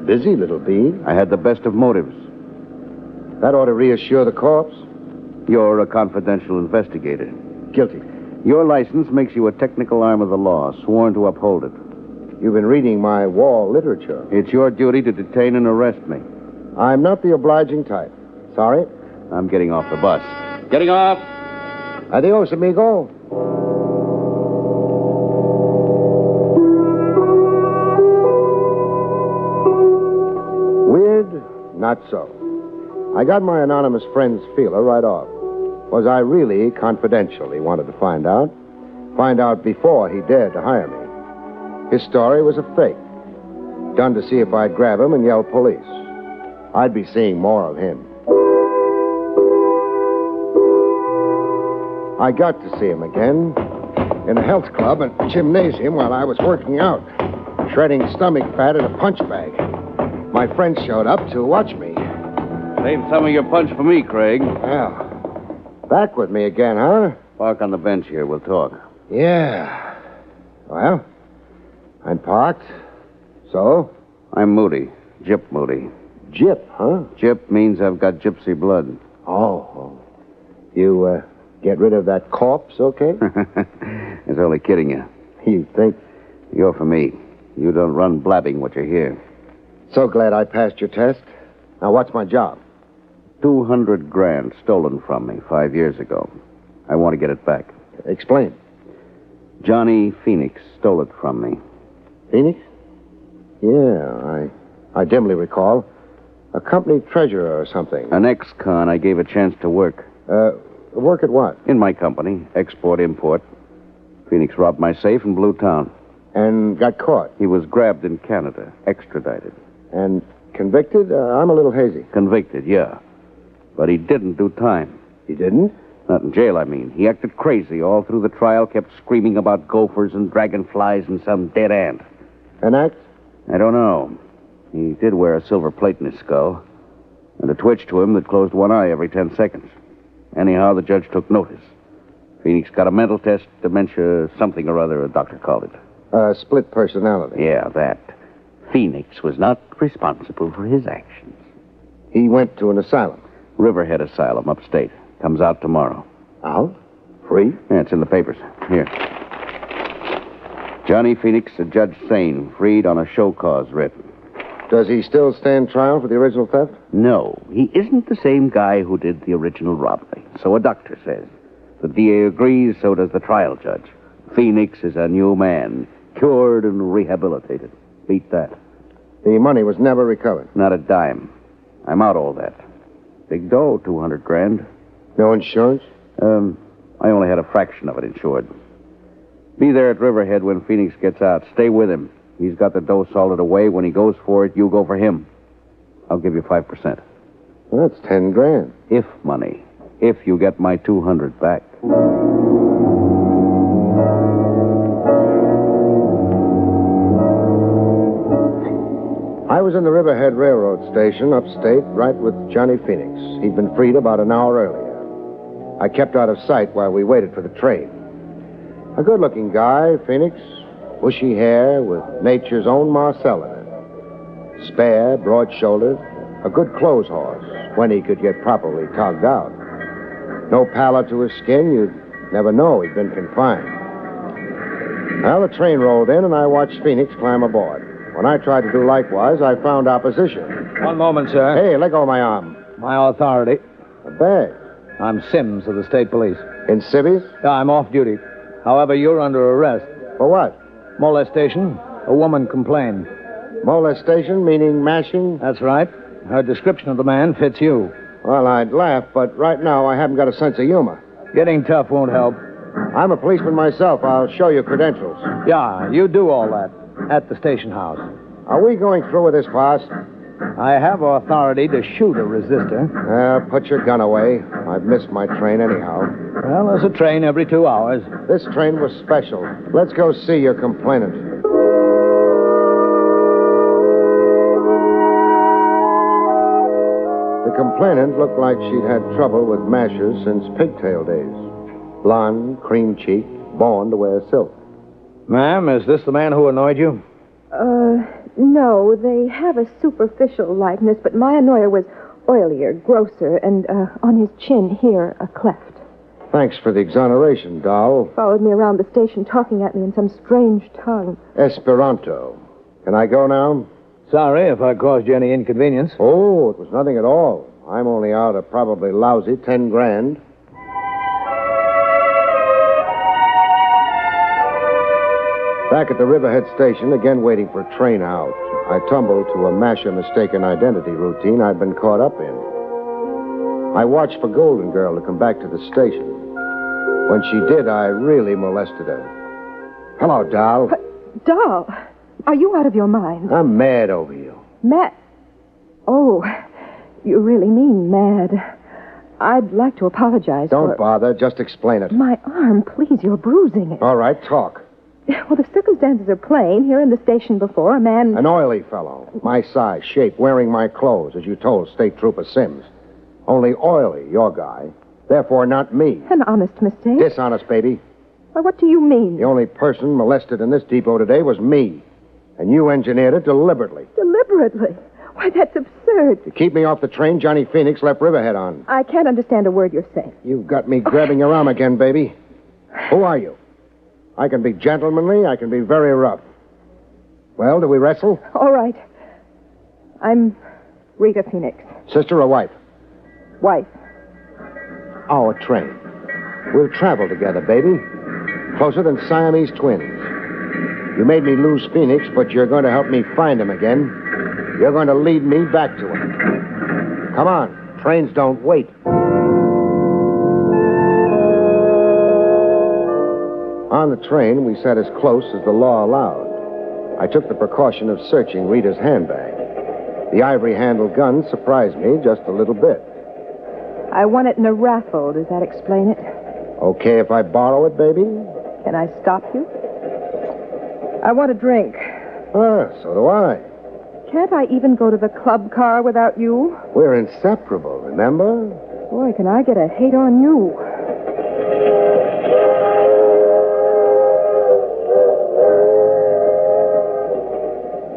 Busy, little bean. I had the best of motives. That ought to reassure the corpse. You're a confidential investigator. Guilty. Your license makes you a technical arm of the law, sworn to uphold it. You've been reading my wall literature. It's your duty to detain and arrest me. I'm not the obliging type. Sorry. I'm getting off the bus. Getting off. Adios, amigo. Weird? Not so. I got my anonymous friend's feeler right off. Was I really confidential, he wanted to find out. Find out before he dared to hire me. His story was a fake. Done to see if I'd grab him and yell police. I'd be seeing more of him. I got to see him again in a health club and gymnasium while I was working out, shredding stomach fat in a punch bag. My friend showed up to watch me. Save some of your punch for me, Craig. Well, back with me again, huh? Park on the bench here. We'll talk. Yeah. Well, I'm parked. So? I'm Moody. Gyp Moody. Gyp, huh? Gyp means I've got gypsy blood. Oh. You, get rid of that corpse, okay? I was only kidding you. You think? You're for me. You don't run blabbing what you hear. So glad I passed your test. Now, what's my job? 200 grand stolen from me 5 years ago. I want to get it back. Explain. Johnny Phoenix stole it from me. Phoenix? Yeah, I dimly recall. A company treasurer or something. An ex-con I gave a chance to work. Work at what? In my company. Export, import. Phoenix robbed my safe in Blue Town. And got caught? He was grabbed in Canada. Extradited. And convicted? I'm a little hazy. Convicted, yeah. But he didn't do time. He didn't? Not in jail, I mean. He acted crazy all through the trial, kept screaming about gophers and dragonflies and some dead ant. An act? I don't know. He did wear a silver plate in his skull, and a twitch to him that closed one eye every 10 seconds. Anyhow, the judge took notice. Phoenix got a mental test, dementia, something or other, a doctor called it. Split personality. Yeah, that. Phoenix was not responsible for his actions. He went to an asylum. Riverhead Asylum, upstate. Comes out tomorrow. Out? Free? Yeah, it's in the papers. Here. Johnny Phoenix to Judge Sane, freed on a show cause writ. Does he still stand trial for the original theft? No, he isn't the same guy who did the original robbery. So a doctor says. The DA agrees, so does the trial judge. Phoenix is a new man, cured and rehabilitated. Beat that. The money was never recovered. Not a dime. I'm out all that. Big dough, $200,000. No insurance? I only had a fraction of it insured. Be there at Riverhead when Phoenix gets out. Stay with him. He's got the dough salted away. When he goes for it, you go for him. I'll give you 5%. Well, that's $10,000. If money. If you get my 200 back. I was in the Riverhead Railroad Station, upstate, right with Johnny Phoenix. He'd been freed about an hour earlier. I kept out of sight while we waited for the train. A good-looking guy, Phoenix. Bushy hair with nature's own Marcel in it. Spare, broad-shouldered, a good clothes horse when he could get properly togged out. No pallor to his skin, you'd never know he'd been confined. Well, the train rolled in, and I watched Phoenix climb aboard. When I tried to do likewise, I found opposition. One moment, sir. Hey, let go of my arm. My authority. A bag. I'm Sims of the state police. In civvies? Yeah, I'm off duty. However, you're under arrest. For what? Molestation. A woman complained. Molestation, meaning mashing? That's right. Her description of the man fits you. Well, I'd laugh, but right now I haven't got a sense of humor. Getting tough won't help. I'm a policeman myself. I'll show you credentials. Yeah, you do all that. At the station house. Are we going through with this farce? I have authority to shoot a resistor. Put your gun away. I've missed my train anyhow. Well, there's a train every 2 hours. This train was special. Let's go see your complainant. The complainant looked like she'd had trouble with mashers since pigtail days. Blonde, cream-cheeked, born to wear silk. Ma'am, is this the man who annoyed you? No. They have a superficial likeness, but my annoyer was oilier, grosser, and on his chin here, a cleft. Thanks for the exoneration, doll. Followed me around the station, talking at me in some strange tongue. Esperanto. Can I go now? Sorry if I caused you any inconvenience. Oh, it was nothing at all. I'm only out a probably lousy $10,000. Back at the Riverhead station, again waiting for a train out, I tumbled to a masher mistaken identity routine I'd been caught up in. I watched for Golden Girl to come back to the station. When she did, I really molested her. Hello, doll. Doll, are you out of your mind? I'm mad over you. Mad? Oh, you really mean mad. I'd like to apologize Don't bother. Just explain it. My arm, please, you're bruising it. All right, talk. Well, the circumstances are plain. Here in the station before, a man... An oily fellow. My size, shape, wearing my clothes, as you told State Trooper Sims. Only oily, your guy. Therefore, not me. An honest mistake? Dishonest, baby. Why, what do you mean? The only person molested in this depot today was me. And you engineered it deliberately. Deliberately? Why, that's absurd. To keep me off the train, Johnny Phoenix left Riverhead on. I can't understand a word you're saying. You've got me grabbing your arm again, baby. Who are you? I can be gentlemanly. I can be very rough. Well, do we wrestle? All right. I'm Rita Phoenix. Sister or wife? Wife. Our train. We'll travel together, baby. Closer than Siamese twins. You made me lose Phoenix, but you're going to help me find him again. You're going to lead me back to him. Come on. Trains don't wait. On the train, we sat as close as the law allowed. I took the precaution of searching Rita's handbag. The ivory-handled gun surprised me just a little bit. I won it in a raffle. Does that explain it? Okay if I borrow it, baby? Can I stop you? I want a drink. So do I. Can't I even go to the club car without you? We're inseparable, remember? Boy, can I get a hate on you.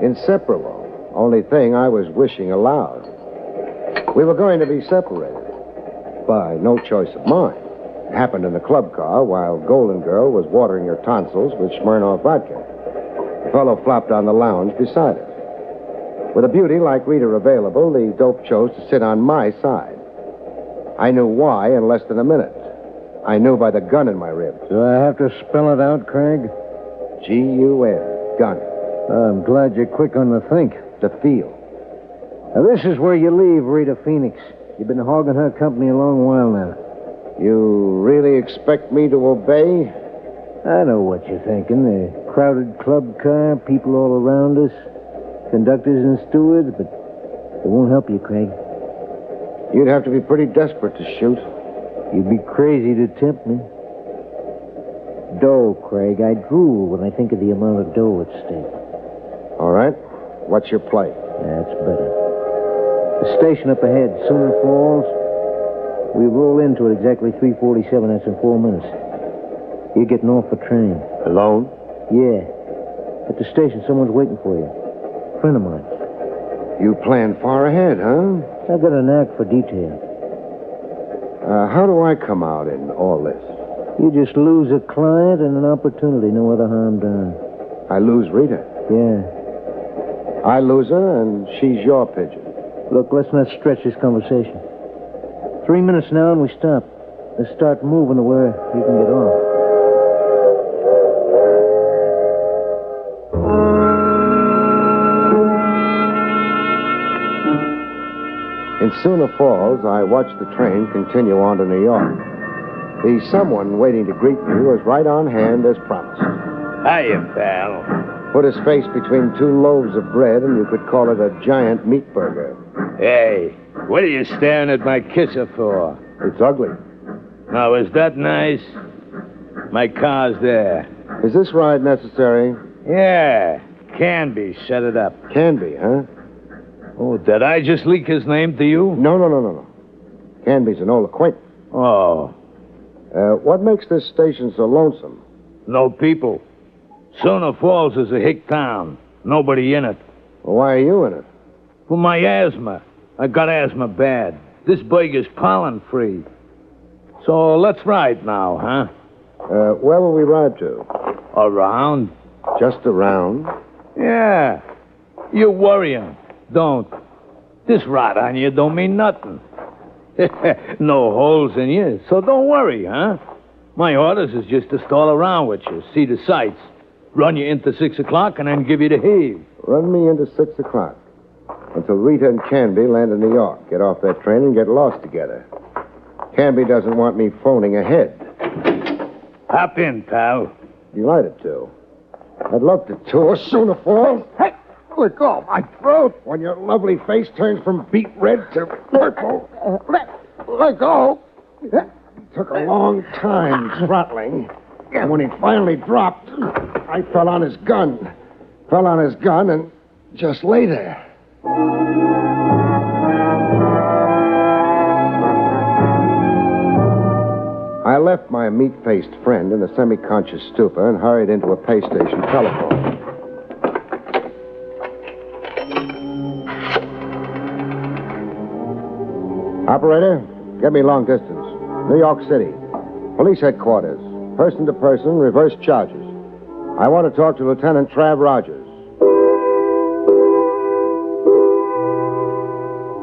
Inseparable. Only thing I was wishing aloud. We were going to be separated. By no choice of mine. It happened in the club car while Golden Girl was watering her tonsils with Smirnoff vodka. The fellow flopped on the lounge beside her. With a beauty like Rita available, the dope chose to sit on my side. I knew why in less than a minute. I knew by the gun in my ribs. Do I have to spell it out, Craig? G-U-N. Gun. I'm glad you're quick on the think. The feel. Now, this is where you leave Rita Phoenix. You've been hogging her company a long while now. You really expect me to obey? I know what you're thinking. A crowded club car, people all around us, conductors and stewards, but it won't help you, Craig. You'd have to be pretty desperate to shoot. You'd be crazy to tempt me. Dough, Craig. I drool when I think of the amount of dough at stake. All right. What's your play? That's better. The station up ahead, Sooner Falls. We roll into it exactly 3:47. That's in 4 minutes. You're getting off the train. Alone? Yeah. At the station, someone's waiting for you. Friend of mine. You plan far ahead, huh? I've got a knack for detail. How do I come out in all this? You just lose a client and an opportunity, no other harm done. I lose Rita. Yeah. I lose her, and she's your pigeon. Look, let's not stretch this conversation. 3 minutes now, and we stop. Let's start moving to where you can get off. In Sooner Falls, I watched the train continue on to New York. The someone waiting to greet me was right on hand as promised. Hiya, pal. Put his face between two loaves of bread, and you could call it a giant meat burger. Hey, what are you staring at my kisser for? It's ugly. Now, is that nice? My car's there. Is this ride necessary? Yeah, can be. Set it up. Can be, huh? Oh, did I just leak his name to you? No. Canby's an old acquaintance. Oh. What makes this station so lonesome? No people. Sooner Falls is a hick town. Nobody in it. Well, why are you in it? For my asthma. I got asthma bad. This burger's pollen-free. So let's ride now, huh? Where will we ride to? Around. Just around? Yeah. You're worrying. Don't. This rot on you don't mean nothing. No holes in you, so don't worry, huh? My orders is just to stall around with you, see the sights, run you into 6 o'clock, and then give you the heave. Run me into 6 o'clock. Until Rita and Canby land in New York, get off that train and get lost together. Canby doesn't want me phoning ahead. Hop in, pal. Delighted to. I'd love to tour Sooner Falls. Hey! Let go of my throat when your lovely face turns from beet red to purple. Let go. It took a long time throttling. And when he finally dropped, I fell on his gun. Fell on his gun and just lay there. I left my meat-faced friend in a semi-conscious stupor and hurried into a pay station telephone. Operator, get me long distance. New York City. Police headquarters. Person to person, reverse charges. I want to talk to Lieutenant Trav Rogers.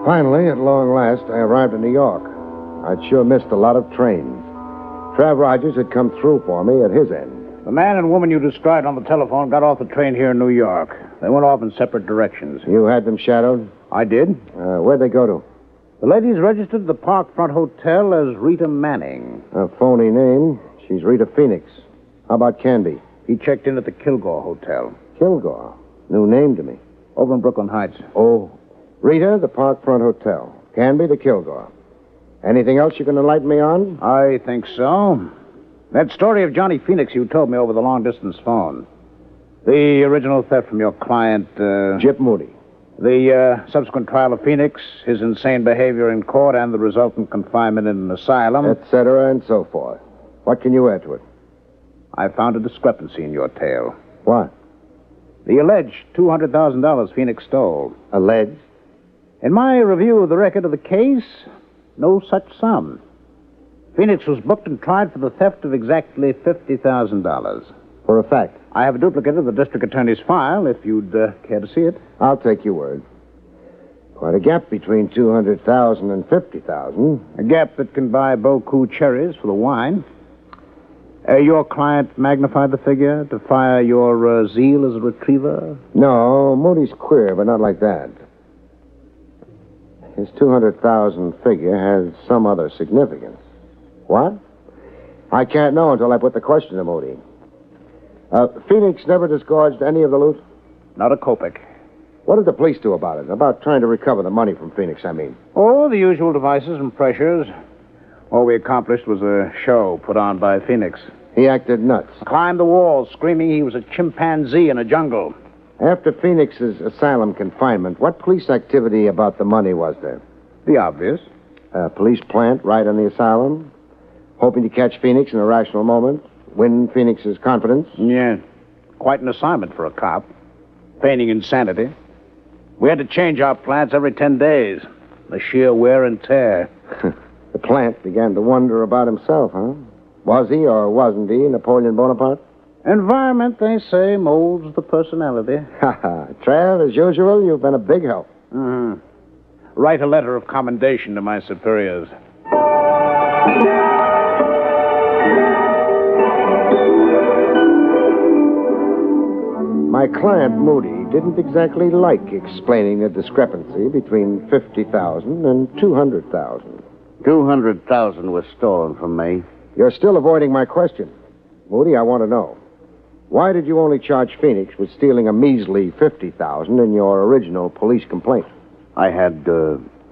Finally, at long last, I arrived in New York. I'd sure missed a lot of trains. Trav Rogers had come through for me at his end. The man and woman you described on the telephone got off the train here in New York. They went off in separate directions. You had them shadowed? I did. Where'd they go to? The lady's registered at the Parkfront Hotel as Rita Manning. A phony name. She's Rita Phoenix. How about Canby? He checked in at the Kilgore Hotel. Kilgore? New name to me. Over in Brooklyn Heights. Oh. Rita, the Parkfront Hotel. Canby, the Kilgore. Anything else you can enlighten me on? I think so. That story of Johnny Phoenix you told me over the long-distance phone. The original theft from your client, Jip Moody. The subsequent trial of Phoenix, his insane behavior in court, and the resultant confinement in an asylum. Etc. and so forth. What can you add to it? I found a discrepancy in your tale. What? The alleged $200,000 Phoenix stole. Alleged? In my review of the record of the case, no such sum. Phoenix was booked and tried for the theft of exactly $50,000. For a fact? I have a duplicate of the district attorney's file, if you'd care to see it. I'll take your word. Quite a gap between $200,000 and $50,000. A gap that can buy Boku cherries for the wine. Your client magnified the figure to fire your zeal as a retriever? No, Moody's queer, but not like that. His 200,000 figure has some other significance. What? I can't know until I put the question to Moody. Phoenix never disgorged any of the loot? Not a kopeck. What did the police do about it? About trying to recover the money from Phoenix, I mean. Oh, the usual devices and pressures. All we accomplished was a show put on by Phoenix. He acted nuts. Climbed the walls, screaming he was a chimpanzee in a jungle. After Phoenix's asylum confinement, what police activity about the money was there? The obvious. A police plant right in the asylum? Hoping to catch Phoenix in a rational moment? Win Phoenix's confidence? Yeah. Quite an assignment for a cop. Feigning insanity. We had to change our plants every 10 days. The sheer wear and tear. The plant began to wonder about himself, huh? Was he or wasn't he Napoleon Bonaparte? Environment, they say, molds the personality. Ha ha. Trav, as usual, you've been a big help. Mm-hmm. Write a letter of commendation to my superiors. My client, Moody, didn't exactly like explaining the discrepancy between $50,000 and $200,000. $200,000 was stolen from me. You're still avoiding my question. Moody, I want to know. Why did you only charge Phoenix with stealing a measly $50,000 in your original police complaint? I had,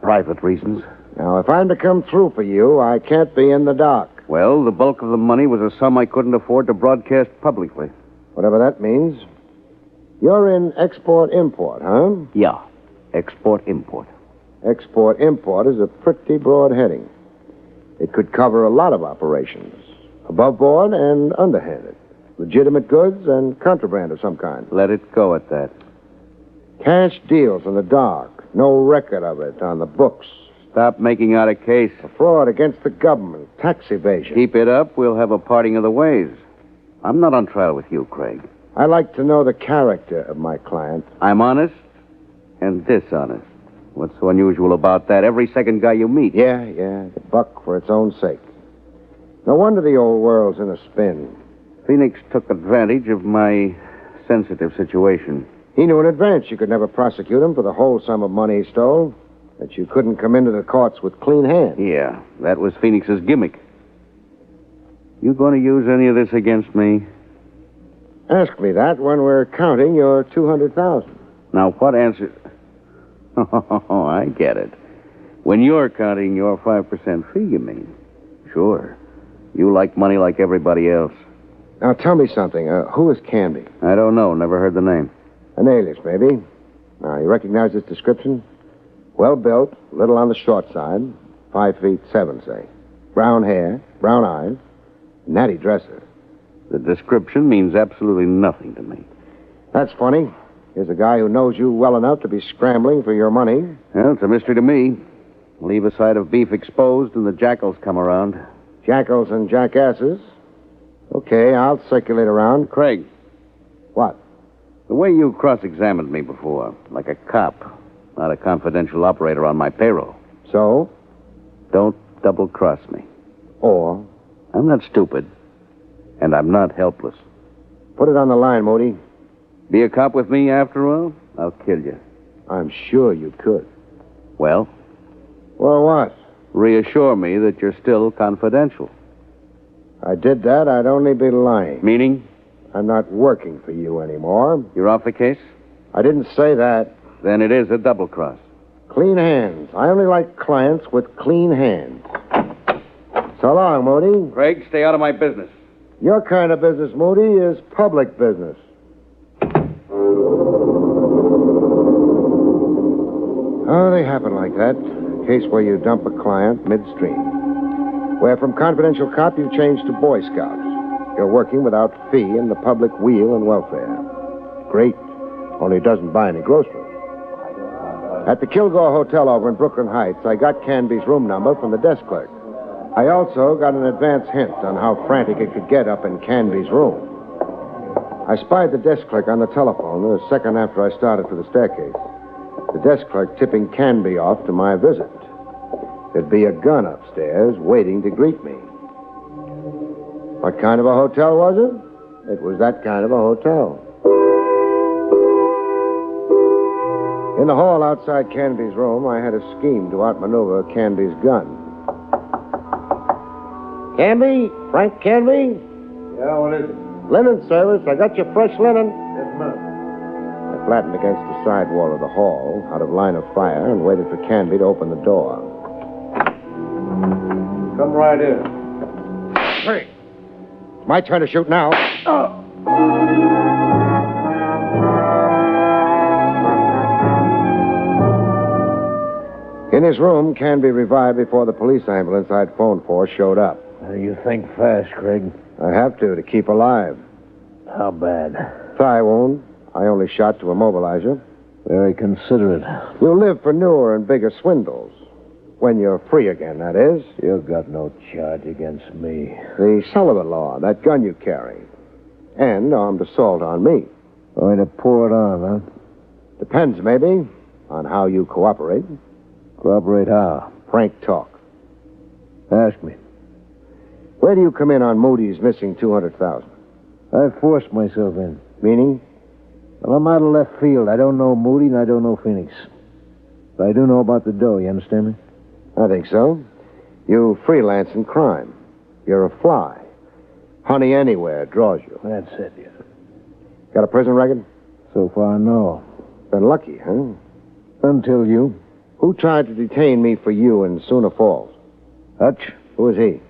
private reasons. Now, if I'm to come through for you, I can't be in the dark. Well, the bulk of the money was a sum I couldn't afford to broadcast publicly. Whatever that means. You're in export-import, huh? Yeah, export-import. Export-import is a pretty broad heading. It could cover a lot of operations, above board and underhanded. Legitimate goods and contraband of some kind. Let it go at that. Cash deals in the dark. No record of it on the books. Stop making out a case. A fraud against the government. Tax evasion. Keep it up, we'll have a parting of the ways. I'm not on trial with you, Craig. I like to know the character of my client. I'm honest and dishonest. What's so unusual about that? Every second guy you meet. Yeah, the buck for its own sake. No wonder the old world's in a spin. Phoenix took advantage of my sensitive situation. He knew in advance you could never prosecute him for the whole sum of money he stole, that you couldn't come into the courts with clean hands. Yeah, that was Phoenix's gimmick. You going to use any of this against me? Ask me that when we're counting your $200,000. Now, what answer... Oh, I get it. When you're counting your 5% fee, you mean? Sure. You like money like everybody else. Now, tell me something. Who is Canby? I don't know. Never heard the name. An alias, maybe. Now, you recognize this description? Well-built, little on the short side. 5'7", say. Brown hair, brown eyes, natty dresser. The description means absolutely nothing to me. That's funny. Here's a guy who knows you well enough to be scrambling for your money. Well, it's a mystery to me. Leave a side of beef exposed and the jackals come around. Jackals and jackasses? Okay, I'll circulate around. Craig. What? The way you cross-examined me before, like a cop, not a confidential operator on my payroll. So? Don't double-cross me. Or? I'm not stupid, and I'm not helpless. Put it on the line, Moody. Be a cop with me after all? I'll kill you. I'm sure you could. Well? Well, what? Reassure me that you're still confidential. If I did that, I'd only be lying. Meaning? I'm not working for you anymore. You're off the case? I didn't say that. Then it is a double cross. Clean hands. I only like clients with clean hands. So long, Moody. Craig, stay out of my business. Your kind of business, Moody, is public business. they happen like that. A case where you dump a client midstream. Where from confidential cop you change to Boy Scout. You're working without fee in the public weal and welfare. Great. Only it doesn't buy any groceries. At the Kilgore Hotel over in Brooklyn Heights, I got Canby's room number from the desk clerk. I also got an advance hint on how frantic it could get up in Canby's room. I spied the desk clerk on the telephone a second after I started for the staircase. The desk clerk tipping Canby off to my visit. There'd be a gun upstairs waiting to greet me. What kind of a hotel was it? It was that kind of a hotel. In the hall outside Canby's room, I had a scheme to outmaneuver Canby's gun. Canby? Frank Canby? Yeah, what is it? Linen service. I got your fresh linen. Just a minute. I flattened against the side wall of the hall, out of line of fire, and waited for Canby to open the door. Come right in. Hey! It's my turn to shoot now. In his room, Canby revived before the police ambulance I'd phoned for showed up. You think fast, Craig. I have to keep alive. How bad? Thigh wound. I only shot to immobilize you. Very considerate. You'll live for newer and bigger swindles. When you're free again, that is. You've got no charge against me. The Sullivan Law, that gun you carry. And armed assault on me. Going to pour it on, huh? Depends, maybe, on how you cooperate. Cooperate how? Frank talk. Ask me. Where do you come in on Moody's missing $200,000? I forced myself in. Meaning? Well, I'm out of left field. I don't know Moody and I don't know Phoenix. But I do know about the dough, you understand me? I think so. You freelance in crime. You're a fly. Honey anywhere draws you. That's it, yeah. Got a prison record? So far, no. Been lucky, huh? Until you. Who tried to detain me for you in Sooner Falls? Hutch. Who is he?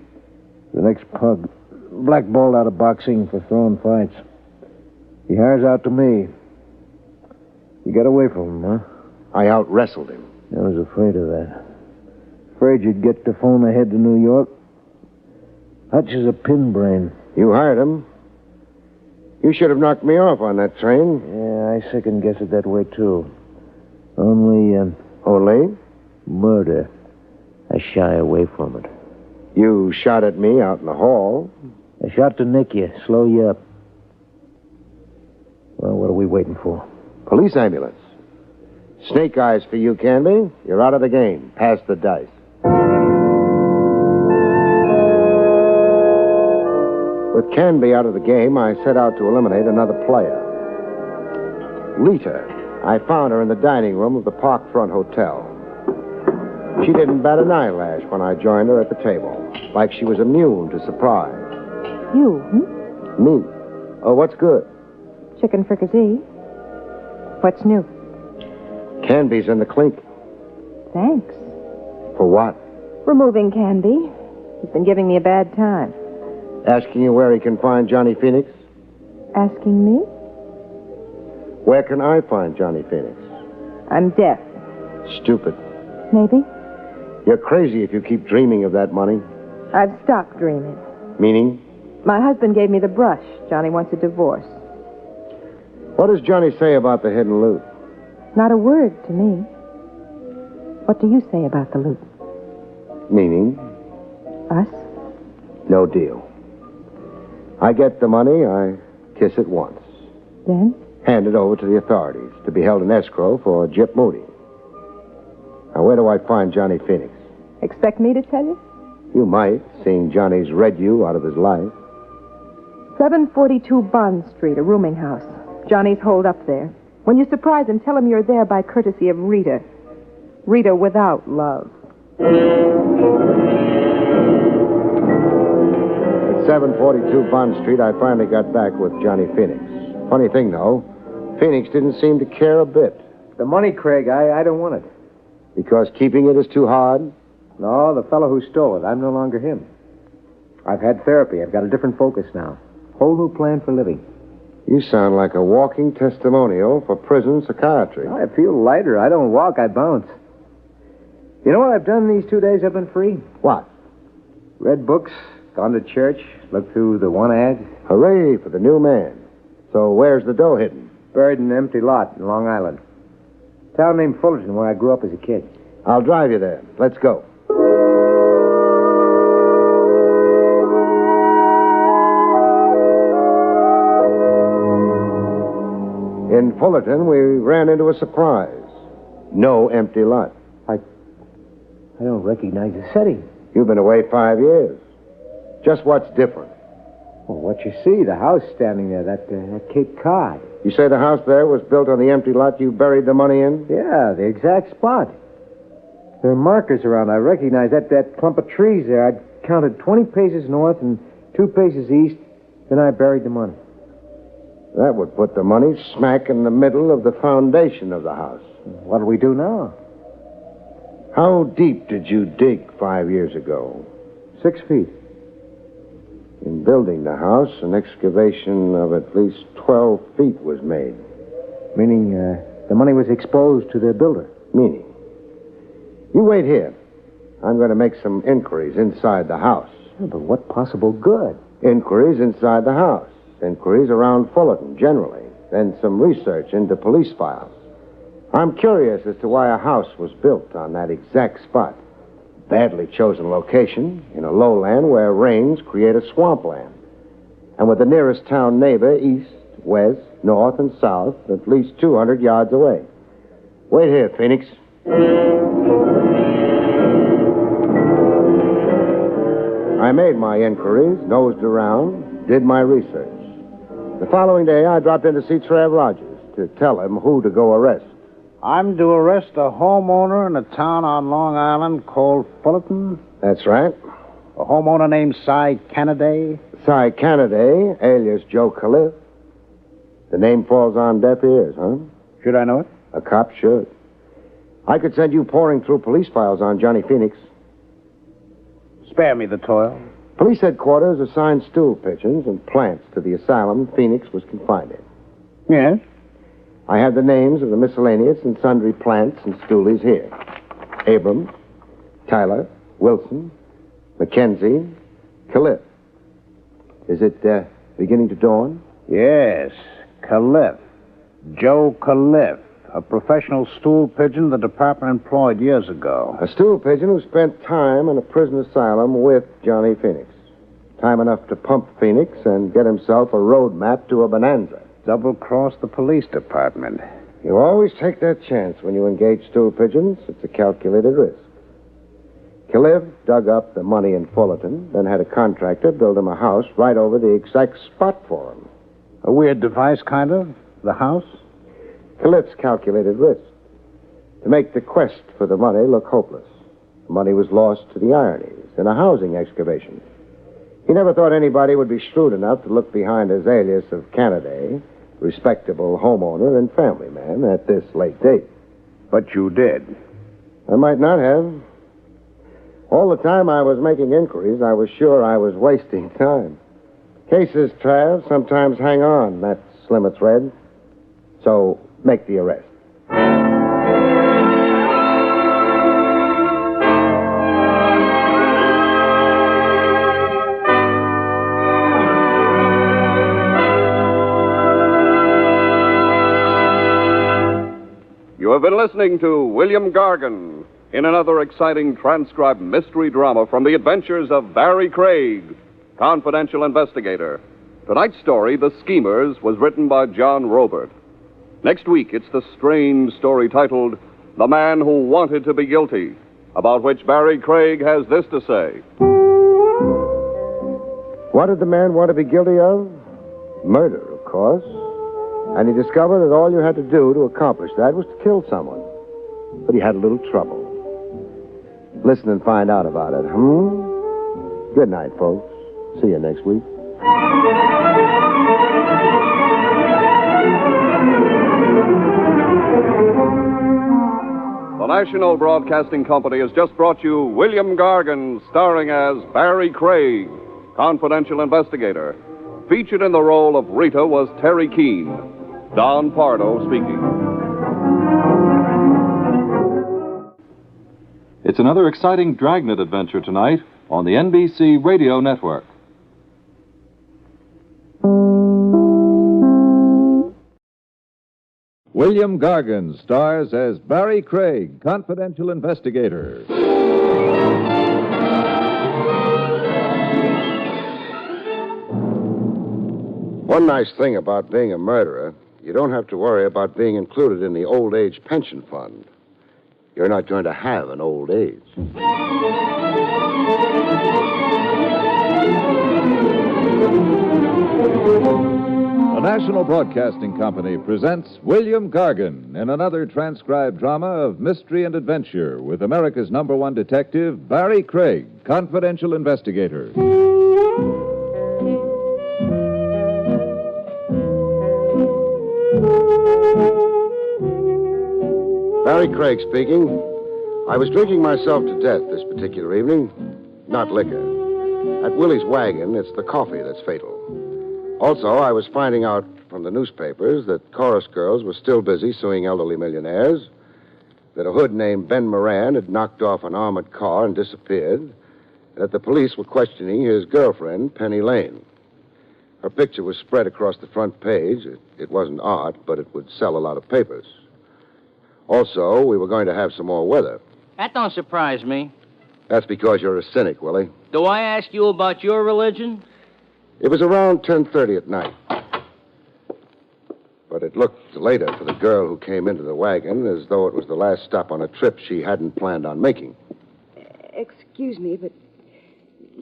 The next pug. Blackballed out of boxing for throwing fights. He hires out to me. You got away from him, huh? I out-wrestled him. I was afraid of that. Afraid you'd get the phone ahead to New York. Hutch is a pin brain. You hired him. You should have knocked me off on that train. Yeah, I second guess it that way, too. Only, Only? Murder. I shy away from it. You shot at me out in the hall. I shot to nick you, slow you up. Well, what are we waiting for? Police ambulance. Snake eyes for you, Canby. You're out of the game. Pass the dice. With Canby out of the game, I set out to eliminate another player. Rita. I found her in the dining room of the Parkfront Hotel. She didn't bat an eyelash when I joined her at the table, like she was immune to surprise. You, Me? Oh, what's good? Chicken fricassee. What's new? Canby's in the clink. Thanks. For what? Removing Canby. He's been giving me a bad time. Asking you where he can find Johnny Phoenix? Asking me? Where can I find Johnny Phoenix? I'm deaf. Stupid. Maybe. You're crazy if you keep dreaming of that money. I've stopped dreaming. Meaning? My husband gave me the brush. Johnny wants a divorce. What does Johnny say about the hidden loot? Not a word to me. What do you say about the loot? Meaning? Us? No deal. I get the money, I kiss it once. Then? Hand it over to the authorities to be held in escrow for Gyp Moody. Now, where do I find Johnny Phoenix? Expect me to tell you? You might, seeing Johnny's read you out of his life. 742 Bond Street, a rooming house. Johnny's holed up there. When you surprise him, tell him you're there by courtesy of Rita. Rita without love. At 742 Bond Street, I finally got back with Johnny Phoenix. Funny thing, though, Phoenix didn't seem to care a bit. The money, Craig, I don't want it. Because keeping it is too hard? No, the fellow who stole it. I'm no longer him. I've had therapy. I've got a different focus now. Whole new plan for living. You sound like a walking testimonial for prison psychiatry. I feel lighter. I don't walk, I bounce. You know what I've done these 2 days I've been free? What? Read books, gone to church, looked through the one ad. Hooray for the new man. So where's the dough hidden? Buried in an empty lot in Long Island. Town named Fullerton, where I grew up as a kid. I'll drive you there. Let's go. In Fullerton, we ran into a surprise. No empty lot. I don't recognize the setting. You've been away 5 years. Just what's different? Well, what you see, the house standing there, that Cape Cod. You say the house there was built on the empty lot you buried the money in? Yeah, the exact spot. There are markers around. I recognize that clump of trees there. I counted 20 paces north and 2 paces east. Then I buried the money. That would put the money smack in the middle of the foundation of the house. What do we do now? How deep did you dig 5 years ago? 6 feet. In building the house, an excavation of at least 12 feet was made. Meaning the money was exposed to the builder. Meaning? You wait here. I'm going to make some inquiries inside the house. Yeah, but what possible good? Inquiries inside the house. Inquiries around Fullerton, generally. Then some research into police files. I'm curious as to why a house was built on that exact spot. Badly chosen location, in a lowland where rains create a swampland. And with the nearest town neighbor east, west, north, and south, at least 200 yards away. Wait here, Phoenix. I made my inquiries, nosed around, did my research. The following day, I dropped in to see Trev Rogers to tell him who to go arrest. I'm to arrest a homeowner in a town on Long Island called Fullerton? That's right. A homeowner named Cy Canaday? Cy Canaday, alias Joe Cliff. The name falls on deaf ears, huh? Should I know it? A cop should. I could send you pouring through police files on Johnny Phoenix. Spare me the toil. Police headquarters assigned stool pigeons and plants to the asylum Phoenix was confined in. Yes? I have the names of the miscellaneous and sundry plants and stoolies here. Abrams, Tyler, Wilson, Mackenzie, Cliff. Is it beginning to dawn? Yes, Cliff. Joe Cliff. A professional stool pigeon the department employed years ago. A stool pigeon who spent time in a prison asylum with Johnny Phoenix. Time enough to pump Phoenix and get himself a road map to a bonanza. Double-cross the police department. You always take that chance when you engage stool pigeons. It's a calculated risk. Cliff dug up the money in Fullerton, then had a contractor build him a house right over the exact spot for him. A weird device, kind of? The house? Cliff's calculated risk. To make the quest for the money look hopeless. The money was lost to the ironies in a housing excavation. He never thought anybody would be shrewd enough to look behind his alias of Canaday, respectable homeowner and family man, at this late date. But you did. I might not have. All the time I was making inquiries, I was sure I was wasting time. Cases, Trav, sometimes hang on that slim a thread. So, make the arrest. You have been listening to William Gargan in another exciting transcribed mystery drama from the adventures of Barrie Craig, confidential investigator. Tonight's story, The Schemers, was written by John Robert. Next week, it's the strange story titled The Man Who Wanted to Be Guilty, about which Barrie Craig has this to say. What did the man want to be guilty of? Murder, of course. And he discovered that all you had to do to accomplish that was to kill someone. But he had a little trouble. Listen and find out about it, Good night, folks. See you next week. The National Broadcasting Company has just brought you William Gargan, starring as Barrie Craig, confidential investigator. Featured in the role of Rita was Terry Keane. Don Pardo speaking. It's another exciting Dragnet adventure tonight on the NBC Radio Network. William Gargan stars as Barrie Craig, confidential investigator. One nice thing about being a murderer, you don't have to worry about being included in the old age pension fund. You're not going to have an old age. The National Broadcasting Company presents William Gargan in another transcribed drama of mystery and adventure with America's #1 detective, Barrie Craig, confidential investigator. Barrie Craig speaking. I was drinking myself to death this particular evening. Not liquor. At Willie's wagon, it's the coffee that's fatal. Also, I was finding out from the newspapers that chorus girls were still busy suing elderly millionaires, that a hood named Ben Moran had knocked off an armored car and disappeared, and that the police were questioning his girlfriend, Penny Lane. Her picture was spread across the front page. It wasn't art, but it would sell a lot of papers. Also, we were going to have some more weather. That don't surprise me. That's because you're a cynic, Willie. Do I ask you about your religion? It was around 10:30 at night. But it looked later for the girl who came into the wagon as though it was the last stop on a trip she hadn't planned on making. Excuse me, but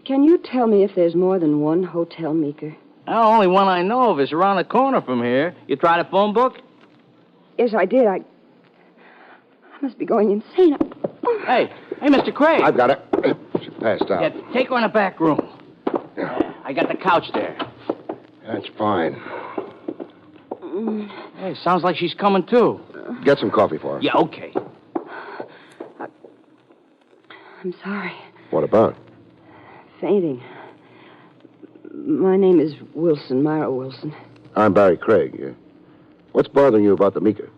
can you tell me if there's more than one Hotel Meeker? The only one I know of is around the corner from here. You tried a phone book? Yes, I did. I must be going insane. Hey, Mr. Craig. I've got it. She passed out. Yeah, take her in the back room. I got the couch there. That's fine. Hey, sounds like she's coming too. Get some coffee for her. Yeah, okay. I'm sorry. What about? Fainting. My name is Wilson, Myra Wilson. I'm Barrie Craig. What's bothering you about the Meeker?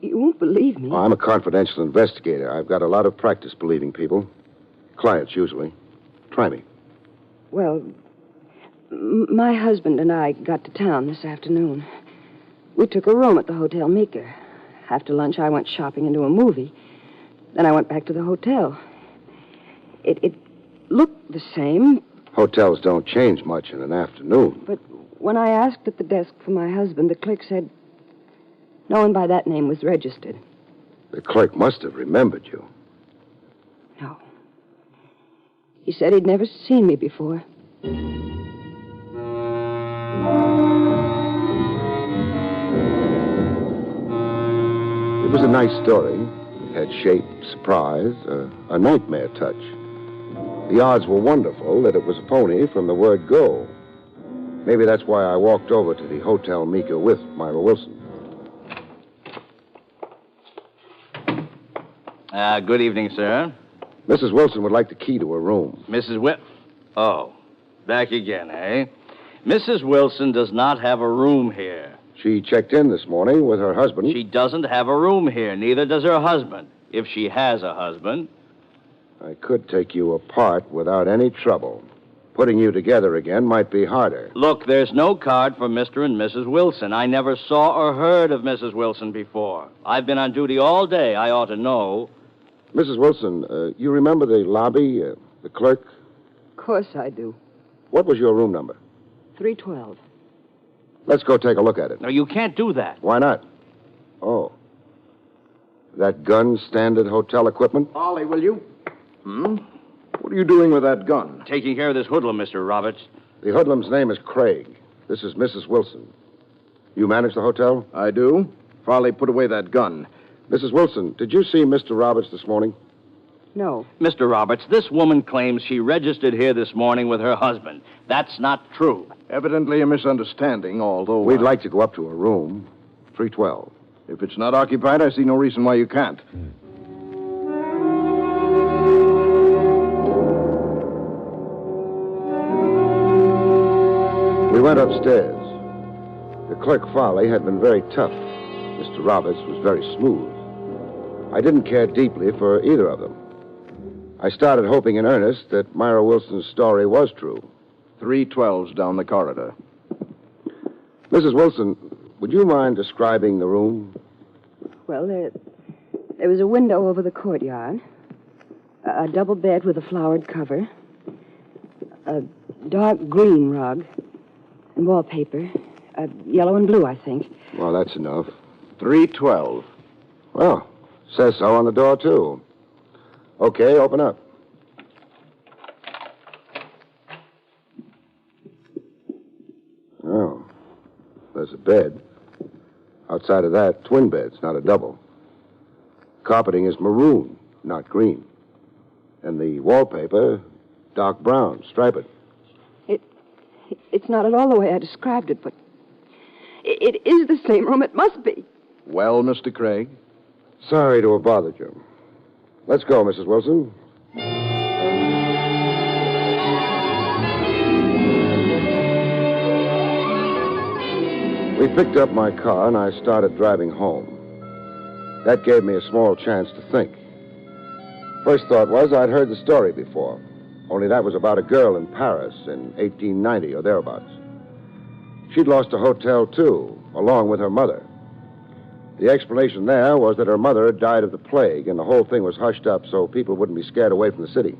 You won't believe me. Oh, I'm a confidential investigator. I've got a lot of practice believing people. Clients, usually. Try me. Well, my husband and I got to town this afternoon. We took a room at the Hotel Meeker. After lunch, I went shopping and to a movie. Then I went back to the hotel. It looked the same. Hotels don't change much in an afternoon. But when I asked at the desk for my husband, the clerk said no one by that name was registered. The clerk must have remembered you. No. He said he'd never seen me before. It was a nice story. It had shape, surprise, a nightmare touch. The odds were wonderful that it was a phony from the word go. Maybe that's why I walked over to the Hotel Meeker with Myra Wilson. Good evening, sir. Mrs. Wilson would like the key to her room. Oh, back again, eh? Mrs. Wilson does not have a room here. She checked in this morning with her husband. She doesn't have a room here. Neither does her husband, if she has a husband. I could take you apart without any trouble. Putting you together again might be harder. Look, there's no card for Mr. and Mrs. Wilson. I never saw or heard of Mrs. Wilson before. I've been on duty all day. I ought to know. Mrs. Wilson, you remember the lobby, the clerk? Of course I do. What was your room number? 312. Let's go take a look at it. No, you can't do that. Why not? Oh. That gun standard hotel equipment? Ollie, will you? What are you doing with that gun? Taking care of this hoodlum, Mr. Roberts. The hoodlum's name is Craig. This is Mrs. Wilson. You manage the hotel? I do. Farley, put away that gun. Mrs. Wilson, did you see Mr. Roberts this morning? No. Mr. Roberts, this woman claims she registered here this morning with her husband. That's not true. Evidently a misunderstanding, although... We'd like to go up to her room. 312. If it's not occupied, I see no reason why you can't. We went upstairs. The clerk Farley had been very tough. Mr. Roberts was very smooth. I didn't care deeply for either of them. I started hoping in earnest that Myra Wilson's story was true. 312's down the corridor. Mrs. Wilson, would you mind describing the room? Well, there was a window over the courtyard, a double bed with a flowered cover, a dark green rug, and wallpaper, yellow and blue, I think. Well, that's enough. 312. Well, says so on the door, too. Okay, open up. Oh, there's a bed. Outside of that, twin beds, not a double. Carpeting is maroon, not green. And the wallpaper, dark brown, striped. It's not at all the way I described it, but it is the same room. It must be. Well, Mr. Craig? Sorry to have bothered you. Let's go, Mrs. Wilson. We picked up my car and I started driving home. That gave me a small chance to think. First thought was I'd heard the story before, only that was about a girl in Paris in 1890 or thereabouts. She'd lost a hotel, too, along with her mother. The explanation there was that her mother had died of the plague, and the whole thing was hushed up so people wouldn't be scared away from the city.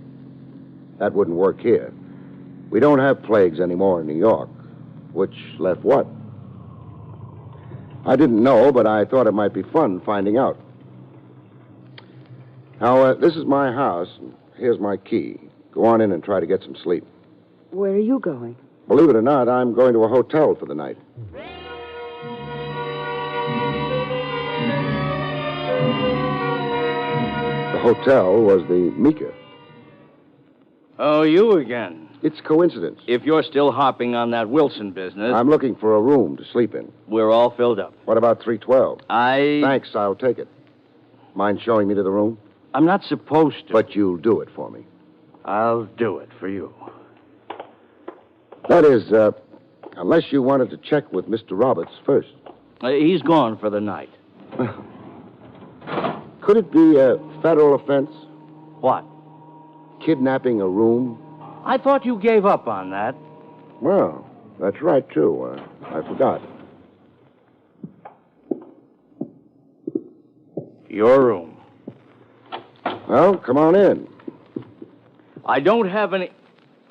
That wouldn't work here. We don't have plagues anymore in New York, which left what? I didn't know, but I thought it might be fun finding out. Now, this is my house. Here's my key. Go on in and try to get some sleep. Where are you going? Believe it or not, I'm going to a hotel for the night. The hotel was the Meeker. Oh, you again. It's coincidence. If you're still hopping on that Wilson business... I'm looking for a room to sleep in. We're all filled up. What about 312? I... Thanks, I'll take it. Mind showing me to the room? I'm not supposed to. But you'll do it for me. I'll do it for you. That is, unless you wanted to check with Mr. Roberts first. He's gone for the night. Could it be a federal offense? What? Kidnapping a room? I thought you gave up on that. Well, that's right, too. I forgot. Your room. Well, come on in. I don't have any...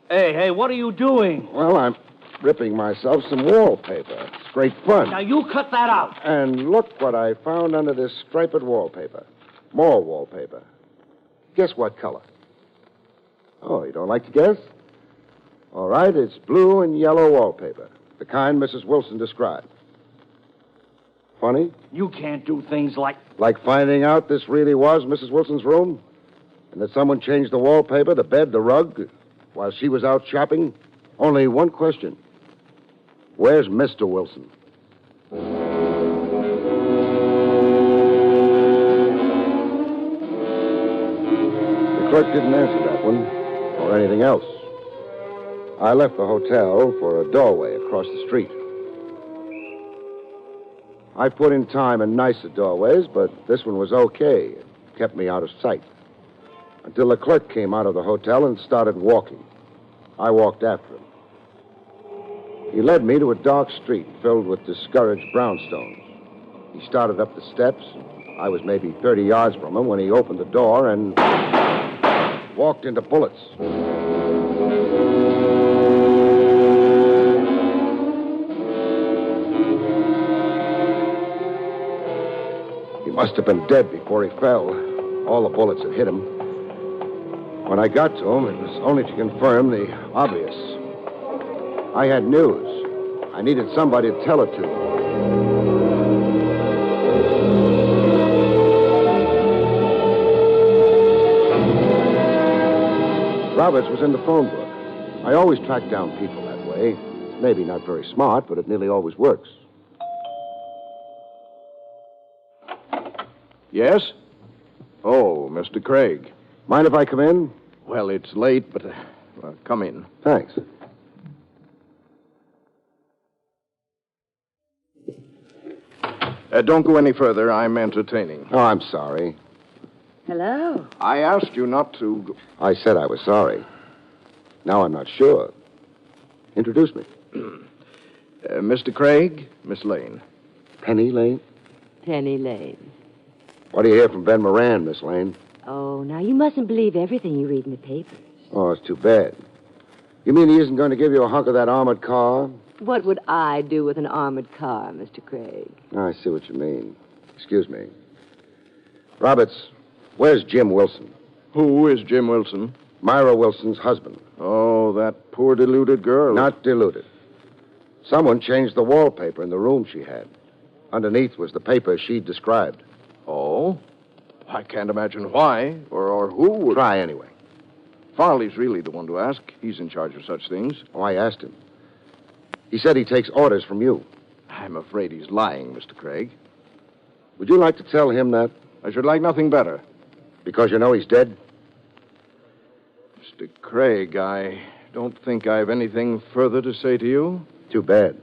Hey, what are you doing? Well, I'm ripping myself some wallpaper. It's great fun. Now, you cut that out. And look what I found under this striped wallpaper. More wallpaper. Guess what color? Oh, you don't like to guess? All right, it's blue and yellow wallpaper. The kind Mrs. Wilson described. Funny? You can't do things like... Like finding out this really was Mrs. Wilson's room? And that someone changed the wallpaper, the bed, the rug, while she was out shopping? Only one question. Where's Mr. Wilson? The clerk didn't answer that one, or anything else. I left the hotel for a doorway across the street. I put in time in nicer doorways, but this one was okay. It kept me out of sight. Until the clerk came out of the hotel and started walking. I walked after him. He led me to a dark street filled with discouraged brownstones. He started up the steps. I was maybe 30 yards from him when he opened the door and walked into bullets. He must have been dead before he fell. All the bullets had hit him. When I got to him, it was only to confirm the obvious. I had news. I needed somebody to tell it to. Roberts was in the phone book. I always track down people that way. It's maybe not very smart, but it nearly always works. Yes? Oh, Mr. Craig. Mind if I come in? Well, it's late, but come in. Thanks. Don't go any further. I'm entertaining. Oh, I'm sorry. Hello. I asked you not to. I said I was sorry. Now I'm not sure. Introduce me. Mr. Craig, Miss Lane. Penny Lane? Penny Lane. What do you hear from Ben Moran, Miss Lane? Oh, now you mustn't believe everything you read in the papers. Oh, it's too bad. You mean he isn't going to give you a hunk of that armored car? What would I do with an armored car, Mr. Craig? I see what you mean. Excuse me. Roberts, where's Jim Wilson? Who is Jim Wilson? Myra Wilson's husband. Oh, that poor deluded girl. Not deluded. Someone changed the wallpaper in the room she had. Underneath was the paper she described. Oh? I can't imagine why or who would. Try anyway. Farley's really the one to ask. He's in charge of such things. Oh, I asked him. He said he takes orders from you. I'm afraid he's lying, Mr. Craig. Would you like to tell him that? I should like nothing better. Because you know he's dead? Mr. Craig, I don't think I've anything further to say to you. Too bad.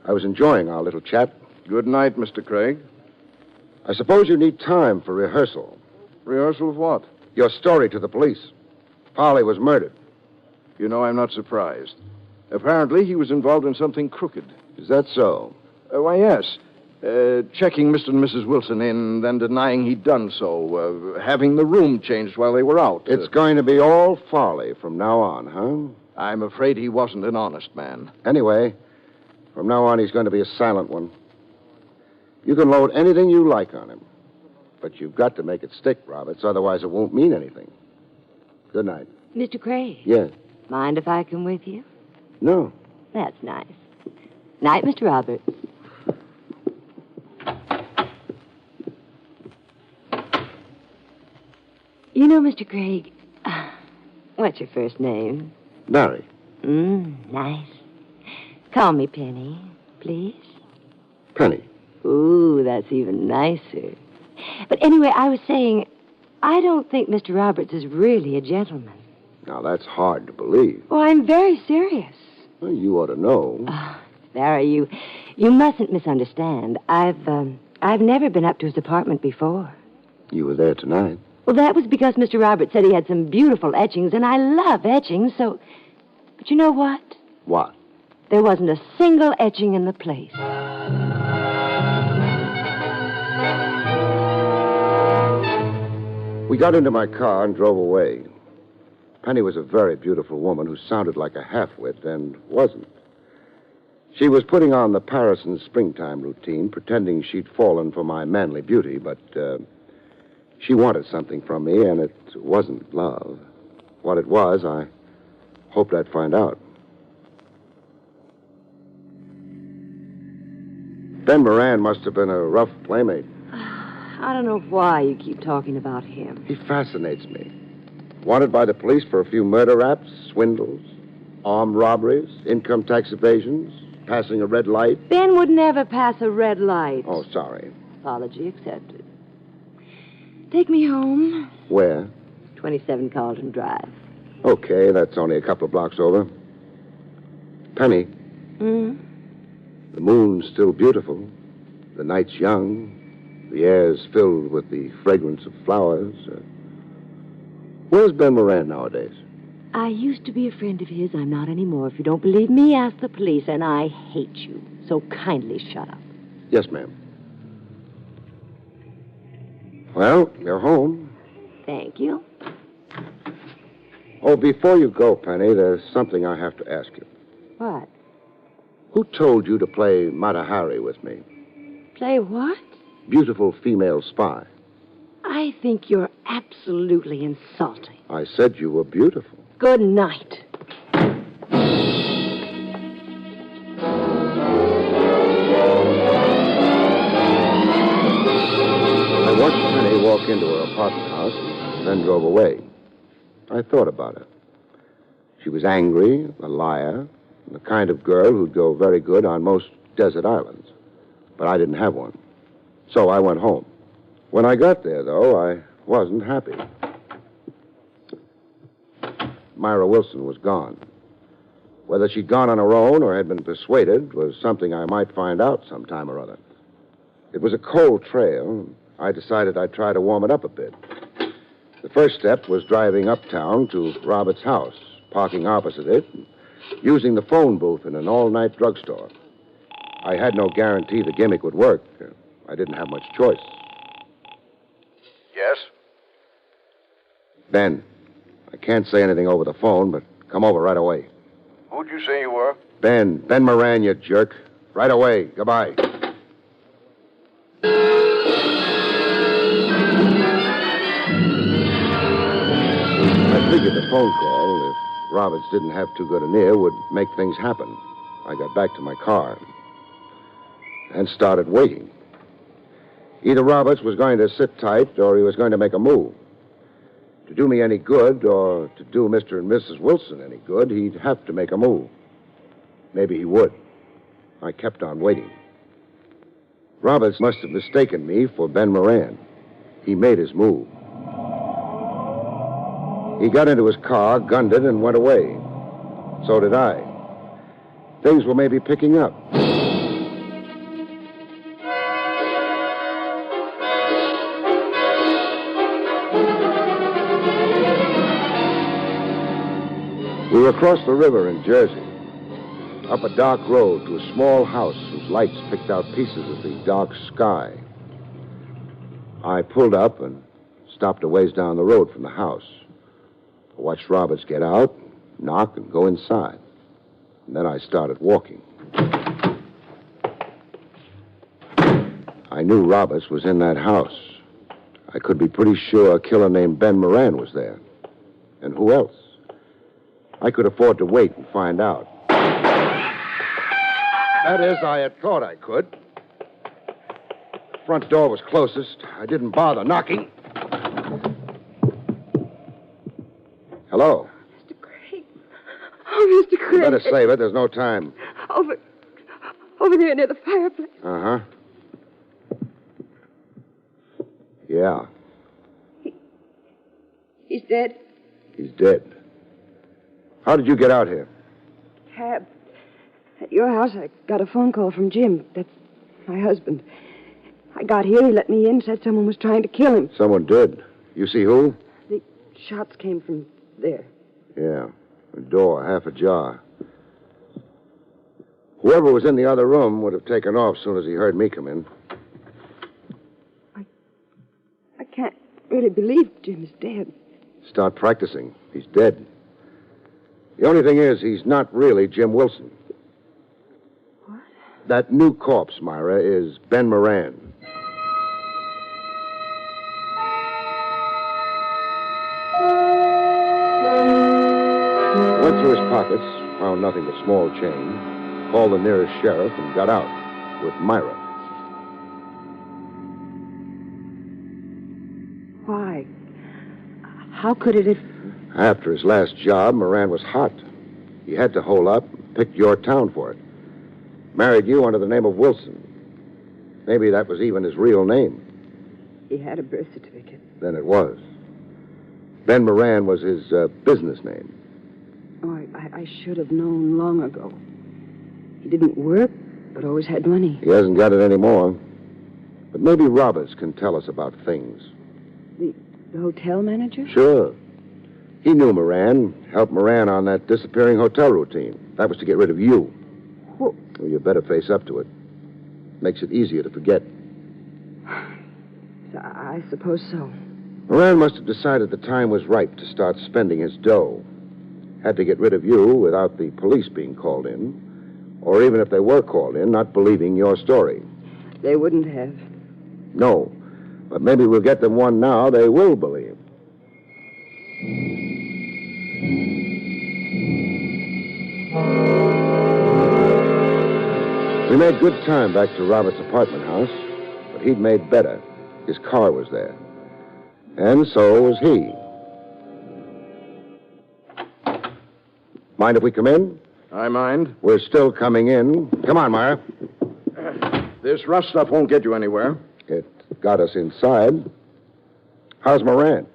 I was enjoying our little chat. Good night, Mr. Craig. I suppose you need time for rehearsal. Rehearsal of what? Your story to the police. Farley was murdered. You know, I'm not surprised. Apparently, he was involved in something crooked. Is that so? Why, yes. Checking Mr. and Mrs. Wilson in, then denying he'd done so. Having the room changed while they were out. It's going to be all Farley from now on, huh? I'm afraid he wasn't an honest man. Anyway, from now on, he's going to be a silent one. You can load anything you like on him. But you've got to make it stick, Roberts, otherwise it won't mean anything. Good night. Mr. Craig? Yes. Mind if I come with you? No. That's nice. Night, Mr. Roberts. You know, Mr. Craig, what's your first name? Barrie. Nice. Call me Penny, please. Penny. Ooh, that's even nicer. But anyway, I was saying, I don't think Mr. Roberts is really a gentleman. Now, that's hard to believe. Oh, I'm very serious. Well, you ought to know. Barrie, you mustn't misunderstand. I've never been up to his apartment before. You were there tonight. Well, that was because Mr. Roberts said he had some beautiful etchings, and I love etchings, so... But you know what? What? There wasn't a single etching in the place. We got into my car and drove away. Penny was a very beautiful woman who sounded like a half-wit and wasn't. She was putting on the Parison's springtime routine, pretending she'd fallen for my manly beauty, but she wanted something from me, and it wasn't love. What it was, I hoped I'd find out. Ben Moran must have been a rough playmate. I don't know why you keep talking about him. He fascinates me. Wanted by the police for a few murder raps, swindles, armed robberies, income tax evasions, passing a red light. Ben would never pass a red light. Oh, sorry. Apology accepted. Take me home. Where? 27 Carlton Drive. Okay, that's only a couple of blocks over. Penny. The moon's still beautiful. The night's young. The air's filled with the fragrance of flowers. Where's Ben Moran nowadays? I used to be a friend of his. I'm not anymore. If you don't believe me, ask the police, and I hate you. So kindly shut up. Yes, ma'am. Well, you're home. Thank you. Oh, before you go, Penny, there's something I have to ask you. What? Who told you to play Mata Hari with me? Play what? Beautiful female spy. I think you're absolutely insulting. I said you were beautiful. Good night. I watched Penny walk into her apartment house and then drove away. I thought about her. She was angry, a liar, the kind of girl who'd go very good on most desert islands. But I didn't have one. So I went home. When I got there, though, I wasn't happy. Myra Wilson was gone. Whether she'd gone on her own or had been persuaded was something I might find out sometime or other. It was a cold trail. I decided I'd try to warm it up a bit. The first step was driving uptown to Robert's house, parking opposite it, and using the phone booth in an all-night drugstore. I had no guarantee the gimmick would work. I didn't have much choice. Yes? Ben, I can't say anything over the phone, but come over right away. Who'd you say you were? Ben Moran, you jerk. Right away. Goodbye. I figured the phone call, if Roberts didn't have too good an ear, would make things happen. I got back to my car and started waiting. Either Roberts was going to sit tight or he was going to make a move. To do me any good or to do Mr. and Mrs. Wilson any good, he'd have to make a move. Maybe he would. I kept on waiting. Roberts must have mistaken me for Ben Moran. He made his move. He got into his car, gunned it, and went away. So did I. Things were maybe picking up. We were across the river in Jersey, up a dark road to a small house whose lights picked out pieces of the dark sky. I pulled up and stopped a ways down the road from the house. I watched Roberts get out, knock, and go inside. And then I started walking. I knew Roberts was in that house. I could be pretty sure a killer named Ben Moran was there. And who else? I could afford to wait and find out. That is, I had thought I could. The front door was closest. I didn't bother knocking. Hello? Mr. Craig. Oh, Mr. Craig. You better save it. There's no time. Over there near the fireplace. Uh-huh. Yeah, He's dead. he's dead. How did you get out here? Cab. At your house, I got a phone call from Jim. That's my husband. I got here, he let me in, said someone was trying to kill him. Someone did. You see who? The shots came from there. Yeah, the door half ajar. Whoever was in the other room would have taken off as soon as he heard me come in. I can't really believe Jim is dead. Start practicing. He's dead. The only thing is, he's not really Jim Wilson. What? That new corpse, Myra, is Ben Moran. Went through his pockets, found nothing but small change, called the nearest sheriff, and got out with Myra. Why? How could it have... After his last job, Moran was hot. He had to hole up and picked your town for it. Married you under the name of Wilson. Maybe that was even his real name. He had a birth certificate. Then it was. Ben Moran was his business name. Oh, I should have known long ago. He didn't work, but always had money. He hasn't got it anymore. But maybe Roberts can tell us about things. The hotel manager? Sure. He knew Moran, helped Moran on that disappearing hotel routine. That was to get rid of you. Well, you better face up to it. Makes it easier to forget. I suppose so. Moran must have decided the time was ripe to start spending his dough. Had to get rid of you without the police being called in. Or even if they were called in, not believing your story. They wouldn't have. No. But maybe we'll get them one now they will believe. We made good time back to Robert's apartment house, but he'd made better. His car was there. And so was he. Mind if we come in? I mind. We're still coming in. Come on, Myra. This rough stuff won't get you anywhere. It got us inside. How's Moran?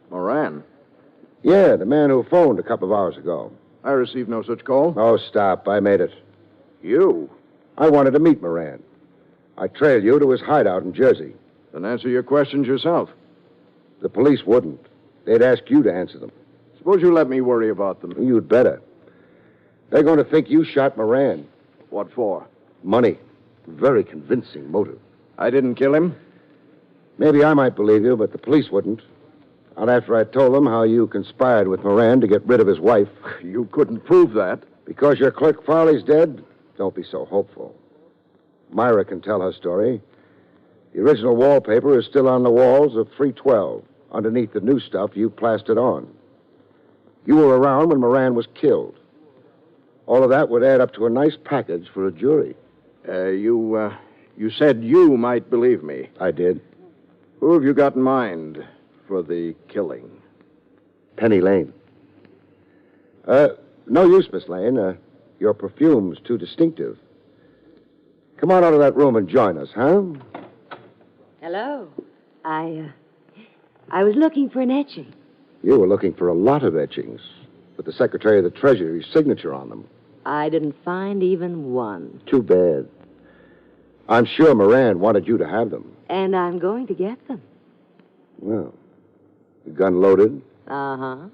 Moran? Yeah, the man who phoned a couple of hours ago. I received no such call. Oh, stop. I made it. You? I wanted to meet Moran. I trailed you to his hideout in Jersey. Then answer your questions yourself. The police wouldn't. They'd ask you to answer them. Suppose you let me worry about them. You'd better. They're going to think you shot Moran. What for? Money. Very convincing motive. I didn't kill him? Maybe I might believe you, but the police wouldn't. Not after I told them how you conspired with Moran to get rid of his wife. You couldn't prove that. Because your clerk Farley's dead? Don't be so hopeful. Myra can tell her story. The original wallpaper is still on the walls of 312, underneath the new stuff you plastered on. You were around when Moran was killed. All of that would add up to a nice package for a jury. You said you might believe me. I did. Who have you got in mind for the killing? Penny Lane. No use, Miss Lane. Your perfume's too distinctive. Come on out of that room and join us, huh? Hello. I was looking for an etching. You were looking for a lot of etchings, with the Secretary of the Treasury's signature on them. I didn't find even one. Too bad. I'm sure Moran wanted you to have them. And I'm going to get them. Well, the gun loaded? Uh-huh.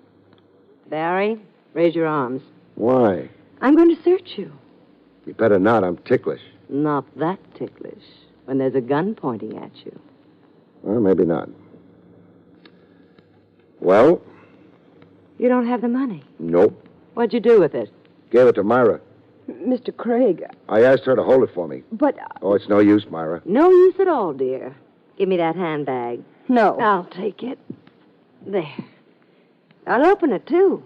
Barry, raise your arms. Why? I'm going to search you. You better not. I'm ticklish. Not that ticklish, when there's a gun pointing at you. Well, maybe not. Well? You don't have the money. Nope. What'd you do with it? Gave it to Myra. Mr. Craig. I asked her to hold it for me. But... Oh, it's no use, Myra. No use at all, dear. Give me that handbag. No. I'll take it. There. I'll open it, too.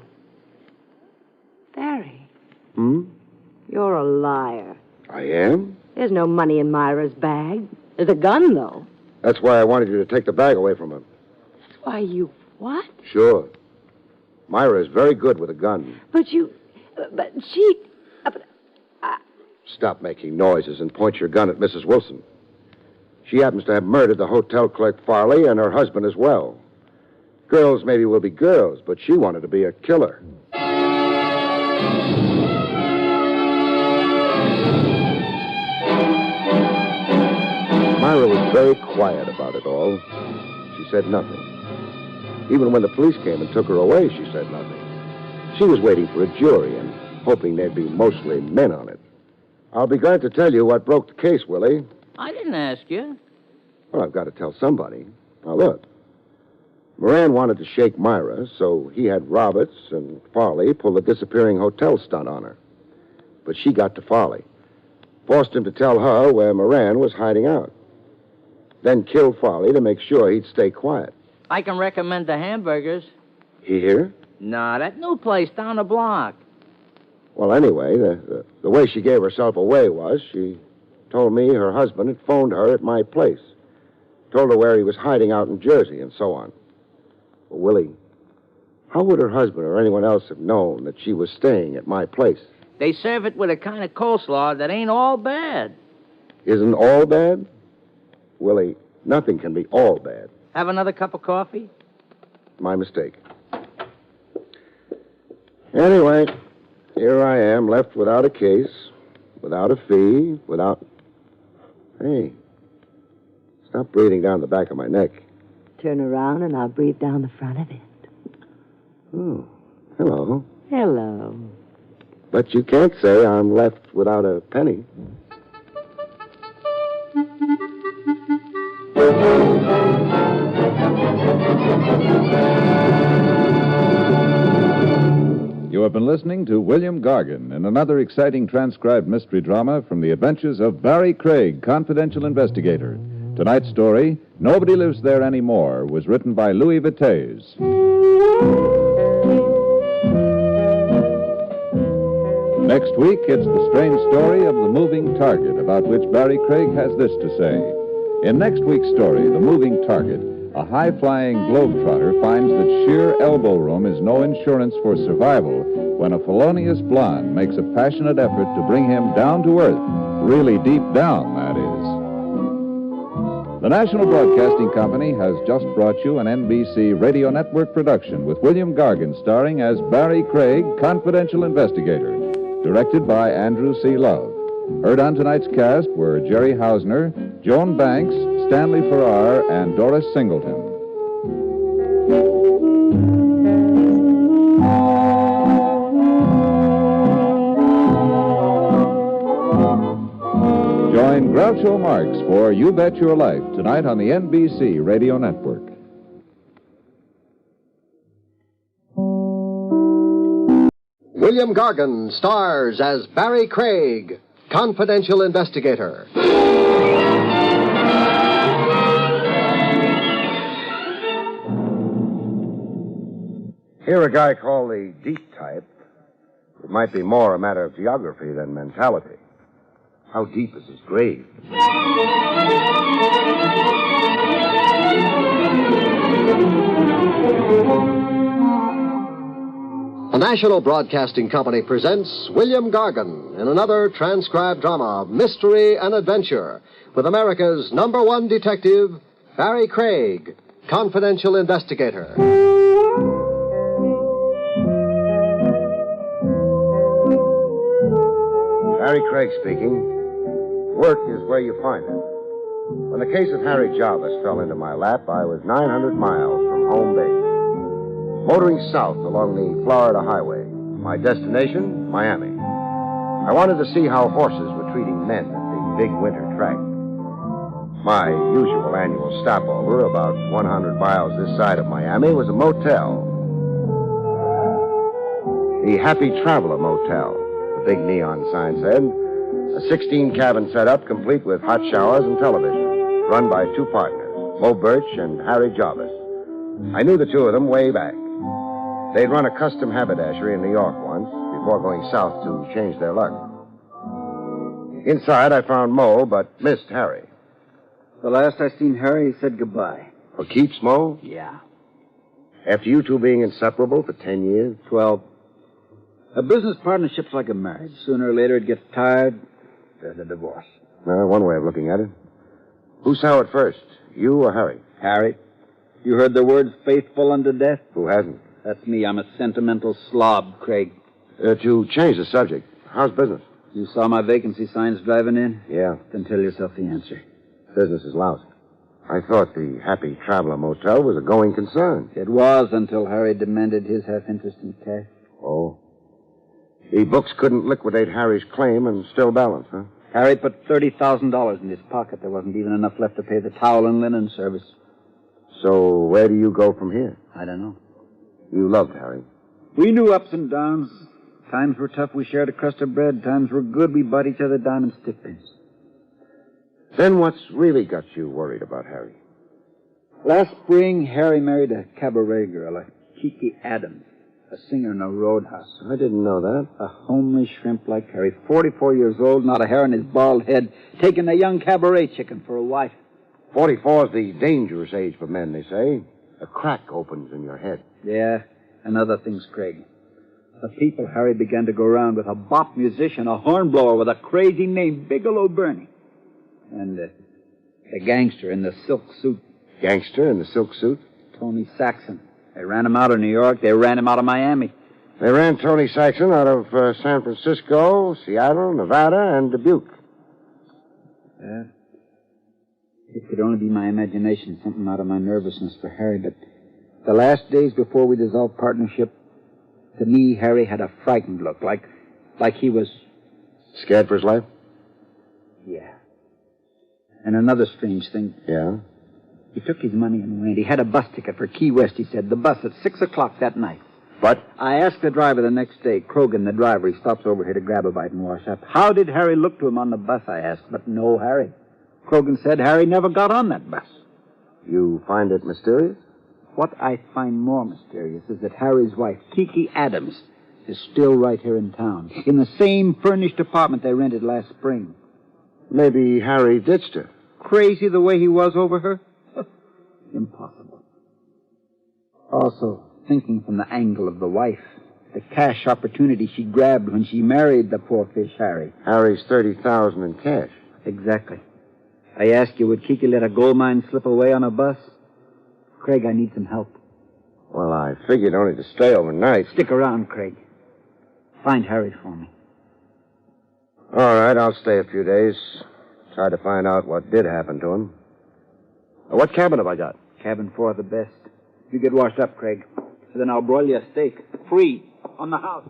Barry. You're a liar. I am? There's no money in Myra's bag. There's a gun, though. That's why I wanted you to take the bag away from her. Why, you what? Sure. Myra is very good with a gun. But she... Stop making noises and point your gun at Mrs. Wilson. She happens to have murdered the hotel clerk Farley and her husband as well. Girls maybe will be girls, but she wanted to be a killer. Myra was very quiet about it all. She said nothing. Even when the police came and took her away, she said nothing. She was waiting for a jury and hoping there'd be mostly men on it. I'll be glad to tell you what broke the case, Willie. I didn't ask you. Well, I've got to tell somebody. Now, look. Moran wanted to shake Myra, so he had Roberts and Farley pull the disappearing hotel stunt on her. But she got to Farley. Forced him to tell her where Moran was hiding out. Then killed Farley to make sure he'd stay quiet. I can recommend the hamburgers. Here? No, that new place down the block. Well, anyway, the way she gave herself away was she told me her husband had phoned her at my place. Told her where he was hiding out in Jersey and so on. Well, Willie, how would her husband or anyone else have known that she was staying at my place? They serve it with a kind of coleslaw that ain't all bad. Isn't all bad? Willie, nothing can be all bad. Have another cup of coffee? My mistake. Anyway, here I am, left without a case, without a fee, without... Hey, stop breathing down the back of my neck. Turn around and I'll breathe down the front of it. Oh, hello. Hello. But you can't say I'm left without a penny. You have been listening to William Gargan in another exciting transcribed mystery drama from the adventures of Barrie Craig, confidential investigator. Tonight's story, Nobody Lives There Anymore, was written by Louis Vitez. Next week, it's the strange story of the moving target, about which Barrie Craig has this to say. In next week's story, The Moving Target, a high-flying globetrotter finds that sheer elbow room is no insurance for survival when a felonious blonde makes a passionate effort to bring him down to earth, really deep down, that is. The National Broadcasting Company has just brought you an NBC Radio Network production with William Gargan starring as Barrie Craig, confidential investigator, directed by Andrew C. Love. Heard on tonight's cast were Jerry Hausner, Joan Banks, Stanley Farrar, and Doris Singleton. Groucho Marx for You Bet Your Life, tonight on the NBC Radio Network. William Gargan stars as Barrie Craig, confidential investigator. Here, a guy called the deep type. It might be more a matter of geography than mentality. How deep is his grave? The National Broadcasting Company presents William Gargan in another transcribed drama of mystery and adventure with America's #1 detective, Barrie Craig, confidential investigator. Barrie Craig speaking. Work is where you find it. When the case of Harry Jarvis fell into my lap, I was 900 miles from home base. Motoring south along the Florida highway. My destination, Miami. I wanted to see how horses were treating men at the big winter track. My usual annual stopover, about 100 miles this side of Miami, was a motel. The Happy Traveler Motel, the big neon sign said. A 16-cabin setup complete with hot showers and television, run by two partners, Mo Birch and Harry Jarvis. I knew the two of them way back. They'd run a custom haberdashery in New York once, before going south to change their luck. Inside, I found Mo, but missed Harry. The last I seen Harry, he said goodbye. For keeps, Mo? Yeah. After you two being inseparable for 10 years? 12. A business partnership's like a marriage. Sooner or later it gets tired, there's a divorce. One way of looking at it. Who saw it first, you or Harry? Harry. You heard the words faithful unto death? Who hasn't? That's me. I'm a sentimental slob, Craig. To change the subject, how's business? You saw my vacancy signs driving in? Yeah. Then tell yourself the answer. Business is lousy. I thought the Happy Traveler Motel was a going concern. It was until Harry demanded his half-interest in cash. Oh. The books couldn't liquidate Harry's claim and still balance, huh? Harry put $30,000 in his pocket. There wasn't even enough left to pay the towel and linen service. So where do you go from here? I don't know. You loved Harry. We knew ups and downs. Times were tough, we shared a crust of bread. Times were good, we bought each other diamond stick pins. Then what's really got you worried about Harry? Last spring, Harry married a cabaret girl, a Kiki Adams, a singer in a roadhouse. I didn't know that. A homely shrimp like Harry, 44 years old, not a hair on his bald head, taking a young cabaret chicken for a wife. 44 is the dangerous age for men, they say. A crack opens in your head. Yeah, and other things, Craig. The people Harry began to go around with a bop musician, a hornblower with a crazy name, Bigelow Bernie. And the gangster in the silk suit. Gangster in the silk suit? Tony Saxon. They ran him out of New York. They ran him out of Miami. They ran Tony Saxon out of San Francisco, Seattle, Nevada, and Dubuque. It could only be my imagination, something out of my nervousness for Harry, but the last days before we dissolved partnership, to me, Harry had a frightened look, like he was... Scared for his life? Yeah. And another strange thing. Yeah? He took his money and went. He had a bus ticket for Key West, he said. The bus at 6 o'clock that night. But? I asked the driver the next day, Krogan, the driver. He stops over here to grab a bite and wash up. How did Harry look to him on the bus, I asked. But no Harry. Krogan said Harry never got on that bus. You find it mysterious? What I find more mysterious is that Harry's wife, Kiki Adams, is still right here in town, in the same furnished apartment they rented last spring. Maybe Harry ditched her. Crazy the way he was over her? Impossible. Also, thinking from the angle of the wife, the cash opportunity she grabbed when she married the poor fish Harry. Harry's $30,000 in cash. Exactly. I asked you, would Kiki let a gold mine slip away on a bus? Craig, I need some help. Well, I figured only to stay overnight. Stick around, Craig. Find Harry for me. All right, I'll stay a few days. Try to find out what did happen to him. What cabin have I got? Cabin 4, the best. You get washed up, Craig. Then I'll broil you a steak. Free. On the house.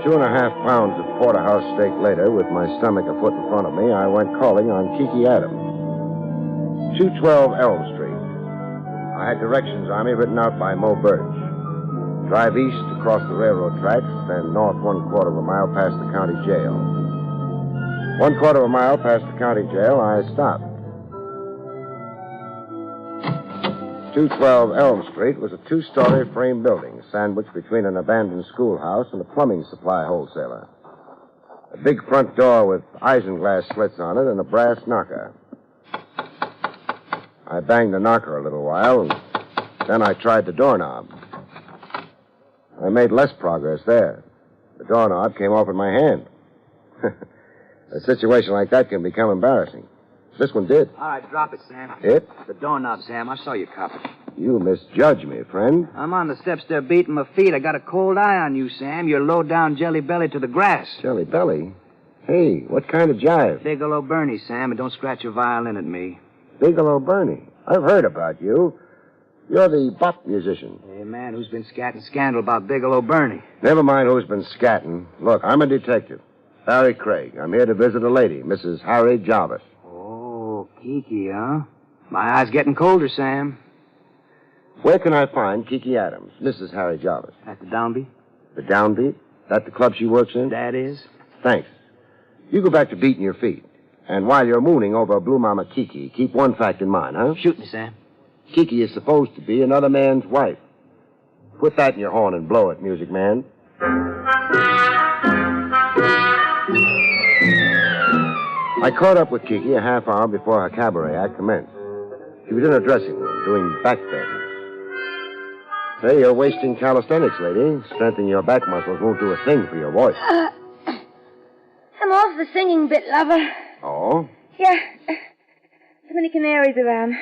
2.5 pounds of porterhouse steak later, with my stomach a foot in front of me, I went calling on Kiki Adams. 212 Elm Street. I had directions on me written out by Mo Birch. Drive east across the railroad tracks, then north 1/4 of a mile past the county jail. 1/4 of a mile past the county jail, I stopped. 212 Elm Street was a 2-story frame building sandwiched between an abandoned schoolhouse and a plumbing supply wholesaler. A big front door with isinglass slits on it and a brass knocker. I banged the knocker a little while, and then I tried the doorknob. I made less progress there. The doorknob came off in my hand. A situation like that can become embarrassing. This one did. All right, drop it, Sam. It? The doorknob, Sam. I saw you cop it. You misjudge me, friend. I'm on the steps there beating my feet. I got a cold eye on you, Sam. You're low down jelly belly to the grass. Jelly belly? Hey, what kind of jive? Bigelow Bernie, Sam, and don't scratch your violin at me. Bigelow Bernie. I've heard about you. You're the bop musician. Hey, man, who's been scatting scandal about Bigelow Bernie? Never mind who's been scatting. Look, I'm a detective. Barrie Craig. I'm here to visit a lady, Mrs. Harry Jarvis. Oh, Kiki, huh? My eye's getting colder, Sam. Where can I find Kiki Adams, Mrs. Harry Jarvis? At the Downbeat? The Downbeat? That the club she works in? That is. Thanks. You go back to beating your feet. And while you're mooning over Blue Mama Kiki, keep one fact in mind, huh? Shoot me, Sam. Kiki is supposed to be another man's wife. Put that in your horn and blow it, music man. I caught up with Kiki a half hour before her cabaret act commenced. She was in her dressing room doing back bends. Say, you're wasting calisthenics, lady. Strengthening your back muscles won't do a thing for your voice. I'm off the singing bit, lover. Oh? Yeah. Too many canaries around.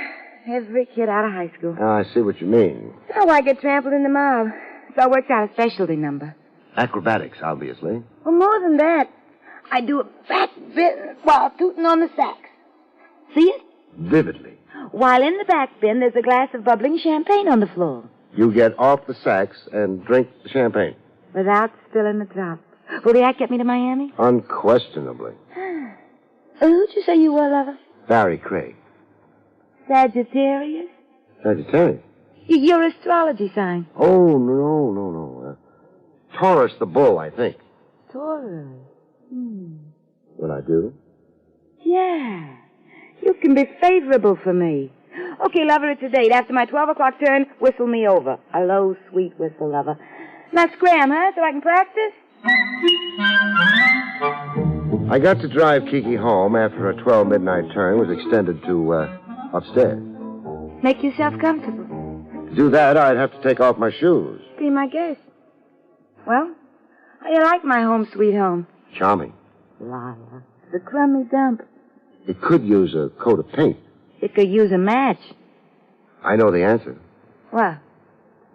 Every kid out of high school. I see what you mean. So I get trampled in the mob. So I worked out a specialty number. Acrobatics, obviously. Well, more than that. I do a back bend while tooting on the sax. See it? Vividly. While in the back bend, there's a glass of bubbling champagne on the floor. You get off the sax and drink the champagne. Without spilling the drops. Will the act get me to Miami? Unquestionably. Who'd you say you were, lover? Barrie Craig. Sagittarius? Sagittarius? Your astrology sign. Oh, no. Taurus the bull, I think. Taurus? Will I do? Yeah. You can be favorable for me. Okay, lover, it's a date. After my 12 o'clock turn, whistle me over. A low, sweet whistle, lover. Now scram, huh, so I can practice? I got to drive Kiki home after her 12 midnight turn was extended to, upstairs. Make yourself comfortable. To do that, I'd have to take off my shoes. Be my guest. Well, how you like my home sweet home? Charming. Liar. The crummy dump. It could use a coat of paint. It could use a match. I know the answer. What?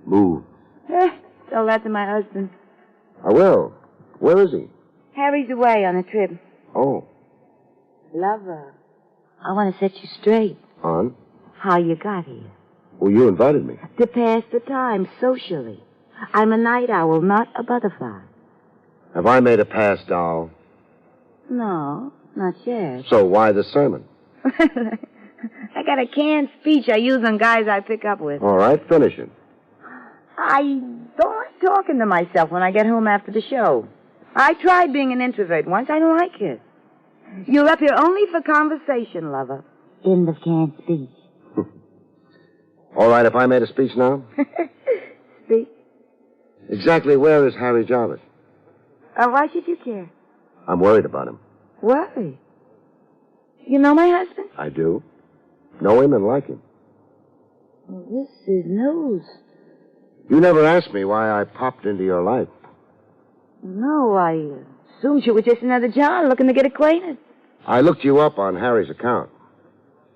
Move. Tell that to my husband. I will. Where is he? Harry's away on a trip. Oh. Lover, I want to set you straight. On? How you got here. Well, you invited me. To pass the time socially. I'm a night owl, not a butterfly. Have I made a pass, doll? No, not yet. So why the sermon? I got a canned speech I use on guys I pick up with. All right, finish it. I don't like talking to myself when I get home after the show. I tried being an introvert once. I don't like it. You're up here only for conversation, lover. In the canned speech. All right, if I made a speech now? Speech? Exactly where is Harry Jarvis? Why should you care? I'm worried about him. Worry? You know my husband? I do. Know him and like him. Well, this is news. You never asked me why I popped into your life. No, I assumed you were just another John looking to get acquainted. I looked you up on Harry's account.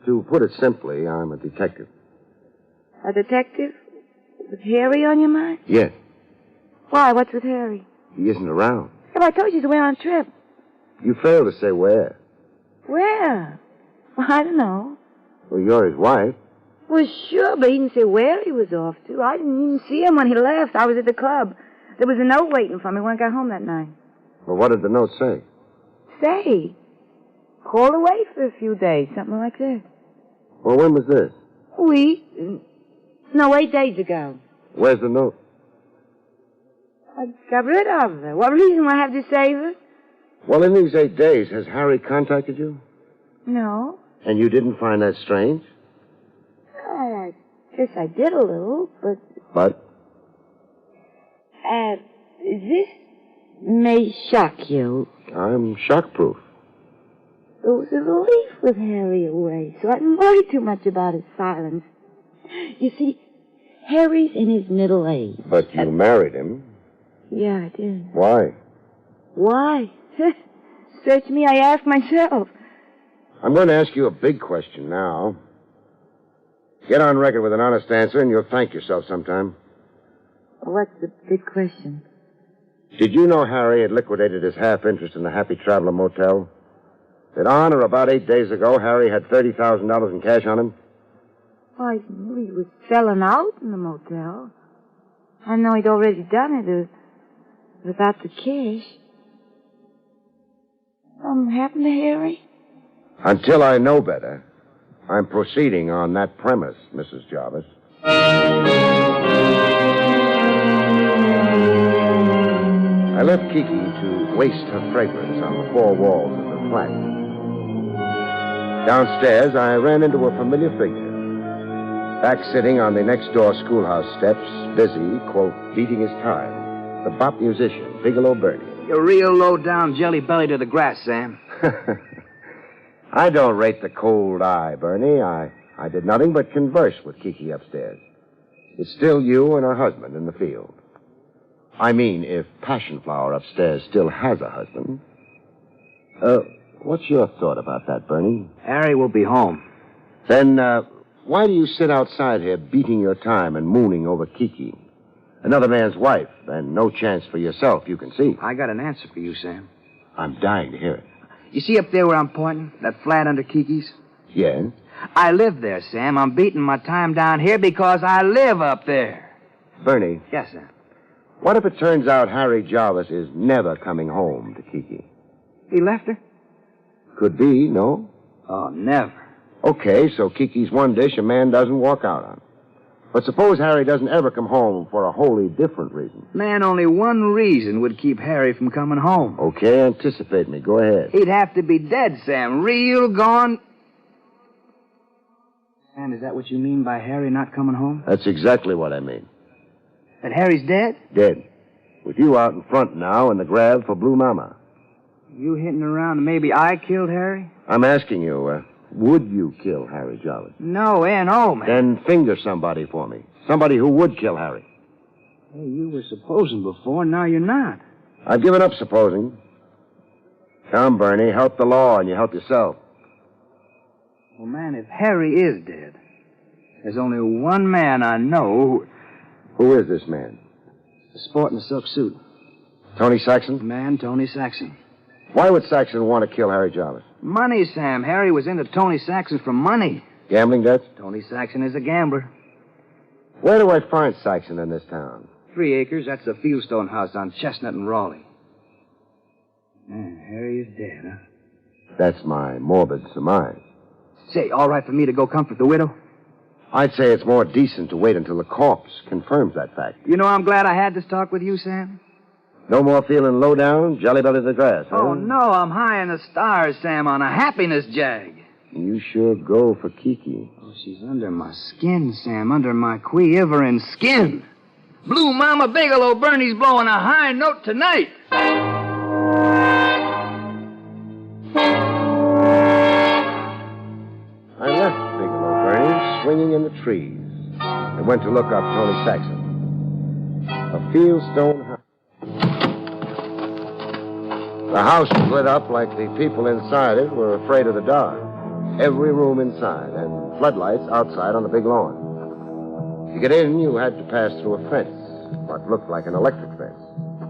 To put it simply, I'm a detective. A detective? With Harry on your mind? Yes. Why? What's with Harry? He isn't around. Well, I told you he's away on a trip. You failed to say where. Where? Well, I don't know. Well, you're his wife. Well, sure, but he didn't say where he was off to. I didn't even see him when he left. I was at the club. There was a note waiting for me when I got home that night. Well, what did the note say? Say, called away for a few days, something like that. Well, when was this? A week. No, 8 days ago. Where's the note? I got rid of her. What reason would I have to save her? Well, in these 8 days, has Harry contacted you? No. And you didn't find that strange? I guess I did a little, but... But? This may shock you. I'm shock-proof. It was a relief with Harry away, so I didn't worry too much about his silence. You see, Harry's in his middle age. But you married him. Yeah, I did. Why? Why? Search me, I ask myself. I'm going to ask you a big question now. Get on record with an honest answer, and you'll thank yourself sometime. What's the big question? Did you know Harry had liquidated his half-interest in the Happy Traveler Motel? That on or about 8 days ago, Harry had $30,000 in cash on him? Well, I knew he was selling out in the motel. I know he'd already done it without the cash. Something happened to Harry? Until I know better, I'm proceeding on that premise, Mrs. Jarvis. I left Kiki to waste her fragrance on the four walls of the flat. Downstairs, I ran into a familiar figure. Back sitting on the next-door schoolhouse steps, busy, quote, beating his time, the bop musician, Bigelow Bertie. You're real low-down jelly-belly to the grass, Sam. I don't rate the cold eye, Bernie. I did nothing but converse with Kiki upstairs. It's still you and her husband in the field. I mean, if Passion Flower upstairs still has a husband. What's your thought about that, Bernie? Harry will be home. Then, why do you sit outside here beating your time and mooning over Kiki? Another man's wife, and no chance for yourself, you can see. I got an answer for you, Sam. I'm dying to hear it. You see up there where I'm pointing? That flat under Kiki's? Yes? I live there, Sam. I'm beating my time down here because I live up there. Bernie. Yes, Sam. What if it turns out Harry Jarvis is never coming home to Kiki? He left her? Could be, no? Oh, never. Okay, so Kiki's one dish a man doesn't walk out on. But suppose Harry doesn't ever come home for a wholly different reason. Man, only one reason would keep Harry from coming home. Okay, anticipate me. Go ahead. He'd have to be dead, Sam. Real gone. Sam, is that what you mean by Harry not coming home? That's exactly what I mean. That Harry's dead? Dead. With you out in front now in the grab for Blue Mama. You hitting around and maybe I killed Harry? I'm asking you, would you kill Harry Jarvis? No, N.O., man. Then finger somebody for me. Somebody who would kill Harry. Hey, you were supposing before, now you're not. I've given up supposing. Come, Bernie, help the law and you help yourself. Well, man, if Harry is dead, there's only one man I know Who is this man? sporting a silk suit. Tony Saxon? Man, Tony Saxon. Why would Saxon want to kill Harry Jarvis? Money, Sam. Harry was into Tony Saxon for money. Gambling debts? Tony Saxon is a gambler. Where do I find Saxon in this town? 3 acres. That's the Fieldstone house on Chestnut and Raleigh. Man, Harry is dead, huh? That's my morbid surmise. Say, all right for me to go comfort the widow? I'd say it's more decent to wait until the corpse confirms that fact. You know, I'm glad I had this talk with you, Sam. No more feeling low down, jelly belly to the grass, huh? Oh, no, I'm high in the stars, Sam, on a happiness jag. You sure go for Kiki. Oh, she's under my skin, Sam, under my quivering skin. Blue Mama Bigelow Bernie's blowing a high note tonight. I left Bigelow Bernie swinging in the trees and went to look up Tony Saxon. A Fieldstone house. The house was lit up like the people inside it were afraid of the dark. Every room inside, and floodlights outside on the big lawn. To get in, you had to pass through a fence, what looked like an electric fence,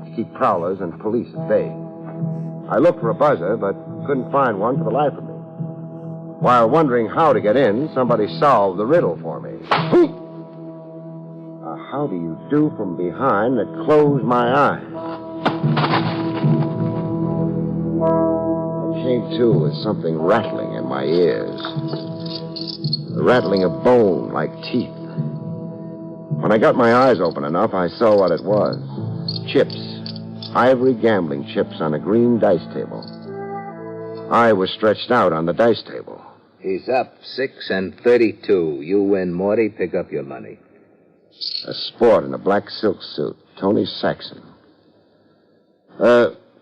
to keep prowlers and police at bay. I looked for a buzzer, but couldn't find one for the life of me. While wondering how to get in, somebody solved the riddle for me. How do you do from behind that closed my eyes? came to with something rattling in my ears. The rattling of bone like teeth. When I got my eyes open enough, I saw what it was. Chips. Ivory gambling chips on a green dice table. I was stretched out on the dice table. He's up 6 and 32. You win, Morty. Pick up your money. A sport in a black silk suit. Tony Saxon.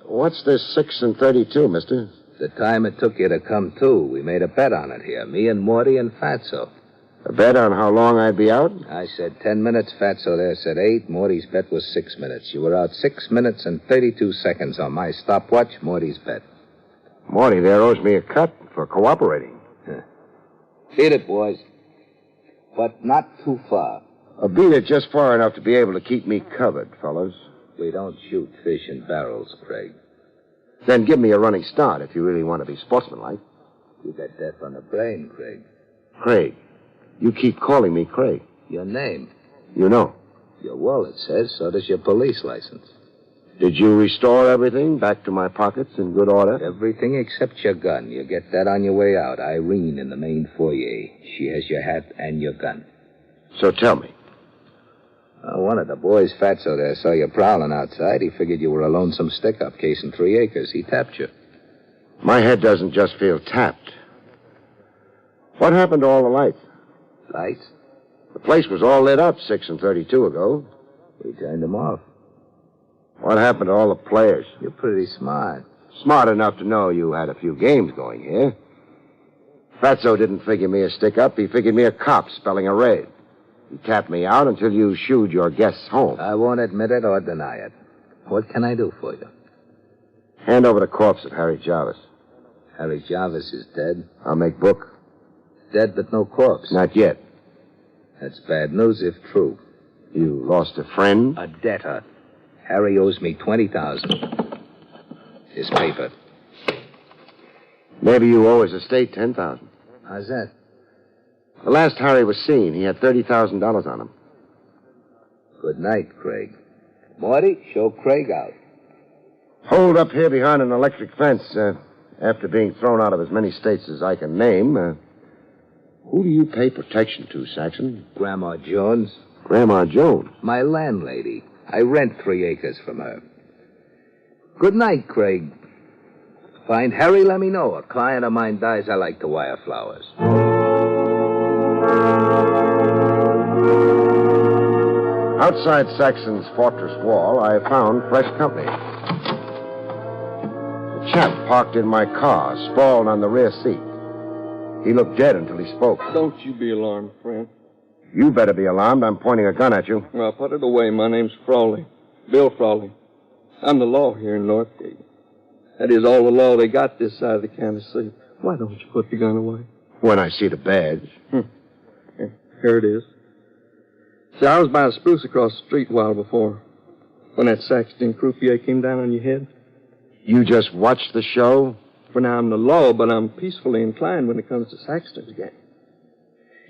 What's this 6 and 32, mister? The time it took you to come to. We made a bet on it here. Me and Morty and Fatso. A bet on how long I'd be out? I said 10 minutes. Fatso there said 8. Morty's bet was 6 minutes. You were out 6 minutes and 32 seconds on my stopwatch. Morty's bet. Morty there owes me a cut for cooperating. Beat it, boys. But not too far. Beat it just far enough to be able to keep me covered, fellas. We don't shoot fish in barrels, Craig. Then give me a running start if you really want to be sportsmanlike. You got death on the brain, Craig. Craig. You keep calling me Craig. Your name. You know. Your wallet says, so does your police license. Did you restore everything back to my pockets in good order? Everything except your gun. You get that on your way out. Irene in the main foyer. She has your hat and your gun. So tell me. One of the boys, Fatso there, saw you prowling outside. He figured you were a lonesome stick-up casing 3 acres. He tapped you. My head doesn't just feel tapped. What happened to all the lights? Lights? The place was all lit up 6 and 32 ago. We turned them off. What happened to all the players? You're pretty smart. Smart enough to know you had a few games going here. Fatso didn't figure me a stick-up. He figured me a cop spelling a raid. He tapped me out until you shooed your guests home. I won't admit it or deny it. What can I do for you? Hand over the corpse of Harry Jarvis. Harry Jarvis is dead. I'll make book. Dead but no corpse. Not yet. That's bad news if true. You lost a friend? A debtor. Harry owes me $20,000. His paper. Maybe you owe his estate $10,000. How's that? The last Harry was seen, he had $30,000 on him. Good night, Craig. Morty, show Craig out. Hold up here behind an electric fence. After being thrown out of as many states as I can name, who do you pay protection to, Saxon? Grandma Jones. Grandma Jones? My landlady. I rent 3 acres from her. Good night, Craig. Find Harry, let me know. A client of mine dies, I like to wire flowers. Outside Saxon's fortress wall, I found fresh company. A chap parked in my car, sprawled on the rear seat. He looked dead until he spoke. Don't you be alarmed, friend. You better be alarmed. I'm pointing a gun at you. Well, put it away. My name's Frawley. Bill Frawley. I'm the law here in Northgate. That is all the law they got this side of the county seat. Why don't you put the gun away? When I see the badge. Here it is. See, I was by the spruce across the street a while before. When that Saxton croupier came down on your head. You just watched the show? For now, I'm the law, but I'm peacefully inclined when it comes to Saxton's game.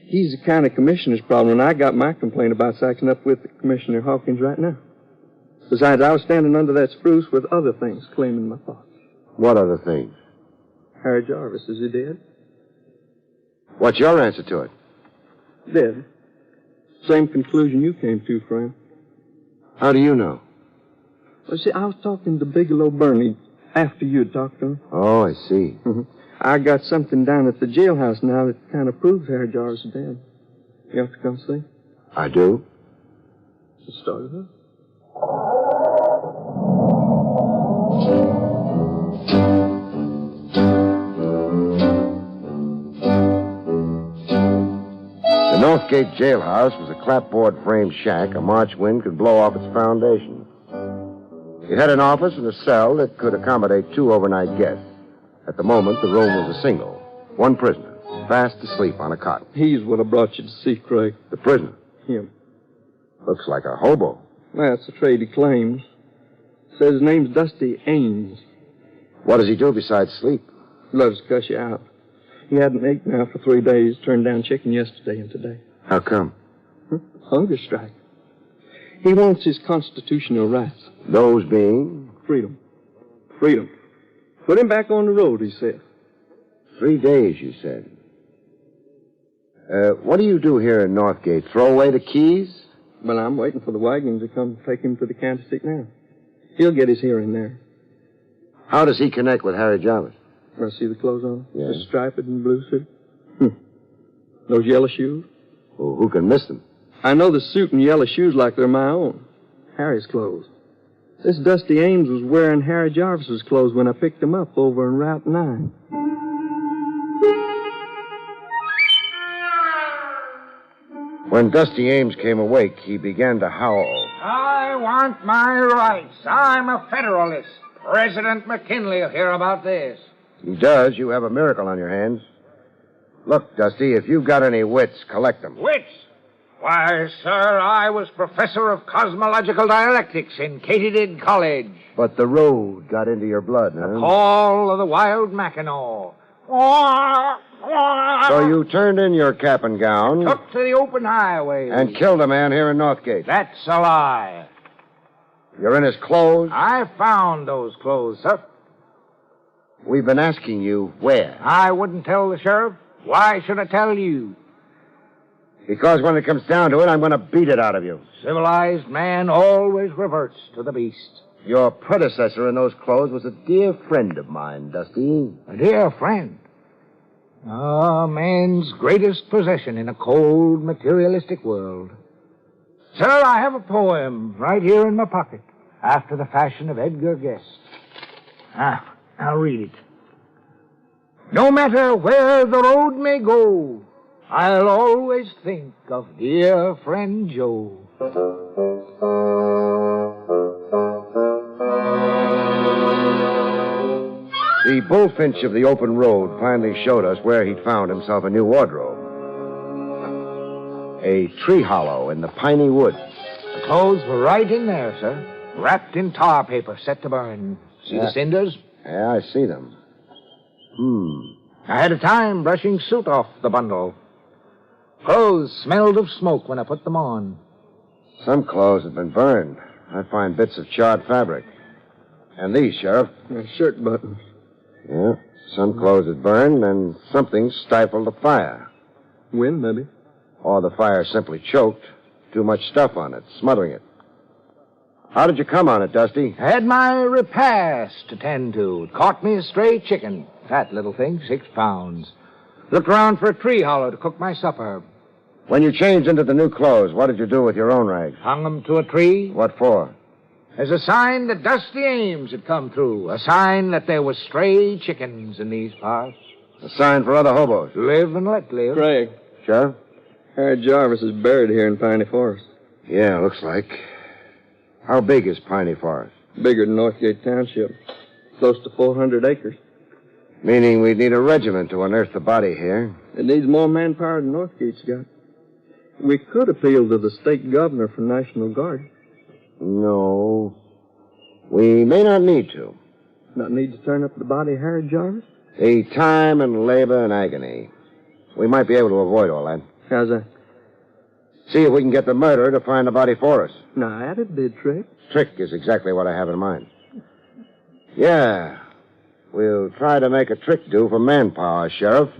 He's the county commissioner's problem, and I got my complaint about Saxton up with Commissioner Hawkins right now. Besides, I was standing under that spruce with other things claiming my thoughts. What other things? Harry Jarvis, is he dead? What's your answer to it? Dead. Same conclusion you came to, friend. How do you know? Well, see, I was talking to Bigelow Burnley after you had talked to him. Oh, I see. I got something down at the jailhouse now that kind of proves Harry Jarvis is dead. You have to come see? I do. Let's start it up. The Northgate jailhouse was a clapboard frame shack a March wind could blow off its foundation. It had an office and a cell that could accommodate 2 overnight guests. At the moment, the room was a single. 1 prisoner, fast asleep on a cot. He's what I brought you to see, Craig. The prisoner? Him. Looks like a hobo. Well, that's the trade he claims. Says his name's Dusty Ames. What does he do besides sleep? Loves to cuss you out. He hadn't ate now for 3 days, turned down chicken yesterday and today. How come? Hunger strike. He wants his constitutional rights. Those being? Freedom. Freedom. Put him back on the road, he said. 3 days, you said. What do you do here in Northgate? Throw away the keys? Well, I'm waiting for the wagon to come take him to the candlestick now. He'll get his hearing there. How does he connect with Harry Jarvis? I see the clothes on him? Yeah. The striped and blue suit? Those yellow shoes? Well, who can miss them? I know the suit and yellow shoes like they're my own. Harry's clothes. This Dusty Ames was wearing Harry Jarvis's clothes when I picked him up over in Route 9. When Dusty Ames came awake, he began to howl. I want my rights. I'm a Federalist. President McKinley will hear about this. He does. You have a miracle on your hands. Look, Dusty, if you've got any wits, collect them. Wits? Why, sir, I was professor of cosmological dialectics in Katydid College. But the road got into your blood, huh? Call of the wild Mackinaw. So you turned in your cap and gown Took to the open highway. and killed a man here in Northgate. That's a lie. You're in his clothes? I found those clothes, sir. We've been asking you where. I wouldn't tell the sheriff. Why should I tell you? Because when it comes down to it, I'm going to beat it out of you. Civilized man always reverts to the beast. Your predecessor in those clothes was a dear friend of mine, Dusty. A dear friend. Man's greatest possession in a cold, materialistic world. Sir, I have a poem right here in my pocket, after the fashion of Edgar Guest. I'll read it. No matter where the road may go, I'll always think of dear friend Joe. The bullfinch of the open road finally showed us where he'd found himself a new wardrobe. A tree hollow in the piney woods. The clothes were right in there, sir, wrapped in tar paper set to burn. See the cinders? Yeah, I see them. I had a time brushing soot off the bundle. Clothes smelled of smoke when I put them on. Some clothes have been burned. I find bits of charred fabric. And these, Sheriff. Shirt buttons. Yeah, some clothes had burned, and something stifled the fire. Wind, maybe. Or the fire simply choked. Too much stuff on it, smothering it. How did you come on it, Dusty? I had my repast to tend to. It caught me a stray chicken. Fat little thing, 6 pounds. Looked around for a tree hollow to cook my supper. When you changed into the new clothes, what did you do with your own rags? Hung them to a tree. What for? As a sign that Dusty Ames had come through. A sign that there were stray chickens in these parts. A sign for other hobos. Live and let live. Craig. Sheriff? Harry Jarvis is buried here in Piney Forest. Yeah, looks like. How big is Piney Forest? Bigger than Northgate Township. Close to 400 acres. Meaning we'd need a regiment to unearth the body here. It needs more manpower than Northgate's got. We could appeal to the state governor for National Guard. No. We may not need to. Not need to turn up the body of Harry Jarvis? The time and labor and agony. We might be able to avoid all that. How's that? See if we can get the murderer to find the body for us. Now, that'd be a trick. Trick is exactly what I have in mind. Yeah. We'll try to make a trick do for manpower, Sheriff.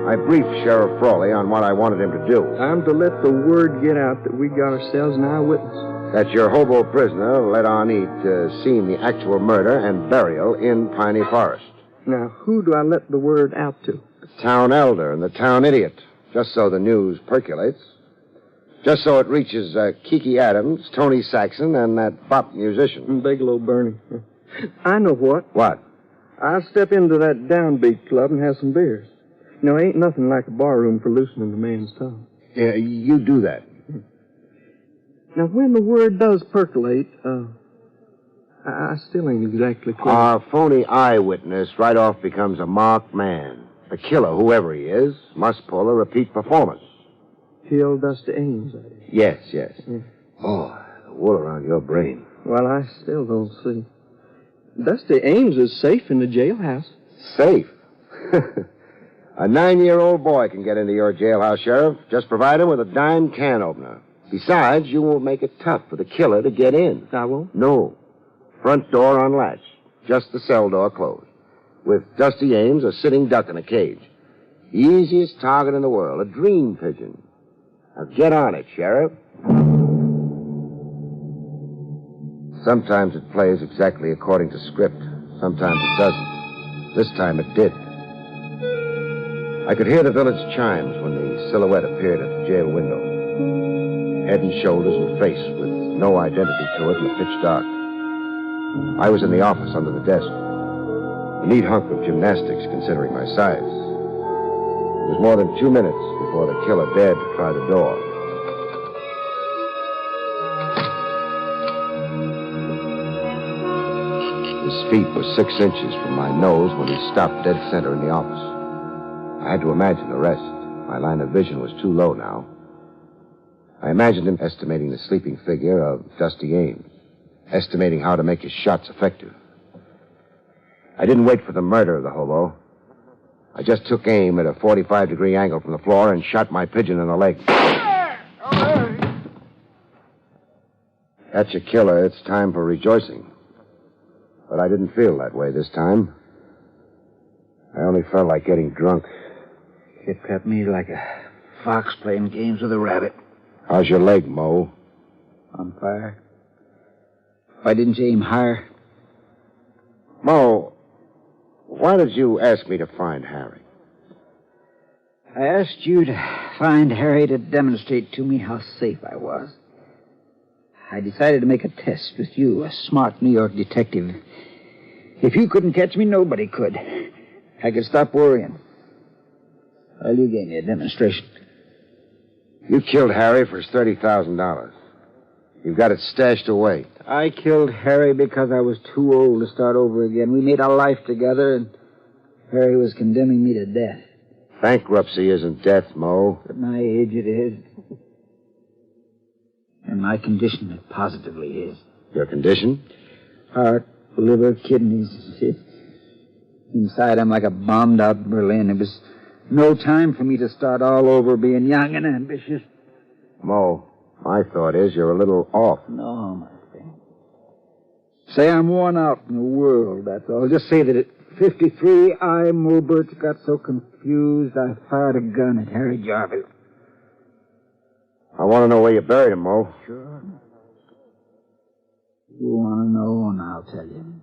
I briefed Sheriff Frawley on what I wanted him to do. Time to let the word get out that we got ourselves an eyewitness. That your hobo prisoner let on he'd seen the actual murder and burial in Piney Forest. Now, who do I let the word out to? The town elder and the town idiot, just so the news percolates. Just so it reaches Kiki Adams, Tony Saxon, and that bop musician. And Bigelow Bernie. I know what. What? I'll step into that downbeat club and have some beers. You know, ain't nothing like a barroom for loosening a man's tongue. Yeah, you do that. Now, when the word does percolate, I still ain't exactly clear. Our phony eyewitness right off becomes a marked man. The killer, whoever he is, must pull a repeat performance. Kill Dusty Ames, I did. Yes, yes. Yeah. Oh, the wool around your brain. Well, I still don't see. Dusty Ames is safe in the jailhouse. Safe? A 9-year-old boy can get into your jailhouse, Sheriff. Just provide him with a dime can opener. Besides, you won't make it tough for the killer to get in. I won't? No. Front door unlatched. Just the cell door closed. With Dusty Ames a sitting duck in a cage. The easiest target in the world. A dream pigeon. Now get on it, Sheriff. Sometimes it plays exactly according to script. Sometimes it doesn't. This time it did. I could hear the village chimes when the silhouette appeared at the jail window. Head and shoulders and face with no identity to it in the pitch dark. I was in the office under the desk. A neat hunk of gymnastics, considering my size. It was more than 2 minutes before the killer dared to try the door. His feet were 6 inches from my nose when he stopped dead center in the office. I had to imagine the rest. My line of vision was too low now. I imagined him estimating the sleeping figure of Dusty Ames, estimating how to make his shots effective. I didn't wait for the murder of the hobo. I just took aim at a 45-degree angle from the floor and shot my pigeon in the leg. That's your killer. It's time for rejoicing. But I didn't feel that way this time. I only felt like getting drunk. It cut me like a fox playing games with a rabbit. How's your leg, Mo? On fire. Why didn't you aim higher? Mo, why did you ask me to find Harry? I asked you to find Harry to demonstrate to me how safe I was. I decided to make a test with you, a smart New York detective. If you couldn't catch me, nobody could. I could stop worrying. Well, you gave me a demonstration. You killed Harry for his $30,000. You've got it stashed away. I killed Harry because I was too old to start over again. We made a life together, and Harry was condemning me to death. Bankruptcy isn't death, Mo. At my age, it is. And my condition, it positively is. Your condition? Heart, liver, kidneys. Inside, I'm like a bombed-out Berlin. It was no time for me to start all over being young and ambitious. Mo, my thought is you're a little off. No, my friend. Say I'm worn out in the world, that's all. Just say that at 53, I, Mo Birch, got so confused I fired a gun at Harry Jarvis. I want to know where you buried him, Mo. Sure. You want to know, and I'll tell you.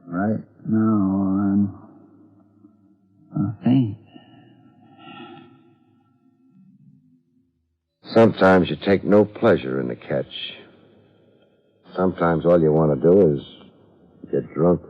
Right now, I think. Sometimes you take no pleasure in the catch. Sometimes all you want to do is get drunk.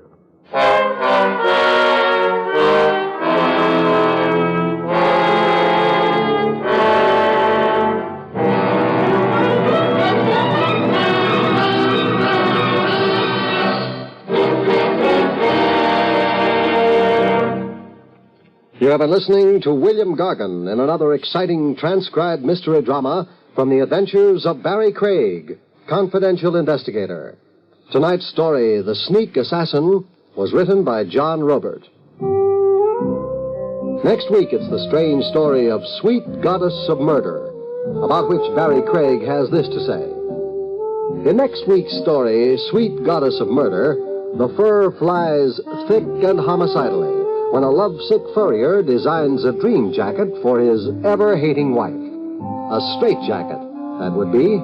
You have been listening to William Gargan in another exciting transcribed mystery drama from the adventures of Barrie Craig, confidential investigator. Tonight's story, The Sneak Assassin, was written by John Robert. Next week, it's the strange story of Sweet Goddess of Murder, about which Barrie Craig has this to say. In next week's story, Sweet Goddess of Murder, the fur flies thick and homicidally when a lovesick furrier designs a dream jacket for his ever-hating wife. A straitjacket, that would be.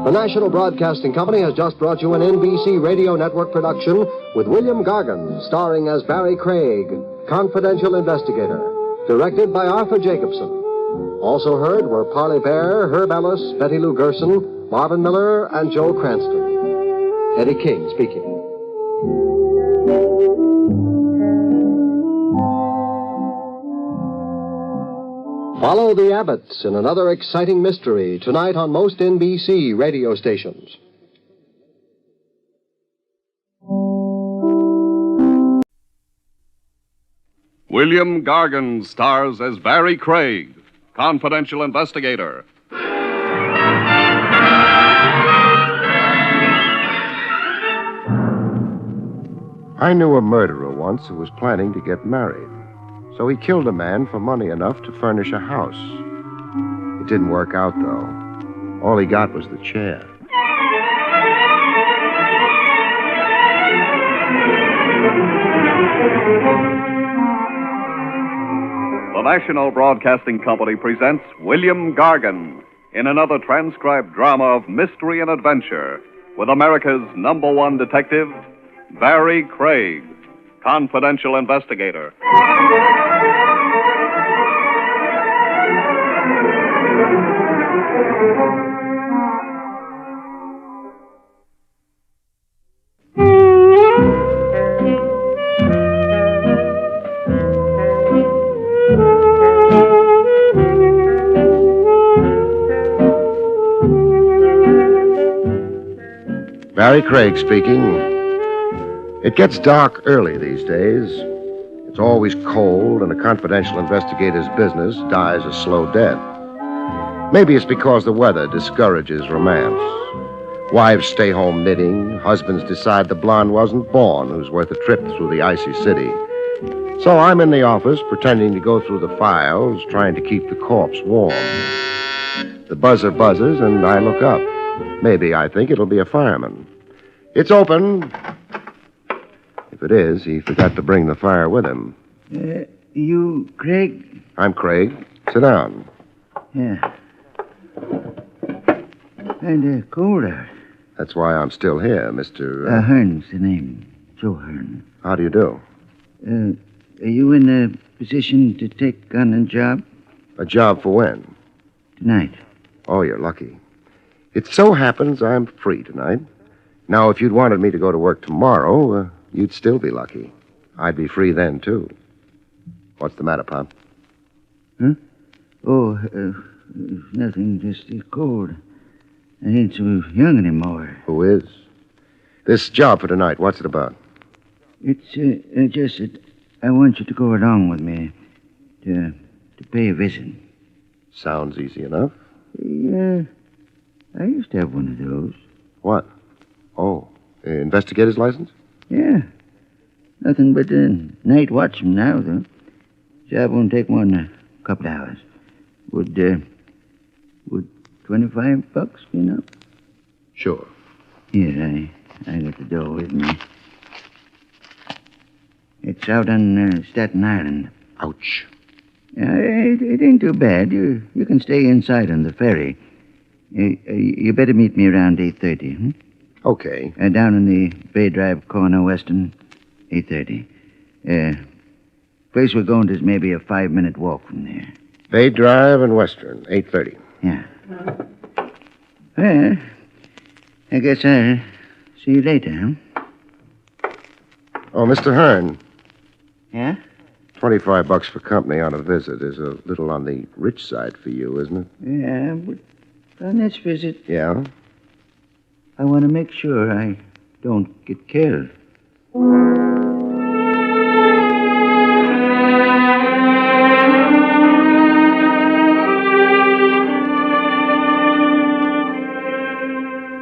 The National Broadcasting Company has just brought you an NBC Radio Network production with William Gargan, starring as Barrie Craig, confidential investigator, directed by Arthur Jacobson. Also heard were Parley Bear, Herb Ellis, Betty Lou Gerson, Marvin Miller, and Joe Cranston. Eddie King speaking. Follow the Abbotts in another exciting mystery tonight on most NBC radio stations. William Gargan stars as Barrie Craig, confidential investigator. I knew a murderer once who was planning to get married. So he killed a man for money enough to furnish a house. didn't work out, though. All he got was the chair. The National Broadcasting Company presents William Gargan in another transcribed drama of mystery and adventure with America's #1 detective, Barrie Craig, confidential investigator. Barrie Craig speaking. It gets dark early these days. It's always cold, and a confidential investigator's business dies a slow death. Maybe it's because the weather discourages romance. Wives stay home knitting. Husbands decide the blonde wasn't born who's worth a trip through the icy city. So I'm in the office pretending to go through the files, trying to keep the corpse warm. The buzzer buzzes, and I look up. Maybe I think it'll be a fireman. It's open. If it is, he forgot to bring the fire with him. You, Craig? I'm Craig. Sit down. Yeah. And cold out. That's why I'm still here, Mr. Hearn's the name. Joe Hearn. How do you do? Are you in a position to take on a job? A job for when? Tonight. Oh, you're lucky. It so happens I'm free tonight. Now, if you'd wanted me to go to work tomorrow, you'd still be lucky. I'd be free then, too. What's the matter, Pop? Huh? Oh, nothing, just cold. I ain't so young anymore. Who is? This job for tonight, what's it about? It's just that I want you to go along with me to pay a visit. Sounds easy enough. Yeah, I used to have one of those. What? Oh, investigator's license? Yeah. Nothing but night watchman now, though. Job won't take more than a couple of hours. Would $25 be enough? Sure. Here, I got the dough with me. It's out on Staten Island. Ouch. Yeah, it ain't too bad. You can stay inside on the ferry. You better meet me around 8:30, hmm? Okay. Down in the Bay Drive corner, Western, 8:30. Place we're going to is maybe a 5-minute walk from there. Bay Drive and Western, 8:30. Yeah. Well, I guess I'll see you later, huh? Oh, Mr. Hearn. Yeah? $25 for company on a visit is a little on the rich side for you, isn't it? Yeah, but on this visit, Yeah? I want to make sure I don't get killed.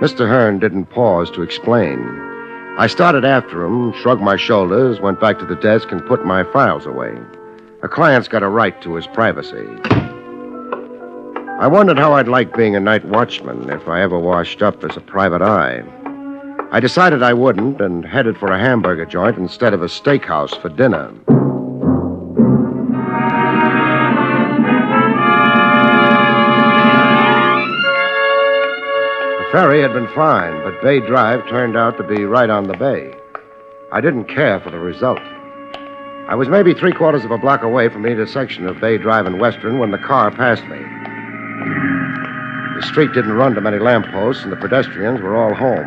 Mr. Hearn didn't pause to explain. I started after him, shrugged my shoulders, went back to the desk, and put my files away. A client's got a right to his privacy. I wondered how I'd like being a night watchman if I ever washed up as a private eye. I decided I wouldn't and headed for a hamburger joint instead of a steakhouse for dinner. The ferry had been fine, but Bay Drive turned out to be right on the bay. I didn't care for the result. I was maybe 3/4 of a block away from the intersection of Bay Drive and Western when the car passed me. The street didn't run to many lampposts, and the pedestrians were all home.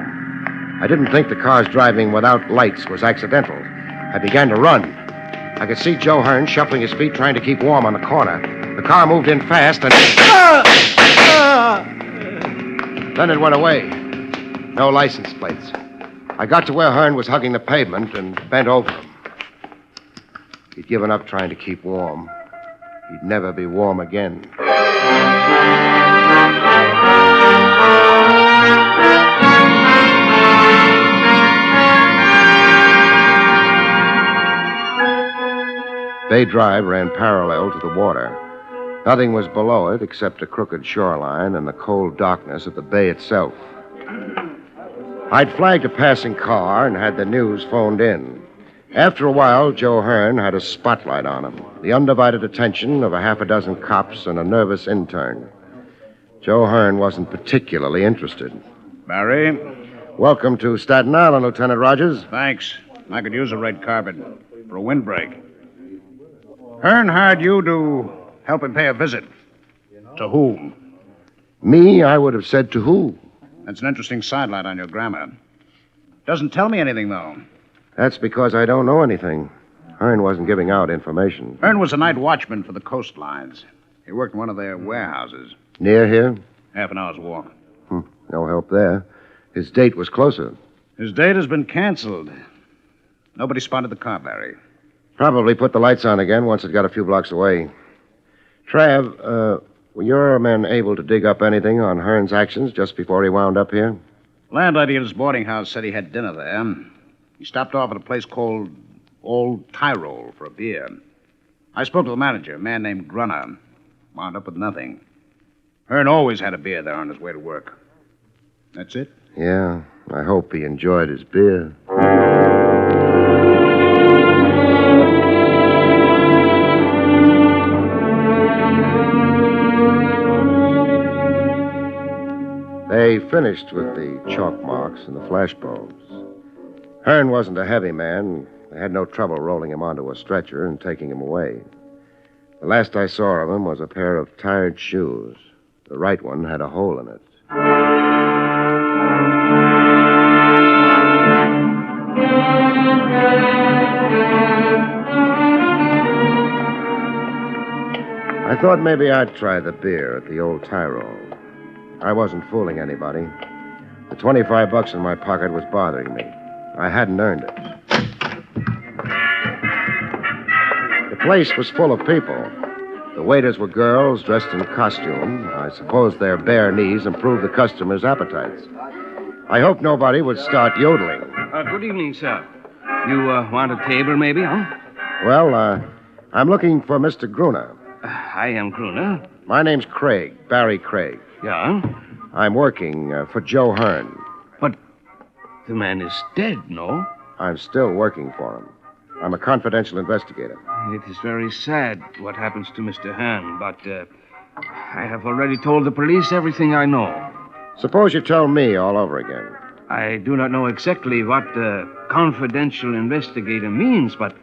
I didn't think the car's driving without lights was accidental. I began to run. I could see Joe Hearn shuffling his feet, trying to keep warm on the corner. The car moved in fast, and... Then it went away. No license plates. I got to where Hearn was hugging the pavement and bent over him. He'd given up trying to keep warm. He'd never be warm again. Bay Drive ran parallel to the water. Nothing was below it except a crooked shoreline and the cold darkness of the bay itself. I'd flagged a passing car and had the news phoned in. After a while, Joe Hearn had a spotlight on him, the undivided attention of a half a dozen cops and a nervous intern. Joe Hearn wasn't particularly interested. Barry? Welcome to Staten Island, Lieutenant Rogers. Thanks. I could use a red carpet for a windbreak. Hearn hired you to help him pay a visit. To whom? Me, I would have said to who? That's an interesting sidelight on your grammar. Doesn't tell me anything, though. That's because I don't know anything. Hearn wasn't giving out information. Hearn was a night watchman for the coastlines. He worked in one of their warehouses. Near here? Half an hour's walk. No help there. His date was closer. His date has been canceled. Nobody spotted the car, Barry. Probably put the lights on again once it got a few blocks away. Trav, were your men able to dig up anything on Hearn's actions just before he wound up here? Landlady at his boarding house said he had dinner there. He stopped off at a place called Old Tyrol for a beer. I spoke to the manager, a man named Grunner. Wound up with nothing. Hearn always had a beer there on his way to work. That's it? Yeah, I hope he enjoyed his beer. They finished with the chalk marks and the flashbulbs. Hearn wasn't a heavy man. They had no trouble rolling him onto a stretcher and taking him away. The last I saw of him was a pair of tired shoes. The right one had a hole in it. I thought maybe I'd try the beer at the Old Tyrol. I wasn't fooling anybody. The $25 in my pocket was bothering me. I hadn't earned it. The place was full of people. The waiters were girls dressed in costume. I suppose their bare knees improved the customers' appetites. I hope nobody would start yodeling. Good evening, sir. You want a table, maybe, huh? Well, I'm looking for Mr. Gruner. I am Gruner. My name's Craig, Barrie Craig. Yeah? I'm working for Joe Hearn. But the man is dead, no? I'm still working for him. I'm a confidential investigator. It is very sad what happens to Mr. Hearn, but I have already told the police everything I know. Suppose you tell me all over again. I do not know exactly what confidential investigator means, but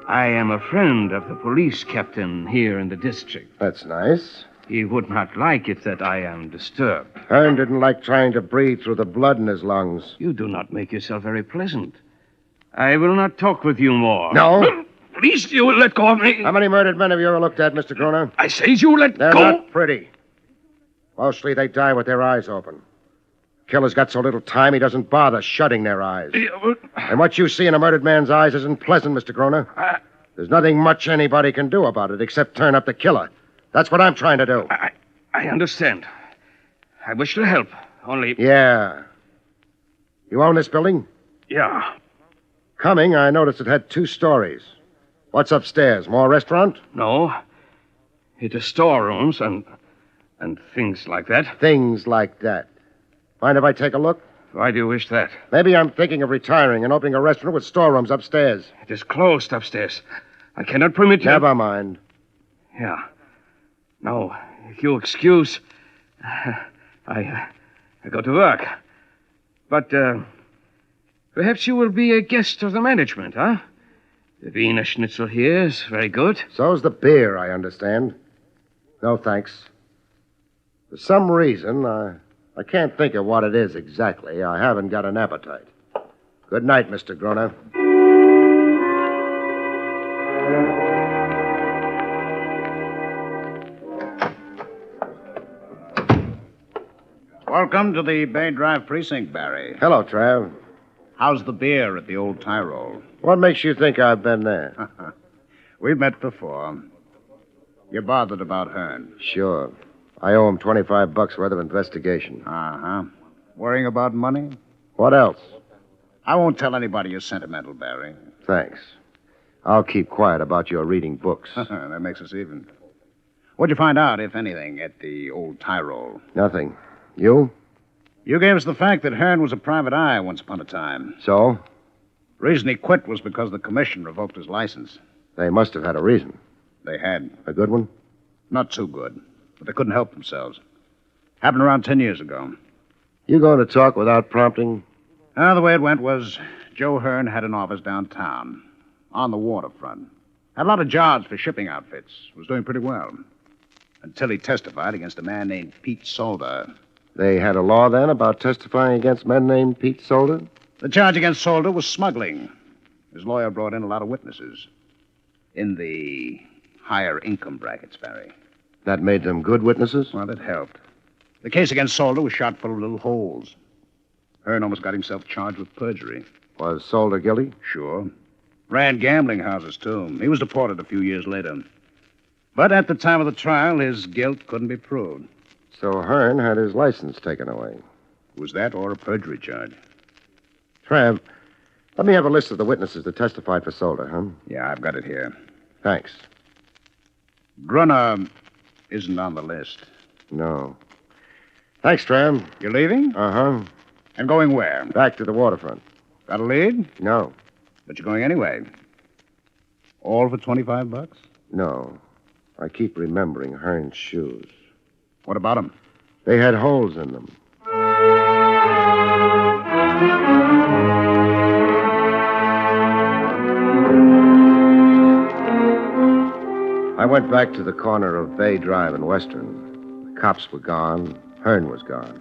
I am a friend of the police captain here in the district. That's nice. He would not like it that I am disturbed. Hearn didn't like trying to breathe through the blood in his lungs. You do not make yourself very pleasant. I will not talk with you more. No? Please, you will let go of me. How many murdered men have you ever looked at, Mr. Gruner? I say you let They're go. They're not pretty. Mostly they die with their eyes open. Killer's got so little time he doesn't bother shutting their eyes. And what you see in a murdered man's eyes isn't pleasant, Mr. Gruner. There's nothing much anybody can do about it except turn up the killer. That's what I'm trying to do. I understand. I wish to help, only... Yeah. You own this building? Yeah. Coming, I noticed it had 2 stories. What's upstairs? More restaurant? No. It is storerooms and things like that. Things like that. Mind if I take a look? Why do you wish that? Maybe I'm thinking of retiring and opening a restaurant with storerooms upstairs. It is closed upstairs. I cannot permit you... Never mind. Yeah. No, if you excuse, I go to work. But perhaps you will be a guest of the management, huh? The Wiener Schnitzel here is very good. So's the beer, I understand. No, thanks. For some reason, I can't think of what it is exactly. I haven't got an appetite. Good night, Mr. Gruner. Welcome to the Bay Drive precinct, Barry. Hello, Trav. How's the beer at the Old Tyrol? What makes you think I've been there? We've met before. You're bothered about Hearn. Sure. I owe him $25 worth of investigation. Uh-huh. Worrying about money? What else? I won't tell anybody you're sentimental, Barry. Thanks. I'll keep quiet about your reading books. That makes us even. What'd you find out, if anything, at the old Tyrol? Nothing. You? You gave us the fact that Hearn was a private eye once upon a time. So? The reason he quit was because the commission revoked his license. They must have had a reason. They had. A good one? Not too good, but they couldn't help themselves. Happened around 10 years ago. You going to talk without prompting? The way it went was Joe Hearn had an office downtown, on the waterfront. Had a lot of jobs for shipping outfits. Was doing pretty well. Until he testified against a man named Pete Solder. They had a law then about testifying against men named Pete Solder? The charge against Solder was smuggling. His lawyer brought in a lot of witnesses. In the higher income brackets, Barry. That made them good witnesses? Well, it helped. The case against Solder was shot full of little holes. Hearn almost got himself charged with perjury. Was Solder guilty? Sure. Ran gambling houses, too. He was deported a few years later. But at the time of the trial, his guilt couldn't be proved. So Hearn had his license taken away. Was that or a perjury charge? Trav, let me have a list of the witnesses that testified for Solder, huh? Yeah, I've got it here. Thanks. Brunner isn't on the list. No. Thanks, Trav. You're leaving? Uh-huh. And going where? Back to the waterfront. Got a lead? No. But you're going anyway. All for $25? No. I keep remembering Hearn's shoes. What about them? They had holes in them. I went back to the corner of Bay Drive and Western. The cops were gone. Hearn was gone.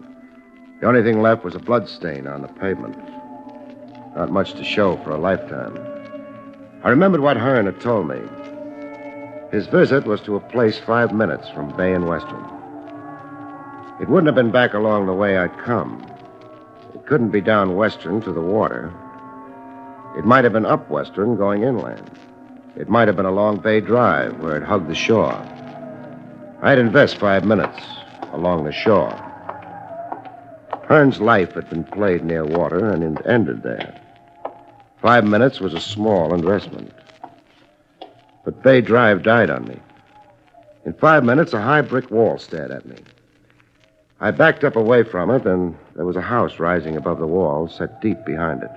The only thing left was a bloodstain on the pavement. Not much to show for a lifetime. I remembered what Hearn had told me. His visit was to a place 5 minutes from Bay and Western. It wouldn't have been back along the way I'd come. It couldn't be down Western to the water. It might have been up Western going inland. It might have been along Bay Drive where it hugged the shore. I'd invest 5 minutes along the shore. Hearn's life had been played near water, and it ended there. 5 minutes was a small investment. But Bay Drive died on me. In 5 minutes, a high brick wall stared at me. I backed up away from it, and there was a house rising above the wall, set deep behind it.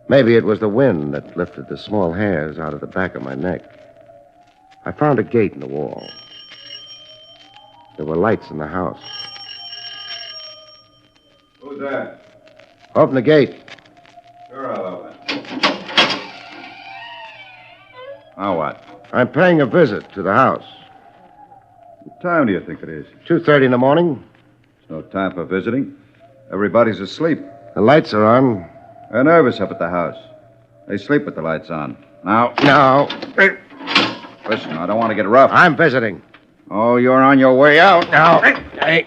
Maybe it was the wind that lifted the small hairs out of the back of my neck. I found a gate in the wall. There were lights in the house. Who's there? Open the gate. Sure, I'll open it. Now what? I'm paying a visit to the house. What time do you think it is? 2:30 in the morning. It's no time for visiting. Everybody's asleep. The lights are on. They're nervous up at the house. They sleep with the lights on. Now. No. Listen, I don't want to get rough. I'm visiting. Oh, you're on your way out. Now. Hey,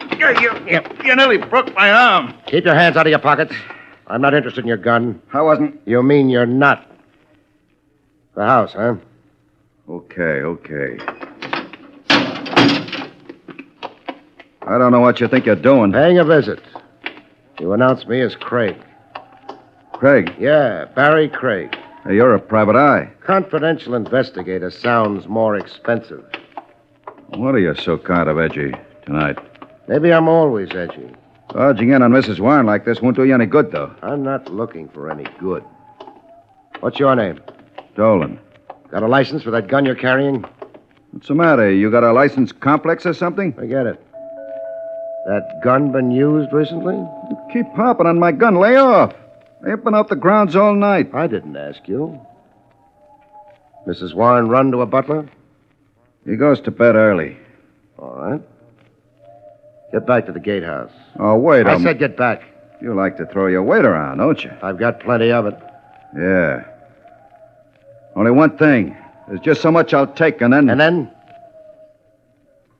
you nearly broke my arm. Keep your hands out of your pockets. I'm not interested in your gun. I wasn't. You mean you're not? The house, huh? Okay. I don't know what you think you're doing. Paying a visit. You announced me as Craig. Craig? Yeah, Barrie Craig. Hey, you're a private eye. Confidential investigator sounds more expensive. What are you so kind of edgy tonight? Maybe I'm always edgy. Dodging in on Mrs. Warren like this won't do you any good, though. I'm not looking for any good. What's your name? Dolan. Got a license for that gun you're carrying? What's the matter? You got a license complex or something? Forget it. That gun been used recently? You keep hopping on my gun. Lay off. They've been off the grounds all night. I didn't ask you. Mrs. Warren run to a butler? He goes to bed early. All right. Get back to the gatehouse. Oh, wait I said get back. You like to throw your weight around, don't you? I've got plenty of it. Yeah. Only one thing. There's just so much I'll take, and then... And then?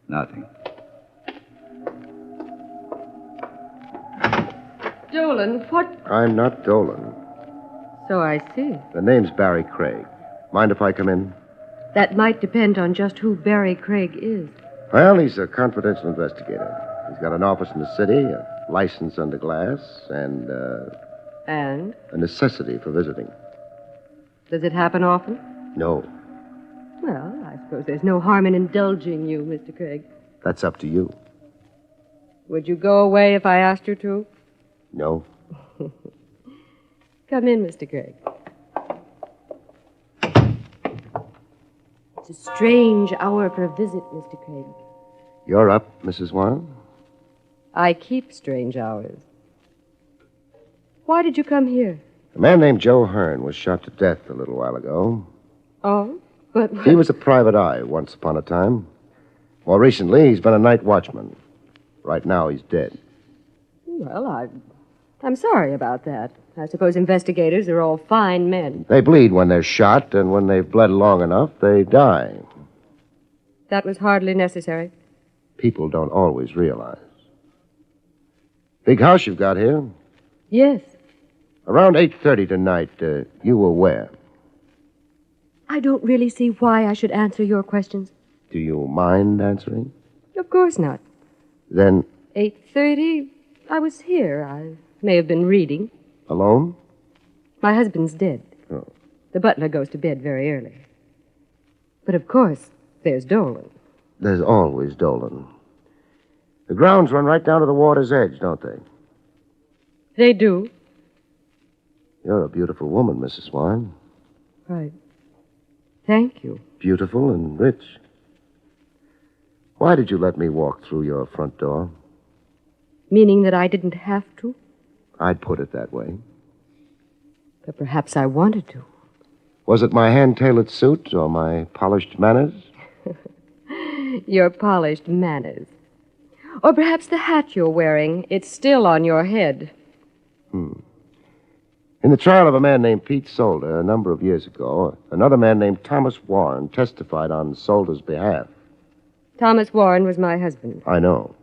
Nothing. Dolan, what... I'm not Dolan. So I see. The name's Barrie Craig. Mind if I come in? That might depend on just who Barrie Craig is. Well, he's a confidential investigator. He's got an office in the city, a license under glass, and, And? a necessity for visiting. Does it happen often? No. Well, I suppose there's no harm in indulging you, Mr. Craig. That's up to you. Would you go away if I asked you to? No. Come in, Mr. Craig. It's a strange hour for a visit, Mr. Craig. You're up, Mrs. Warren? I keep strange hours. Why did you come here? A man named Joe Hearn was shot to death a little while ago. Oh, but... He was a private eye once upon a time. More recently, he's been a night watchman. Right now, he's dead. Well, I'm sorry about that. I suppose investigators are all fine men. They bleed when they're shot, and when they've bled long enough, they die. That was hardly necessary. People don't always realize. Big house you've got here. Yes. Around 8:30 tonight, you were where? I don't really see why I should answer your questions. Do you mind answering? Of course not. Then, 8:30, I was here. I may have been reading. alone? My husband's dead. Oh. The butler goes to bed very early. But of course, there's Dolan. There's always Dolan. The grounds run right down to the water's edge, don't they? They do. You're a beautiful woman, Mrs. Warren. Right. Thank you. Beautiful and rich. Why did you let me walk through your front door? Meaning that I didn't have to? I'd put it that way. But perhaps I wanted to. Was it my hand-tailored suit or my polished manners? Your polished manners. Or perhaps the hat you're wearing. It's still on your head. In the trial of a man named Pete Solder a number of years ago, another man named Thomas Warren testified on Solder's behalf. Thomas Warren was my husband. I know.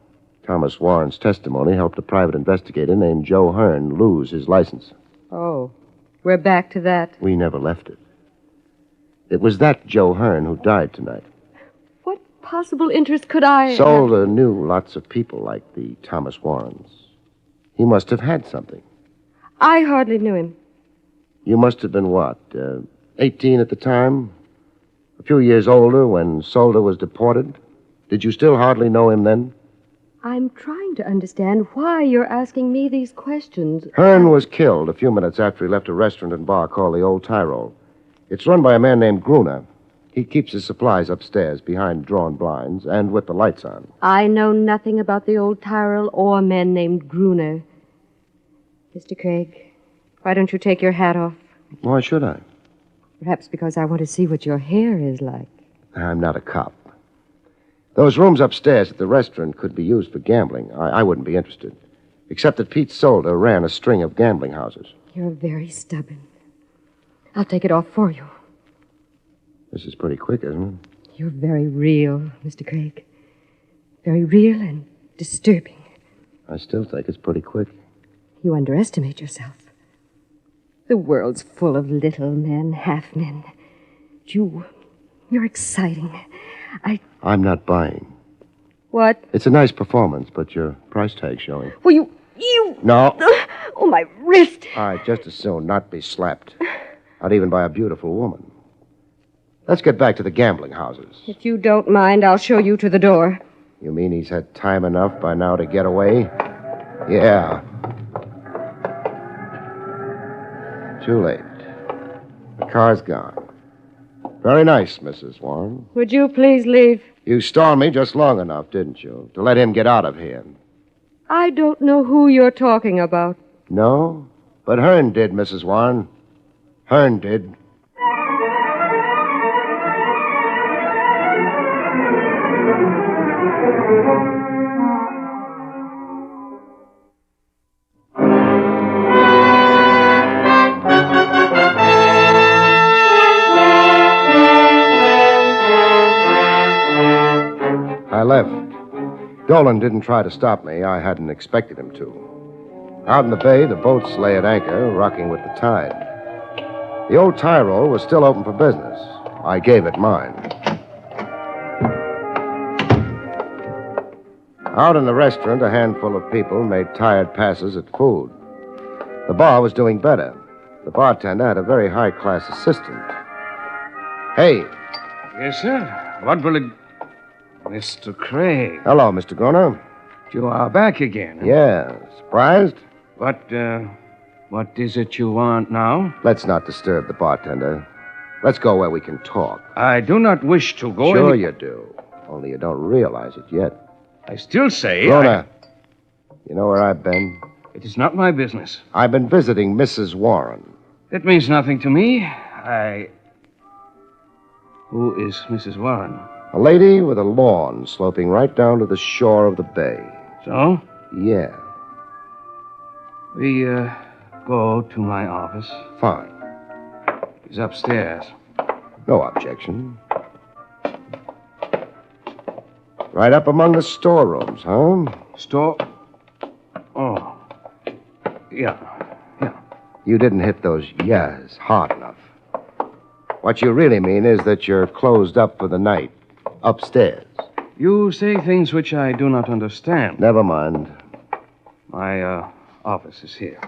Thomas Warren's testimony helped a private investigator named Joe Hearn lose his license. Oh, we're back to that. We never left it. It was that Joe Hearn who died tonight. What possible interest could I... Solder knew lots of people like the Thomas Warrens. He must have had something. I hardly knew him. You must have been what, 18 at the time? A few years older when Solder was deported? Did you still hardly know him then? I'm trying to understand why you're asking me these questions. Hearn was killed a few minutes after he left a restaurant and bar called the Old Tyrol. It's run by a man named Gruner. He keeps his supplies upstairs behind drawn blinds and with the lights on. I know nothing about the Old Tyrol or a man named Gruner. Mr. Craig, why don't you take your hat off? Why should I? Perhaps because I want to see what your hair is like. I'm not a cop. Those rooms upstairs at the restaurant could be used for gambling. I wouldn't be interested. Except that Pete Solder ran a string of gambling houses. You're very stubborn. I'll take it off for you. This is pretty quick, isn't it? You're very real, Mr. Craig. Very real and disturbing. I still think it's pretty quick. You underestimate yourself. The world's full of little men, half men. You're exciting. I'm not buying. What? It's a nice performance, but your price tag's showing. Well, you... No. Oh, my wrist. I'd just as soon not be slapped. Not even by a beautiful woman. Let's get back to the gambling houses. If you don't mind, I'll show you to the door. You mean he's had time enough by now to get away? Yeah. Too late. The car's gone. Very nice, Mrs. Warren. Would you please leave? You stalled me just long enough, didn't you, to let him get out of here? I don't know who you're talking about. No? But Hearn did, Mrs. Warren. Hearn did. I left. Dolan didn't try to stop me. I hadn't expected him to. Out in the bay, the boats lay at anchor, rocking with the tide. The Old Tyrol was still open for business. I gave it mine. Out in the restaurant, a handful of people made tired passes at food. The bar was doing better. The bartender had a very high-class assistant. Hey, Yes, sir. What will it... Mr. Craig. Hello, Mr. Groner. You are back again. Huh? Yeah. Surprised? What is it you want now? Let's not disturb the bartender. Let's go where we can talk. I do not wish to go Sure you do. Only you don't realize it yet. I still say... Groner, you know where I've been? It is not my business. I've been visiting Mrs. Warren. It means nothing to me. Who is Mrs. Warren? A lady with a lawn sloping right down to the shore of the bay. So? Yeah. We, go to my office. Fine. He's upstairs. No objection. Right up among the storerooms, huh? Oh. Yeah. You didn't hit those yeahs hard enough. What you really mean is that you're closed up for the night. Upstairs. You say things which I do not understand. Never mind. My, office is here.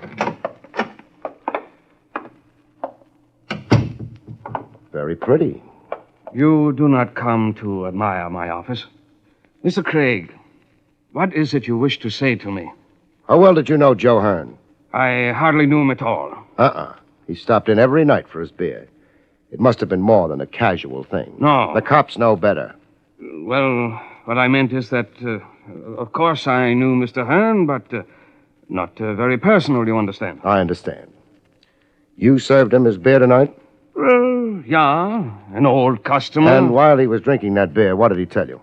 Very pretty. You do not come to admire my office. Mr. Craig, what is it you wish to say to me? How well did you know Joe Hearn? I hardly knew him at all. He stopped in every night for his beer. It must have been more than a casual thing. No. The cops know better. Well, what I meant is that, of course, I knew Mr. Hearn, but not very personal, you understand. I understand. You served him his beer tonight? Yeah, an old customer. And while he was drinking that beer, what did he tell you?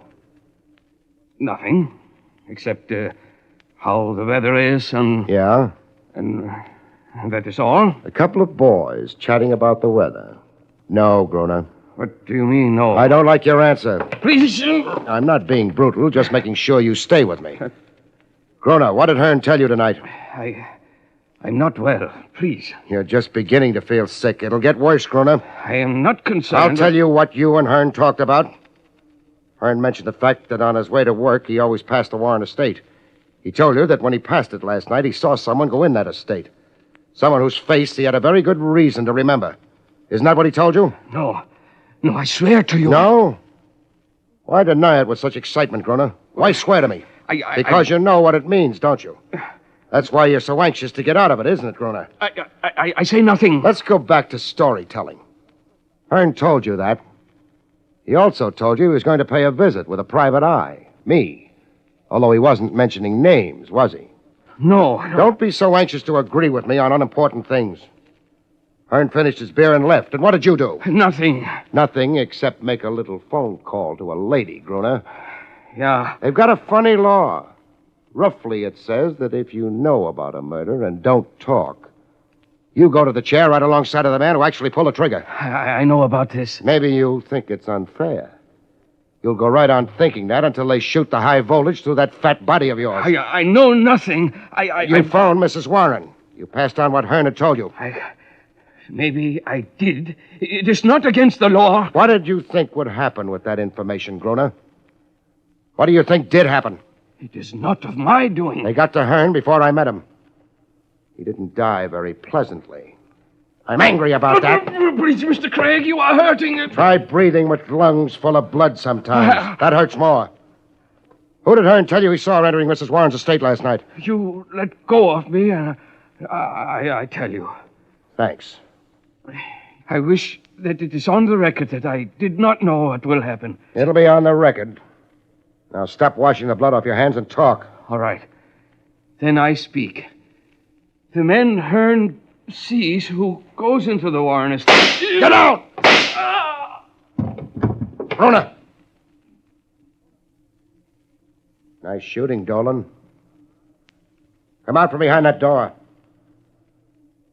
Nothing, except how the weather is and... Yeah? And that is all. A couple of boys chatting about the weather. No, Groner. What do you mean, no? I don't like your answer. Please. I'm not being brutal, just making sure you stay with me. Groner, what did Hearn tell you tonight? I'm not well. Please. You're just beginning to feel sick. It'll get worse, Groner. I am not concerned. I'll tell you what you and Hearn talked about. Hearn mentioned the fact that on his way to work, he always passed the Warren estate. He told you that when he passed it last night, he saw someone go in that estate. Someone whose face he had a very good reason to remember. Isn't that what he told you? No, I swear to you. No? Why deny it with such excitement, Groner? Why swear to me? Because you know what it means, don't you? That's why you're so anxious to get out of it, isn't it, Groner? I say nothing. Let's go back to storytelling. Hearn told you that. He also told you he was going to pay a visit with a private eye. Me. Although he wasn't mentioning names, was he? No. Don't be so anxious to agree with me on unimportant things. Hearn finished his beer and left. And what did you do? Nothing. Nothing except make a little phone call to a lady, Gruner. Yeah. They've got a funny law. Roughly, it says that if you know about a murder and don't talk, you go to the chair right alongside of the man who actually pulled the trigger. I know about this. Maybe you think it's unfair. You'll go right on thinking that until they shoot the high voltage through that fat body of yours. I know nothing. You phoned Mrs. Warren. You passed on what Hearn had told you. Maybe I did. It is not against the law. What did you think would happen with that information, Gruner? What do you think did happen? It is not of my doing. They got to Hearn before I met him. He didn't die very pleasantly. I'm angry about that. Please, Mr. Craig, you are hurting it. Try breathing with lungs full of blood sometimes. That hurts more. Who did Hearn tell you he saw entering Mrs. Warren's estate last night? You let go of me, and I tell you. Thanks. I wish that it is on the record that I did not know what will happen. It'll be on the record. Now stop washing the blood off your hands and talk. All right. Then I speak. The man Hearn sees who goes into the Warren estate... Get out! Rona! Nice shooting, Dolan. Come out from behind that door.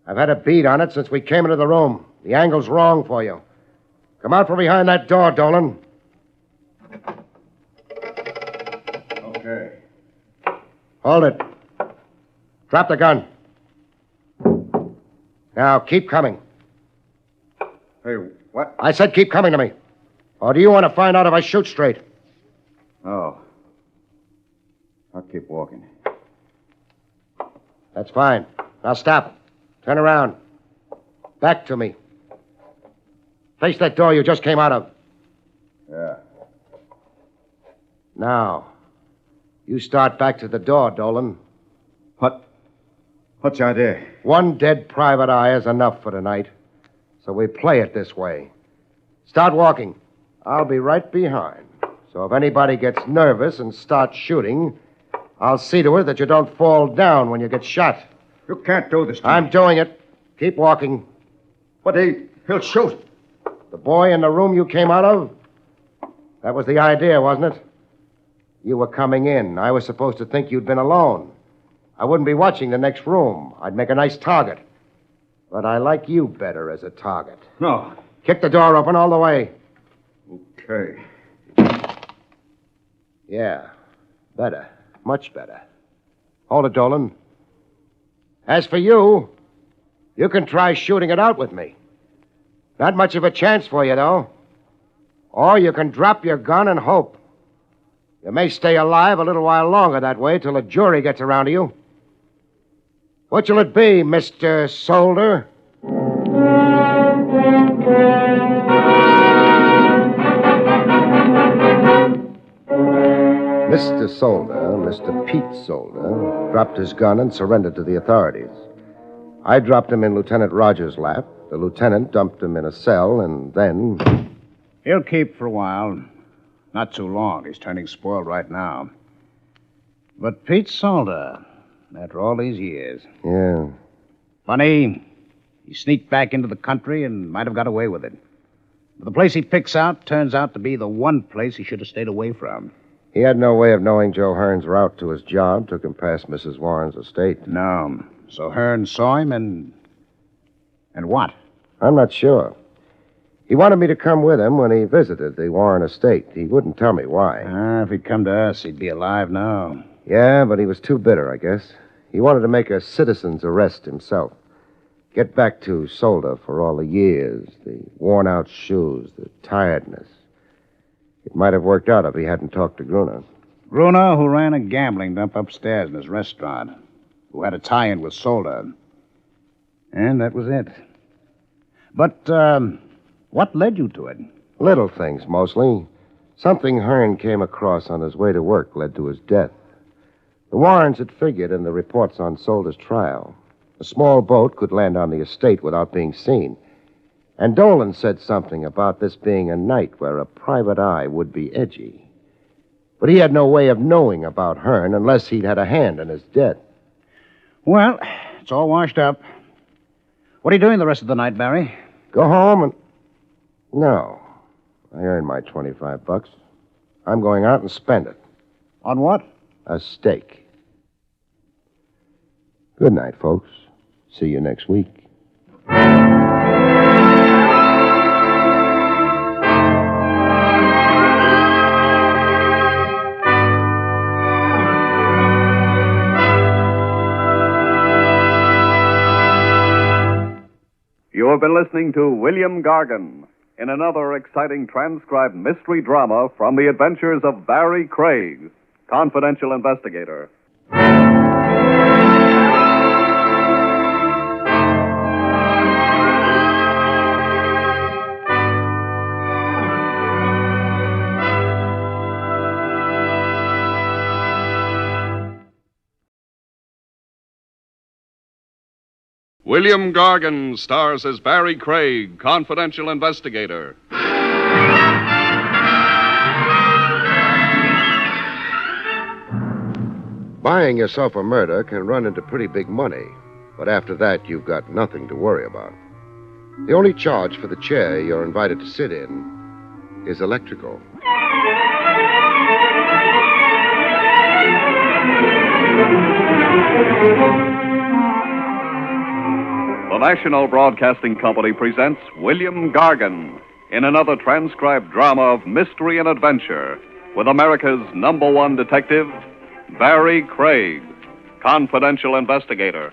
I've had a bead on it since we came into the room. The angle's wrong for you. Come out from behind that door, Dolan. Okay. Hold it. Drop the gun. Now, keep coming. Hey, what? I said keep coming to me. Or do you want to find out if I shoot straight? Oh. I'll keep walking. That's fine. Now stop. Turn around. Back to me. Face that door you just came out of. Yeah. Now, you start back to the door, Dolan. What's the idea? One dead private eye is enough for tonight. So we play it this way. Start walking. I'll be right behind. So if anybody gets nervous and starts shooting, I'll see to it that you don't fall down when you get shot. You can't do this to I'm me. doing it. Keep walking. But he'll shoot. The boy in the room you came out of? That was the idea, wasn't it? You were coming in. I was supposed to think you'd been alone. I wouldn't be watching the next room. I'd make a nice target. But I like you better as a target. No. Kick the door open all the way. Okay. Yeah. Better. Much better. Hold it, Dolan. As for you, you can try shooting it out with me. Not much of a chance for you, though. Or you can drop your gun and hope. You may stay alive a little while longer that way till a jury gets around to you. What'll it be, Mr. Solder? Mr. Solder, Mr. Pete Solder, dropped his gun and surrendered to the authorities. I dropped him in Lieutenant Rogers' lap. The lieutenant dumped him in a cell, and then... He'll keep for a while. Not too long. He's turning spoiled right now. But Pete Solder, after all these years... Yeah. Funny, he sneaked back into the country and might have got away with it. But the place he picks out turns out to be the one place he should have stayed away from. He had no way of knowing Joe Hearn's route to his job, took him past Mrs. Warren's estate. No. So Hearn saw him and what? I'm not sure. He wanted me to come with him when he visited the Warren estate. He wouldn't tell me why. If he'd come to us, he'd be alive now. Yeah, but he was too bitter, I guess. He wanted to make a citizen's arrest himself. Get back to Solder for all the years, the worn-out shoes, the tiredness. It might have worked out if he hadn't talked to Gruner. Gruner, who ran a gambling dump upstairs in his restaurant, who had a tie-in with Solder. And that was it. But, what led you to it? Little things, mostly. Something Hearn came across on his way to work led to his death. The Warrens had figured in the reports on Solder's trial. A small boat could land on the estate without being seen. And Dolan said something about this being a night where a private eye would be edgy. But he had no way of knowing about Hearn unless he'd had a hand in his death. Well, it's all washed up. What are you doing the rest of the night, Barry? Go home and... No. I earned my $25. I'm going out and spend it. On what? A steak. Good night, folks. See you next week. You have been listening to William Gargan in another exciting transcribed mystery drama from the adventures of Barrie Craig, confidential investigator. William Gargan stars as Barrie Craig, confidential investigator. Buying yourself a murder can run into pretty big money, but after that, you've got nothing to worry about. The only charge for the chair you're invited to sit in is electrical. The National Broadcasting Company presents William Gargan in another transcribed drama of mystery and adventure with America's #1 detective, Barrie Craig, confidential investigator.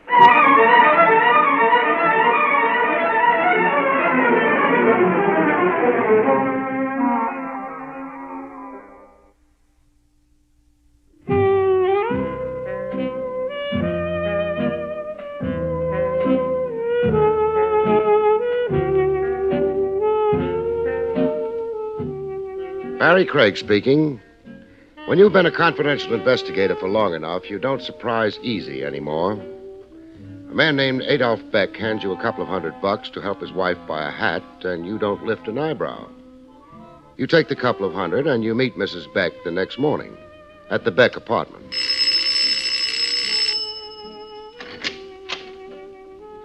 Barrie Craig speaking. When you've been a confidential investigator for long enough, you don't surprise easy anymore. A man named Adolph Beck hands you a couple of $100 to help his wife buy a hat, and you don't lift an eyebrow. You take the couple of $100 and you meet Mrs. Beck the next morning at the Beck apartment.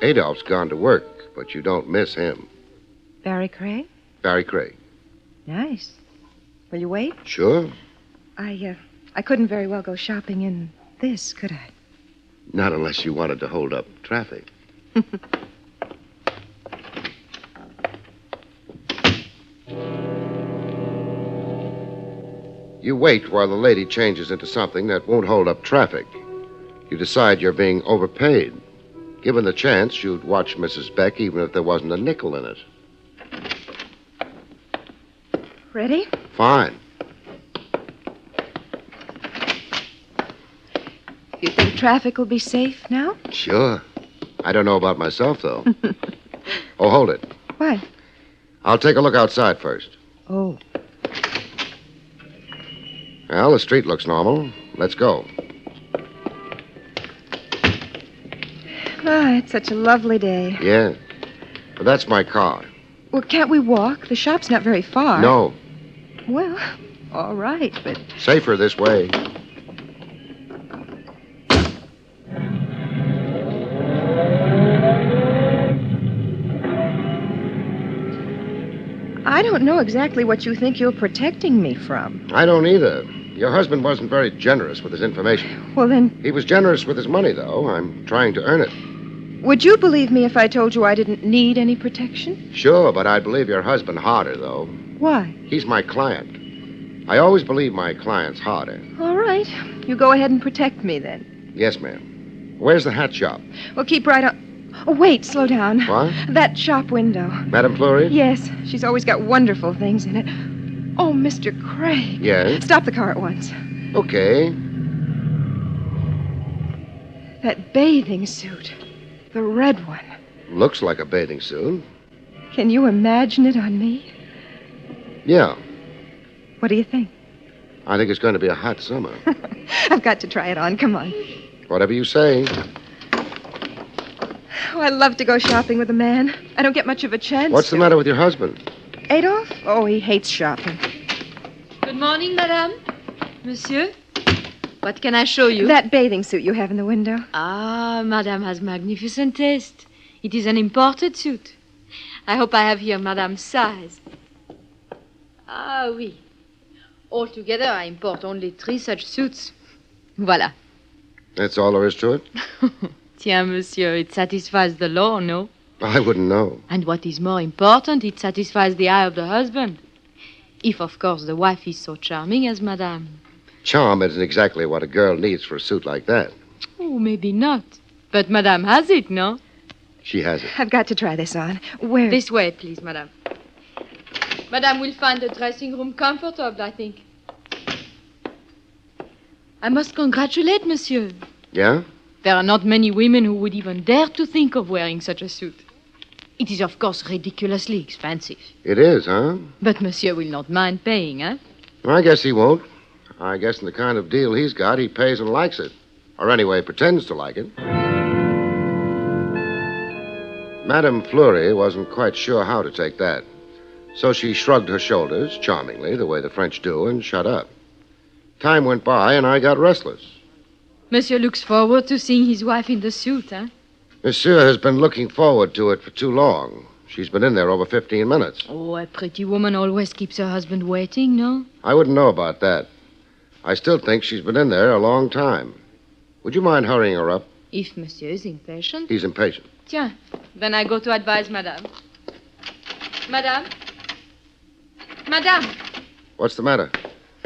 Adolph's gone to work, but you don't miss him. Barrie Craig? Barrie Craig. Nice. Will you wait? Sure. I couldn't very well go shopping in this, could I? Not unless you wanted to hold up traffic. You wait while the lady changes into something that won't hold up traffic. You decide you're being overpaid. Given the chance, you'd watch Mrs. Beck even if there wasn't a nickel in it. Ready? Fine. You think traffic will be safe now? Sure. I don't know about myself, though. Oh, hold it. What? I'll take a look outside first. Oh. Well, the street looks normal. Let's go. Ah, it's such a lovely day. Yeah. But that's my car. Well, can't we walk? The shop's not very far. No. Well, all right, but... Safer this way. I don't know exactly what you think you're protecting me from. I don't either. Your husband wasn't very generous with his information. Well, then, He was generous with his money, though. I'm trying to earn it. would you believe me if I told you I didn't need any protection? Sure, but I'd believe your husband harder, though. Why? He's my client. I always believe my clients harder. All right. You go ahead and protect me, then. Yes, ma'am. Where's the hat shop? Well, keep right on. Oh, wait, slow down. What? That shop window. Madame Fleury? Yes, she's always got wonderful things in it. Oh, Mr. Craig. Yes? Stop the car at once. Okay. That bathing suit. The red one. Looks like a bathing suit. Can you imagine it on me? Yeah. What do you think? I think it's going to be a hot summer. I've got to try it on. Come on. Whatever you say. Oh, I love to go shopping with a man. I don't get much of a chance. What's the matter with your husband? Adolph? Oh, he hates shopping. Good morning, madame. Monsieur. What can I show you? That bathing suit you have in the window. Ah, madame has magnificent taste. It is an imported suit. I hope I have here madame's size. Ah, oui. Altogether, I import only 3 such suits. Voilà. That's all there is to it? Tiens, monsieur, it satisfies the law, no? I wouldn't know. And what is more important, it satisfies the eye of the husband. If, of course, the wife is so charming as madame. Charm isn't exactly what a girl needs for a suit like that. Oh, maybe not. But madame has it, no? She has it. I've got to try this on. Where? This way, please, madame. Madame will find the dressing room comfortable, I think. I must congratulate monsieur. Yeah? There are not many women who would even dare to think of wearing such a suit. It is, of course, ridiculously expensive. It is, huh? But monsieur will not mind paying, eh? I guess he won't. I guess in the kind of deal he's got, he pays and likes it. Or anyway, pretends to like it. Madame Fleury wasn't quite sure how to take that. So she shrugged her shoulders, charmingly, the way the French do, and shut up. Time went by, and I got restless. Monsieur looks forward to seeing his wife in the suit, eh? Monsieur has been looking forward to it for too long. She's been in there over 15 minutes. Oh, a pretty woman always keeps her husband waiting, no? I wouldn't know about that. I still think she's been in there a long time. Would you mind hurrying her up? If monsieur is impatient. He's impatient. Tiens, then I go to advise madame. Madame? Madame? What's the matter?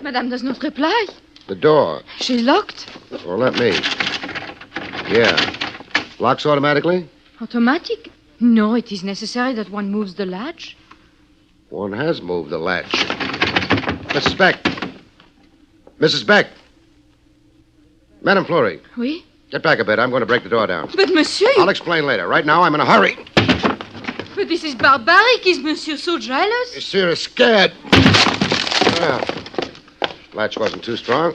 Madame does not reply. The door. She's locked. Well, let me. Yeah. Locks automatically? Automatic? No, it is necessary that one moves the latch. One has moved the latch. Mrs. Beck. Mrs. Beck. Madame Fleury. Oui? Get back a bit. I'm going to break the door down. But, monsieur, I'll explain later. Right now, I'm in a hurry. But this is barbaric. Is monsieur so jealous? Monsieur is scared. Well, latch wasn't too strong.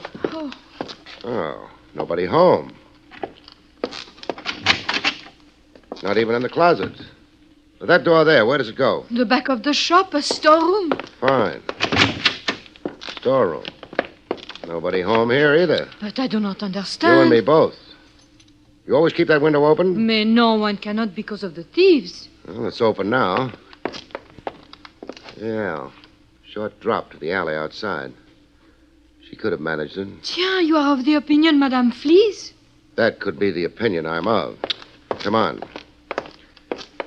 Oh, nobody home. Not even in the closet. But that door there, where does it go? The back of the shop, a storeroom. Fine. Storeroom. Nobody home here either. But I do not understand. You and me both. You always keep that window open? Mais no, one cannot because of the thieves. Well, it's open now. Yeah. Short drop to the alley outside. She could have managed it. Tiens, you are of the opinion Madame flees? That could be the opinion I'm of. Come on.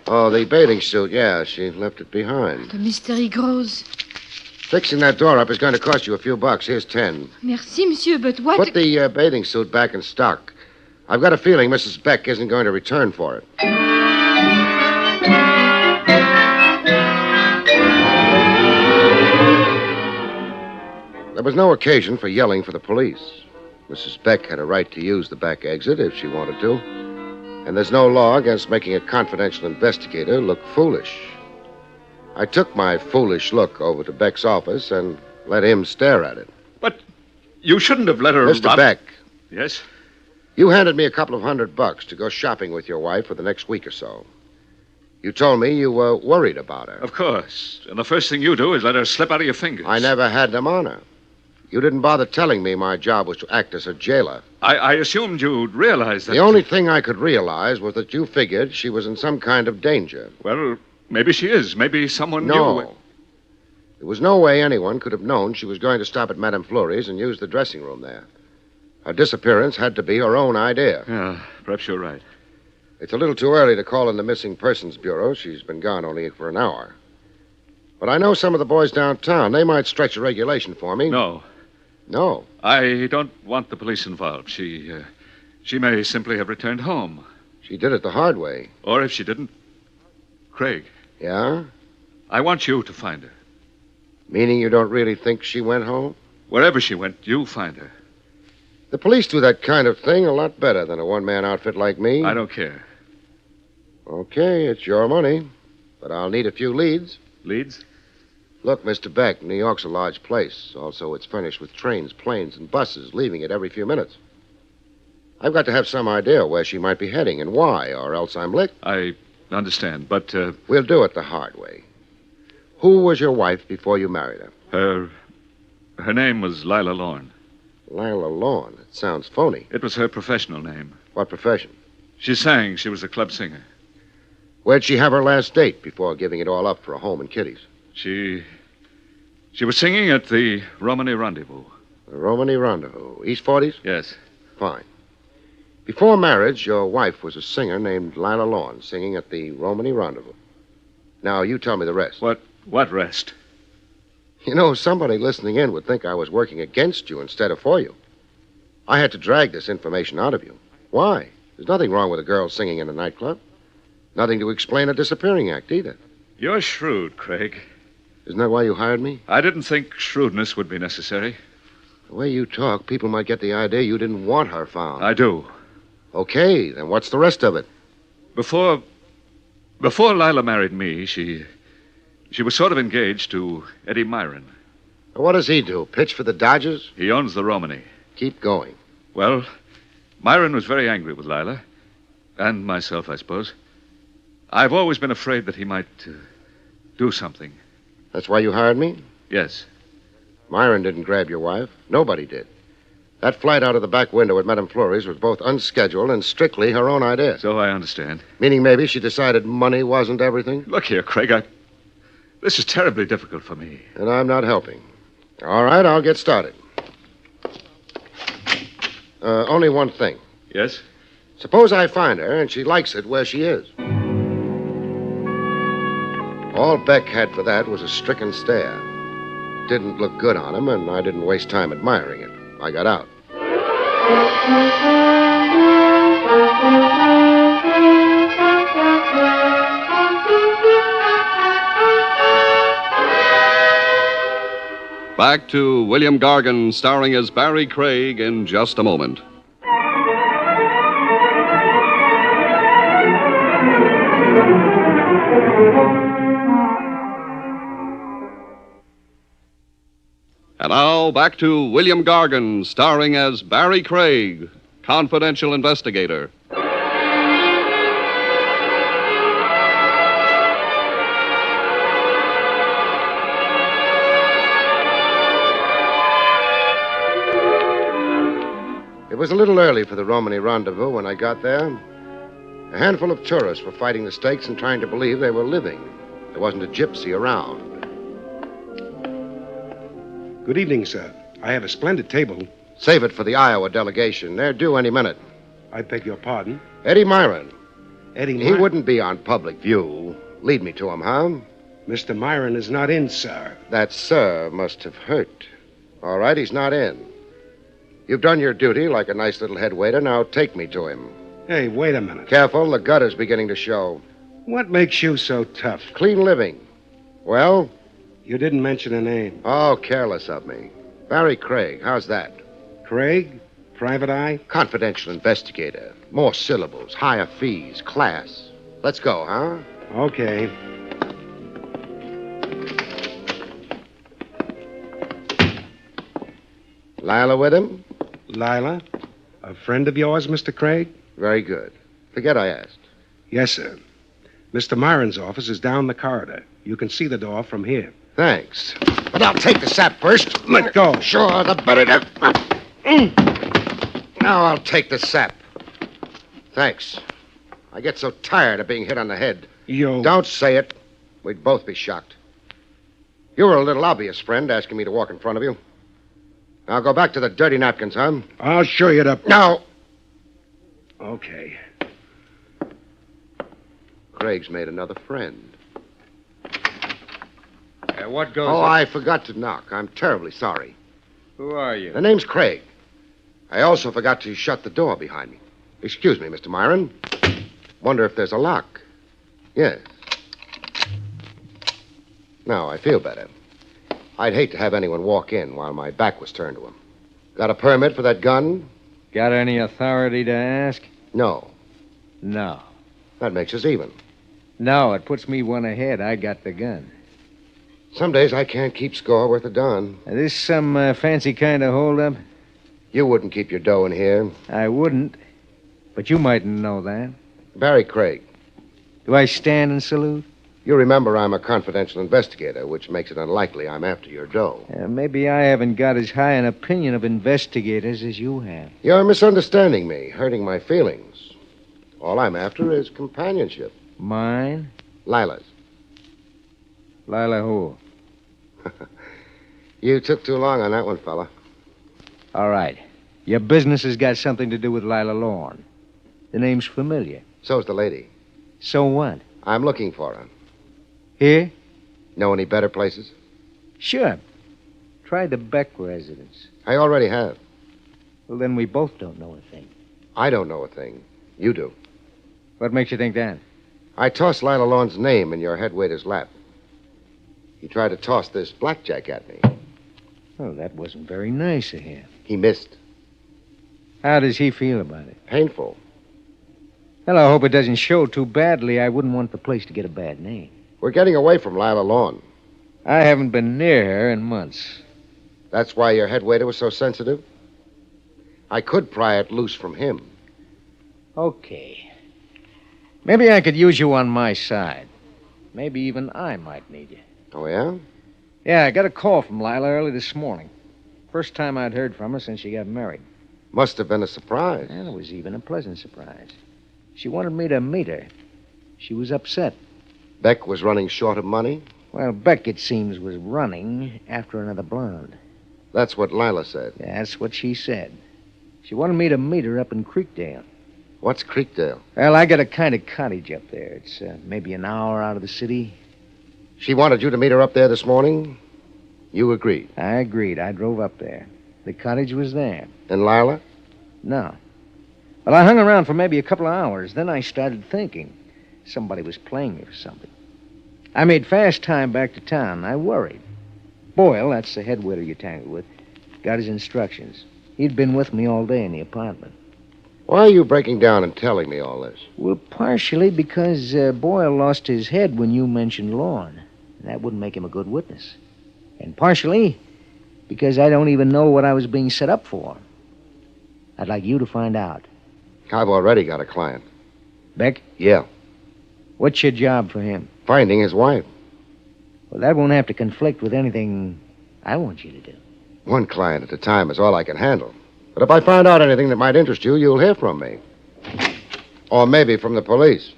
Oh, the bathing suit, yeah, she left it behind. The mystery grows. Fixing that door up is going to cost you a few bucks. Here's 10. Merci, monsieur, but what... Put the bathing suit back in stock. I've got a feeling Mrs. Beck isn't going to return for it. There was no occasion for yelling for the police. Mrs. Beck had a right to use the back exit if she wanted to. And there's no law against making a confidential investigator look foolish. I took my foolish look over to Beck's office and let him stare at it. But you shouldn't have let her... Mr. Beck. Yes? You handed me a couple of $100 to go shopping with your wife for the next week or so. You told me you were worried about her. Of course. And the first thing you do is let her slip out of your fingers. I never had them on her. You didn't bother telling me my job was to act as a jailer. I assumed you'd realize that... The only thing I could realize was that you figured she was in some kind of danger. Well, maybe she is. Maybe someone knew... No. There was no way anyone could have known she was going to stop at Madame Fleury's and use the dressing room there. Her disappearance had to be her own idea. Yeah, perhaps you're right. It's a little too early to call in the Missing Persons Bureau. She's been gone only for an hour. But I know some of the boys downtown. They might stretch a regulation for me. No. No. I don't want the police involved. She may simply have returned home. She did it the hard way. Or if she didn't... Craig. Yeah? I want you to find her. Meaning you don't really think she went home? Wherever she went, you find her. The police do that kind of thing a lot better than a one-man outfit like me. I don't care. Okay, it's your money. But I'll need a few leads. Leads? Look, Mr. Beck, New York's a large place. Also, it's furnished with trains, planes, and buses, leaving it every few minutes. I've got to have some idea where she might be heading and why, or else I'm licked. I understand, but... We'll do it the hard way. Who was your wife before you married her? Her name was Lila Lorne. Lila Lorne? It sounds phony. It was her professional name. What profession? She sang. She was a club singer. Where'd she have her last date before giving it all up for a home in Kitty's? She was singing at the Romany Rendezvous. The Romany Rendezvous? East 40s? Yes. Fine. Before marriage, your wife was a singer named Lila Lorne, singing at the Romany Rendezvous. Now, you tell me the rest. What rest? You know, somebody listening in would think I was working against you instead of for you. I had to drag this information out of you. Why? There's nothing wrong with a girl singing in a nightclub. Nothing to explain a disappearing act, either. You're shrewd, Craig. Isn't that why you hired me? I didn't think shrewdness would be necessary. The way you talk, people might get the idea you didn't want her found. I do. Okay, then what's the rest of it? Before Lila married me, she was sort of engaged to Eddie Myron. What does he do? Pitch for the Dodgers? He owns the Romany. Keep going. Well, Myron was very angry with Lila. And myself, I suppose. I've always been afraid that he might do something. That's why you hired me? Yes. Myron didn't grab your wife. Nobody did. That flight out of the back window at Madame Fleury's was both unscheduled and strictly her own idea. So I understand. Meaning maybe she decided money wasn't everything? Look here, Craig, this is terribly difficult for me. And I'm not helping. All right, I'll get started. Only one thing. Yes? Suppose I find her and she likes it where she is. All Beck had for that was a stricken stare. Didn't look good on him, and I didn't waste time admiring it. I got out. Back to William Gargan, starring as Barrie Craig, in just a moment. And now, back to William Gargan, starring as Barrie Craig, confidential investigator. It was a little early for the Romany rendezvous when I got there. A handful of tourists were fighting the stakes and trying to believe they were living. There wasn't a gypsy around. Good evening, sir. I have a splendid table. Save it for the Iowa delegation. They're due any minute. I beg your pardon? Eddie Myron. Eddie He Myron? wouldn't be on public view. Lead me to him, huh? Mr. Myron is not in, sir. That sir must have hurt. All right, he's not in. You've done your duty like a nice little head waiter. Now take me to him. Hey, wait a minute. Careful, the gutter's beginning to show. What makes you so tough? Clean living. Well? You didn't mention a name. Oh, careless of me. Barrie Craig, how's that? Craig? Private eye? Confidential investigator. More syllables, higher fees, class. Let's go, huh? Okay. Lila with him? Lila? A friend of yours, Mr. Craig? Very good. Forget I asked. Yes, sir. Mr. Myron's office is down the corridor. You can see the door from here. Thanks. But I'll take the sap first. Let go. Sure, the better Now I'll take the sap. Thanks. I get so tired of being hit on the head. Don't say it. We'd both be shocked. You were a little obvious, friend, asking me to walk in front of you. Now go back to the dirty napkins, huh? I'll show you the... No. Okay. Craig's made another friend. What goes... Oh, I forgot to knock. I'm terribly sorry. Who are you? The name's Craig. I also forgot to shut the door behind me. Excuse me, Mr. Myron. Wonder if there's a lock. Yes. Now, I feel better. I'd hate to have anyone walk in while my back was turned to him. Got a permit for that gun? Got any authority to ask? No. No. That makes us even. No, it puts me one ahead. I got the gun. Some days I can't keep score worth a darn. Is this some fancy kind of holdup? You wouldn't keep your dough in here. I wouldn't. But you mightn't know that. Barrie Craig. Do I stand and salute? You remember I'm a confidential investigator, which makes it unlikely I'm after your dough. Maybe I haven't got as high an opinion of investigators as you have. You're misunderstanding me, hurting my feelings. All I'm after is companionship. Mine? Lila's. Lila who? You took too long on that one, fella. All right. Your business has got something to do with Lila Lorne. The name's familiar. So's the lady. So what? I'm looking for her. Here? Know any better places? Sure. Try the Beck residence. I already have. Well, then we both don't know a thing. I don't know a thing. You do. What makes you think that? I tossed Lila Lorne's name in your head waiter's lap. He tried to toss this blackjack at me. Well, that wasn't very nice of him. He missed. How does he feel about it? Painful. Well, I hope it doesn't show too badly. I wouldn't want the place to get a bad name. We're getting away from Lila Lorne. I haven't been near her in months. That's why your head waiter was so sensitive? I could pry it loose from him. Okay. Maybe I could use you on my side. Maybe even I might need you. Oh, yeah? Yeah, I got a call from Lila early this morning. First time I'd heard from her since she got married. Must have been a surprise. And it was even a pleasant surprise. She wanted me to meet her. She was upset. Beck was running short of money? Well, Beck, it seems, was running after another blonde. That's what Lila said. That's what she said. She wanted me to meet her up in Creekdale. What's Creekdale? Well, I got a kind of cottage up there. It's maybe an hour out of the city. She wanted you to meet her up there this morning? You agreed? I agreed. I drove up there. The cottage was there. And Lila? No. Well, I hung around for maybe a couple of hours. Then I started thinking. Somebody was playing me for something. I made fast time back to town. I worried. Boyle, that's the head waiter you tangled with, got his instructions. He'd been with me all day in the apartment. Why are you breaking down and telling me all this? Well, partially because Boyle lost his head when you mentioned Lorne. That wouldn't make him a good witness. And partially Because I don't even know what I was being set up for. I'd like you to find out. I've already got a client. Beck? Yeah. What's your job for him? Finding his wife. Well, that won't have to conflict with anything I want you to do. One client at a time is all I can handle. But if I find out anything that might interest you, you'll hear from me. Or maybe from the police.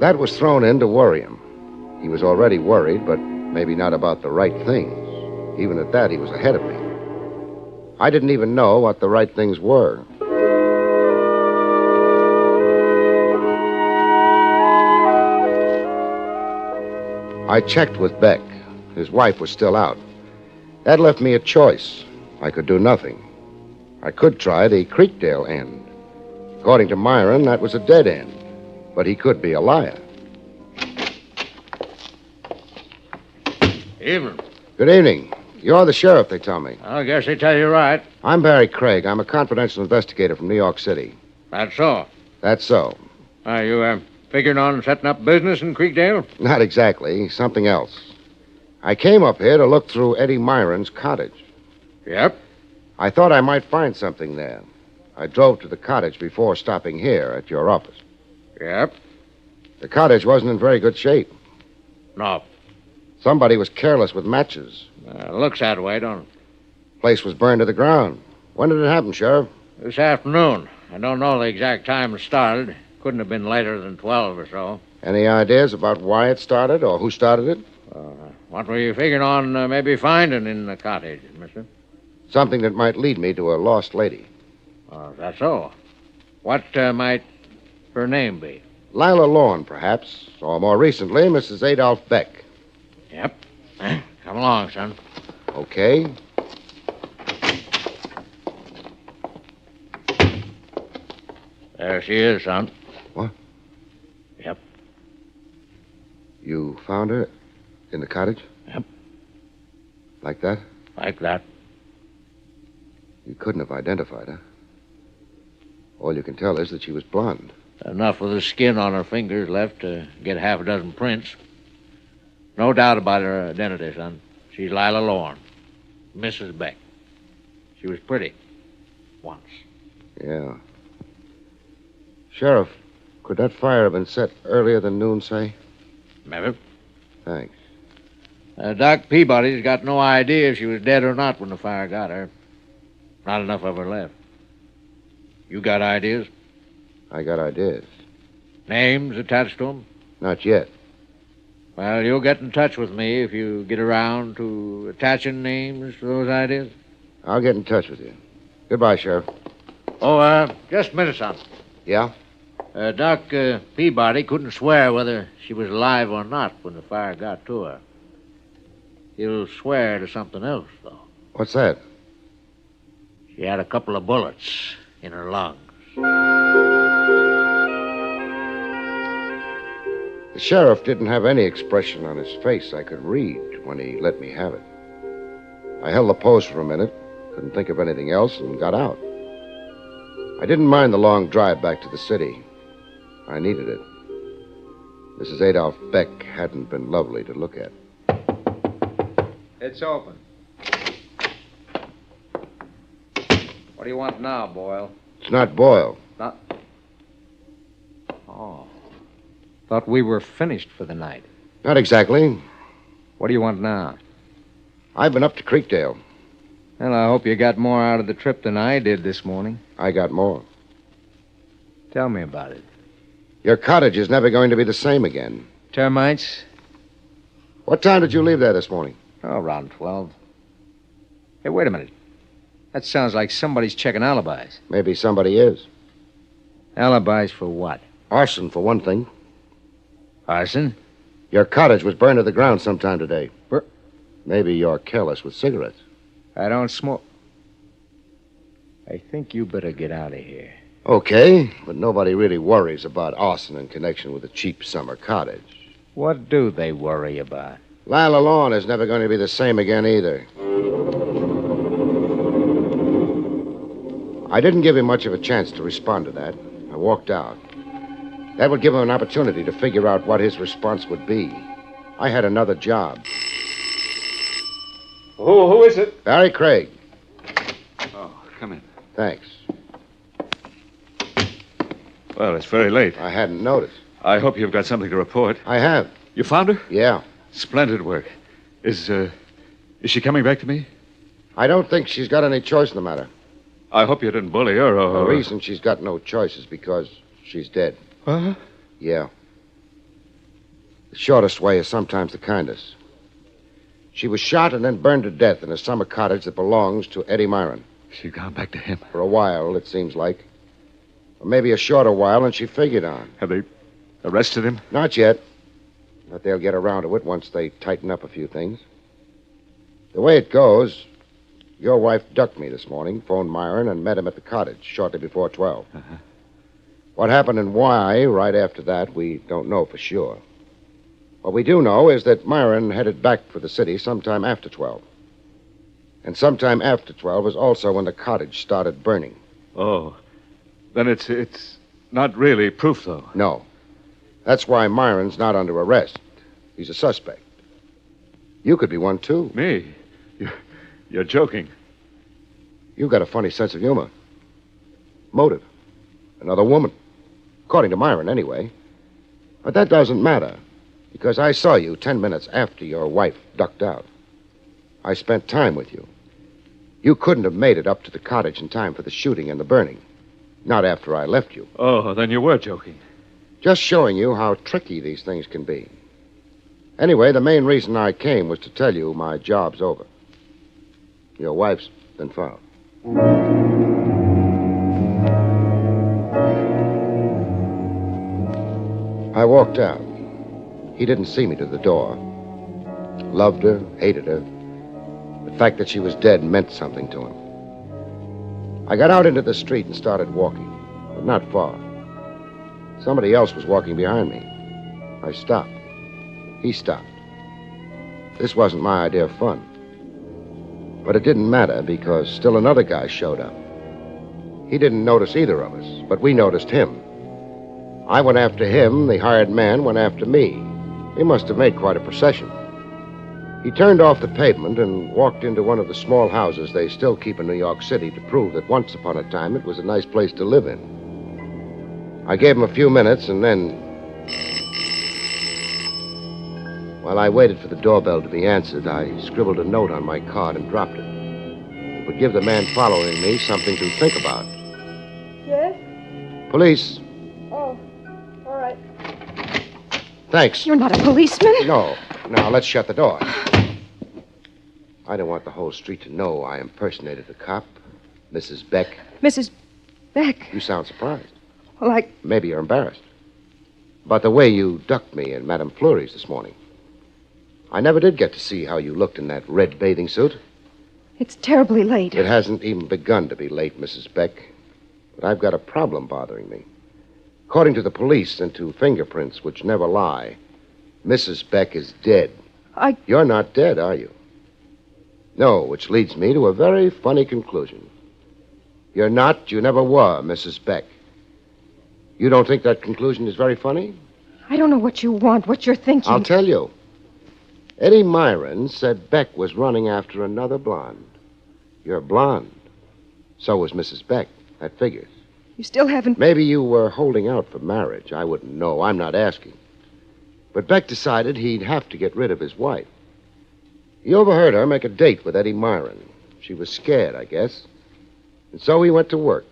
That was thrown in to worry him. He was already worried, but maybe not about the right things. Even at that, he was ahead of me. I didn't even know what the right things were. I checked with Beck. His wife was still out. That left me a choice. I could do nothing. I could try the Creekdale end. According to Myron, that was a dead end. But he could be a liar. Evening. Good evening. You're the sheriff, they tell me. I guess they tell you right. I'm Barrie Craig. I'm a confidential investigator from New York City. That's so. That's so. Are you figuring on setting up business in Creekdale? Not exactly. Something else. I came up here to look through Eddie Myron's cottage. Yep. I thought I might find something there. I drove to the cottage before stopping here at your office. Yep. The cottage wasn't in very good shape. No. Somebody was careless with matches. Looks that way, don't it? Place was burned to the ground. When did it happen, Sheriff? This afternoon. I don't know the exact time it started. Couldn't have been later than 12 or so. Any ideas about why it started or who started it? What were you figuring on maybe finding in the cottage, mister? Something that might lead me to a lost lady. That's so. What might her name be? Lila Lawn, perhaps. Or more recently, Mrs. Adolph Beck. Yep. Come along, son. Okay. There she is, son. What? Yep. You found her in the cottage? Yep. Like that? Like that. You couldn't have identified her. All you can tell is that she was blonde. Enough of the skin on her fingers left to get half a dozen prints. No doubt about her identity, son. She's Lila Lorne, Mrs. Beck. She was pretty. Once. Yeah. Sheriff, could that fire have been set earlier than noon, say? Maybe. Thanks. Doc Peabody's got no idea if she was dead or not when the fire got her. Not enough of her left. You got ideas? I got ideas. Names attached to them? Not yet. Well, you'll get in touch with me if you get around to attaching names to those ideas. I'll get in touch with you. Goodbye, Sheriff. Oh, just a minute, son. Yeah? Doc Peabody couldn't swear whether she was alive or not when the fire got to her. He'll swear to something else, though. What's that? She had a couple of bullets in her lungs. The sheriff didn't have any expression on his face I could read when he let me have it. I held the post for a minute, couldn't think of anything else, and got out. I didn't mind the long drive back to the city. I needed it. Mrs. Adolph Beck hadn't been lovely to look at. It's open. What do you want now, Boyle? It's not Boyle. Not... Oh. Thought we were finished for the night. Not exactly. What do you want now? I've been up to Creekdale. Well, I hope you got more out of the trip than I did this morning. I got more. Tell me about it. Your cottage is never going to be the same again. Termites? What time did you leave there this morning? Oh, around 12. Hey, wait a minute. That sounds like somebody's checking alibis. Maybe somebody is. Alibis for what? Arson, for one thing. Arson? Your cottage was burned to the ground sometime today. Maybe you're careless with cigarettes. I don't smoke. I think you better get out of here. Okay, but nobody really worries about arson in connection with a cheap summer cottage. What do they worry about? Lila Lawn is never going to be the same again either. I didn't give him much of a chance to respond to that. I walked out. That would give him an opportunity to figure out what his response would be. I had another job. Who is it? Barrie Craig. Oh, come in. Thanks. Well, it's very late. I hadn't noticed. I hope you've got something to report. I have. You found her? Yeah. Splendid work. Is she coming back to me? I don't think she's got any choice in the matter. I hope you didn't bully her or... The reason she's got no choice is because she's dead. What? Yeah. The shortest way is sometimes the kindest. She was shot and then burned to death in a summer cottage that belongs to Eddie Myron. She'd gone back to him. For a while, it seems like. Or maybe a shorter while than she figured on. Have they arrested him? Not yet. But they'll get around to it once they tighten up a few things. The way it goes, your wife ducked me this morning, phoned Myron, and met him at the cottage shortly before 12. Uh-huh. What happened and why right after that, we don't know for sure. What we do know is that Myron headed back for the city sometime after 12. And sometime after 12 is also when the cottage started burning. Oh. Then it's not really proof, though. No. That's why Myron's not under arrest. He's a suspect. You could be one, too. Me? You're joking. You've got a funny sense of humor. Motive. Another woman. According to Myron, anyway. But that doesn't matter, because I saw you 10 minutes after your wife ducked out. I spent time with you. You couldn't have made it up to the cottage in time for the shooting and the burning. Not after I left you. Oh, then you were joking. Just showing you how tricky these things can be. Anyway, the main reason I came was to tell you my job's over. Your wife's been found. I walked out. He didn't see me to the door. Loved her, hated her. The fact that she was dead meant something to him. I got out into the street and started walking, but not far. Somebody else was walking behind me. I stopped. He stopped. This wasn't my idea of fun. But it didn't matter because still another guy showed up. He didn't notice either of us, but we noticed him. I went after him, the hired man went after me. They must have made quite a procession. He turned off the pavement and walked into one of the small houses they still keep in New York City to prove that once upon a time it was a nice place to live in. I gave him a few minutes and then... While I waited for the doorbell to be answered, I scribbled a note on my card and dropped it. It would give the man following me something to think about. Yes? Police. Oh, all right. Thanks. You're not a policeman? No. Now, let's shut the door. I don't want the whole street to know I impersonated a cop. Mrs. Beck. Mrs. Beck? You sound surprised. Well, Maybe you're embarrassed. But the way you ducked me in Madame Fleury's this morning. I never did get to see how you looked in that red bathing suit. It's terribly late. It hasn't even begun to be late, Mrs. Beck. But I've got a problem bothering me. According to the police and to fingerprints which never lie, Mrs. Beck is dead. You're not dead, are you? No, which leads me to a very funny conclusion. You never were Mrs. Beck. You don't think that conclusion is very funny? I don't know what you want, what you're thinking. I'll tell you. Eddie Myron said Beck was running after another blonde. You're blonde. So was Mrs. Beck. That figures. You still haven't... Maybe you were holding out for marriage. I wouldn't know. I'm not asking. But Beck decided he'd have to get rid of his wife. He overheard her make a date with Eddie Myron. She was scared, I guess. And so he went to work.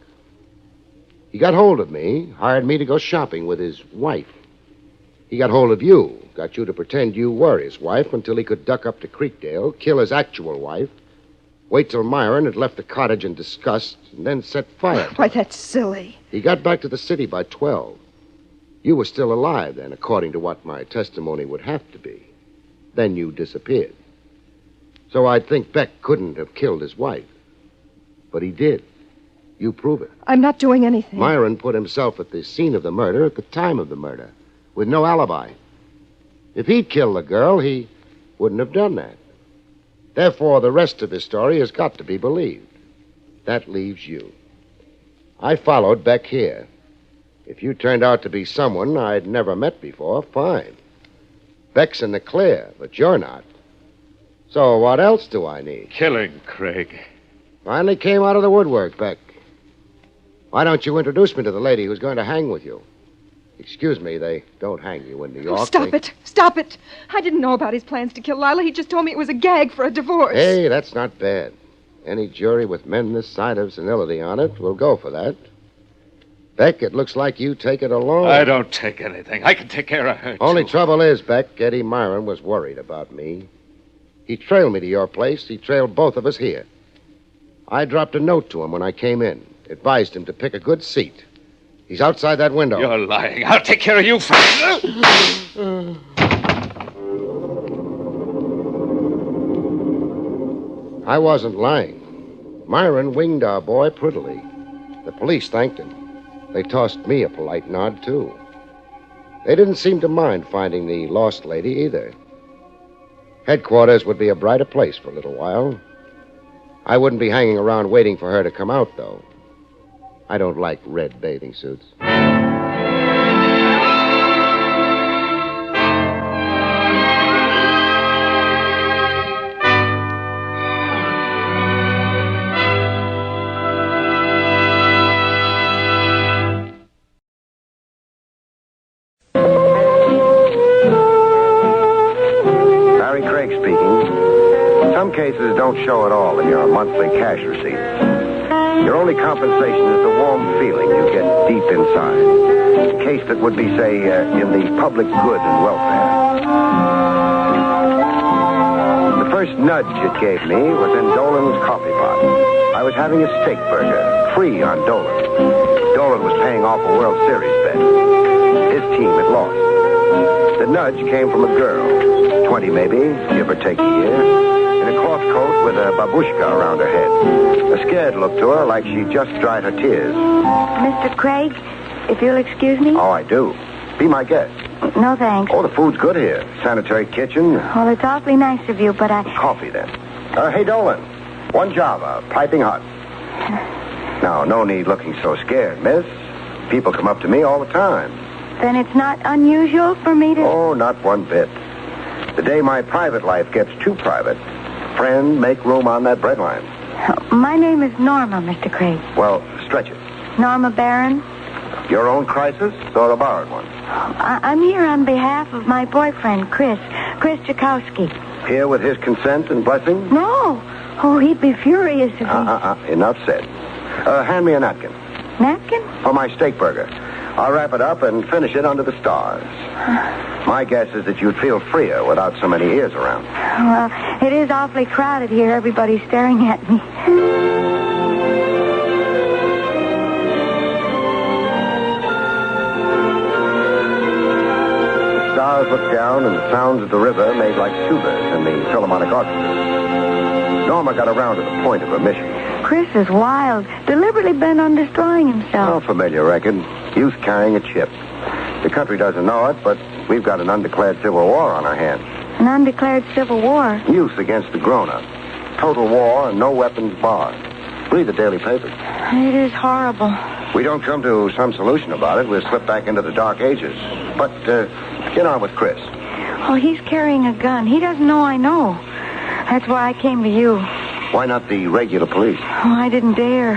He got hold of me, hired me to go shopping with his wife. He got hold of you, got you to pretend you were his wife until he could duck up to Creekdale, kill his actual wife, wait till Myron had left the cottage in disgust, and then set fire to her. Why, that's silly. He got back to the city by 12. You were still alive then, according to what my testimony would have to be. Then you disappeared. So I'd think Beck couldn't have killed his wife. But he did. You prove it. I'm not doing anything. Myron put himself at the scene of the murder at the time of the murder, with no alibi. If he'd killed the girl, he wouldn't have done that. Therefore, the rest of his story has got to be believed. That leaves you. I followed Beck here. If you turned out to be someone I'd never met before, fine. Beck's in the clear, but you're not. So what else do I need? Killing Craig. Finally came out of the woodwork, Beck. Why don't you introduce me to the lady who's going to hang with you? Excuse me, they don't hang you in New York. Stop it. Stop it. I didn't know about his plans to kill Lila. He just told me it was a gag for a divorce. Hey, that's not bad. Any jury with men this side of senility on it will go for that. Beck, it looks like you take it alone. I don't take anything. I can take care of her, Only too. trouble is, Beck, Eddie Myron was worried about me. He trailed me to your place. He trailed both of us here. I dropped a note to him when I came in. Advised him to pick a good seat. He's outside that window. You're lying. I'll take care of you first. I wasn't lying. Myron winged our boy prettily. The police thanked him. They tossed me a polite nod, too. They didn't seem to mind finding the lost lady either. Headquarters would be a brighter place for a little while. I wouldn't be hanging around waiting for her to come out, though. I don't like red bathing suits. Barrie Craig speaking. Some cases don't show at all in your monthly cash receipts. Your only compensation is the warm feeling you get deep inside. A case that would be, say, in the public good and welfare. The first nudge it gave me was in Dolan's coffee pot. I was having a steak burger, free on Dolan. Dolan was paying off a World Series bet. His team had lost. The nudge came from a girl, 20 maybe, give or take a year. In a cloth coat with a babushka around her head. A scared look to her, like she'd just dried her tears. Mr. Craig, if you'll excuse me. Oh, I do. Be my guest. No, thanks. Oh, the food's good here. Sanitary kitchen. Well, it's awfully nice of you, but I... Coffee, then. Hey, Dolan. One Java, piping hot. Now, no need looking so scared, miss. People come up to me all the time. Then it's not unusual for me to... Oh, not one bit. The day my private life gets too private, friend, make room on that breadline. My name is Norma, Mr. Craig. Well, stretch it. Norma Barron. Your own crisis or a borrowed one? I'm here on behalf of my boyfriend, Chris Jakowski. Here with his consent and blessing? No. Oh, he'd be furious if he... Enough said. Hand me a napkin. Napkin? For my steak burger. I'll wrap it up and finish it under the stars. My guess is that you'd feel freer without so many ears around. Well, it is awfully crowded here. Everybody's staring at me. The stars looked down, and the sounds of the river made like tubas in the Philharmonic Orchestra. Norma got around to the point of her mission. Chris is wild, deliberately bent on destroying Oh, himself. familiar record. Youth carrying a chip. The country doesn't know it, but we've got an undeclared civil war on our hands. An undeclared civil war. Youth against the grown-ups. Total war and no weapons barred. Read the daily papers. It is horrible. We don't come to some solution about it, we'll slip back into the dark ages. But, get on with Chris. Oh, he's carrying a gun. He doesn't know I know. That's why I came to you. Why not the regular police? Oh, I didn't dare.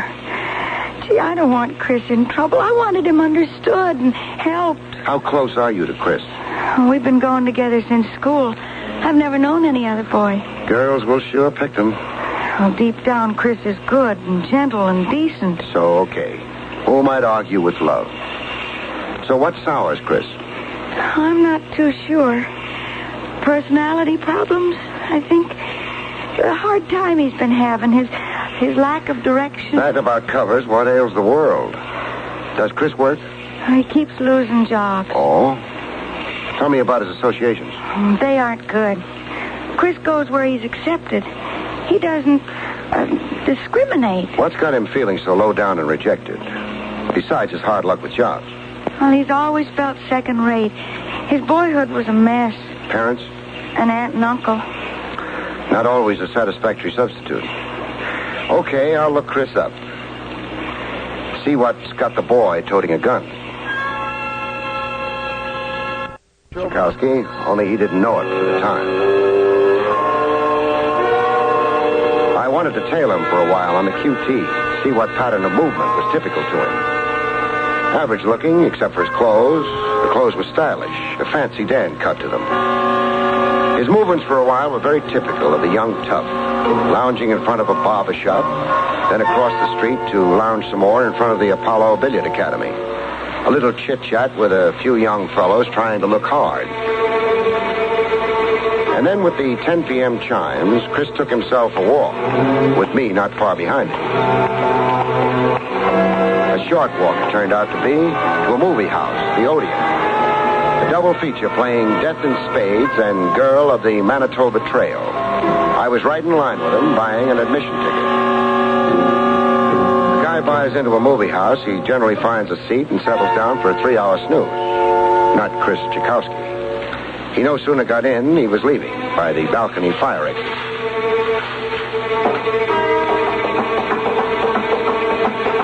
Gee, I don't want Chris in trouble. I wanted him understood and helped. How close are you to Chris? Oh, we've been going together since school. I've never known any other boy. Girls will sure pick them. Well, deep down, Chris is good and gentle and decent. So, okay. Who might argue with love? So what sours Chris? I'm not too sure. Personality problems, I think. The hard time he's been having, his lack of direction. That about covers what ails the world. Does Chris work? He keeps losing jobs. Oh? Tell me about his associations. They aren't good. Chris goes where he's accepted. He doesn't discriminate. What's got him feeling so low down and rejected? Besides his hard luck with jobs. Well, he's always felt second rate. His boyhood was a mess. Parents? An aunt and uncle. Not always a satisfactory substitute. Okay, I'll look Chris up. See what's got the boy toting a gun. Jakowski, only he didn't know it at the time. wanted to tail him for a while on the QT, see what pattern of movement was typical to him. Average looking, except for his clothes. The clothes were stylish, a fancy Dan cut to them. His movements for a while were very typical of the young tough, lounging in front of a barber shop, then across the street to lounge some more in front of the Apollo Billiard Academy. A little chit-chat with a few young fellows trying to look hard. And then with the 10 p.m. chimes, Chris took himself a walk, with me not far behind him. A short walk it turned out to be, to a movie house, the Odeon. A double feature playing Death in Spades and Girl of the Manitoba Trail. I was right in line with him, buying an admission ticket. The guy buys into a movie house, he generally finds a seat and settles down for a 3-hour snooze. Not Chris Tchaikovsky. He no sooner got in, he was leaving by the balcony fire exit.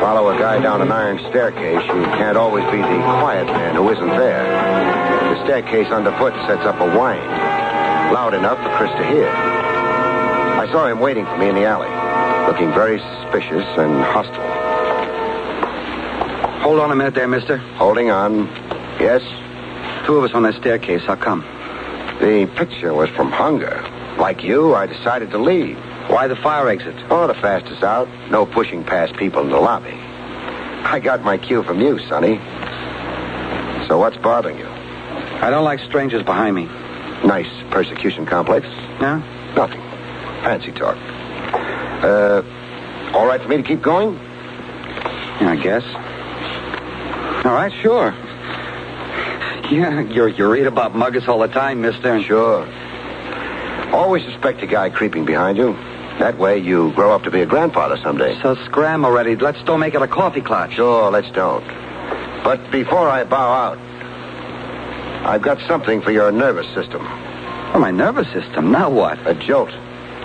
Follow a guy down an iron staircase, you can't always be the quiet man who isn't there. The staircase underfoot sets up a whine, loud enough for Chris to hear. I saw him waiting for me in the alley, looking very suspicious and hostile. Hold on a minute there, mister. Holding on. Yes? 2 of us on that staircase. How come? The picture was from hunger. Like you, I decided to leave. Why the fire exit? Oh, the fastest out. No pushing past people in the lobby. I got my cue from you, Sonny. So what's bothering you? I don't like strangers behind me. Nice persecution complex? No? Nothing. Fancy talk. All right for me to keep going? Yeah, I guess. All right, sure. Yeah, you read about muggers all the time, mister. Sure. Always suspect a guy creeping behind you. That way you grow up to be a grandfather someday. So scram already. Let's don't make it a coffee clutch. Sure, let's don't. But before I bow out, I've got something for your nervous system. For my nervous system? Now what? A jolt.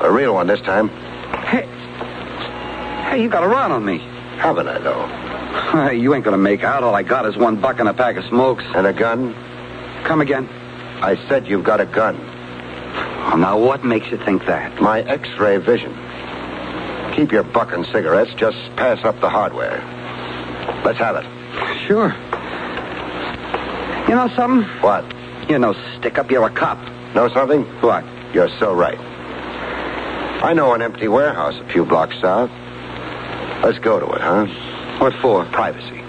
A real one this time. Hey, you got a run on me. Haven't I, though? You ain't gonna make out. All I got is $1 and a pack of smokes. And a gun? Come again? I said you've got a gun. Oh, now what makes you think that? My X-ray vision. Keep your buck and cigarettes. Just pass up the hardware. Let's have it. Sure. You know something? What? You know, stick up, you're a cop. Know something? What? You're so right. I know an empty warehouse a few blocks south. Let's go to it, huh? What for? Privacy.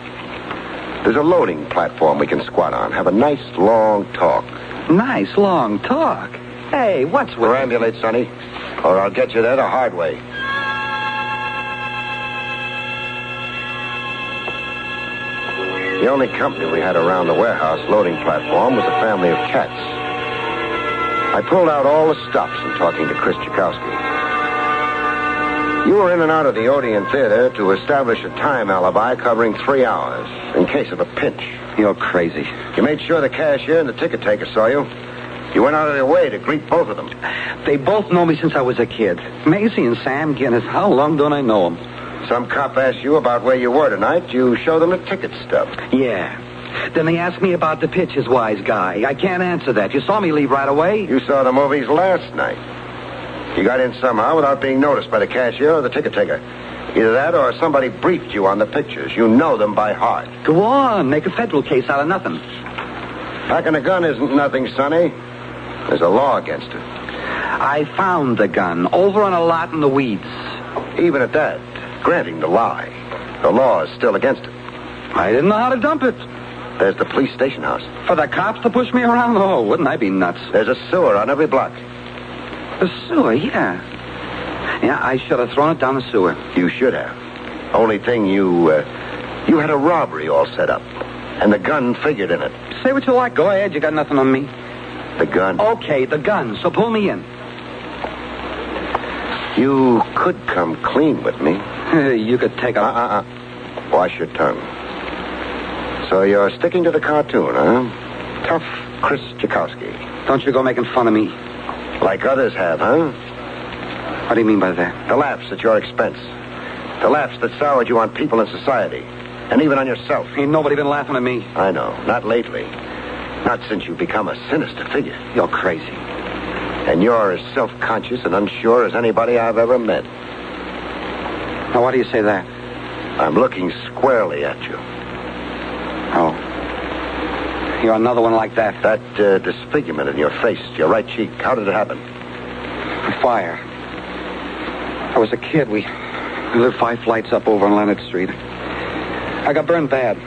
There's a loading platform we can squat on. Have a nice, long talk. Nice, long talk? Hey, what's with... Perambulate, Sonny, or I'll get you there the hard way. The only company we had around the warehouse loading platform was a family of cats. I pulled out all the stops in talking to Chris Tchaikovsky. You were in and out of the Odeon Theater to establish a time alibi covering 3 hours in case of a pinch. You're crazy. You made sure the cashier and the ticket taker saw you. You went out of your way to greet both of them. They both know me since I was a kid. Maisie and Sam Guinness. How long don't I know them? Some cop asked you about where you were tonight. You show them the ticket stub. Yeah. Then they asked me about the pitches, wise guy. I can't answer that. You saw me leave right away. You saw the movies last night. You got in somehow without being noticed by the cashier or the ticket taker. Either that or somebody briefed you on the pictures. You know them by heart. Go on. Make a federal case out of nothing. Packing a gun isn't nothing, Sonny. There's a law against it. I found the gun over on a lot in the weeds. Even at that, granting the lie, the law is still against it. I didn't know how to dump it. There's the police station house. For the cops to push me around? Oh, wouldn't I be nuts? There's a sewer on every block. The sewer, yeah. Yeah, I should have thrown it down the sewer. You should have. Only thing, you had a robbery all set up. And the gun figured in it. Say what you like. Go ahead. You got nothing on me. The gun? Okay, the gun. So pull me in. You could come clean with me. You could take a... Wash your tongue. So you're sticking to the cartoon, huh? Tough Chris Tchaikovsky. Don't you go making fun of me. Like others have, huh? What do you mean by that? The laughs at your expense. The laughs that soured you on people in society. And even on yourself. Ain't nobody been laughing at me. I know. Not lately. Not since you've become a sinister figure. You're crazy. And you're as self-conscious and unsure as anybody I've ever met. Now, why do you say that? I'm looking squarely at you. Oh. You're another one like that. That disfigurement in your face, your right cheek, how did it happen? A fire. I was a kid. We lived 5 flights up over on Leonard Street. I got burned bad.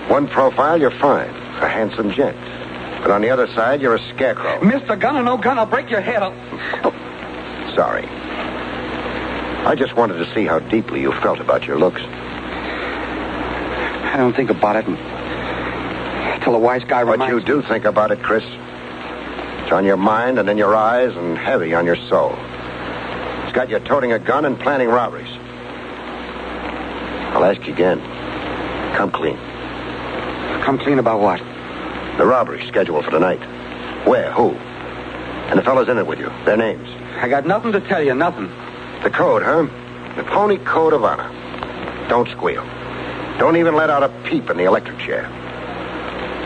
One profile, you're fine. A handsome gent. But on the other side, you're a scarecrow. Mr. Gun or no gun, I'll break your head. Sorry. I just wanted to see how deeply you felt about your looks. I don't think about it until a wise guy reminds me. But you do think about it, Chris. It's on your mind and in your eyes and heavy on your soul. It's got you toting a gun and planning robberies. I'll ask you again. Come clean. Come clean about what? The robbery scheduled for tonight. Where? Who? And the fellas in it with you. Their names. I got nothing to tell you, nothing. The code, huh? The phony code of honor. Don't squeal. Don't even let out a peep in the electric chair.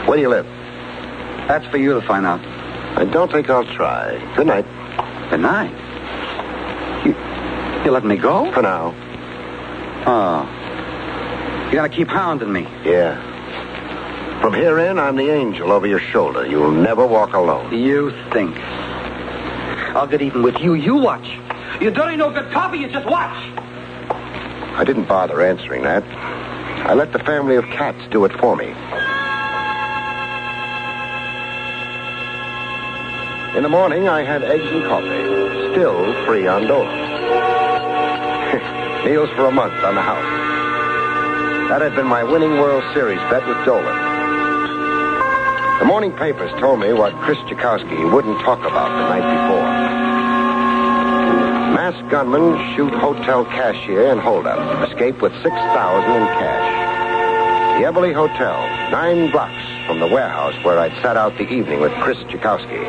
Where do you live? That's for you to find out. I don't think I'll try. Good night. Good night? You letting me go? For now. Oh. You're gonna keep hounding me? Yeah. From here in, I'm the angel over your shoulder. You'll never walk alone. You think. I'll get even with you. You watch. You dirty no good copy, you just watch. I didn't bother answering that. I let the family of cats do it for me. In the morning, I had eggs and coffee. Still free on Dolan. Meals for a month on the house. That had been my winning World Series bet with Dolan. The morning papers told me what Chris Tchaikovsky wouldn't talk about the night before. Masked gunmen shoot hotel cashier and holdup. Escape with $6,000 in cash. The Eberly Hotel, 9 blocks from the warehouse where I'd sat out the evening with Chris Tchaikovsky.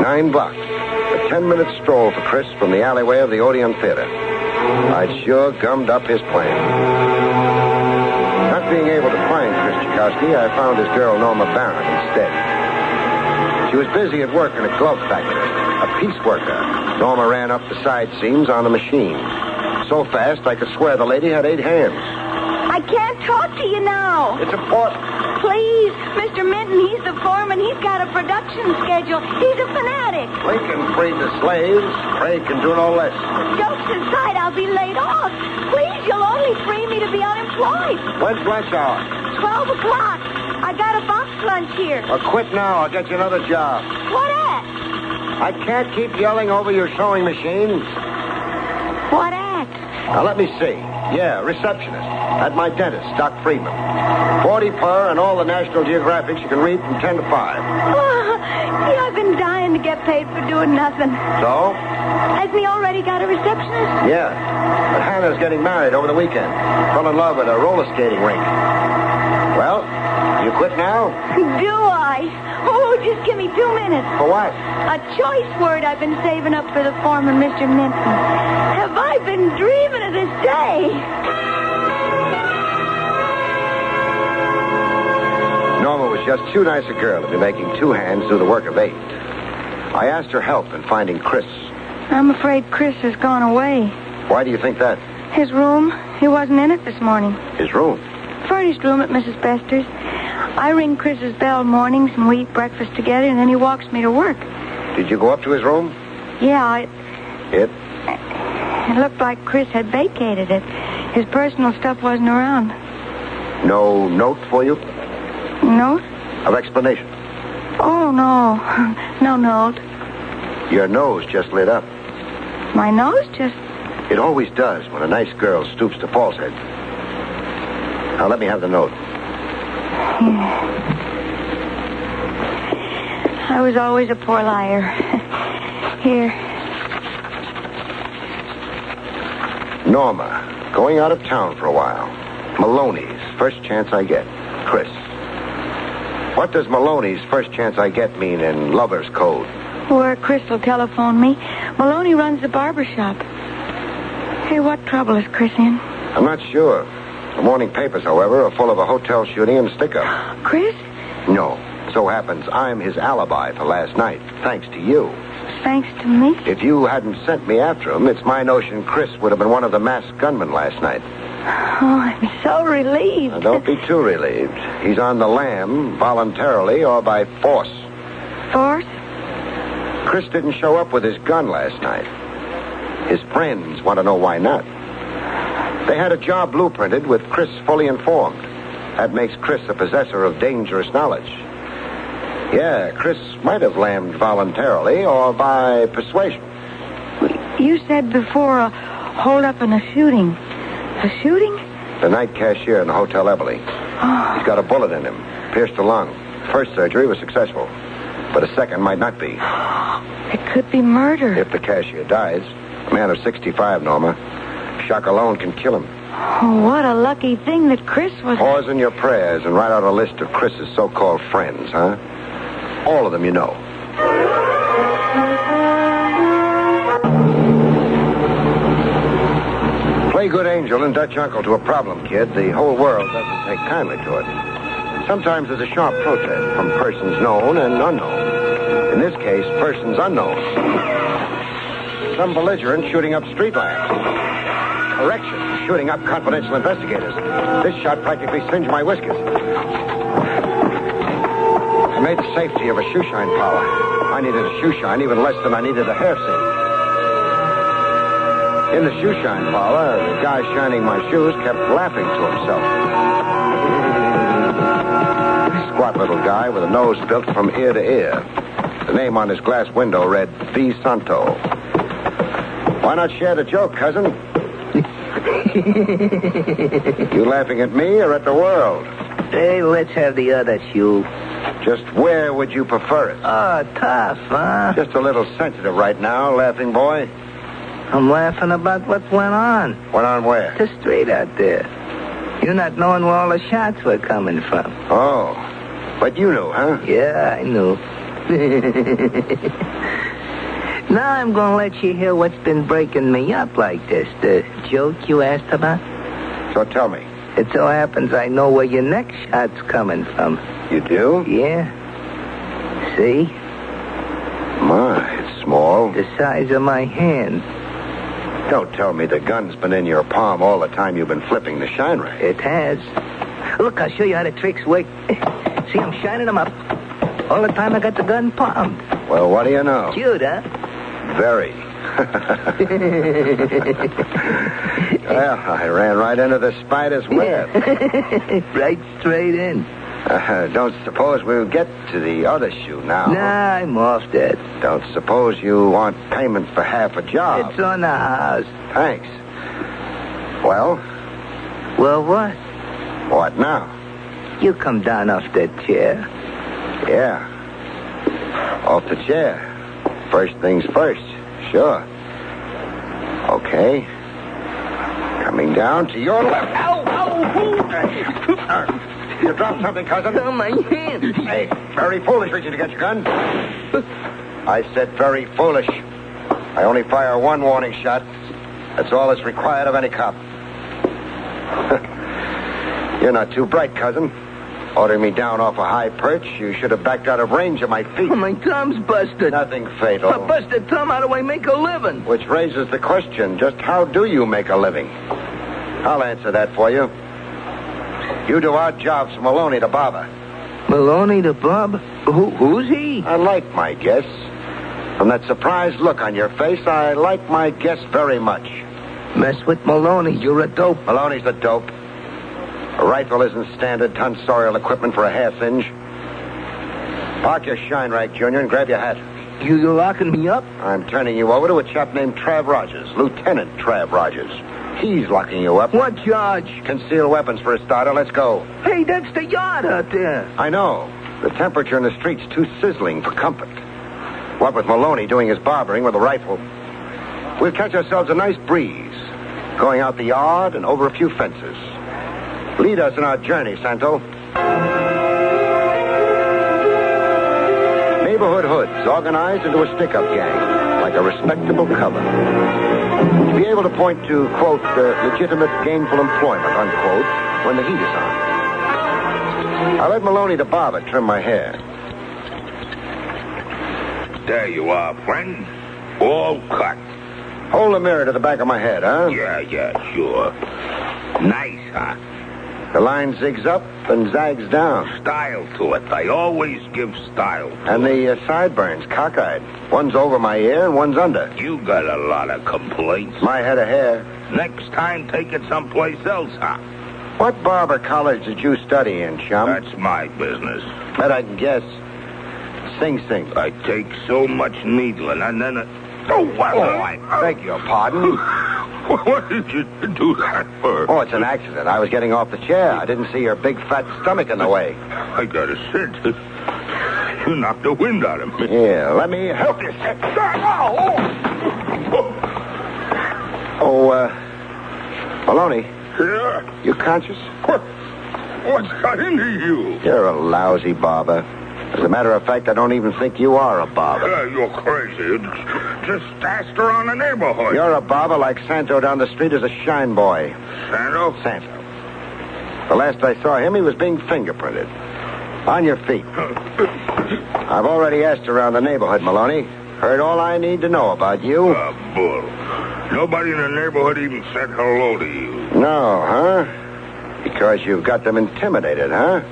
9 blocks. A 10-minute stroll for Chris from the alleyway of the Odeon Theater. I'd sure gummed up his plan. Not being able to find Chris Tchaikovsky, I found his girl Norma Barron instead. She was busy at work in a glove factory, a piece worker. Norma ran up the side seams on a machine. So fast, I could swear the lady had 8 hands. I can't talk to you now. It's important. Please, Mr. Minton, he's the foreman. He's got a production schedule. He's a fanatic. Lincoln freed the slaves. Craig can do no less. Jokes aside, I'll be laid off. Please, you'll only free me to be unemployed. When's lunch hour? 12 o'clock. I got a box lunch here. Well, quit now. I'll get you another job. What at? I can't keep yelling over your sewing machine. What at? Now, let me see. Yeah, receptionist. At my dentist, Doc Friedman. 40 per and all the National Geographics you can read from 10 to 5. See, I've been dying to get paid for doing nothing. So? Hasn't he already got a receptionist? Yeah. But Hannah's getting married over the weekend. Fell in love at a roller skating rink. Well, you quit now? Do I? Oh, just give me 2 minutes. For what? A choice word I've been saving up for the foreman, Mr. Minton. Have I been dreaming of this day? Norma was just too nice a girl to be making 2 hands do the work of 8. I asked her help in finding Chris. I'm afraid Chris has gone away. Why do you think that? His room, he wasn't in it this morning. His room? Furnished room at Mrs. Bester's. I ring Chris's bell mornings and we eat breakfast together and then he walks me to work. Did you go up to his room? Yeah, It looked like Chris had vacated it. His personal stuff wasn't around. No note for you? Note? Of explanation? Oh, no. No note. Your nose just lit up. My nose just... It always does when a nice girl stoops to falsehood. Now, let me have the note. I was always a poor liar. Here. Norma, going out of town for a while. Maloney's, first chance I get. Chris. What does Maloney's first chance I get mean in lover's code? Where Chris will telephone me. Maloney runs the barber shop. Hey, what trouble is Chris in? I'm not sure. The morning papers, however, are full of a hotel shooting and stick-up. Chris? No. So happens I'm his alibi for last night, thanks to you. thanks to me? If you hadn't sent me after him, it's my notion Chris would have been one of the masked gunmen last night. Oh, I'm so relieved. Now, don't be too relieved. He's on the lam, voluntarily or by force. Force? Chris didn't show up with his gun last night. His friends want to know why not. They had a job blueprinted with Chris fully informed. That makes Chris a possessor of dangerous knowledge. Yeah, Chris might have lammed voluntarily or by persuasion. You said before a hold-up and a shooting. A shooting? The night cashier in the Hotel Eberly. Oh. He's got a bullet in him, pierced the lung. First surgery was successful, but a second might not be. It could be murder. If the cashier dies, a man of 65, Norma, shock alone can kill him. Oh, what a lucky thing that Chris was... Pause in your prayers and write out a list of Chris's so-called friends, huh? All of them you know. Play good angel and Dutch uncle to a problem kid. The whole world doesn't take kindly to it. Sometimes there's a sharp protest from persons known and unknown. In this case, persons unknown. Some belligerent shooting up street lamps. Correction, shooting up confidential investigators. This shot practically singed my whiskers. I made the safety of a shoe shine parlor. I needed a shoe shine even less than I needed a hair singe. In the shoe shine parlor, the guy shining my shoes kept laughing to himself. Squat little guy with a nose built from ear to ear. The name on his glass window read, V. Santo. Why not share the joke, cousin? You laughing at me or at the world? Hey, let's have the other shoe. Just where would you prefer it? Oh, tough, huh? Just a little sensitive right now, laughing boy. I'm laughing about what went on. Went on where? The street out there. You not knowing where all the shots were coming from. Oh, but you knew, huh? Yeah, I knew. Now I'm going to let you hear what's been breaking me up like this. The joke you asked about. So tell me. It so happens I know where your next shot's coming from. You do? Yeah. See? My, it's small. The size of my hand. Don't tell me the gun's been in your palm all the time you've been flipping the shine rack. It has. Look, I'll show you how the tricks work. See, I'm shining them up. All the time I got the gun palmed. Well, what do you know? Cute, huh? Very. Well, I ran right into the spider's web. Right straight in. Don't suppose we'll get to the other shoe now. Nah, I'm off that. Don't suppose you want payment for half a job. It's on the house. Thanks. Well? Well, what? What now? You come down off that chair. Yeah. Off the chair. First things first. Sure. Okay. Coming down to your left. Ow! You dropped something, cousin. Oh, my hand. Hey, very foolish reaching to get your gun. I said very foolish. I only fire one warning shot. That's all that's required of any cop. You're not too bright, cousin. Ordering me down off a high perch, you should have backed out of range of my feet. Oh, my thumb's busted. Nothing fatal. A busted thumb, how do I make a living? Which raises the question, just how do you make a living? I'll answer that for you. You do odd jobs from Maloney to Barber. Maloney to Bob? Who's he? I like my guess. From that surprised look on your face, I like my guess very much. Mess with Maloney, you're a dope. Maloney's the dope. A rifle isn't standard tonsorial equipment for a hair singe. Park your shine rack, Junior, and grab your hat. You locking me up? I'm turning you over to a chap named Trav Rogers, Lieutenant Trav Rogers. He's locking you up. What charge? Concealed weapons for a starter. Let's go. Hey, that's the yard out there. I know. The temperature in the street's too sizzling for comfort. What with Maloney doing his barbering with a rifle, we'll catch ourselves a nice breeze, going out the yard and over a few fences. Lead us in our journey, Santo. Neighborhood hoods organized into a stick-up gang, like a respectable cover. To be able to point to, quote, legitimate gainful employment, unquote, when the heat is on. I let Maloney the barber trim my hair. There you are, friend. All cut. Hold the mirror to the back of my head, huh? Yeah, sure. Nice, huh? The line zigs up and zags down. Style to it. I always give style to And the sideburns, cockeyed. One's over my ear and one's under. You got a lot of complaints. My head of hair. Next time, take it someplace else, huh? What barber college did you study in, chum? That's my business. Bet I can guess. Sing Sing. I take so much needling and then... I beg your pardon. What did you do that for? Oh, it's an accident. I was getting off the chair. I didn't see your big fat stomach in the way. I gotta sit. You knocked the wind out of me. Here, let me help you sit. Maloney. Yeah? You conscious? What's got into you? You're a lousy barber. As a matter of fact, I don't even think you are a barber. You're crazy. Just asked around the neighborhood. You're a barber like Santo down the street is a shine boy. Santo? Santo. The last I saw him, he was being fingerprinted. On your feet. I've already asked around the neighborhood, Maloney. Heard all I need to know about you. Bull. Nobody in the neighborhood even said hello to you. No, huh? Because you've got them intimidated, huh?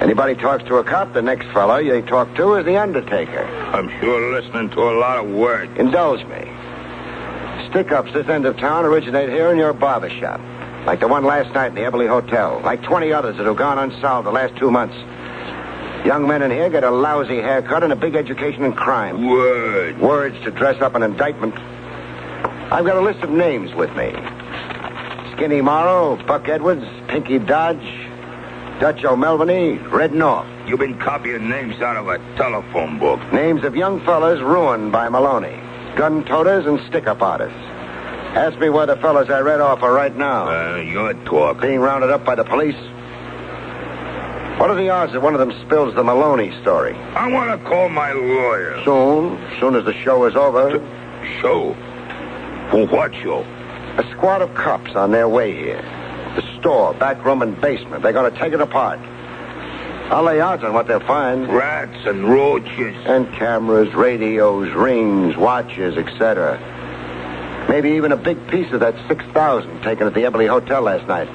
Anybody talks to a cop, the next fellow they talk to is the Undertaker. I'm sure listening to a lot of words. Indulge me. Stick-ups this end of town originate here in your barber shop. Like the one last night in the Eberly Hotel. Like 20 others that have gone unsolved the last 2 months. Young men in here get a lousy haircut and a big education in crime. Words. Words to dress up an indictment. I've got a list of names with me. Skinny Morrow, Buck Edwards, Pinky Dodge, Dutch O'Melveny, Red North. You've been copying names out of a telephone book. Names of young fellas ruined by Maloney. Gun-toters and stick-up artists. Ask me where the fellas I read off are right now. Your talk. Being rounded up by the police. What are the odds that one of them spills the Maloney story? I want to call my lawyer. Soon as the show is over. Show? For what show? A squad of cops on their way here. The store, back room, and basement. They're going to take it apart. I'll lay odds on what they'll find. Rats and roaches. And cameras, radios, rings, watches, etc. Maybe even a big piece of that $6,000 taken at the Eberly Hotel last night.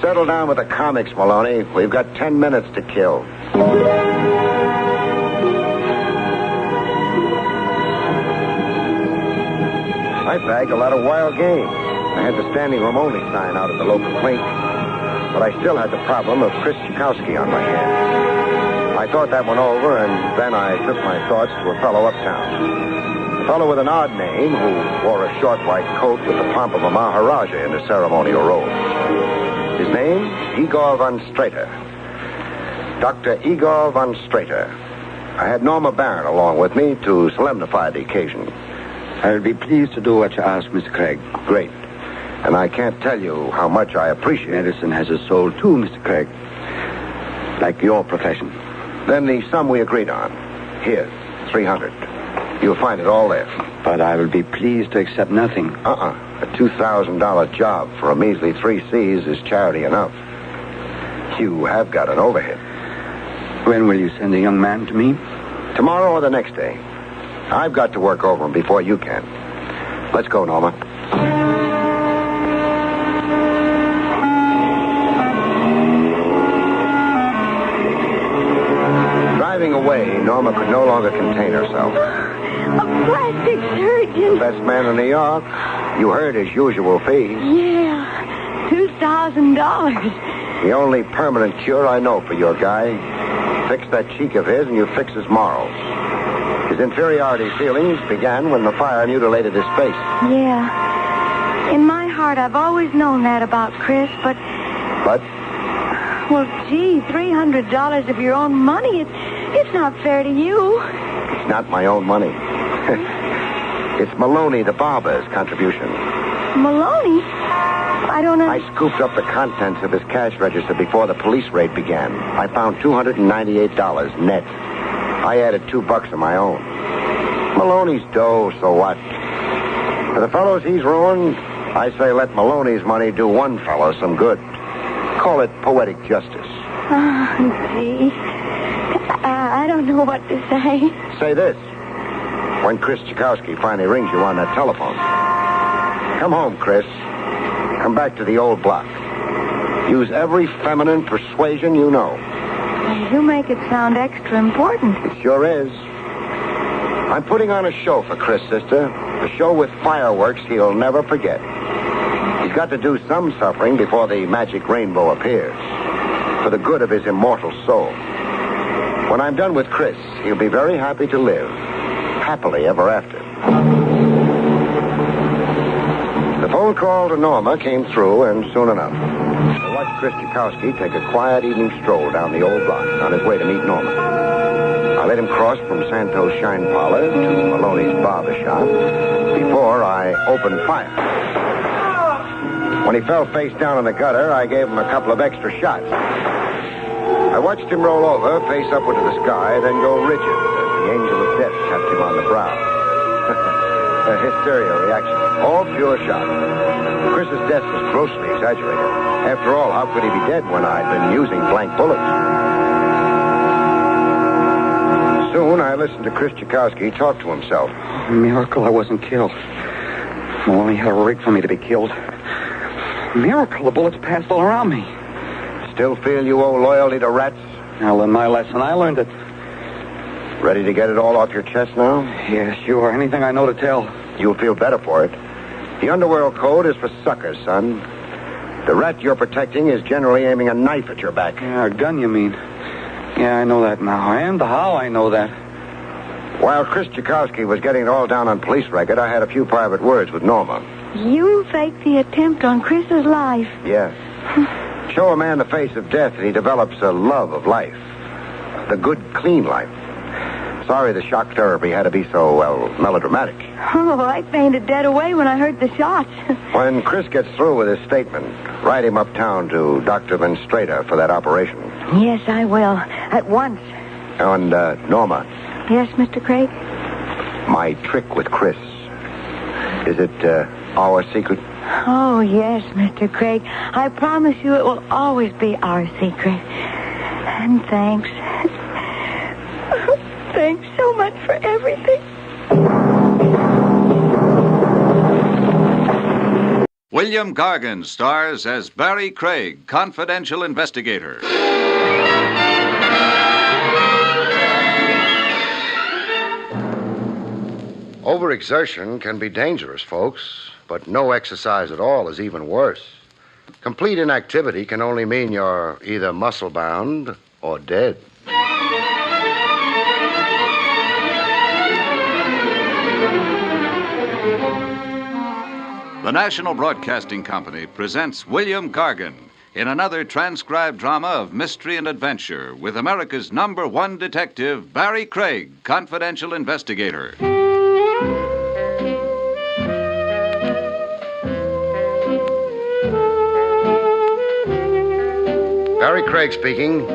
Settle down with the comics, Maloney. We've got 10 minutes to kill. I bagged a lot of wild game. I had the standing room only sign out at the local clink. But I still had the problem of Chris Chukowski on my hands. I thought that one over, and then I took my thoughts to a fellow uptown. A fellow with an odd name who wore a short white coat with the pomp of a Maharaja in his ceremonial robe. His name, Igor von Strater. Dr. Igor von Strater. I had Norma Barron along with me to solemnify the occasion. I'll be pleased to do what you ask, Mr. Craig. Great. And I can't tell you how much I appreciate it. Medicine has a soul, too, Mr. Craig. Like your profession. Then the sum we agreed on. Here, $300. You'll find it all there. But I will be pleased to accept nothing. A $2,000 job for a measly 3 C's is charity enough. You have got an overhead. When will you send a young man to me? Tomorrow or the next day. I've got to work over him before you can. Let's go, Norma. Driving away, Norma could no longer contain herself. A plastic surgeon. The best man in New York. You heard his usual fees. Yeah, $2,000. The only permanent cure I know for your guy. Fix that cheek of his and you fix his morals. His inferiority feelings began when the fire mutilated his face. Yeah. In my heart, I've always known that about Chris, but... But? Well, gee, $300 of your own money, it's not fair to you. It's not my own money. It's Maloney, the barber's contribution. Maloney? I don't know. I scooped up the contents of his cash register before the police raid began. I found $298 net. I added $2 of my own. Maloney's dough, so what? For the fellows he's ruined, I say let Maloney's money do one fellow some good. Call it poetic justice. Oh, gee. I don't know what to say. Say this. When Chris Tchaikovsky finally rings you on that telephone. Come home, Chris. Come back to the old block. Use every feminine persuasion you know. You make it sound extra important. It sure is. I'm putting on a show for Chris, sister. A show with fireworks he'll never forget. He's got to do some suffering before the magic rainbow appears. For the good of his immortal soul. When I'm done with Chris, he'll be very happy to live. Happily ever after. The phone call to Norma came through, and soon enough. I watched Chris Tchaikovsky take a quiet evening stroll down the old block on his way to meet Norma. I let him cross from Santos Shine Parlor to Maloney's barber shop before I opened fire. When he fell face down in the gutter, I gave him a couple of extra shots. I watched him roll over, face upward to the sky, then go rigid as the angel of death tapped him on the brow. A hysteria reaction. All pure shock. Chris's death was grossly exaggerated. After all, how could he be dead when I'd been using blank bullets? Soon, I listened to Chris Tchaikovsky talk to himself. A miracle I wasn't killed. Maloney had a rig for me to be killed. Miracle, the bullets passed all around me. Still feel you owe loyalty to rats? I learned my lesson. I learned it. Ready to get it all off your chest now? Yeah, sure. Anything I know to tell. You'll feel better for it. The underworld code is for suckers, son. The rat you're protecting is generally aiming a knife at your back. Yeah, a gun, you mean? Yeah, I know that now. And how I know that. While Chris Tchaikovsky was getting it all down on police record, I had a few private words with Norma. You faked the attempt on Chris's life. Yes. Show a man the face of death and he develops a love of life. The good, clean life. Sorry the shock therapy had to be so, melodramatic. Oh, I fainted dead away when I heard the shots. When Chris gets through with his statement, ride him uptown to Dr. Administrator for that operation. Yes, I will. At once. And, Norma. Yes, Mr. Craig? My trick with Chris. Is it, our secret? Oh, yes, Mr. Craig. I promise you it will always be our secret. And thanks. Thanks so much for everything. William Gargan stars as Barrie Craig, confidential investigator. Overexertion can be dangerous, folks, but no exercise at all is even worse. Complete inactivity can only mean you're either muscle-bound or dead. The National Broadcasting Company presents William Gargan in another transcribed drama of mystery and adventure with America's #1 detective, Barrie Craig, confidential investigator. Barrie Craig speaking.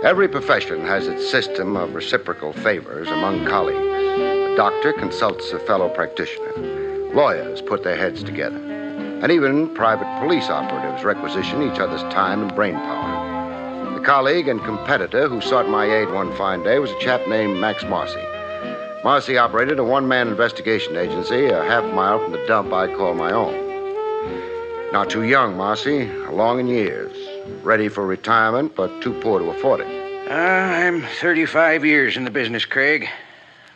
Every profession has its system of reciprocal favors among colleagues. A doctor consults a fellow practitioner. Lawyers put their heads together. And even private police operatives requisition each other's time and brain power. The colleague and competitor who sought my aid one fine day was a chap named Max Marcy. Marcy operated a one-man investigation agency a half-mile from the dump I call my own. Not too young, Marcy, along in years. Ready for retirement, but too poor to afford it. I'm 35 years in the business, Craig.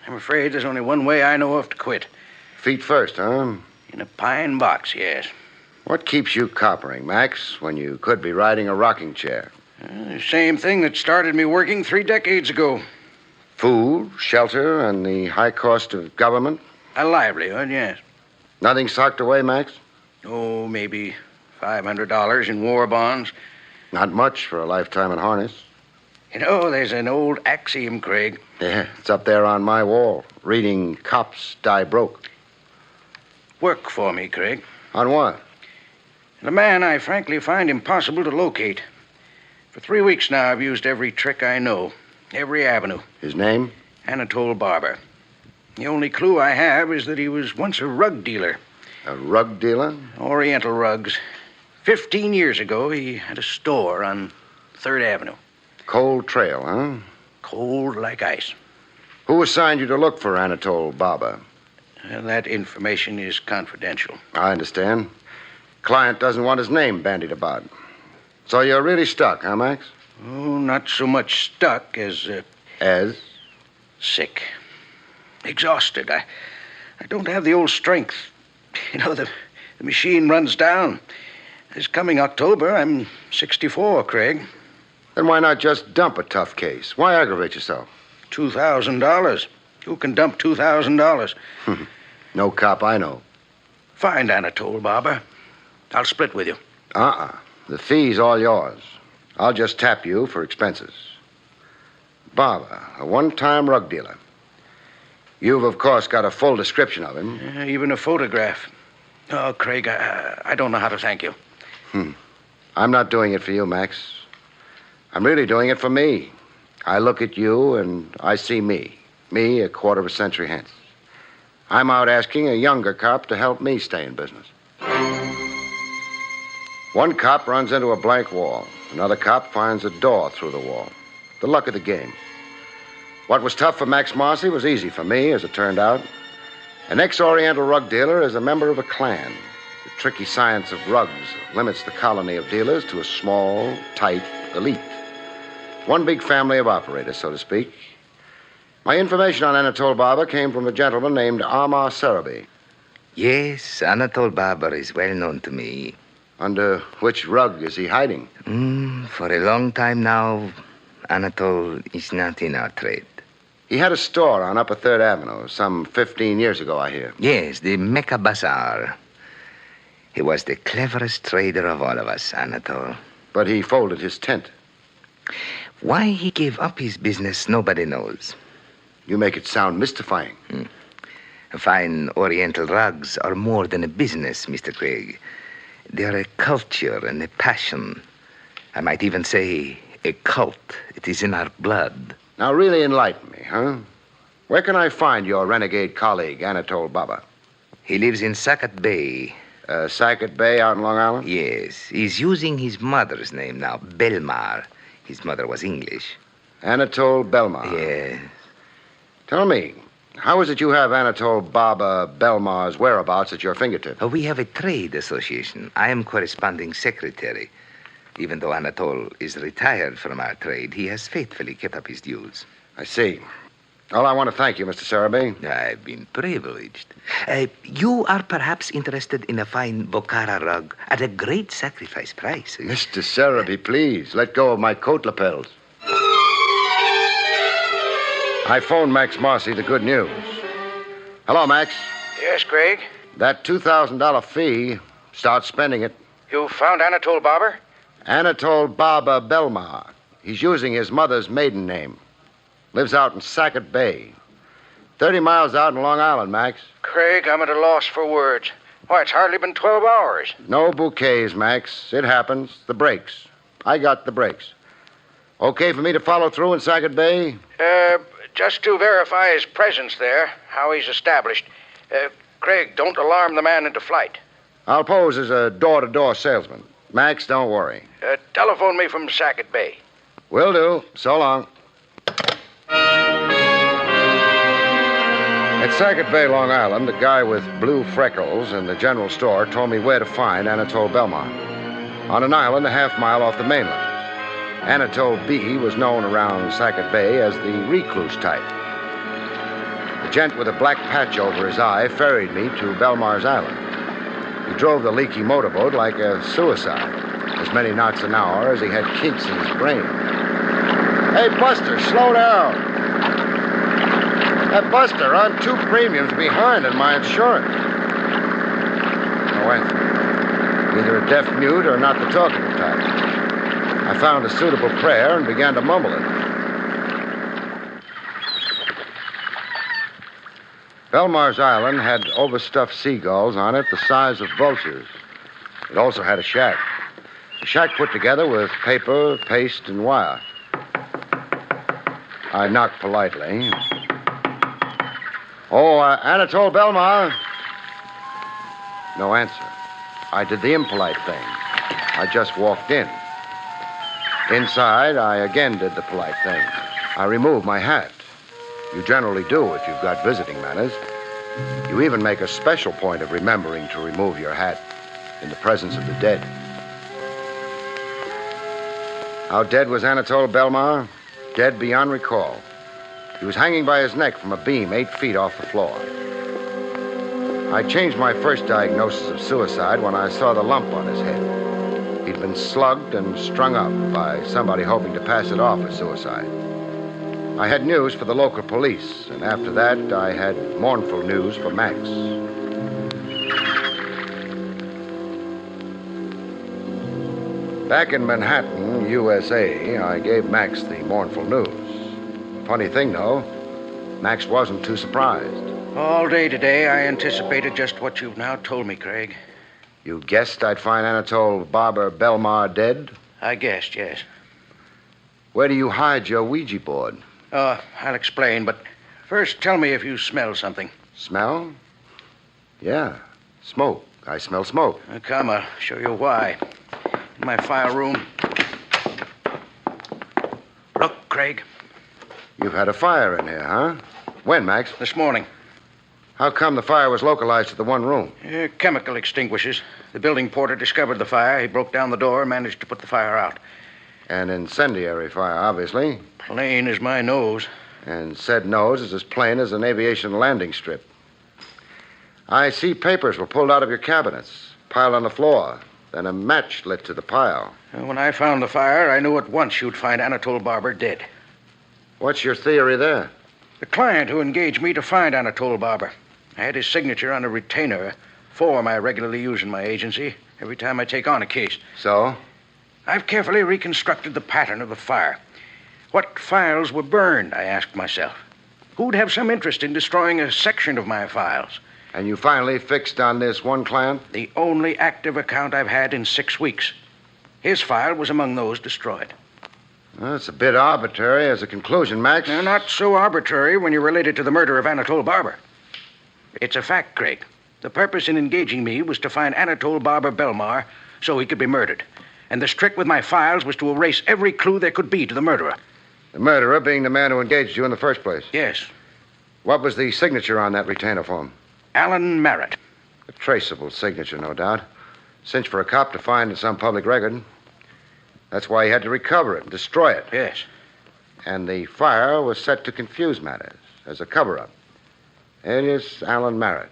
I'm afraid there's only one way I know of to quit. Feet first, huh? In a pine box, yes. What keeps you coppering, Max, when you could be riding a rocking chair? The same thing that started me working 3 decades ago. Food, shelter, and the high cost of government? A livelihood, yes. Nothing socked away, Max? Oh, maybe $500 in war bonds. Not much for a lifetime in harness. You know, there's an old axiom, Craig. Yeah, it's up there on my wall, reading Cops Die Broke. Work for me, Craig. On what? The man I frankly find impossible to locate. For 3 weeks now, I've used every trick I know, every avenue. His name? Anatole Barber. The only clue I have is that he was once a rug dealer. A rug dealer? Oriental rugs. 15 years ago, he had a store on 3rd Avenue. Cold Trail, huh? Cold like ice. Who assigned you to look for Anatole Baba? That information is confidential. I understand. Client doesn't want his name bandied about. So you're really stuck, huh, Max? Oh, not so much stuck as... As? Sick. Exhausted. I don't have the old strength. You know, the machine runs down. This coming October, I'm 64, Craig. Then why not just dump a tough case? Why aggravate yourself? $2,000. Who can dump $2,000? No cop I know. Find Anatole Baba. I'll split with you. The fee's all yours. I'll just tap you for expenses. Baba, a one-time rug dealer. You've, of course, got a full description of him. Even a photograph. Oh, Craig, I don't know how to thank you. I'm not doing it for you, Max. I'm really doing it for me. I look at you and I see me. Me a quarter of a century hence. I'm out asking a younger cop to help me stay in business. One cop runs into a blank wall. Another cop finds a door through the wall. The luck of the game. What was tough for Max Marcy was easy for me, as it turned out. An ex-Oriental rug dealer is a member of a clan. The tricky science of rugs limits the colony of dealers to a small, tight elite. One big family of operators, so to speak. My information on Anatole Baba came from a gentleman named Amar Sarabi. Yes, Anatole Baba is well known to me. Under which rug is he hiding? For a long time now, Anatole is not in our trade. He had a store on Upper 3rd Avenue some 15 years ago, I hear. Yes, the Mecca Bazaar. He was the cleverest trader of all of us, Anatole. But he folded his tent. Why he gave up his business, nobody knows. You make it sound mystifying. Fine Oriental rugs are more than a business, Mr. Craig. They are a culture and a passion. I might even say a cult. It is in our blood. Now, really enlighten me, huh? Where can I find your renegade colleague, Anatole Baba? He lives in Sackett Bay. Sackett Bay out in Long Island? Yes. He's using his mother's name now, Belmar. His mother was English. Anatole Belmar? Yes. Tell me, how is it you have Anatole Baba Belmar's whereabouts at your fingertips? We have a trade association. I am corresponding secretary. Even though Anatole is retired from our trade, he has faithfully kept up his dues. I see. Well, I want to thank you, Mr. Sarabi. I've been privileged. You are perhaps interested in a fine Bokhara rug at a great sacrifice price. Mr. Sarabi, please, let go of my coat lapels. I phoned Max Marcy the good news. Hello, Max. Yes, Craig? That $2,000 fee, start spending it. You found Anatole Baba? Anatole Baba Belmar. He's using his mother's maiden name. Lives out in Sackett Bay. 30 miles out in Long Island, Max. Craig, I'm at a loss for words. Why, it's hardly been 12 hours. No bouquets, Max. It happens. The brakes. I got the brakes. Okay for me to follow through in Sackett Bay? Just to verify his presence there, how he's established. Craig, don't alarm the man into flight. I'll pose as a door-to-door salesman. Max, don't worry. Telephone me from Sackett Bay. Will do. So long. At Sackett Bay, Long Island, a guy with blue freckles in the general store told me where to find Anatole Belmar. On an island a half-mile off the mainland. Anatole B. was known around Sackett Bay as the recluse type. The gent with a black patch over his eye ferried me to Belmar's Island. He drove the leaky motorboat like a suicide, as many knots an hour as he had kinks in his brain. Hey, Buster, slow down. Hey, Buster, I'm 2 premiums behind in my insurance. No answer. Either a deaf mute or not the talkative type. I found a suitable prayer and began to mumble it. Belmar's Island had overstuffed seagulls on it the size of vultures. It also had a shack. A shack put together with paper, paste, and wire. I knocked politely. Oh, Anatole Belmar. No answer. I did the impolite thing. I just walked in. Inside, I again did the polite thing. I remove my hat. You generally do if you've got visiting manners. You even make a special point of remembering to remove your hat in the presence of the dead. How dead was Anatole Belmar? Dead beyond recall. He was hanging by his neck from a beam 8 feet off the floor. I changed my first diagnosis of suicide when I saw the lump on his head. He'd been slugged and strung up by somebody hoping to pass it off as suicide. I had news for the local police, and after that, I had mournful news for Max. Back in Manhattan, USA, I gave Max the mournful news. Funny thing, though, Max wasn't too surprised. All day today, I anticipated just what you've now told me, Craig. You guessed I'd find Anatole Barber Belmar dead? I guessed, yes. Where do you hide your Ouija board? I'll explain, but first tell me if you smell something. Smell? Yeah, smoke. I smell smoke. Come, I'll show you why. In my file room. Look, Craig. You've had a fire in here, huh? When, Max? This morning. How come the fire was localized to the one room? Chemical extinguishers. The building porter discovered the fire. He broke down the door and managed to put the fire out. An incendiary fire, obviously. Plain as my nose. And said nose is as plain as an aviation landing strip. I see papers were pulled out of your cabinets, piled on the floor, then a match lit to the pile. When I found the fire, I knew at once you'd find Anatole Barber dead. What's your theory there? The client who engaged me to find Anatole Barber. I had his signature on a retainer, a form I regularly use in my agency every time I take on a case. So? I've carefully reconstructed the pattern of the fire. What files were burned, I asked myself. Who'd have some interest in destroying a section of my files? And you finally fixed on this one client? The only active account I've had in 6 weeks. His file was among those destroyed. Well, it's a bit arbitrary as a conclusion, Max. No, not so arbitrary when you're related to the murder of Anatole Barber. It's a fact, Craig. The purpose in engaging me was to find Anatole Barber Belmar so he could be murdered. And the trick with my files was to erase every clue there could be to the murderer. The murderer being the man who engaged you in the first place? Yes. What was the signature on that retainer form? Alan Merritt. A traceable signature, no doubt. Cinch for a cop to find in some public record. That's why he had to recover it and destroy it. Yes. And the fire was set to confuse matters as a cover-up. Alias Alan Merritt.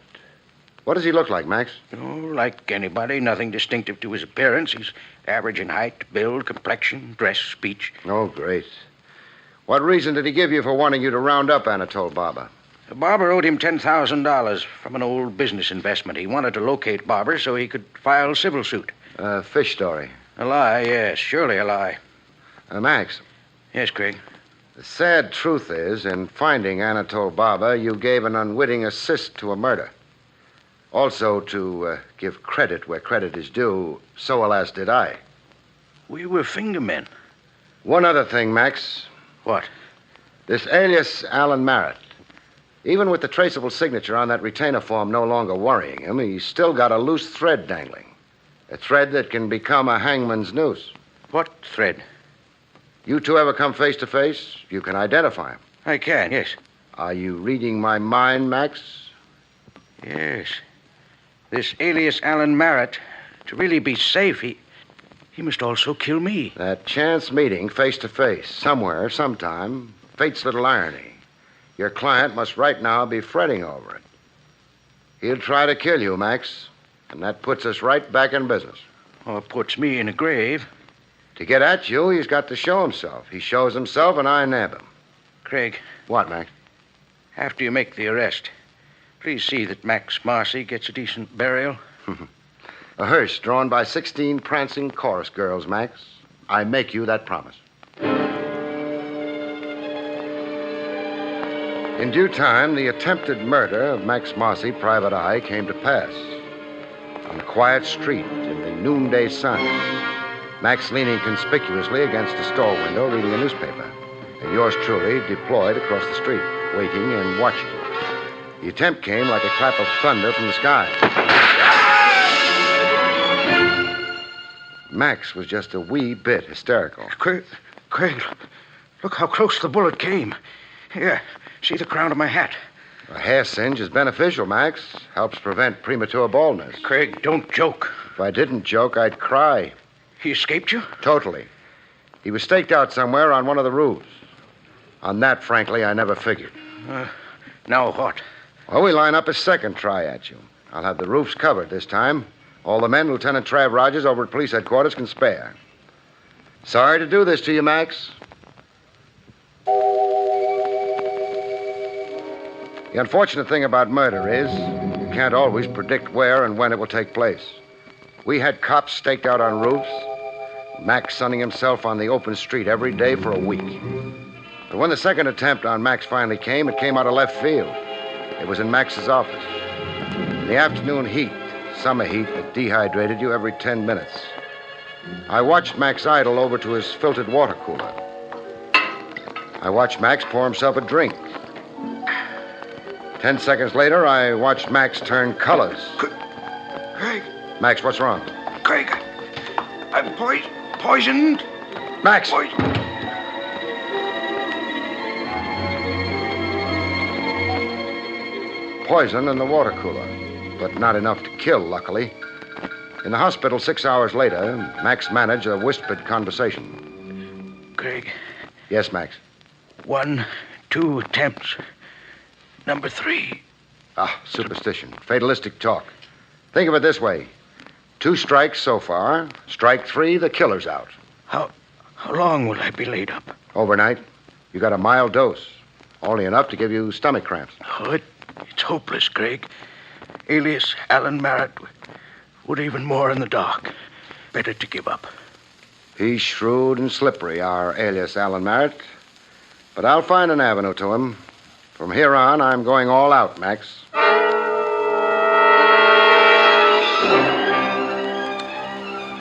What does he look like, Max? Oh, like anybody. Nothing distinctive to his appearance. He's average in height, build, complexion, dress, speech. Oh, great. What reason did he give you for wanting you to round up Anatole Barber? Barber owed him $10,000 from an old business investment. He wanted to locate Barber so he could file civil suit. Fish story. A lie, yes. Surely a lie. Max. Yes, Craig. The sad truth is, in finding Anatole Barber, you gave an unwitting assist to a murder. Also, to give credit where credit is due, so alas did I. We were fingermen. One other thing, Max. What? This alias Alan Merritt. Even with the traceable signature on that retainer form no longer worrying him, he's still got a loose thread dangling. A thread that can become a hangman's noose. What thread? You two ever come face to face? You can identify him. I can, yes. Are you reading my mind, Max? Yes. This alias Alan Merritt, to really be safe, he must also kill me. That chance meeting face to face, somewhere, sometime, fate's little irony. Your client must right now be fretting over it. He'll try to kill you, Max, and that puts us right back in business. Or puts me in a grave. To get at you, he's got to show himself. He shows himself, and I nab him. Craig. What, Max? After you make the arrest, please see that Max Marcy gets a decent burial. A hearse drawn by 16 prancing chorus girls, Max. I make you that promise. In due time, the attempted murder of Max Marcy, Private Eye, came to pass. On a quiet street in the noonday sun, Max leaning conspicuously against a store window reading a newspaper, and yours truly deployed across the street, waiting and watching. The attempt came like a clap of thunder from the sky. Max was just a wee bit hysterical. Craig, Look how close the bullet came. Here, see the crown of my hat. A hair singe is beneficial, Max. Helps prevent premature baldness. Craig, don't joke. If I didn't joke, I'd cry. He escaped you? Totally. He was staked out somewhere on one of the roofs. On that, frankly, I never figured. Now what? Well, we line up a second try at you. I'll have the roofs covered this time. All the men Lieutenant Trav Rogers over at police headquarters can spare. Sorry to do this to you, Max. The unfortunate thing about murder is you can't always predict where and when it will take place. We had cops staked out on roofs, Max sunning himself on the open street every day for a week. But when the second attempt on Max finally came, it came out of left field. It was in Max's office. In the afternoon heat, summer heat that dehydrated you every 10 minutes. I watched Max idle over to his filtered water cooler. I watched Max pour himself a drink. 10 seconds later, I watched Max turn colors. Craig. Max, what's wrong? Craig, I'm poisoned. Max! Poison in the water cooler, but not enough to kill, luckily. In the hospital 6 hours later, Max managed a whispered conversation. Craig. Yes, Max. 1, 2 attempts. Number 3. Superstition. Fatalistic talk. Think of it this way. 2 strikes so far. Strike 3, the killer's out. How long will I be laid up? Overnight. You got a mild dose. Only enough to give you stomach cramps. Oh, it's hopeless, Craig. Alias Alan Merritt would even more in the dark. Better to give up. He's shrewd and slippery, our alias Alan Merritt. But I'll find an avenue to him. From here on, I'm going all out, Max.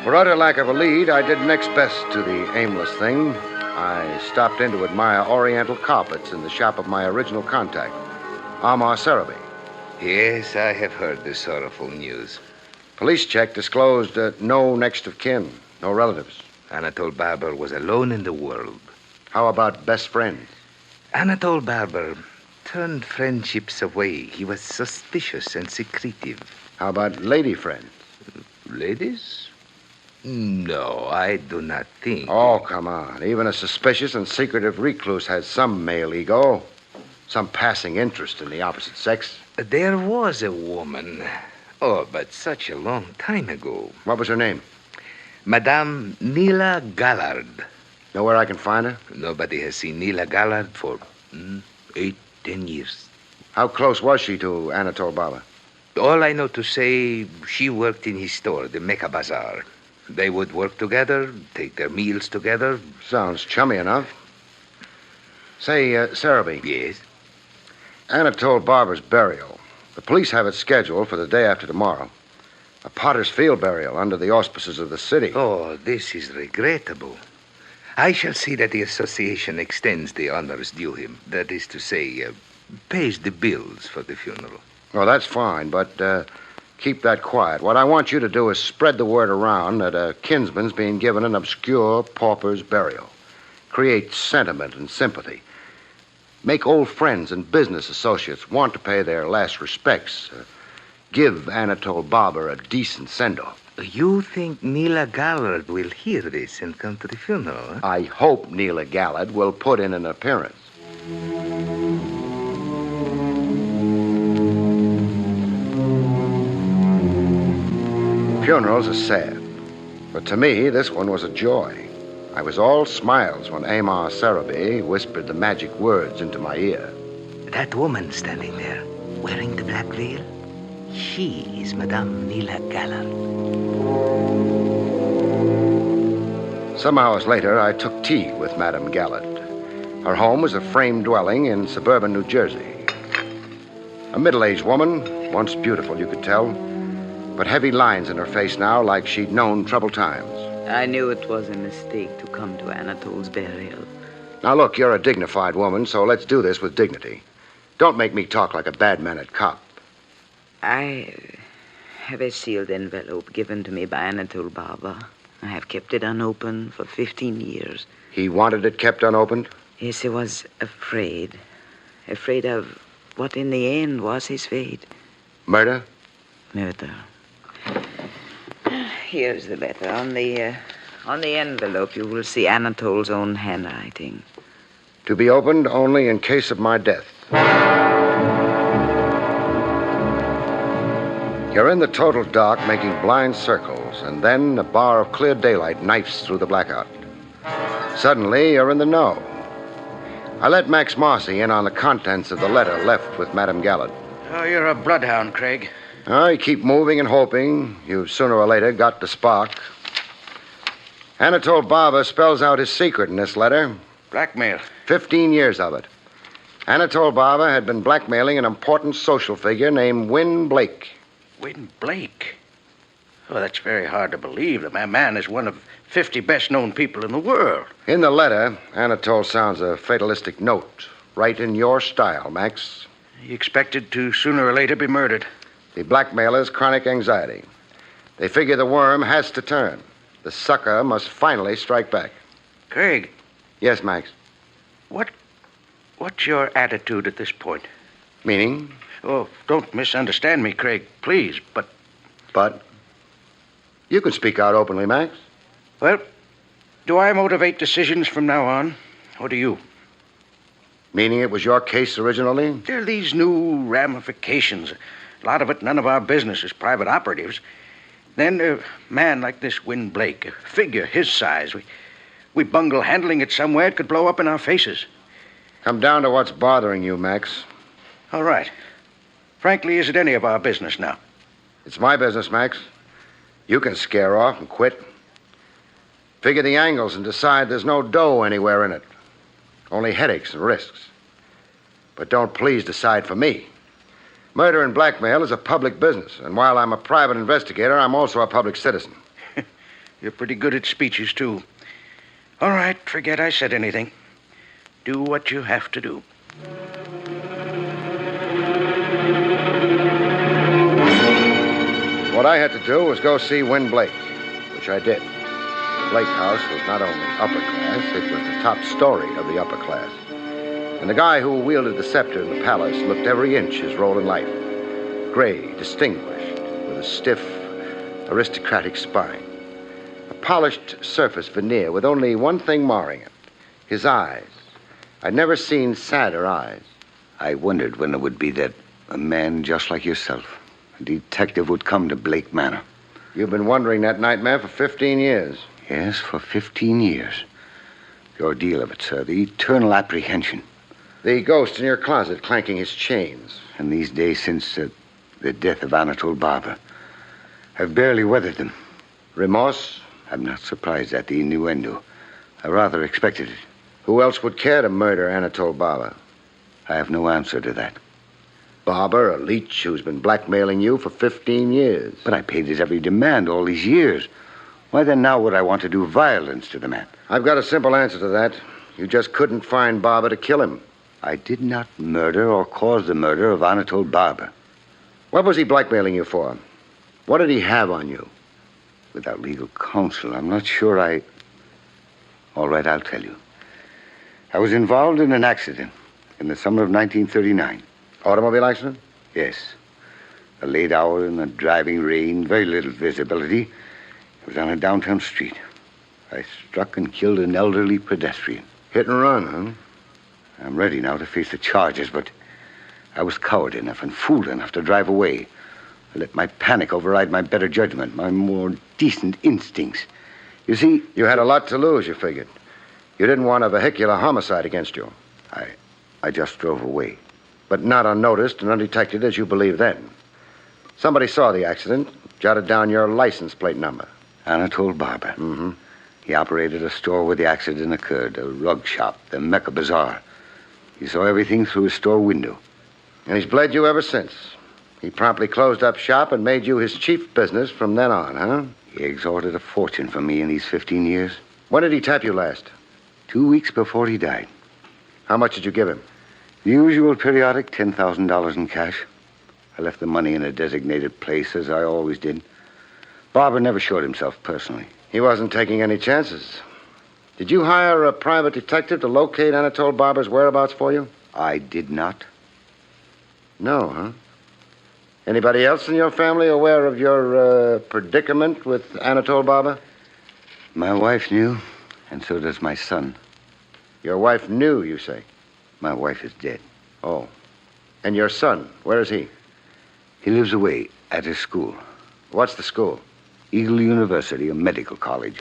For utter lack of a lead, I did next best to the aimless thing. I stopped in to admire Oriental carpets in the shop of my original contact, Amar Sarabi. Yes, I have heard the sorrowful news. Police check disclosed no next of kin, no relatives. Anatole Barber was alone in the world. How about best friends? Anatole Barber turned friendships away. He was suspicious and secretive. How about lady friends? Ladies? No, I do not think. Oh, come on. Even a suspicious and secretive recluse has some male ego. Some passing interest in the opposite sex. There was a woman. Oh, but such a long time ago. What was her name? Madame Nila Gallard. Know where I can find her? Nobody has seen Nila Gallard for 8, 10 years. How close was she to Anatole Barber? All I know to say, she worked in his store, the Mecca Bazaar. They would work together, take their meals together. Sounds chummy enough. Say, Sarabi. Yes? Anatole Barber's burial. The police have it scheduled for the day after tomorrow. A Potter's Field burial under the auspices of the city. Oh, this is regrettable. I shall see that the association extends the honors due him. That is to say, pays the bills for the funeral. Oh, that's fine, but keep that quiet. What I want you to do is spread the word around that a kinsman's being given an obscure pauper's burial. Create sentiment and sympathy. Make old friends and business associates want to pay their last respects. Give Anatole Barber a decent send-off. You think Nila Gallard will hear this and come to the funeral, huh? I hope Nila Gallard will put in an appearance. Funerals are sad, but to me, this one was a joy. I was all smiles when Amar Sarabi whispered the magic words into my ear. That woman standing there, wearing the black veil, she is Madame Nila Gallard. Some hours later, I took tea with Madame Gallard. Her home was a frame dwelling in suburban New Jersey. A middle-aged woman, once beautiful, you could tell, but heavy lines in her face now like she'd known troubled times. I knew it was a mistake to come to Anatole's burial. Now, look, you're a dignified woman, so let's do this with dignity. Don't make me talk like a bad-mannered cop. I have a sealed envelope given to me by Anatole Barber. I have kept it unopened for 15 years. He wanted it kept unopened? Yes, he was afraid. Afraid of what in the end was his fate. Murder? Murder. Here's the letter. On the envelope, you will see Anatole's own handwriting. To be opened only in case of my death. You're in the total dark, making blind circles, and then a bar of clear daylight knifes through the blackout. Suddenly, you're in the know. I let Max Marcy in on the contents of the letter left with Madame Gallant. Oh, you're a bloodhound, Craig. You keep moving and hoping. You've sooner or later got the spark. Anatole Barber spells out his secret in this letter. Blackmail. 15 years of it. Anatole Barber had been blackmailing an important social figure named Win Blake. Win Blake? Oh, that's very hard to believe. The man is one of 50 best-known people in the world. In the letter, Anatole sounds a fatalistic note, right in your style, Max. He expected to sooner or later be murdered. The blackmailer's chronic anxiety. They figure the worm has to turn. The sucker must finally strike back. Craig. Yes, Max. What's your attitude at this point? Meaning? Oh, don't misunderstand me, Craig, please, but... But? You can speak out openly, Max. Well, do I motivate decisions from now on, or do you? Meaning it was your case originally? There are these new ramifications. A lot of it none of our business as private operatives. Then a man like this Win Blake, a figure his size, we bungle handling it somewhere, it could blow up in our faces. Come down to what's bothering you, Max. All right. Frankly, is it any of our business now? It's my business, Max. You can scare off and quit. Figure the angles and decide there's no dough anywhere in it. Only headaches and risks. But don't please decide for me. Murder and blackmail is a public business, and while I'm a private investigator, I'm also a public citizen. You're pretty good at speeches, too. All right, forget I said anything. Do what you have to do. What I had to do was go see Win Blake, which I did. The Blake house was not only upper class, it was the top story of the upper class. And the guy who wielded the scepter in the palace looked every inch his role in life. Gray, distinguished, with a stiff, aristocratic spine. A polished surface veneer with only one thing marring it. His eyes. I'd never seen sadder eyes. I wondered when it would be that a man just like yourself, a detective, would come to Blake Manor. You've been wondering that nightmare for 15 years. Yes, for 15 years. The ordeal of it, sir. The eternal apprehension. The ghost in your closet clanking his chains. And these days since the death of Anatole Barber, I've barely weathered them. Remorse? I'm not surprised at the innuendo. I rather expected it. Who else would care to murder Anatole Barber? I have no answer to that. Barber, a leech who's been blackmailing you for 15 years. But I paid his every demand all these years. Why then now would I want to do violence to the man? I've got a simple answer to that. You just couldn't find Barber to kill him. I did not murder or cause the murder of Anatole Barber. What was he blackmailing you for? What did he have on you? Without legal counsel, I'm not sure I... All right, I'll tell you. I was involved in an accident in the summer of 1939. Automobile accident? Yes. A late hour in the driving rain, very little visibility. It was on a downtown street. I struck and killed an elderly pedestrian. Hit and run, huh? I'm ready now to face the charges, but I was coward enough and fool enough to drive away. I let my panic override my better judgment, my more decent instincts. You see... You had a lot to lose, you figured. You didn't want a vehicular homicide against you. I just drove away. But not unnoticed and undetected as you believed then. Somebody saw the accident, jotted down your license plate number. Anatole Barber. Mm-hmm. He operated a store where the accident occurred, a rug shop, the Mecca Bazaar. He saw everything through his store window. And he's bled you ever since. He promptly closed up shop and made you his chief business from then on, huh? He extorted a fortune from me in these 15 years. When did he tap you last? 2 weeks before he died. How much did you give him? The usual periodic $10,000 in cash. I left the money in a designated place, as I always did. Barber never showed himself personally. He wasn't taking any chances. Did you hire a private detective to locate Anatole Barber's whereabouts for you? I did not. No, huh? Anybody else in your family aware of your predicament with Anatole Barber? My wife knew, and so does my son. Your wife knew, you say? My wife is dead. Oh. And your son, where is he? He lives away at his school. What's the school? Eagle University, a medical college.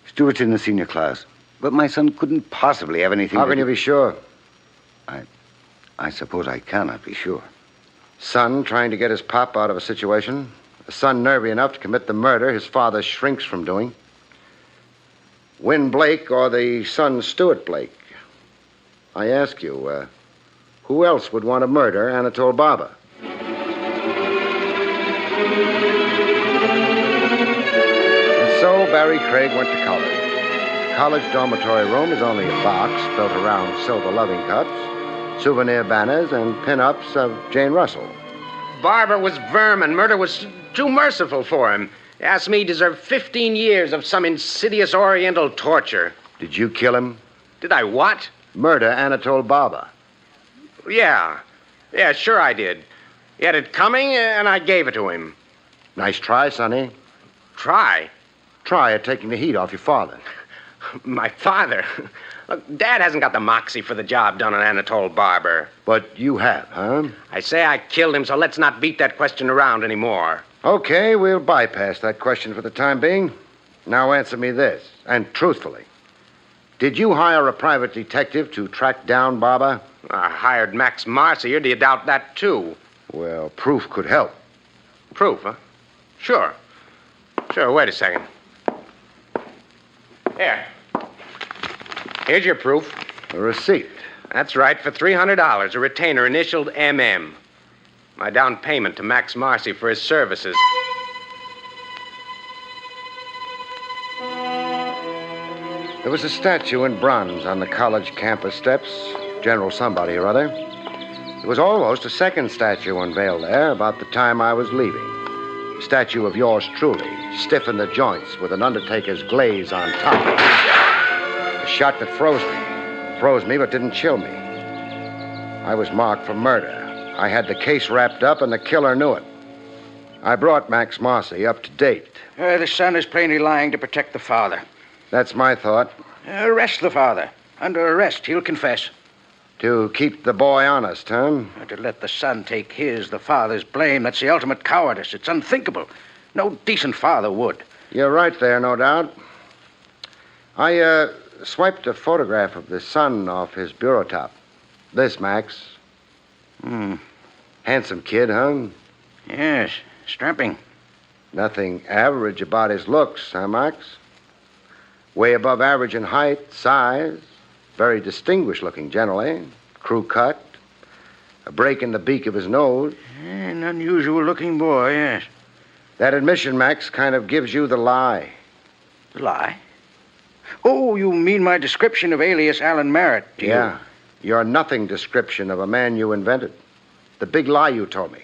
Stuart's in the senior class. But my son couldn't possibly have anything How to can you be sure? I suppose I cannot be sure. Son trying to get his pop out of a situation. A son nervy enough to commit the murder his father shrinks from doing. Win Blake or the son Stuart Blake? I ask you, who else would want to murder Anatole Barber? And so Barrie Craig went to college. The college dormitory room is only a box built around silver loving cups, souvenir banners, and pin-ups of Jane Russell. Barber was vermin. Murder was too merciful for him. Asked me, he deserved 15 years of some insidious Oriental torture. Did you kill him? Did I what? Murder Anatole Barber. Yeah. Yeah, sure I did. He had it coming, and I gave it to him. Nice try, Sonny. Try? Try at taking the heat off your father. My father? Look, Dad hasn't got the moxie for the job done on Anatole Barber. But you have, huh? I say I killed him, so let's not beat that question around anymore. Okay, we'll bypass that question for the time being. Now answer me this, and truthfully. Did you hire a private detective to track down Barber? I hired Max Marcy. Do you doubt that, too? Well, proof could help. Proof, huh? Sure. Sure, wait a second. Here. Here's your proof. A receipt. That's right, for $300, a retainer initialed MM. My down payment to Max Marcy for his services. There was a statue in bronze on the college campus steps. General somebody or other. There was almost a second statue unveiled there about the time I was leaving. A statue of yours truly, stiff in the joints with an undertaker's glaze on top. A shot that froze me. Froze me but didn't chill me. I was marked for murder. I had the case wrapped up and the killer knew it. I brought Max Marcy up to date. The son is plainly lying to protect the father. That's my thought. Arrest the father. Under arrest, he'll confess. To keep the boy honest, huh? To let the son take the father's blame, that's the ultimate cowardice. It's unthinkable. No decent father would. You're right there, no doubt. I swiped a photograph of the son off his bureau top. This, Max. Handsome kid, huh? Yes, strapping. Nothing average about his looks, huh, Max? Way above average in height, size. Very distinguished looking generally. Crew cut. A break in the beak of his nose. An unusual looking boy, yes. That admission, Max, kind of gives you the lie. The lie? Oh, you mean my description of alias Alan Merritt, do you? Yeah. Your nothing description of a man you invented. The big lie you told me.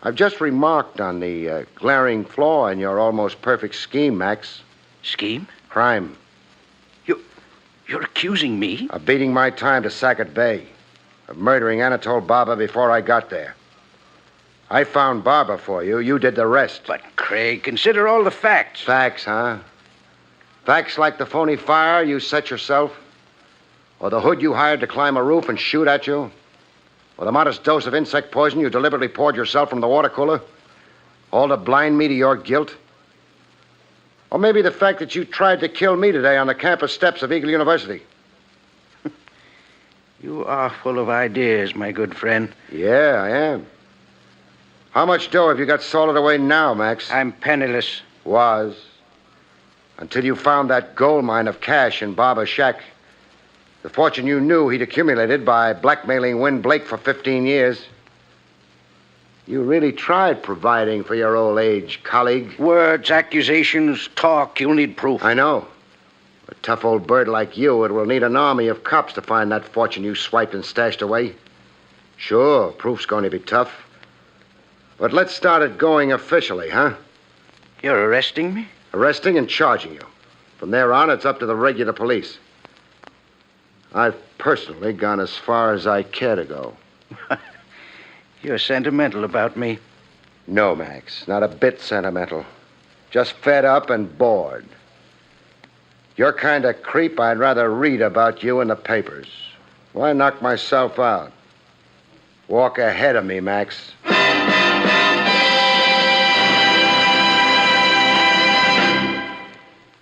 I've just remarked on the glaring flaw in your almost perfect scheme, Max. Scheme? Crime. You're accusing me? Of beating my time to Sackett Bay. Of murdering Anatole Barber before I got there. I found Barber for you. You did the rest. But, Craig, consider all the facts. Facts, huh? Facts like the phony fire you set yourself? Or the hood you hired to climb a roof and shoot at you? Or the modest dose of insect poison you deliberately poured yourself from the water cooler? All to blind me to your guilt? Or maybe the fact that you tried to kill me today on the campus steps of Eagle University? You are full of ideas, my good friend. Yeah, I am. How much dough have you got salted away now, Max? I'm penniless. Was. Until you found that gold mine of cash in Barber's shack. The fortune you knew he'd accumulated by blackmailing Win Blake for 15 years. You really tried providing for your old age, colleague. Words, accusations, talk. You'll need proof. I know. A tough old bird like you, it will need an army of cops to find that fortune you swiped and stashed away. Sure, proof's going to be tough. But let's start it going officially, huh? You're arresting me? Arresting and charging you. From there on, it's up to the regular police. I've personally gone as far as I care to go. You're sentimental about me. No, Max, not a bit sentimental. Just fed up and bored. Your kind of creep, I'd rather read about you in the papers. Why knock myself out? Walk ahead of me, Max.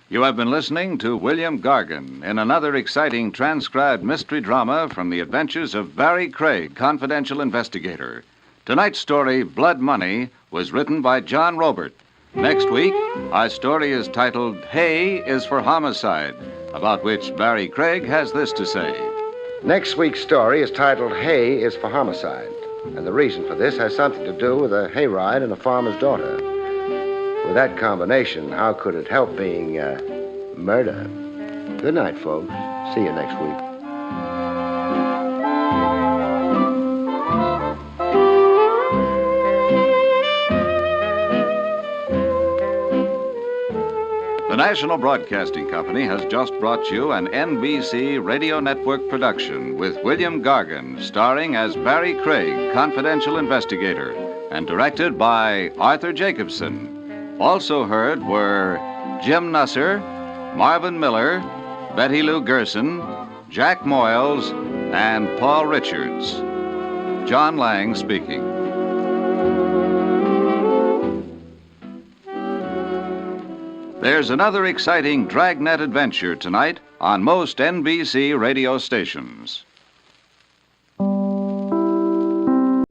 You have been listening to William Gargan in another exciting transcribed mystery drama from the adventures of Barrie Craig, confidential investigator. Tonight's story, Blood Money, was written by John Robert. Next week, our story is titled Hay is for Homicide, about which Barrie Craig has this to say. Next week's story is titled Hay is for Homicide. And the reason for this has something to do with a hayride and a farmer's daughter. With that combination, how could it help being murder? Good night, folks. See you next week. The National Broadcasting Company has just brought you an NBC Radio Network production with William Gargan starring as Barrie Craig, confidential investigator, and directed by Arthur Jacobson. Also heard were Jim Nusser, Marvin Miller, Betty Lou Gerson, Jack Moyles, and Paul Richards. John Lang speaking. There's another exciting dragnet adventure tonight on most NBC radio stations.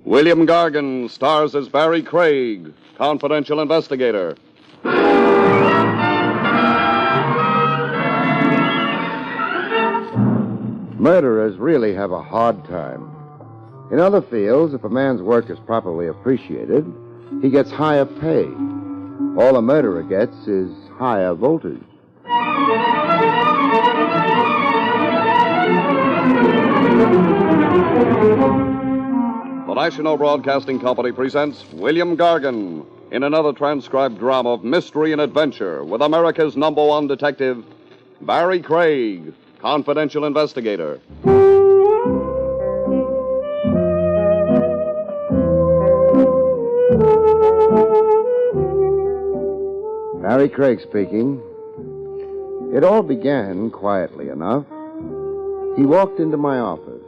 William Gargan stars as Barrie Craig, confidential investigator. Murderers really have a hard time. In other fields, if a man's work is properly appreciated, he gets higher pay. All a murderer gets is higher voltage. The National Broadcasting Company presents William Gargan in another transcribed drama of mystery and adventure with America's #1 detective, Barrie Craig, confidential investigator. Barrie Craig speaking. It all began quietly enough. He walked into my office,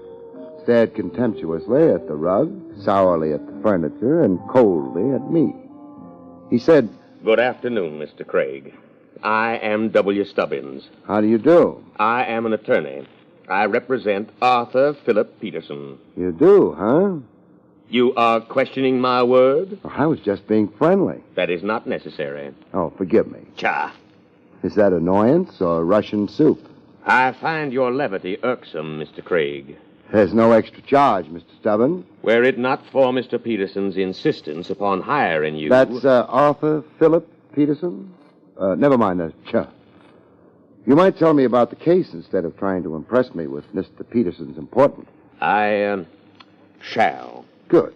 stared contemptuously at the rug, sourly at the furniture, and coldly at me. He said, "Good afternoon, Mr. Craig. I am W. Stubbins. "How do you do?" I am an attorney. I represent Arthur Philip Peterson." "You do, huh?" "You are questioning my word?" "I was just being friendly." "That is not necessary." "Oh, forgive me." "Cha." "Is that annoyance or Russian soup?" "I find your levity irksome, Mr. Craig." "There's no extra charge, Mr. Stubbins." "Were it not for Mr. Peterson's insistence upon hiring you..." "That's Arthur Philip Peterson? Never mind the cha. You might tell me about the case instead of trying to impress me with Mr. Peterson's importance." "I shall." "Good.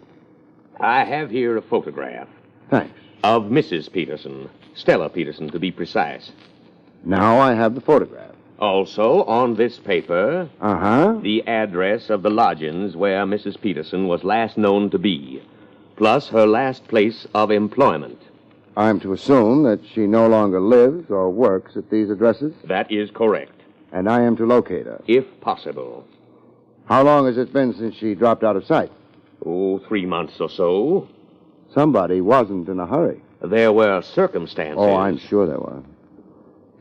I have here a photograph." "Thanks." "Of Mrs. Peterson. Stella Peterson, to be precise." "Now I have the photograph." "Also, on this paper..." "Uh-huh." "The address of the lodgings where Mrs. Peterson was last known to be, plus her last place of employment." "I'm to assume that she no longer lives or works at these addresses?" "That is correct." "And I am to locate her?" "If possible." "How long has it been since she dropped out of sight?" "Oh, 3 months or so." "Somebody wasn't in a hurry." "There were circumstances." "Oh, I'm sure there were.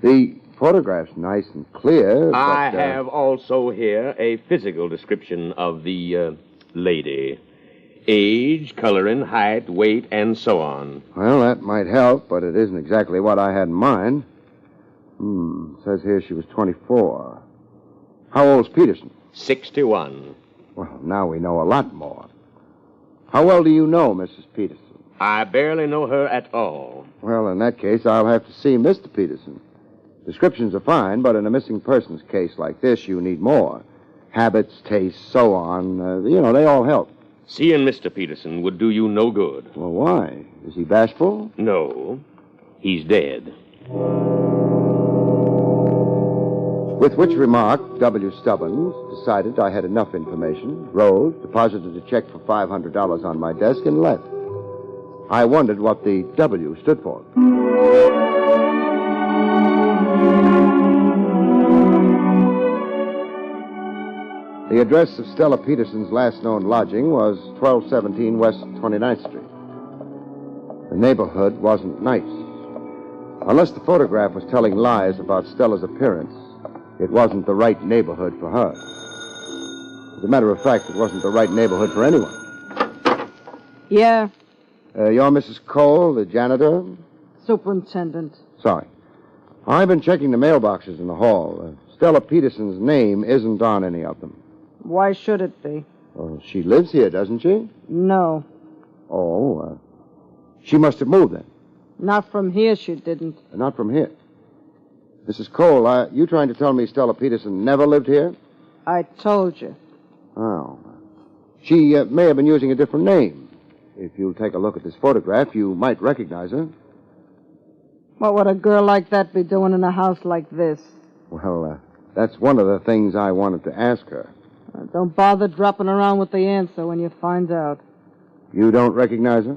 The photograph's nice and clear, but... I have also here a physical description of the lady. Age, coloring, height, weight, and so on." "Well, that might help, but it isn't exactly what I had in mind. Says here she was 24. How old's Peterson?" 61. "Well, now we know a lot more. How well do you know Mrs. Peterson?" "I barely know her at all." "Well, in that case, I'll have to see Mr. Peterson. Descriptions are fine, but in a missing persons case like this, you need more. Habits, tastes, so on. They all help." "Seeing Mr. Peterson would do you no good." "Well, why? Is he bashful?" "No. He's dead." With which remark, W. Stubbins decided I had enough information, rose, deposited a check for $500 on my desk, and left. I wondered what the W stood for. The address of Stella Peterson's last known lodging was 1217 West 29th Street. The neighborhood wasn't nice. Unless the photograph was telling lies about Stella's appearance, it wasn't the right neighborhood for her. As a matter of fact, it wasn't the right neighborhood for anyone. Yeah, You're Mrs. Cole, the janitor? superintendent. Sorry. I've been checking the mailboxes in the hall. Stella Peterson's name isn't on any of them. Why should it be? Well, she lives here, doesn't she? No, Oh, she must have moved then. not from here she didn't. Not from here. Mrs. Cole, you trying to tell me Stella Peterson never lived here? I told you. Oh. She may have been using a different name. If you'll take a look at this photograph, you might recognize her. What would a girl like that be doing in a house like this? Well, that's one of the things I wanted to ask her. Don't bother dropping around with the answer when you find out. You don't recognize her?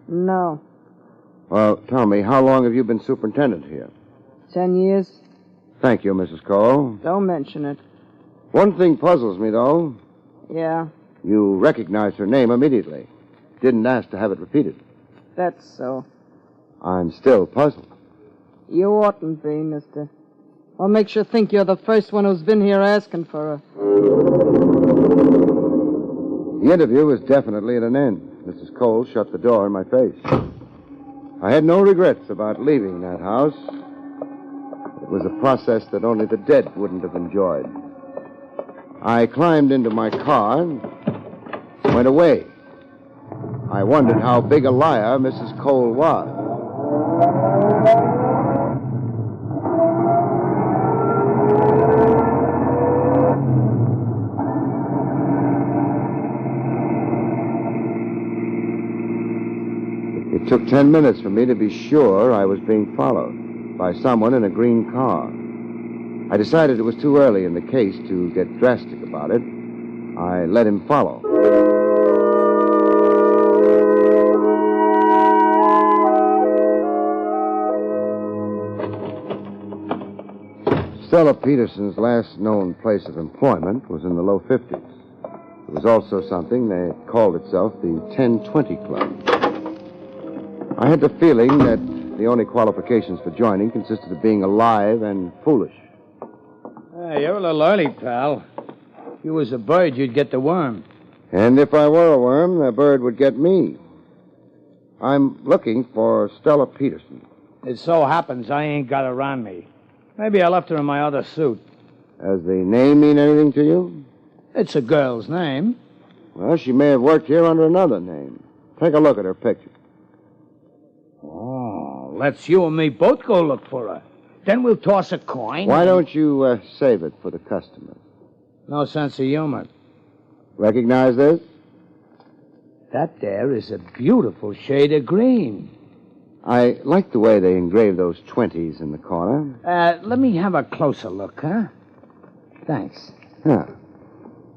No. Well, tell me, how long have you been superintendent here? 10 years? Thank you, Mrs. Cole. Don't mention it. One thing puzzles me, though. Yeah, You recognized her name immediately. Didn't ask to have it repeated. that's so. I'm still puzzled. You oughtn't be, mister. What makes you think you're the first one who's been here asking for her? The interview was definitely at an end. Mrs. Cole shut the door in my face. I had no regrets about leaving that house. It was a process that only the dead wouldn't have enjoyed. I climbed into my car and went away. I wondered how big a liar Mrs. Cole was. It took 10 minutes for me to be sure I was being followed by someone in a green car. I decided it was too early in the case to get drastic about it. I let him follow. Stella Peterson's last known place of employment was in the low 50s. It was also something that called itself the 1020 Club. I had the feeling that the only qualifications for joining consisted of being alive and foolish. Hey, you're a little early, pal. If you was a bird, you'd get the worm. And if I were a worm, the bird would get me. I'm looking for Stella Peterson. It so happens I ain't got her on me. Maybe I left her in my other suit. Does the name mean anything to you? It's a girl's name. Well, she may have worked here under another name. Take a look at her picture. Oh, let's you and me both go look for her. Then we'll toss a coin. Why don't you save it for the customers? No sense of humor. Recognize this? That there is a beautiful shade of green. I like the way they engrave those 20s in the corner. Let me have a closer look, huh? Thanks. Huh.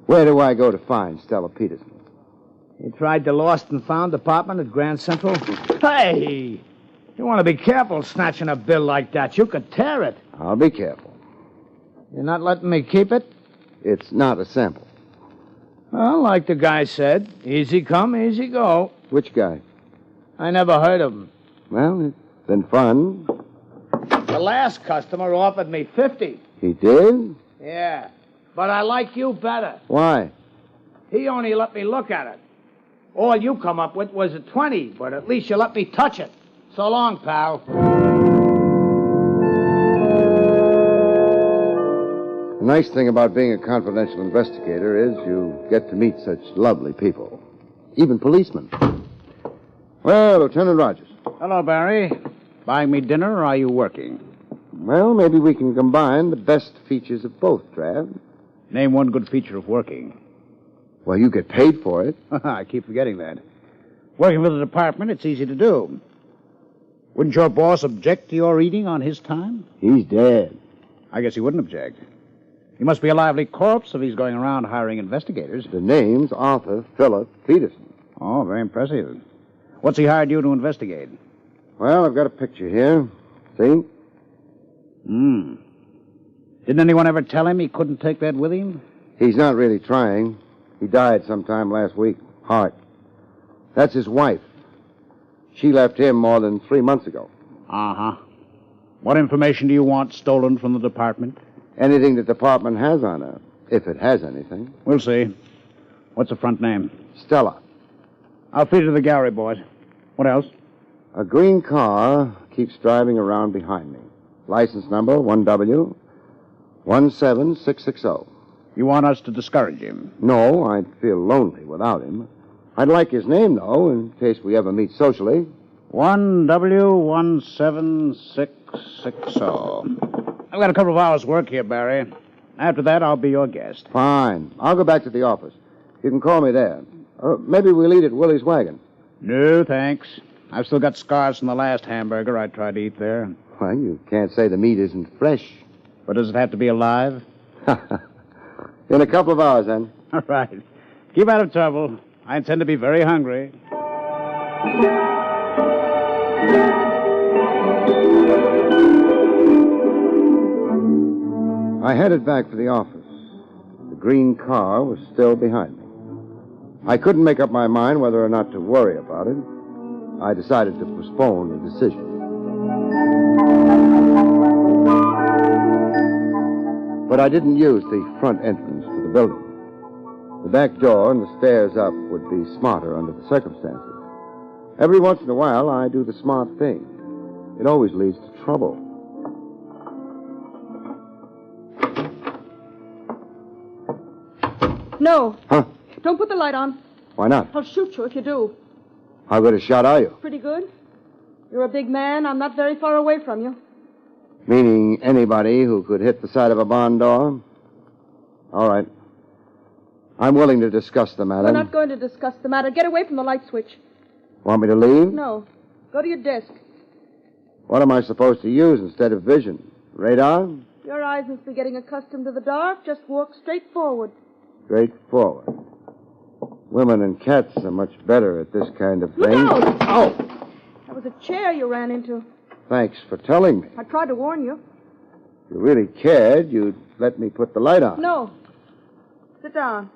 Where do I go to find Stella Peterson? You tried the Lost and Found department at Grand Central? Hey! You want to be careful snatching a bill like that. You could tear it. I'll be careful. You're not letting me keep it? It's not a sample. Well, like the guy said, easy come, easy go. Which guy? I never heard of him. Well, it's been fun. The last customer offered me 50. He did? Yeah, but I like you better. Why? He only let me look at it. All you come up with was a 20, but at least you let me touch it. So long, pal. The nice thing about being a confidential investigator is you get to meet such lovely people. Even policemen. Well, Lieutenant Rogers. Hello, Barry. Buying me dinner, or are you working? Well, maybe we can combine the best features of both, Trav. Name one good feature of working. Well, you get paid for it. I keep forgetting that. Working for the department, it's easy to do. Wouldn't your boss object to your eating on his time? He's dead. I guess he wouldn't object. He must be a lively corpse if he's going around hiring investigators. The name's Arthur Philip Peterson. Oh, very impressive. What's he hired you to investigate? Well, I've got a picture here. See? Didn't anyone ever tell him he couldn't take that with him? He's not really trying. He died sometime last week. Heart. That's his wife. She left him more than 3 months ago. Uh-huh. What information do you want stolen from the department? Anything the department has on her, if it has anything. We'll see. What's the front name? Stella. I'll feed it to the gallery, boys. What else? A green car keeps driving around behind me. License number 1W17660. You want us to discourage him? No, I'd feel lonely without him. I'd like his name, though, in case we ever meet socially. 1W17660. I've got a couple of hours' work here, Barry. After that, I'll be your guest. Fine. I'll go back to the office. You can call me there. Maybe we'll eat at Willie's Wagon. No, thanks. I've still got scars from the last hamburger I tried to eat there. Well, you can't say the meat isn't fresh. But does it have to be alive? In a couple of hours, then. All right. Keep out of trouble. I intend to be very hungry. I headed back for the office. The green car was still behind me. I couldn't make up my mind whether or not to worry about it. I decided to postpone the decision. But I didn't use the front entrance to the building. The back door and the stairs up would be smarter under the circumstances. Every once in a while, I do the smart thing. It always leads to trouble. No. Huh? Don't put the light on. Why not? I'll shoot you if you do. How good a shot are you? Pretty good. You're a big man. I'm not very far away from you. Meaning anybody who could hit the side of a barn door? All right. I'm willing to discuss the matter. We're not going to discuss the matter. Get away from the light switch. Want me to leave? No. Go to your desk. What am I supposed to use instead of vision? Radar? Your eyes must be getting accustomed to the dark. Just walk straight forward. Straight forward. Women and cats are much better at this kind of Look thing. out! Oh! That was a chair you ran into. Thanks for telling me. I tried to warn you. If you really cared, you'd let me put the light on. No. Sit down.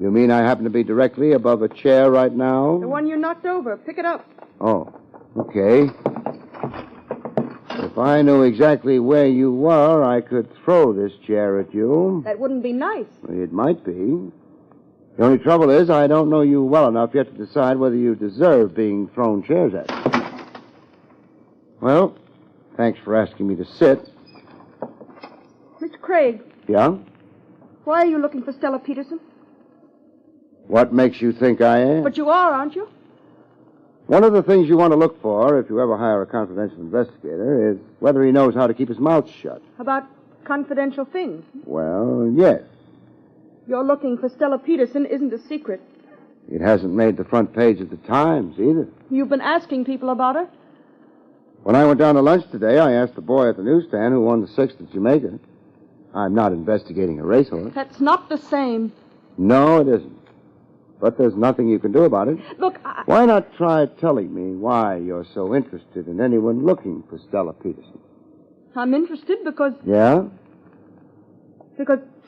You mean I happen to be directly above a chair right now? The one you knocked over. Pick it up. Oh, okay. If I knew exactly where you were, I could throw this chair at you. That wouldn't be nice. It might be. The only trouble is I don't know you well enough yet to decide whether you deserve being thrown chairs at. Well, thanks for asking me to sit. Mr. Craig, Yeah? why are you looking for Stella Peterson? What makes you think I am? But you are, aren't you? One of the things you want to look for if you ever hire a confidential investigator is whether he knows how to keep his mouth shut. About confidential things. Well, yes. You're looking for Stella Peterson isn't a secret. It hasn't made the front page of the Times either. You've been asking people about her. When I went down to lunch today, I asked the boy at the newsstand who won the 6th at Jamaica. I'm not investigating a racehorse. That's not the same. No, it isn't. But there's nothing you can do about it. Look, Why not try telling me why you're so interested in anyone looking for Stella Peterson? I'm interested because Yeah?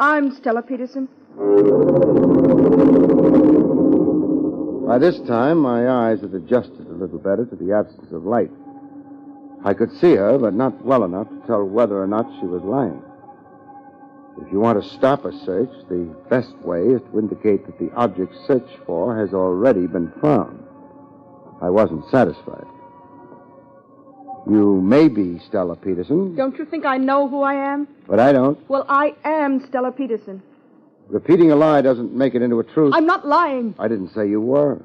I'm Stella Peterson. By this time, my eyes had adjusted a little better to the absence of light. I could see her, but not well enough to tell whether or not she was lying. If you want to stop a search, the best way is to indicate that the object searched for has already been found. I wasn't satisfied. You may be Stella Peterson, Don't you think I know who I am? but I don't. Well, I am Stella Peterson. Repeating a lie doesn't make it into a truth. I'm not lying. I didn't say you were.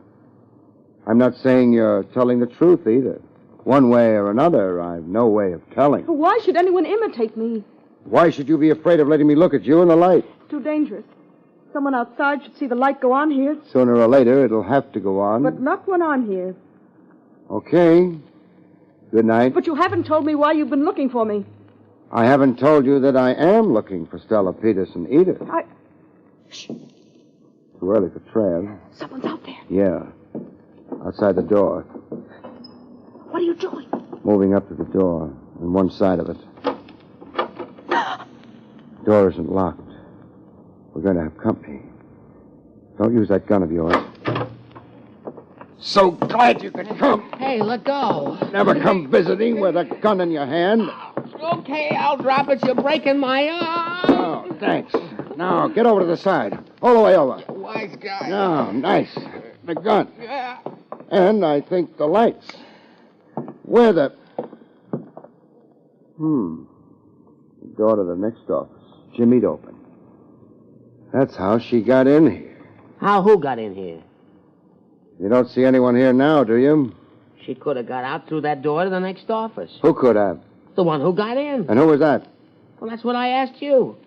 I'm not saying you're telling the truth either. One way or another, I've no way of telling. Why should anyone imitate me? Why should you be afraid of letting me look at you in the light? It's too dangerous. Someone outside should see the light go on here. Sooner or later, it'll have to go on. But not when I'm here. Okay. Good night. But you haven't told me why you've been looking for me. I haven't told you that I am looking for Stella Peterson either. Too early for Trav. Someone's out there. Yeah. Outside the door. What are you doing? Moving up to the door on one side of it. Door isn't locked. We're going to have company. Don't use that gun of yours. So glad you could come. Hey, let go. Never come visiting with a gun in your hand. Okay, I'll drop it. You're breaking my arm. Oh, thanks. Now, get over to the side. All the way over. Wise guy. No, nice. The gun. Yeah. And I think the lights. Where the... The door to the next office. Jimmy'd open. That's how she got in here. How? Who got in here? You don't see anyone here now, do you? She could have got out through that door to the next office. Who could have? The one who got in. And who was that? Well, that's what I asked you.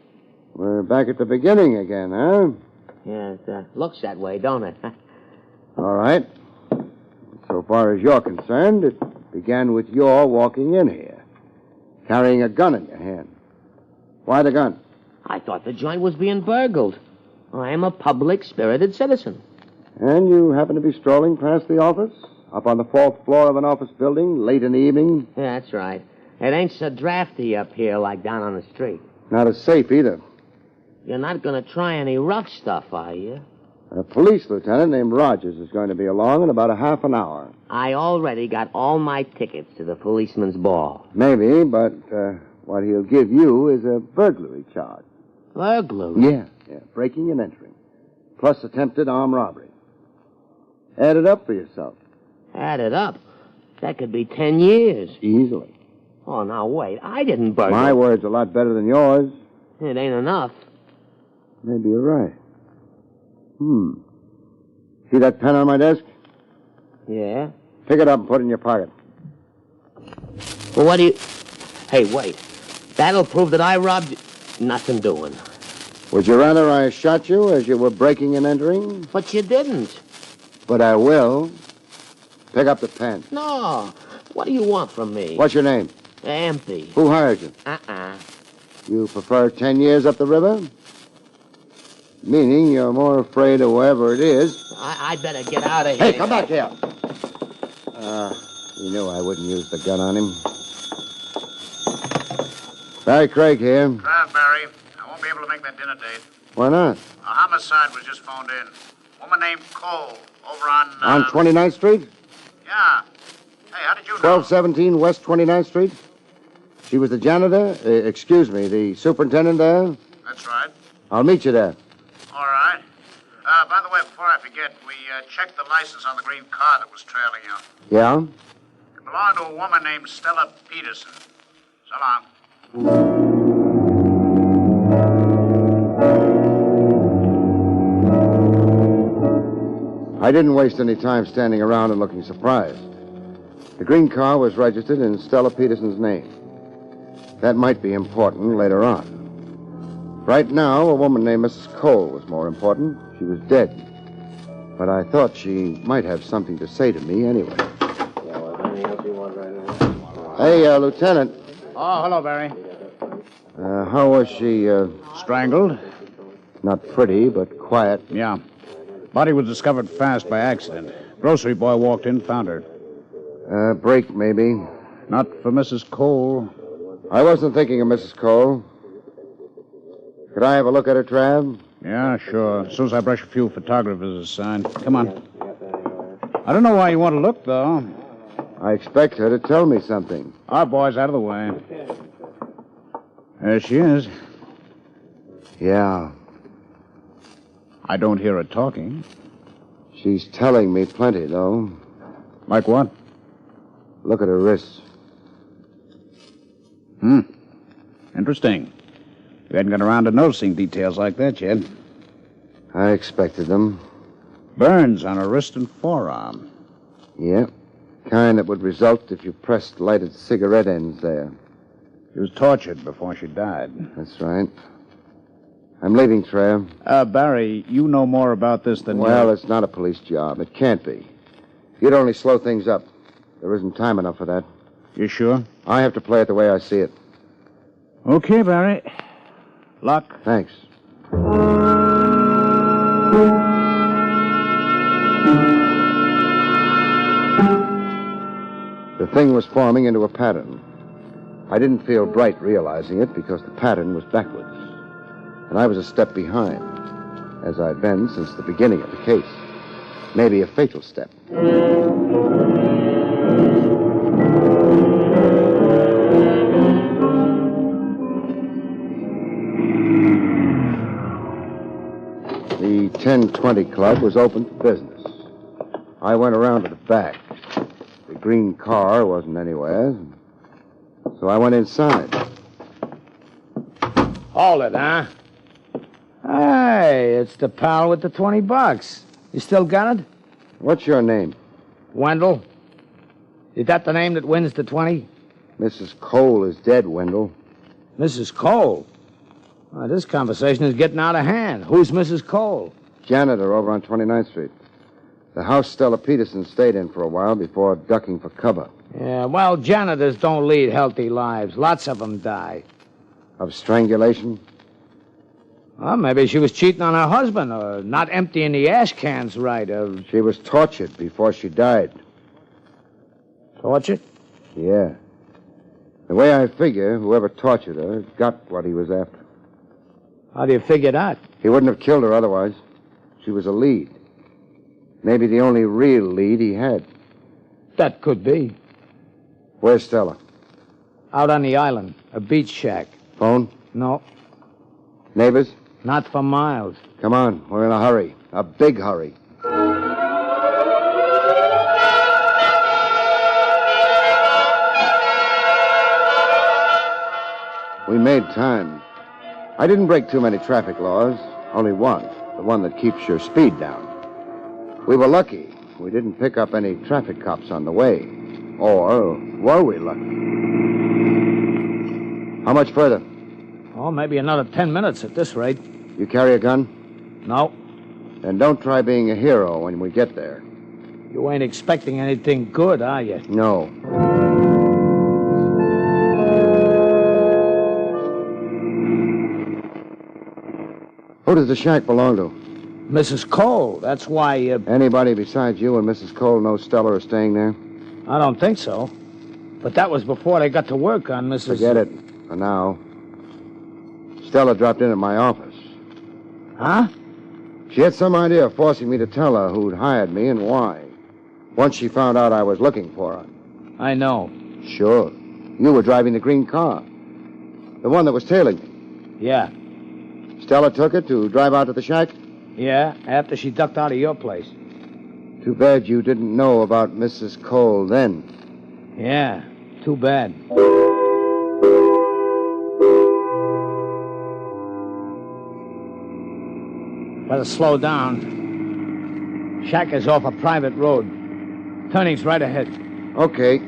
We're back at the beginning again, huh? Yeah, it looks that way, don't it? All right. So far as you're concerned, it began with your walking in here, carrying a gun in your hand. Why the gun? I thought the joint was being burgled. I am a public-spirited citizen. And you happen to be strolling past the office? Up on the 4th floor of an office building, late in the evening? Yeah, that's right. It ain't so drafty up here like down on the street. Not as safe either. You're not going to try any rough stuff, are you? A police lieutenant named Rogers is going to be along in about a half an hour. I already got all my tickets to the policeman's ball. Maybe, but what he'll give you is a burglary charge. Burglary? Yeah, breaking and entering. Plus attempted armed robbery. Add it up for yourself. Add it up? That could be 10 years. Easily. Oh, now wait. I didn't burgle. My word's a lot better than yours. It ain't enough. Maybe you're right. See that pen on my desk? Yeah? Pick it up and put it in your pocket. Well, what do you... Hey, wait. That'll prove that I robbed you. Nothing doing. Would you rather I shot you as you were breaking and entering? But you didn't. But I will. Pick up the pen. No. What do you want from me? What's your name? Empty. Who hired you? You prefer 10 years up the river? Meaning you're more afraid of whoever it is. I better get out of here. Hey, come back here. You knew I wouldn't use the gun on him. Barrie Craig here. Barry, I won't be able to make that dinner date. Why not? A homicide was just phoned in. Woman named Cole over on... On 29th Street? Yeah. Hey, how did you know? 1217 West 29th Street? She was the janitor? The superintendent there? That's right. I'll meet you there. All right. By the way, before I forget, we checked the license on the green car that was trailing you. Yeah? It belonged to a woman named Stella Peterson. So long. I didn't waste any time standing around and looking surprised. The green car was registered in Stella Peterson's name. That might be important later on. Right now, a woman named Mrs. Cole was more important. She was dead. But I thought she might have something to say to me anyway. Hey, Lieutenant. Oh, hello, Barry. How was she, Strangled? Not pretty, but quiet. Yeah. Body was discovered fast by accident. Grocery boy walked in, found her. Break, maybe. Not for Mrs. Cole. I wasn't thinking of Mrs. Cole. Could I have a look at her, Trav? Yeah, sure. As soon as I brush a few photographers aside. Come on. I don't know why you want to look, though. I expect her to tell me something. Our boy's out of the way. There she is. Yeah. I don't hear her talking. She's telling me plenty, though. Like what? Look at her wrists. Interesting. You hadn't got around to noticing details like that yet. I expected them. Burns on her wrist and forearm. Yeah. Kind that would result if you pressed lighted cigarette ends there. She was tortured before she died. That's right. I'm leaving, Trev. Barry, you know more about this than Well, it's not a police job. It can't be. You'd only slow things up. There isn't time enough for that. You sure? I have to play it the way I see it. Okay, Barry. Luck. Thanks. The thing was forming into a pattern. I didn't feel bright realizing it because the pattern was backwards. And I was a step behind, as I'd been since the beginning of the case. Maybe a fatal step. The 10:20 Club was open for business. I went around to the back. The green car wasn't anywhere, so I went inside. Hold it, huh? Hey, it's the pal with the $20. You still got it? What's your name? Wendell. Is that the name that wins the 20? Mrs. Cole is dead, Wendell. Mrs. Cole? This conversation is getting out of hand. Who's Mrs. Cole? Janitor over on 29th Street. The house Stella Peterson stayed in for a while before ducking for cover. Yeah, well, janitors don't lead healthy lives. Lots of them die. Of strangulation? Well, maybe she was cheating on her husband or not emptying the ash cans right. She was tortured before she died. Tortured? Yeah. The way I figure, whoever tortured her got what he was after. How do you figure that? He wouldn't have killed her otherwise. She was a lead. Maybe the only real lead he had. That could be. Where's Stella? Out on the island. A beach shack. Phone? No. Neighbors? Not for miles. Come on, we're in a hurry. A big hurry. We made time. I didn't break too many traffic laws. Only one. The one that keeps your speed down. We were lucky. We didn't pick up any traffic cops on the way. Or were we lucky? How much further? Oh, maybe another 10 minutes at this rate. You carry a gun? No. Then don't try being a hero when we get there. You ain't expecting anything good, are you? No. Who does the shack belong to? Mrs. Cole. That's why... Anybody besides you and Mrs. Cole knows Stella are staying there? I don't think so. But that was before they got to work on Mrs... Forget it. For now. Stella dropped in at my office. Huh? She had some idea of forcing me to tell her who'd hired me and why. Once she found out I was looking for her. I know. Sure. You were driving the green car. The one that was tailing me. Yeah. Stella took it to drive out to the shack? Yeah, after she ducked out of your place. Too bad you didn't know about Mrs. Cole then. Yeah, too bad. Better slow down. Shack is off a private road. Turning's right ahead. Okay.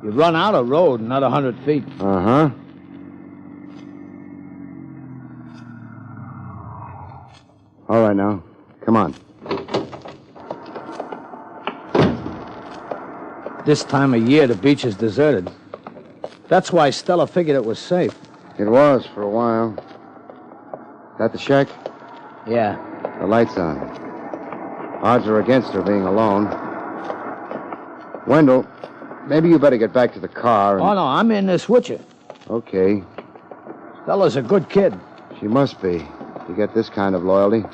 You run out of road another 100 feet. Uh-huh. All right, now. Come on. This time of year, the beach is deserted. That's why Stella figured it was safe. It was for a while. That the shack? Yeah. The light's on. Odds are against her being alone. Wendell, maybe you better get back to the car and... Oh, no, I'm in this with you. Okay. Stella's a good kid. She must be, to get this kind of loyalty.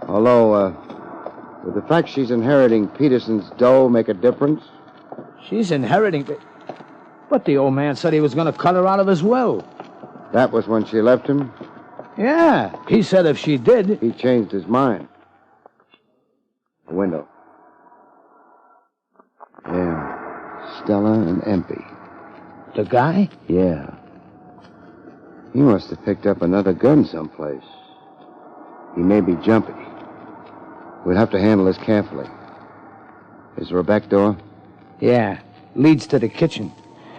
Although, would the fact she's inheriting Peterson's dough make a difference? She's inheriting... But the old man said he was going to cut her out of his will. That was when she left him? Yeah, he said if she did... He changed his mind. The window. Yeah. Stella and Empey. The guy? Yeah. He must have picked up another gun someplace. He may be jumpy. We'll have to handle this carefully. Is there a back door? Yeah. Leads to the kitchen.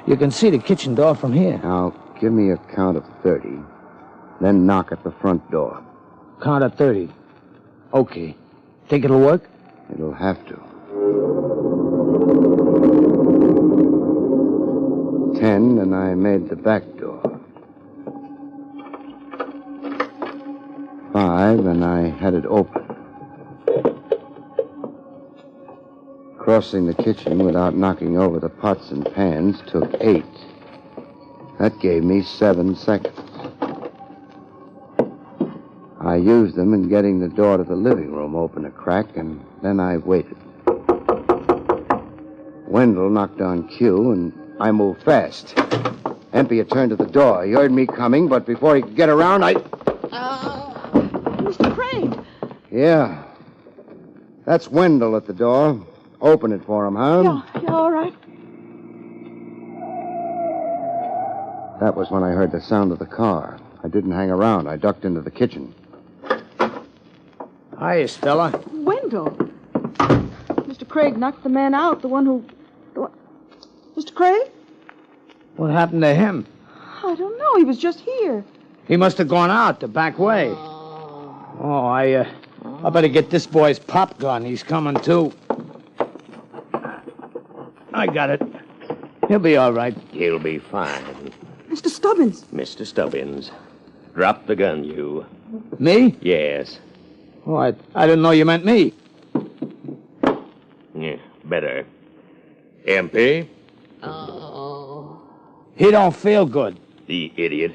You can see the kitchen door from here. Now, give me a count of 30. Then knock at the front door. Count of 30. Okay. Think it'll work? It'll have to. 10. 10, and I made the back door. 5, and I had it open. Crossing the kitchen without knocking over the pots and pans took 8. That gave me 7 seconds. I used them in getting the door to the living room open a crack, and then I waited. Wendell knocked on cue, and I moved fast. Empey had turned to the door. He heard me coming, but before he could get around, Mr. Craig! Yeah. That's Wendell at the door. Open it for him, huh? Yeah, all right. That was when I heard the sound of the car. I didn't hang around. I ducked into the kitchen. Hiya, Stella. Wendell. Mr. Craig knocked the man out, the one who... Mr. Craig? What happened to him? I don't know. He was just here. He must have gone out the back way. Oh, I better get this boy's pop gun. He's coming, too. I got it. He'll be all right. He'll be fine. Mr. Stubbins. Mr. Stubbins, drop the gun, you. Me? Yes. Oh, I didn't know you meant me. Yeah, better. Empey? He don't feel good. The idiot.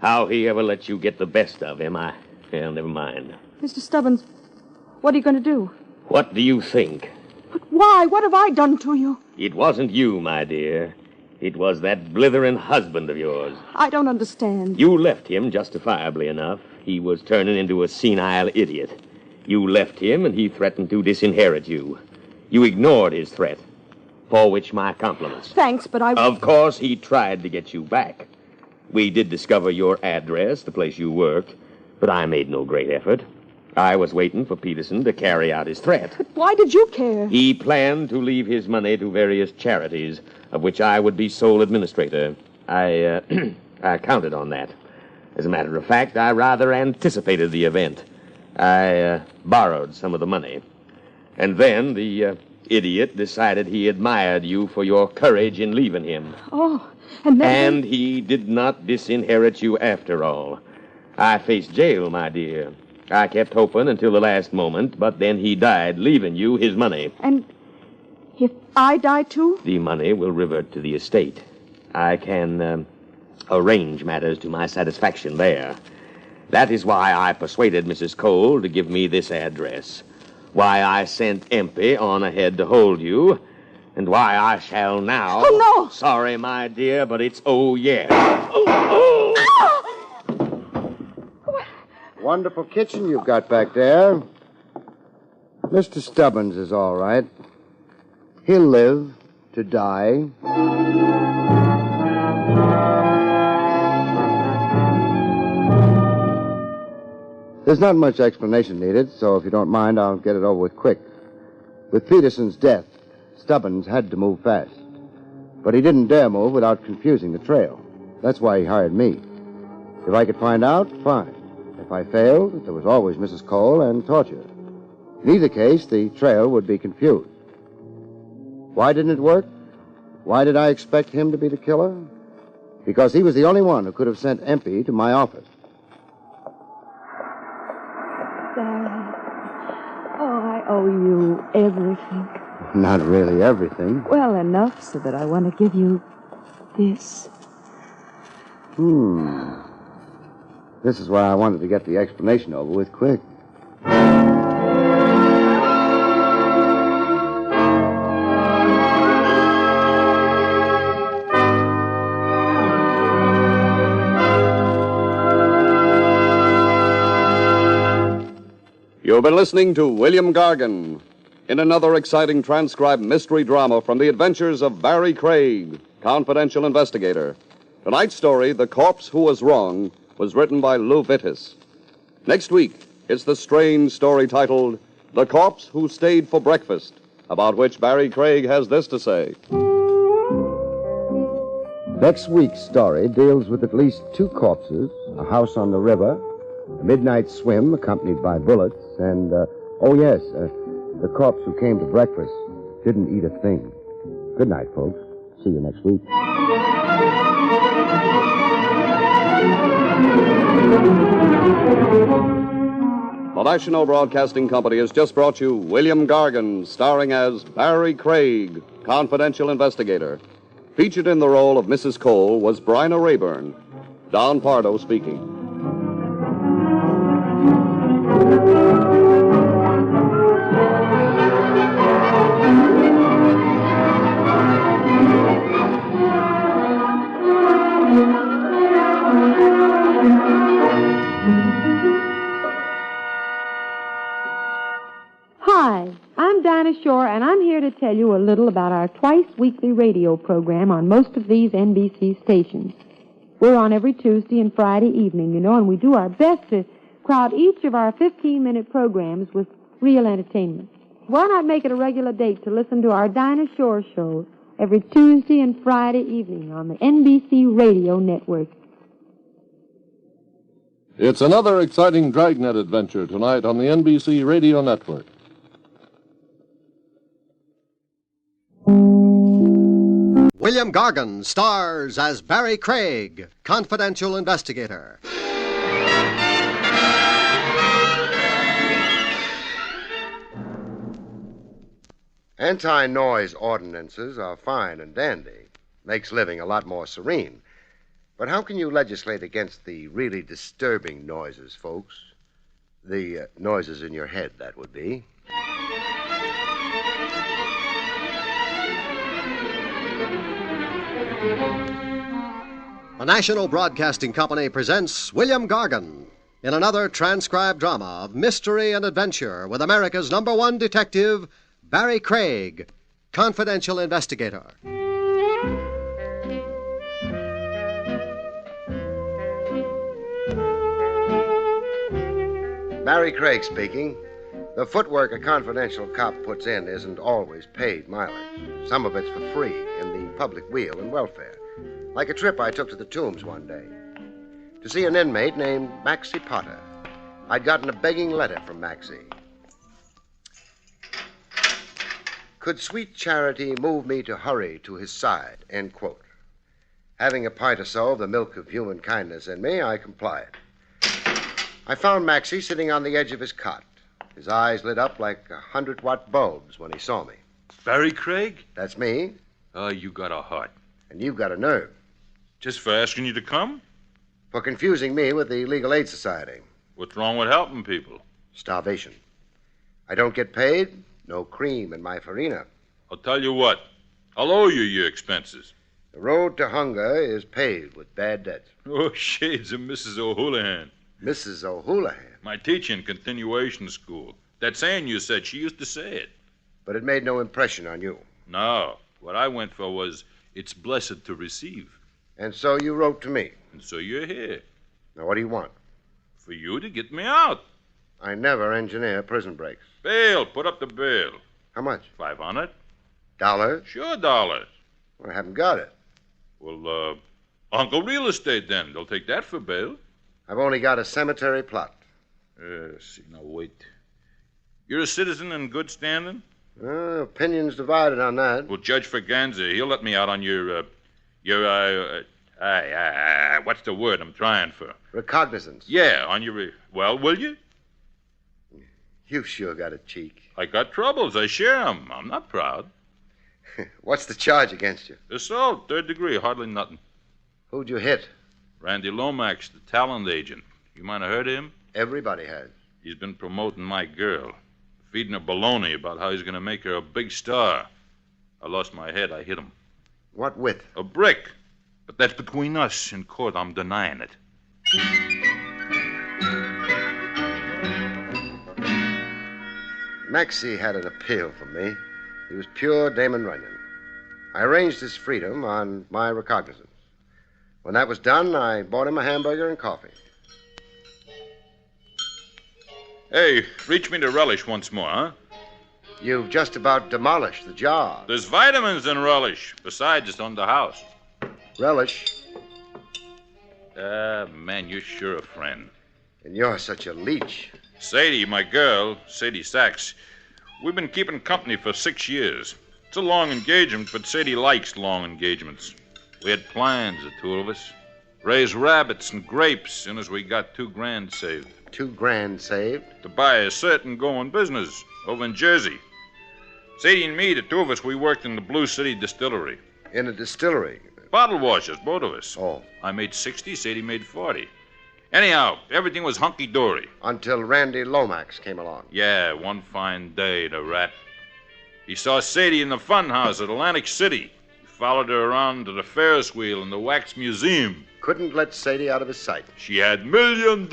How he ever let you get the best of him, well, never mind. Mr. Stubbins, what are you going to do? What do you think? But why? What have I done to you? It wasn't you, my dear. It was that blithering husband of yours. I don't understand. You left him, justifiably enough. He was turning into a senile idiot. You left him, and he threatened to disinherit you. You ignored his threat, for which my compliments. Thanks, but I... Of course, he tried to get you back. We did discover your address, the place you worked, but I made no great effort. I was waiting for Peterson to carry out his threat. But why did you care? He planned to leave his money to various charities, of which I would be sole administrator. I counted on that. As a matter of fact, I rather anticipated the event. I borrowed some of the money. And then the idiot decided he admired you for your courage in leaving him. Oh, and then... And he did not disinherit you after all. I faced jail, my dear. I kept hoping until the last moment, but then he died, leaving you his money. And if I die too? The money will revert to the estate. I can arrange matters to my satisfaction there. That is why I persuaded Mrs. Cole to give me this address, why I sent Empey on ahead to hold you, and why I shall now... Oh, no! Sorry, my dear, but it's oh, yeah. Wonderful kitchen you've got back there. Mr. Stubbins is all right. He'll live to die. There's not much explanation needed, so if you don't mind, I'll get it over with quick. With Peterson's death, Stubbins had to move fast. But he didn't dare move without confusing the trail. That's why he hired me. If I could find out, fine. If I failed, there was always Mrs. Cole and torture. In either case, the trail would be confused. Why didn't it work? Why did I expect him to be the killer? Because he was the only one who could have sent Empey to my office. Darling. Oh, I owe you everything. Not really everything. Well, enough so that I want to give you this. This is why I wanted to get the explanation over with quick. You've been listening to William Gargan in another exciting transcribed mystery drama from the adventures of Barrie Craig, confidential investigator. Tonight's story, The Corpse Who Was Wrong, was written by Lou Vittis. Next week, it's the strange story titled The Corpse Who Stayed for Breakfast, about which Barrie Craig has this to say. Next week's story deals with at least 2 corpses, a house on the river, a midnight swim accompanied by bullets, and, the corpse who came to breakfast didn't eat a thing. Good night, folks. See you next week. The National Broadcasting Company has just brought you William Gargan, starring as Barrie Craig, confidential investigator. Featured in the role of Mrs. Cole was Bryna Rayburn. Don Pardo speaking. Hi, I'm Dinah Shore, and I'm here to tell you a little about our twice-weekly radio program on most of these NBC stations. We're on every Tuesday and Friday evening, and we do our best to crowd each of our 15-minute programs with real entertainment. Why not make it a regular date to listen to our Dinah Shore show every Tuesday and Friday evening on the NBC Radio Network? It's another exciting Dragnet adventure tonight on the NBC Radio Network. William Gargan stars as Barrie Craig, confidential investigator. Anti-noise ordinances are fine and dandy. Makes living a lot more serene. But how can you legislate against the really disturbing noises, folks? The noises in your head, that would be. The National Broadcasting Company presents William Gargan in another transcribed drama of mystery and adventure with America's #1 detective, Barrie Craig, confidential investigator. Barrie Craig speaking. The footwork a confidential cop puts in isn't always paid mileage. Some of it's for free in the public weal and welfare. Like a trip I took to the Tombs one day to see an inmate named Maxie Potter. I'd gotten a begging letter from Maxie. Could sweet charity move me to hurry to his side? End quote. Having a pint or so of the milk of human kindness in me, I complied. I found Maxie sitting on the edge of his cot. His eyes lit up like 100-watt bulbs when he saw me. Barrie Craig? That's me. Oh, you got a heart. And you've got a nerve. Just for asking you to come? For confusing me with the Legal Aid Society. What's wrong with helping people? Starvation. I don't get paid. No cream in my farina. I'll tell you what. I'll owe you your expenses. The road to hunger is paved with bad debts. Oh, shades of Mrs. O'Houlihan. Mrs. O'Houlihan? My teacher in continuation school. That saying you said, she used to say it. But it made no impression on you. No. What I went for was, it's blessed to receive. And so you wrote to me. And so you're here. Now, what do you want? For you to get me out. I never engineer prison breaks. Bail. Put up the bail. How much? $500. Dollars? Sure, dollars. Well, I haven't got it. Well, Uncle Real Estate, then. They'll take that for bail. I've only got a cemetery plot. See, now, wait. You're a citizen in good standing? Opinions divided on that. Well, Judge Ferganza, he'll let me out on what's the word I'm trying for? Recognizance. Yeah, on your... Well, will you? You've sure got a cheek. I got troubles. I share 'em. I'm not proud. What's the charge against you? Assault, 3rd degree, hardly nothing. Who'd you hit? Randy Lomax, the talent agent. You might have heard of him? Everybody has. He's been promoting my girl. Feeding her baloney about how he's going to make her a big star. I lost my head. I hit him. What with? A brick. But that's between us. In court, I'm denying it. Maxie had an appeal for me. He was pure Damon Runyon. I arranged his freedom on my recognizance. When that was done, I bought him a hamburger and coffee. Hey, reach me the relish once more, huh? You've just about demolished the job. There's vitamins in relish. Besides, it's on the house. Relish? Man, you're sure a friend. And you're such a leech. Sadie, my girl, Sadie Sachs, we've been keeping company for 6 years. It's a long engagement, but Sadie likes long engagements. We had plans, the two of us. Raise rabbits and grapes soon as we got $2,000 saved. $2,000 saved? To buy a certain going business over in Jersey. Sadie and me, the two of us, we worked in the Blue City distillery. In a distillery? Bottle washers, both of us. Oh. I made 60, Sadie made 40. Anyhow, everything was hunky-dory. Until Randy Lomax came along. Yeah, one fine day, the rat. He saw Sadie in the fun house at Atlantic City. He followed her around to the Ferris wheel and the Wax Museum. Couldn't let Sadie out of his sight. She had $1 million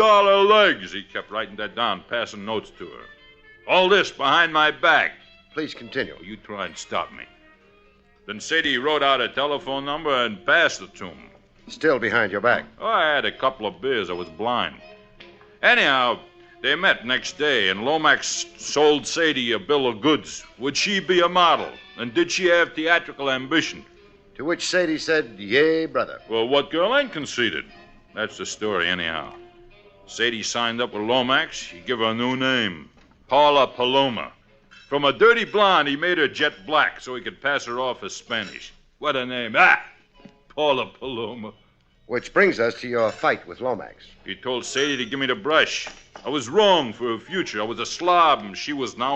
legs. He kept writing that down, passing notes to her. All this behind my back. Please continue. You try and stop me. Then Sadie wrote out a telephone number and passed it to him. Still behind your back? Oh, I had a couple of beers. I was blind. Anyhow, they met next day, and Lomax sold Sadie a bill of goods. Would she be a model? And did she have theatrical ambition? To which Sadie said, yay, brother. Well, what girl ain't conceited? That's the story, anyhow. Sadie signed up with Lomax. He gave her a new name, Paula Paloma. From a dirty blonde, he made her jet black so he could pass her off as Spanish. What a name. Paula Paloma. Which brings us to your fight with Lomax. He told Sadie to give me the brush. I was wrong for her future. I was a slob, and she was now